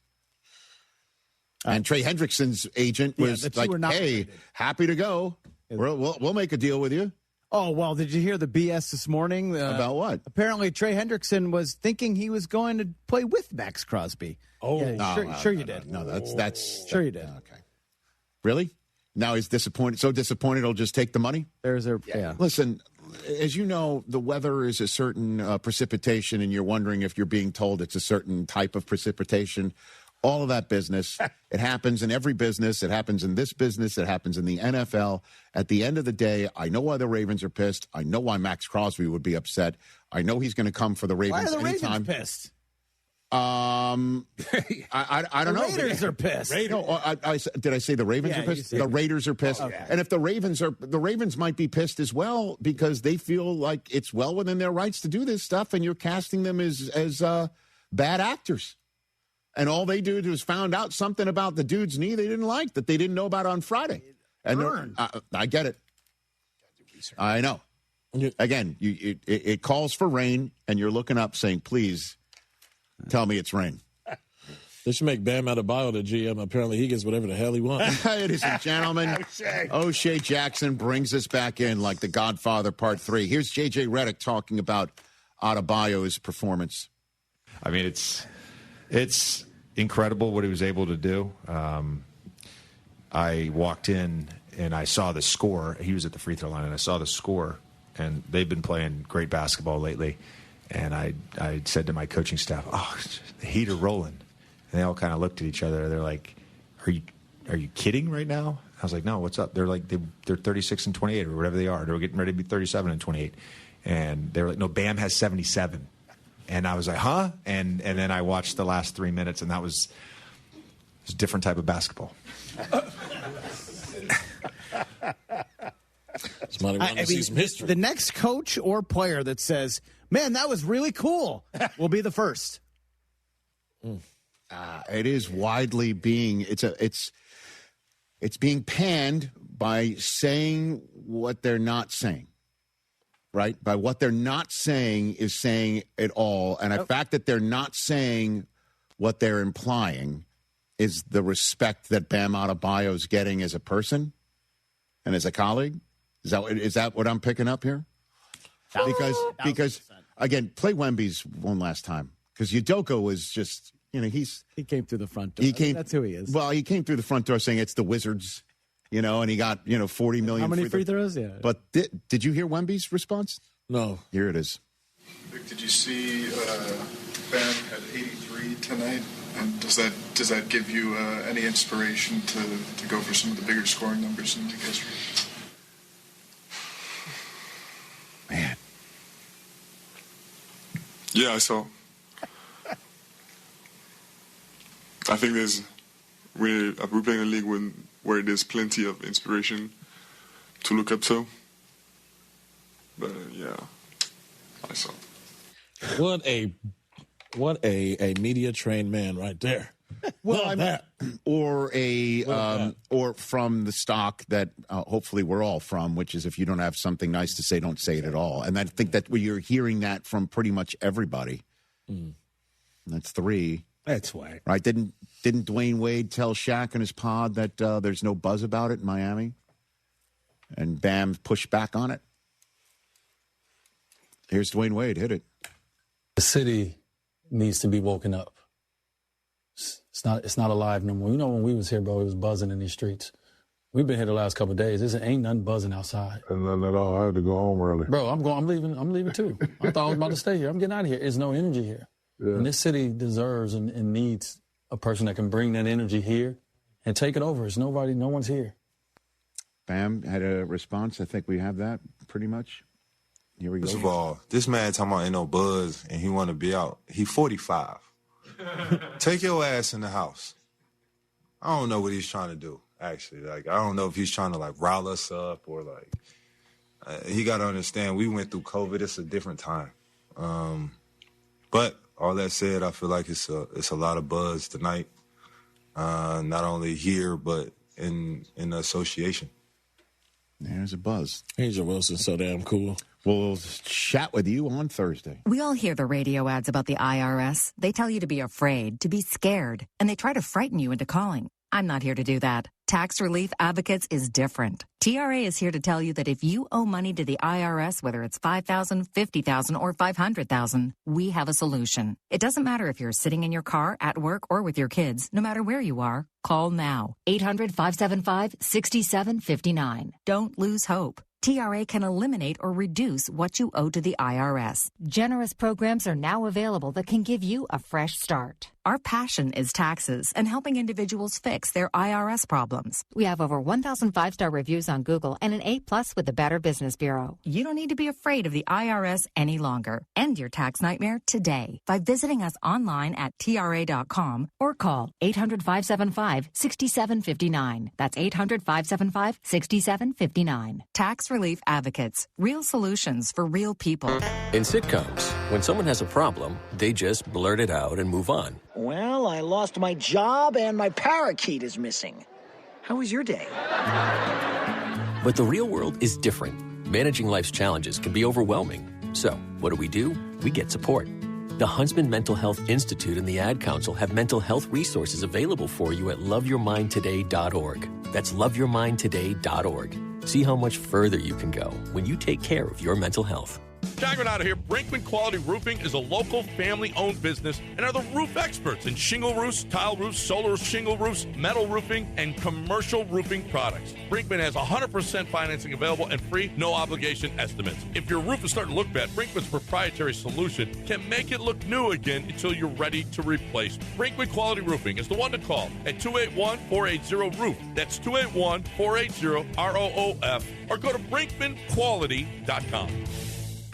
And Trey Hendrickson's agent was hey, happy to go. We'll make a deal with you. Oh, well, did you hear the BS this morning? About what? Apparently, Trey Hendrickson was thinking he was going to play with Max Crosby. Oh, yeah, sure you did. No, that's sure you did. Okay. Really? Now he's disappointed. So disappointed he'll just take the money? Yeah. Listen, as you know, the weather is a certain precipitation, and you're wondering if you're being told it's a certain type of precipitation. All of that business. It happens in every business. It happens in this business. It happens in the NFL. At the end of the day, I know why the Ravens are pissed. I know why Max Crosby would be upset. I know he's going to come for the Ravens anytime. Why are the Ravens pissed? I don't know. The Raiders are pissed. No, did I say the Ravens are pissed? The Raiders are pissed. Okay. And if the Ravens might be pissed as well because they feel like it's well within their rights to do this stuff, and you're casting them as bad actors. And all they do is found out something about the dude's knee they didn't like that they didn't know about on Friday. And I get it. I know. Again, it calls for rain, and you're looking up saying, please tell me it's rain. They should make Bam Adebayo the GM. Apparently, he gets whatever the hell he wants. Ladies and gentlemen, O'Shea Jackson brings us back in like The Godfather Part 3. Here's J.J. Redick talking about Adebayo's performance. I mean, it's incredible what he was able to do. I walked in and I saw the score. He was at the free throw line, and I saw the score. And they've been playing great basketball lately. And I said to my coaching staff, "Oh, the Heat are rolling." And they all kind of looked at each other. They're like, "Are you kidding right now?" I was like, "No, what's up?" They're like, they're 36-28 or whatever they are. They're getting ready to be 37-28. And they were like, "No, Bam has 77." And I was like, huh? And then I watched the last 3 minutes, and it was a different type of basketball. Somebody want to see some history. The next coach or player that says, man, that was really cool, will be the first. It is widely being it's being panned by saying what they're not saying, right? By what they're not saying is saying it all, and the fact that they're not saying what they're implying is the respect that Bam Adebayo is getting as a person and as a colleague. Is that what I'm picking up here? Because again, play Wemby's one last time, because Udoka was just. He came through the front door. That's who he is. Well, he came through the front door saying it's the Wizards, and he got, 40 million. How many free throws? Yeah. But did you hear Wemby's response? No. Here it is. Vic, did you see Bam at 83 tonight? And does that give you any inspiration to go for some of the bigger scoring numbers in league history? Man. Yeah, I saw. I think we're playing a league where there's plenty of inspiration to look up to. But yeah, I saw. What a media trained man right there. Well, or from the stock that hopefully we're all from, which is if you don't have something nice to say, don't say it at all. And I think that you're hearing that from pretty much everybody. And that's 3. That's why. Right? Didn't Dwayne Wade tell Shaq in his pod that there's no buzz about it in Miami? And Bam pushed back on it. Here's Dwayne Wade. Hit it. The city needs to be woken up. It's not alive no more. When we was here, bro, it was buzzing in these streets. We've been here the last couple of days. Ain't nothing buzzing outside. And nothing at all. I had to go home early. Bro, I'm leaving too. I thought I was about to stay here. I'm getting out of here. There's no energy here. Yeah. And this city deserves and needs a person that can bring that energy here and take it over. No one's here. Bam had a response. I think we have that pretty much. Here we go. First of all, this man talking about ain't no buzz and he want to be out. He 45. Take your ass in the house. I don't know what he's trying to do, actually. I don't know if he's trying to, rile us up or, he got to understand we went through COVID. It's a different time. But all that said, I feel like it's a lot of buzz tonight, not only here but in the association. There's a buzz. Angel Wilson's so damn cool. We'll chat with you on Thursday. We all hear the radio ads about the IRS. They tell you to be afraid, to be scared, and they try to frighten you into calling. I'm not here to do that. Tax Relief Advocates is different. TRA is here to tell you that if you owe money to the IRS, whether it's $5,000, $50,000, or $500,000, we have a solution. It doesn't matter if you're sitting in your car, at work, or with your kids. No matter where you are, call now. 800-575-6759. Don't lose hope. TRA can eliminate or reduce what you owe to the IRS. Generous programs are now available that can give you a fresh start. Our passion is taxes and helping individuals fix their IRS problems. We have over 1,000 5-star reviews on Google and an A+ with the Better Business Bureau. You don't need to be afraid of the IRS any longer. End your tax nightmare today by visiting us online at TRA.com or call 800-575-6759. That's 800-575-6759. Tax Relief Advocates. Real solutions for real people. In sitcoms, when someone has a problem, they just blurt it out and move on. Well, I lost my job and my parakeet is missing. How was your day? But the real world is different. Managing life's challenges can be overwhelming. So, what do? We get support. The Huntsman Mental Health Institute and the Ad Council have mental health resources available for you at loveyourmindtoday.org. That's loveyourmindtoday.org. See how much further you can go when you take care of your mental health. Jack Renata here. Brinkman Quality Roofing is a local family-owned business and are the roof experts in shingle roofs, tile roofs, solar shingle roofs, metal roofing, and commercial roofing products. Brinkman has 100% financing available and free, no-obligation estimates. If your roof is starting to look bad, Brinkman's proprietary solution can make it look new again until you're ready to replace. Brinkman Quality Roofing is the one to call at 281-480-ROOF. That's 281-480-ROOF. Or go to brinkmanquality.com.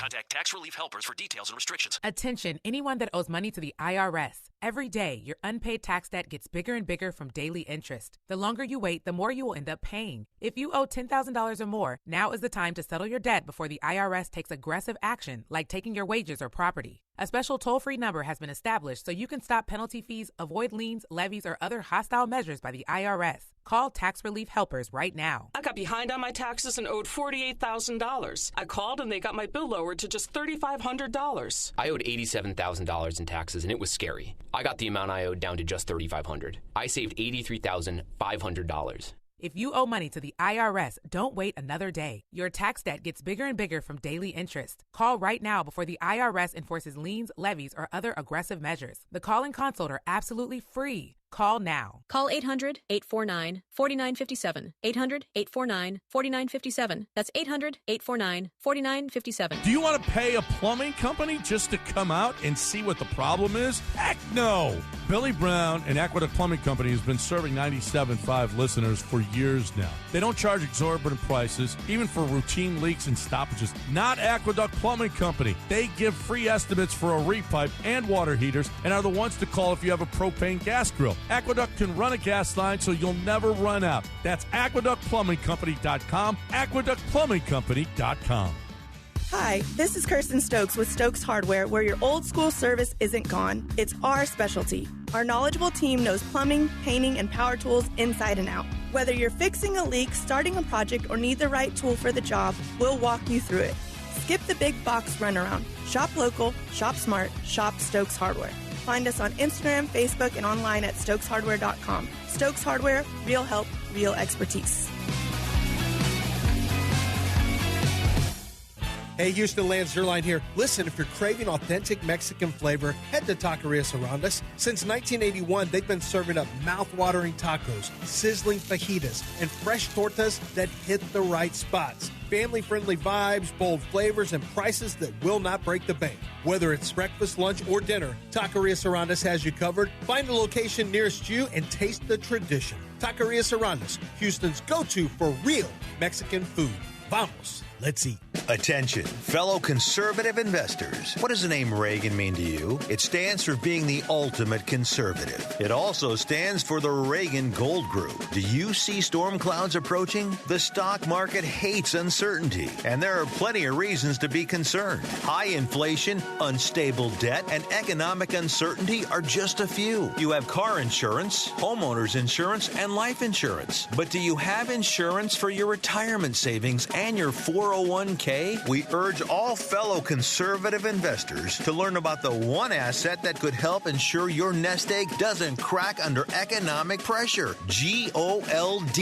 Contact Tax Relief Helpers for details and restrictions. Attention, anyone that owes money to the IRS. Every day, your unpaid tax debt gets bigger and bigger from daily interest. The longer you wait, the more you will end up paying. If you owe $10,000 or more, now is the time to settle your debt before the IRS takes aggressive action, like taking your wages or property. A special toll-free number has been established so you can stop penalty fees, avoid liens, levies, or other hostile measures by the IRS. Call Tax Relief Helpers right now. I got behind on my taxes and owed $48,000. I called and they got my bill lowered to just $3,500. I owed $87,000 in taxes and it was scary. I got the amount I owed down to just $3,500. I saved $83,500. If you owe money to the IRS, don't wait another day. Your tax debt gets bigger and bigger from daily interest. Call right now before the IRS enforces liens, levies, or other aggressive measures. The call and consult are absolutely free. Call now. Call 800-849-4957. 800-849-4957. That's 800-849-4957. Do you want to pay a plumbing company just to come out and see what the problem is? Heck no! Billy Brown and Aqueduct Plumbing Company has been serving 97.5 listeners for years now. They don't charge exorbitant prices, even for routine leaks and stoppages. Not Aqueduct Plumbing Company. They give free estimates for a repipe and water heaters and are the ones to call if you have a propane gas grill. Aqueduct can run a gas line so you'll never run out. That's aqueductplumbingcompany.com, aqueductplumbingcompany.com. Hi, this is Kirsten Stokes with Stokes Hardware, where your old school service isn't gone. It's our specialty. Our knowledgeable team knows plumbing, painting, and power tools inside and out. Whether you're fixing a leak, starting a project, or need the right tool for the job, we'll walk you through it. Skip the big box runaround. Shop local, shop smart, shop Stokes Hardware. Find us on Instagram, Facebook, and online at StokesHardware.com. Stokes Hardware, real help, real expertise. Hey, Houston, Lance Zerline here. Listen, if you're craving authentic Mexican flavor, head to Taquerias Arandas. Since 1981, they've been serving up mouth-watering tacos, sizzling fajitas, and fresh tortas that hit the right spots. Family-friendly vibes, bold flavors, and prices that will not break the bank. Whether it's breakfast, lunch, or dinner, Taquerias Arandas has you covered. Find the location nearest you and taste the tradition. Taquerias Arandas, Houston's go-to for real Mexican food. Vamos, let's eat. Attention, fellow conservative investors. What does the name Reagan mean to you? It stands for being the ultimate conservative. It also stands for the Reagan Gold Group. Do you see storm clouds approaching? The stock market hates uncertainty, and there are plenty of reasons to be concerned. High inflation, unstable debt, and economic uncertainty are just a few. You have car insurance, homeowners insurance, and life insurance. But do you have insurance for your retirement savings and your 401k? We urge all fellow conservative investors to learn about the one asset that could help ensure your nest egg doesn't crack under economic pressure. GOLD.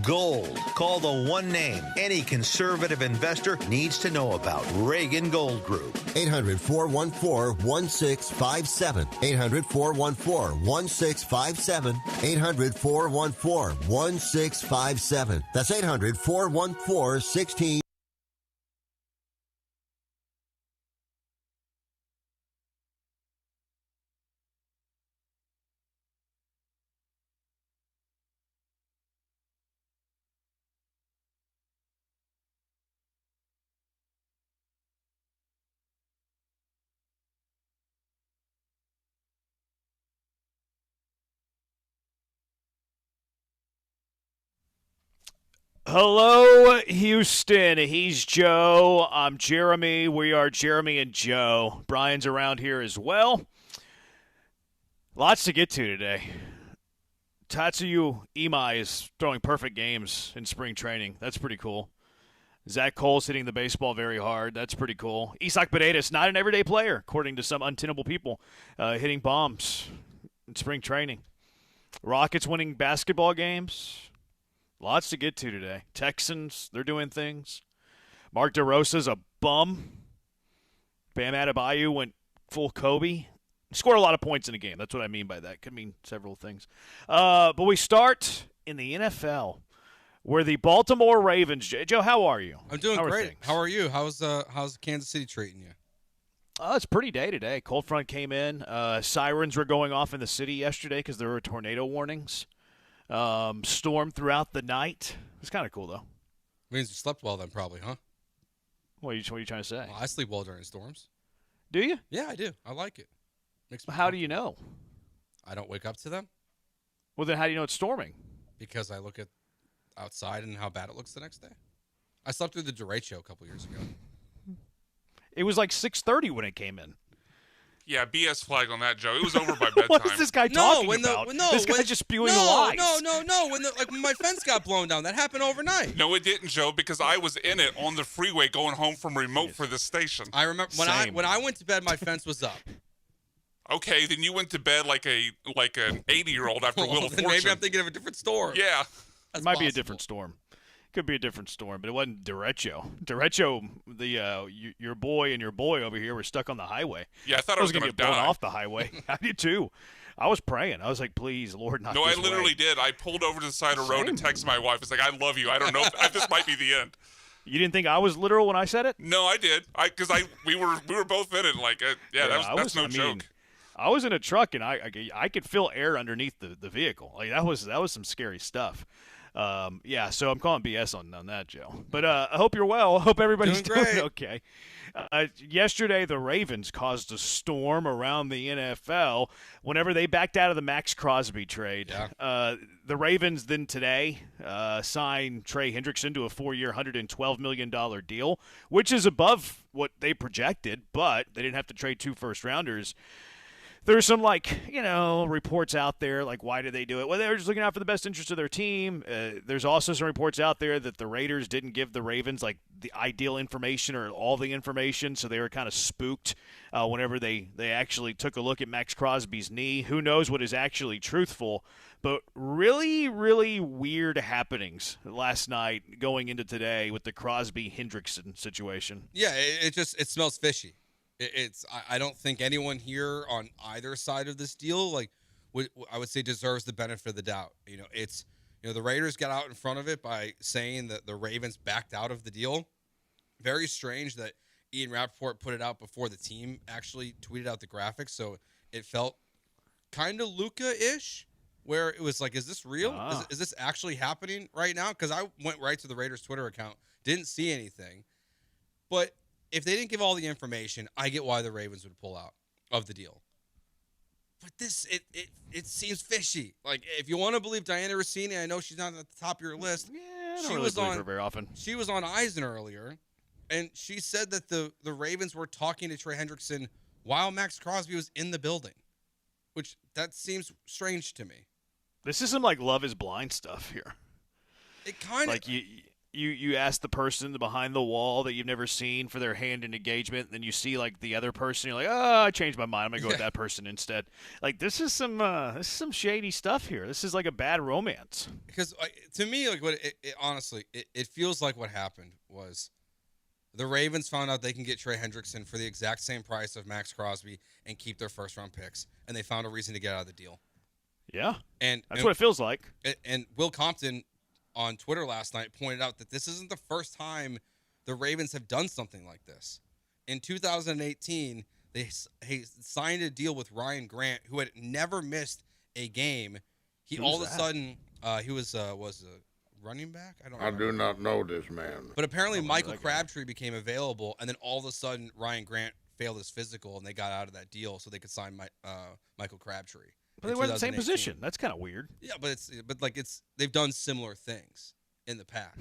Gold. Call the one name any conservative investor needs to know about. Reagan Gold Group. 800-414-1657. 800-414-1657. 800-414-1657. That's 800-414-1657. Hello, Houston. He's Joe. I'm Jeremy. We are Jeremy and Joe. Brian's around here as well. Lots to get to today. Tatsuya Imai is throwing perfect games in spring training. That's pretty cool. Zach Cole's hitting the baseball very hard. That's pretty cool. Isak Paredes, not an everyday player, according to some untenable people, hitting bombs in spring training. Rockets winning basketball games. Lots to get to today. Texans, they're doing things. Mark DeRosa's a bum. Bam Adebayo went full Kobe. Scored a lot of points in a game. That's what I mean by that. Could mean several things. But we start in the NFL, where the Baltimore Ravens. Joe, how are you? I'm doing great. How are you? How's Kansas City treating you? It's a pretty day today. Cold front came in. Sirens were going off in the city yesterday because there were tornado warnings. Storm throughout the night. It's kind of cool, though. Means you slept well then, probably, huh? What are you trying to say? Well, I sleep well during storms. Do you? Yeah, I do. I like it. How do you know? I don't wake up to them. Well, then how do you know it's storming? Because I look at outside and how bad it looks the next day. I slept through the derecho a couple years ago. It was like 6:30 when it came in. Yeah, BS flag on that, Joe. It was over by bedtime. What is this guy talking about? This guy's just spewing lies. No. When my fence got blown down, that happened overnight. No, it didn't, Joe, because I was in it on the freeway going home from remote for the station. I remember when I went to bed, my fence was up. Okay, then you went to bed like an 80-year-old after Wheel of Fortune. Maybe I'm thinking of a different storm. Yeah. It might be a different storm. Could be a different storm, but it wasn't derecho. Derecho, your boy and your boy over here were stuck on the highway. Yeah, I thought I was going to get blown off the highway. I did too. I was praying. I was like, please, Lord, not No, this I literally way. did. I pulled over to the side of the road and texted my wife. It's like, I love you. I don't know if this might be the end. You didn't think I was literal when I said it? No, I did. Because we were both in it. Like, that's no joke. I was in a truck and I could feel air underneath the vehicle. Like that was some scary stuff. So I'm calling BS on that, Joe. But I hope you're well. I hope everybody's doing okay. Yesterday, the Ravens caused a storm around the NFL whenever they backed out of the Max Crosby trade. Yeah. The Ravens then today signed Trey Hendrickson to a 4-year, $112 million deal, which is above what they projected, but they didn't have to trade 2 first-rounders. There's some, reports out there, like, why did they do it? Well, they were just looking out for the best interest of their team. There's also some reports out there that the Raiders didn't give the Ravens, the ideal information or all the information, so they were kind of spooked whenever they actually took a look at Max Crosby's knee. Who knows what is actually truthful, but really, really weird happenings last night going into today with the Crosby-Hendrickson situation. Yeah, it smells fishy. I don't think anyone here on either side of this deal, I would say, deserves the benefit of the doubt. The Raiders got out in front of it by saying that the Ravens backed out of the deal. Very strange that Ian Rappaport put it out before the team actually tweeted out the graphics, so it felt kind of Luka-ish, where it was like, is this real? Is this actually happening right now? Because I went right to the Raiders Twitter account, didn't see anything, but if they didn't give all the information, I get why the Ravens would pull out of the deal. But it seems fishy. Like, if you want to believe Diana Rossini, I know she's not at the top of your list. Yeah, I don't really believe her very often. She was on Eisen earlier, and she said that the Ravens were talking to Trey Hendrickson while Max Crosby was in the building, which that seems strange to me. This is some, Love is Blind stuff here. It kind of... You ask the person behind the wall that you've never seen for their hand in engagement, and then you see the other person. You're like, I changed my mind. I'm gonna go with that person instead. This is some shady stuff here. This is like a bad romance. Because to me, honestly, it feels like what happened was the Ravens found out they can get Trey Hendrickson for the exact same price of Max Crosby and keep their first-round picks, and they found a reason to get out of the deal. Yeah, that's what it feels like. And Will Compton on Twitter last night pointed out that this isn't the first time the Ravens have done something like this. In 2018, they signed a deal with Ryan Grant, who had never missed a game. All of a sudden, he was a running back? I do not know this man. But apparently Michael Crabtree became available, and then all of a sudden Ryan Grant failed his physical, and they got out of that deal so they could sign Michael Crabtree. But they were in the same position. That's kind of weird. Yeah, but they've done similar things in the past.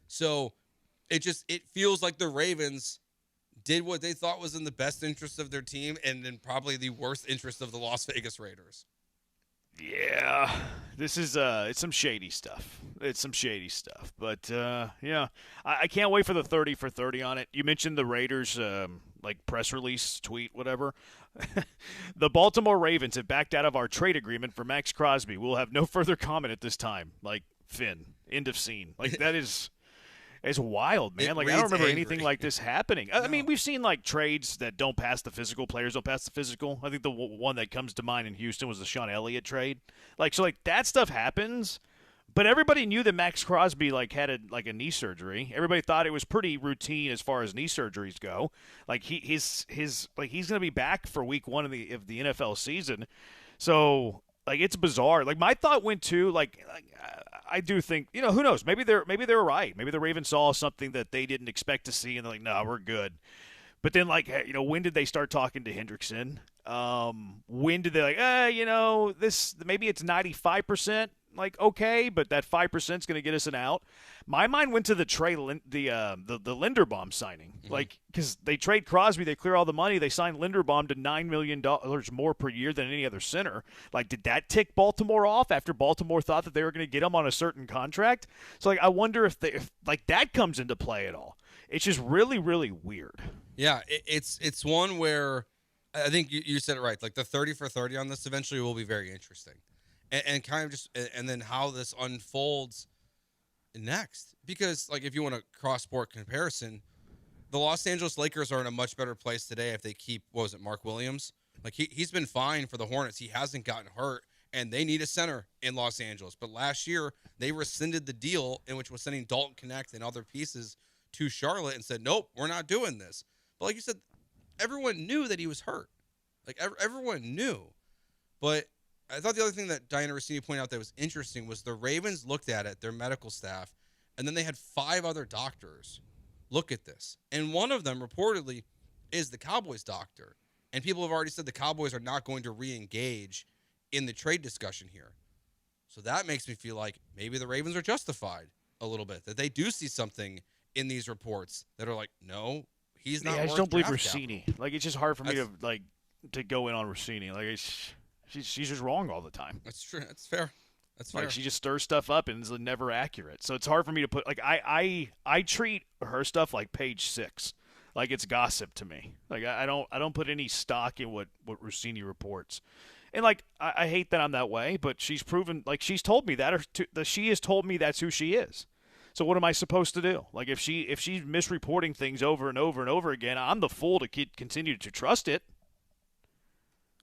So it feels like the Ravens did what they thought was in the best interest of their team and then probably the worst interest of the Las Vegas Raiders. Yeah, this is it's some shady stuff. But I can't wait for the 30 for 30 on it. You mentioned the Raiders press release, tweet, whatever. The Baltimore Ravens have backed out of our trade agreement for Max Crosby. We'll have no further comment at this time. Finn, end of scene. That is. It's wild, man. I don't remember anything like this happening. No. I mean, we've seen trades that don't pass the physical. Players don't pass the physical. I think the one that comes to mind in Houston was the Sean Elliott trade. That stuff happens. But everybody knew that Max Crosby had a knee surgery. Everybody thought it was pretty routine as far as knee surgeries go. He's going to be back for week 1 of the NFL season. So Like, it's bizarre. Like, my thought went to, I do think, who knows? Maybe they were right. Maybe the Ravens saw something that they didn't expect to see, and they're like, no, we're good. But then, when did they start talking to Hendrickson? When did they this maybe it's 95%, okay, but that 5% is going to get us an out. My mind went to the Linderbaum signing, because they trade Crosby, they clear all the money, they signed Linderbaum to $9 million more per year than any other center. Did that tick Baltimore off after Baltimore thought that they were going to get him on a certain contract? So, I wonder if that comes into play at all. It's just really, really weird. Yeah, it's one where I think you said it right. The 30 for 30 on this eventually will be very interesting, and kind of just and then how this unfolds next. Because if you want a cross-sport comparison, the Los Angeles Lakers are in a much better place today if they keep Mark Williams. He's been fine for the Hornets. He hasn't gotten hurt, and they need a center in Los Angeles. But last year they rescinded the deal in which was sending Dalton Knecht and other pieces to Charlotte and said, nope, we're not doing this. But like you said, everyone knew that he was hurt. Everyone knew. But I thought the other thing that Diana Rossini pointed out that was interesting was the Ravens looked at it, their medical staff, and then they had 5 other doctors look at this. And one of them reportedly is the Cowboys doctor. And people have already said the Cowboys are not going to re-engage in the trade discussion here. So that makes me feel like maybe the Ravens are justified a little bit, that they do see something in these reports that are no, he's not. Yeah, I just don't believe Rossini. It's just hard for me to go in on Rossini. She's just wrong all the time. That's true. That's fair. That's fair. She just stirs stuff up and is never accurate. So it's hard for me to put. I treat her stuff like page 6, it's gossip to me. I don't put any stock in what Rossini reports. And I hate that I'm that way, but she's proven she's told me that, she has told me that's who she is. So what am I supposed to do? If she's misreporting things over and over and over again, I'm the fool to continue to trust it.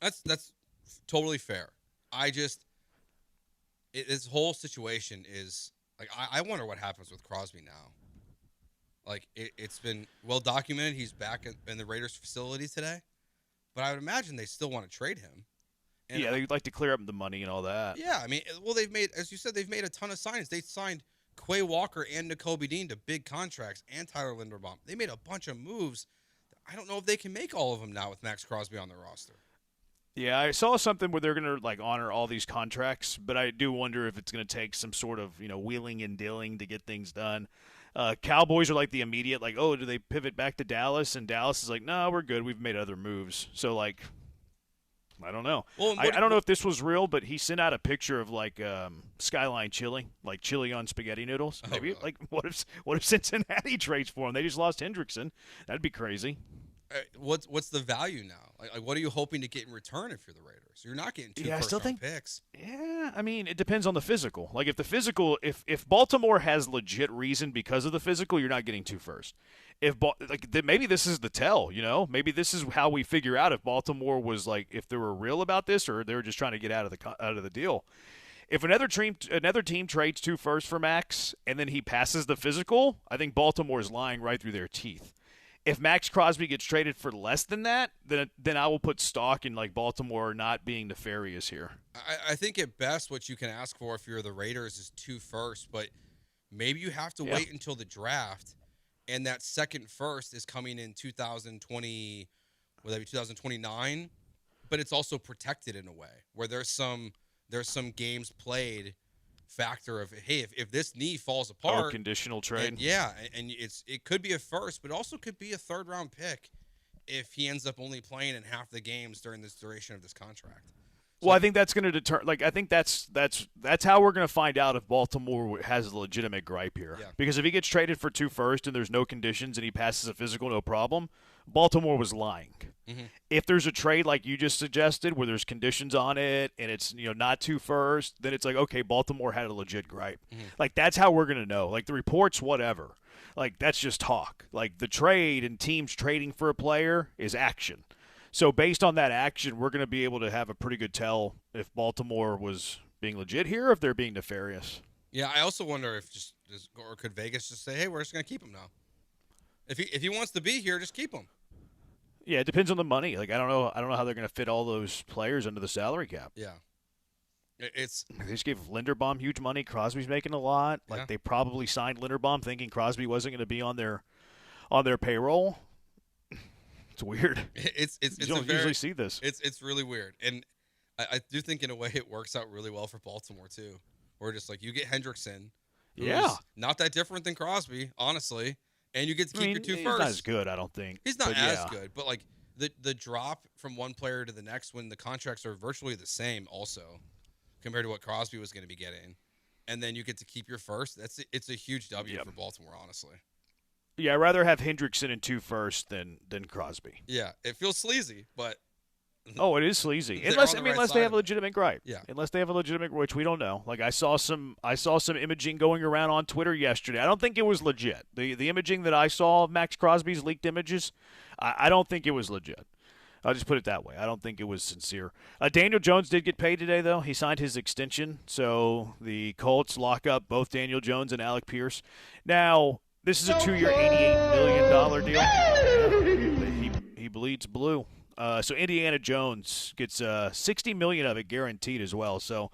That's totally fair. This whole situation is I wonder what happens with Crosby now. It's been well documented. He's back in the Raiders facility today, but I would imagine they still want to trade him. And yeah, they'd like to clear up the money and all that. Yeah, I mean, they've made, as you said, they've made a ton of signings. They signed Quay Walker and Nakobe Dean to big contracts, and Tyler Linderbaum. They made a bunch of moves. I don't know if they can make all of them now with Max Crosby on their roster. Yeah, I saw something where they're going to honor all these contracts, but I do wonder if it's going to take some sort of wheeling and dealing to get things done. Cowboys are the immediate do they pivot back to Dallas? And Dallas is no, we're good. We've made other moves. So I don't know. Well, I don't know if this was real, but he sent out a picture of Skyline chili, chili on spaghetti noodles. Maybe what if Cincinnati trades for him? They just lost Hendrickson. That'd be crazy. What's the value now? What are you hoping to get in return if you're the Raiders? You're not getting 2 first-round picks. Yeah, I mean, it depends on the physical. If the physical, if Baltimore has legit reason because of the physical, you're not getting 2 first. Maybe this is the tell, maybe this is how we figure out if Baltimore was if they were real about this or they were just trying to get out of the deal. If another team trades 2 firsts for Max and then he passes the physical, I think Baltimore is lying right through their teeth. If Max Crosby gets traded for less than that, then I will put stock in Baltimore not being nefarious here. I think at best what you can ask for if you're the Raiders is 2 firsts, but maybe you have to wait until the draft, and that second first is coming in 2020, will that be 2029? But it's also protected in a way where there's some games played factor of, hey, if this knee falls apart, conditional trade, and it could be a first, but also could be a 3rd-round pick if he ends up only playing in half the games during this duration of this contract. Well, I think that's going to deter. I think that's how we're going to find out if Baltimore has a legitimate gripe here. Yeah. Because if he gets traded for 2 firsts and there's no conditions and he passes a physical, no problem, Baltimore was lying. Mm-hmm. If there's a trade like you just suggested where there's conditions on it and it's not 2 firsts, then it's okay, Baltimore had a legit gripe. Mm-hmm. That's how we're going to know. The reports, whatever. That's just talk. The trade and teams trading for a player is action. So based on that action, we're going to be able to have a pretty good tell if Baltimore was being legit here or if they're being nefarious. Yeah, I also wonder or could Vegas just say, hey, we're just going to keep him now? If he wants to be here, just keep him. Yeah, it depends on the money. I don't know how they're going to fit all those players under the salary cap. Yeah. They just gave Linderbaum huge money. Crosby's making a lot. Like they probably signed Linderbaum thinking Crosby wasn't going to be on their payroll. It's weird. You don't usually see this. It's really weird, and I do think in a way it works out really well for Baltimore too. Where just like you get Hendrickson, who's not that different than Crosby, honestly, and you get to keep your two he's first. Not as good, I don't think. He's not as good, but like the drop from one player to the next when the contracts are virtually the same, also compared to what Crosby was going to be getting, and then you get to keep your first. It's a huge W for Baltimore, honestly. Yeah, I'd rather have Hendrickson in 2 first than Crosby. Yeah, it feels sleazy, but oh, it is sleazy. Unless they have a legitimate gripe. Yeah. Unless they have a legitimate, which we don't know. Like I saw some imaging going around on Twitter yesterday. I don't think it was legit. The imaging that I saw of Max Crosby's leaked images, I don't think it was legit. I'll just put it that way. I don't think it was sincere. Daniel Jones did get paid today, though. He signed his extension, so the Colts lock up both Daniel Jones and Alec Pierce. Now, this is a 2-year, $88 million deal. He bleeds blue. So Indiana Jones gets $60 million of it guaranteed as well. So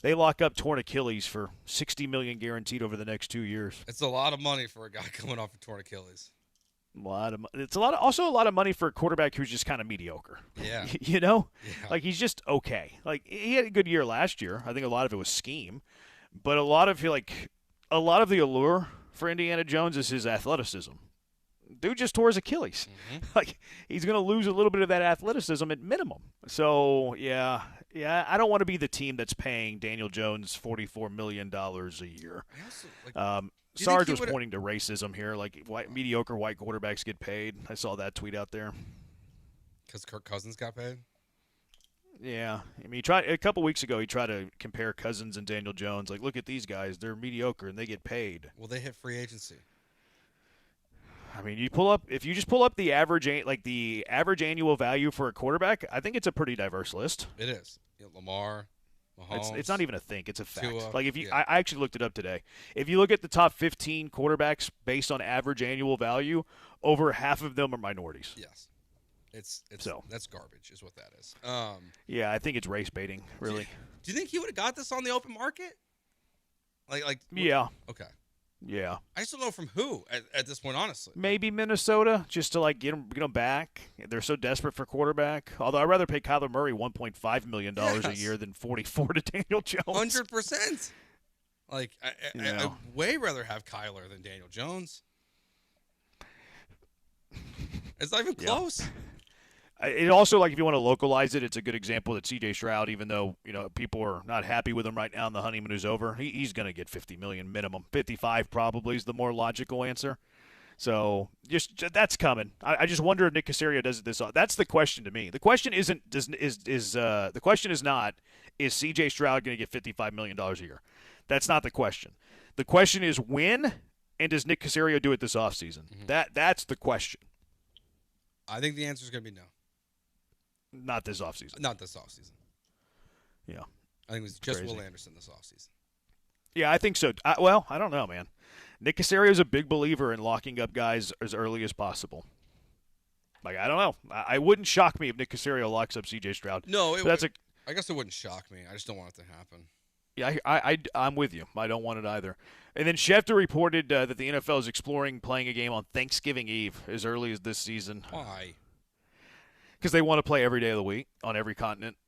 they lock up torn Achilles for $60 million guaranteed over the next 2 years. It's a lot of money for a guy coming off a torn Achilles. Also a lot of money for a quarterback who's just kind of mediocre. Yeah. Like he's just okay. Like he had a good year last year. I think a lot of it was scheme, but a lot of the allure for Indiana Jones is his athleticism. Dude just tore his Achilles. Mm-hmm. Like he's going to lose a little bit of that athleticism at minimum. So yeah, I don't want to be the team that's paying Daniel Jones $44 million a year. Sarge was pointing to racism here, like mediocre white quarterbacks get paid. I saw that tweet out there. Because Kirk Cousins got paid? Yeah. I mean, a couple weeks ago, he tried to compare Cousins and Daniel Jones. Like, look at these guys. They're mediocre, and they get paid. Well, they hit free agency. I mean, if you just pull up the average annual value for a quarterback, I think it's a pretty diverse list. It is. Lamar, Mahomes. It's not even a think; it's a fact. Tua, like I actually looked it up today. If you look at the top 15 quarterbacks based on average annual value, over half of them are minorities. Yes, it's so that's garbage, is what that is. Yeah, I think it's race baiting. Really. Do you think he would have got this on the open market? Yeah. Okay. Yeah. I just don't know from who at this point, honestly. Maybe Minnesota, just to get him back. They're so desperate for quarterback. Although I'd rather pay Kyler Murray $1.5 million a year than $44 to Daniel Jones. 100%. I'd way rather have Kyler than Daniel Jones. It's not even close. It also, if you want to localize it, it's a good example that C.J. Stroud, even though people are not happy with him right now and the honeymoon is over, he's going to get $50 million minimum. 55 probably is the more logical answer. So that's coming. I just wonder if Nick Caserio does this. That's the question to me. The question isn't the question is not is C.J. Stroud going to get $55 million a year. That's not the question. The question is when and does Nick Caserio do it this offseason? Mm-hmm. That's the question. I think the answer is going to be no. Not this offseason. Not this offseason. Yeah. I think it was just Will Anderson this offseason. Yeah, I think so. I don't know, man. Nick Caserio is a big believer in locking up guys as early as possible. I don't know. I wouldn't shock me if Nick Caserio locks up C.J. Stroud. No, I guess it wouldn't shock me. I just don't want it to happen. Yeah, I'm with you. I don't want it either. And then Schefter reported that the NFL is exploring playing a game on Thanksgiving Eve as early as this season. Why? Because they want to play every day of the week on every continent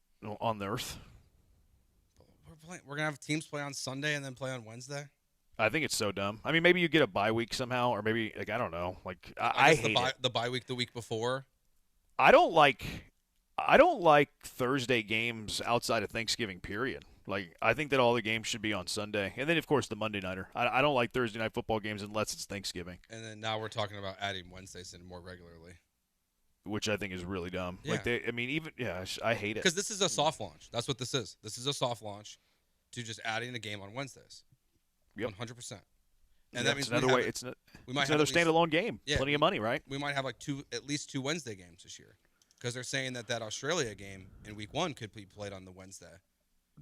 on the earth. We're going to have teams play on Sunday and then play on Wednesday? I think it's so dumb. I mean, maybe you get a bye week somehow, or maybe, I don't know. I hate it. The bye week the week before? I don't like Thursday games outside of Thanksgiving, period. I think that all the games should be on Sunday. And then, of course, the Monday Nighter. I don't like Thursday night football games unless it's Thanksgiving. And then now we're talking about adding Wednesdays in more regularly. Which I think is really dumb. Yeah. I hate it. Because this is a soft launch. That's what this is. This is a soft launch to just adding a game on Wednesdays. Yep. 100%. And that means another way. It's another standalone game. Yeah, Plenty of money, right? We might have at least two Wednesday games this year. Because they're saying that Australia game in week 1 could be played on the Wednesday.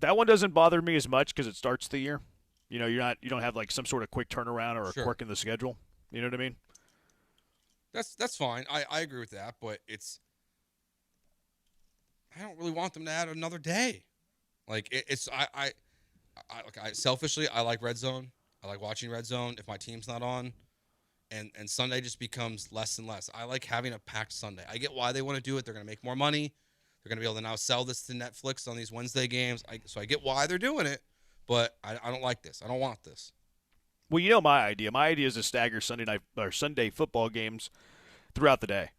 That one doesn't bother me as much because it starts the year. You don't have some sort of quick turnaround or a quirk in the schedule. You know what I mean? That's fine. I agree with that, but I don't really want them to add another day. Like I selfishly, I like Red Zone. I like watching Red Zone if my team's not on, and Sunday just becomes less and less. I like having a packed Sunday. I get why they want to do it. They're going to make more money. They're going to be able to now sell this to Netflix on these Wednesday games. So I get why they're doing it, but I don't like this. I don't want this. Well, you know my idea. My idea is to stagger Sunday football games throughout the day.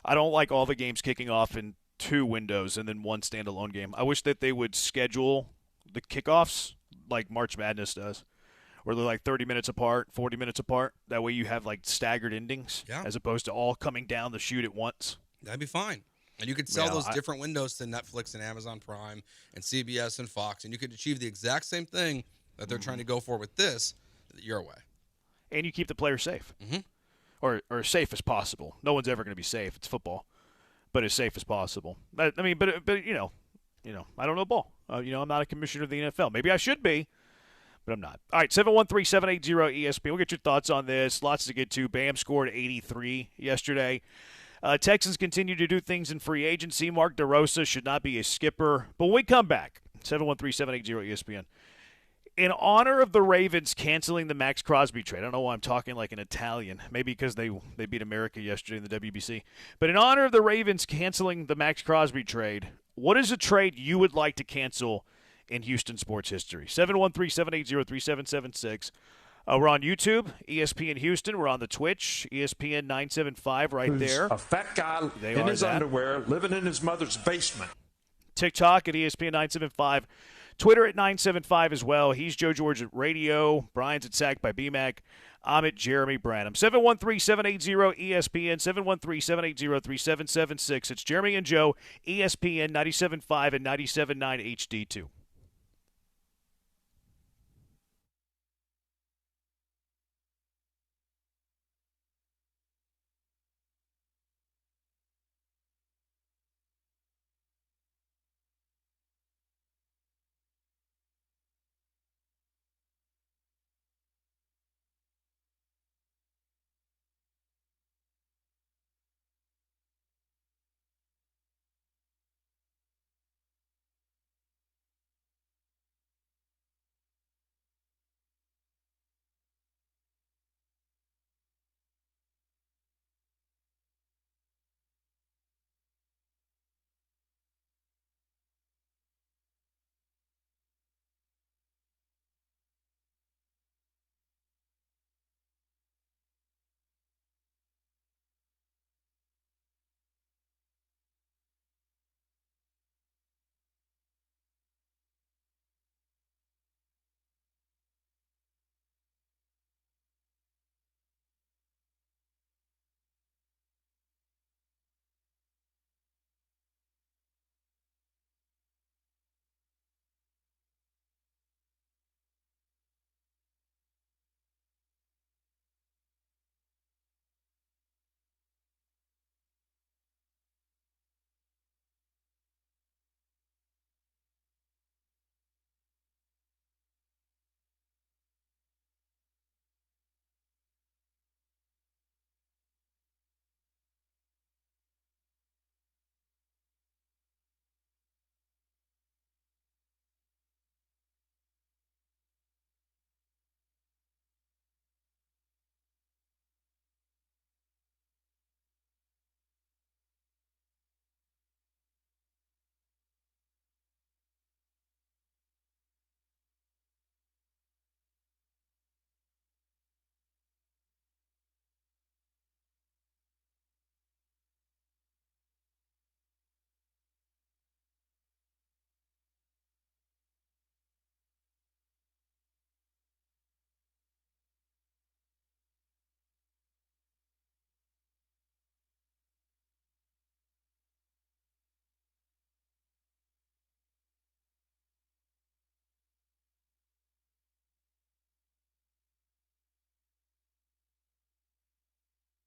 I don't like all the games kicking off in 2 windows and then one standalone game. I wish that they would schedule the kickoffs like March Madness does, where they're like 30 minutes apart, 40 minutes apart. That way you have like staggered endings as opposed to all coming down the chute at once. That'd be fine. And you could sell those different windows to Netflix and Amazon Prime and CBS and Fox, and you could achieve the exact same thing that they're trying to go for with this your way. And you keep the player safe. Or as safe as possible. No one's ever going to be safe. It's football. But as safe as possible. I mean, but you know, I don't know ball. I'm not a commissioner of the NFL. Maybe I should be, but I'm not. All right, 713-780-ESPN. We'll get your thoughts on this. Lots to get to. Bam scored 83 yesterday. Texans continue to do things in free agency. Mark DeRosa should not be a skipper. But when we come back, 713-780-ESPN. In honor of the Ravens canceling the Max Crosby trade, I don't know why I'm talking like an Italian, maybe because they beat America yesterday in the WBC, but in honor of the Ravens canceling the Max Crosby trade, what is a trade you would like to cancel in Houston sports history? 713-780-3776. We're on YouTube, ESPN Houston. We're on the Twitch, ESPN 975 right there. A fat guy in his underwear living in his mother's basement. TikTok at ESPN 975. Twitter at 975 as well. He's Joe George at Radio. Brian's at Sack by BMAC. I'm at Jeremy Branham. 713-780-ESPN, 713-780-3776. It's Jeremy and Joe, ESPN 97.5 and 97.9 HD2.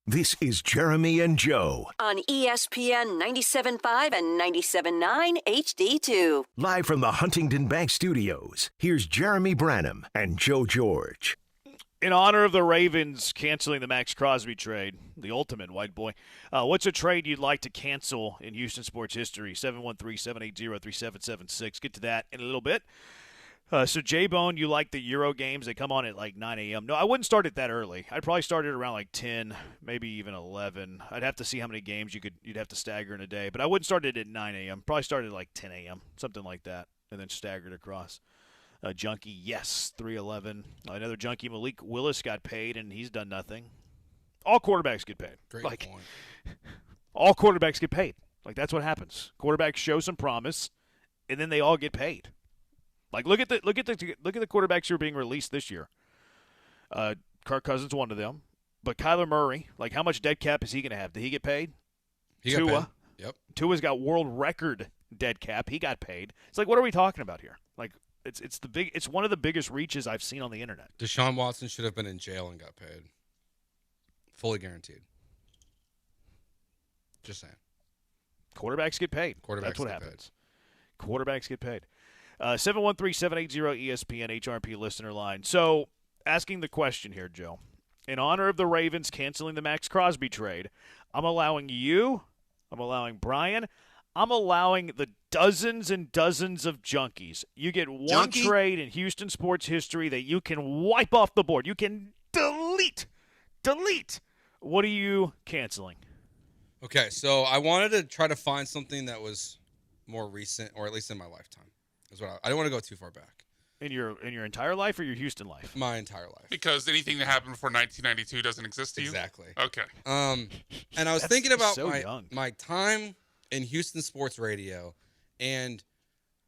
This is Jeremy and Joe. On ESPN 97.5 and 97.9 HD2. Live from the Huntington Bank Studios, here's Jeremy Branham and Joe George. In honor of the Ravens canceling the Max Crosby trade, the ultimate white boy, what's a trade you'd like to cancel in Houston sports history? 713-780-3776. Get to that in a little bit. So, J-Bone, you like the Euro games? They come on at like 9 a.m. No, I wouldn't start it that early. I'd probably start it around like 10, maybe even 11. I'd have to see how many games you'd have to stagger in a day. But I wouldn't start it at 9 a.m. Probably start at like 10 a.m., something like that, and then stagger it across. Junkie, yes, 311. Another junkie, Malik Willis, got paid, and he's done nothing. All quarterbacks get paid. Great point. All quarterbacks get paid. Like, that's what happens. Quarterbacks show some promise, and then they all get paid. Like, look at the quarterbacks who are being released this year. Kirk Cousins, one of them, but Kyler Murray, like, how much dead cap is he going to have? Did he get paid? Tua, got paid. Yep. Tua's got world record dead cap. He got paid. It's like, what are we talking about here? Like, it's one of the biggest reaches I've seen on the internet. Deshaun Watson should have been in jail and got paid, fully guaranteed. Just saying. Quarterbacks get paid. That's what happens. Quarterbacks get paid. 713-780-ESPN HRP listener line. So, asking the question here, Joe. In honor of the Ravens canceling the Max Crosby trade, I'm allowing you, I'm allowing Brian, I'm allowing the dozens and dozens of junkies. You get one trade in Houston sports history that you can wipe off the board. You can delete. What are you canceling? Okay, so I wanted to try to find something that was more recent, or at least in my lifetime. I don't want to go too far back. In your entire life or your Houston life? My entire life. Because anything that happened before 1992 doesn't exist to you? Exactly. Okay. And I was thinking about so my time in Houston sports radio and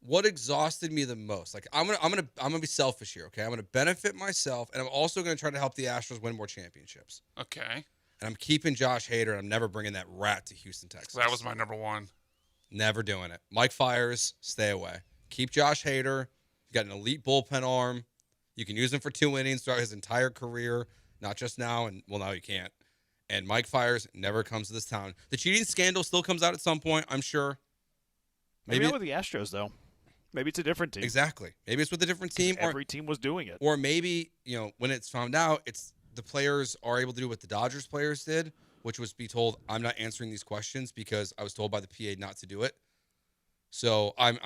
what exhausted me the most. Like, I'm gonna be selfish here, okay? I'm gonna benefit myself, and I'm also gonna try to help the Astros win more championships. Okay. And I'm keeping Josh Hader, and I'm never bringing that rat to Houston, Texas. That was my number one. Never doing it. Mike Fires, stay away. Keep Josh Hader. He's got an elite bullpen arm. You can use him for 2 innings throughout his entire career, not just now. And, well, now you can't. And Mike Fires never comes to this town. The cheating scandal still comes out at some point, I'm sure. Maybe not with the Astros, though. Maybe it's a different team. Exactly. Maybe it's with a different team. Every team was doing it. Or maybe, when it's found out, it's the players are able to do what the Dodgers players did, which was be told, I'm not answering these questions because I was told by the PA not to do it. So I'm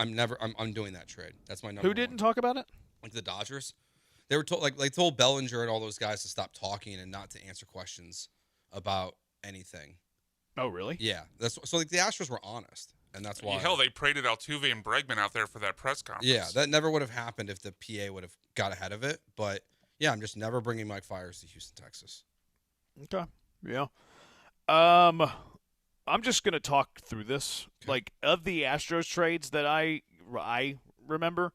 doing that trade. That's my number. Who didn't talk about it? Like the Dodgers. They were told told Bellinger and all those guys to stop talking and not to answer questions about anything. Oh, really? Yeah. The Astros were honest, and that's why. Hell, they paraded Altuve and Bregman out there for that press conference. Yeah, that never would have happened if the PA would have got ahead of it. But yeah, I'm just never bringing Mike Fires to Houston, Texas. Okay. Yeah. I'm just going to talk through this. Okay. Like, of the Astros trades that I remember,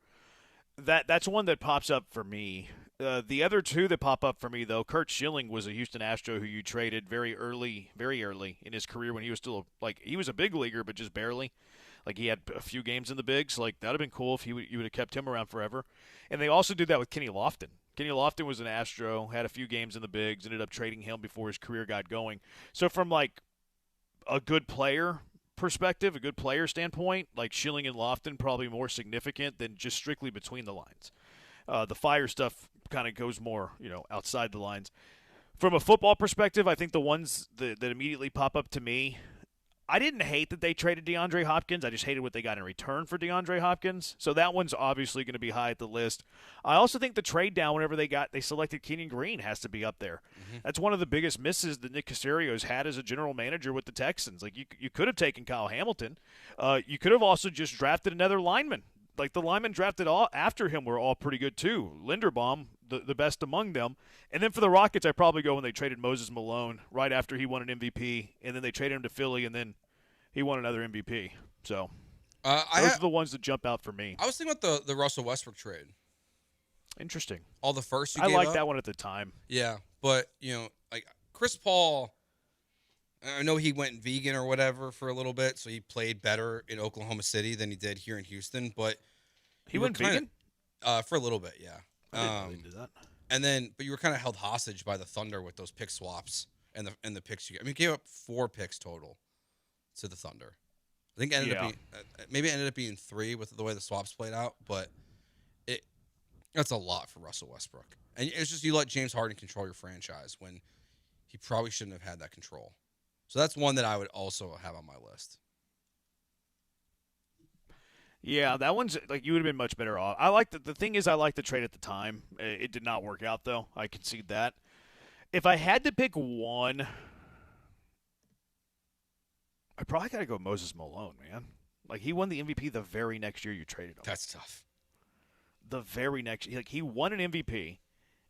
that's one that pops up for me. The other two that pop up for me, though, Curt Schilling was a Houston Astro who you traded very early in his career when he was still, he was a big leaguer, but just barely. Like, he had a few games in the bigs. Like, that would have been cool if you would have kept him around forever. And they also did that with Kenny Lofton. Kenny Lofton was an Astro, had a few games in the bigs, ended up trading him before his career got going. So from, a good player perspective, a good player standpoint, Schilling and Lofton probably more significant than just strictly between the lines. The Fire stuff kind of goes more, outside the lines. From a football perspective, I think the ones that immediately pop up to me, I didn't hate that they traded DeAndre Hopkins. I just hated what they got in return for DeAndre Hopkins. So that one's obviously going to be high at the list. I also think the trade down whenever they selected Kenyon Green has to be up there. Mm-hmm. That's one of the biggest misses that Nick Caserio's had as a general manager with the Texans. You could have taken Kyle Hamilton. You could have also just drafted another lineman. The linemen drafted all after him were all pretty good too. Linderbaum, the best among them. And then for the Rockets, I probably go when they traded Moses Malone right after he won an MVP, and then they traded him to Philly, and then he won another MVP. So those are the ones that jump out for me. I was thinking about the Russell Westbrook trade. Interesting. All the firsts you I gave liked up. that one at the time. Yeah, but Chris Paul, I know he went vegan or whatever for a little bit, so he played better in Oklahoma City than he did here in Houston. But he went vegan for a little bit, yeah. I didn't really do that. But you were kind of held hostage by the Thunder with those pick swaps and the picks you. He gave up 4 picks total to the Thunder. I think it ended up being 3 with the way the swaps played out, but That's a lot for Russell Westbrook. And it's just you let James Harden control your franchise when he probably shouldn't have had that control. So that's one that I would also have on my list. Yeah, that one's like you would have been much better off. I like the thing is I like the trade at the time. It did not work out though. I concede that. If I had to pick one, I probably got to go Moses Malone, man. Like he won the MVP the very next year you traded him. That's tough. The very next, like he won an MVP,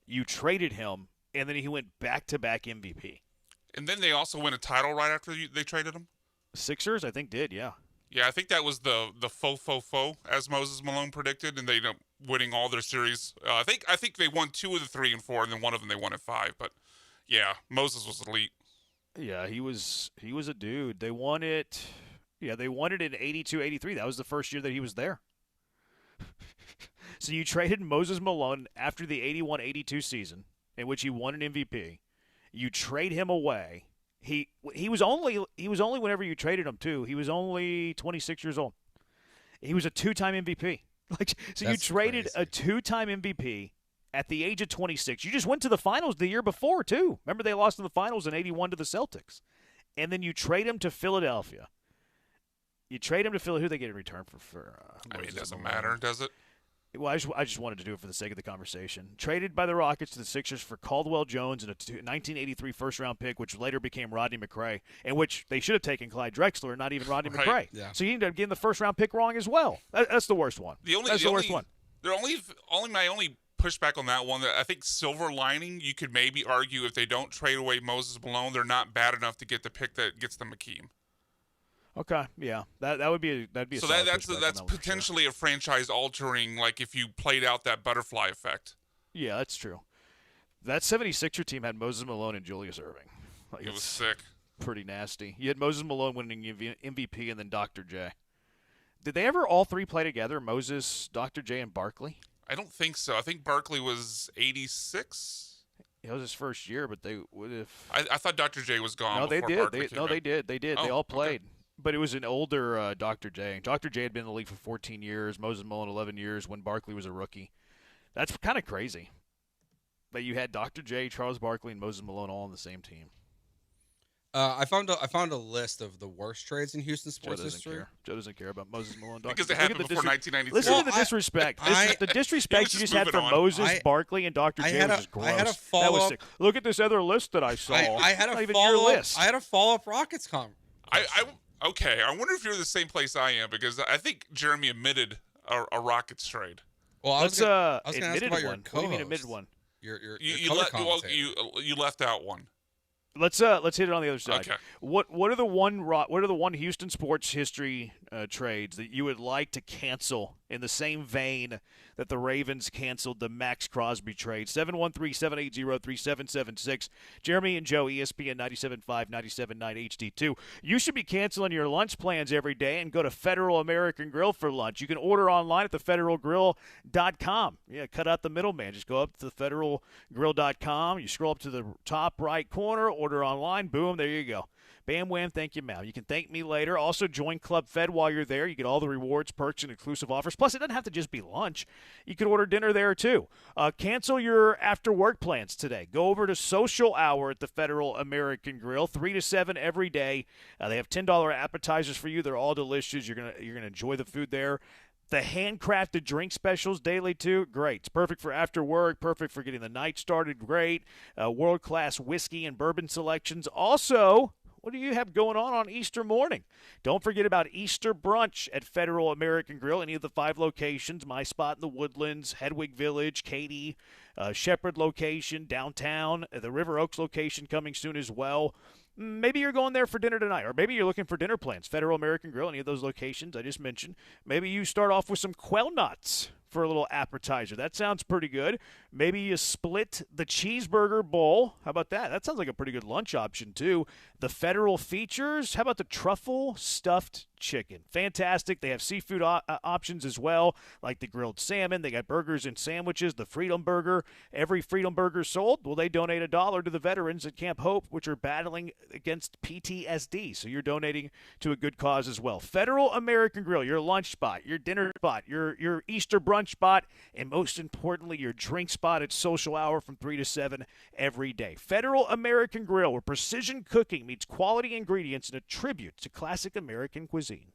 you traded him, and then he went back-to-back MVP. And then they also win a title right after they traded him? Sixers, I think, did, yeah. Yeah, I think that was the faux, as Moses Malone predicted, and they ended up winning all their series. I think they won 2 of the 3 and 4, and then one of them they won at 5. But, yeah, Moses was elite. Yeah, he was a dude. They won it. Yeah, they won it in 82-83. That was the first year that he was there. So you traded Moses Malone after the 81-82 season, in which he won an MVP. You trade him away. He was only whenever you traded him too. He was only 26 years old. He was a 2-time MVP. So you traded a 2-time MVP at the age of 26. You just went to the finals the year before too. Remember they lost in the finals in 81 to the Celtics, and then you trade him to Philadelphia. You trade him to Philly. Who they get in return for? I mean, it doesn't matter, does it? Well, I just wanted to do it for the sake of the conversation. Traded by the Rockets to the Sixers for Caldwell Jones and a 1983 first-round pick, which later became Rodney McRae, and which they should have taken Clyde Drexler, not even Rodney McRae. Yeah. So you ended up getting the first-round pick wrong as well. That's the worst one. That's the worst one. My only pushback on that one, that I think silver lining, you could maybe argue if they don't trade away Moses Malone, they're not bad enough to get the pick that gets them Akeem. Okay, yeah, that'd be a so solid that's potentially a franchise altering, like if you played out that butterfly effect. Yeah, that's true. That 76er team had Moses Malone and Julius Erving. It was sick. Pretty nasty. You had Moses Malone winning MVP and then Dr. J. Did they ever all three play together? Moses, Dr. J, and Barkley? I don't think so. I think Barkley was 86. It was his first year, but they would have. I thought Dr. J was gone. No, they did. Barkley They did. They all played. Okay. But it was an older Dr. J. Dr. J had been in the league for 14 years, Moses Malone 11 years when Barkley was a rookie. That's kind of crazy that you had Dr. J, Charles Barkley, and Moses Malone all on the same team. I found a list of the worst trades in Houston sports history. Joe doesn't care about Moses Malone. Because it happened before 1992. Listen to the disrespect. The disrespect you just had for Moses, Barkley, and Dr. J was just gross. I had a that follow-up. was sick. Look at this other list that I saw. I had not a even your follow-up. list. I had a follow-up Rockets comment. Okay, I wonder if you're the same place I am, because I think Jeremy admitted a Rockets trade. Well, I was going to ask about your co-host. What do you mean admitted one? You left out one. Let's hit it on the other side. Okay. What are the one Houston sports history trades that you would like to cancel in the same vein that the Ravens canceled the Max Crosby trade? 713-780-3776. Jeremy and Joe, ESPN 97.5, 97.9 HD2. You should be canceling your lunch plans every day and go to Federal American Grill for lunch. You can order online at thefederalgrill.com. Yeah, cut out the middleman. Just go up to thefederalgrill.com. You scroll up to the top right corner, order online, boom, there you go. Bam, wham, thank you, ma'am. You can thank me later. Also, join Club Fed while you're there. You get all the rewards, perks, and exclusive offers. Plus, it doesn't have to just be lunch. You could order dinner there, too. Cancel your after-work plans today. Go over to Social Hour at the Federal American Grill, 3 to 7 every day. They have $10 appetizers for you. They're all delicious. You're gonna enjoy the food there. The handcrafted drink specials daily, too, great. It's perfect for after work, perfect for getting the night started, great. World-class whiskey and bourbon selections. Also, what do you have going on Easter morning? Don't forget about Easter brunch at Federal American Grill, any of the 5 locations, My Spot in the Woodlands, Hedwig Village, Katy, Shepherd location, downtown, the River Oaks location coming soon as well. Maybe you're going there for dinner tonight, or maybe you're looking for dinner plans. Federal American Grill, any of those locations I just mentioned. Maybe you start off with some quail nuts for a little appetizer. That sounds pretty good. Maybe you split the cheeseburger bowl. How about that? That sounds like a pretty good lunch option, too. The Federal features. How about the truffle stuffed chicken. Fantastic. They have seafood options as well, like the grilled salmon. They got burgers and sandwiches, the Freedom Burger. Every Freedom Burger sold, well, they donate $1 to the veterans at Camp Hope, which are battling against PTSD. So you're donating to a good cause as well. Federal American Grill, your lunch spot, your dinner spot, your Easter brunch spot, and most importantly, your drink spot at social hour from 3 to 7 every day. Federal American Grill, where precision cooking meets quality ingredients in a tribute to classic American cuisine.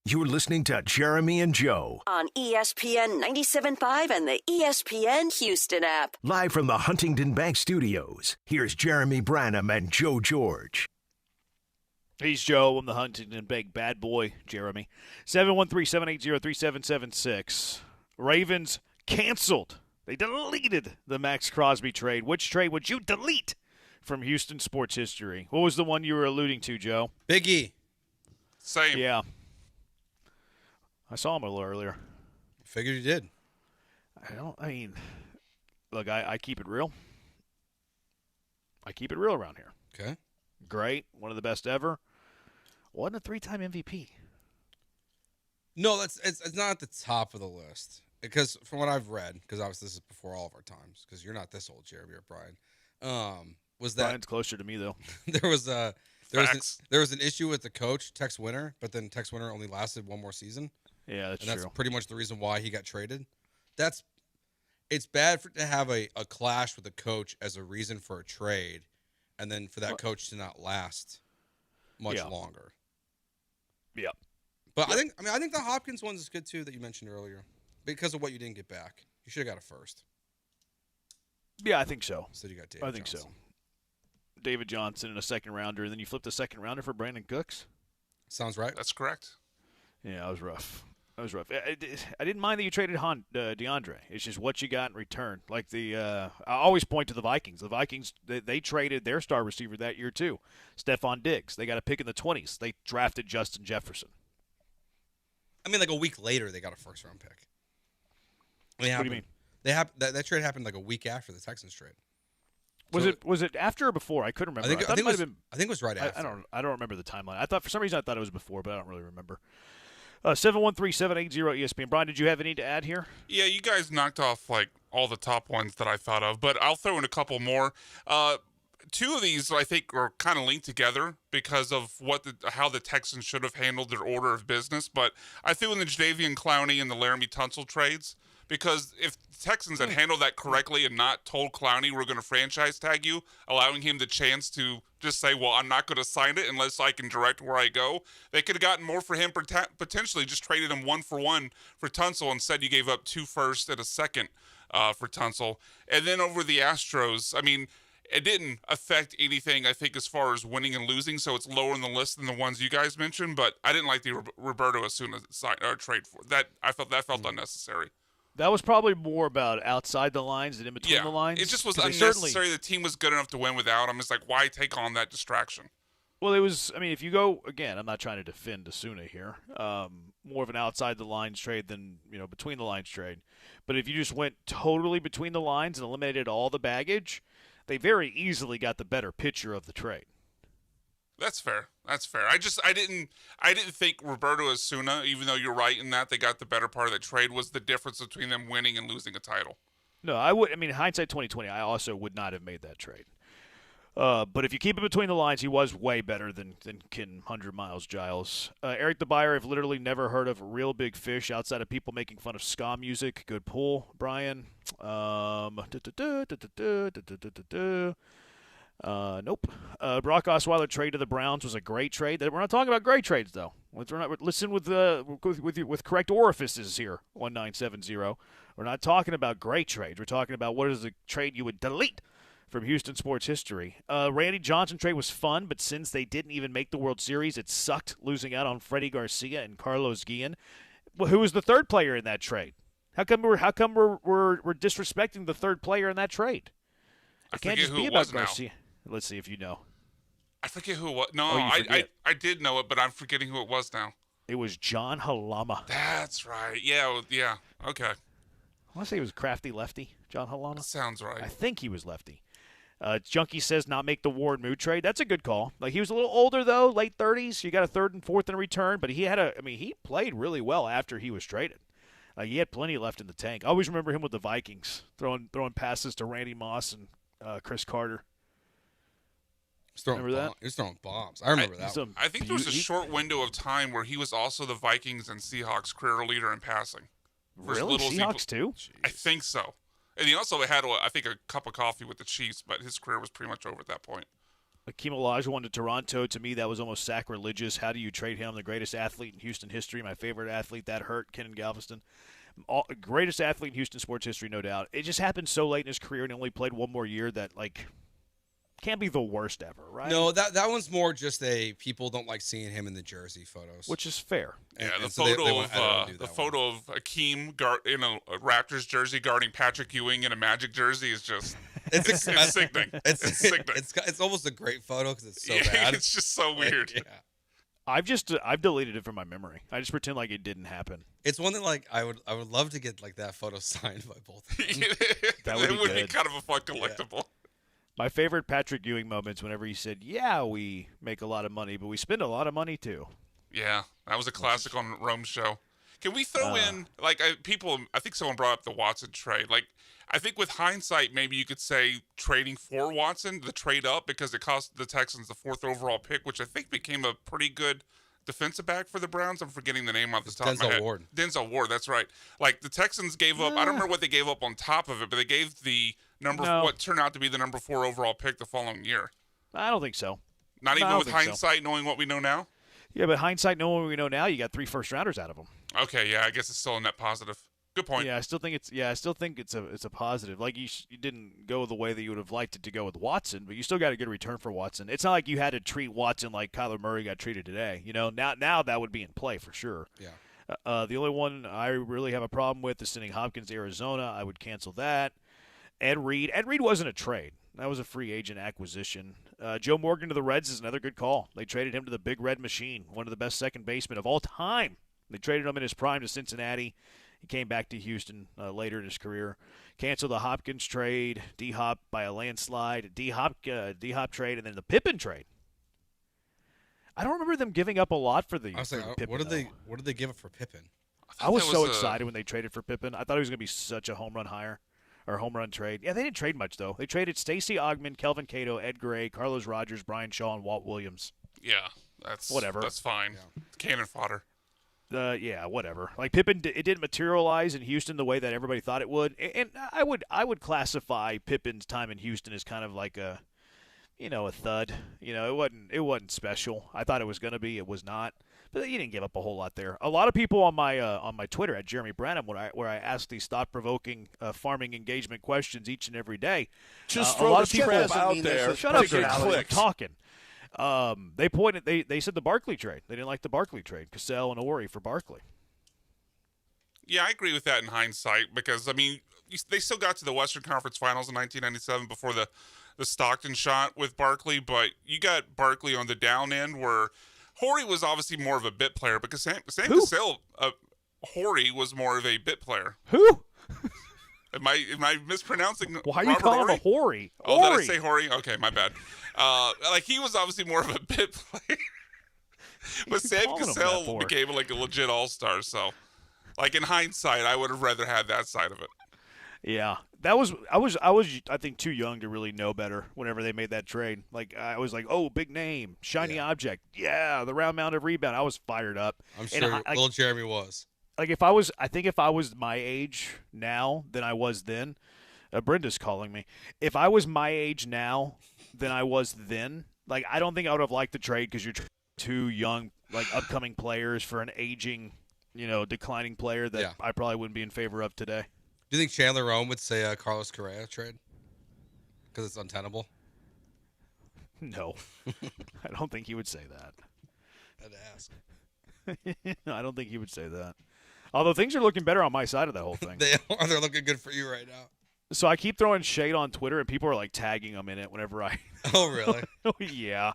You're listening to Jeremy and Joe on ESPN 97.5 and the ESPN Houston app. Live from the Huntington Bank Studios. Here's Jeremy Branham and Joe George. He's Joe. I'm the Huntington Bank bad boy, Jeremy. 713-780-3776. Ravens canceled. They deleted the Max Crosby trade. Which trade would you delete from Houston sports history? What was the one you were alluding to, Joe? Big E. Same. Yeah. I saw him a little earlier. Figured you did. Look, I keep it real. I keep it real around here. Okay. Great. One of the best ever. Wasn't a 3-time MVP. No, it's not at the top of the list. Because from what I've read, because obviously this is before all of our times, because you're not this old, Jeremy or Brian, was that Brian's closer to me, though. there was an issue with the coach, Tex Winter, but then Tex Winter only lasted one more season. Yeah, that's true. And that's pretty much the reason why he got traded. It's bad to have a clash with a coach as a reason for a trade, and then for that coach to not last much longer. Yeah. But I think the Hopkins one is good too that you mentioned earlier, because of what you didn't get back. You should have got a first. Yeah, I think so. So you got David. I think Johnson. so. David Johnson in a second rounder, and then you flipped the second rounder for Brandon Cooks. Sounds right. That's correct. Yeah, that was rough. I didn't mind that you traded DeAndre. It's just what you got in return. Like I always point to the Vikings. The Vikings, they traded their star receiver that year too, Stephon Diggs. They got a pick in the 20s. They drafted Justin Jefferson. I mean, like a week later, they got a first-round pick. What do you mean? That trade happened like a week after the Texans trade. Was it after or before? I couldn't remember. I think it was right after. I don't remember the timeline. For some reason I thought it was before, but I don't really remember. 713-780-ESPN. Brian, did you have any to add here? Yeah, you guys knocked off like all the top ones that I thought of, but I'll throw in a couple more. Two of these I think are kind of linked together because of how the Texans should have handled their order of business. But I threw in the Jadeveon Clowney and the Laramie Tunsil trades because if the Texans had handled that correctly and not told Clowney we're going to franchise tag you, allowing him the chance to just say, well, I'm not going to sign it unless I can direct where I go, they could have gotten more for him, potentially just traded him 1-for-1 for Tunsil. Instead, you gave up 2 firsts and a second for Tunsil. And then over the Astros, I mean, it didn't affect anything, I think, as far as winning and losing, so it's lower in the list than the ones you guys mentioned, but I didn't like the Roberto Osuna trade for that. I felt unnecessary. That was probably more about outside the lines than in between the lines. It just was unnecessary. The team was good enough to win without him. It's like, why take on that distraction? Well, it was, I mean, if you go, again, I'm not trying to defend Osuna here, more of an outside the lines trade than, between the lines trade. But if you just went totally between the lines and eliminated all the baggage, they very easily got the better pitcher of the trade. That's fair. I didn't think Roberto Osuna, even though you're right in that they got the better part of the trade, was the difference between them winning and losing a title. No, hindsight 2020, I also would not have made that trade. But if you keep it between the lines, he was way better than Ken 100 Miles Giles. Eric the Buyer, I've literally never heard of Real Big Fish outside of people making fun of ska music. Good pull, Brian. Nope. Brock Osweiler trade to the Browns was a great trade. We're not talking about great trades, though. Listen with correct orifices here, 1970. We're not talking about great trades. We're talking about what is the trade you would delete from Houston sports history. Randy Johnson trade was fun, but since they didn't even make the World Series, it sucked losing out on Freddie Garcia and Carlos Guillen. Well, who was the third player in that trade? How come we're disrespecting the third player in that trade? I can't just be about Garcia. Let's see if you know. I forget who it was. No, I did know it, but I'm forgetting who it was now. It was John Halama. That's right. Yeah. Okay. I want to say he was crafty lefty, John Halama. Sounds right. I think he was lefty. Junkie says not make the Ward Mood trade. That's a good call. Like, he was a little older, though, late 30s. You got a third and fourth in return, but he played really well after he was traded. He had plenty left in the tank. I always remember him with the Vikings, throwing passes to Randy Moss and Chris Carter. He was throwing bombs. I remember that one. I think there was a short window of time where he was also the Vikings and Seahawks career leader in passing. Really? Seahawks too? I think so. And he also had, I think, a cup of coffee with the Chiefs, but his career was pretty much over at that point. Akeem Olajuwon to Toronto. To me, that was almost sacrilegious. How do you trade him? The greatest athlete in Houston history. My favorite athlete. That hurt. Kenan Galveston. Greatest athlete in Houston sports history, no doubt. It just happened so late in his career and he only played one more year that, can't be the worst ever, right? No, that one's more just people don't like seeing him in the jersey photos. Which is fair. Yeah, the photo of Akeem in a Raptors jersey guarding Patrick Ewing in a Magic jersey is just it's sickening. It's sickening. It's almost a great photo because it's so bad. It's just so weird. Yeah. I've deleted it from my memory. I just pretend like it didn't happen. It's one that I would love to get that photo signed by both of them. That would be kind of a fun collectible. Yeah. My favorite Patrick Ewing moments whenever he said, "Yeah, we make a lot of money, but we spend a lot of money too." Yeah, that was a classic on Rome's show. Can we throw in I think someone brought up the Watson trade. I think with hindsight, maybe you could say trading for Watson, the trade up, because it cost the Texans the 4th overall pick, which I think became a pretty good defensive back for the Browns. I'm forgetting the name off the top of my head. Denzel Ward, that's right. The Texans gave up, I don't remember what they gave up on top of it, but they gave the what turned out to be the number 4 overall pick the following year. I don't think so. Not even with hindsight, knowing what we know now? Yeah, but hindsight, knowing what we know now, you got 3 first-rounders out of them. Okay, yeah, I guess it's still a net positive. Good point. Yeah, I still think it's a positive. You didn't go the way that you would have liked it to go with Watson, but you still got a good return for Watson. It's not like you had to treat Watson like Kyler Murray got treated today. Now that would be in play for sure. Yeah. The only one I really have a problem with is sending Hopkins to Arizona. I would cancel that. Ed Reed wasn't a trade. That was a free agent acquisition. Joe Morgan to the Reds is another good call. They traded him to the Big Red Machine, one of the best second basemen of all time. They traded him in his prime to Cincinnati. He came back to Houston later in his career. Canceled the Hopkins trade, D-Hop by a landslide, D-Hop trade, and then the Pippen trade. I don't remember them giving up a lot for the. I was like, Pippen, what did they give up for Pippen? I was so excited when they traded for Pippen. I thought it was going to be such a home run hire or home run trade. Yeah, they didn't trade much though. They traded Stacey Augmon, Kelvin Cato, Ed Gray, Carlos Rogers, Brian Shaw, and Walt Williams. Yeah, that's whatever. That's fine. Yeah. Cannon fodder. Yeah, whatever. Like Pippen, it didn't materialize in Houston the way that everybody thought it would. And I would classify Pippen's time in Houston as kind of like a thud. It wasn't special. I thought it was going to be. It was not. But he didn't give up a whole lot there. A lot of people on my Twitter at Jeremy Branham, where I ask these thought-provoking farming engagement questions each and every day. Just throw the script out there. Shut up, I'm talking. They said the Barkley trade. They didn't like the Barkley trade. Cassell and Ori for Barkley. Yeah, I agree with that in hindsight because, I mean, they still got to the Western Conference Finals in 1997 before the Stockton shot with Barkley, but you got Barkley on the down end where Horry was obviously more of a bit player because Sam Cassell, Horry was more of a bit player. Who? Am I mispronouncing? Why are you calling him a Horry? Oh, did I say Horry? Okay, my bad. He was obviously more of a bit player, but Sam Cassell became like a legit all-star. So, in hindsight, I would have rather had that side of it. Yeah, I was I think too young to really know better whenever they made that trade. I was like, oh, big name, shiny object. Yeah, the round mound of rebound. I was fired up. I'm sure little Jeremy was. If I was my age now than I was then, Brenda's calling me. If I was my age now than I was then, I don't think I would have liked the trade because you're too young, upcoming players for an aging, declining player that I probably wouldn't be in favor of today. Do you think Chandler Rome would say Carlos Correa trade? Because it's untenable? No. I don't think he would say that. I'd ask. I don't think he would say that. Although things are looking better on my side of that whole thing. They are. They're looking good for you right now. So I keep throwing shade on Twitter, and people are tagging them in it whenever I. Oh, really? Yeah.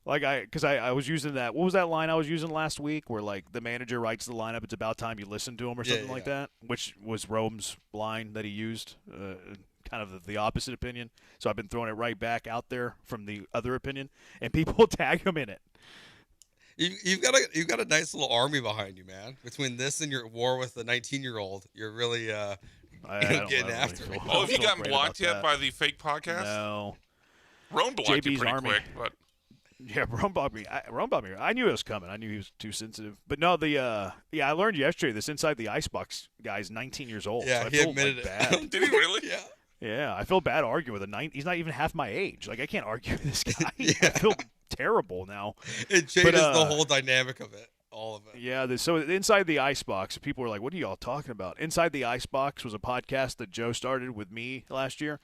Because I was using that. What was that line I was using last week where, the manager writes the lineup, it's about time you listen to him or something like that, which was Rome's line that he used, kind of the opposite opinion. So I've been throwing it right back out there from the other opinion, and people tag him in it. You've got a nice little army behind you, man. Between this and your war with the 19-year-old, you're really getting after it. Oh, have you gotten blocked yet by the fake podcast? No. Rome blocked you pretty quick, but. Yeah, Rome blocked me. I knew it was coming. I knew he was too sensitive. But no, I learned yesterday this Inside the Icebox guy's 19 years old. Yeah, so he admitted it. Bad. Did he really? Yeah. Yeah, I feel bad arguing with he's not even half my age. I can't argue with this guy. I feel terrible now. It changes the whole dynamic of it, all of it. Yeah, so Inside the Icebox, people were like, what are y'all talking about? Inside the Icebox was a podcast that Joe started with me last year.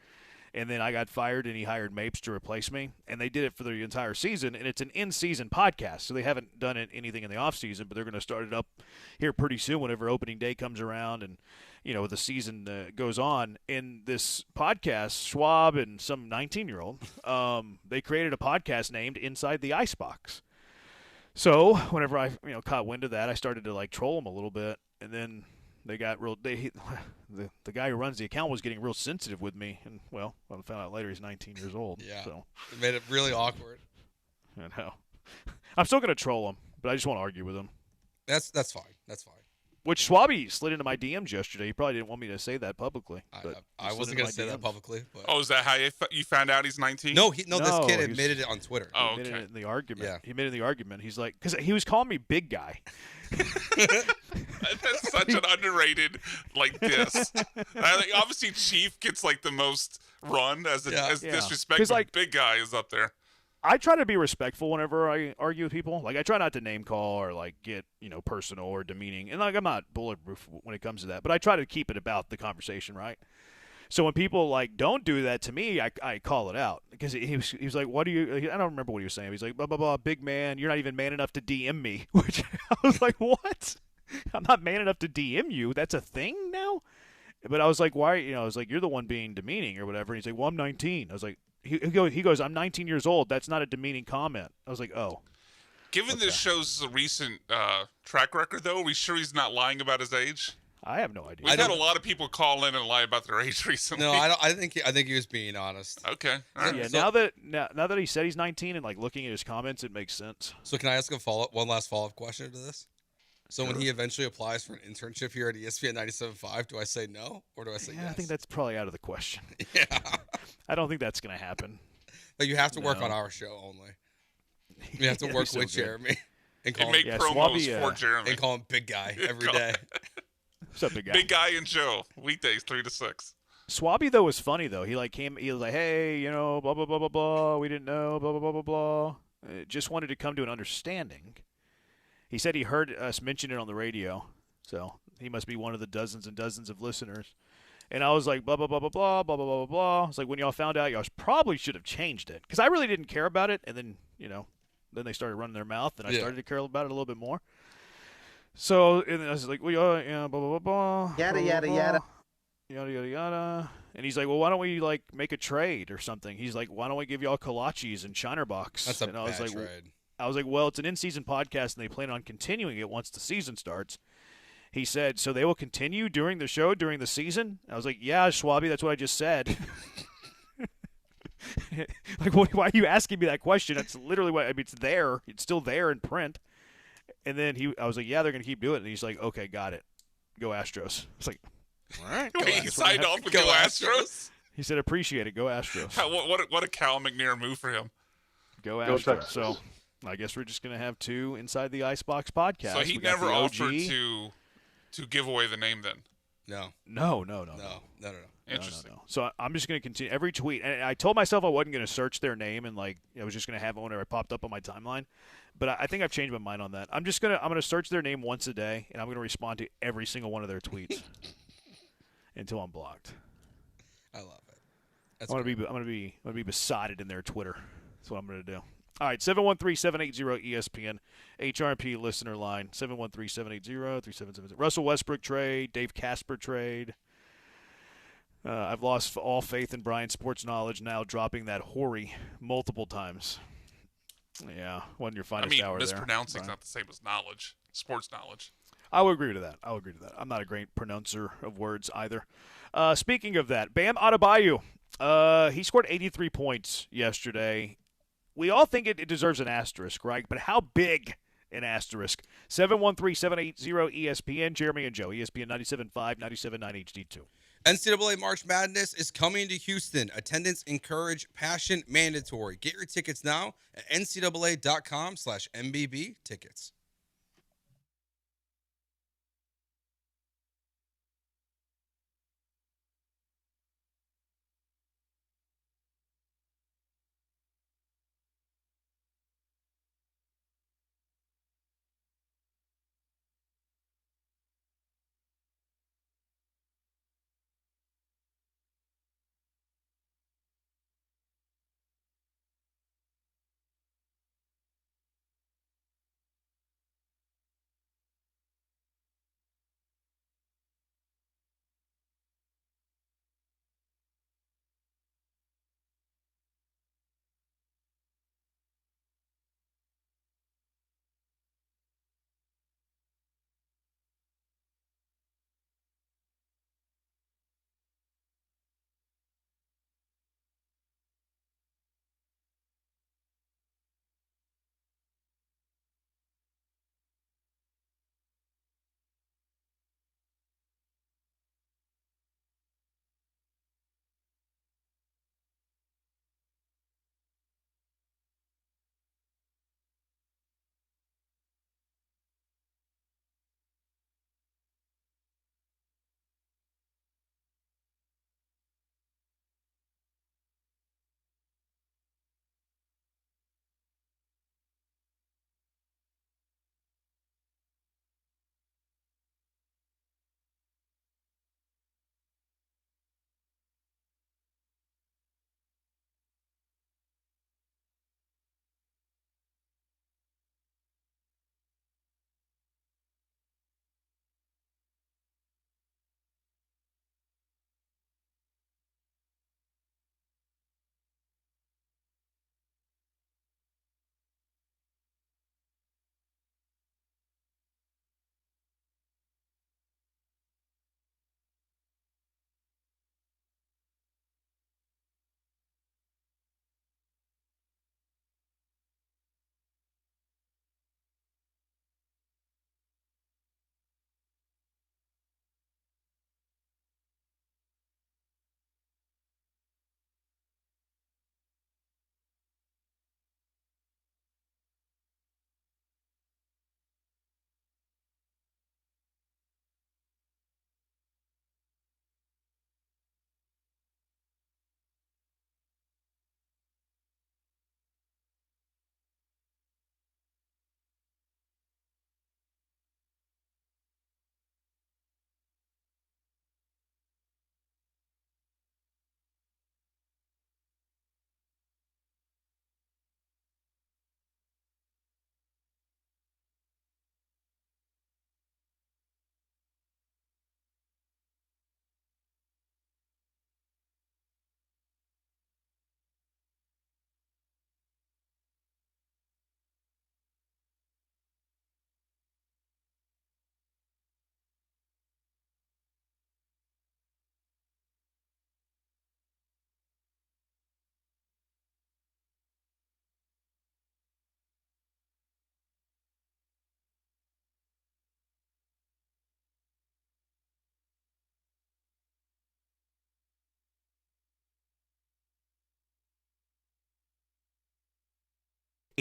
And then I got fired, and he hired Mapes to replace me. And they did it for the entire season, and it's an in-season podcast. So they haven't done anything in the off-season, but they're going to start it up here pretty soon whenever opening day comes around and, the season goes on. In this podcast, Schwab and some 19-year-old, they created a podcast named Inside the Icebox. So whenever I caught wind of that, I started to, troll them a little bit. And then they got the guy who runs the account was getting real sensitive with me, and I found out later he's 19 years old. Yeah, so it made it really awkward. I know. I'm still gonna troll him, but I just want to argue with him. That's fine. That's fine. Which Schwabi slid into my DMs yesterday. He probably didn't want me to say that publicly. I wasn't gonna say that publicly. But. Oh, is that how you found out he's 19? No, this kid admitted it on Twitter. Oh, he admitted it in the argument. Yeah. He admitted in the argument. He's like, because he was calling me big guy. That's such an underrated diss. Obviously, Chief gets the most run as disrespect. But big guy is up there. I try to be respectful whenever I argue with people. I try not to name call or get personal or demeaning. And I'm not bulletproof when it comes to that, but I try to keep it about the conversation, right? So when people don't do that to me, I call it out because he was like, "What do you?" I don't remember what he was saying. He's like, "Blah blah blah, big man. You're not even man enough to DM me." Which I was like, "What? I'm not man enough to DM you. That's a thing now." But I was like, "Why?" I was like, "You're the one being demeaning or whatever." And he's like, "Well, I'm 19." I was like, "He goes, I'm 19 years old. That's not a demeaning comment." I was like, "Oh." Given this show's recent track record, though, are we sure he's not lying about his age? I have no idea. We've had a lot of people call in and lie about their age recently. No, I think he was being honest. Okay. All right. Yeah. Now that he said he's 19 and like looking at his comments, it makes sense. So can I ask one last follow-up question to this? So when he eventually applies for an internship here at ESPN 97.5, do I say no or do I say yes? I think that's probably out of the question. Yeah. I don't think that's going to happen. But you have to work on our show only. You have to work with Jeremy and call him promos for Jeremy and call him Big Guy every day. What's up, Big Guy? Big Guy and Joe, weekdays 3 to 6. Swabby though was funny though. He was like, hey, blah blah blah blah blah. We didn't know, blah blah blah blah blah. Just wanted to come to an understanding. He said he heard us mention it on the radio, so he must be one of the dozens and dozens of listeners. And I was like, blah, blah, blah, blah, blah, blah, blah, blah, blah. It's like, when y'all found out, y'all probably should have changed it. Because I really didn't care about it. And then, then they started running their mouth, and I started to care about it a little bit more. So, and I was like, well, yeah, blah, blah, blah, blah. Yada, yada, yada. Yada, yada, yada. And he's like, well, why don't we, make a trade or something? He's like, why don't we give y'all kolaches and Shiner Box? That's a bad trade. I was like, well, it's an in-season podcast, and they plan on continuing it once the season starts. He said, so they will continue during the show, during the season? I was like, yeah, Schwabi, that's what I just said. Why are you asking me that question? That's literally what, it's there. It's still there in print. And then I was like, yeah, they're going to keep doing it. And he's like, okay, got it. Go Astros. It's like, all right. He signed off with Go Astros? He said, appreciate it. Go Astros. What a Cal McNair move for him. Go Astros. So I guess we're just going to have two Inside the Icebox podcasts. So he never offered to give away the name then? No. No. Interesting. No. So I'm just going to continue every tweet. And I told myself I wasn't going to search their name and I was just going to have it whenever it popped up on my timeline. But I think I've changed my mind on that. I'm going to search their name once a day, and I'm going to respond to every single one of their tweets until I'm blocked. I love it. I'm going to be besotted in their Twitter. That's what I'm going to do. All right, 713-780-ESPN, HRP listener line, 713-780-3770. Russell Westbrook trade, Dave Casper trade. I've lost all faith in Brian's sports knowledge now, dropping that Horry multiple times. Yeah, wasn't your finest hour there. Mispronouncing is not the same as knowledge, sports knowledge. I will agree to that. I'm not a great pronouncer of words either. Speaking of that, Bam Adebayo, he scored 83 points yesterday. We all think it deserves an asterisk, right? But how big an asterisk? 713-780-ESPN, Jeremy and Joe, ESPN 97.5, 97.9 HD2. NCAA March Madness is coming to Houston. Attendance encouraged, passion mandatory. Get your tickets now at ncaa.com/MBB tickets.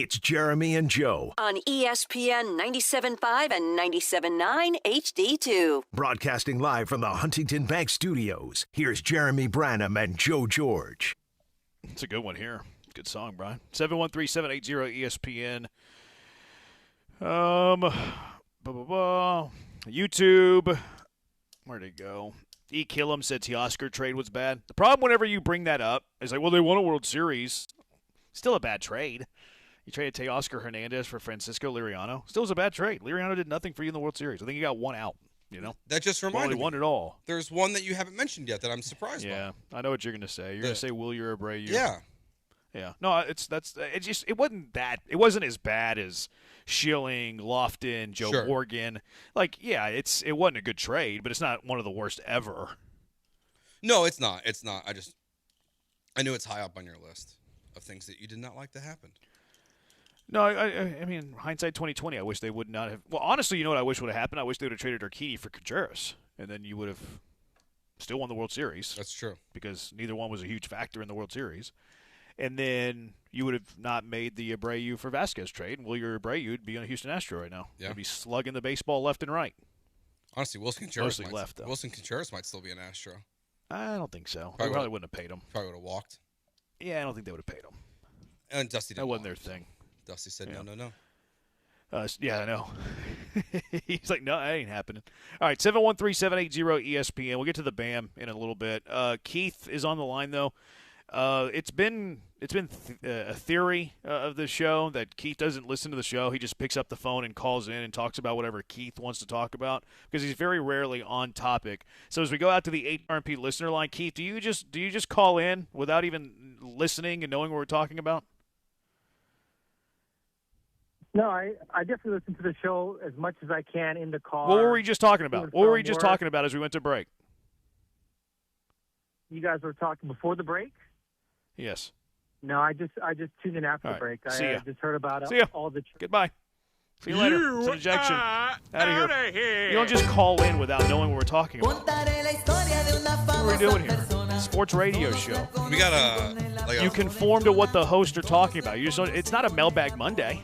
It's Jeremy and Joe. On ESPN 97.5 and 97.9 HD2. Broadcasting live from the Huntington Bank Studios. Here's Jeremy Branham and Joe George. It's a good one here. Good song, Brian. 713-780-ESPN. YouTube. Where'd it go? E. Killam said Teoscar trade was bad. The problem whenever you bring that up is like, well, they won a World Series. Still a bad trade. You traded Teoscar Hernandez for Francisco Liriano. Still was a bad trade. Liriano did nothing for you in the World Series. I think he got one out, you know? That just reminded me. Won it all. There's one that you haven't mentioned yet that I'm surprised by. Yeah, I know what you're going to say. You're going to say Wilyer Abreu. Yeah. Yeah. No, it wasn't that. It wasn't as bad as Schilling, Lofton, Joe Morgan. Like, yeah, it wasn't a good trade, but it's not one of the worst ever. No, it's not. It's not. I knew it's high up on your list of things that you did not like to happen. No, I mean, hindsight 2020, I wish they would not have. Well, honestly, you know what I wish would have happened? I wish they would have traded Urquidy for Contreras, and then you would have still won the World Series. That's true. Because neither one was a huge factor in the World Series. And then you would have not made the Abreu for Vasquez trade, and Wilyer Abreu would be on a Houston Astro right now. Yeah. He'd be slugging the baseball left and right. Honestly, Wilson Contreras might still be an Astro. I don't think so. They probably wouldn't have paid him. Probably would have walked. Yeah, I don't think they would have paid him. And Dusty didn't. That wasn't their thing. Dusty said no. Yeah, I know. He's like, no, that ain't happening. All right, 713-780-ESPN. We'll get to the BAM in a little bit. Keith is on the line, though. It's been a theory of the show that Keith doesn't listen to the show. He just picks up the phone and calls in and talks about whatever Keith wants to talk about because he's very rarely on topic. So as we go out to the HRP listener line, Keith, do you just call in without even listening and knowing what we're talking about? No, I definitely listen to the show as much as I can in the car. What were we just talking about? What were we just talking about as we went to break? You guys were talking before the break? Yes. No, I just tuned in after the break. I just heard about all the. Goodbye. See you later. It's an ejection. Out of here. You don't just call in without knowing what we're talking about. What are we doing here? Sports radio show. We got you conform to what the hosts are talking about. You just don't, it's not a mailbag Monday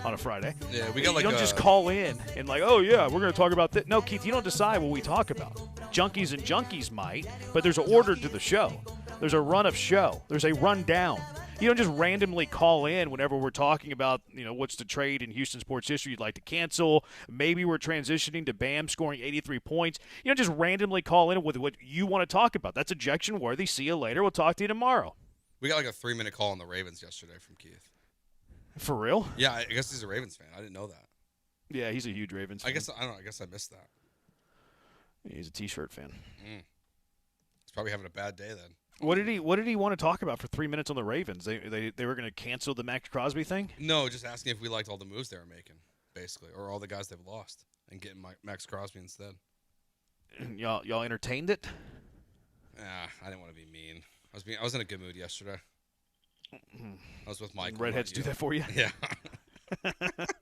on a Friday. Yeah, we got you don't just call in and like, oh yeah, we're going to talk about this. No, Keith, you don't decide what we talk about. Junkies and junkies might, but there's an order to the show. There's a run of show. There's a rundown. You don't just randomly call in whenever we're talking about, what's the trade in Houston sports history you'd like to cancel. Maybe we're transitioning to Bam scoring 83 points. You don't just randomly call in with what you want to talk about. That's ejection worthy. See you later. We'll talk to you tomorrow. We got like a 3-minute call on the Ravens yesterday from Keith. For real? Yeah, I guess he's a Ravens fan. I didn't know that. Yeah, he's a huge Ravens fan. I guess I missed that. He's a T-shirt fan. He's probably having a bad day then. What did he want to talk about for 3 minutes on the Ravens? They were going to cancel the Max Crosby thing? No, just asking if we liked all the moves they were making, basically, or all the guys they've lost, and getting Max Crosby instead. Y'all entertained it? I didn't want to be mean. I was in a good mood yesterday. I was with Michael. Redheads do that for you? Yeah. You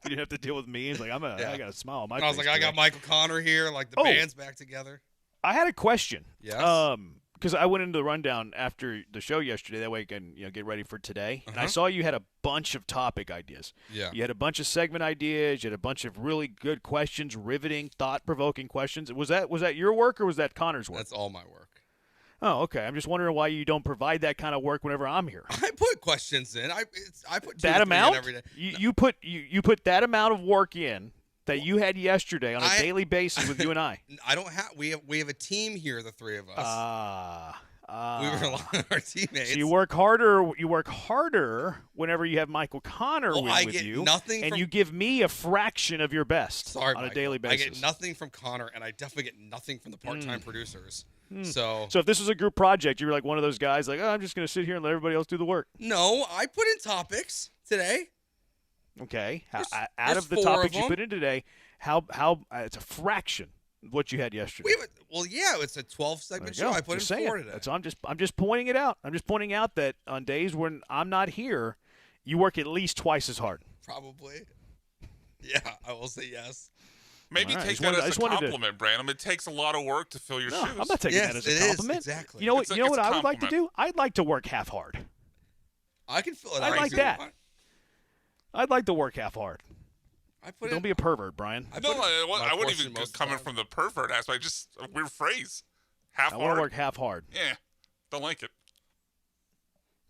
didn't have to deal with me. He's like, I got a smile on my face. I was like, I got Michael Connor here. Like the band's back together. I had a question. Yes. Because I went into the rundown after the show yesterday. That way I can get ready for today. And I saw you had a bunch of topic ideas. Yeah. You had a bunch of segment ideas. You had a bunch of really good questions, riveting, thought-provoking questions. Was that your work or was that Connor's work? That's all my work. Oh, okay. I'm just wondering why you don't provide that kind of work whenever I'm here. I put questions in. I put that amount in every day. You put that amount of work in that you had yesterday on a daily basis with you and I. I don't have. We have a team here, the three of us. We rely on our teammates. So you work harder. You work harder whenever you have Michael Connor with you, and you give me a fraction of your best on a daily basis. I get nothing from Connor, and I definitely get nothing from the part-time producers. So if this was a group project, you were like one of those guys, like, I'm just going to sit here and let everybody else do the work. No, I put in topics today. Okay, out of the topics you put in today, how it's a fraction of what you had yesterday. It's a 12-segment show. I put in 4 today. I'm just pointing it out. I'm just pointing out that on days when I'm not here, you work at least twice as hard. Probably. Yeah, I will say yes. Maybe take that as a compliment, Brandon. It takes a lot of work to fill your shoes. I'm not taking that as a compliment. Exactly. You know what I would like to do? I'd like to work half hard. I can fill it out. I like that. I'd like to work half hard. Don't be a pervert, Brian. I wouldn't even coming from the pervert aspect. Just a weird phrase. Half I hard. want to work half hard. Yeah, don't like it.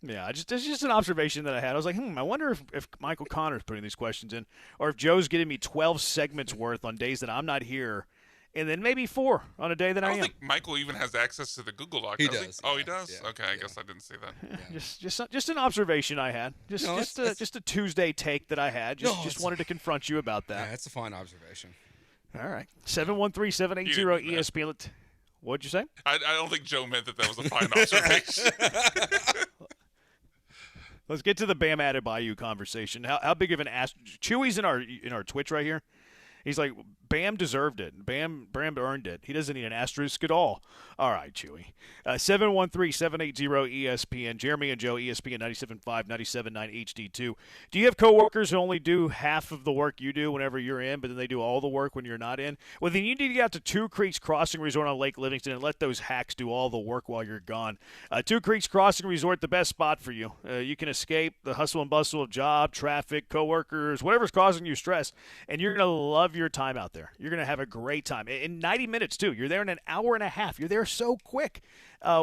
Yeah, it's just an observation that I had. I was like, I wonder if Michael Connor's putting these questions in, or if Joe's getting me 12 segments worth on days that I'm not here, and then maybe 4 on a day that I am. I don't think Michael even has access to the Google Doc. He does. Oh, he does? Yeah. Okay, I guess I didn't see that. Yeah. Just an observation I had. Just a Tuesday take that I had. Just wanted to confront you about that. Yeah, that's a fine observation. All right. 713-780-ESPN. What'd you say? I don't think Joe meant that was a fine observation. Let's get to the Bam Adebayo conversation. How big of an ass? Chewy's in our Twitch right here. He's like, Bam deserved it. Bam earned it. He doesn't need an asterisk at all. All right, Chewy. 713-780-ESPN. Jeremy and Joe, ESPN 97.5, 97.9 HD2. Do you have coworkers who only do half of the work you do whenever you're in, but then they do all the work when you're not in? Well, then you need to get out to Two Creeks Crossing Resort on Lake Livingston and let those hacks do all the work while you're gone. Two Creeks Crossing Resort, the best spot for you. You can escape the hustle and bustle of job, traffic, coworkers, whatever's causing you stress, and you're going to love your time out there. You're going to have a great time. In 90 minutes, too. You're there in an hour and a half. You're there so quick.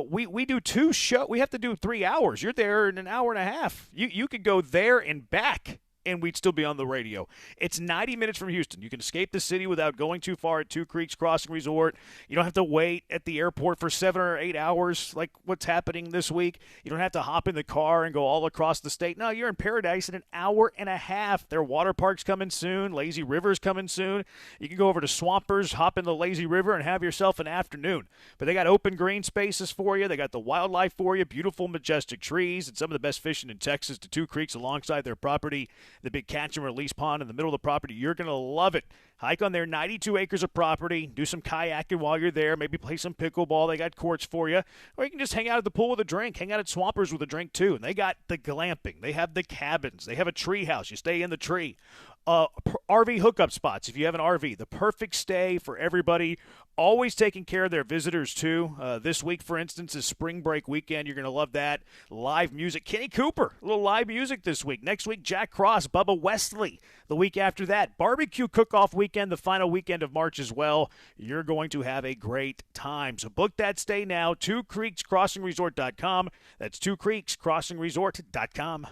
We do 2 shows. We have to do 3 hours. You're there in an hour and a half. You could go there and back, and we'd still be on the radio. It's 90 minutes from Houston. You can escape the city without going too far at Two Creeks Crossing Resort. You don't have to wait at the airport for 7 or 8 hours like what's happening this week. You don't have to hop in the car and go all across the state. No, you're in paradise in an hour and a half. Their water park's coming soon. Lazy River's coming soon. You can go over to Swampers, hop in the Lazy River, and have yourself an afternoon. But they got open green spaces for you. They got the wildlife for you, beautiful, majestic trees, and some of the best fishing in Texas to Two Creeks alongside their property. The big catch and release pond in the middle of the property. You're going to love it. Hike on their 92 acres of property. Do some kayaking while you're there. Maybe play some pickleball. They got courts for you. Or you can just hang out at the pool with a drink. Hang out at Swampers with a drink, too. And they got the glamping. They have the cabins. They have a tree house. You stay in the tree. RV hookup spots if you have an RV. The perfect stay for everybody. Always taking care of their visitors, too. This week, for instance, is spring break weekend. You're going to love that. Live music. Kenny Cooper, a little live music this week. Next week, Jack Cross, Bubba Wesley. The week after that, barbecue cook-off weekend, the final weekend of March as well. You're going to have a great time. So book that stay now. TwoCreeksCrossingResort.com. That's TwoCreeksCrossingResort.com.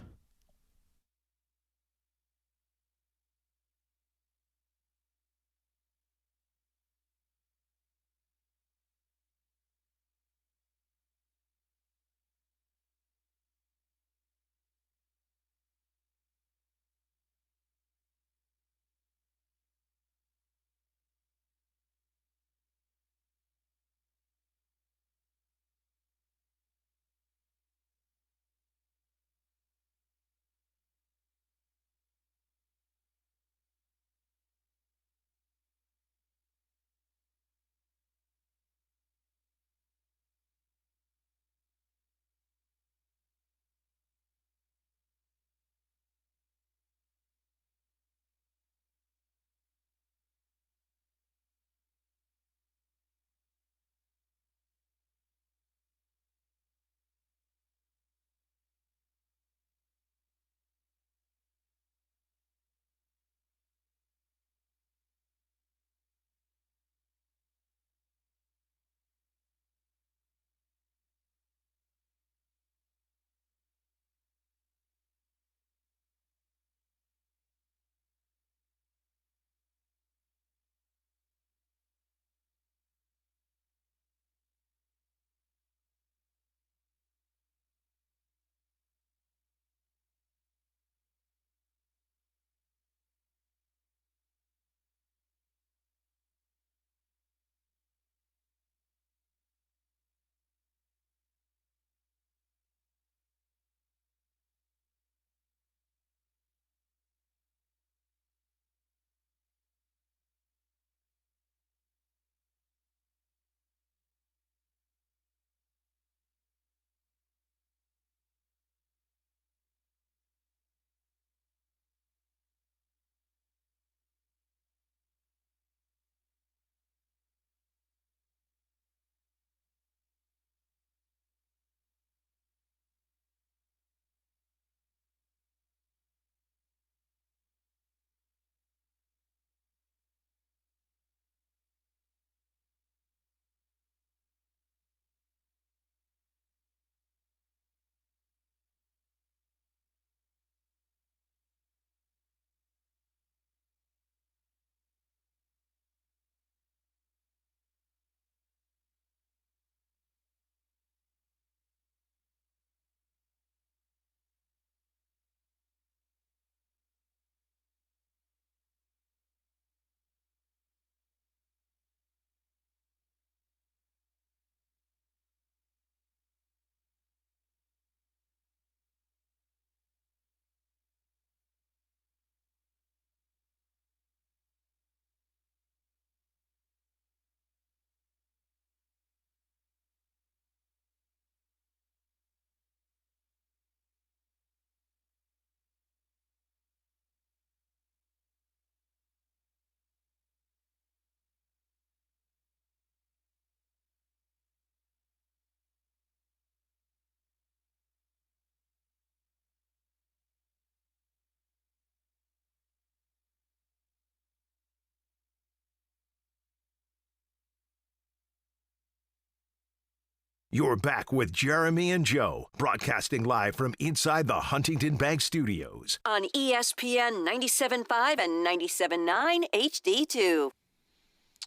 You're back with Jeremy and Joe, broadcasting live from inside the Huntington Bank Studios. On ESPN 97.5 and 97.9 HD2.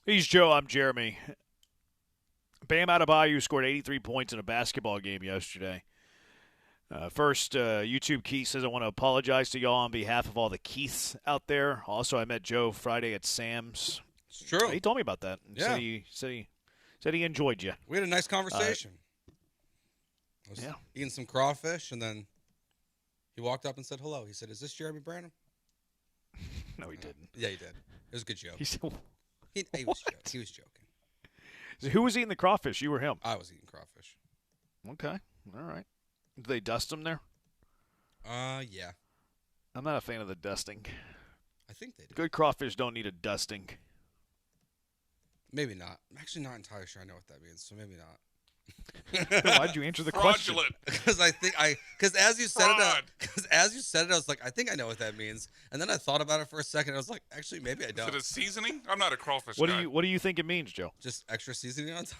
He's Joe, I'm Jeremy. Bam Adebayo scored 83 points in a basketball game yesterday. First, YouTube Keith says, I want to apologize to y'all on behalf of all the Keiths out there. Also, I met Joe Friday at Sam's. It's true. He told me about that. Yeah. Said he enjoyed you. We had a nice conversation. I was eating some crawfish, and then he walked up and said hello. He said, "Is this Jeremy Branham?" No, he didn't. Yeah, he did. It was a good joke. He said, he was joking. So who was eating the crawfish? You or him? I was eating crawfish. Okay. All right. Did they dust them there? Yeah. I'm not a fan of the dusting. I think they do. Good crawfish don't need a dusting. Maybe not. I'm actually not entirely sure I know what that means, so maybe not. Why'd you answer the question? Because as you said it, I was like, I think I know what that means, and then I thought about it for a second. And I was like, actually, maybe I don't. Is it a seasoning? I'm not a crawfish What guy. do you think it means, Joe? Just extra seasoning on top.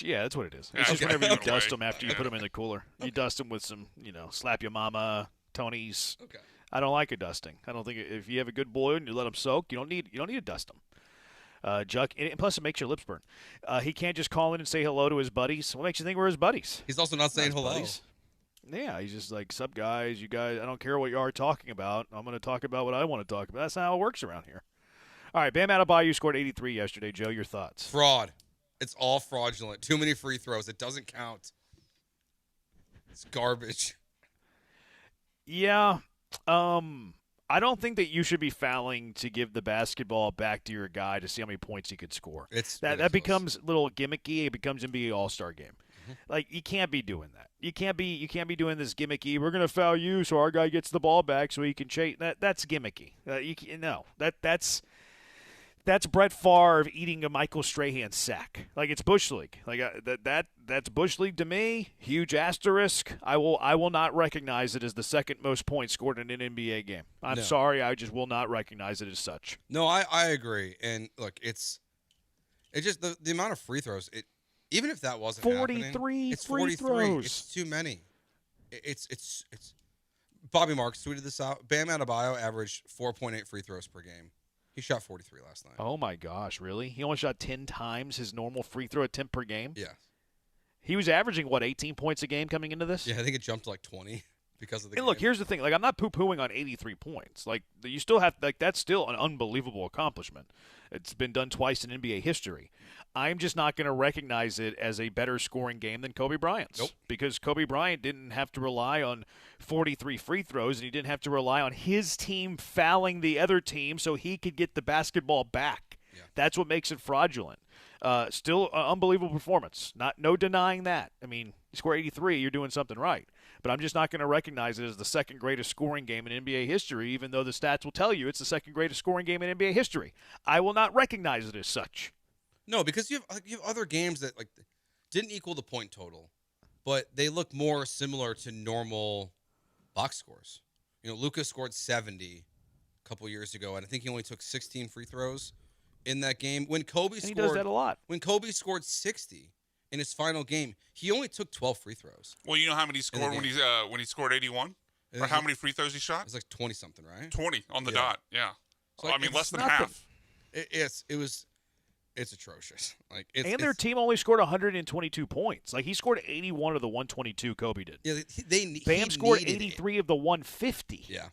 Yeah, that's what it is. Yeah, It's just whenever you okay. dust them after you put them in the cooler. You dust them with some, Slap Your Mama, Tony's. Okay. I don't like a dusting. I don't think if you have a good boil and you let them soak, you don't need to dust them. Juck, and plus it makes your lips burn. He can't just call in and say hello to his buddies. What makes you think we're his buddies? He's also not saying hello. Buddies. Yeah, he's just like, sup guys, you guys, I don't care what you are talking about. I'm going to talk about what I want to talk about. That's not how it works around here. All right, Bam Adebayo scored 83 yesterday. Joe, your thoughts? Fraud. It's all fraudulent. Too many free throws. It doesn't count. It's garbage. Yeah. I don't think that you should be fouling to give the basketball back to your guy to see how many points he could score. That becomes a little gimmicky. It becomes NBA All-Star game. Mm-hmm. Like, you can't be doing that. You can't be doing this gimmicky. We're gonna foul you so our guy gets the ball back so he can chase. That's gimmicky. That's Brett Favre eating a Michael Strahan sack. Like, it's Bush League. Like that's Bush League to me. Huge asterisk. I will not recognize it as the second most points scored in an NBA game. I'm sorry, I just will not recognize it as such. No, I agree. And look, it's just the amount of free throws. Even if that wasn't 43 happening, it's free 43. throws. It's too many. It's Bobby Marks tweeted this out. Bam Adebayo averaged 4.8 free throws per game. He shot 43 last night. Oh, my gosh, really? He only shot 10 times his normal free throw attempt per game? Yeah. He was averaging, 18 points a game coming into this? Yeah, I think it jumped to like 20 because of the game. Look, here's the thing. Like, I'm not poo-pooing on 83 points. Like, you still have, that's still an unbelievable accomplishment. It's been done twice in NBA history. I'm just not going to recognize it as a better scoring game than Kobe Bryant's. Nope. Because Kobe Bryant didn't have to rely on 43 free throws, and he didn't have to rely on his team fouling the other team so he could get the basketball back. Yeah. That's what makes it fraudulent. Still an unbelievable performance. No denying that. I mean, you score 83, you're doing something right. But I'm just not going to recognize it as the second greatest scoring game in NBA history, even though the stats will tell you it's the second greatest scoring game in NBA history. I will not recognize it as such. No, because you have other games that didn't equal the point total, but they look more similar to normal box scores. Luka scored 70 a couple years ago, and I think he only took 16 free throws in that game. When Kobe he does that a lot. When Kobe scored 60 in his final game, he only took 12 free throws. Well, you know how many he scored when he scored 81? Or how many free throws he shot? It was like 20-something, right? 20 on the dot, yeah. So, less than half. It's atrocious. Their team only scored 122 points. Like, he scored 81 of the 122 Kobe did. Yeah, Bam scored 83 of the 150. Yeah.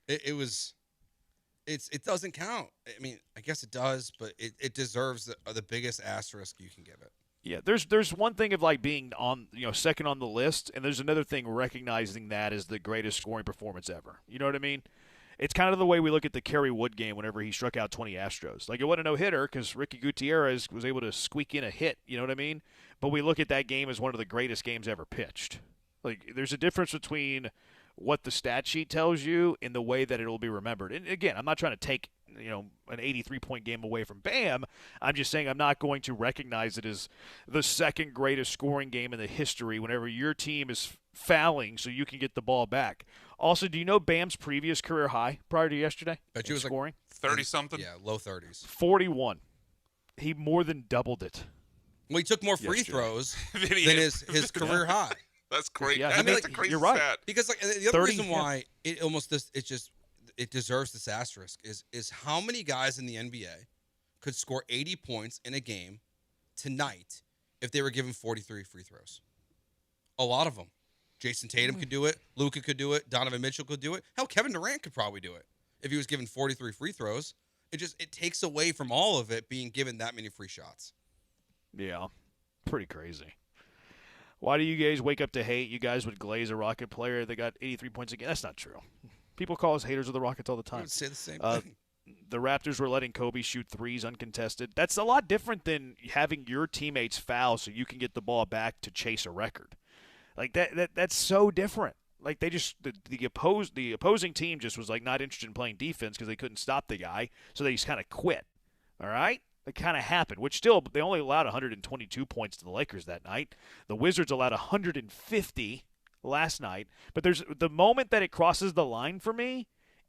It doesn't count. I mean, I guess it does, but it deserves the biggest asterisk you can give it. Yeah, there's one thing of being on second on the list, and there's another thing recognizing that as the greatest scoring performance ever. You know what I mean? It's kind of the way we look at the Kerry Wood game whenever he struck out 20 Astros. Like, it wasn't a no-hitter because Ricky Gutierrez was able to squeak in a hit, you know what I mean? But we look at that game as one of the greatest games ever pitched. Like, there's a difference between what the stat sheet tells you and the way that it'll be remembered. And, again, I'm not trying to take, an 83-point game away from Bam. I'm just saying I'm not going to recognize it as the second greatest scoring game in the history whenever your team is fouling so you can get the ball back. Also, do you know Bam's previous career high prior to yesterday? Bet you was scoring? 30-something? Yeah, low 30s. 41. He more than doubled it. Well, he took more free throws than his career high. That's great. Yeah, that's a crazy you're right. stat. Because like the other reason why it deserves this asterisk is how many guys in the NBA could score 80 points in a game tonight if they were given 43 free throws. A lot of them. Jason Tatum could do it. Luka could do it. Donovan Mitchell could do it. Hell, Kevin Durant could probably do it if he was given 43 free throws. It takes away from all of it being given that many free shots. Yeah, pretty crazy. Why do you guys wake up to hate? You guys would glaze a Rocket player that got 83 points a game. That's not true. People call us haters of the Rockets all the time. I would say the same thing. The Raptors were letting Kobe shoot threes uncontested. That's a lot different than having your teammates foul so you can get the ball back to chase a record. Like that's so different. Like they just the opposing team just was like not interested in playing defense because they couldn't stop the guy, so they just kind of quit. All right? It kind of happened, which still they only allowed 122 points to the Lakers that night. The Wizards allowed 150 last night. But there's the moment that it crosses the line for me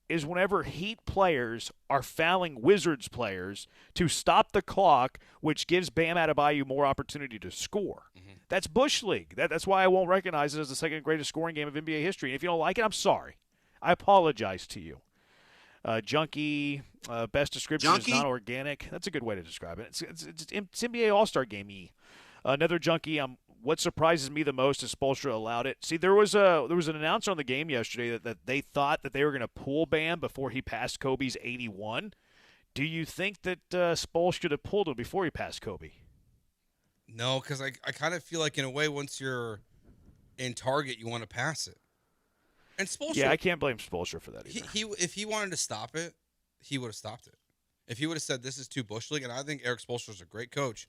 is whenever Heat players are fouling Wizards players to stop the clock, which gives Bam Adebayo more opportunity to score. Mm-hmm. That's Bush League. That's why I won't recognize it as the second greatest scoring game of NBA history. And if you don't like it, I'm sorry. I apologize to you. Junkie, best description is not organic. That's a good way to describe it. It's NBA All-Star Game-y. Another junkie, what surprises me the most is Spoelstra allowed it. See, there was an announcer on the game yesterday that they thought that they were going to pull Bam before he passed Kobe's 81. Do you think that Spoelstra should have pulled him before he passed Kobe? No, because I kind of feel like in a way once you're in target, you want to pass it. And Spoelstra, yeah, I can't blame Spoelstra for that either. If he wanted to stop it, he would have stopped it. If he would have said this is too Bush League, and I think Eric Spoelstra is a great coach,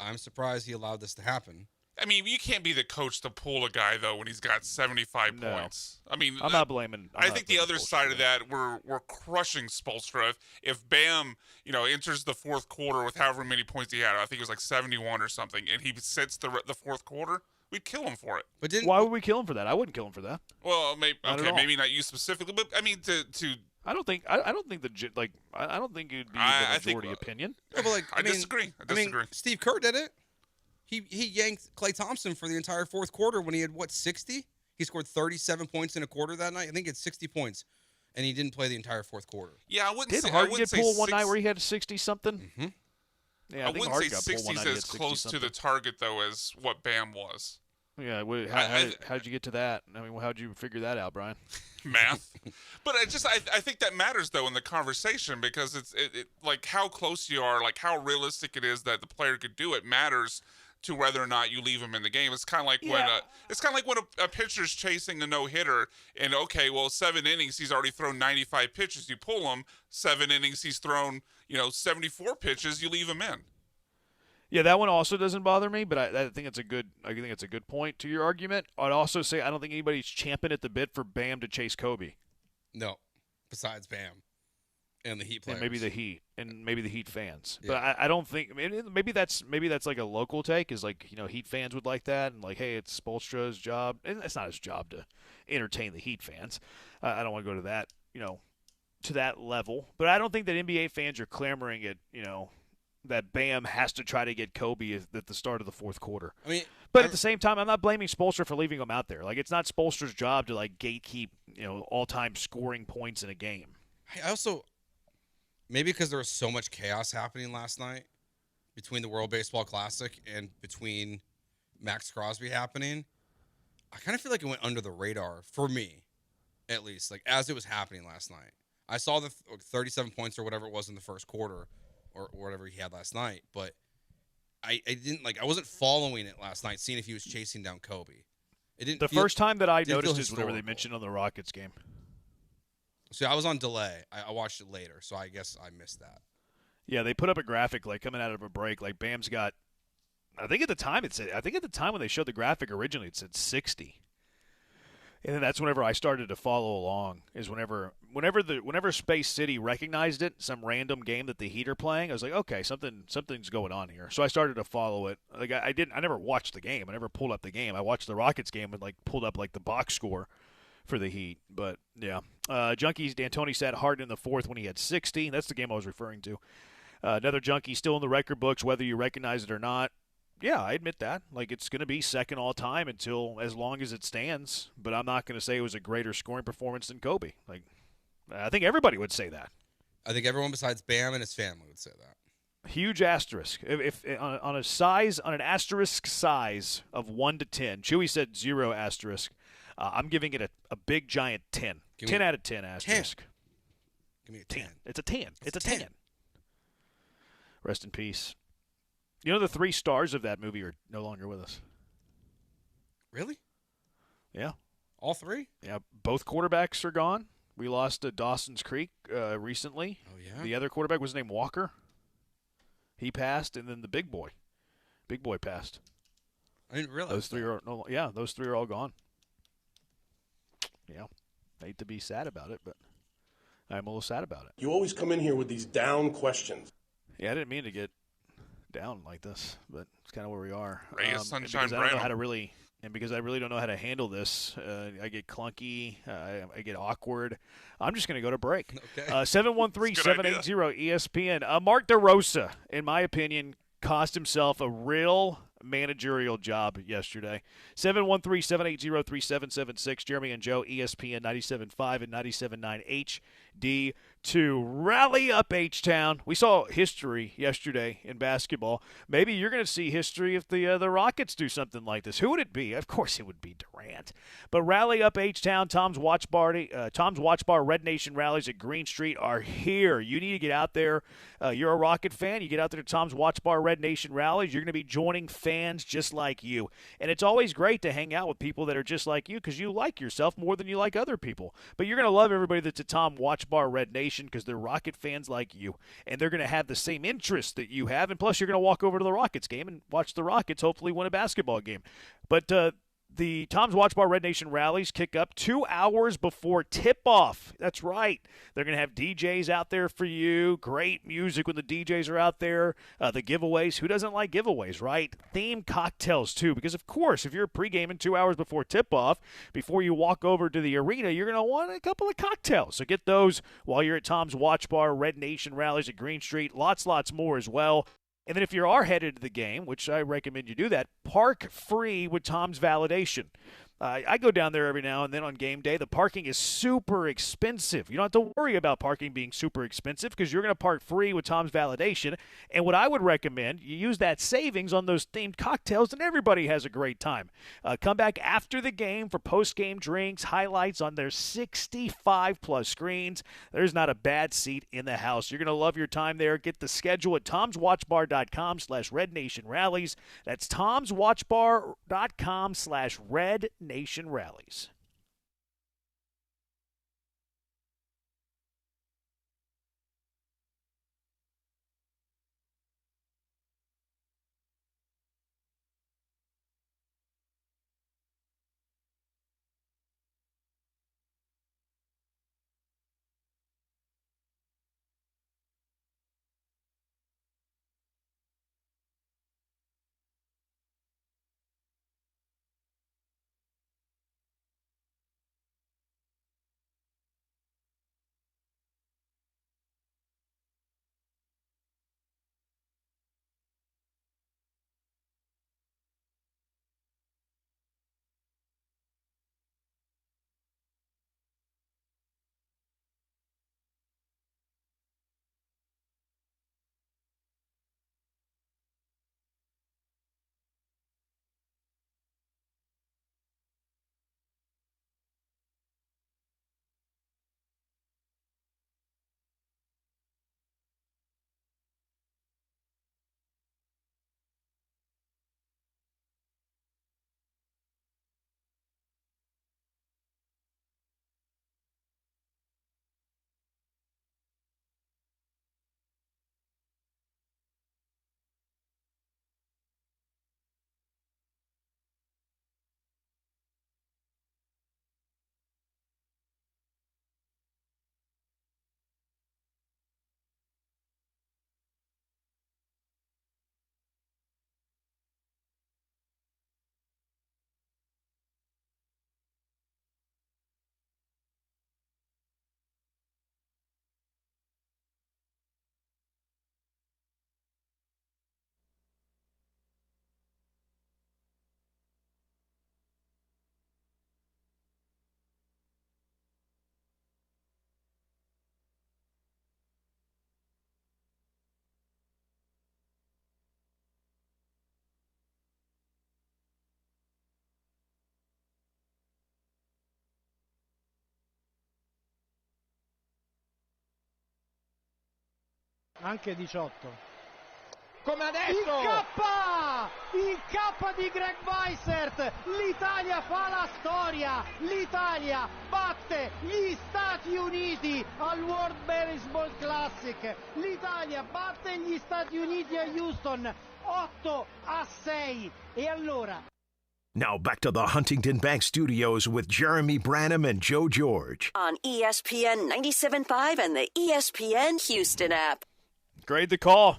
I'm surprised he allowed this to happen. I mean, you can't be the coach to pull a guy though when he's got 75 points. I mean, I'm not blaming. I think the other side of that, we're crushing Spoelstra. If Bam, enters the fourth quarter with however many points he had, I think it was like 71 or something, and he sits the fourth quarter, we'd kill him for it. But why would we kill him for that? I wouldn't kill him for that. Well, maybe not you specifically, but I mean to. I don't think it would be the majority opinion. No, but I disagree. I mean, Steve Kerr did it. He yanked Klay Thompson for the entire fourth quarter when he had 60? He scored 37 points in a quarter that night. I think it's 60 points, and he didn't play the entire fourth quarter. Yeah, I wouldn't say. Did Harden get pulled one night where he had 60 something? Mm-hmm. Yeah, I wouldn't say 60 is as close to the target though as what Bam was. Yeah, how did you get to that? I mean, how did you figure that out, Brian? Math. But I think that matters though in the conversation because it's like how close you are, like how realistic it is that the player could do it matters to whether or not you leave him in the game. It's kind of like when a pitcher's chasing a no-hitter and 7 innings he's already thrown 95 pitches. You pull him 7 innings he's thrown 74 pitches. You leave him in. Yeah, that one also doesn't bother me, but I think it's a good point to your argument. I'd also say I don't think anybody's champing at the bit for Bam to chase Kobe. No, besides Bam and the Heat players. And maybe the Heat and maybe the Heat fans. Yeah. But I don't think maybe that's like a local take is like Heat fans would like that and like hey it's Spoelstra's job and it's not his job to entertain the Heat fans. I don't want to go to that to that level, but I don't think that NBA fans are clamoring at that Bam has to try to get Kobe at the start of the fourth quarter. I mean, but at the same time, I'm not blaming Spoelstra for leaving him out there. Like, it's not Spoelstra's job to, like, gatekeep, all-time scoring points in a game. I also, maybe because there was so much chaos happening last night between the World Baseball Classic and between Max Crosby happening, I kind of feel like it went under the radar, for me, at least, like, as it was happening last night. I saw the 37 points or whatever it was in the first quarter, or whatever he had last night, but I wasn't following it last night, seeing if he was chasing down Kobe. It didn't. The first time that I noticed is whenever they mentioned on the Rockets game. See, I was on delay. I watched it later, so I guess I missed that. Yeah, they put up a graphic like coming out of a break, like Bam's got. I think at the time when they showed the graphic originally, it said 60. And then that's whenever I started to follow along. Is whenever Space City recognized it, some random game that the Heat are playing, I was like, okay, something's going on here. So I started to follow it. Like I never watched the game. I never pulled up the game. I watched the Rockets game and like pulled up like the box score for the Heat. But yeah, Junkies D'Antoni sat Harden in the fourth when he had 60. That's the game I was referring to. Another Junkie still in the record books, whether you recognize it or not. Yeah, I admit that. Like, it's going to be second all time until as long as it stands. But I'm not going to say it was a greater scoring performance than Kobe. Like, I think everybody would say that. I think everyone besides Bam and his family would say that. Huge asterisk. If on an asterisk size of 1 to 10, Chewy said 0 asterisk. I'm giving it a big giant 10. 10 out of 10 asterisk. 10. Give me a 10. It's a 10. It's a 10. Rest in peace. You know, the 3 stars of that movie are no longer with us. Really? Yeah. All 3? Yeah, both quarterbacks are gone. We lost to Dawson's Creek recently. Oh, yeah? The other quarterback was named Walker. He passed, and then the big boy passed. I didn't realize those 3 are those 3 are all gone. Yeah, I hate to be sad about it, but I'm a little sad about it. You always come in here with these down questions. Yeah, I didn't mean to get down like this, but it's kind of where we are. Ray of sunshine, because I don't know how to really, and because I really don't know how to handle this, I get clunky, I get awkward. I'm just going to go to break. Okay. 713-780-ESPN. Mark DeRosa, in my opinion, cost himself a real managerial job yesterday. 713-780-3776. Jeremy and Joe, ESPN 97.5 and 97.9 HD2. Rally up, H-Town. We saw history yesterday in basketball. Maybe you're going to see history if the Rockets do something like this. Who would it be? Of course it would be Durant. But rally up, H-Town. Tom's Watch Bar Red Nation rallies at Green Street are here. You need to get out there. You're a Rocket fan. You get out there to Tom's Watch Bar Red Nation rallies. You're going to be joining fans just like you. And it's always great to hang out with people that are just like you because you like yourself more than you like other people. But you're going to love everybody that's at Tom Watch Bar Red Nation because they're Rocket fans like you. And they're going to have the same interests that you have. And plus, you're going to walk over to the Rockets game and watch the Rockets hopefully win a basketball game. But the Tom's Watch Bar Red Nation rallies kick up 2 hours before tip-off. That's right. They're going to have DJs out there for you. Great music when the DJs are out there. The giveaways. Who doesn't like giveaways, right? Themed cocktails, too. Because, of course, if you're pre-gaming 2 hours before tip-off, before you walk over to the arena, you're going to want a couple of cocktails. So get those while you're at Tom's Watch Bar Red Nation rallies at Green Street. Lots more as well. And then if you are headed to the game, which I recommend you do that, park free with Tom's Validation. I go down there every now and then on game day. The parking is super expensive. You don't have to worry about parking being super expensive because you're going to park free with Tom's Validation. And what I would recommend, you use that savings on those themed cocktails, and everybody has a great time. Come back after the game for post-game drinks, highlights on their 65-plus screens. There's not a bad seat in the house. You're going to love your time there. Get the schedule at tomswatchbar.com/rednationrallies. That's tomswatchbar.com/rednationrallies. anche 18. Come adesso! Il K di Greg Weissert, l'Italia fa la storia, l'Italia batte gli Stati Uniti al World Baseball Classic, l'Italia batte gli Stati Uniti a Houston 8-6, e allora... Now back to the Huntington Bank Studios with Jeremy Branham and Joe George. On ESPN 97.5 and the ESPN Houston app. Grade the call.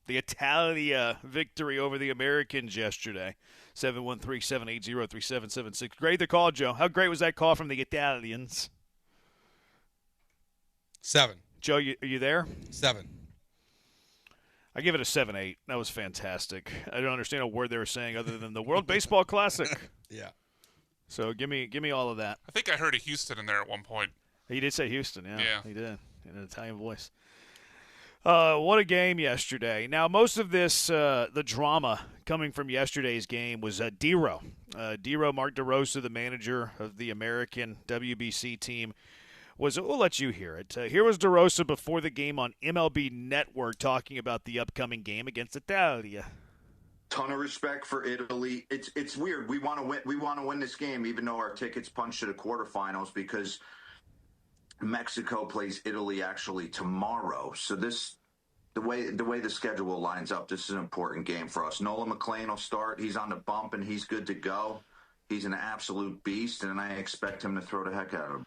The Italia victory over the Americans yesterday. 713-780-3776. Grade the call, Joe. How great was that call from the Italians? 7. Joe, are you there? 7. I give it a 7-8. That was fantastic. I don't understand a word they were saying other than the World Baseball Classic. Yeah. So give me all of that. I think I heard a Houston in there at one point. He did say Houston, yeah. Yeah. He did, in an Italian voice. What a game yesterday. Now, most of this, the drama coming from yesterday's game was Dero. Dero, Mark DeRosa, the manager of the American WBC team, we'll let you hear it. Here was DeRosa before the game on MLB Network talking about the upcoming game against Italia. Ton of respect for Italy. It's weird. We want to win. We want to win this game, even though our tickets punched to the quarterfinals, because Mexico plays Italy actually tomorrow. So the way the schedule lines up, this is an important game for us. Nolan McLean will start. He's on the bump and he's good to go. He's an absolute beast, and I expect him to throw the heck out of him.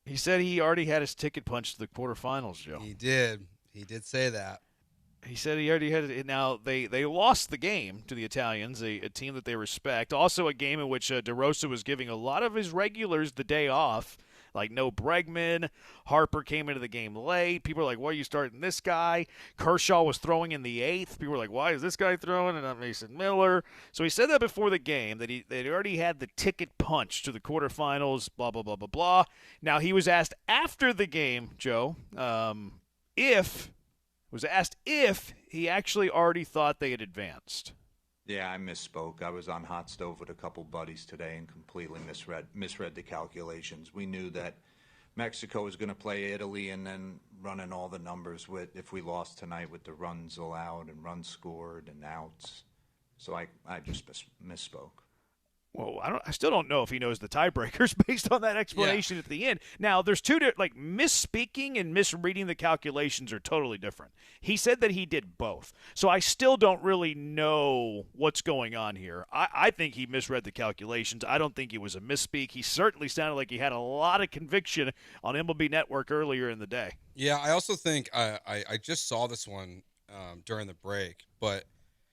He said he already had his ticket punched to the quarterfinals, Joe. He did. He did say that. He said he already had it. Now, they lost the game to the Italians, a team that they respect. Also a game in which DeRosa was giving a lot of his regulars the day off, like no Bregman. Harper came into the game late. People were like, why are you starting this guy? Kershaw was throwing in the 8th. People were like, why is this guy throwing? And not Mason Miller. So he said that before the game, that they'd already had the ticket punched to the quarterfinals, blah, blah, blah, blah, blah. Now, he was asked after the game, Joe, if he actually already thought they had advanced. Yeah, I misspoke. I was on hot stove with a couple buddies today and completely misread the calculations. We knew that Mexico was going to play Italy and then running all the numbers with if we lost tonight with the runs allowed and runs scored and outs. So I just misspoke. Well, I still don't know if he knows the tiebreakers based on that explanation at the end. Now, there's two misspeaking and misreading the calculations are totally different. He said that he did both. So I still don't really know what's going on here. I think he misread the calculations. I don't think it was a misspeak. He certainly sounded like he had a lot of conviction on MLB Network earlier in the day. Yeah, I also think I just saw this one during the break, but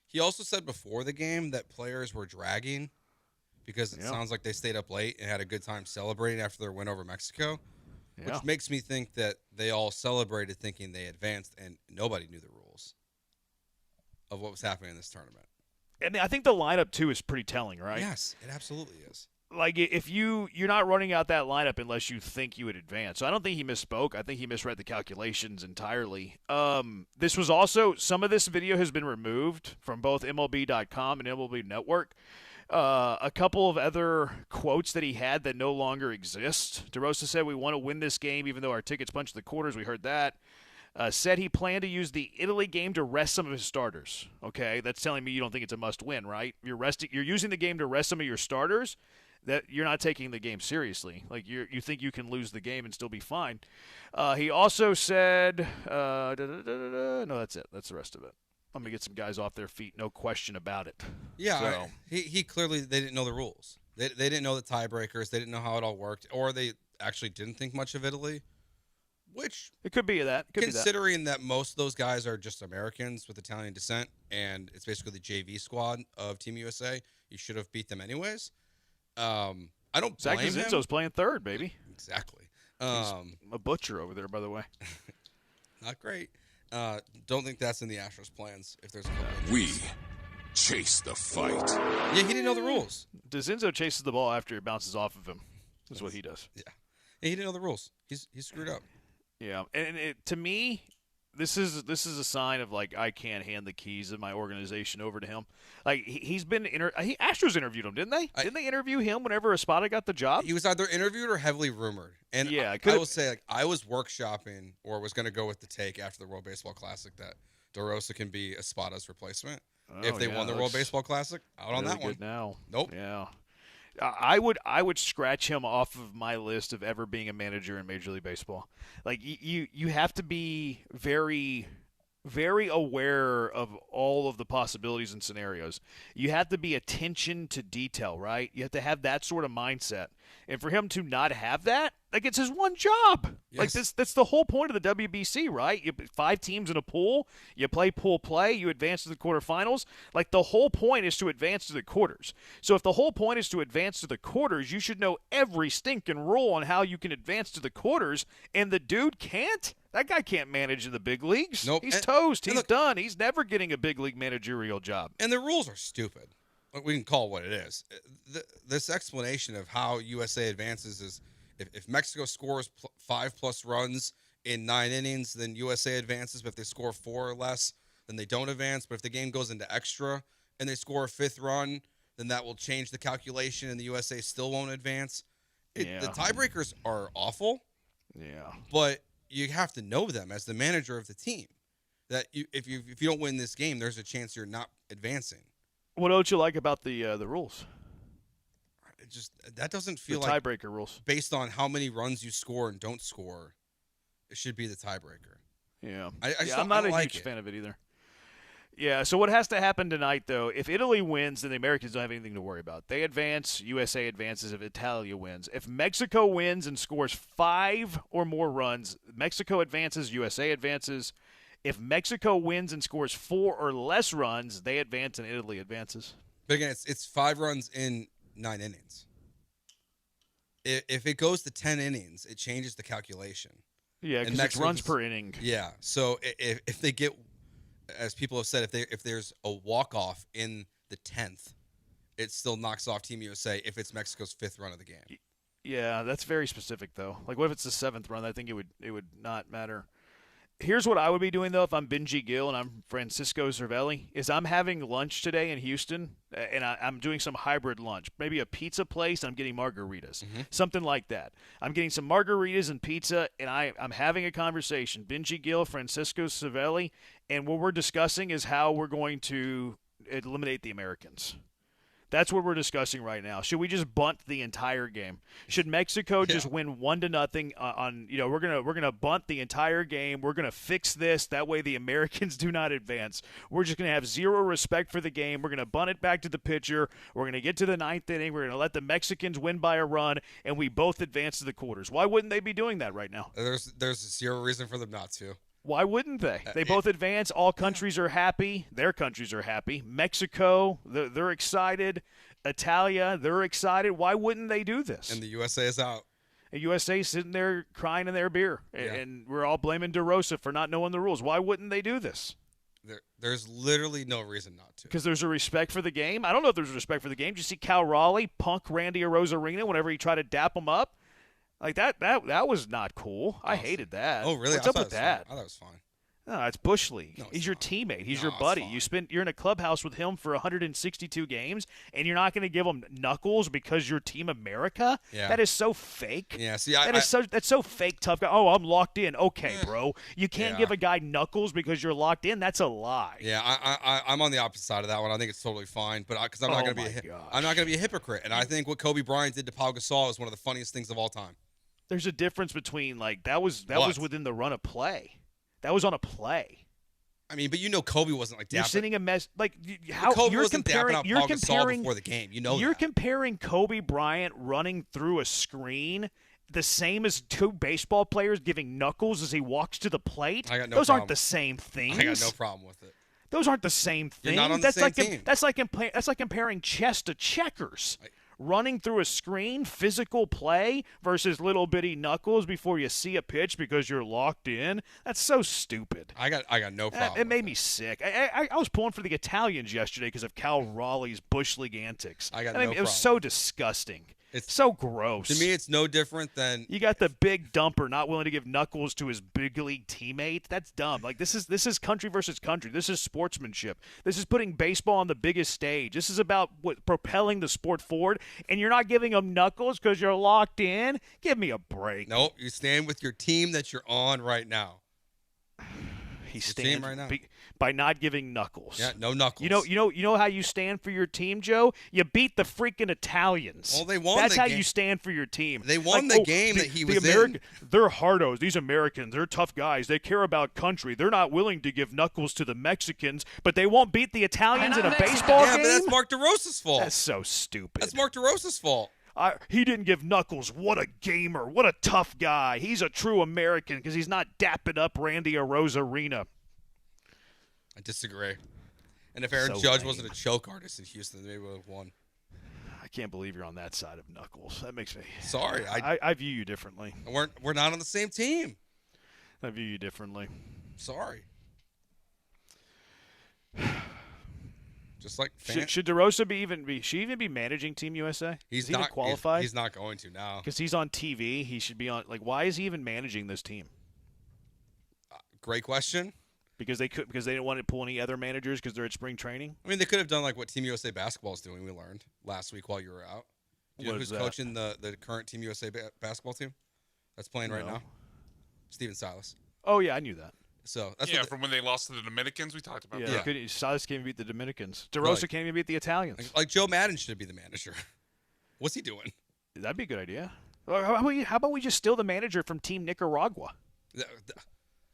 he also said before the game that players were dragging because it sounds like they stayed up late and had a good time celebrating after their win over Mexico, which makes me think that they all celebrated thinking they advanced and nobody knew the rules of what was happening in this tournament. And I think the lineup, too, is pretty telling, right? Yes, it absolutely is. Like, if you're not running out that lineup unless you think you would advance. So I don't think he misspoke. I think he misread the calculations entirely. This was also, some of this video has been removed from both MLB.com and MLB Network. A couple of other quotes that he had that no longer exist. DeRosa said, we want to win this game even though our tickets punched the quarters. We heard that. Said he planned to use the Italy game to rest some of his starters. Okay, that's telling me you don't think it's a must-win, right? You're using the game to rest some of your starters. That you're not taking the game seriously. Like you think you can lose the game and still be fine. He also said, no, that's it. That's the rest of it. I'm going to get some guys off their feet, no question about it. Yeah, so. He clearly, they didn't know the rules. They didn't know the tiebreakers. They didn't know how it all worked. Or they actually didn't think much of Italy, which... It could be that. Considering that most of those guys are just Americans with Italian descent, and it's basically the JV squad of Team USA, you should have beat them anyways. I don't blame him. Zach Zinzo's playing third, baby. Exactly. He's a butcher over there, by the way. Not great. Don't think that's in the Astros' plans if there's a couple of We chase the fight. Yeah, he didn't know the rules. DeZinzo chases the ball after it bounces off of him. That's what he does. Yeah. He didn't know the rules. He's screwed up. Yeah. And to me, this is a sign of like I can't hand the keys of my organization over to him. Like he's been Astros interviewed him, didn't they? Didn't they interview him whenever Espada got the job? He was either interviewed or heavily rumored. And yeah, I will say, like, I was workshopping or was going to go with the take after the World Baseball Classic that DeRosa can be Espada's replacement if they won the World Baseball Classic. Out on really that one. Now, nope. Yeah. I would scratch him off of my list of ever being a manager in Major League Baseball. Like you have to be very, very aware of all of the possibilities and scenarios. You have to be attention to detail, right? You have to have that sort of mindset. And for him to not have that, like it's his one job. Yes. Like that's the whole point of the WBC, right? You 5 teams in a pool, you play pool play, you advance to the quarterfinals. Like the whole point is to advance to the quarters. So if the whole point is to advance to the quarters, you should know every stinking rule on how you can advance to the quarters, and the dude can't. That guy can't manage in the big leagues. Nope. He's toast. He's done. He's never getting a big league managerial job. And the rules are stupid. We can call it what it is. This explanation of how USA advances is if Mexico scores 5+ runs in 9 innings, then USA advances. But if they score 4 or less, then they don't advance. But if the game goes into extra and they score a 5th run, then that will change the calculation and the USA still won't advance. The tiebreakers are awful. Yeah. But you have to know them as the manager of the team. That if you don't win this game, there's a chance you're not advancing. What don't you like about the rules? It just that doesn't feel the like tiebreaker rules. Based on how many runs you score and don't score, it should be the tiebreaker. Yeah, I'm not a huge fan of it either. Yeah, so what has to happen tonight, though, if Italy wins, then the Americans don't have anything to worry about. They advance, USA advances if Italia wins. If Mexico wins and scores 5 or more runs, Mexico advances, USA advances. If Mexico wins and scores 4 or less runs, they advance and Italy advances. But again, it's 5 runs in 9 innings. If it goes to 10 innings, it changes the calculation. Yeah, because it's runs per inning. Yeah, so if they get, as people have said, if there's a walk-off in the 10th, it still knocks off Team USA if it's Mexico's 5th run of the game. Yeah, that's very specific, though. Like, what if it's the 7th run? I think it would not matter. Here's what I would be doing, though, if I'm Benji Gill and I'm Francisco Cervelli, is I'm having lunch today in Houston, and I'm doing some hybrid lunch. Maybe a pizza place, and I'm getting margaritas. Mm-hmm. Something like that. I'm getting some margaritas and pizza, and I'm having a conversation. Benji Gill, Francisco Cervelli, and what we're discussing is how we're going to eliminate the Americans. That's what we're discussing right now. Should we just bunt the entire game? Should Mexico just win 1-0 on we're gonna bunt the entire game. We're gonna fix this. That way the Americans do not advance. We're just gonna have zero respect for the game. We're gonna bunt it back to the pitcher. We're gonna get to the 9th inning. We're gonna let the Mexicans win by a run, and we both advance to the quarters. Why wouldn't they be doing that right now? There's zero reason for them not to. Why wouldn't they? They both advance. All countries are happy. Their countries are happy. Mexico, they're excited. Italia, they're excited. Why wouldn't they do this? And the USA is out. The USA is sitting there crying in their beer. And we're all blaming DeRosa for not knowing the rules. Why wouldn't they do this? There's literally no reason not to. Because there's a respect for the game? I don't know if there's a respect for the game. Did you see Cal Raleigh punk Randy Arozarena whenever he tried to dap him up? Like, that was not cool. I hated that. Oh, really? What's up with that? I thought it was fine. No, it's Bush League. No, He's your teammate. He's your it's buddy. fine. You're in a clubhouse with him for 162 games, and you're not going to give him knuckles because you're Team America? Yeah. That is so fake. Yeah, see, that's so fake tough guy. Oh, I'm locked in. Okay, bro. You can't Yeah. give a guy knuckles because you're locked in. That's a lie. Yeah, I'm on the opposite side of that one. I think it's totally fine, but because I'm not going to be a hypocrite, and I think what Kobe Bryant did to Pau Gasol is one of the funniest things of all time. There's a difference between that was within the run of play. That was on a play. I mean, but Kobe wasn't like You're dapping. sending a mess Kobe wasn't dapping out Pau Gasol before the game. You're comparing Kobe Bryant running through a screen the same as 2 baseball players giving knuckles as he walks to the plate. Those aren't the same things. I got no problem with it. Those aren't the same things. You're not on the same team. That's like comparing chess to checkers. Running through a screen, physical play versus little bitty knuckles before you see a pitch because you're locked in. That's so stupid. I got no problem. It made me sick. I was pulling for the Italians yesterday because of Cal Raleigh's Bush League antics. I got no problem. It was so disgusting. It's so gross. To me, it's no different than you got the big dumper not willing to give knuckles to his big league teammate. That's dumb. Like this is country versus country. This is sportsmanship. This is putting baseball on the biggest stage. This is about propelling the sport forward. And you're not giving them knuckles because you're locked in. Give me a break. Nope. You stand with your team that you're on right now. He stands right now by not giving knuckles. Yeah, no knuckles. You know how you stand for your team, Joe? You beat the freaking Italians. Well, they won. That's the how game. you stand for your team. They won the game that he was in. They're hardos. These Americans, they're tough guys. They care about country. They're not willing to give knuckles to the Mexicans, but they won't beat the Italians in a baseball game. Yeah, but that's Mark DeRosa's fault. That's so stupid. That's Mark DeRosa's fault. He didn't give knuckles. What a gamer. What a tough guy. He's a true American because he's not dapping up Randy Arozarena. I disagree. And if Aaron Judge wasn't a choke artist in Houston, they would have won. I can't believe you're on that side of knuckles. That makes me sorry. I view you differently. We're not on the same team. I view you differently. Sorry. Just like should DeRosa be managing Team USA? He's not qualified. He's not going to now because he's on TV. He should be on. Like, why is he even managing this team? Great question. Because they didn't want to pull any other managers because they're at spring training. I mean, they could have done like what Team USA basketball is doing. We learned last week while you were out. Do you know who's coaching the current Team USA basketball team that's playing right now? Steven Silas. Oh yeah, I knew that. So that's from when they lost to the Dominicans, we talked about. Yeah, Silas can't even beat the Dominicans. DeRosa can't even beat the Italians. Like Joe Madden should be the manager. What's he doing? That'd be a good idea. How about we just steal the manager from Team Nicaragua?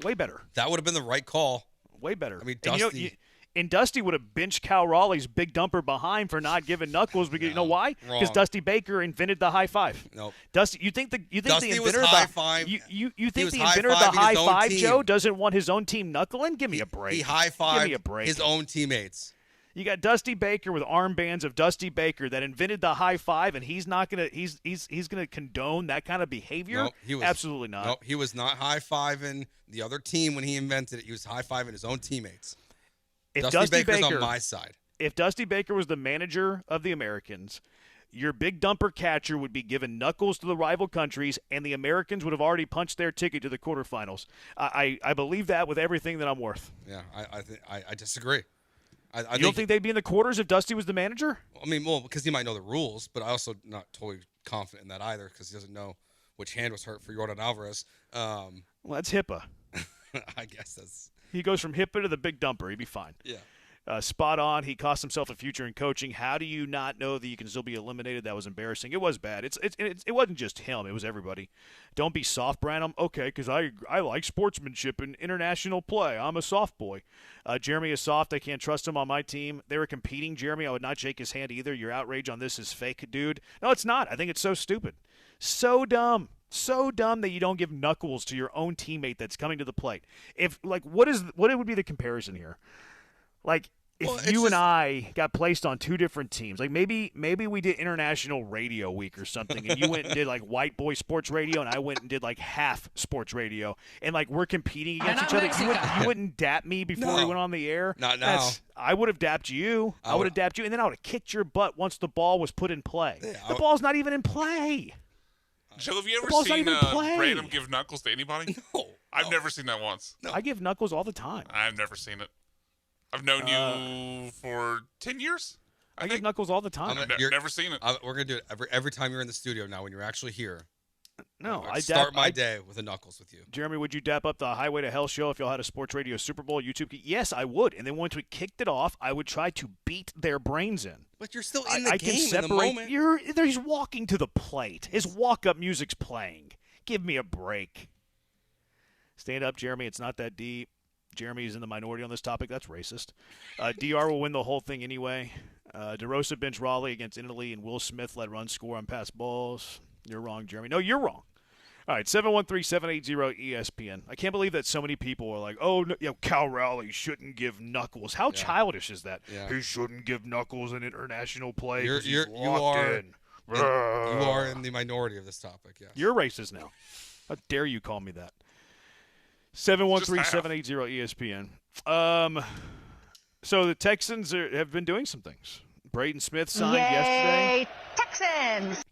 Way better. That would have been the right call. Way better. I mean, Dusty. And Dusty would have benched Cal Raleigh's big dumper behind for not giving knuckles because you know why? Because Dusty Baker invented the high five. Nope. Dusty, you think the inventor of high five. You think the inventor of the high five, Joe, doesn't want his own team knuckling? Give me a break. He high fived Give me a break. his own teammates. You got Dusty Baker with armbands of Dusty Baker that invented the high five, and he's gonna condone that kind of behavior. Nope, he was, absolutely not. Nope, he was not high fiving the other team when he invented it. He was high fiving his own teammates. If Dusty Baker's on my side. If Dusty Baker was the manager of the Americans, your big dumper catcher would be given knuckles to the rival countries, and the Americans would have already punched their ticket to the quarterfinals. I believe that with everything that I'm worth. Yeah, I disagree. You don't think they'd be in the quarters if Dusty was the manager? I mean, well, because he might know the rules, but I also not totally confident in that either because he doesn't know which hand was hurt for Yordan Alvarez. Well, that's HIPAA. I guess that's... He goes from HIPAA to the big dumper. He'd be fine. Yeah. Spot on. He cost himself a future in coaching. How do you not know that you can still be eliminated? That was embarrassing. It was bad. It wasn't just him. It was everybody. Don't be soft, Branham. Okay, because I like sportsmanship and international play. I'm a soft boy. Jeremy is soft. I can't trust him on my team. They were competing, Jeremy. I would not shake his hand either. Your outrage on this is fake, dude. No, it's not. I think it's so stupid. So dumb. So dumb that you don't give knuckles to your own teammate that's coming to the plate. What would be the comparison here? Like, if you and I got placed on two different teams, like maybe we did International Radio Week or something, and you went and did like white boy sports radio, and I went and did like half sports radio, and like we're competing against each other. You wouldn't dap me before we went on the air. Not now. I would have dapped you. I would have dapped you, and then I would have kicked your butt once the ball was put in play. The ball's not even in play. Joe, have you ever seen Brandon give knuckles to anybody? No. I've never seen that once. No. I give knuckles all the time. I've never seen it. I've known you for 10 years. I give knuckles all the time. I've never seen it. We're going to do it every time you're in the studio now when you're actually here. No, I start my day with a knuckles with you. Jeremy, would you dap up the Highway to Hell show if y'all had a sports radio Super Bowl YouTube? Yes, I would. And then once we kicked it off, I would try to beat their brains in. But you're still in the game in the moment. He's walking to the plate. His walk-up music's playing. Give me a break. Stand up, Jeremy. It's not that deep. Jeremy is in the minority on this topic. That's racist. DR will win the whole thing anyway. DeRosa bench Raleigh against Italy, and Will Smith let run score on pass balls. You're wrong, Jeremy. No, you're wrong. All right, 713-780-ESPN. I can't believe that so many people are like, oh, no, Cal Raleigh shouldn't give knuckles. How childish is that? Yeah. He shouldn't give knuckles in international play. You are in the minority of this topic, yes. You're racist now. How dare you call me that? 713-780-ESPN. So the Texans have been doing some things. Braden Smith signed yesterday. Texans!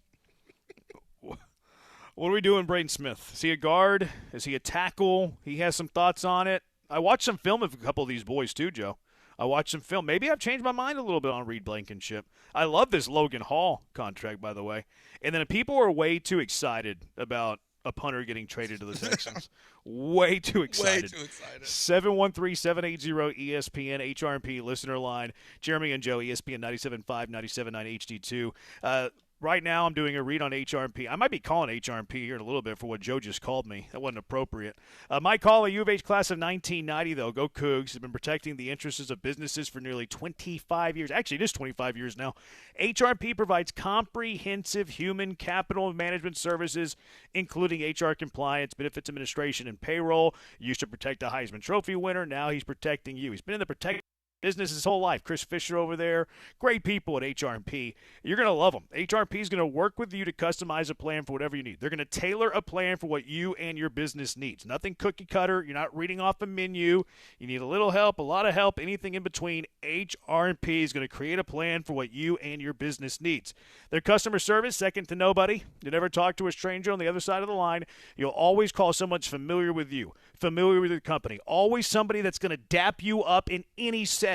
What are we doing, Braden Smith? Is he a guard? Is he a tackle? He has some thoughts on it. I watched some film of a couple of these boys too, Joe. I watched some film. Maybe I've changed my mind a little bit on Reed Blankenship. I love this Logan Hall contract, by the way. And then people are way too excited about a punter getting traded to the Texans. Way too excited. Way too excited. 713-780-ESPN, HRP listener line. Jeremy and Joe, ESPN 97.5, 97.9 HD2. Right now, I'm doing a read on HRP. I might be calling HRP here in a little bit for what Joe just called me. That wasn't appropriate. My call, a U of H class of 1990, though. Go Cougs. Have been protecting the interests of businesses for nearly 25 years. Actually, it is 25 years now. HRP provides comprehensive human capital management services, including HR compliance, benefits administration, and payroll. He used to protect a Heisman Trophy winner. Now he's protecting you. He's been in the protection business his whole life. Chris Fisher over there. Great people at HRP. You're going to love them. HRP is going to work with you to customize a plan for whatever you need. They're going to tailor a plan for what you and your business needs. Nothing cookie cutter. You're not reading off a menu. You need a little help, a lot of help, anything in between. HRP is going to create a plan for what you and your business needs. Their customer service, second to nobody. You never talk to a stranger on the other side of the line. You'll always call someone familiar with you, familiar with your company. Always somebody that's going to dap you up in any setting.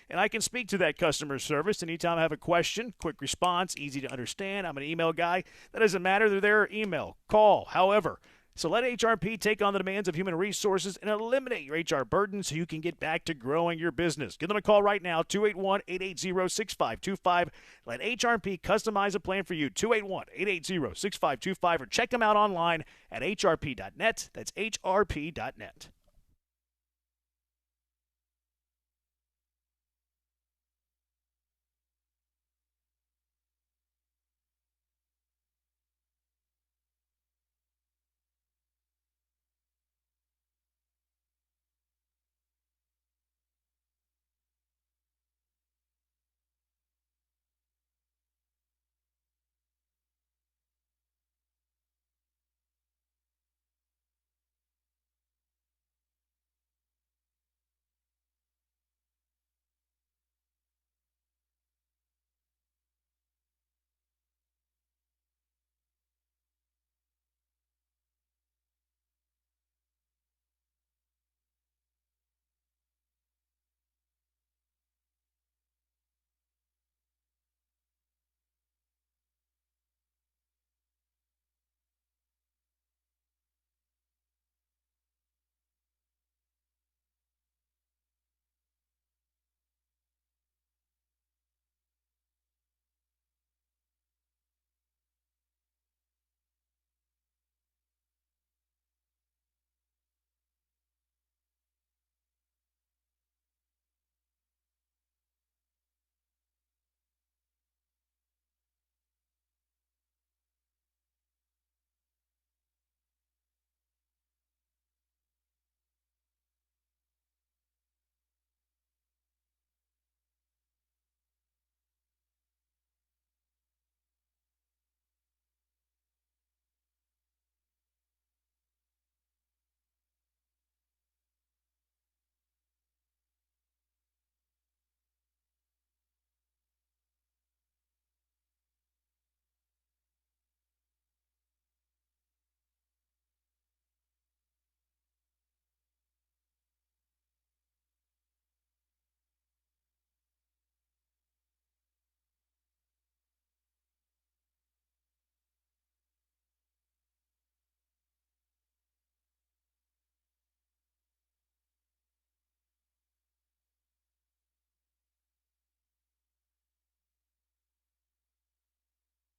And I can speak to that customer service anytime I have a question, quick response, easy to understand. I'm an email guy. That doesn't matter. They're there, email, call, however. So let HRP take on the demands of human resources and eliminate your HR burden so you can get back to growing your business. Give them a call right now, 281-880-6525. Let HRP customize a plan for you, 281-880-6525, or check them out online at hrp.net. That's hrp.net.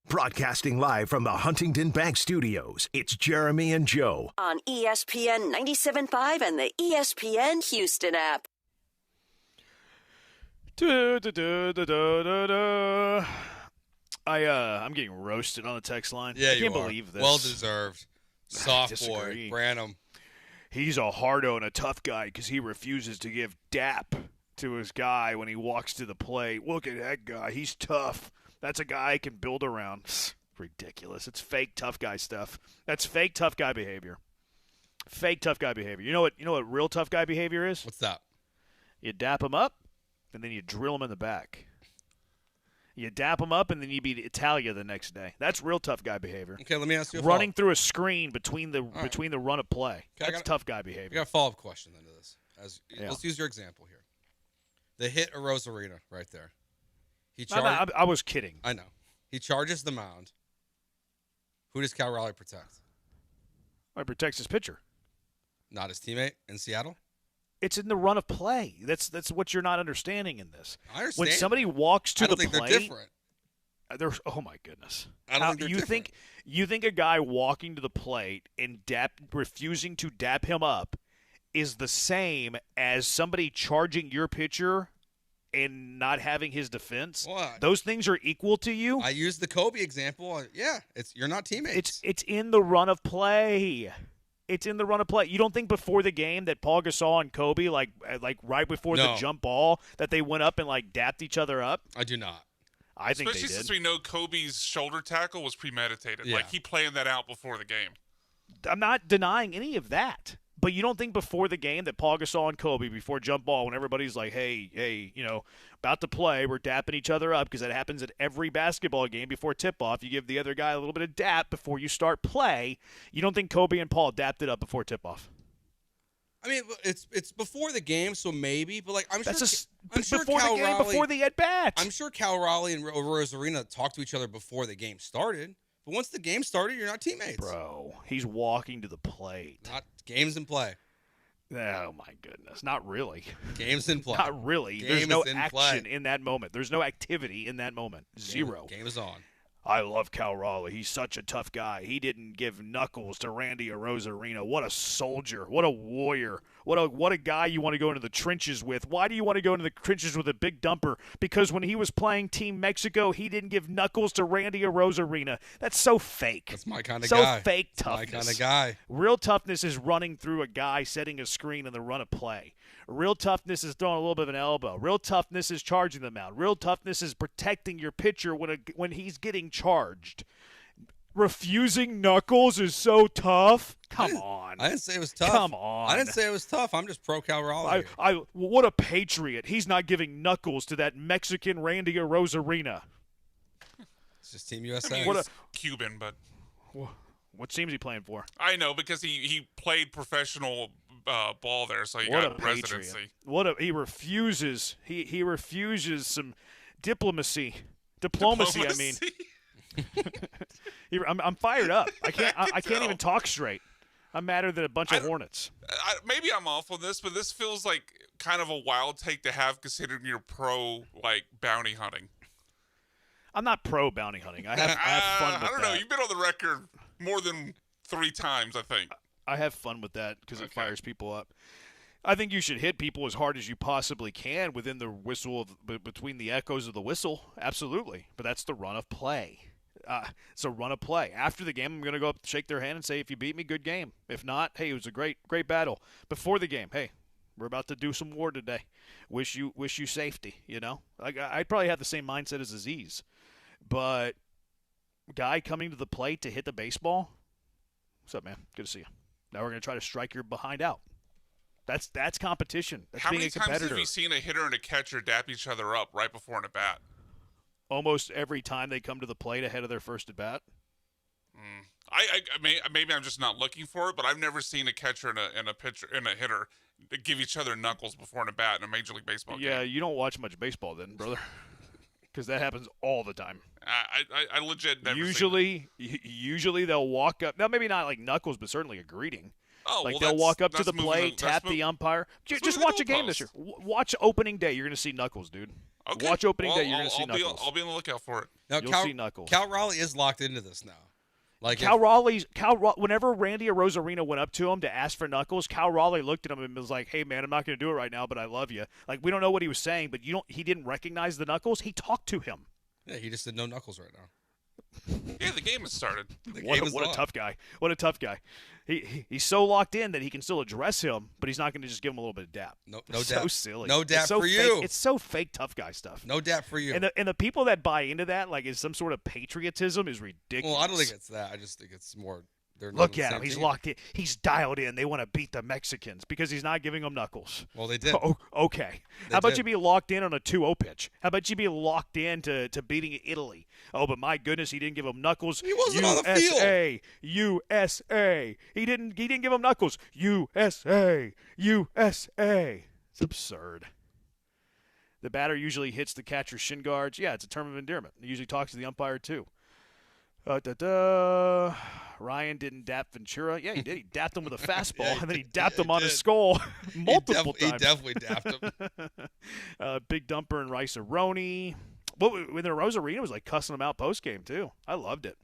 Broadcasting live from the Huntington Bank Studios, it's Jeremy and Joe. On ESPN 97.5 and the ESPN Houston app. I'm getting roasted on the text line. Yeah, I can't you are. believe this. Well deserved. Soft boy, Branham. He's a hardo and a tough guy because he refuses to give dap to his guy when he walks to the plate. Look at that guy. He's tough. That's a guy I can build around. Ridiculous. It's fake tough guy stuff. That's fake tough guy behavior. Fake tough guy behavior. You know what real tough guy behavior is? What's that? You dap him up, and then you drill him in the back. You dap them up, and then you beat Italia the next day. That's real tough guy behavior. Okay, let me ask you a running follow-up. through a screen between the run of play. That's tough guy behavior. I got a follow-up question then to this. Let's use your example here. The hit of Rosarina right there. I was kidding. I know. He charges the mound. Who does Cal Raleigh protect? He protects his pitcher. Not his teammate in Seattle? It's in the run of play. That's what you're not understanding in this. I understand. When somebody walks to the plate, they're different. Oh my goodness! I don't think they're different. You think a guy walking to the plate and refusing to dap him up is the same as somebody charging your pitcher and not having his defense? What? Those things are equal to you? I used the Kobe example. Yeah, you're not teammates. It's in the run of play. It's in the run of play. You don't think before the game that Paul Gasol and Kobe, like right before the jump ball, that they went up and dapped each other up? I do not. I think Especially they did. Since we know Kobe's shoulder tackle was premeditated. Yeah. Like he planned that out before the game. I'm not denying any of that. But you don't think before the game that Paul Gasol and Kobe, before jump ball, when everybody's like, hey, about to play, we're dapping each other up, because that happens at every basketball game before tip-off. You give the other guy a little bit of dap before you start play. You don't think Kobe and Paul dapped it up before tip-off? I mean, it's before the game, so maybe. But I'm sure before Cal the game, Raleigh, before the at-bat. I'm sure Cal Raleigh and Rosarina talked to each other before the game started. But once the game started, you're not teammates. Bro, he's walking to the plate. Not games in play. Oh, my goodness. Not really. Games in play. Not really. There's no action in that moment. There's no activity in that moment. Zero. Game is on. I love Cal Raleigh. He's such a tough guy. He didn't give knuckles to Randy Arozarena. What a soldier. What a warrior. What a guy you want to go into the trenches with. Why do you want to go into the trenches with a big dumper? Because when he was playing Team Mexico, he didn't give knuckles to Randy Arozarena. That's so fake. That's my kind of guy. So fake toughness. My kind of guy. Real toughness is running through a guy setting a screen in the run of play. Real toughness is throwing a little bit of an elbow. Real toughness is charging them out. Real toughness is protecting your pitcher when he's getting charged. Refusing knuckles is so tough. Come on. I didn't say it was tough. Come on. I didn't say it was tough. I'm just pro Cal Raleigh. What a patriot. He's not giving knuckles to that Mexican Randy Arozarena. It's just Team USA. I mean, he's Cuban, but what team is he playing for? I know, because he played professional ball there, so he What got a residency. He refuses. He refuses some diplomacy. I mean. I'm fired up. I can't even talk straight. I'm madder than a bunch of hornets. Maybe I'm off on this, but this feels like kind of a wild take to have, considering you're pro bounty hunting. I'm not pro bounty hunting. I have fun with that. I don't know. You've been on the record more than 3 times, I think. I have fun with that because it fires people up. I think you should hit people as hard as you possibly can within the whistle between the echoes of the whistle. Absolutely. But that's the run of play. It's a run of play. After the game, I'm going to go up, shake their hand, and say, if you beat me, good game. If not, hey, it was a great battle. Before the game, hey, we're about to do some war today. Wish you safety, I'd probably have the same mindset as Aziz. But guy coming to the plate to hit the baseball, what's up, man? Good to see you. Now we're going to try to strike your behind out. That's competition. That's How being many a competitor. times have you seen a hitter and a catcher dap each other up right before an at-bat? Almost every time they come to the plate ahead of their first at-bat. Maybe I'm just not looking for it, but I've never seen a catcher and a pitcher and a hitter give each other knuckles before an at-bat in a Major League Baseball game. Yeah, you don't watch much baseball then, brother. Because that happens all the time. I legit never Usually they'll walk up. Now, maybe not like knuckles, but certainly a greeting. Oh, like well, they'll walk up to the moving plate, tap the umpire. Just watch a game this year. Watch opening day. You're going to see knuckles, dude. Okay. Watch opening day. You're going to see knuckles. I'll be on the lookout for it. Now, You'll see knuckles. Cal Raleigh is locked into this now. Whenever Randy Arozarena went up to him to ask for knuckles, Cal Raleigh looked at him and was like, "Hey, man, I'm not going to do it right now, but I love you." Like, we don't know what he was saying, but he didn't recognize the knuckles. He talked to him. Yeah, he just said no knuckles right now. Yeah, the game has started. What a tough guy. What a tough guy. He's so locked in that he can still address him, but he's not going to just give him a little bit of dap. No dap. So silly. No dap for you. It's so fake tough guy stuff. No dap for you. And the people that buy into that, like, is some sort of patriotism, is ridiculous. Well, I don't think it's that. I just think it's more Look at him. He's locked in. He's dialed in. They want to beat the Mexicans because he's not giving them knuckles. Well, they did. Oh, okay. How about you be locked in on a 2-0 pitch? How about you be locked in to beating Italy? Oh, but my goodness, he didn't give them knuckles. He wasn't on the field. USA. He didn't give them knuckles. USA. It's absurd. The batter usually hits the catcher's shin guards. Yeah, it's a term of endearment. He usually talks to the umpire, too. Ryan didn't dap Ventura. Yeah, he did. He dapped him with a fastball, and then he dapped him on his skull multiple times. He definitely dapped him. Big Dumper and Rice-A-Roni. When the Rosarina was like cussing him out post-game, too. I loved it.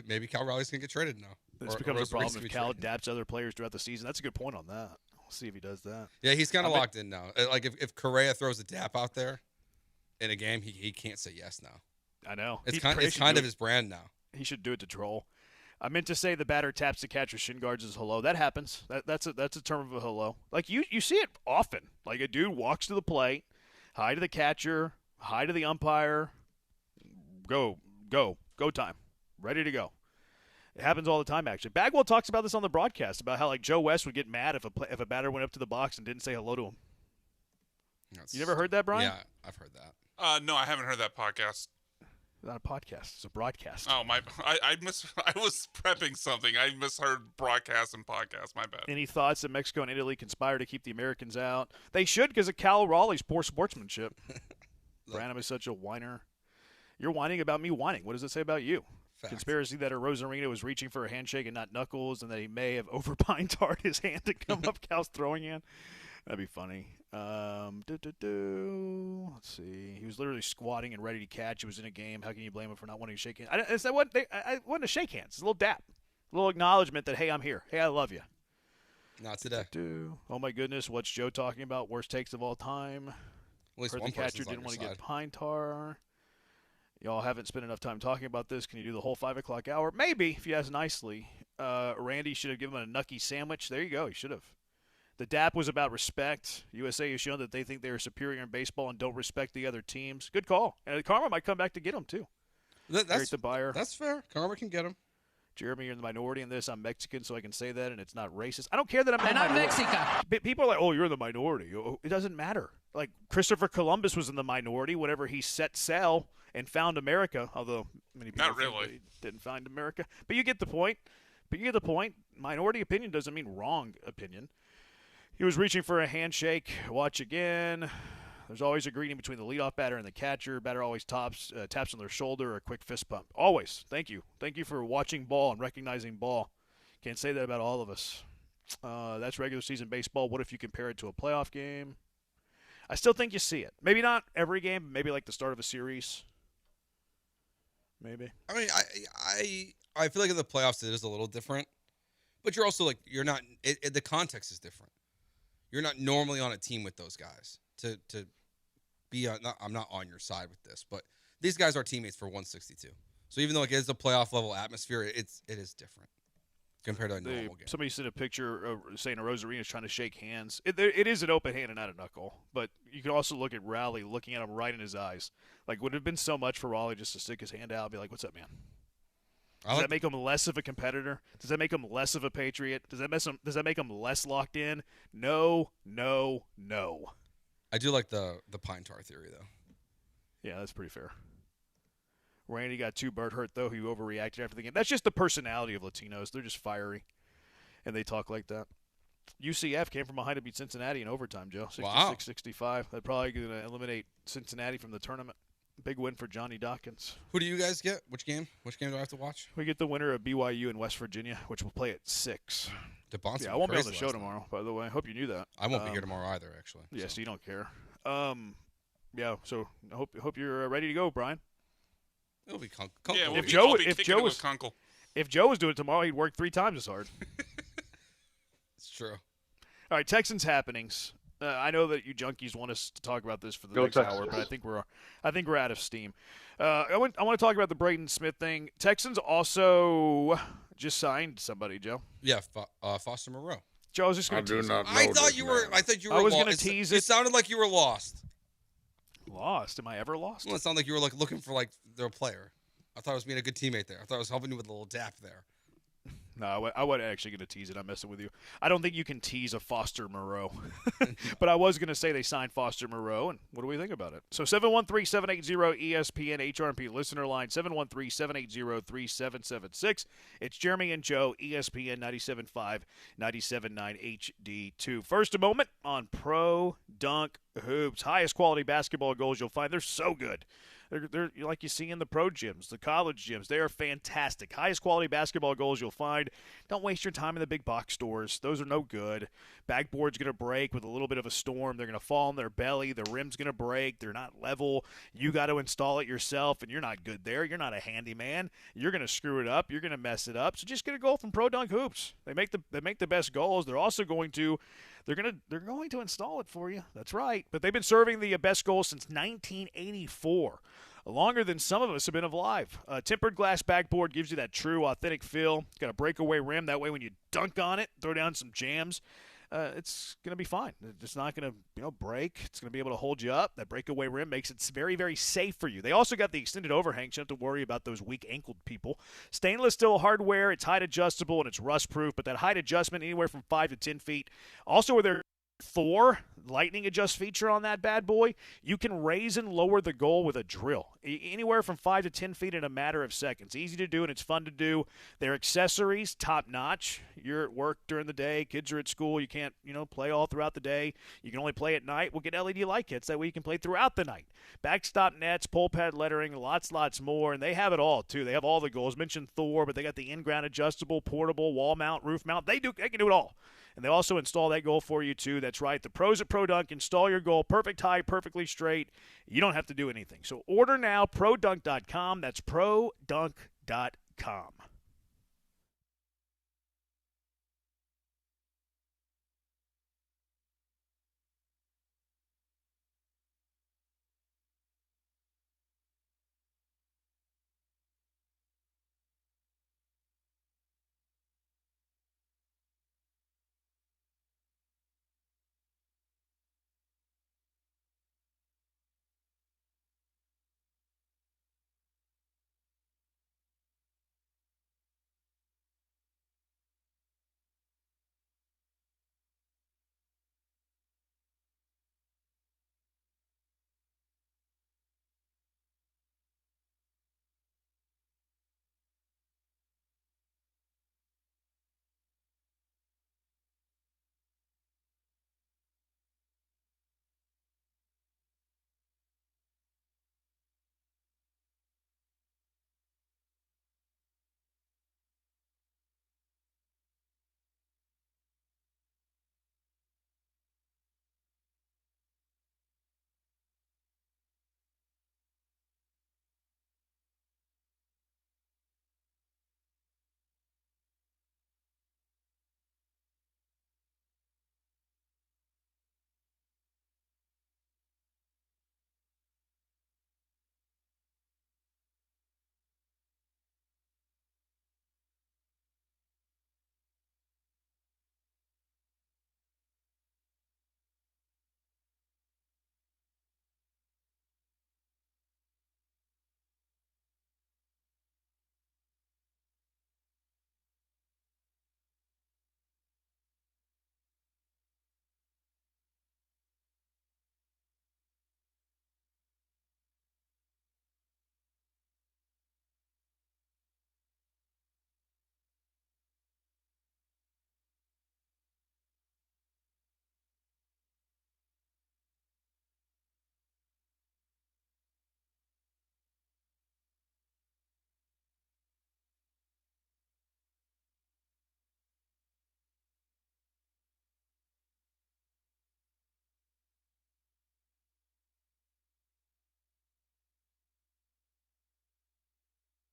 Maybe Cal Raleigh's going to get traded now. This becomes a problem if Cal daps other players throughout the season. That's a good point on that. We'll see if he does that. Yeah, he's kind of locked in now. Like if Correa throws a dap out there in a game, he can't say yes now. I know. It's kind of his brand now. He should do it to troll. I meant to say the batter taps the catcher's shin guards as hello. That happens. That's a term of a hello. Like you see it often. Like a dude walks to the plate, hi to the catcher, hi to the umpire, go time, ready to go. It happens all the time, actually. Bagwell talks about this on the broadcast, about how like Joe West would get mad if a batter went up to the box and didn't say hello to him. You never heard that, Brian? Yeah, I've heard that. No, I haven't heard that podcast. It's not a podcast. It's a broadcast. Oh, I was prepping something. I misheard broadcast and podcast. My bad. Any thoughts that Mexico and Italy conspire to keep the Americans out? They should, because of Cal Raleigh's poor sportsmanship. Branham is such a whiner. You're whining about me whining. What does it say about you? Fact. Conspiracy that Rosarina was reaching for a handshake and not knuckles, and that he may have over-pine-tarred his hand to come up Cal's throwing hand. That'd be funny. Let's see. He was literally squatting and ready to catch. It was in a game. How can you blame him for not wanting to shake hands? I wasn't a shake hands. It's a little dap. A little acknowledgement that, hey, I'm here. Hey, I love you. Not today. Oh, my goodness. What's Joe talking about? Worst takes of all time. At least Heard one the catcher didn't want to get pine tar. Y'all haven't spent enough time talking about this. Can you do the whole 5 o'clock hour? Maybe, if you ask nicely. Randy should have given him a Nucky sandwich. There you go. He should have. The DAP was about respect. USA has shown that they think they are superior in baseball and don't respect the other teams. Good call. And Karma might come back to get him, too. That's fair. Karma can get him. Jeremy, you're in the minority in this. I'm Mexican, so I can say that, and it's not racist. I don't care that I'm in the minority. Mexican. People are like, oh, you're in the minority. It doesn't matter. Like, Christopher Columbus was in the minority whenever he set sail and found America, although many people didn't find America. But you get the point. Minority opinion doesn't mean wrong opinion. He was reaching for a handshake. Watch again. There's always a greeting between the leadoff batter and the catcher. Batter always taps on their shoulder or a quick fist pump. Always. Thank you. Thank you for watching ball and recognizing ball. Can't say that about all of us. That's regular season baseball. What if you compare it to a playoff game? I still think you see it. Maybe not every game. Maybe like the start of a series. Maybe. I mean, I feel like in the playoffs it is a little different. But you're also like, you're not – the context is different. You're not normally on a team with those guys to be on. I'm not on your side with this, but these guys are teammates for 162. So even though it is a playoff level atmosphere, it is different compared to a normal game. Somebody sent a picture saying a Rosarina is trying to shake hands. It is an open hand and not a knuckle, but you can also look at Raleigh looking at him right in his eyes. Like, would it have been so much for Raleigh just to stick his hand out and be like, "What's up, man?" Does that make him less of a competitor? Does that make him less of a patriot? Does that make him less locked in? No. I do like the pine tar theory, though. Yeah, that's pretty fair. Randy got 2 bird hurt, though. He overreacted after the game. That's just the personality of Latinos. They're just fiery, and they talk like that. UCF came from behind to beat Cincinnati in overtime, Joe. 66-65. They're probably going to eliminate Cincinnati from the tournament. Big win for Johnny Dawkins. Who do you guys get? Which game? Which game do I have to watch? We get the winner of BYU and West Virginia, which will play at 6. I won't be on the show tomorrow, by the way. I hope you knew that. I won't be here tomorrow either, actually. Yeah, so you don't care. So I hope you're ready to go, Brian. It'll be Kunkel. Yeah, if Joe was doing it tomorrow, he'd work 3 times as hard. It's true. All right, Texans happenings. I know that you junkies want us to talk about this for the next hour, but I think we're out of steam. I want to talk about the Braden Smith thing. Texans also just signed somebody, Joe. Yeah, Foster Moreau. Joe, I was just going to tease it. I thought you were I was going to tease it. It sounded like you were lost. Lost? Am I ever lost? Well, it sounded like you were like looking for like their player. I thought I was being a good teammate there. I thought I was helping you with a little dap there. No, I wasn't actually going to tease it. I'm messing with you. I don't think you can tease a Foster Moreau. But I was going to say they signed Foster Moreau, and what do we think about it? So 713-780-ESPN HRMP listener line, 713-780-3776. It's Jeremy and Joe, ESPN 97.5, 97.9 HD2. First a moment on Pro Dunk Hoops. Highest quality basketball goals you'll find. They're so good. They're like you see in the pro gyms, the college gyms. They are fantastic. Highest quality basketball goals you'll find. Don't waste your time in the big box stores. Those are no good. Backboard's going to break with a little bit of a storm. They're going to fall on their belly. The rim's going to break. They're not level. You got to install it yourself, and you're not good there. You're not a handyman. You're going to screw it up. You're going to mess it up. So just get a goal from Pro Dunk Hoops. They make the best goals. They're also going to they're going to install it for you. That's right. But they've been serving the best goals since 1984. Longer than some of us have been alive. Tempered glass backboard gives you that true, authentic feel. It's got a breakaway rim. That way when you dunk on it, throw down some jams, it's going to be fine. It's not going to break. It's going to be able to hold you up. That breakaway rim makes it very, very safe for you. They also got the extended overhang, so you don't have to worry about those weak-ankled people. Stainless steel hardware. It's height adjustable, and it's rust-proof, but that height adjustment anywhere from 5 to 10 feet. Also with their Thor lightning adjust feature on that bad boy, you can raise and lower the goal with a drill anywhere from 5 to 10 feet in a matter of seconds. Easy to do, and it's fun to do. Their accessories, top notch. You're at work during the day, kids are at school, you can't play all throughout the day, you can only play at night. We'll get LED light kits, that way you can play throughout the night. Backstop nets, pole pad lettering, lots more, and they have it all too. They have all the goals. Mentioned Thor, but they got the in-ground adjustable, portable, wall mount, roof mount. They can do it all. And they also install that goal for you, too. That's right. The pros at Pro Dunk install your goal perfect height, perfectly straight. You don't have to do anything. So order now, produnk.com. That's produnk.com.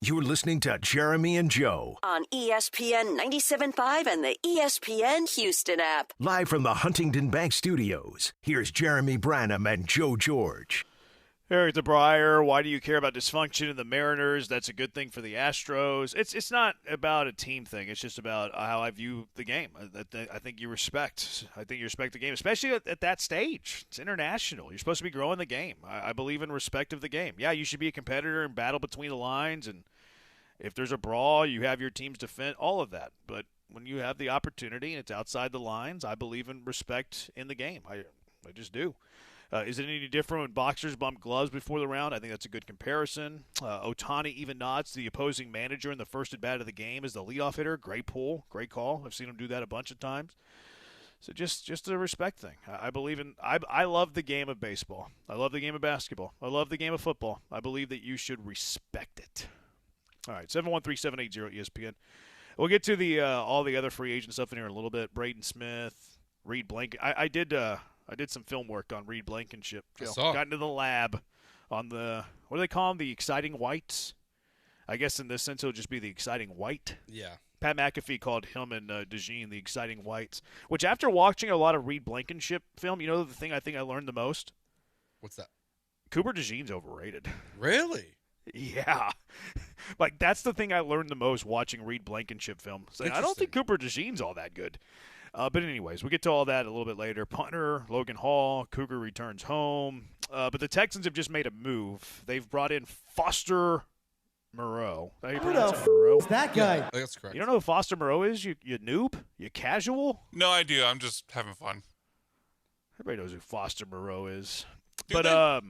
You're listening to Jeremy and Joe on ESPN 97.5 and the ESPN Houston app. Live from the Huntington Bank Studios, here's Jeremy Branham and Joe George. Eric DeBrier, why do you care about dysfunction in the Mariners? That's a good thing for the Astros. It's not about a team thing. It's just about how I view the game. I think you respect. I think you respect the game, especially at that stage. It's international. You're supposed to be growing the game. I believe in respect of the game. Yeah, you should be a competitor and battle between the lines and If there's a brawl, you have your teams defend, all of that. But when you have the opportunity and it's outside the lines, I believe in respect in the game. I just do. Is it any different when boxers bump gloves before the round? I think that's a good comparison. Otani even nods to the opposing manager in the first at-bat of the game as the leadoff hitter. Great pull, great call. I've seen him do that a bunch of times. So just a respect thing. I believe in. I love the game of baseball. I love the game of basketball. I love the game of football. I believe that you should respect it. All right, 713-780-ESPN. We'll get to the all the other free agent stuff in here in a little bit. Braden Smith, Reed Blankenship. I did some film work on Reed Blankenship. Got into the lab on the, what do they call them? The exciting whites. I guess in this sense it would just be the exciting white. Yeah. Pat McAfee called him and DeJean the exciting whites. Which after watching a lot of Reed Blankenship film, you know the thing I think I learned the most? What's that? Cooper DeJean's overrated. Really? Yeah. Like, that's the thing I learned the most watching Reed Blankenship film. So I don't think Cooper DeJean's all that good. But anyways, we'll get to all that a little bit later. Punter, Logan Hall, Cougar returns home. But the Texans have just made a move. They've brought in Foster Moreau. How you pronounce it, Moreau? Is that guy? Yeah, that's correct. You don't know who Foster Moreau is? You noob? You casual? No idea. I'm just having fun. Everybody knows who Foster Moreau is. Do but they?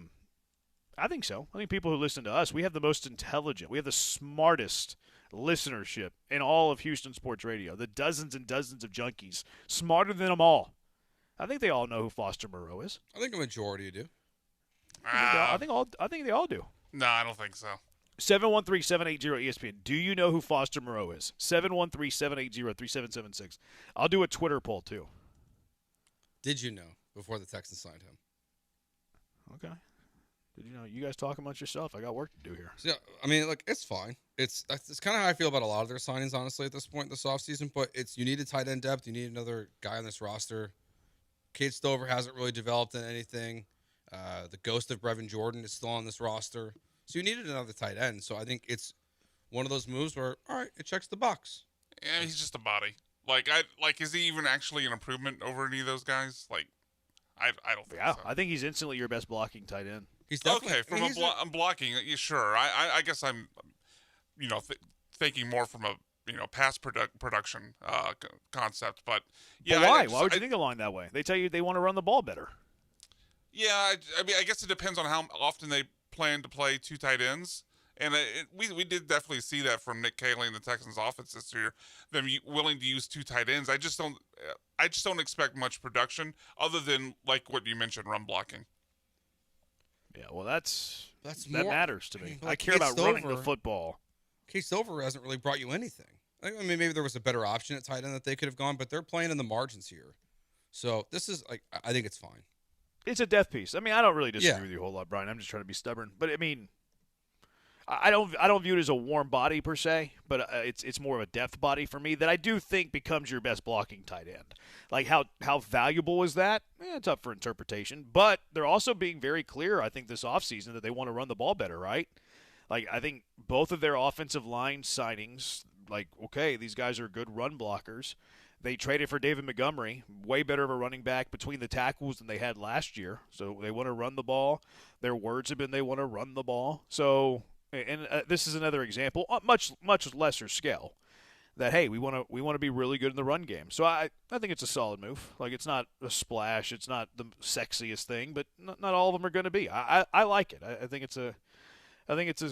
I think so. I think people who listen to us, we have the most intelligent, we have the smartest listenership in all of Houston sports radio. The dozens and dozens of junkies, smarter than them all. I think they all know who Foster Moreau is. I think a majority do. I think they all do. No, I don't think so. 713-780-ESPN. Do you know who Foster Moreau is? 713-780-3776. I'll do a Twitter poll too. Did you know before the Texans signed him? Okay. Did you know? You guys talk amongst yourself. I got work to do here. So, yeah, I mean, look, it's fine. It's kind of how I feel about a lot of their signings, honestly, at this point in this offseason. But you need a tight end depth. You need another guy on this roster. Cade Stover hasn't really developed in anything. The ghost of Brevin Jordan is still on this roster. So you needed another tight end. So I think it's one of those moves where, all right, it checks the box. Yeah, he's just a body. Is he even actually an improvement over any of those guys? I don't think so. I think he's instantly your best blocking tight end. He's definitely okay. I'm blocking. Yeah, sure. I guess I'm, thinking more from a pass production concept. But yeah, but why? Why would you think along that way? They tell you they want to run the ball better. Yeah, I mean, I guess it depends on how often they plan to play two tight ends, and we did definitely see that from Nick Caley and the Texans' offense this year. Them willing to use two tight ends. I just don't expect much production other than like what you mentioned, run blocking. Yeah, well, that more, matters to me. Like I care about running the football. Cade Stover hasn't really brought you anything. I mean, maybe there was a better option at tight end that they could have gone, but they're playing in the margins here. So this is I think it's fine. It's a depth piece. I mean, I don't really disagree with you a whole lot, Brian. I'm just trying to be stubborn. But I mean, I don't view it as a warm body per se, but it's more of a depth body for me that I do think becomes your best blocking tight end. Like how valuable is that? It's up for interpretation. But they're also being very clear, I think, this offseason that they want to run the ball better, right? Like, I think both of their offensive line signings, like, okay, these guys are good run blockers. They traded for David Montgomery, way better of a running back between the tackles than they had last year. So they want to run the ball. Their words have been they want to run the ball. So, and this is another example, much lesser scale, that hey, we want to be really good in the run game. So I think it's a solid move. Like, it's not a splash, it's not the sexiest thing, but not all of them are going to be. I like it. I think it's a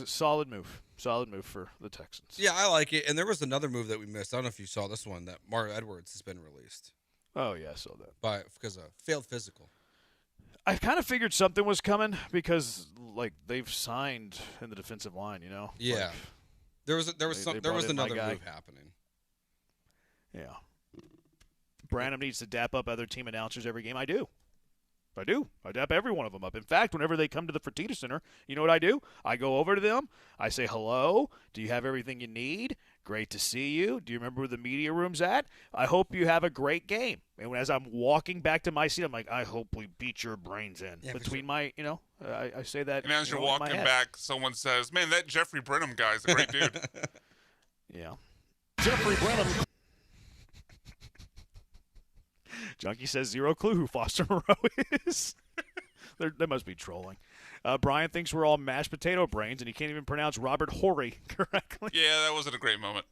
solid move. Solid move for the Texans. Yeah, I like it. And there was another move that we missed. I don't know if you saw this one, that Mark Edwards has been released. Oh, yeah, I saw that. Because of failed physical. I kind of figured something was coming because, like, they've signed in the defensive line, you know? Yeah. Like, there was another move happening. Yeah. Branham needs to dap up other team announcers every game. I do. I dap every one of them up. In fact, whenever they come to the Fertitta Center, you know what I do? I go over to them. I say, hello. Do you have everything you need? Great to see you. Do you remember where the media room's at? I hope you have a great game. And as I'm walking back to my seat, I'm like, I hope we beat your brains in. Yeah, between my, I say that. And as you're walking back, someone says, man, that Jeffrey Brenham guy's a great dude. Yeah. Jeffrey Brenham. Junkie says 0 clue who Foster Moreau is. They must be trolling. Brian thinks we're all mashed potato brains, and he can't even pronounce Robert Horry correctly. Yeah, that wasn't a great moment.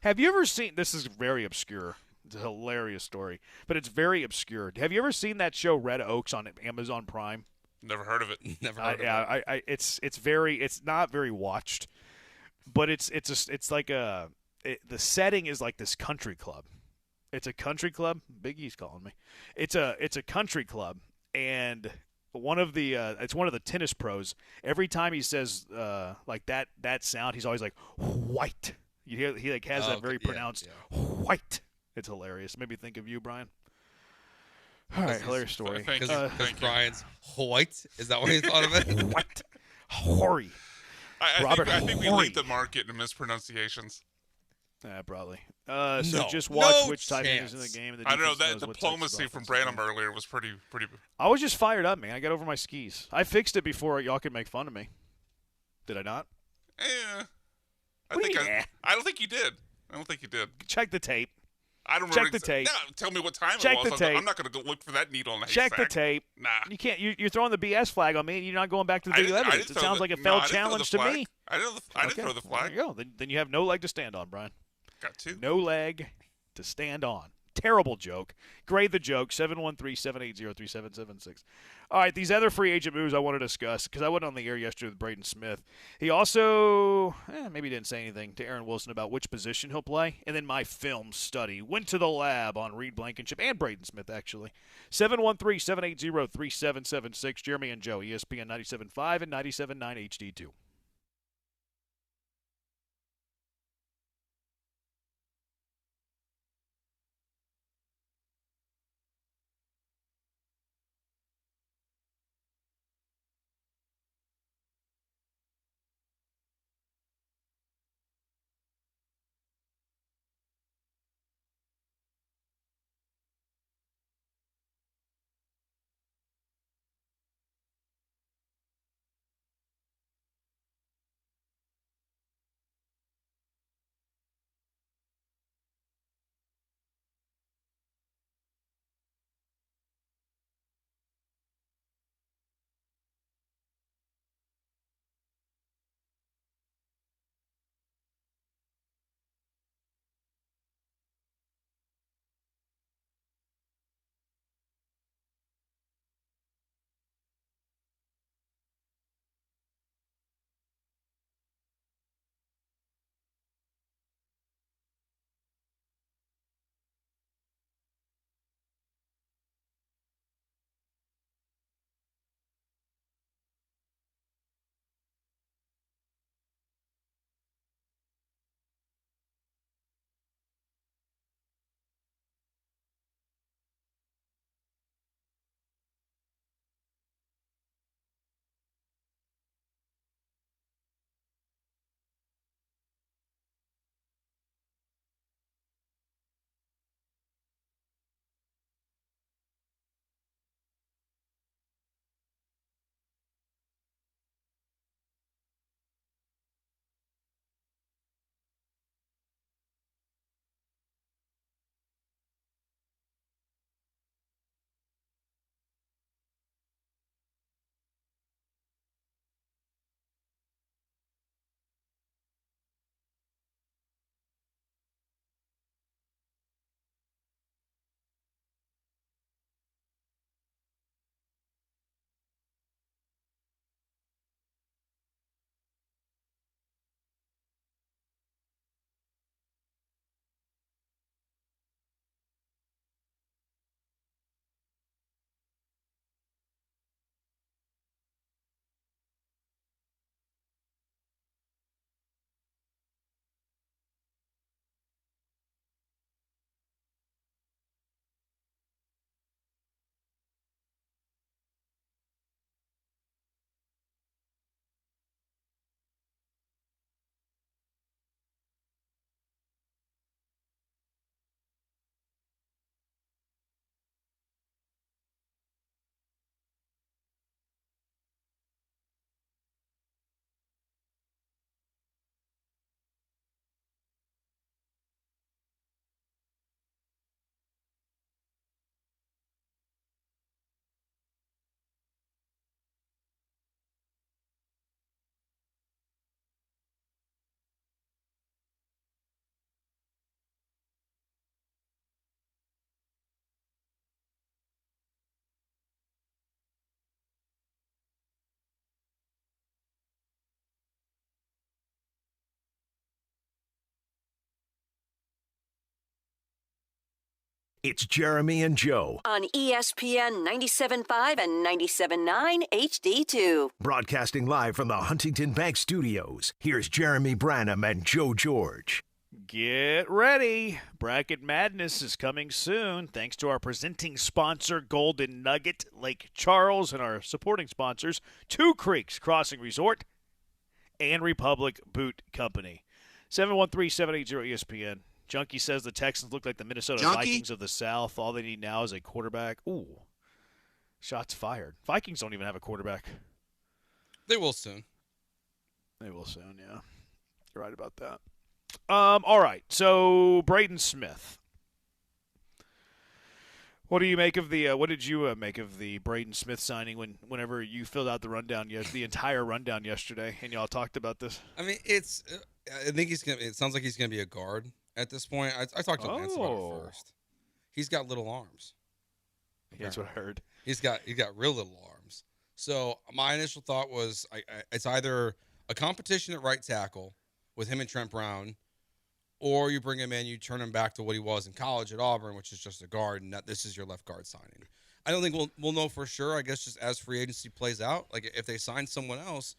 Have you ever seen – this is very obscure. It's a hilarious story, but it's very obscure. Have you ever seen that show Red Oaks on Amazon Prime? Never heard of it. Never heard of it. It's not very watched, but the setting is like this country club. It's a country club. Big E's calling me. It's a country club, and it's one of the tennis pros. Every time he says like that sound, he's always like white. You hear he like has that very pronounced white. It's hilarious. Made me think of you, Brian. All right, hilarious story. Because Brian's white. Is that what you thought of it? White. Horry. I think we lead the market in mispronunciations. Probably. Just watch which type is in the game. I don't know. That diplomacy from Branham earlier was pretty. I was just fired up, man. I got over my skis. I fixed it before y'all could make fun of me. Did I not? I don't think you did. I don't think you did. Check the tape. I don't check remember. the tape. No, tell me what time check it was. The tape. I'm not going to go look for that needle in the haystack. haystack. Check the tape. Nah. You can't. You're throwing the BS flag on me, and you're not going back to the video evidence. It sounds like a failed challenge to me. I didn't throw the flag. There you go. Then you have no leg to stand on, Brian. Got two. No leg to stand on. Terrible joke. Grade the joke. 713-780-3776. All right, these other free agent moves I want to discuss because I wasn't on the air yesterday with Braden Smith. He also maybe didn't say anything to Aaron Wilson about which position he'll play. And then my film study went to the lab on Reed Blankenship and Braden Smith, actually. 713-780-3776. Jeremy and Joe, ESPN 97.5 and 97.9 HD2. It's Jeremy and Joe. On ESPN 97.5 and 97.9 HD2. Broadcasting live from the Huntington Bank Studios. Here's Jeremy Branham and Joe George. Get ready. Bracket Madness is coming soon, thanks to our presenting sponsor, Golden Nugget, Lake Charles, and our supporting sponsors, Two Creeks Crossing Resort and Republic Boot Company. 713-780-ESPN. Junkie says the Texans look like the Minnesota Vikings of the South. All they need now is a quarterback. Ooh. Shots fired. Vikings don't even have a quarterback. They will soon. They will soon, yeah. You're right about that. All right. So, Braden Smith. What do you make of the? What did you make of the Braden Smith signing? Whenever you filled out the rundown, the entire rundown yesterday, and y'all talked about this. I mean, it's. I think he's gonna. It sounds like he's gonna be a guard at this point. I talked to Lance about it first. He's got little arms. That's what I heard. He's got real little arms. So my initial thought was, it's either a competition at right tackle with him and Trent Brown, or you bring him in, you turn him back to what he was in college at Auburn, which is just a guard, and that this is your left guard signing. I don't think we'll know for sure. I guess just as free agency plays out, like if they sign someone else,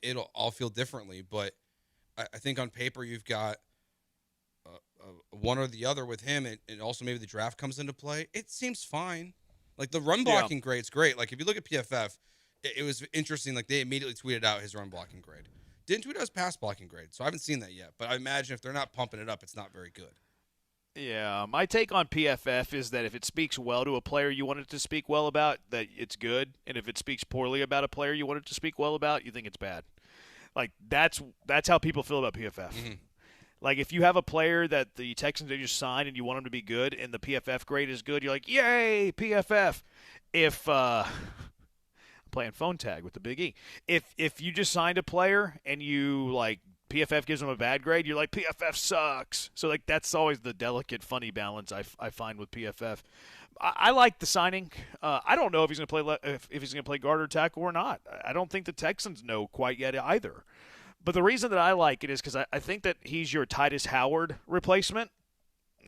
it'll all feel differently. But I think on paper you've got one or the other with him, and also maybe the draft comes into play. It seems fine. Like the run blocking grade's great. Like if you look at PFF, it was interesting. Like they immediately tweeted out his run blocking grade. Didn't tweet out his pass blocking grade, so I haven't seen that yet. But I imagine if they're not pumping it up, it's not very good. Yeah, my take on PFF is that if it speaks well to a player you want it to speak well about, that it's good. And if it speaks poorly about a player you want it to speak well about, you think it's bad. Like that's how people feel about PFF. Mm-hmm. Like if you have a player that the Texans just signed and you want him to be good and the PFF grade is good, you're like, yay, PFF. If I'm playing phone tag with the Big E. If you just signed a player and you like PFF gives them a bad grade, you're like, PFF sucks. So like that's always the delicate, funny balance I find with PFF. I like the signing. I don't know if he's going to play if he's going to play guard or tackle or not. I don't think the Texans know quite yet either. But the reason that I like it is because I think that he's your Titus Howard replacement.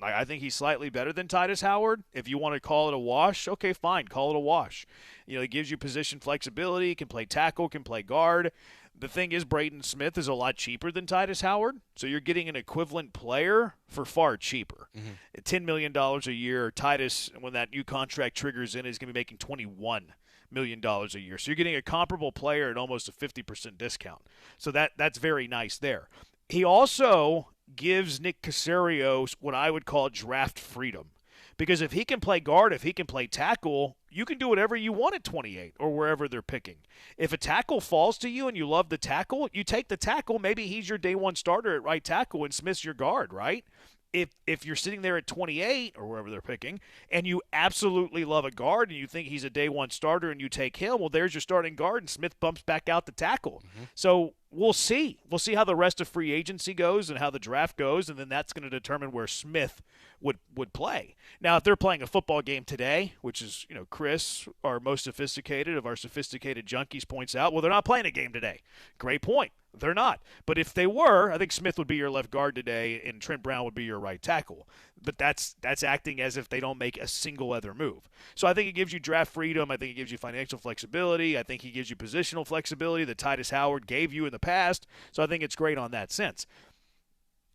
I think he's slightly better than Titus Howard. If you want to call it a wash, okay, fine, call it a wash. You know, he gives you position flexibility, can play tackle, can play guard. The thing is, Braden Smith is a lot cheaper than Titus Howard, so you're getting an equivalent player for far cheaper. Mm-hmm. $10 million a year. Titus, when that new contract triggers in, is going to be making $21 million a year. So you're getting a comparable player at almost a 50% discount. So that's very nice there. He also gives Nick Caserio what I would call draft freedom. Because if he can play guard, if he can play tackle, you can do whatever you want at 28 or wherever they're picking. If a tackle falls to you and you love the tackle, you take the tackle. Maybe he's your day one starter at right tackle and Smith's your guard, right? If you're sitting there at 28 or wherever they're picking and you absolutely love a guard and you think he's a day one starter and you take him, well, there's your starting guard and Smith bumps back out the tackle. Mm-hmm. So we'll see. We'll see how the rest of free agency goes and how the draft goes, and then that's going to determine where Smith would play. Now, if they're playing a football game today, which is, Chris, our most sophisticated of our sophisticated junkies, points out, well, they're not playing a game today. Great point. They're not. But if they were, I think Smith would be your left guard today and Trent Brown would be your right tackle. But that's acting as if they don't make a single other move. So I think it gives you draft freedom. I think it gives you financial flexibility. I think he gives you positional flexibility that Titus Howard gave you in the past. So I think it's great on that sense.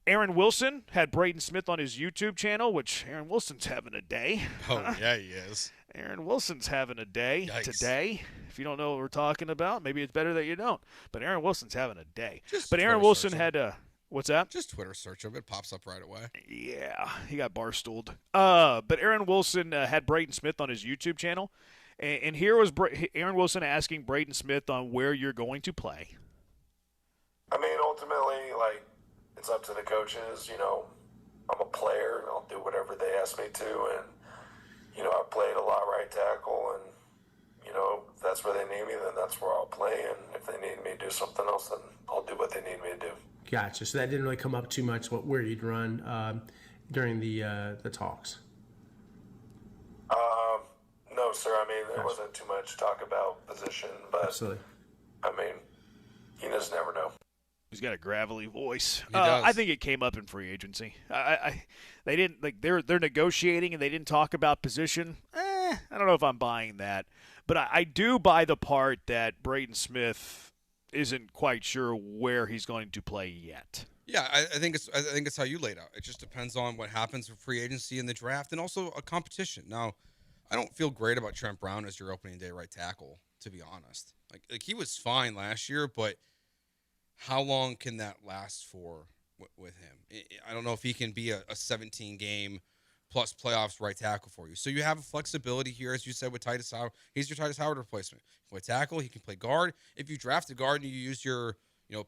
Aaron Wilson had Braden Smith on his YouTube channel, which Aaron Wilson's having a day. Oh, yeah, he is. Aaron Wilson's having a day today. If you don't know what we're talking about, maybe it's better that you don't. But Aaron Wilson's having a day. But Aaron Wilson had what's that? Just Twitter search him. It pops up right away. Yeah, he got barstooled. But Aaron Wilson had Braden Smith on his YouTube channel. And here was Aaron Wilson asking Braden Smith on where you're going to play. I mean, ultimately, it's up to the coaches. I'm a player, and I'll do whatever they ask me to. And, I've played a lot right tackle, and, if that's where they need me, then that's where I'll play. And if they need me to do something else, then I'll do what they need me to do. Gotcha. So that didn't really come up too much, where you'd run during the talks? No, sir. I mean, there wasn't too much talk about position, but absolutely. I mean, you just never know. He's got a gravelly voice. He does. I think it came up in free agency. They didn't they're negotiating and they didn't talk about position. I don't know if I'm buying that, but I do buy the part that Braden Smith isn't quite sure where he's going to play yet. Yeah, I think it's how you laid out. It just depends on what happens with free agency in the draft and also a competition. Now, I don't feel great about Trent Brown as your opening day right tackle, to be honest. Like he was fine last year, but how long can that last for with him? I don't know if he can be a 17-game plus playoffs right tackle for you. So you have a flexibility here, as you said, with Titus Howard. He's your Titus Howard replacement. He can play tackle. He can play guard. If you draft a guard and you use your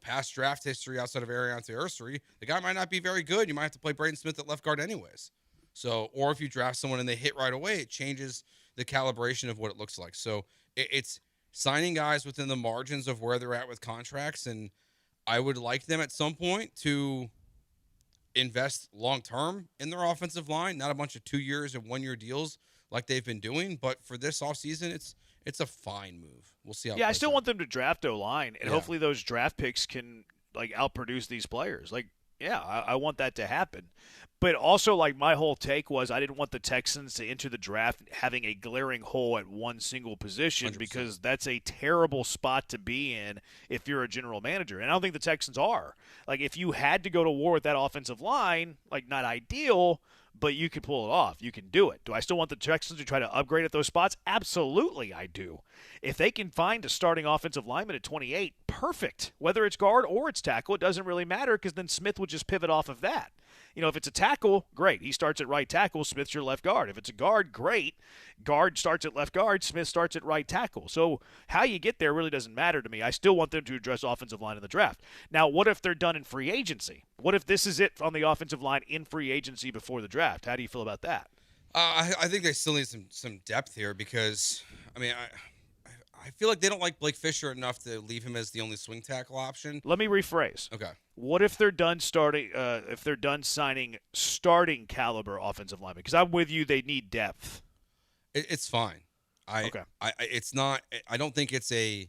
past draft history outside of Ariante Ursary, the guy might not be very good. You might have to play Braden Smith at left guard anyways. So, or if you draft someone and they hit right away, it changes the calibration of what it looks like. So it's signing guys within the margins of where they're at with contracts, and I would like them at some point to invest long-term in their offensive line, not a bunch of 2 years and 1 year deals like they've been doing. But for this offseason, it's a fine move. We'll see how. Yeah, I still want them to draft O-line, and hopefully those draft picks can outproduce these players. I want that to happen. But also, my whole take was I didn't want the Texans to enter the draft having a glaring hole at one single position 100%. Because that's a terrible spot to be in if you're a general manager. And I don't think the Texans are. If you had to go to war with that offensive line, not ideal, but you could pull it off. You can do it. Do I still want the Texans to try to upgrade at those spots? Absolutely, I do. If they can find a starting offensive lineman at 28, perfect. Whether it's guard or it's tackle, it doesn't really matter because then Smith would just pivot off of that. If it's a tackle, great. He starts at right tackle, Smith's your left guard. If it's a guard, great. Guard starts at left guard, Smith starts at right tackle. So how you get there really doesn't matter to me. I still want them to address offensive line in the draft. Now, what if they're done in free agency? What if this is it on the offensive line in free agency before the draft? How do you feel about that? I think they still need some depth here because, I feel like they don't like Blake Fisher enough to leave him as the only swing tackle option. Let me rephrase. Okay. What if they're done starting? If they're done signing starting caliber offensive linemen? Because I'm with you. They need depth. It's fine. Okay. It's not. I don't think it's a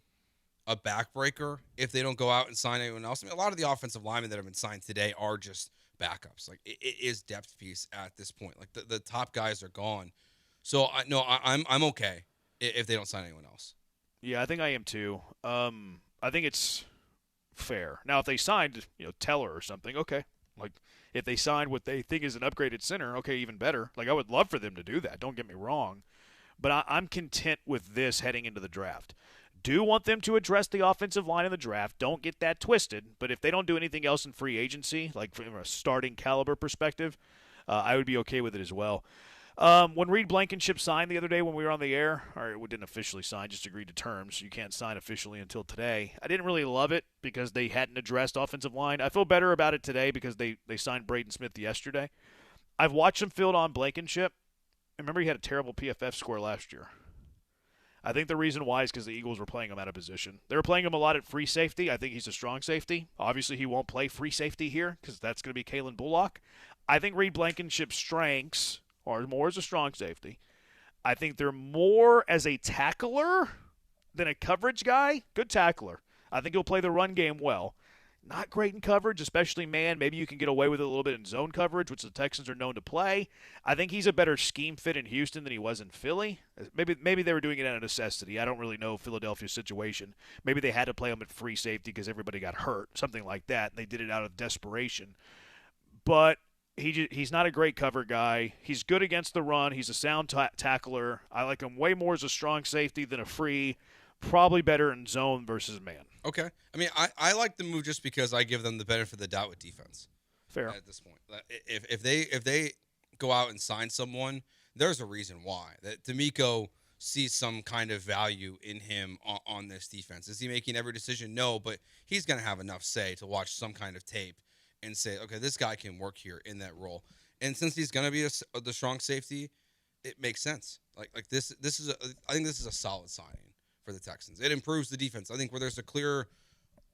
backbreaker if they don't go out and sign anyone else. A lot of the offensive linemen that have been signed today are just backups. It is depth piece at this point. The top guys are gone. So I'm okay if they don't sign anyone else. Yeah, I think I am too. I think it's fair. Now, if they signed, Teller or something, okay. If they signed what they think is an upgraded center, okay, even better. I would love for them to do that. Don't get me wrong. But I'm content with this heading into the draft. Do want them to address the offensive line in the draft. Don't get that twisted. But if they don't do anything else in free agency, from a starting caliber perspective, I would be okay with it as well. When Reed Blankenship signed the other day when we were on the air, or we didn't officially sign, just agreed to terms. You can't sign officially until today. I didn't really love it because they hadn't addressed offensive line. I feel better about it today because they signed Braden Smith yesterday. I've watched him field on Blankenship. Remember, he had a terrible PFF score last year. I think the reason why is because the Eagles were playing him out of position. They were playing him a lot at free safety. I think he's a strong safety. Obviously, he won't play free safety here because that's going to be Kalen Bullock. I think Reed Blankenship's strengths are more as a strong safety. I think they're more as a tackler than a coverage guy. Good tackler. I think he'll play the run game well. Not great in coverage, especially man. Maybe you can get away with it a little bit in zone coverage, which the Texans are known to play. I think he's a better scheme fit in Houston than he was in Philly. Maybe they were doing it out of necessity. I don't really know Philadelphia's situation. Maybe they had to play him at free safety because everybody got hurt, something like that, and they did it out of desperation. But he's not a great cover guy. He's good against the run. He's a sound tackler. I like him way more as a strong safety than a free. Probably better in zone versus man. Okay. I like the move just because I give them the benefit of the doubt with defense. Fair. At this point. If they go out and sign someone, there's a reason why. That D'Amico sees some kind of value in him on this defense. Is he making every decision? No, but he's going to have enough say to watch some kind of tape and say, okay, this guy can work here in that role. And since he's going to be the strong safety, it makes sense. I think this is a solid signing for the Texans. It improves the defense. I think where there's a clear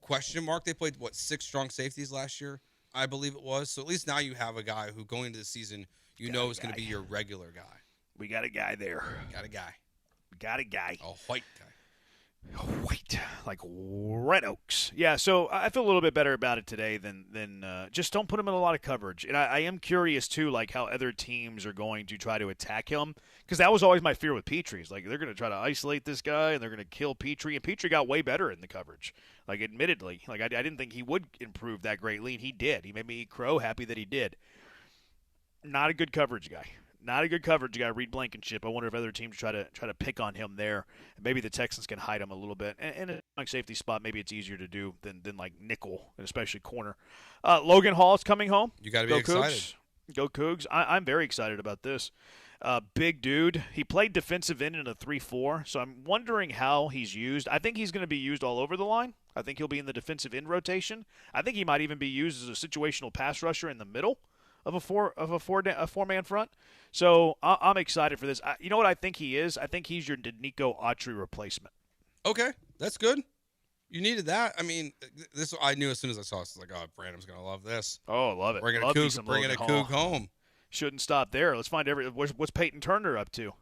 question mark, they played, 6 strong safeties last year, I believe it was. So at least now you have a guy who going into the season, is going to be your regular guy. We got a guy there. Got a guy. We got a guy. A white guy. White, like Red Oaks. Yeah, so I feel a little bit better about it today than just don't put him in a lot of coverage. And I am curious, too, like how other teams are going to try to attack him. Because that was always my fear with Petrie. Is like they're going to try to isolate this guy and they're going to kill Petrie. And Petrie got way better in the coverage. Like, admittedly. Like, I didn't think he would improve that greatly, and he did. He made me eat crow, happy that he did. Not a good coverage guy. Not a good coverage guy, Reed Blankenship. I wonder if other teams try to pick on him there. Maybe the Texans can hide him a little bit. And in a safety spot, maybe it's easier to do than like nickel, and especially corner. Logan Hall is coming home. You got to be excited. Cougs. Go Cougs. I'm very excited about this. Big dude. He played defensive end in a 3-4, so I'm wondering how he's used. I think he's going to be used all over the line. I think he'll be in the defensive end rotation. I think he might even be used as a situational pass rusher in the middle of a four-man front. So I'm excited for this. You know what I think he is? I think he's your Nico Autry replacement. Okay, that's good. You needed that. I mean, this I knew as soon as I saw it. I was like, oh, Brandon's going to love this. Oh, love it. Bringing a Coug home. Shouldn't stop there. Let's find what's Peyton Turner up to?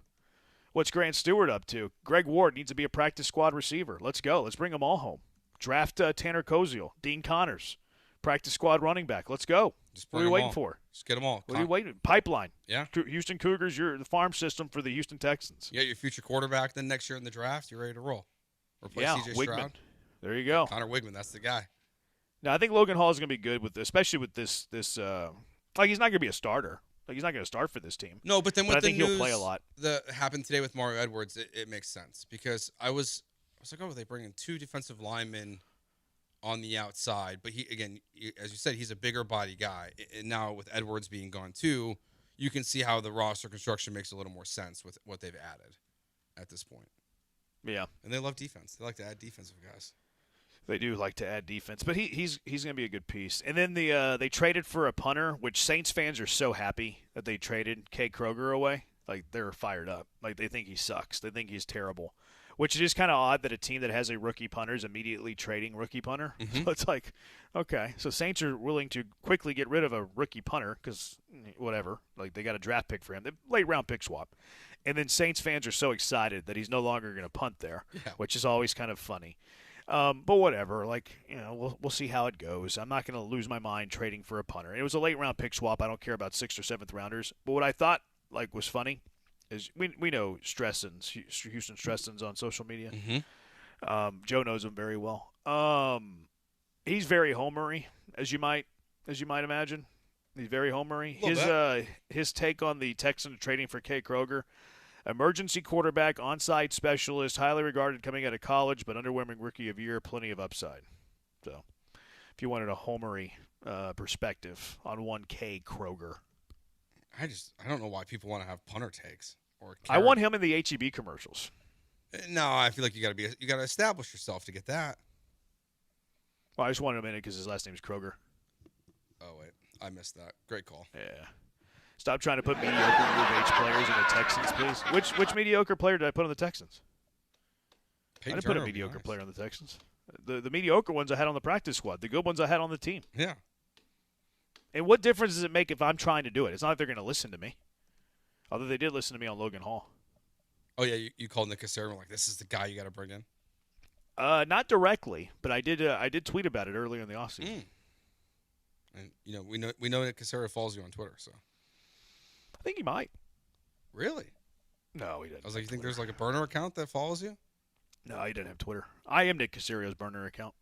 What's Grant Stewart up to? Greg Ward needs to be a practice squad receiver. Let's go. Let's bring them all home. Draft Tanner Koziel, Dean Connors, practice squad running back. Let's go. What are you waiting for? Just get them all. What are you waiting? Pipeline. Yeah. Houston Cougars, you're the farm system for the Houston Texans. You got your future quarterback then next year in the draft. You're ready to roll. Replace CJ Wigman. Stroud. There you go. Connor Wigman, that's the guy. Now, I think Logan Hall is going to be good with, especially with this. Like, he's not going to be a starter. Like, he's not going to start for this team. No, but then with I think he'll play a lot. That happened today with Mario Edwards, it makes sense because I was like, oh, they bring in 2 defensive linemen on the outside, but he, again, as you said, he's a bigger body guy. And now with Edwards being gone too, you can see how the roster construction makes a little more sense with what they've added at this point. Yeah, and they love defense. They like to add defensive guys. They do like to add defense, but he's going to be a good piece. And then they traded for a punter, which Saints fans are so happy that they traded Kay Kroger away. Like, they're fired up. Like, they think he sucks. They think he's terrible. Which is kind of odd that a team that has a rookie punter is immediately trading rookie punter. Mm-hmm. So it's like, okay. So Saints are willing to quickly get rid of a rookie punter because whatever. Like, they got a draft pick for him. They late-round pick swap. And then Saints fans are so excited that he's no longer going to punt there, which is always kind of funny. But whatever. Like, we'll see how it goes. I'm not going to lose my mind trading for a punter. It was a late-round pick swap. I don't care about 6th or 7th rounders. But what I thought was funny is we know Houston Stresson's on social media. Mm-hmm. Joe knows him very well. He's very homery, as you might imagine. He's very homery. His take on the Texans trading for Kay Kroger, emergency quarterback, onside specialist, highly regarded coming out of college, but underwhelming rookie of year, plenty of upside. So, if you wanted a homery perspective on one Kay Kroger, I don't know why people want to have punter takes. I want him in the HEB commercials. No, I feel like you got to establish yourself to get that. Well, I just wanted him in it because his last name is Kroger. Oh wait, I missed that. Great call. Yeah. Stop trying to put mediocre U of H players in the Texans, please. Which mediocre player did I put on the Texans? I didn't put a mediocre player on the Texans. The mediocre ones I had on the practice squad. The good ones I had on the team. Yeah. And what difference does it make if I'm trying to do it? It's not like they're going to listen to me. Although they did listen to me on Logan Hall. Oh, yeah, you called Nick Cassera and were like, this is the guy you got to bring in? Not directly, but I did tweet about it earlier in the offseason. And, we know Nick Cassera follows you on Twitter, so. I think he might. Really? No, he doesn't. I was like, you think there's like a burner account that follows you? No, he doesn't have Twitter. I am Nick Casero's burner account.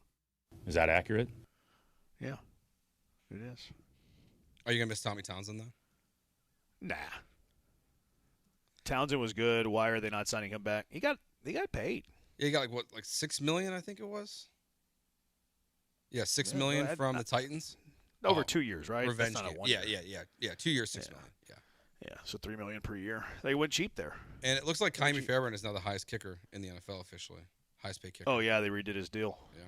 Is that accurate? Yeah, it is. Are you going to miss Tommy Townsend, though? Nah. Townsend was good. Why are they not signing him back? He got paid. Yeah, he got like $6 million, I think it was. Yeah, $6 million from the Titans. Over 2 years, right? Revenge That's not game. a 1 year. Yeah. 2 years, $6 million. Yeah, so $3 million per year. They went cheap there. And it looks like Kaimi Fairbairn is now the highest kicker in the NFL officially. Highest paid kicker. Oh yeah, they redid his deal. Yeah.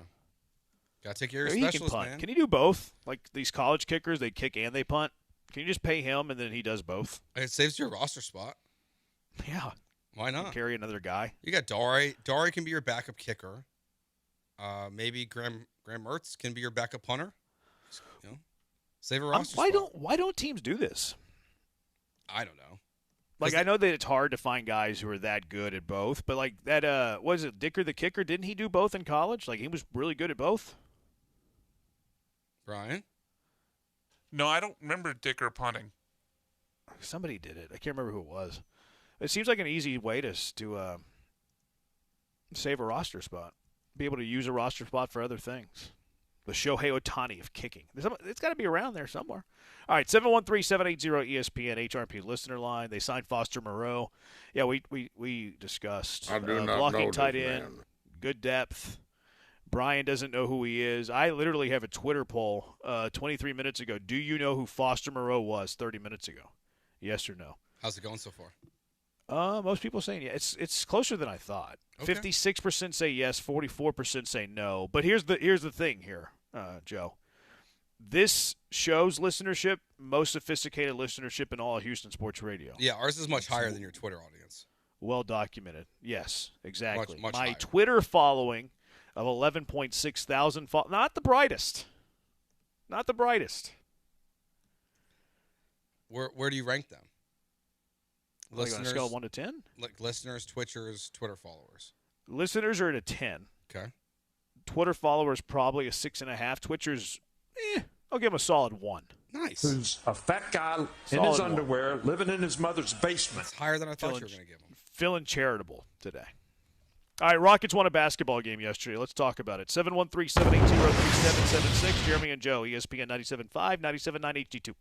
Got to take care of your He specialist, can punt. man. Can he do both? Like these college kickers, they kick and they punt. Can you just pay him and then he does both? It saves your roster spot. Yeah. Why not? Carry another guy. You got Dari. Dari can be your backup kicker. Maybe Graham Mertz can be your backup punter. Save a roster spot. Why don't teams do this? I don't know. Like, I know that it's hard to find guys who are that good at both, but like that, was it Dicker the kicker? Didn't he do both in college? Like, he was really good at both. Brian? No, I don't remember Dicker punting. Somebody did it. I can't remember who it was. It seems like an easy way to save a roster spot. Be able to use a roster spot for other things. The Shohei Ohtani of kicking. It's got to be around there somewhere. All right, 713-780-ESPN, HRP listener line. They signed Foster Moreau. Yeah, we discussed. I do not blocking know tight this end, man. good depth. Brian doesn't know who he is. I literally have a Twitter poll 23 minutes ago. Do you know who Foster Moreau was 30 minutes ago? Yes or no? How's it going so far? Most people saying yes. It's closer than I thought. Okay. 56% say yes, 44% say no. But here's the thing here, Joe. This show's listenership, most sophisticated listenership in all of Houston sports radio. Yeah, ours is much higher than your Twitter audience. Well documented. Yes, exactly. Much My higher. Twitter following of 11.6 thousand. Not the brightest. Not the brightest. Where do you rank them? Like on a scale of 1 to 10? Like listeners, Twitchers, Twitter followers. Listeners are at a 10. Okay. Twitter followers probably a 6.5. Twitchers, I'll give them a solid 1. Nice. Who's a fat guy in Solid his one. underwear living in his mother's basement. It's higher than I thought you were going to give them. Feeling charitable today. All right, Rockets won a basketball game yesterday. Let's talk about it. 713-780-3776. Jeremy and Joe, ESPN 97.5, 97.9 HD2.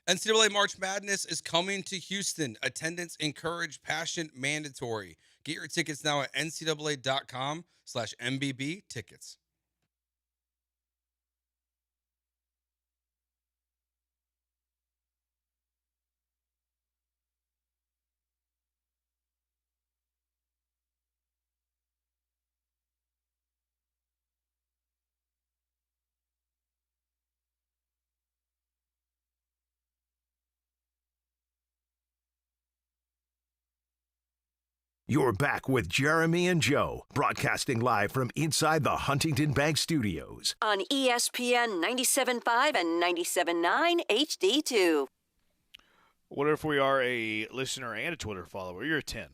NCAA March Madness is coming to Houston. Attendance encouraged, passion mandatory. Get your tickets now at ncaa.com/MBB tickets. You're back with Jeremy and Joe, broadcasting live from inside the Huntington Bank Studios. On ESPN 97.5 and 97.9 HD2. What if we are a listener and a Twitter follower? You're a 10.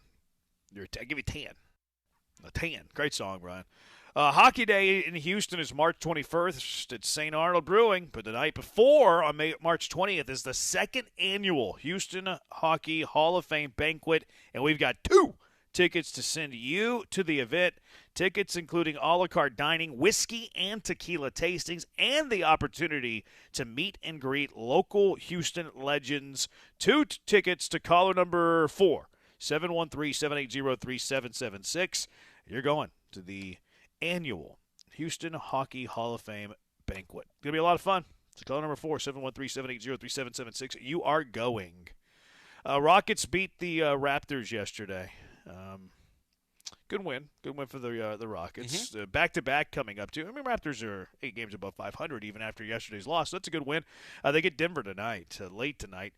I'll give you 10. A 10. Great song, Brian. Hockey Day in Houston is March 21st at St. Arnold Brewing, but the night before, on March 20th, is the second annual Houston Hockey Hall of Fame banquet, and we've got 2 tickets to send you to the event. Tickets including a la carte dining, whiskey and tequila tastings, and the opportunity to meet and greet local Houston legends. 2 tickets to caller number 4, 713-780-3776. You're going to the annual Houston Hockey Hall of Fame banquet. It's going to be a lot of fun. So call number 4, 713-780-3776. You are going. Rockets beat the Raptors yesterday. Good win. Good win for the Rockets. Back-to-back coming up, too. I mean, Raptors are 8 games above 500 even after yesterday's loss. So that's a good win. They get Denver tonight, late tonight.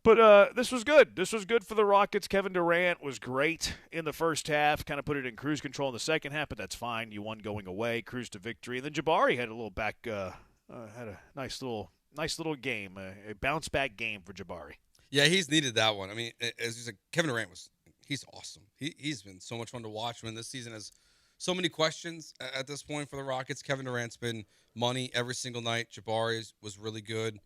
But this was good. This was good for the Rockets. Kevin Durant was great in the first half, kind of put it in cruise control in the second half, but that's fine. You won going away, cruise to victory. And then Jabari had a little had a nice little game, a bounce-back game for Jabari. Yeah, he's needed that one. I mean, as you said, Kevin Durant he's awesome. He's been so much fun to watch. I mean, this season has so many questions at this point for the Rockets. Kevin Durant's been money every single night. Jabari was really good.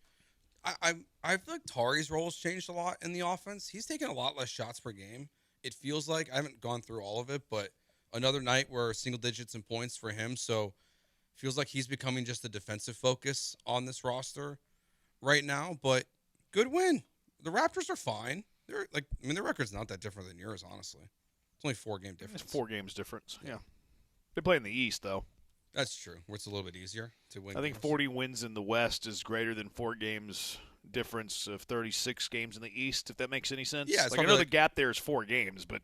I feel like Tari's role has changed a lot in the offense. He's taken a lot less shots per game. It feels like, I haven't gone through all of it, but another night where single digits in points for him. So it feels like he's becoming just a defensive focus on this roster right now. But good win. The Raptors are fine. Their record's not that different than yours, honestly. It's only 4-game difference. It's 4 games difference. Yeah. They play in the East, though. That's true. Where it's a little bit easier to win. I think 40 wins in the West is greater than 4 games difference of 36 games in the East, if that makes any sense. Yeah, I know the gap there is 4 games, but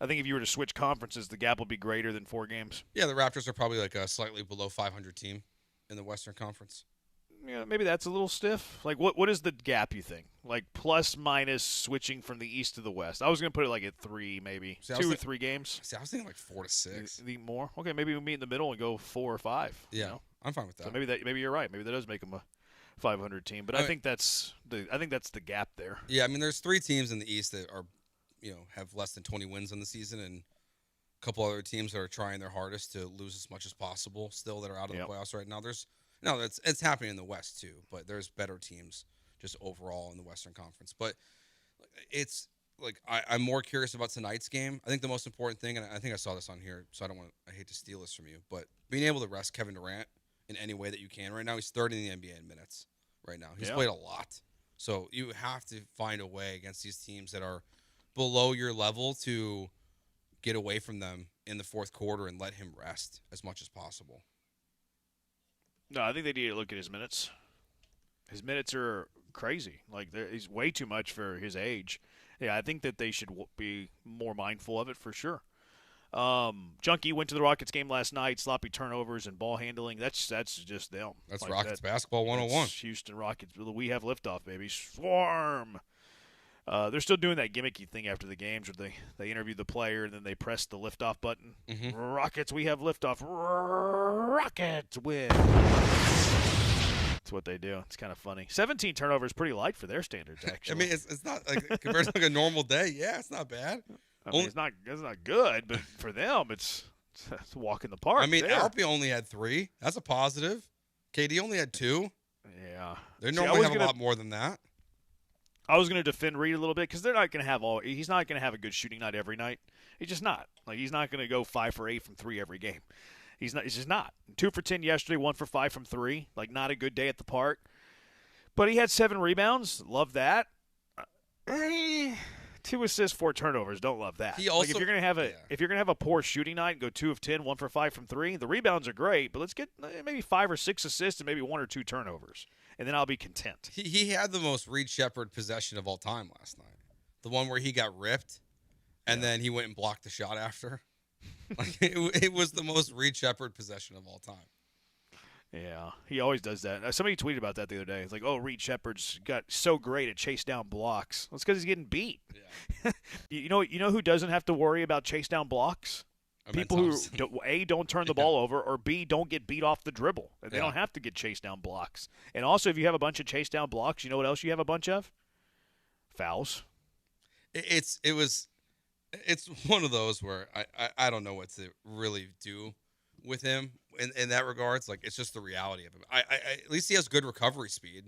I think if you were to switch conferences, the gap will be greater than 4 games. Yeah, the Raptors are probably like a slightly below 500 team in the Western Conference. Yeah, maybe that's a little stiff. Like, what is the gap, you think? Like, plus, minus, switching from the East to the West. I was going to put it like at 3, maybe. 2 or 3 games. See, I was thinking like 4 to 6. More? Okay, maybe we meet in the middle and go 4 or 5. Yeah, you know? I'm fine with that. So maybe you're right. Maybe that does make them a 500 team. But I think that's the gap there. Yeah, I mean, there's 3 teams in the East that are, have less than 20 wins on the season, and a couple other teams that are trying their hardest to lose as much as possible still that are out of the playoffs right now. It's happening in the West too, but there's better teams just overall in the Western Conference. But it's like I'm more curious about tonight's game. I think the most important thing, and I think I saw this on here, so I hate to steal this from you, but being able to rest Kevin Durant in any way that you can right now. He's third in the NBA in minutes right now. He's played a lot. So you have to find a way against these teams that are below your level to get away from them in the fourth quarter and let him rest as much as possible. No, I think they need to look at his minutes. His minutes are crazy. Like, he's way too much for his age. Yeah, I think that they should be more mindful of it for sure. Junkie went to the Rockets game last night. Sloppy turnovers and ball handling. That's just them. That's like Rockets basketball 101. Houston Rockets. We have liftoff, baby. Swarm. They're still doing that gimmicky thing after the games where they interview the player and then they press the liftoff button. Mm-hmm. Rockets, we have liftoff. Rockets win. That's what they do. It's kind of funny. 17 turnovers, pretty light for their standards, actually. I mean, it's not like compared to like a normal day. Yeah, it's not bad. I mean, it's not good, but for them, it's a walk in the park. I mean, Alpi only had 3. That's a positive. KD only had 2. Yeah, they normally have a lot more than that. I was going to defend Reed a little bit because they're not going to have he's not going to have a good shooting night every night. He's just not. Like, he's not going to go 5 for 8 from 3 every game. He's just not. 2 for 10 yesterday, 1 for 5 from 3. Like, not a good day at the park. But he had 7 rebounds. Love that. 2 assists, 4 turnovers. Don't love that. He also, like, if you're gonna have a poor shooting night and go 2 of 10, 1 for 5 from 3, the rebounds are great. But let's get maybe 5 or 6 assists and maybe 1 or 2 turnovers, and then I'll be content. He had the most Reed Shepherd possession of all time last night. The one where he got ripped, and then he went and blocked the shot after. Like it was the most Reed Shepherd possession of all time. Yeah, he always does that. Somebody tweeted about that the other day. It's like, oh, Reed Shepherd's got so great at chase down blocks. That's because he's getting beat. Yeah. you know who doesn't have to worry about chase down blocks? People who don't turn the ball over, or B, don't get beat off the dribble. They don't have to get chase down blocks. And also, if you have a bunch of chase down blocks, you know what else you have a bunch of? Fouls. It's one of those where I don't know what to really do with him in that regards. Like, it's just the reality of him. I at least he has good recovery speed.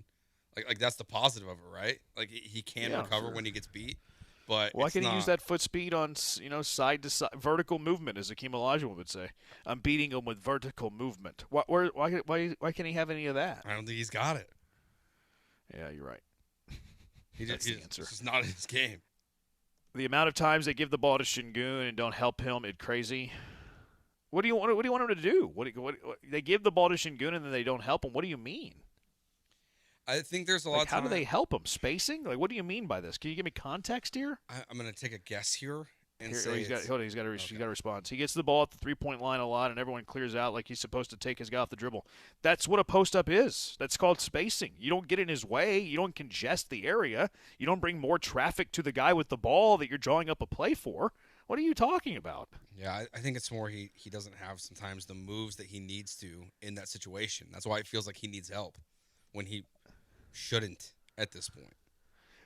Like that's the positive of it, right? Like he can recover when he gets beat. But why can't he use that foot speed on side to side vertical movement, as Akeem Olajuwon would say? I'm beating him with vertical movement. Why can't he have any of that? I don't think he's got it. Yeah, you're right. That's the answer. It's just not his game. The amount of times they give the ball to Shingun and don't help him, it's crazy. What do you want him to do? What they give the ball to Shingun and then they don't help him? What do you mean? I think there's a lot of time. How do they help him? Spacing? Like, what do you mean by this? Can you give me context here? I'm going to take a guess here and say he's got to respond. He gets the ball at the three-point line a lot, and everyone clears out like he's supposed to take his guy off the dribble. That's what a post-up is. That's called spacing. You don't get in his way. You don't congest the area. You don't bring more traffic to the guy with the ball that you're drawing up a play for. What are you talking about? Yeah, I think it's more he doesn't have sometimes the moves that he needs to in that situation. That's why it feels like he needs help when he shouldn't at this point.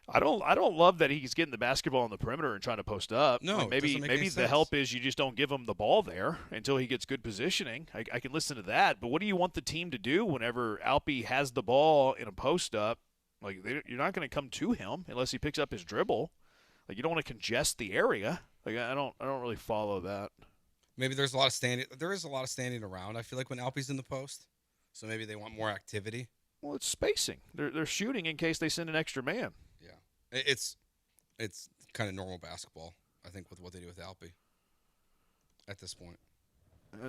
I don't love that he's getting the basketball on the perimeter and trying to post up. No, like maybe the help is you just don't give him the ball there until he gets good positioning. I can listen to that, but what do you want the team to do whenever Alpi has the ball in a post up? Like you're not going to come to him unless he picks up his dribble. Like you don't want to congest the area. Like I don't really follow that. Maybe there's a lot of standing. There is a lot of standing around. I feel like when Alpi's in the post, so maybe they want more activity. Well, it's spacing. They're shooting in case they send an extra man. Yeah, it's kind of normal basketball, I think, with what they do with Alpi at this point.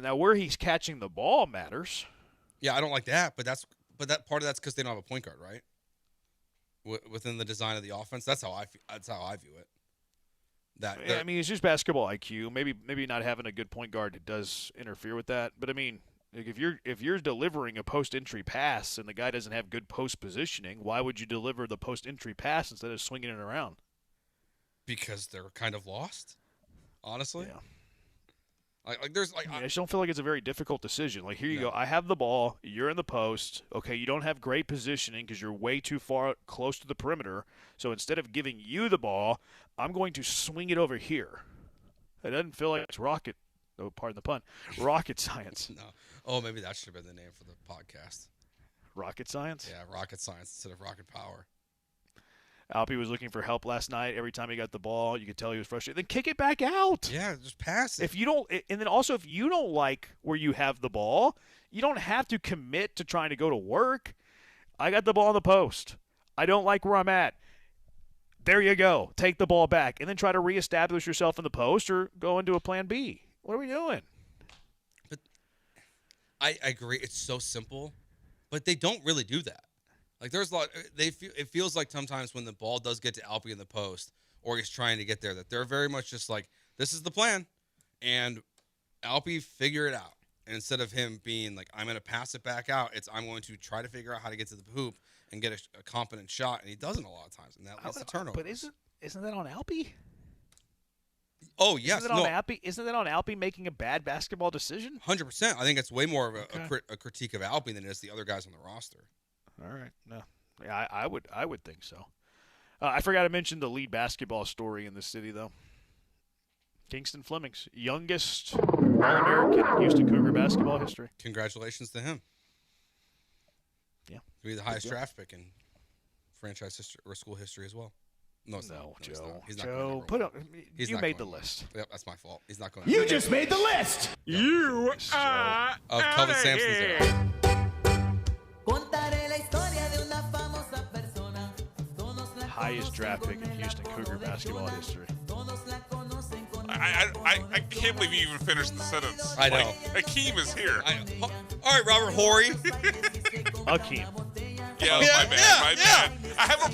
Now, where he's catching the ball matters. Yeah, I don't like that, but that part of that's because they don't have a point guard, right? Within the design of the offense, that's how I view it. I mean, it's just basketball IQ. Maybe not having a good point guard does interfere with that, but I mean. Like if you're delivering a post-entry pass and the guy doesn't have good post positioning, why would you deliver the post-entry pass instead of swinging it around? Because they're kind of lost, honestly. Yeah. I just don't feel like it's a very difficult decision. Like here you go, I have the ball, you're in the post. Okay, you don't have great positioning because you're way too far close to the perimeter. So instead of giving you the ball, I'm going to swing it over here. It doesn't feel like it's rocket. Oh, pardon the pun. Rocket science. No. Oh, maybe that should have been the name for the podcast. Rocket science? Yeah, rocket science instead of rocket power. Alpi was looking for help last night. Every time he got the ball, you could tell he was frustrated. Then kick it back out. Yeah, just pass it. If you don't, and then also if you don't like where you have the ball, you don't have to commit to trying to go to work. I got the ball in the post. I don't like where I'm at. There you go. Take the ball back and then try to reestablish yourself in the post or go into a plan B. What are we doing? But I agree. It's so simple, but they don't really do that. Like there's a lot. It feels like sometimes when the ball does get to Alpi in the post, or he's trying to get there, that they're very much just like, this is the plan, and Alpi figure it out. And instead of him being like, I'm going to pass it back out, I'm going to try to figure out how to get to the hoop and get a competent shot, and he doesn't a lot of times, and that leads to turnovers. But isn't that on Alpi? Oh, yes. Isn't that on Alpi making a bad basketball decision? 100%. I think it's way more of a critique of Alpi than it is the other guys on the roster. All right. No. Yeah, I would think so. I forgot to mention the lead basketball story in the city, though. Kingston Fleming's youngest All-American in Houston Cougar basketball history. Congratulations to him. Yeah. He'll be the highest draft pick in franchise history or school history as well. No, it's not. Joe. He's not Joe, you made the list. Yep, that's my fault. He's not going. You just made the list. Yep. You are of Kelvin Sampson's era. Highest draft pick in Houston Cougar basketball history. I can't believe you even finished the sentence. I know. Akeem is here. All right, Robert Horry. Akeem. Yeah, my bad. I have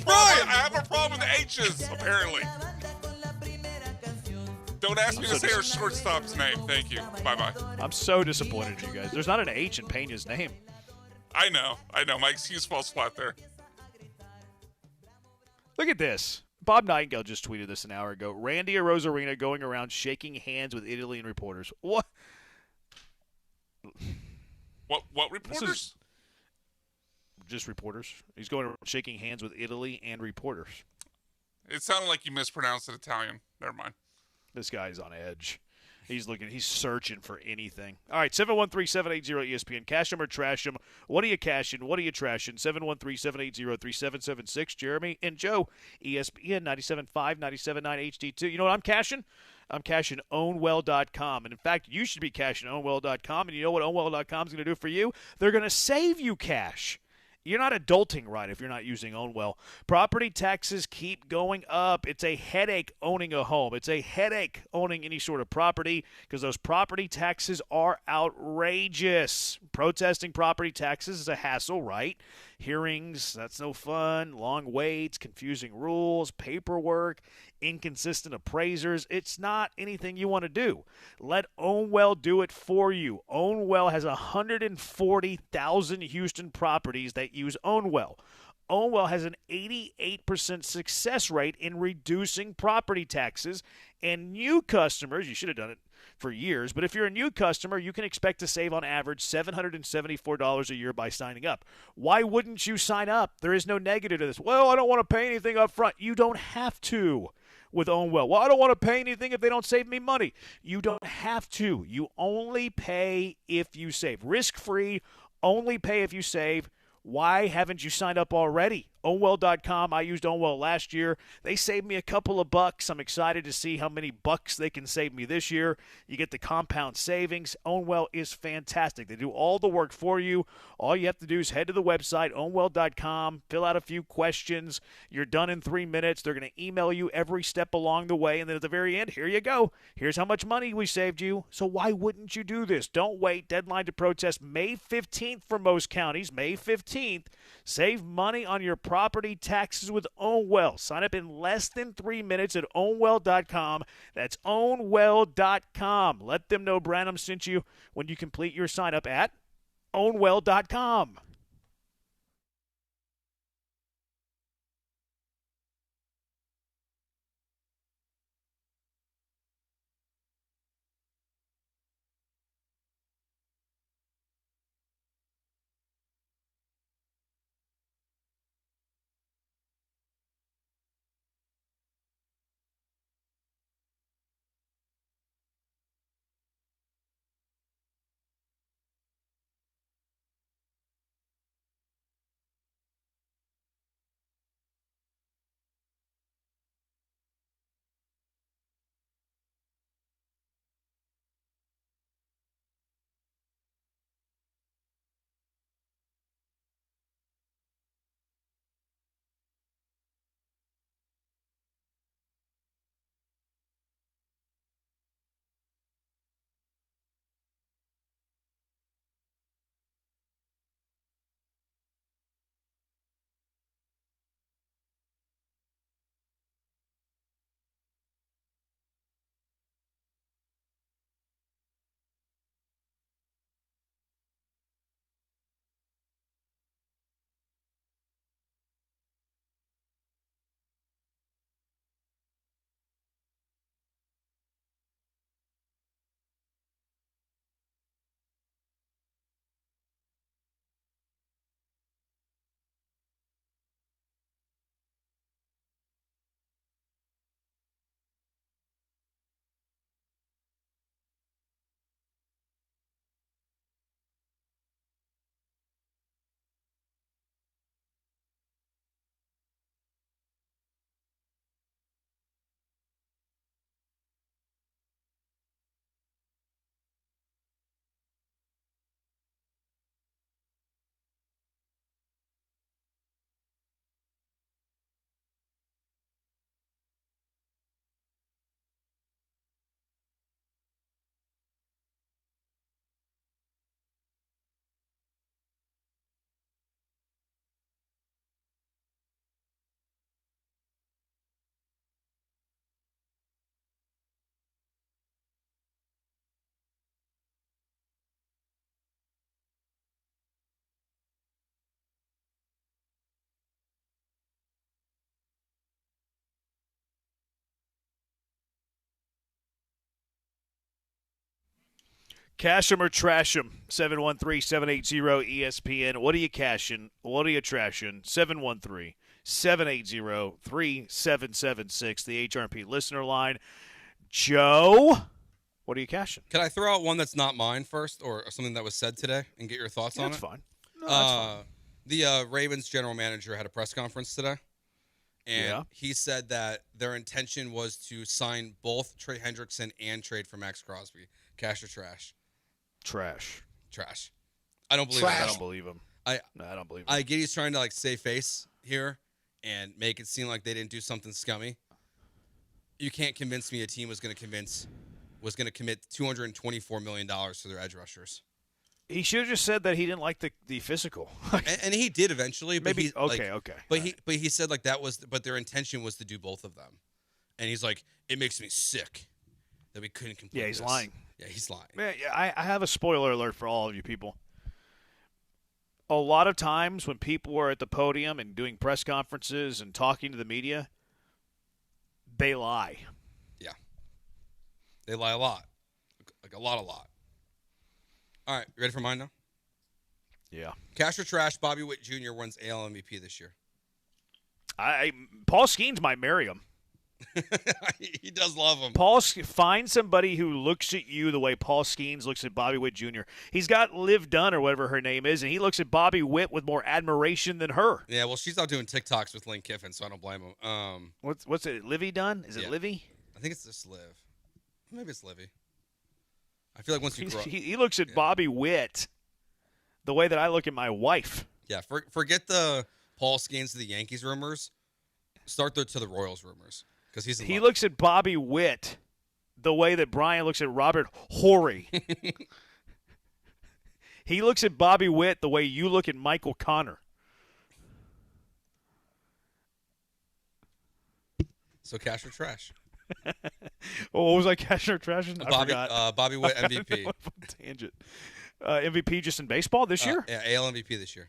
a problem with the H's, apparently. Don't ask me to say our shortstop's name. Thank you. Bye-bye. I'm so disappointed in you guys. There's not an H in Pena's name. I know. My excuse falls flat there. Look at this. Bob Nightingale just tweeted this an hour ago. Randy Arozarena going around shaking hands with Italy and reporters. What? What reporters? Just reporters. He's going around shaking hands with Italy and reporters. It sounded like you mispronounced it Italian. Never mind. This guy's on edge. He's searching for anything. All right, 713-780-ESPN. Cash him or trash him. What are you cashing? What are you trashing? 713-780-3776. Jeremy and Joe, ESPN 97.5, 97.9 HD2. You know what I'm cashing? I'm cashing ownwell.com. And, in fact, you should be cashing ownwell.com. And you know what ownwell.com is going to do for you? They're going to save you cash. You're not adulting right if you're not using Ownwell. Property taxes keep going up. It's a headache owning a home. It's a headache owning any sort of property because those property taxes are outrageous. Protesting property taxes is a hassle, right? Hearings, that's no fun. Long waits, confusing rules, paperwork, inconsistent appraisers. It's not anything you want to do. Let Ownwell do it for you. Ownwell has 140,000 Houston properties that use Ownwell. Ownwell has an 88% success rate in reducing property taxes, and new customers, you should have done it for years, but if you're a new customer, you can expect to save on average $774 a year by signing up. Why wouldn't you sign up? There is no negative to this. Well, I don't want to pay anything up front. You don't have to with Ownwell. Well, I don't want to pay anything if they don't save me money. You don't have to. You only pay if you save. Risk-free, only pay if you save. Why haven't you signed up already? Ownwell.com. I used Ownwell last year. They saved me a couple of bucks. I'm excited to see how many bucks they can save me this year. You get the compound savings. Ownwell is fantastic. They do all the work for you. All you have to do is head to the website, ownwell.com, fill out a few questions. You're done in 3 minutes. They're going to email you every step along the way. And then at the very end, here you go. Here's how much money we saved you. So why wouldn't you do this? Don't wait. Deadline to protest May 15th for most counties. May 15th. Save money on your property taxes with Ownwell. Sign up in less than 3 minutes at ownwell.com. That's ownwell.com. Let them know Branham sent you when you complete your sign up at ownwell.com. Cash 'em or trash 'em. 713-780-ESPN. What are you cashing? What are you trashing? 713-780-3776. The HRP listener line. Joe, what are you cashing? Can I throw out one that's not mine first, or something that was said today, and get your thoughts on it? That's fine. No, that's fine. The Ravens general manager had a press conference today, and he said that their intention was to sign both Trey Hendrickson and trade for Max Crosby. Cash or trash? Trash. I don't believe him. Him. I don't believe him. I don't believe him. I get he's trying to save face here and make it seem like they didn't do something scummy. You can't convince me a team was going to commit $224 million to their edge rushers. He should have just said that he didn't like the physical. and he did eventually. But Maybe okay. But he said but their intention was to do both of them. And he's like, it makes me sick that we couldn't complete. Yeah, he's lying. Yeah, he's lying. Yeah, I have a spoiler alert for all of you people. A lot of times when people are at the podium and doing press conferences and talking to the media, they lie. Yeah. They lie a lot. Like a lot. All right, you ready for mine now? Yeah. Cash or trash, Bobby Witt Jr. wins AL MVP this year. Paul Skeens might marry him. He does love him. Find somebody who looks at you the way Paul Skeens looks at Bobby Witt Jr. He's got Liv Dunn or whatever her name is, and he looks at Bobby Witt with more admiration than her. Yeah, well, she's out doing TikToks with Lane Kiffin, so I don't blame him. What's it? Livy Dunn? Is it Livy? I think it's just Liv. Maybe it's Livy. I feel like once you grow, he looks at Bobby Witt the way that I look at my wife. Yeah, forget the Paul Skeens to the Yankees rumors. Start to the Royals rumors. Because he looks at Bobby Witt the way that Brian looks at Robert Horry. He looks at Bobby Witt the way you look at Michael Connor. So cash or trash? What was I cashing or trashing? I forgot. Bobby Witt MVP. Tangent. MVP just in baseball this year? Yeah, AL MVP this year.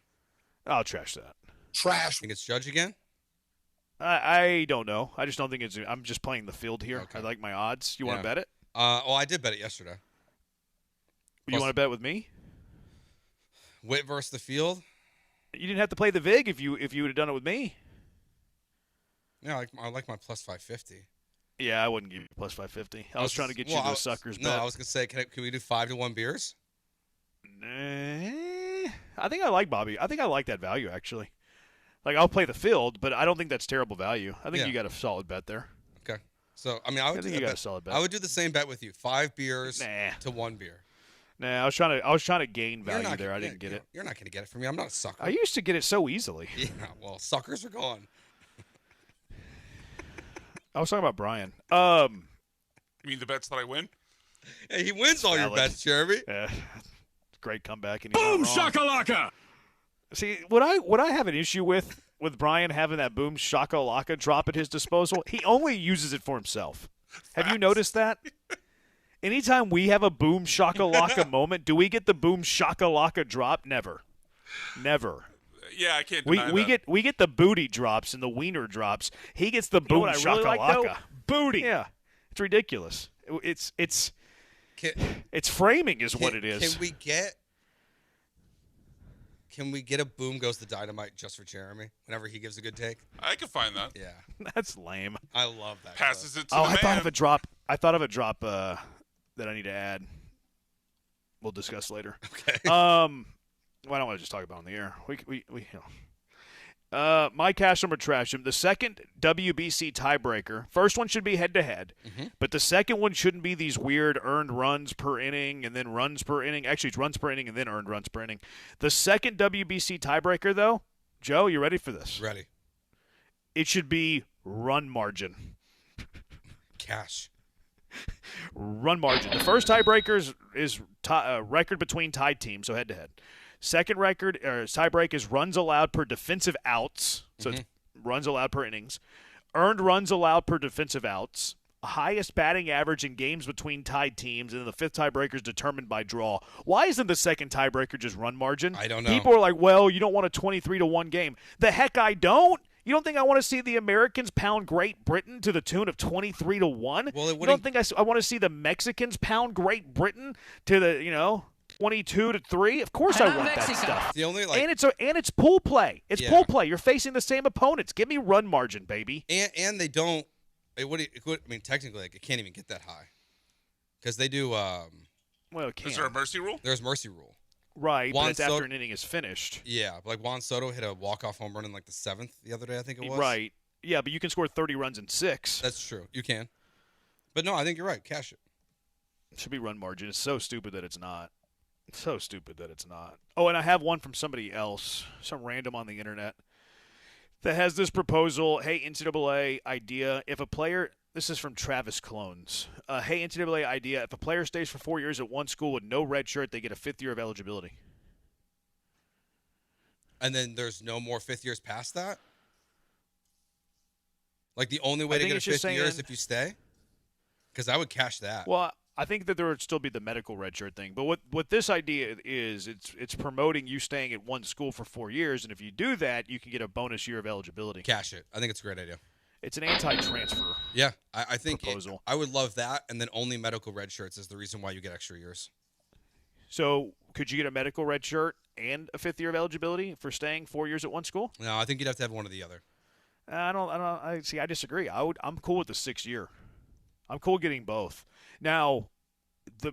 I'll trash that. Trash. Think it's Judge again? I don't know. I just don't think it's – I'm just playing the field here. Okay. I like my odds. You want to bet it? I did bet it yesterday. You want to bet with me? Witt versus the field? You didn't have to play the VIG if you would have done it with me. Yeah, I like my plus 550. Yeah, I wouldn't give you plus 550. I was trying to get you those suckers. No, I was going to say, can we do 5-1 beers? I think I like Bobby. I think I like that value, actually. Like, I'll play the field, but I don't think that's terrible value. I think you got a solid bet there. Okay. So, I mean, I would a solid bet. I would do the same bet with you. 5 beers to 1 beer. Nah, I was trying to gain value there. I didn't get it. You're not going to get it from me. I'm not a sucker. I used to get it so easily. Yeah, well, suckers are gone. I was talking about Brian. You mean the bets that I win? Hey, he wins all your bets, Jeremy. Yeah. Great comeback. And Boom shakalaka! See, what I have an issue with Brian having that boom shakalaka drop at his disposal, he only uses it for himself. Have you noticed that? Anytime we have a boom shakalaka moment, do we get the boom shakalaka drop? Never. Yeah, I can't deny that. We get the booty drops and the wiener drops. He gets the boom shakalaka. Really like, booty. Yeah, it's ridiculous. It's framing is what it is. Can we get a boom goes the dynamite just for Jeremy whenever he gives a good take? I can find that. Yeah, that's lame. I love that. Passes it to the man. I thought of a drop. That I need to add. We'll discuss later. Okay. Why don't I just talk about it on the air? My cash or trash him. The second WBC tiebreaker. First one should be head-to-head, but the second one shouldn't be these weird earned runs per inning and then runs per inning. Actually, it's runs per inning and then earned runs per inning. The second WBC tiebreaker, though, Joe, you ready for this? Ready. It should be run margin. Cash. Run margin. The first tiebreaker is record between tied teams, so head-to-head. Second record tiebreak is runs allowed per defensive outs, so it's runs allowed per innings. Earned runs allowed per defensive outs. Highest batting average in games between tied teams, and then the fifth tiebreaker is determined by draw. Why isn't the second tiebreaker just run margin? I don't know. People are like, well, you don't want a 23-1 game. The heck I don't. You don't think I want to see the Americans pound Great Britain to the tune of 23-1? Well, you don't think I want to see the Mexicans pound Great Britain to the 22-3? Of course I want that stuff. The only and it's pool play. It's pool play. You're facing the same opponents. Give me run margin, baby. And they don't. Technically, it can't even get that high because they do. Well, it can. Is there a mercy rule? There's mercy rule. Right, but it's after an inning is finished. Yeah, like Juan Soto hit a walk-off home run in like the 7th the other day, I think it was. Right. Yeah, but you can score 30 runs in 6. That's true. You can. But no, I think you're right. Cash it. It should be run margin. It's so stupid that it's not. It's so stupid that it's not. Oh, and I have one from somebody else, some random on the internet, that has this proposal. Hey, NCAA idea. If a player... This is from Travis Clones. Hey, NCAA idea. If a player stays for 4 years at one school with no red shirt, they get a 5th year of eligibility. And then there's no more 5th years past that? Like the only way to get a 5th year is if you stay? Because I would cash that. Well, I think that there would still be the medical red shirt thing. But what this idea is, it's promoting you staying at one school for 4 years. And if you do that, you can get a bonus year of eligibility. Cash it. I think it's a great idea. It's an anti-transfer. Yeah, I think proposal. I would love that, and then only medical red shirts is the reason why you get extra years. So could you get a medical red shirt and a 5th year of eligibility for staying 4 years at one school? No, I think you'd have to have one or the other. I disagree. I'm cool with the 6th year. I'm cool getting both. Now,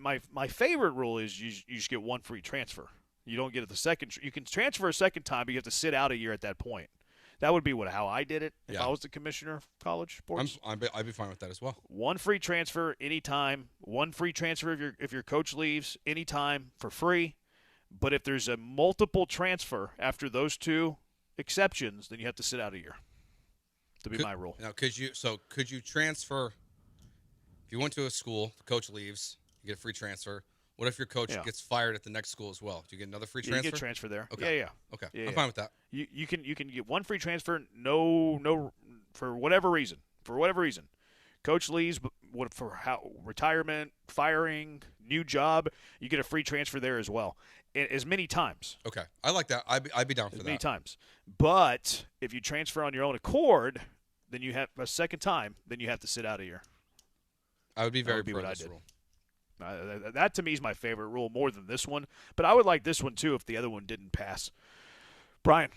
my favorite rule is you just get one free transfer. You don't get it the second. You can transfer a second time, but you have to sit out a year at that point. That would be how I did it if I was the commissioner of college sports. I'd be fine with that as well. One free transfer anytime. One free transfer if your coach leaves anytime for free. But if there's a multiple transfer after those 2 exceptions, then you have to sit out a year. To be my rule. Now, could you transfer? If you went to a school, the coach leaves, you get a free transfer. What if your coach gets fired at the next school as well? Do you get another free transfer? You get transfer there. Okay. Yeah. Okay. Yeah, I'm fine with that. You can get one free transfer. No, for whatever reason. Coach leaves, but retirement, firing, new job, you get a free transfer there as well, as many times. Okay, I like that. I'd be down for that. Many times. But if you transfer on your own accord, then you have a second time. Then you have to sit out a year. I would be very pro this rule. That to me is my favorite rule more than this one, but I would like this one too if the other one didn't pass. Brian,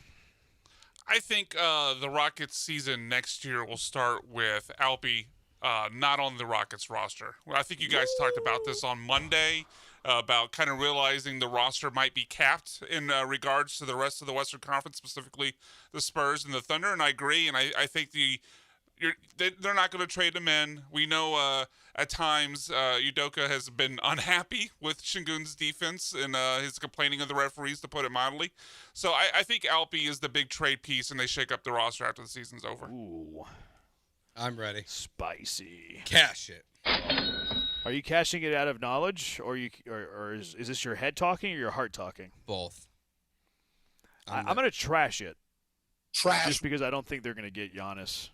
I think the Rockets season next year will start with Alpi not on the Rockets roster. Well, I think you guys talked about this on Monday about kind of realizing the roster might be capped in regards to the rest of the Western Conference, specifically the Spurs and the Thunder, and I agree, and I think they're not going to trade him in. We know at times Udoka has been unhappy with Shingun's defense and his complaining of the referees, to put it mildly. So I think Alpi is the big trade piece, and they shake up the roster after the season's over. Ooh. I'm ready. Spicy. Cash it. Are you cashing it out of knowledge, or is this your head talking or your heart talking? Both. I'm going to trash it. Trash. Just because I don't think they're going to get Giannis.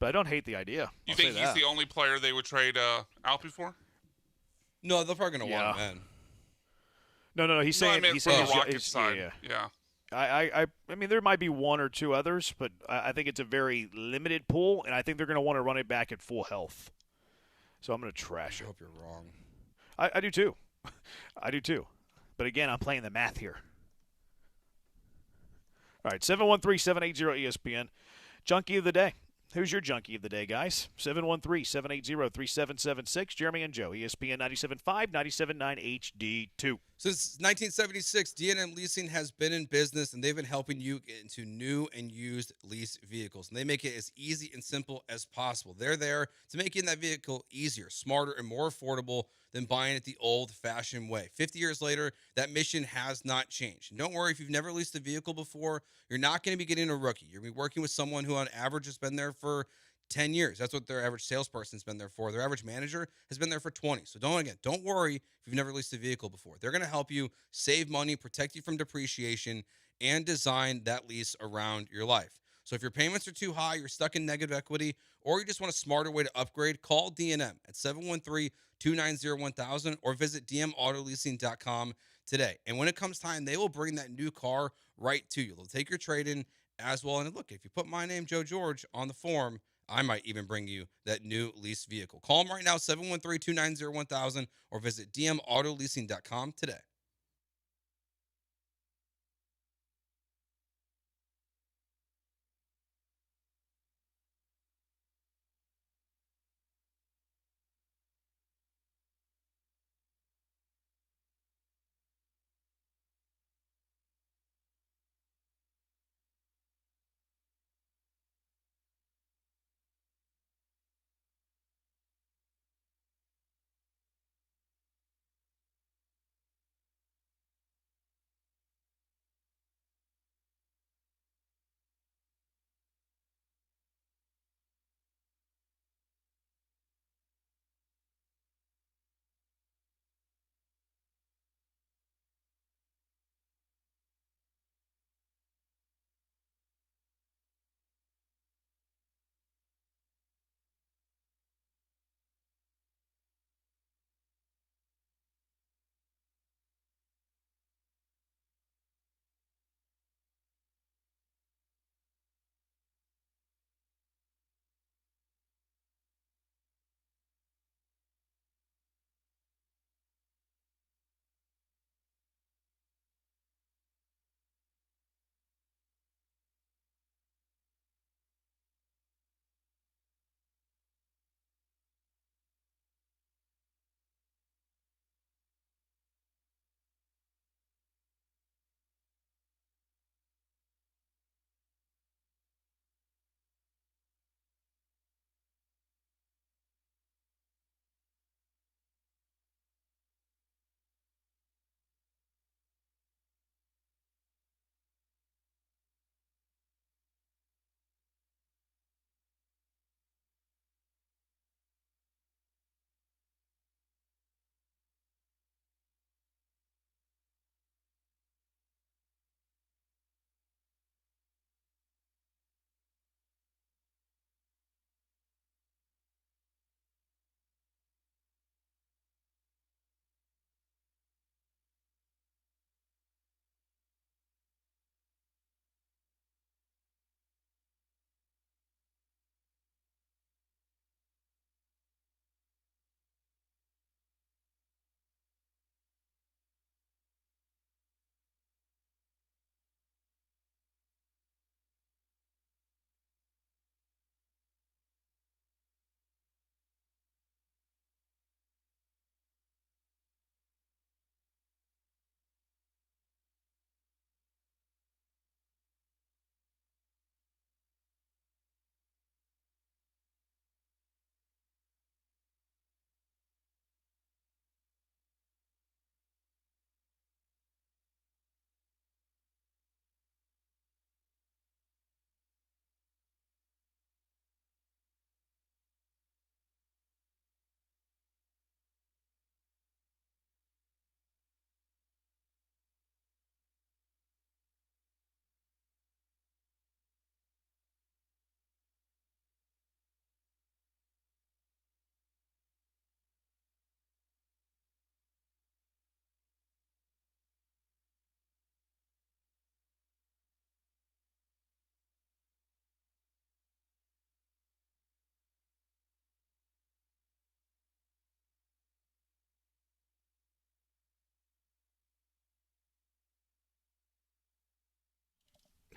But I don't hate the idea. You think he's the only player they would trade Alpi for? No, they're probably going to want him in. No. He's saying the Rockets side. Yeah. I mean, there might be one or two others, but I think it's a very limited pool, and I think they're going to want to run it back at full health. So I'm going to trash it. I hope you're wrong. I do too. I do too. But again, I'm playing the math here. All right, 713-780-ESPN. Junkie of the day. Who's your junkie of the day, guys? 713-780-3776. Jeremy and Joe, ESPN 97.5, 97.9 HD2. Since 1976, D&M Leasing has been in business, and they've been helping you get into new and used lease vehicles. And they make it as easy and simple as possible. They're there to make getting that vehicle easier, smarter, and more affordable than buying it the old-fashioned way. 50 years later, that mission has not changed. And don't worry, if you've never leased a vehicle before, you're not going to be getting a rookie. You're going to be working with someone who on average has been there for 10 years. That's what their average salesperson's been there for. Their average manager has been there for 20. So don't worry if you've never leased a vehicle before. They're going to help you save money, protect you from depreciation, and design that lease around your life. So if your payments are too high, you're stuck in negative equity, or you just want a smarter way to upgrade, call D&M at 713-290-1000 or visit dmautoleasing.com today. And when it comes time, they will bring that new car right to you. They'll take your trade-in as well. And look, if you put my name, Joe George, on the form, I might even bring you that new lease vehicle. Call them right now, 713-290-1000, or visit dmautoleasing.com today.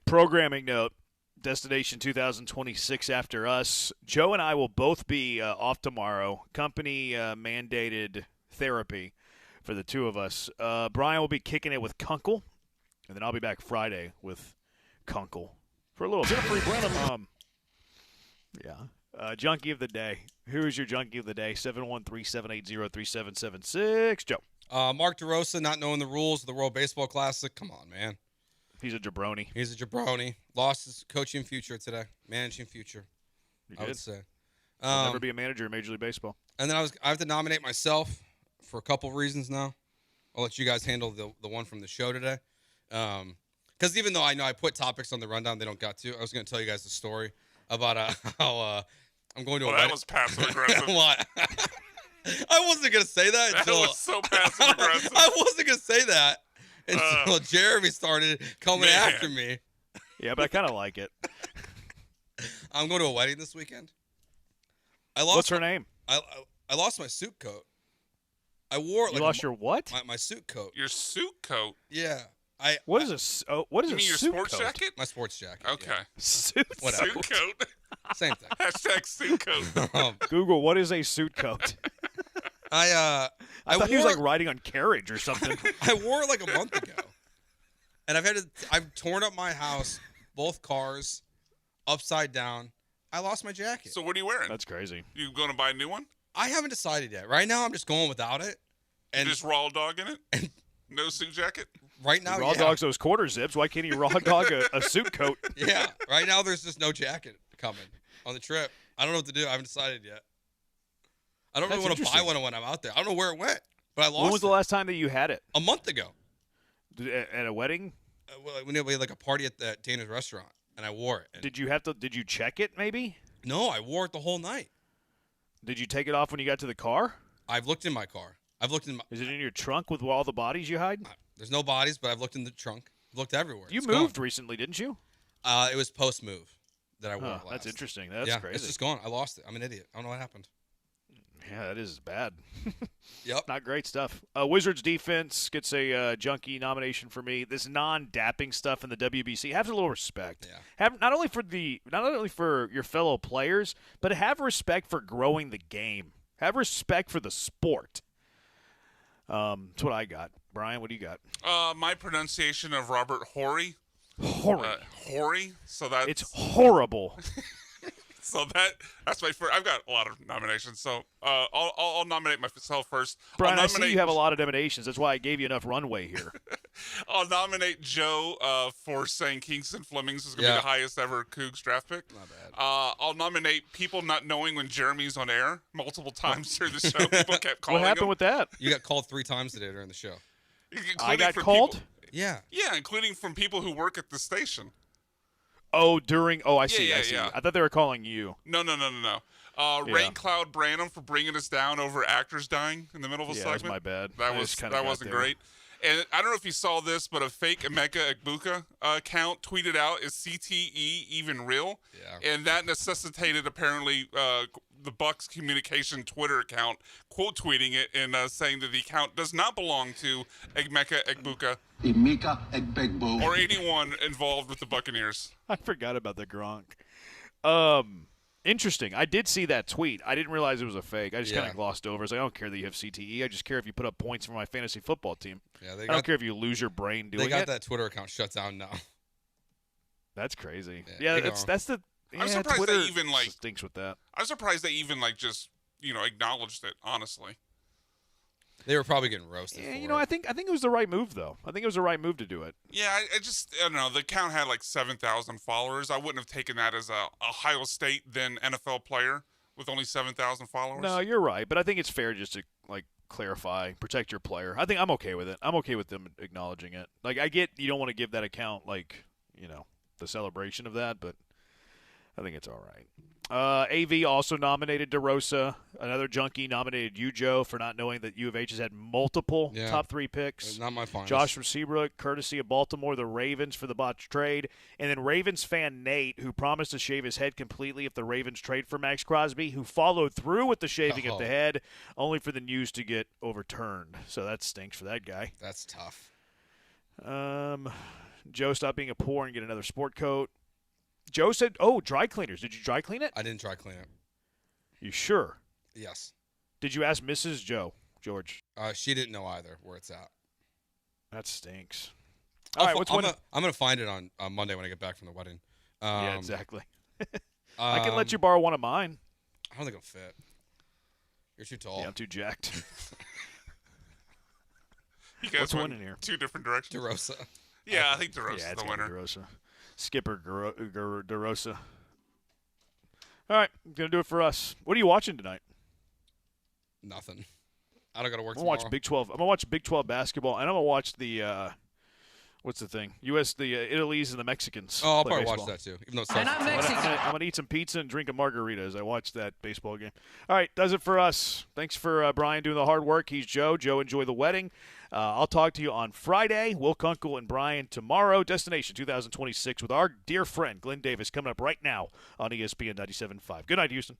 Programming note, Destination 2026 after us. Joe and I will both be off tomorrow. Company mandated therapy for the two of us. Brian will be kicking it with Kunkel, and then I'll be back Friday with Kunkel for a little Jeffrey Brenham. Junkie of the day. Who is your junkie of the day? 713-780-3776. Joe. Mark DeRosa not knowing the rules of the World Baseball Classic. Come on, man. He's a jabroni. Lost his coaching future today. Managing future, I would say. He'll never be a manager in Major League Baseball. And then I have to nominate myself for a couple reasons now. I'll let you guys handle the one from the show today. Because even though I know I put topics on the rundown they don't got to, I was going to tell you guys a story about how I'm going to a wedding. That was passive aggressive. What? I wasn't going to say that. That was so passive aggressive. I wasn't going to say that until Jeremy started coming after me. Yeah, but I kind of like it. I'm going to a wedding this weekend. What's her name? I lost my suit coat. I wore it. You lost your what? My suit coat. Your suit coat? Yeah. What is a suit your sports coat? jacket? My sports jacket. Okay. Yeah. Suit coat. Same thing. Hashtag suit coat. Google, what is a suit coat? I thought he was like riding on carriage or something. I wore it like a month ago, and I've torn up my house, both cars, upside down. I lost my jacket. So what are you wearing? That's crazy. You going to buy a new one? I haven't decided yet. Right now, I'm just going without it. And you just raw dog in it? No suit jacket? Right now, raw dogs those quarter zips. Why can't he raw dog a suit coat? Yeah. Right now, there's just no jacket coming on the trip. I don't know what to do. I haven't decided yet. I don't really want to buy one when I'm out there. I don't know where it went, but I lost it. When was the last time that you had it? A month ago. At a wedding? We had like a party at Dana's restaurant, and I wore it. Did you check it maybe? No, I wore it the whole night. Did you take it off when you got to the car? I've looked in my car. Is it in your trunk with all the bodies you hide? There's no bodies, but I've looked in the trunk. I've looked everywhere. You moved recently, didn't you? It was post-move that I wore it last. That's interesting. That's crazy. It's just gone. I lost it. I'm an idiot. I don't know what happened. Yeah, that is bad. Yep. Not great stuff. Wizards defense gets a junkie nomination for me. This non-dapping stuff in the WBC, have a little respect. Yeah. Have not only for your fellow players, but have respect for growing the game. Have respect for the sport. That's what I got. Brian, what do you got? My pronunciation of Robert Horry. Horry. So that's it's horrible. So that's my first. I've got a lot of nominations, so I'll nominate myself first. Brian, I see you have a lot of nominations. That's why I gave you enough runway here. I'll nominate Joe for saying Kingston Flemings is going to be the highest ever Cougs draft pick. Not bad. I'll nominate people not knowing when Jeremy's on air multiple times through the show. People kept calling What happened him. with that? You got called 3 times today during the show. I got called? Yeah. Yeah, including from people who work at the station. Oh, I see. Yeah, I see. yeah. I thought they were calling you. No. Rain Cloud Branham for bringing us down over actors dying in the middle of a segment. That was my bad. That wasn't great. And I don't know if you saw this, but a fake Emeka Egbuka account tweeted out, "Is CTE even real?" Yeah. And that necessitated apparently the Bucks communication Twitter account quote tweeting it and saying that the account does not belong to Emeka Egbuka or anyone involved with the Buccaneers. I forgot about the Gronk. Interesting. I did see that tweet. I didn't realize it was a fake. I just kind of glossed over. I was like, I don't care that you have CTE. I just care if you put up points for my fantasy football team. Yeah, I don't care if you lose your brain doing it. They got that Twitter account shut down now. That's crazy. Yeah, that's the. I'm surprised Twitter they even stinks with that. I'm surprised they even just acknowledged it. Honestly, they were probably getting roasted. Yeah, I think it was the right move though. I think it was the right move to do it. Yeah, I don't know. The account had 7,000 followers. I wouldn't have taken that as a Ohio State then NFL player with only 7,000 followers. No, you're right, but I think it's fair just to clarify, protect your player. I think I'm okay with it. I'm okay with them acknowledging it. I get you don't want to give that account the celebration of that, but I think it's all right. AV also nominated DeRosa. Another junkie nominated you, Joe, for not knowing that U of H has had multiple top 3 picks. Not my finest. Josh from Seabrook, courtesy of Baltimore, the Ravens for the botched trade. And then Ravens fan Nate, who promised to shave his head completely if the Ravens trade for Max Crosby, who followed through with the shaving of the head, only for the news to get overturned. So that stinks for that guy. That's tough. Joe, stop being a poor and get another sport coat. Joe said, dry cleaners. Did you dry clean it? I didn't dry clean it. You sure? Yes. Did you ask Mrs. George? She didn't know either where it's at. That stinks. All right, I'm going to find it on Monday when I get back from the wedding. Yeah, exactly. I can let you borrow one of mine. I don't think it'll fit. You're too tall. Yeah, I'm too jacked. You guys What's went winning here? Two different directions. DeRosa. Yeah, I think DeRosa's the winner. DeRosa. Skipper DeRosa. All right, going to do it for us. What are you watching tonight? Nothing. I don't got to work tomorrow. I'm going to watch Big 12 basketball, and I'm going to watch the what's the thing? Italy's and the Mexicans. Oh, I'll probably watch that too. Even though And I'm Mexican. I'm going to eat some pizza and drink a margarita as I watch that baseball game. All right, does it for us. Thanks for Brian doing the hard work. He's Joe. Joe, enjoy the wedding. I'll talk to you on Friday. Will Kunkel and Brian tomorrow. Destination 2026 with our dear friend Glenn Davis coming up right now on ESPN 97.5. Good night, Houston.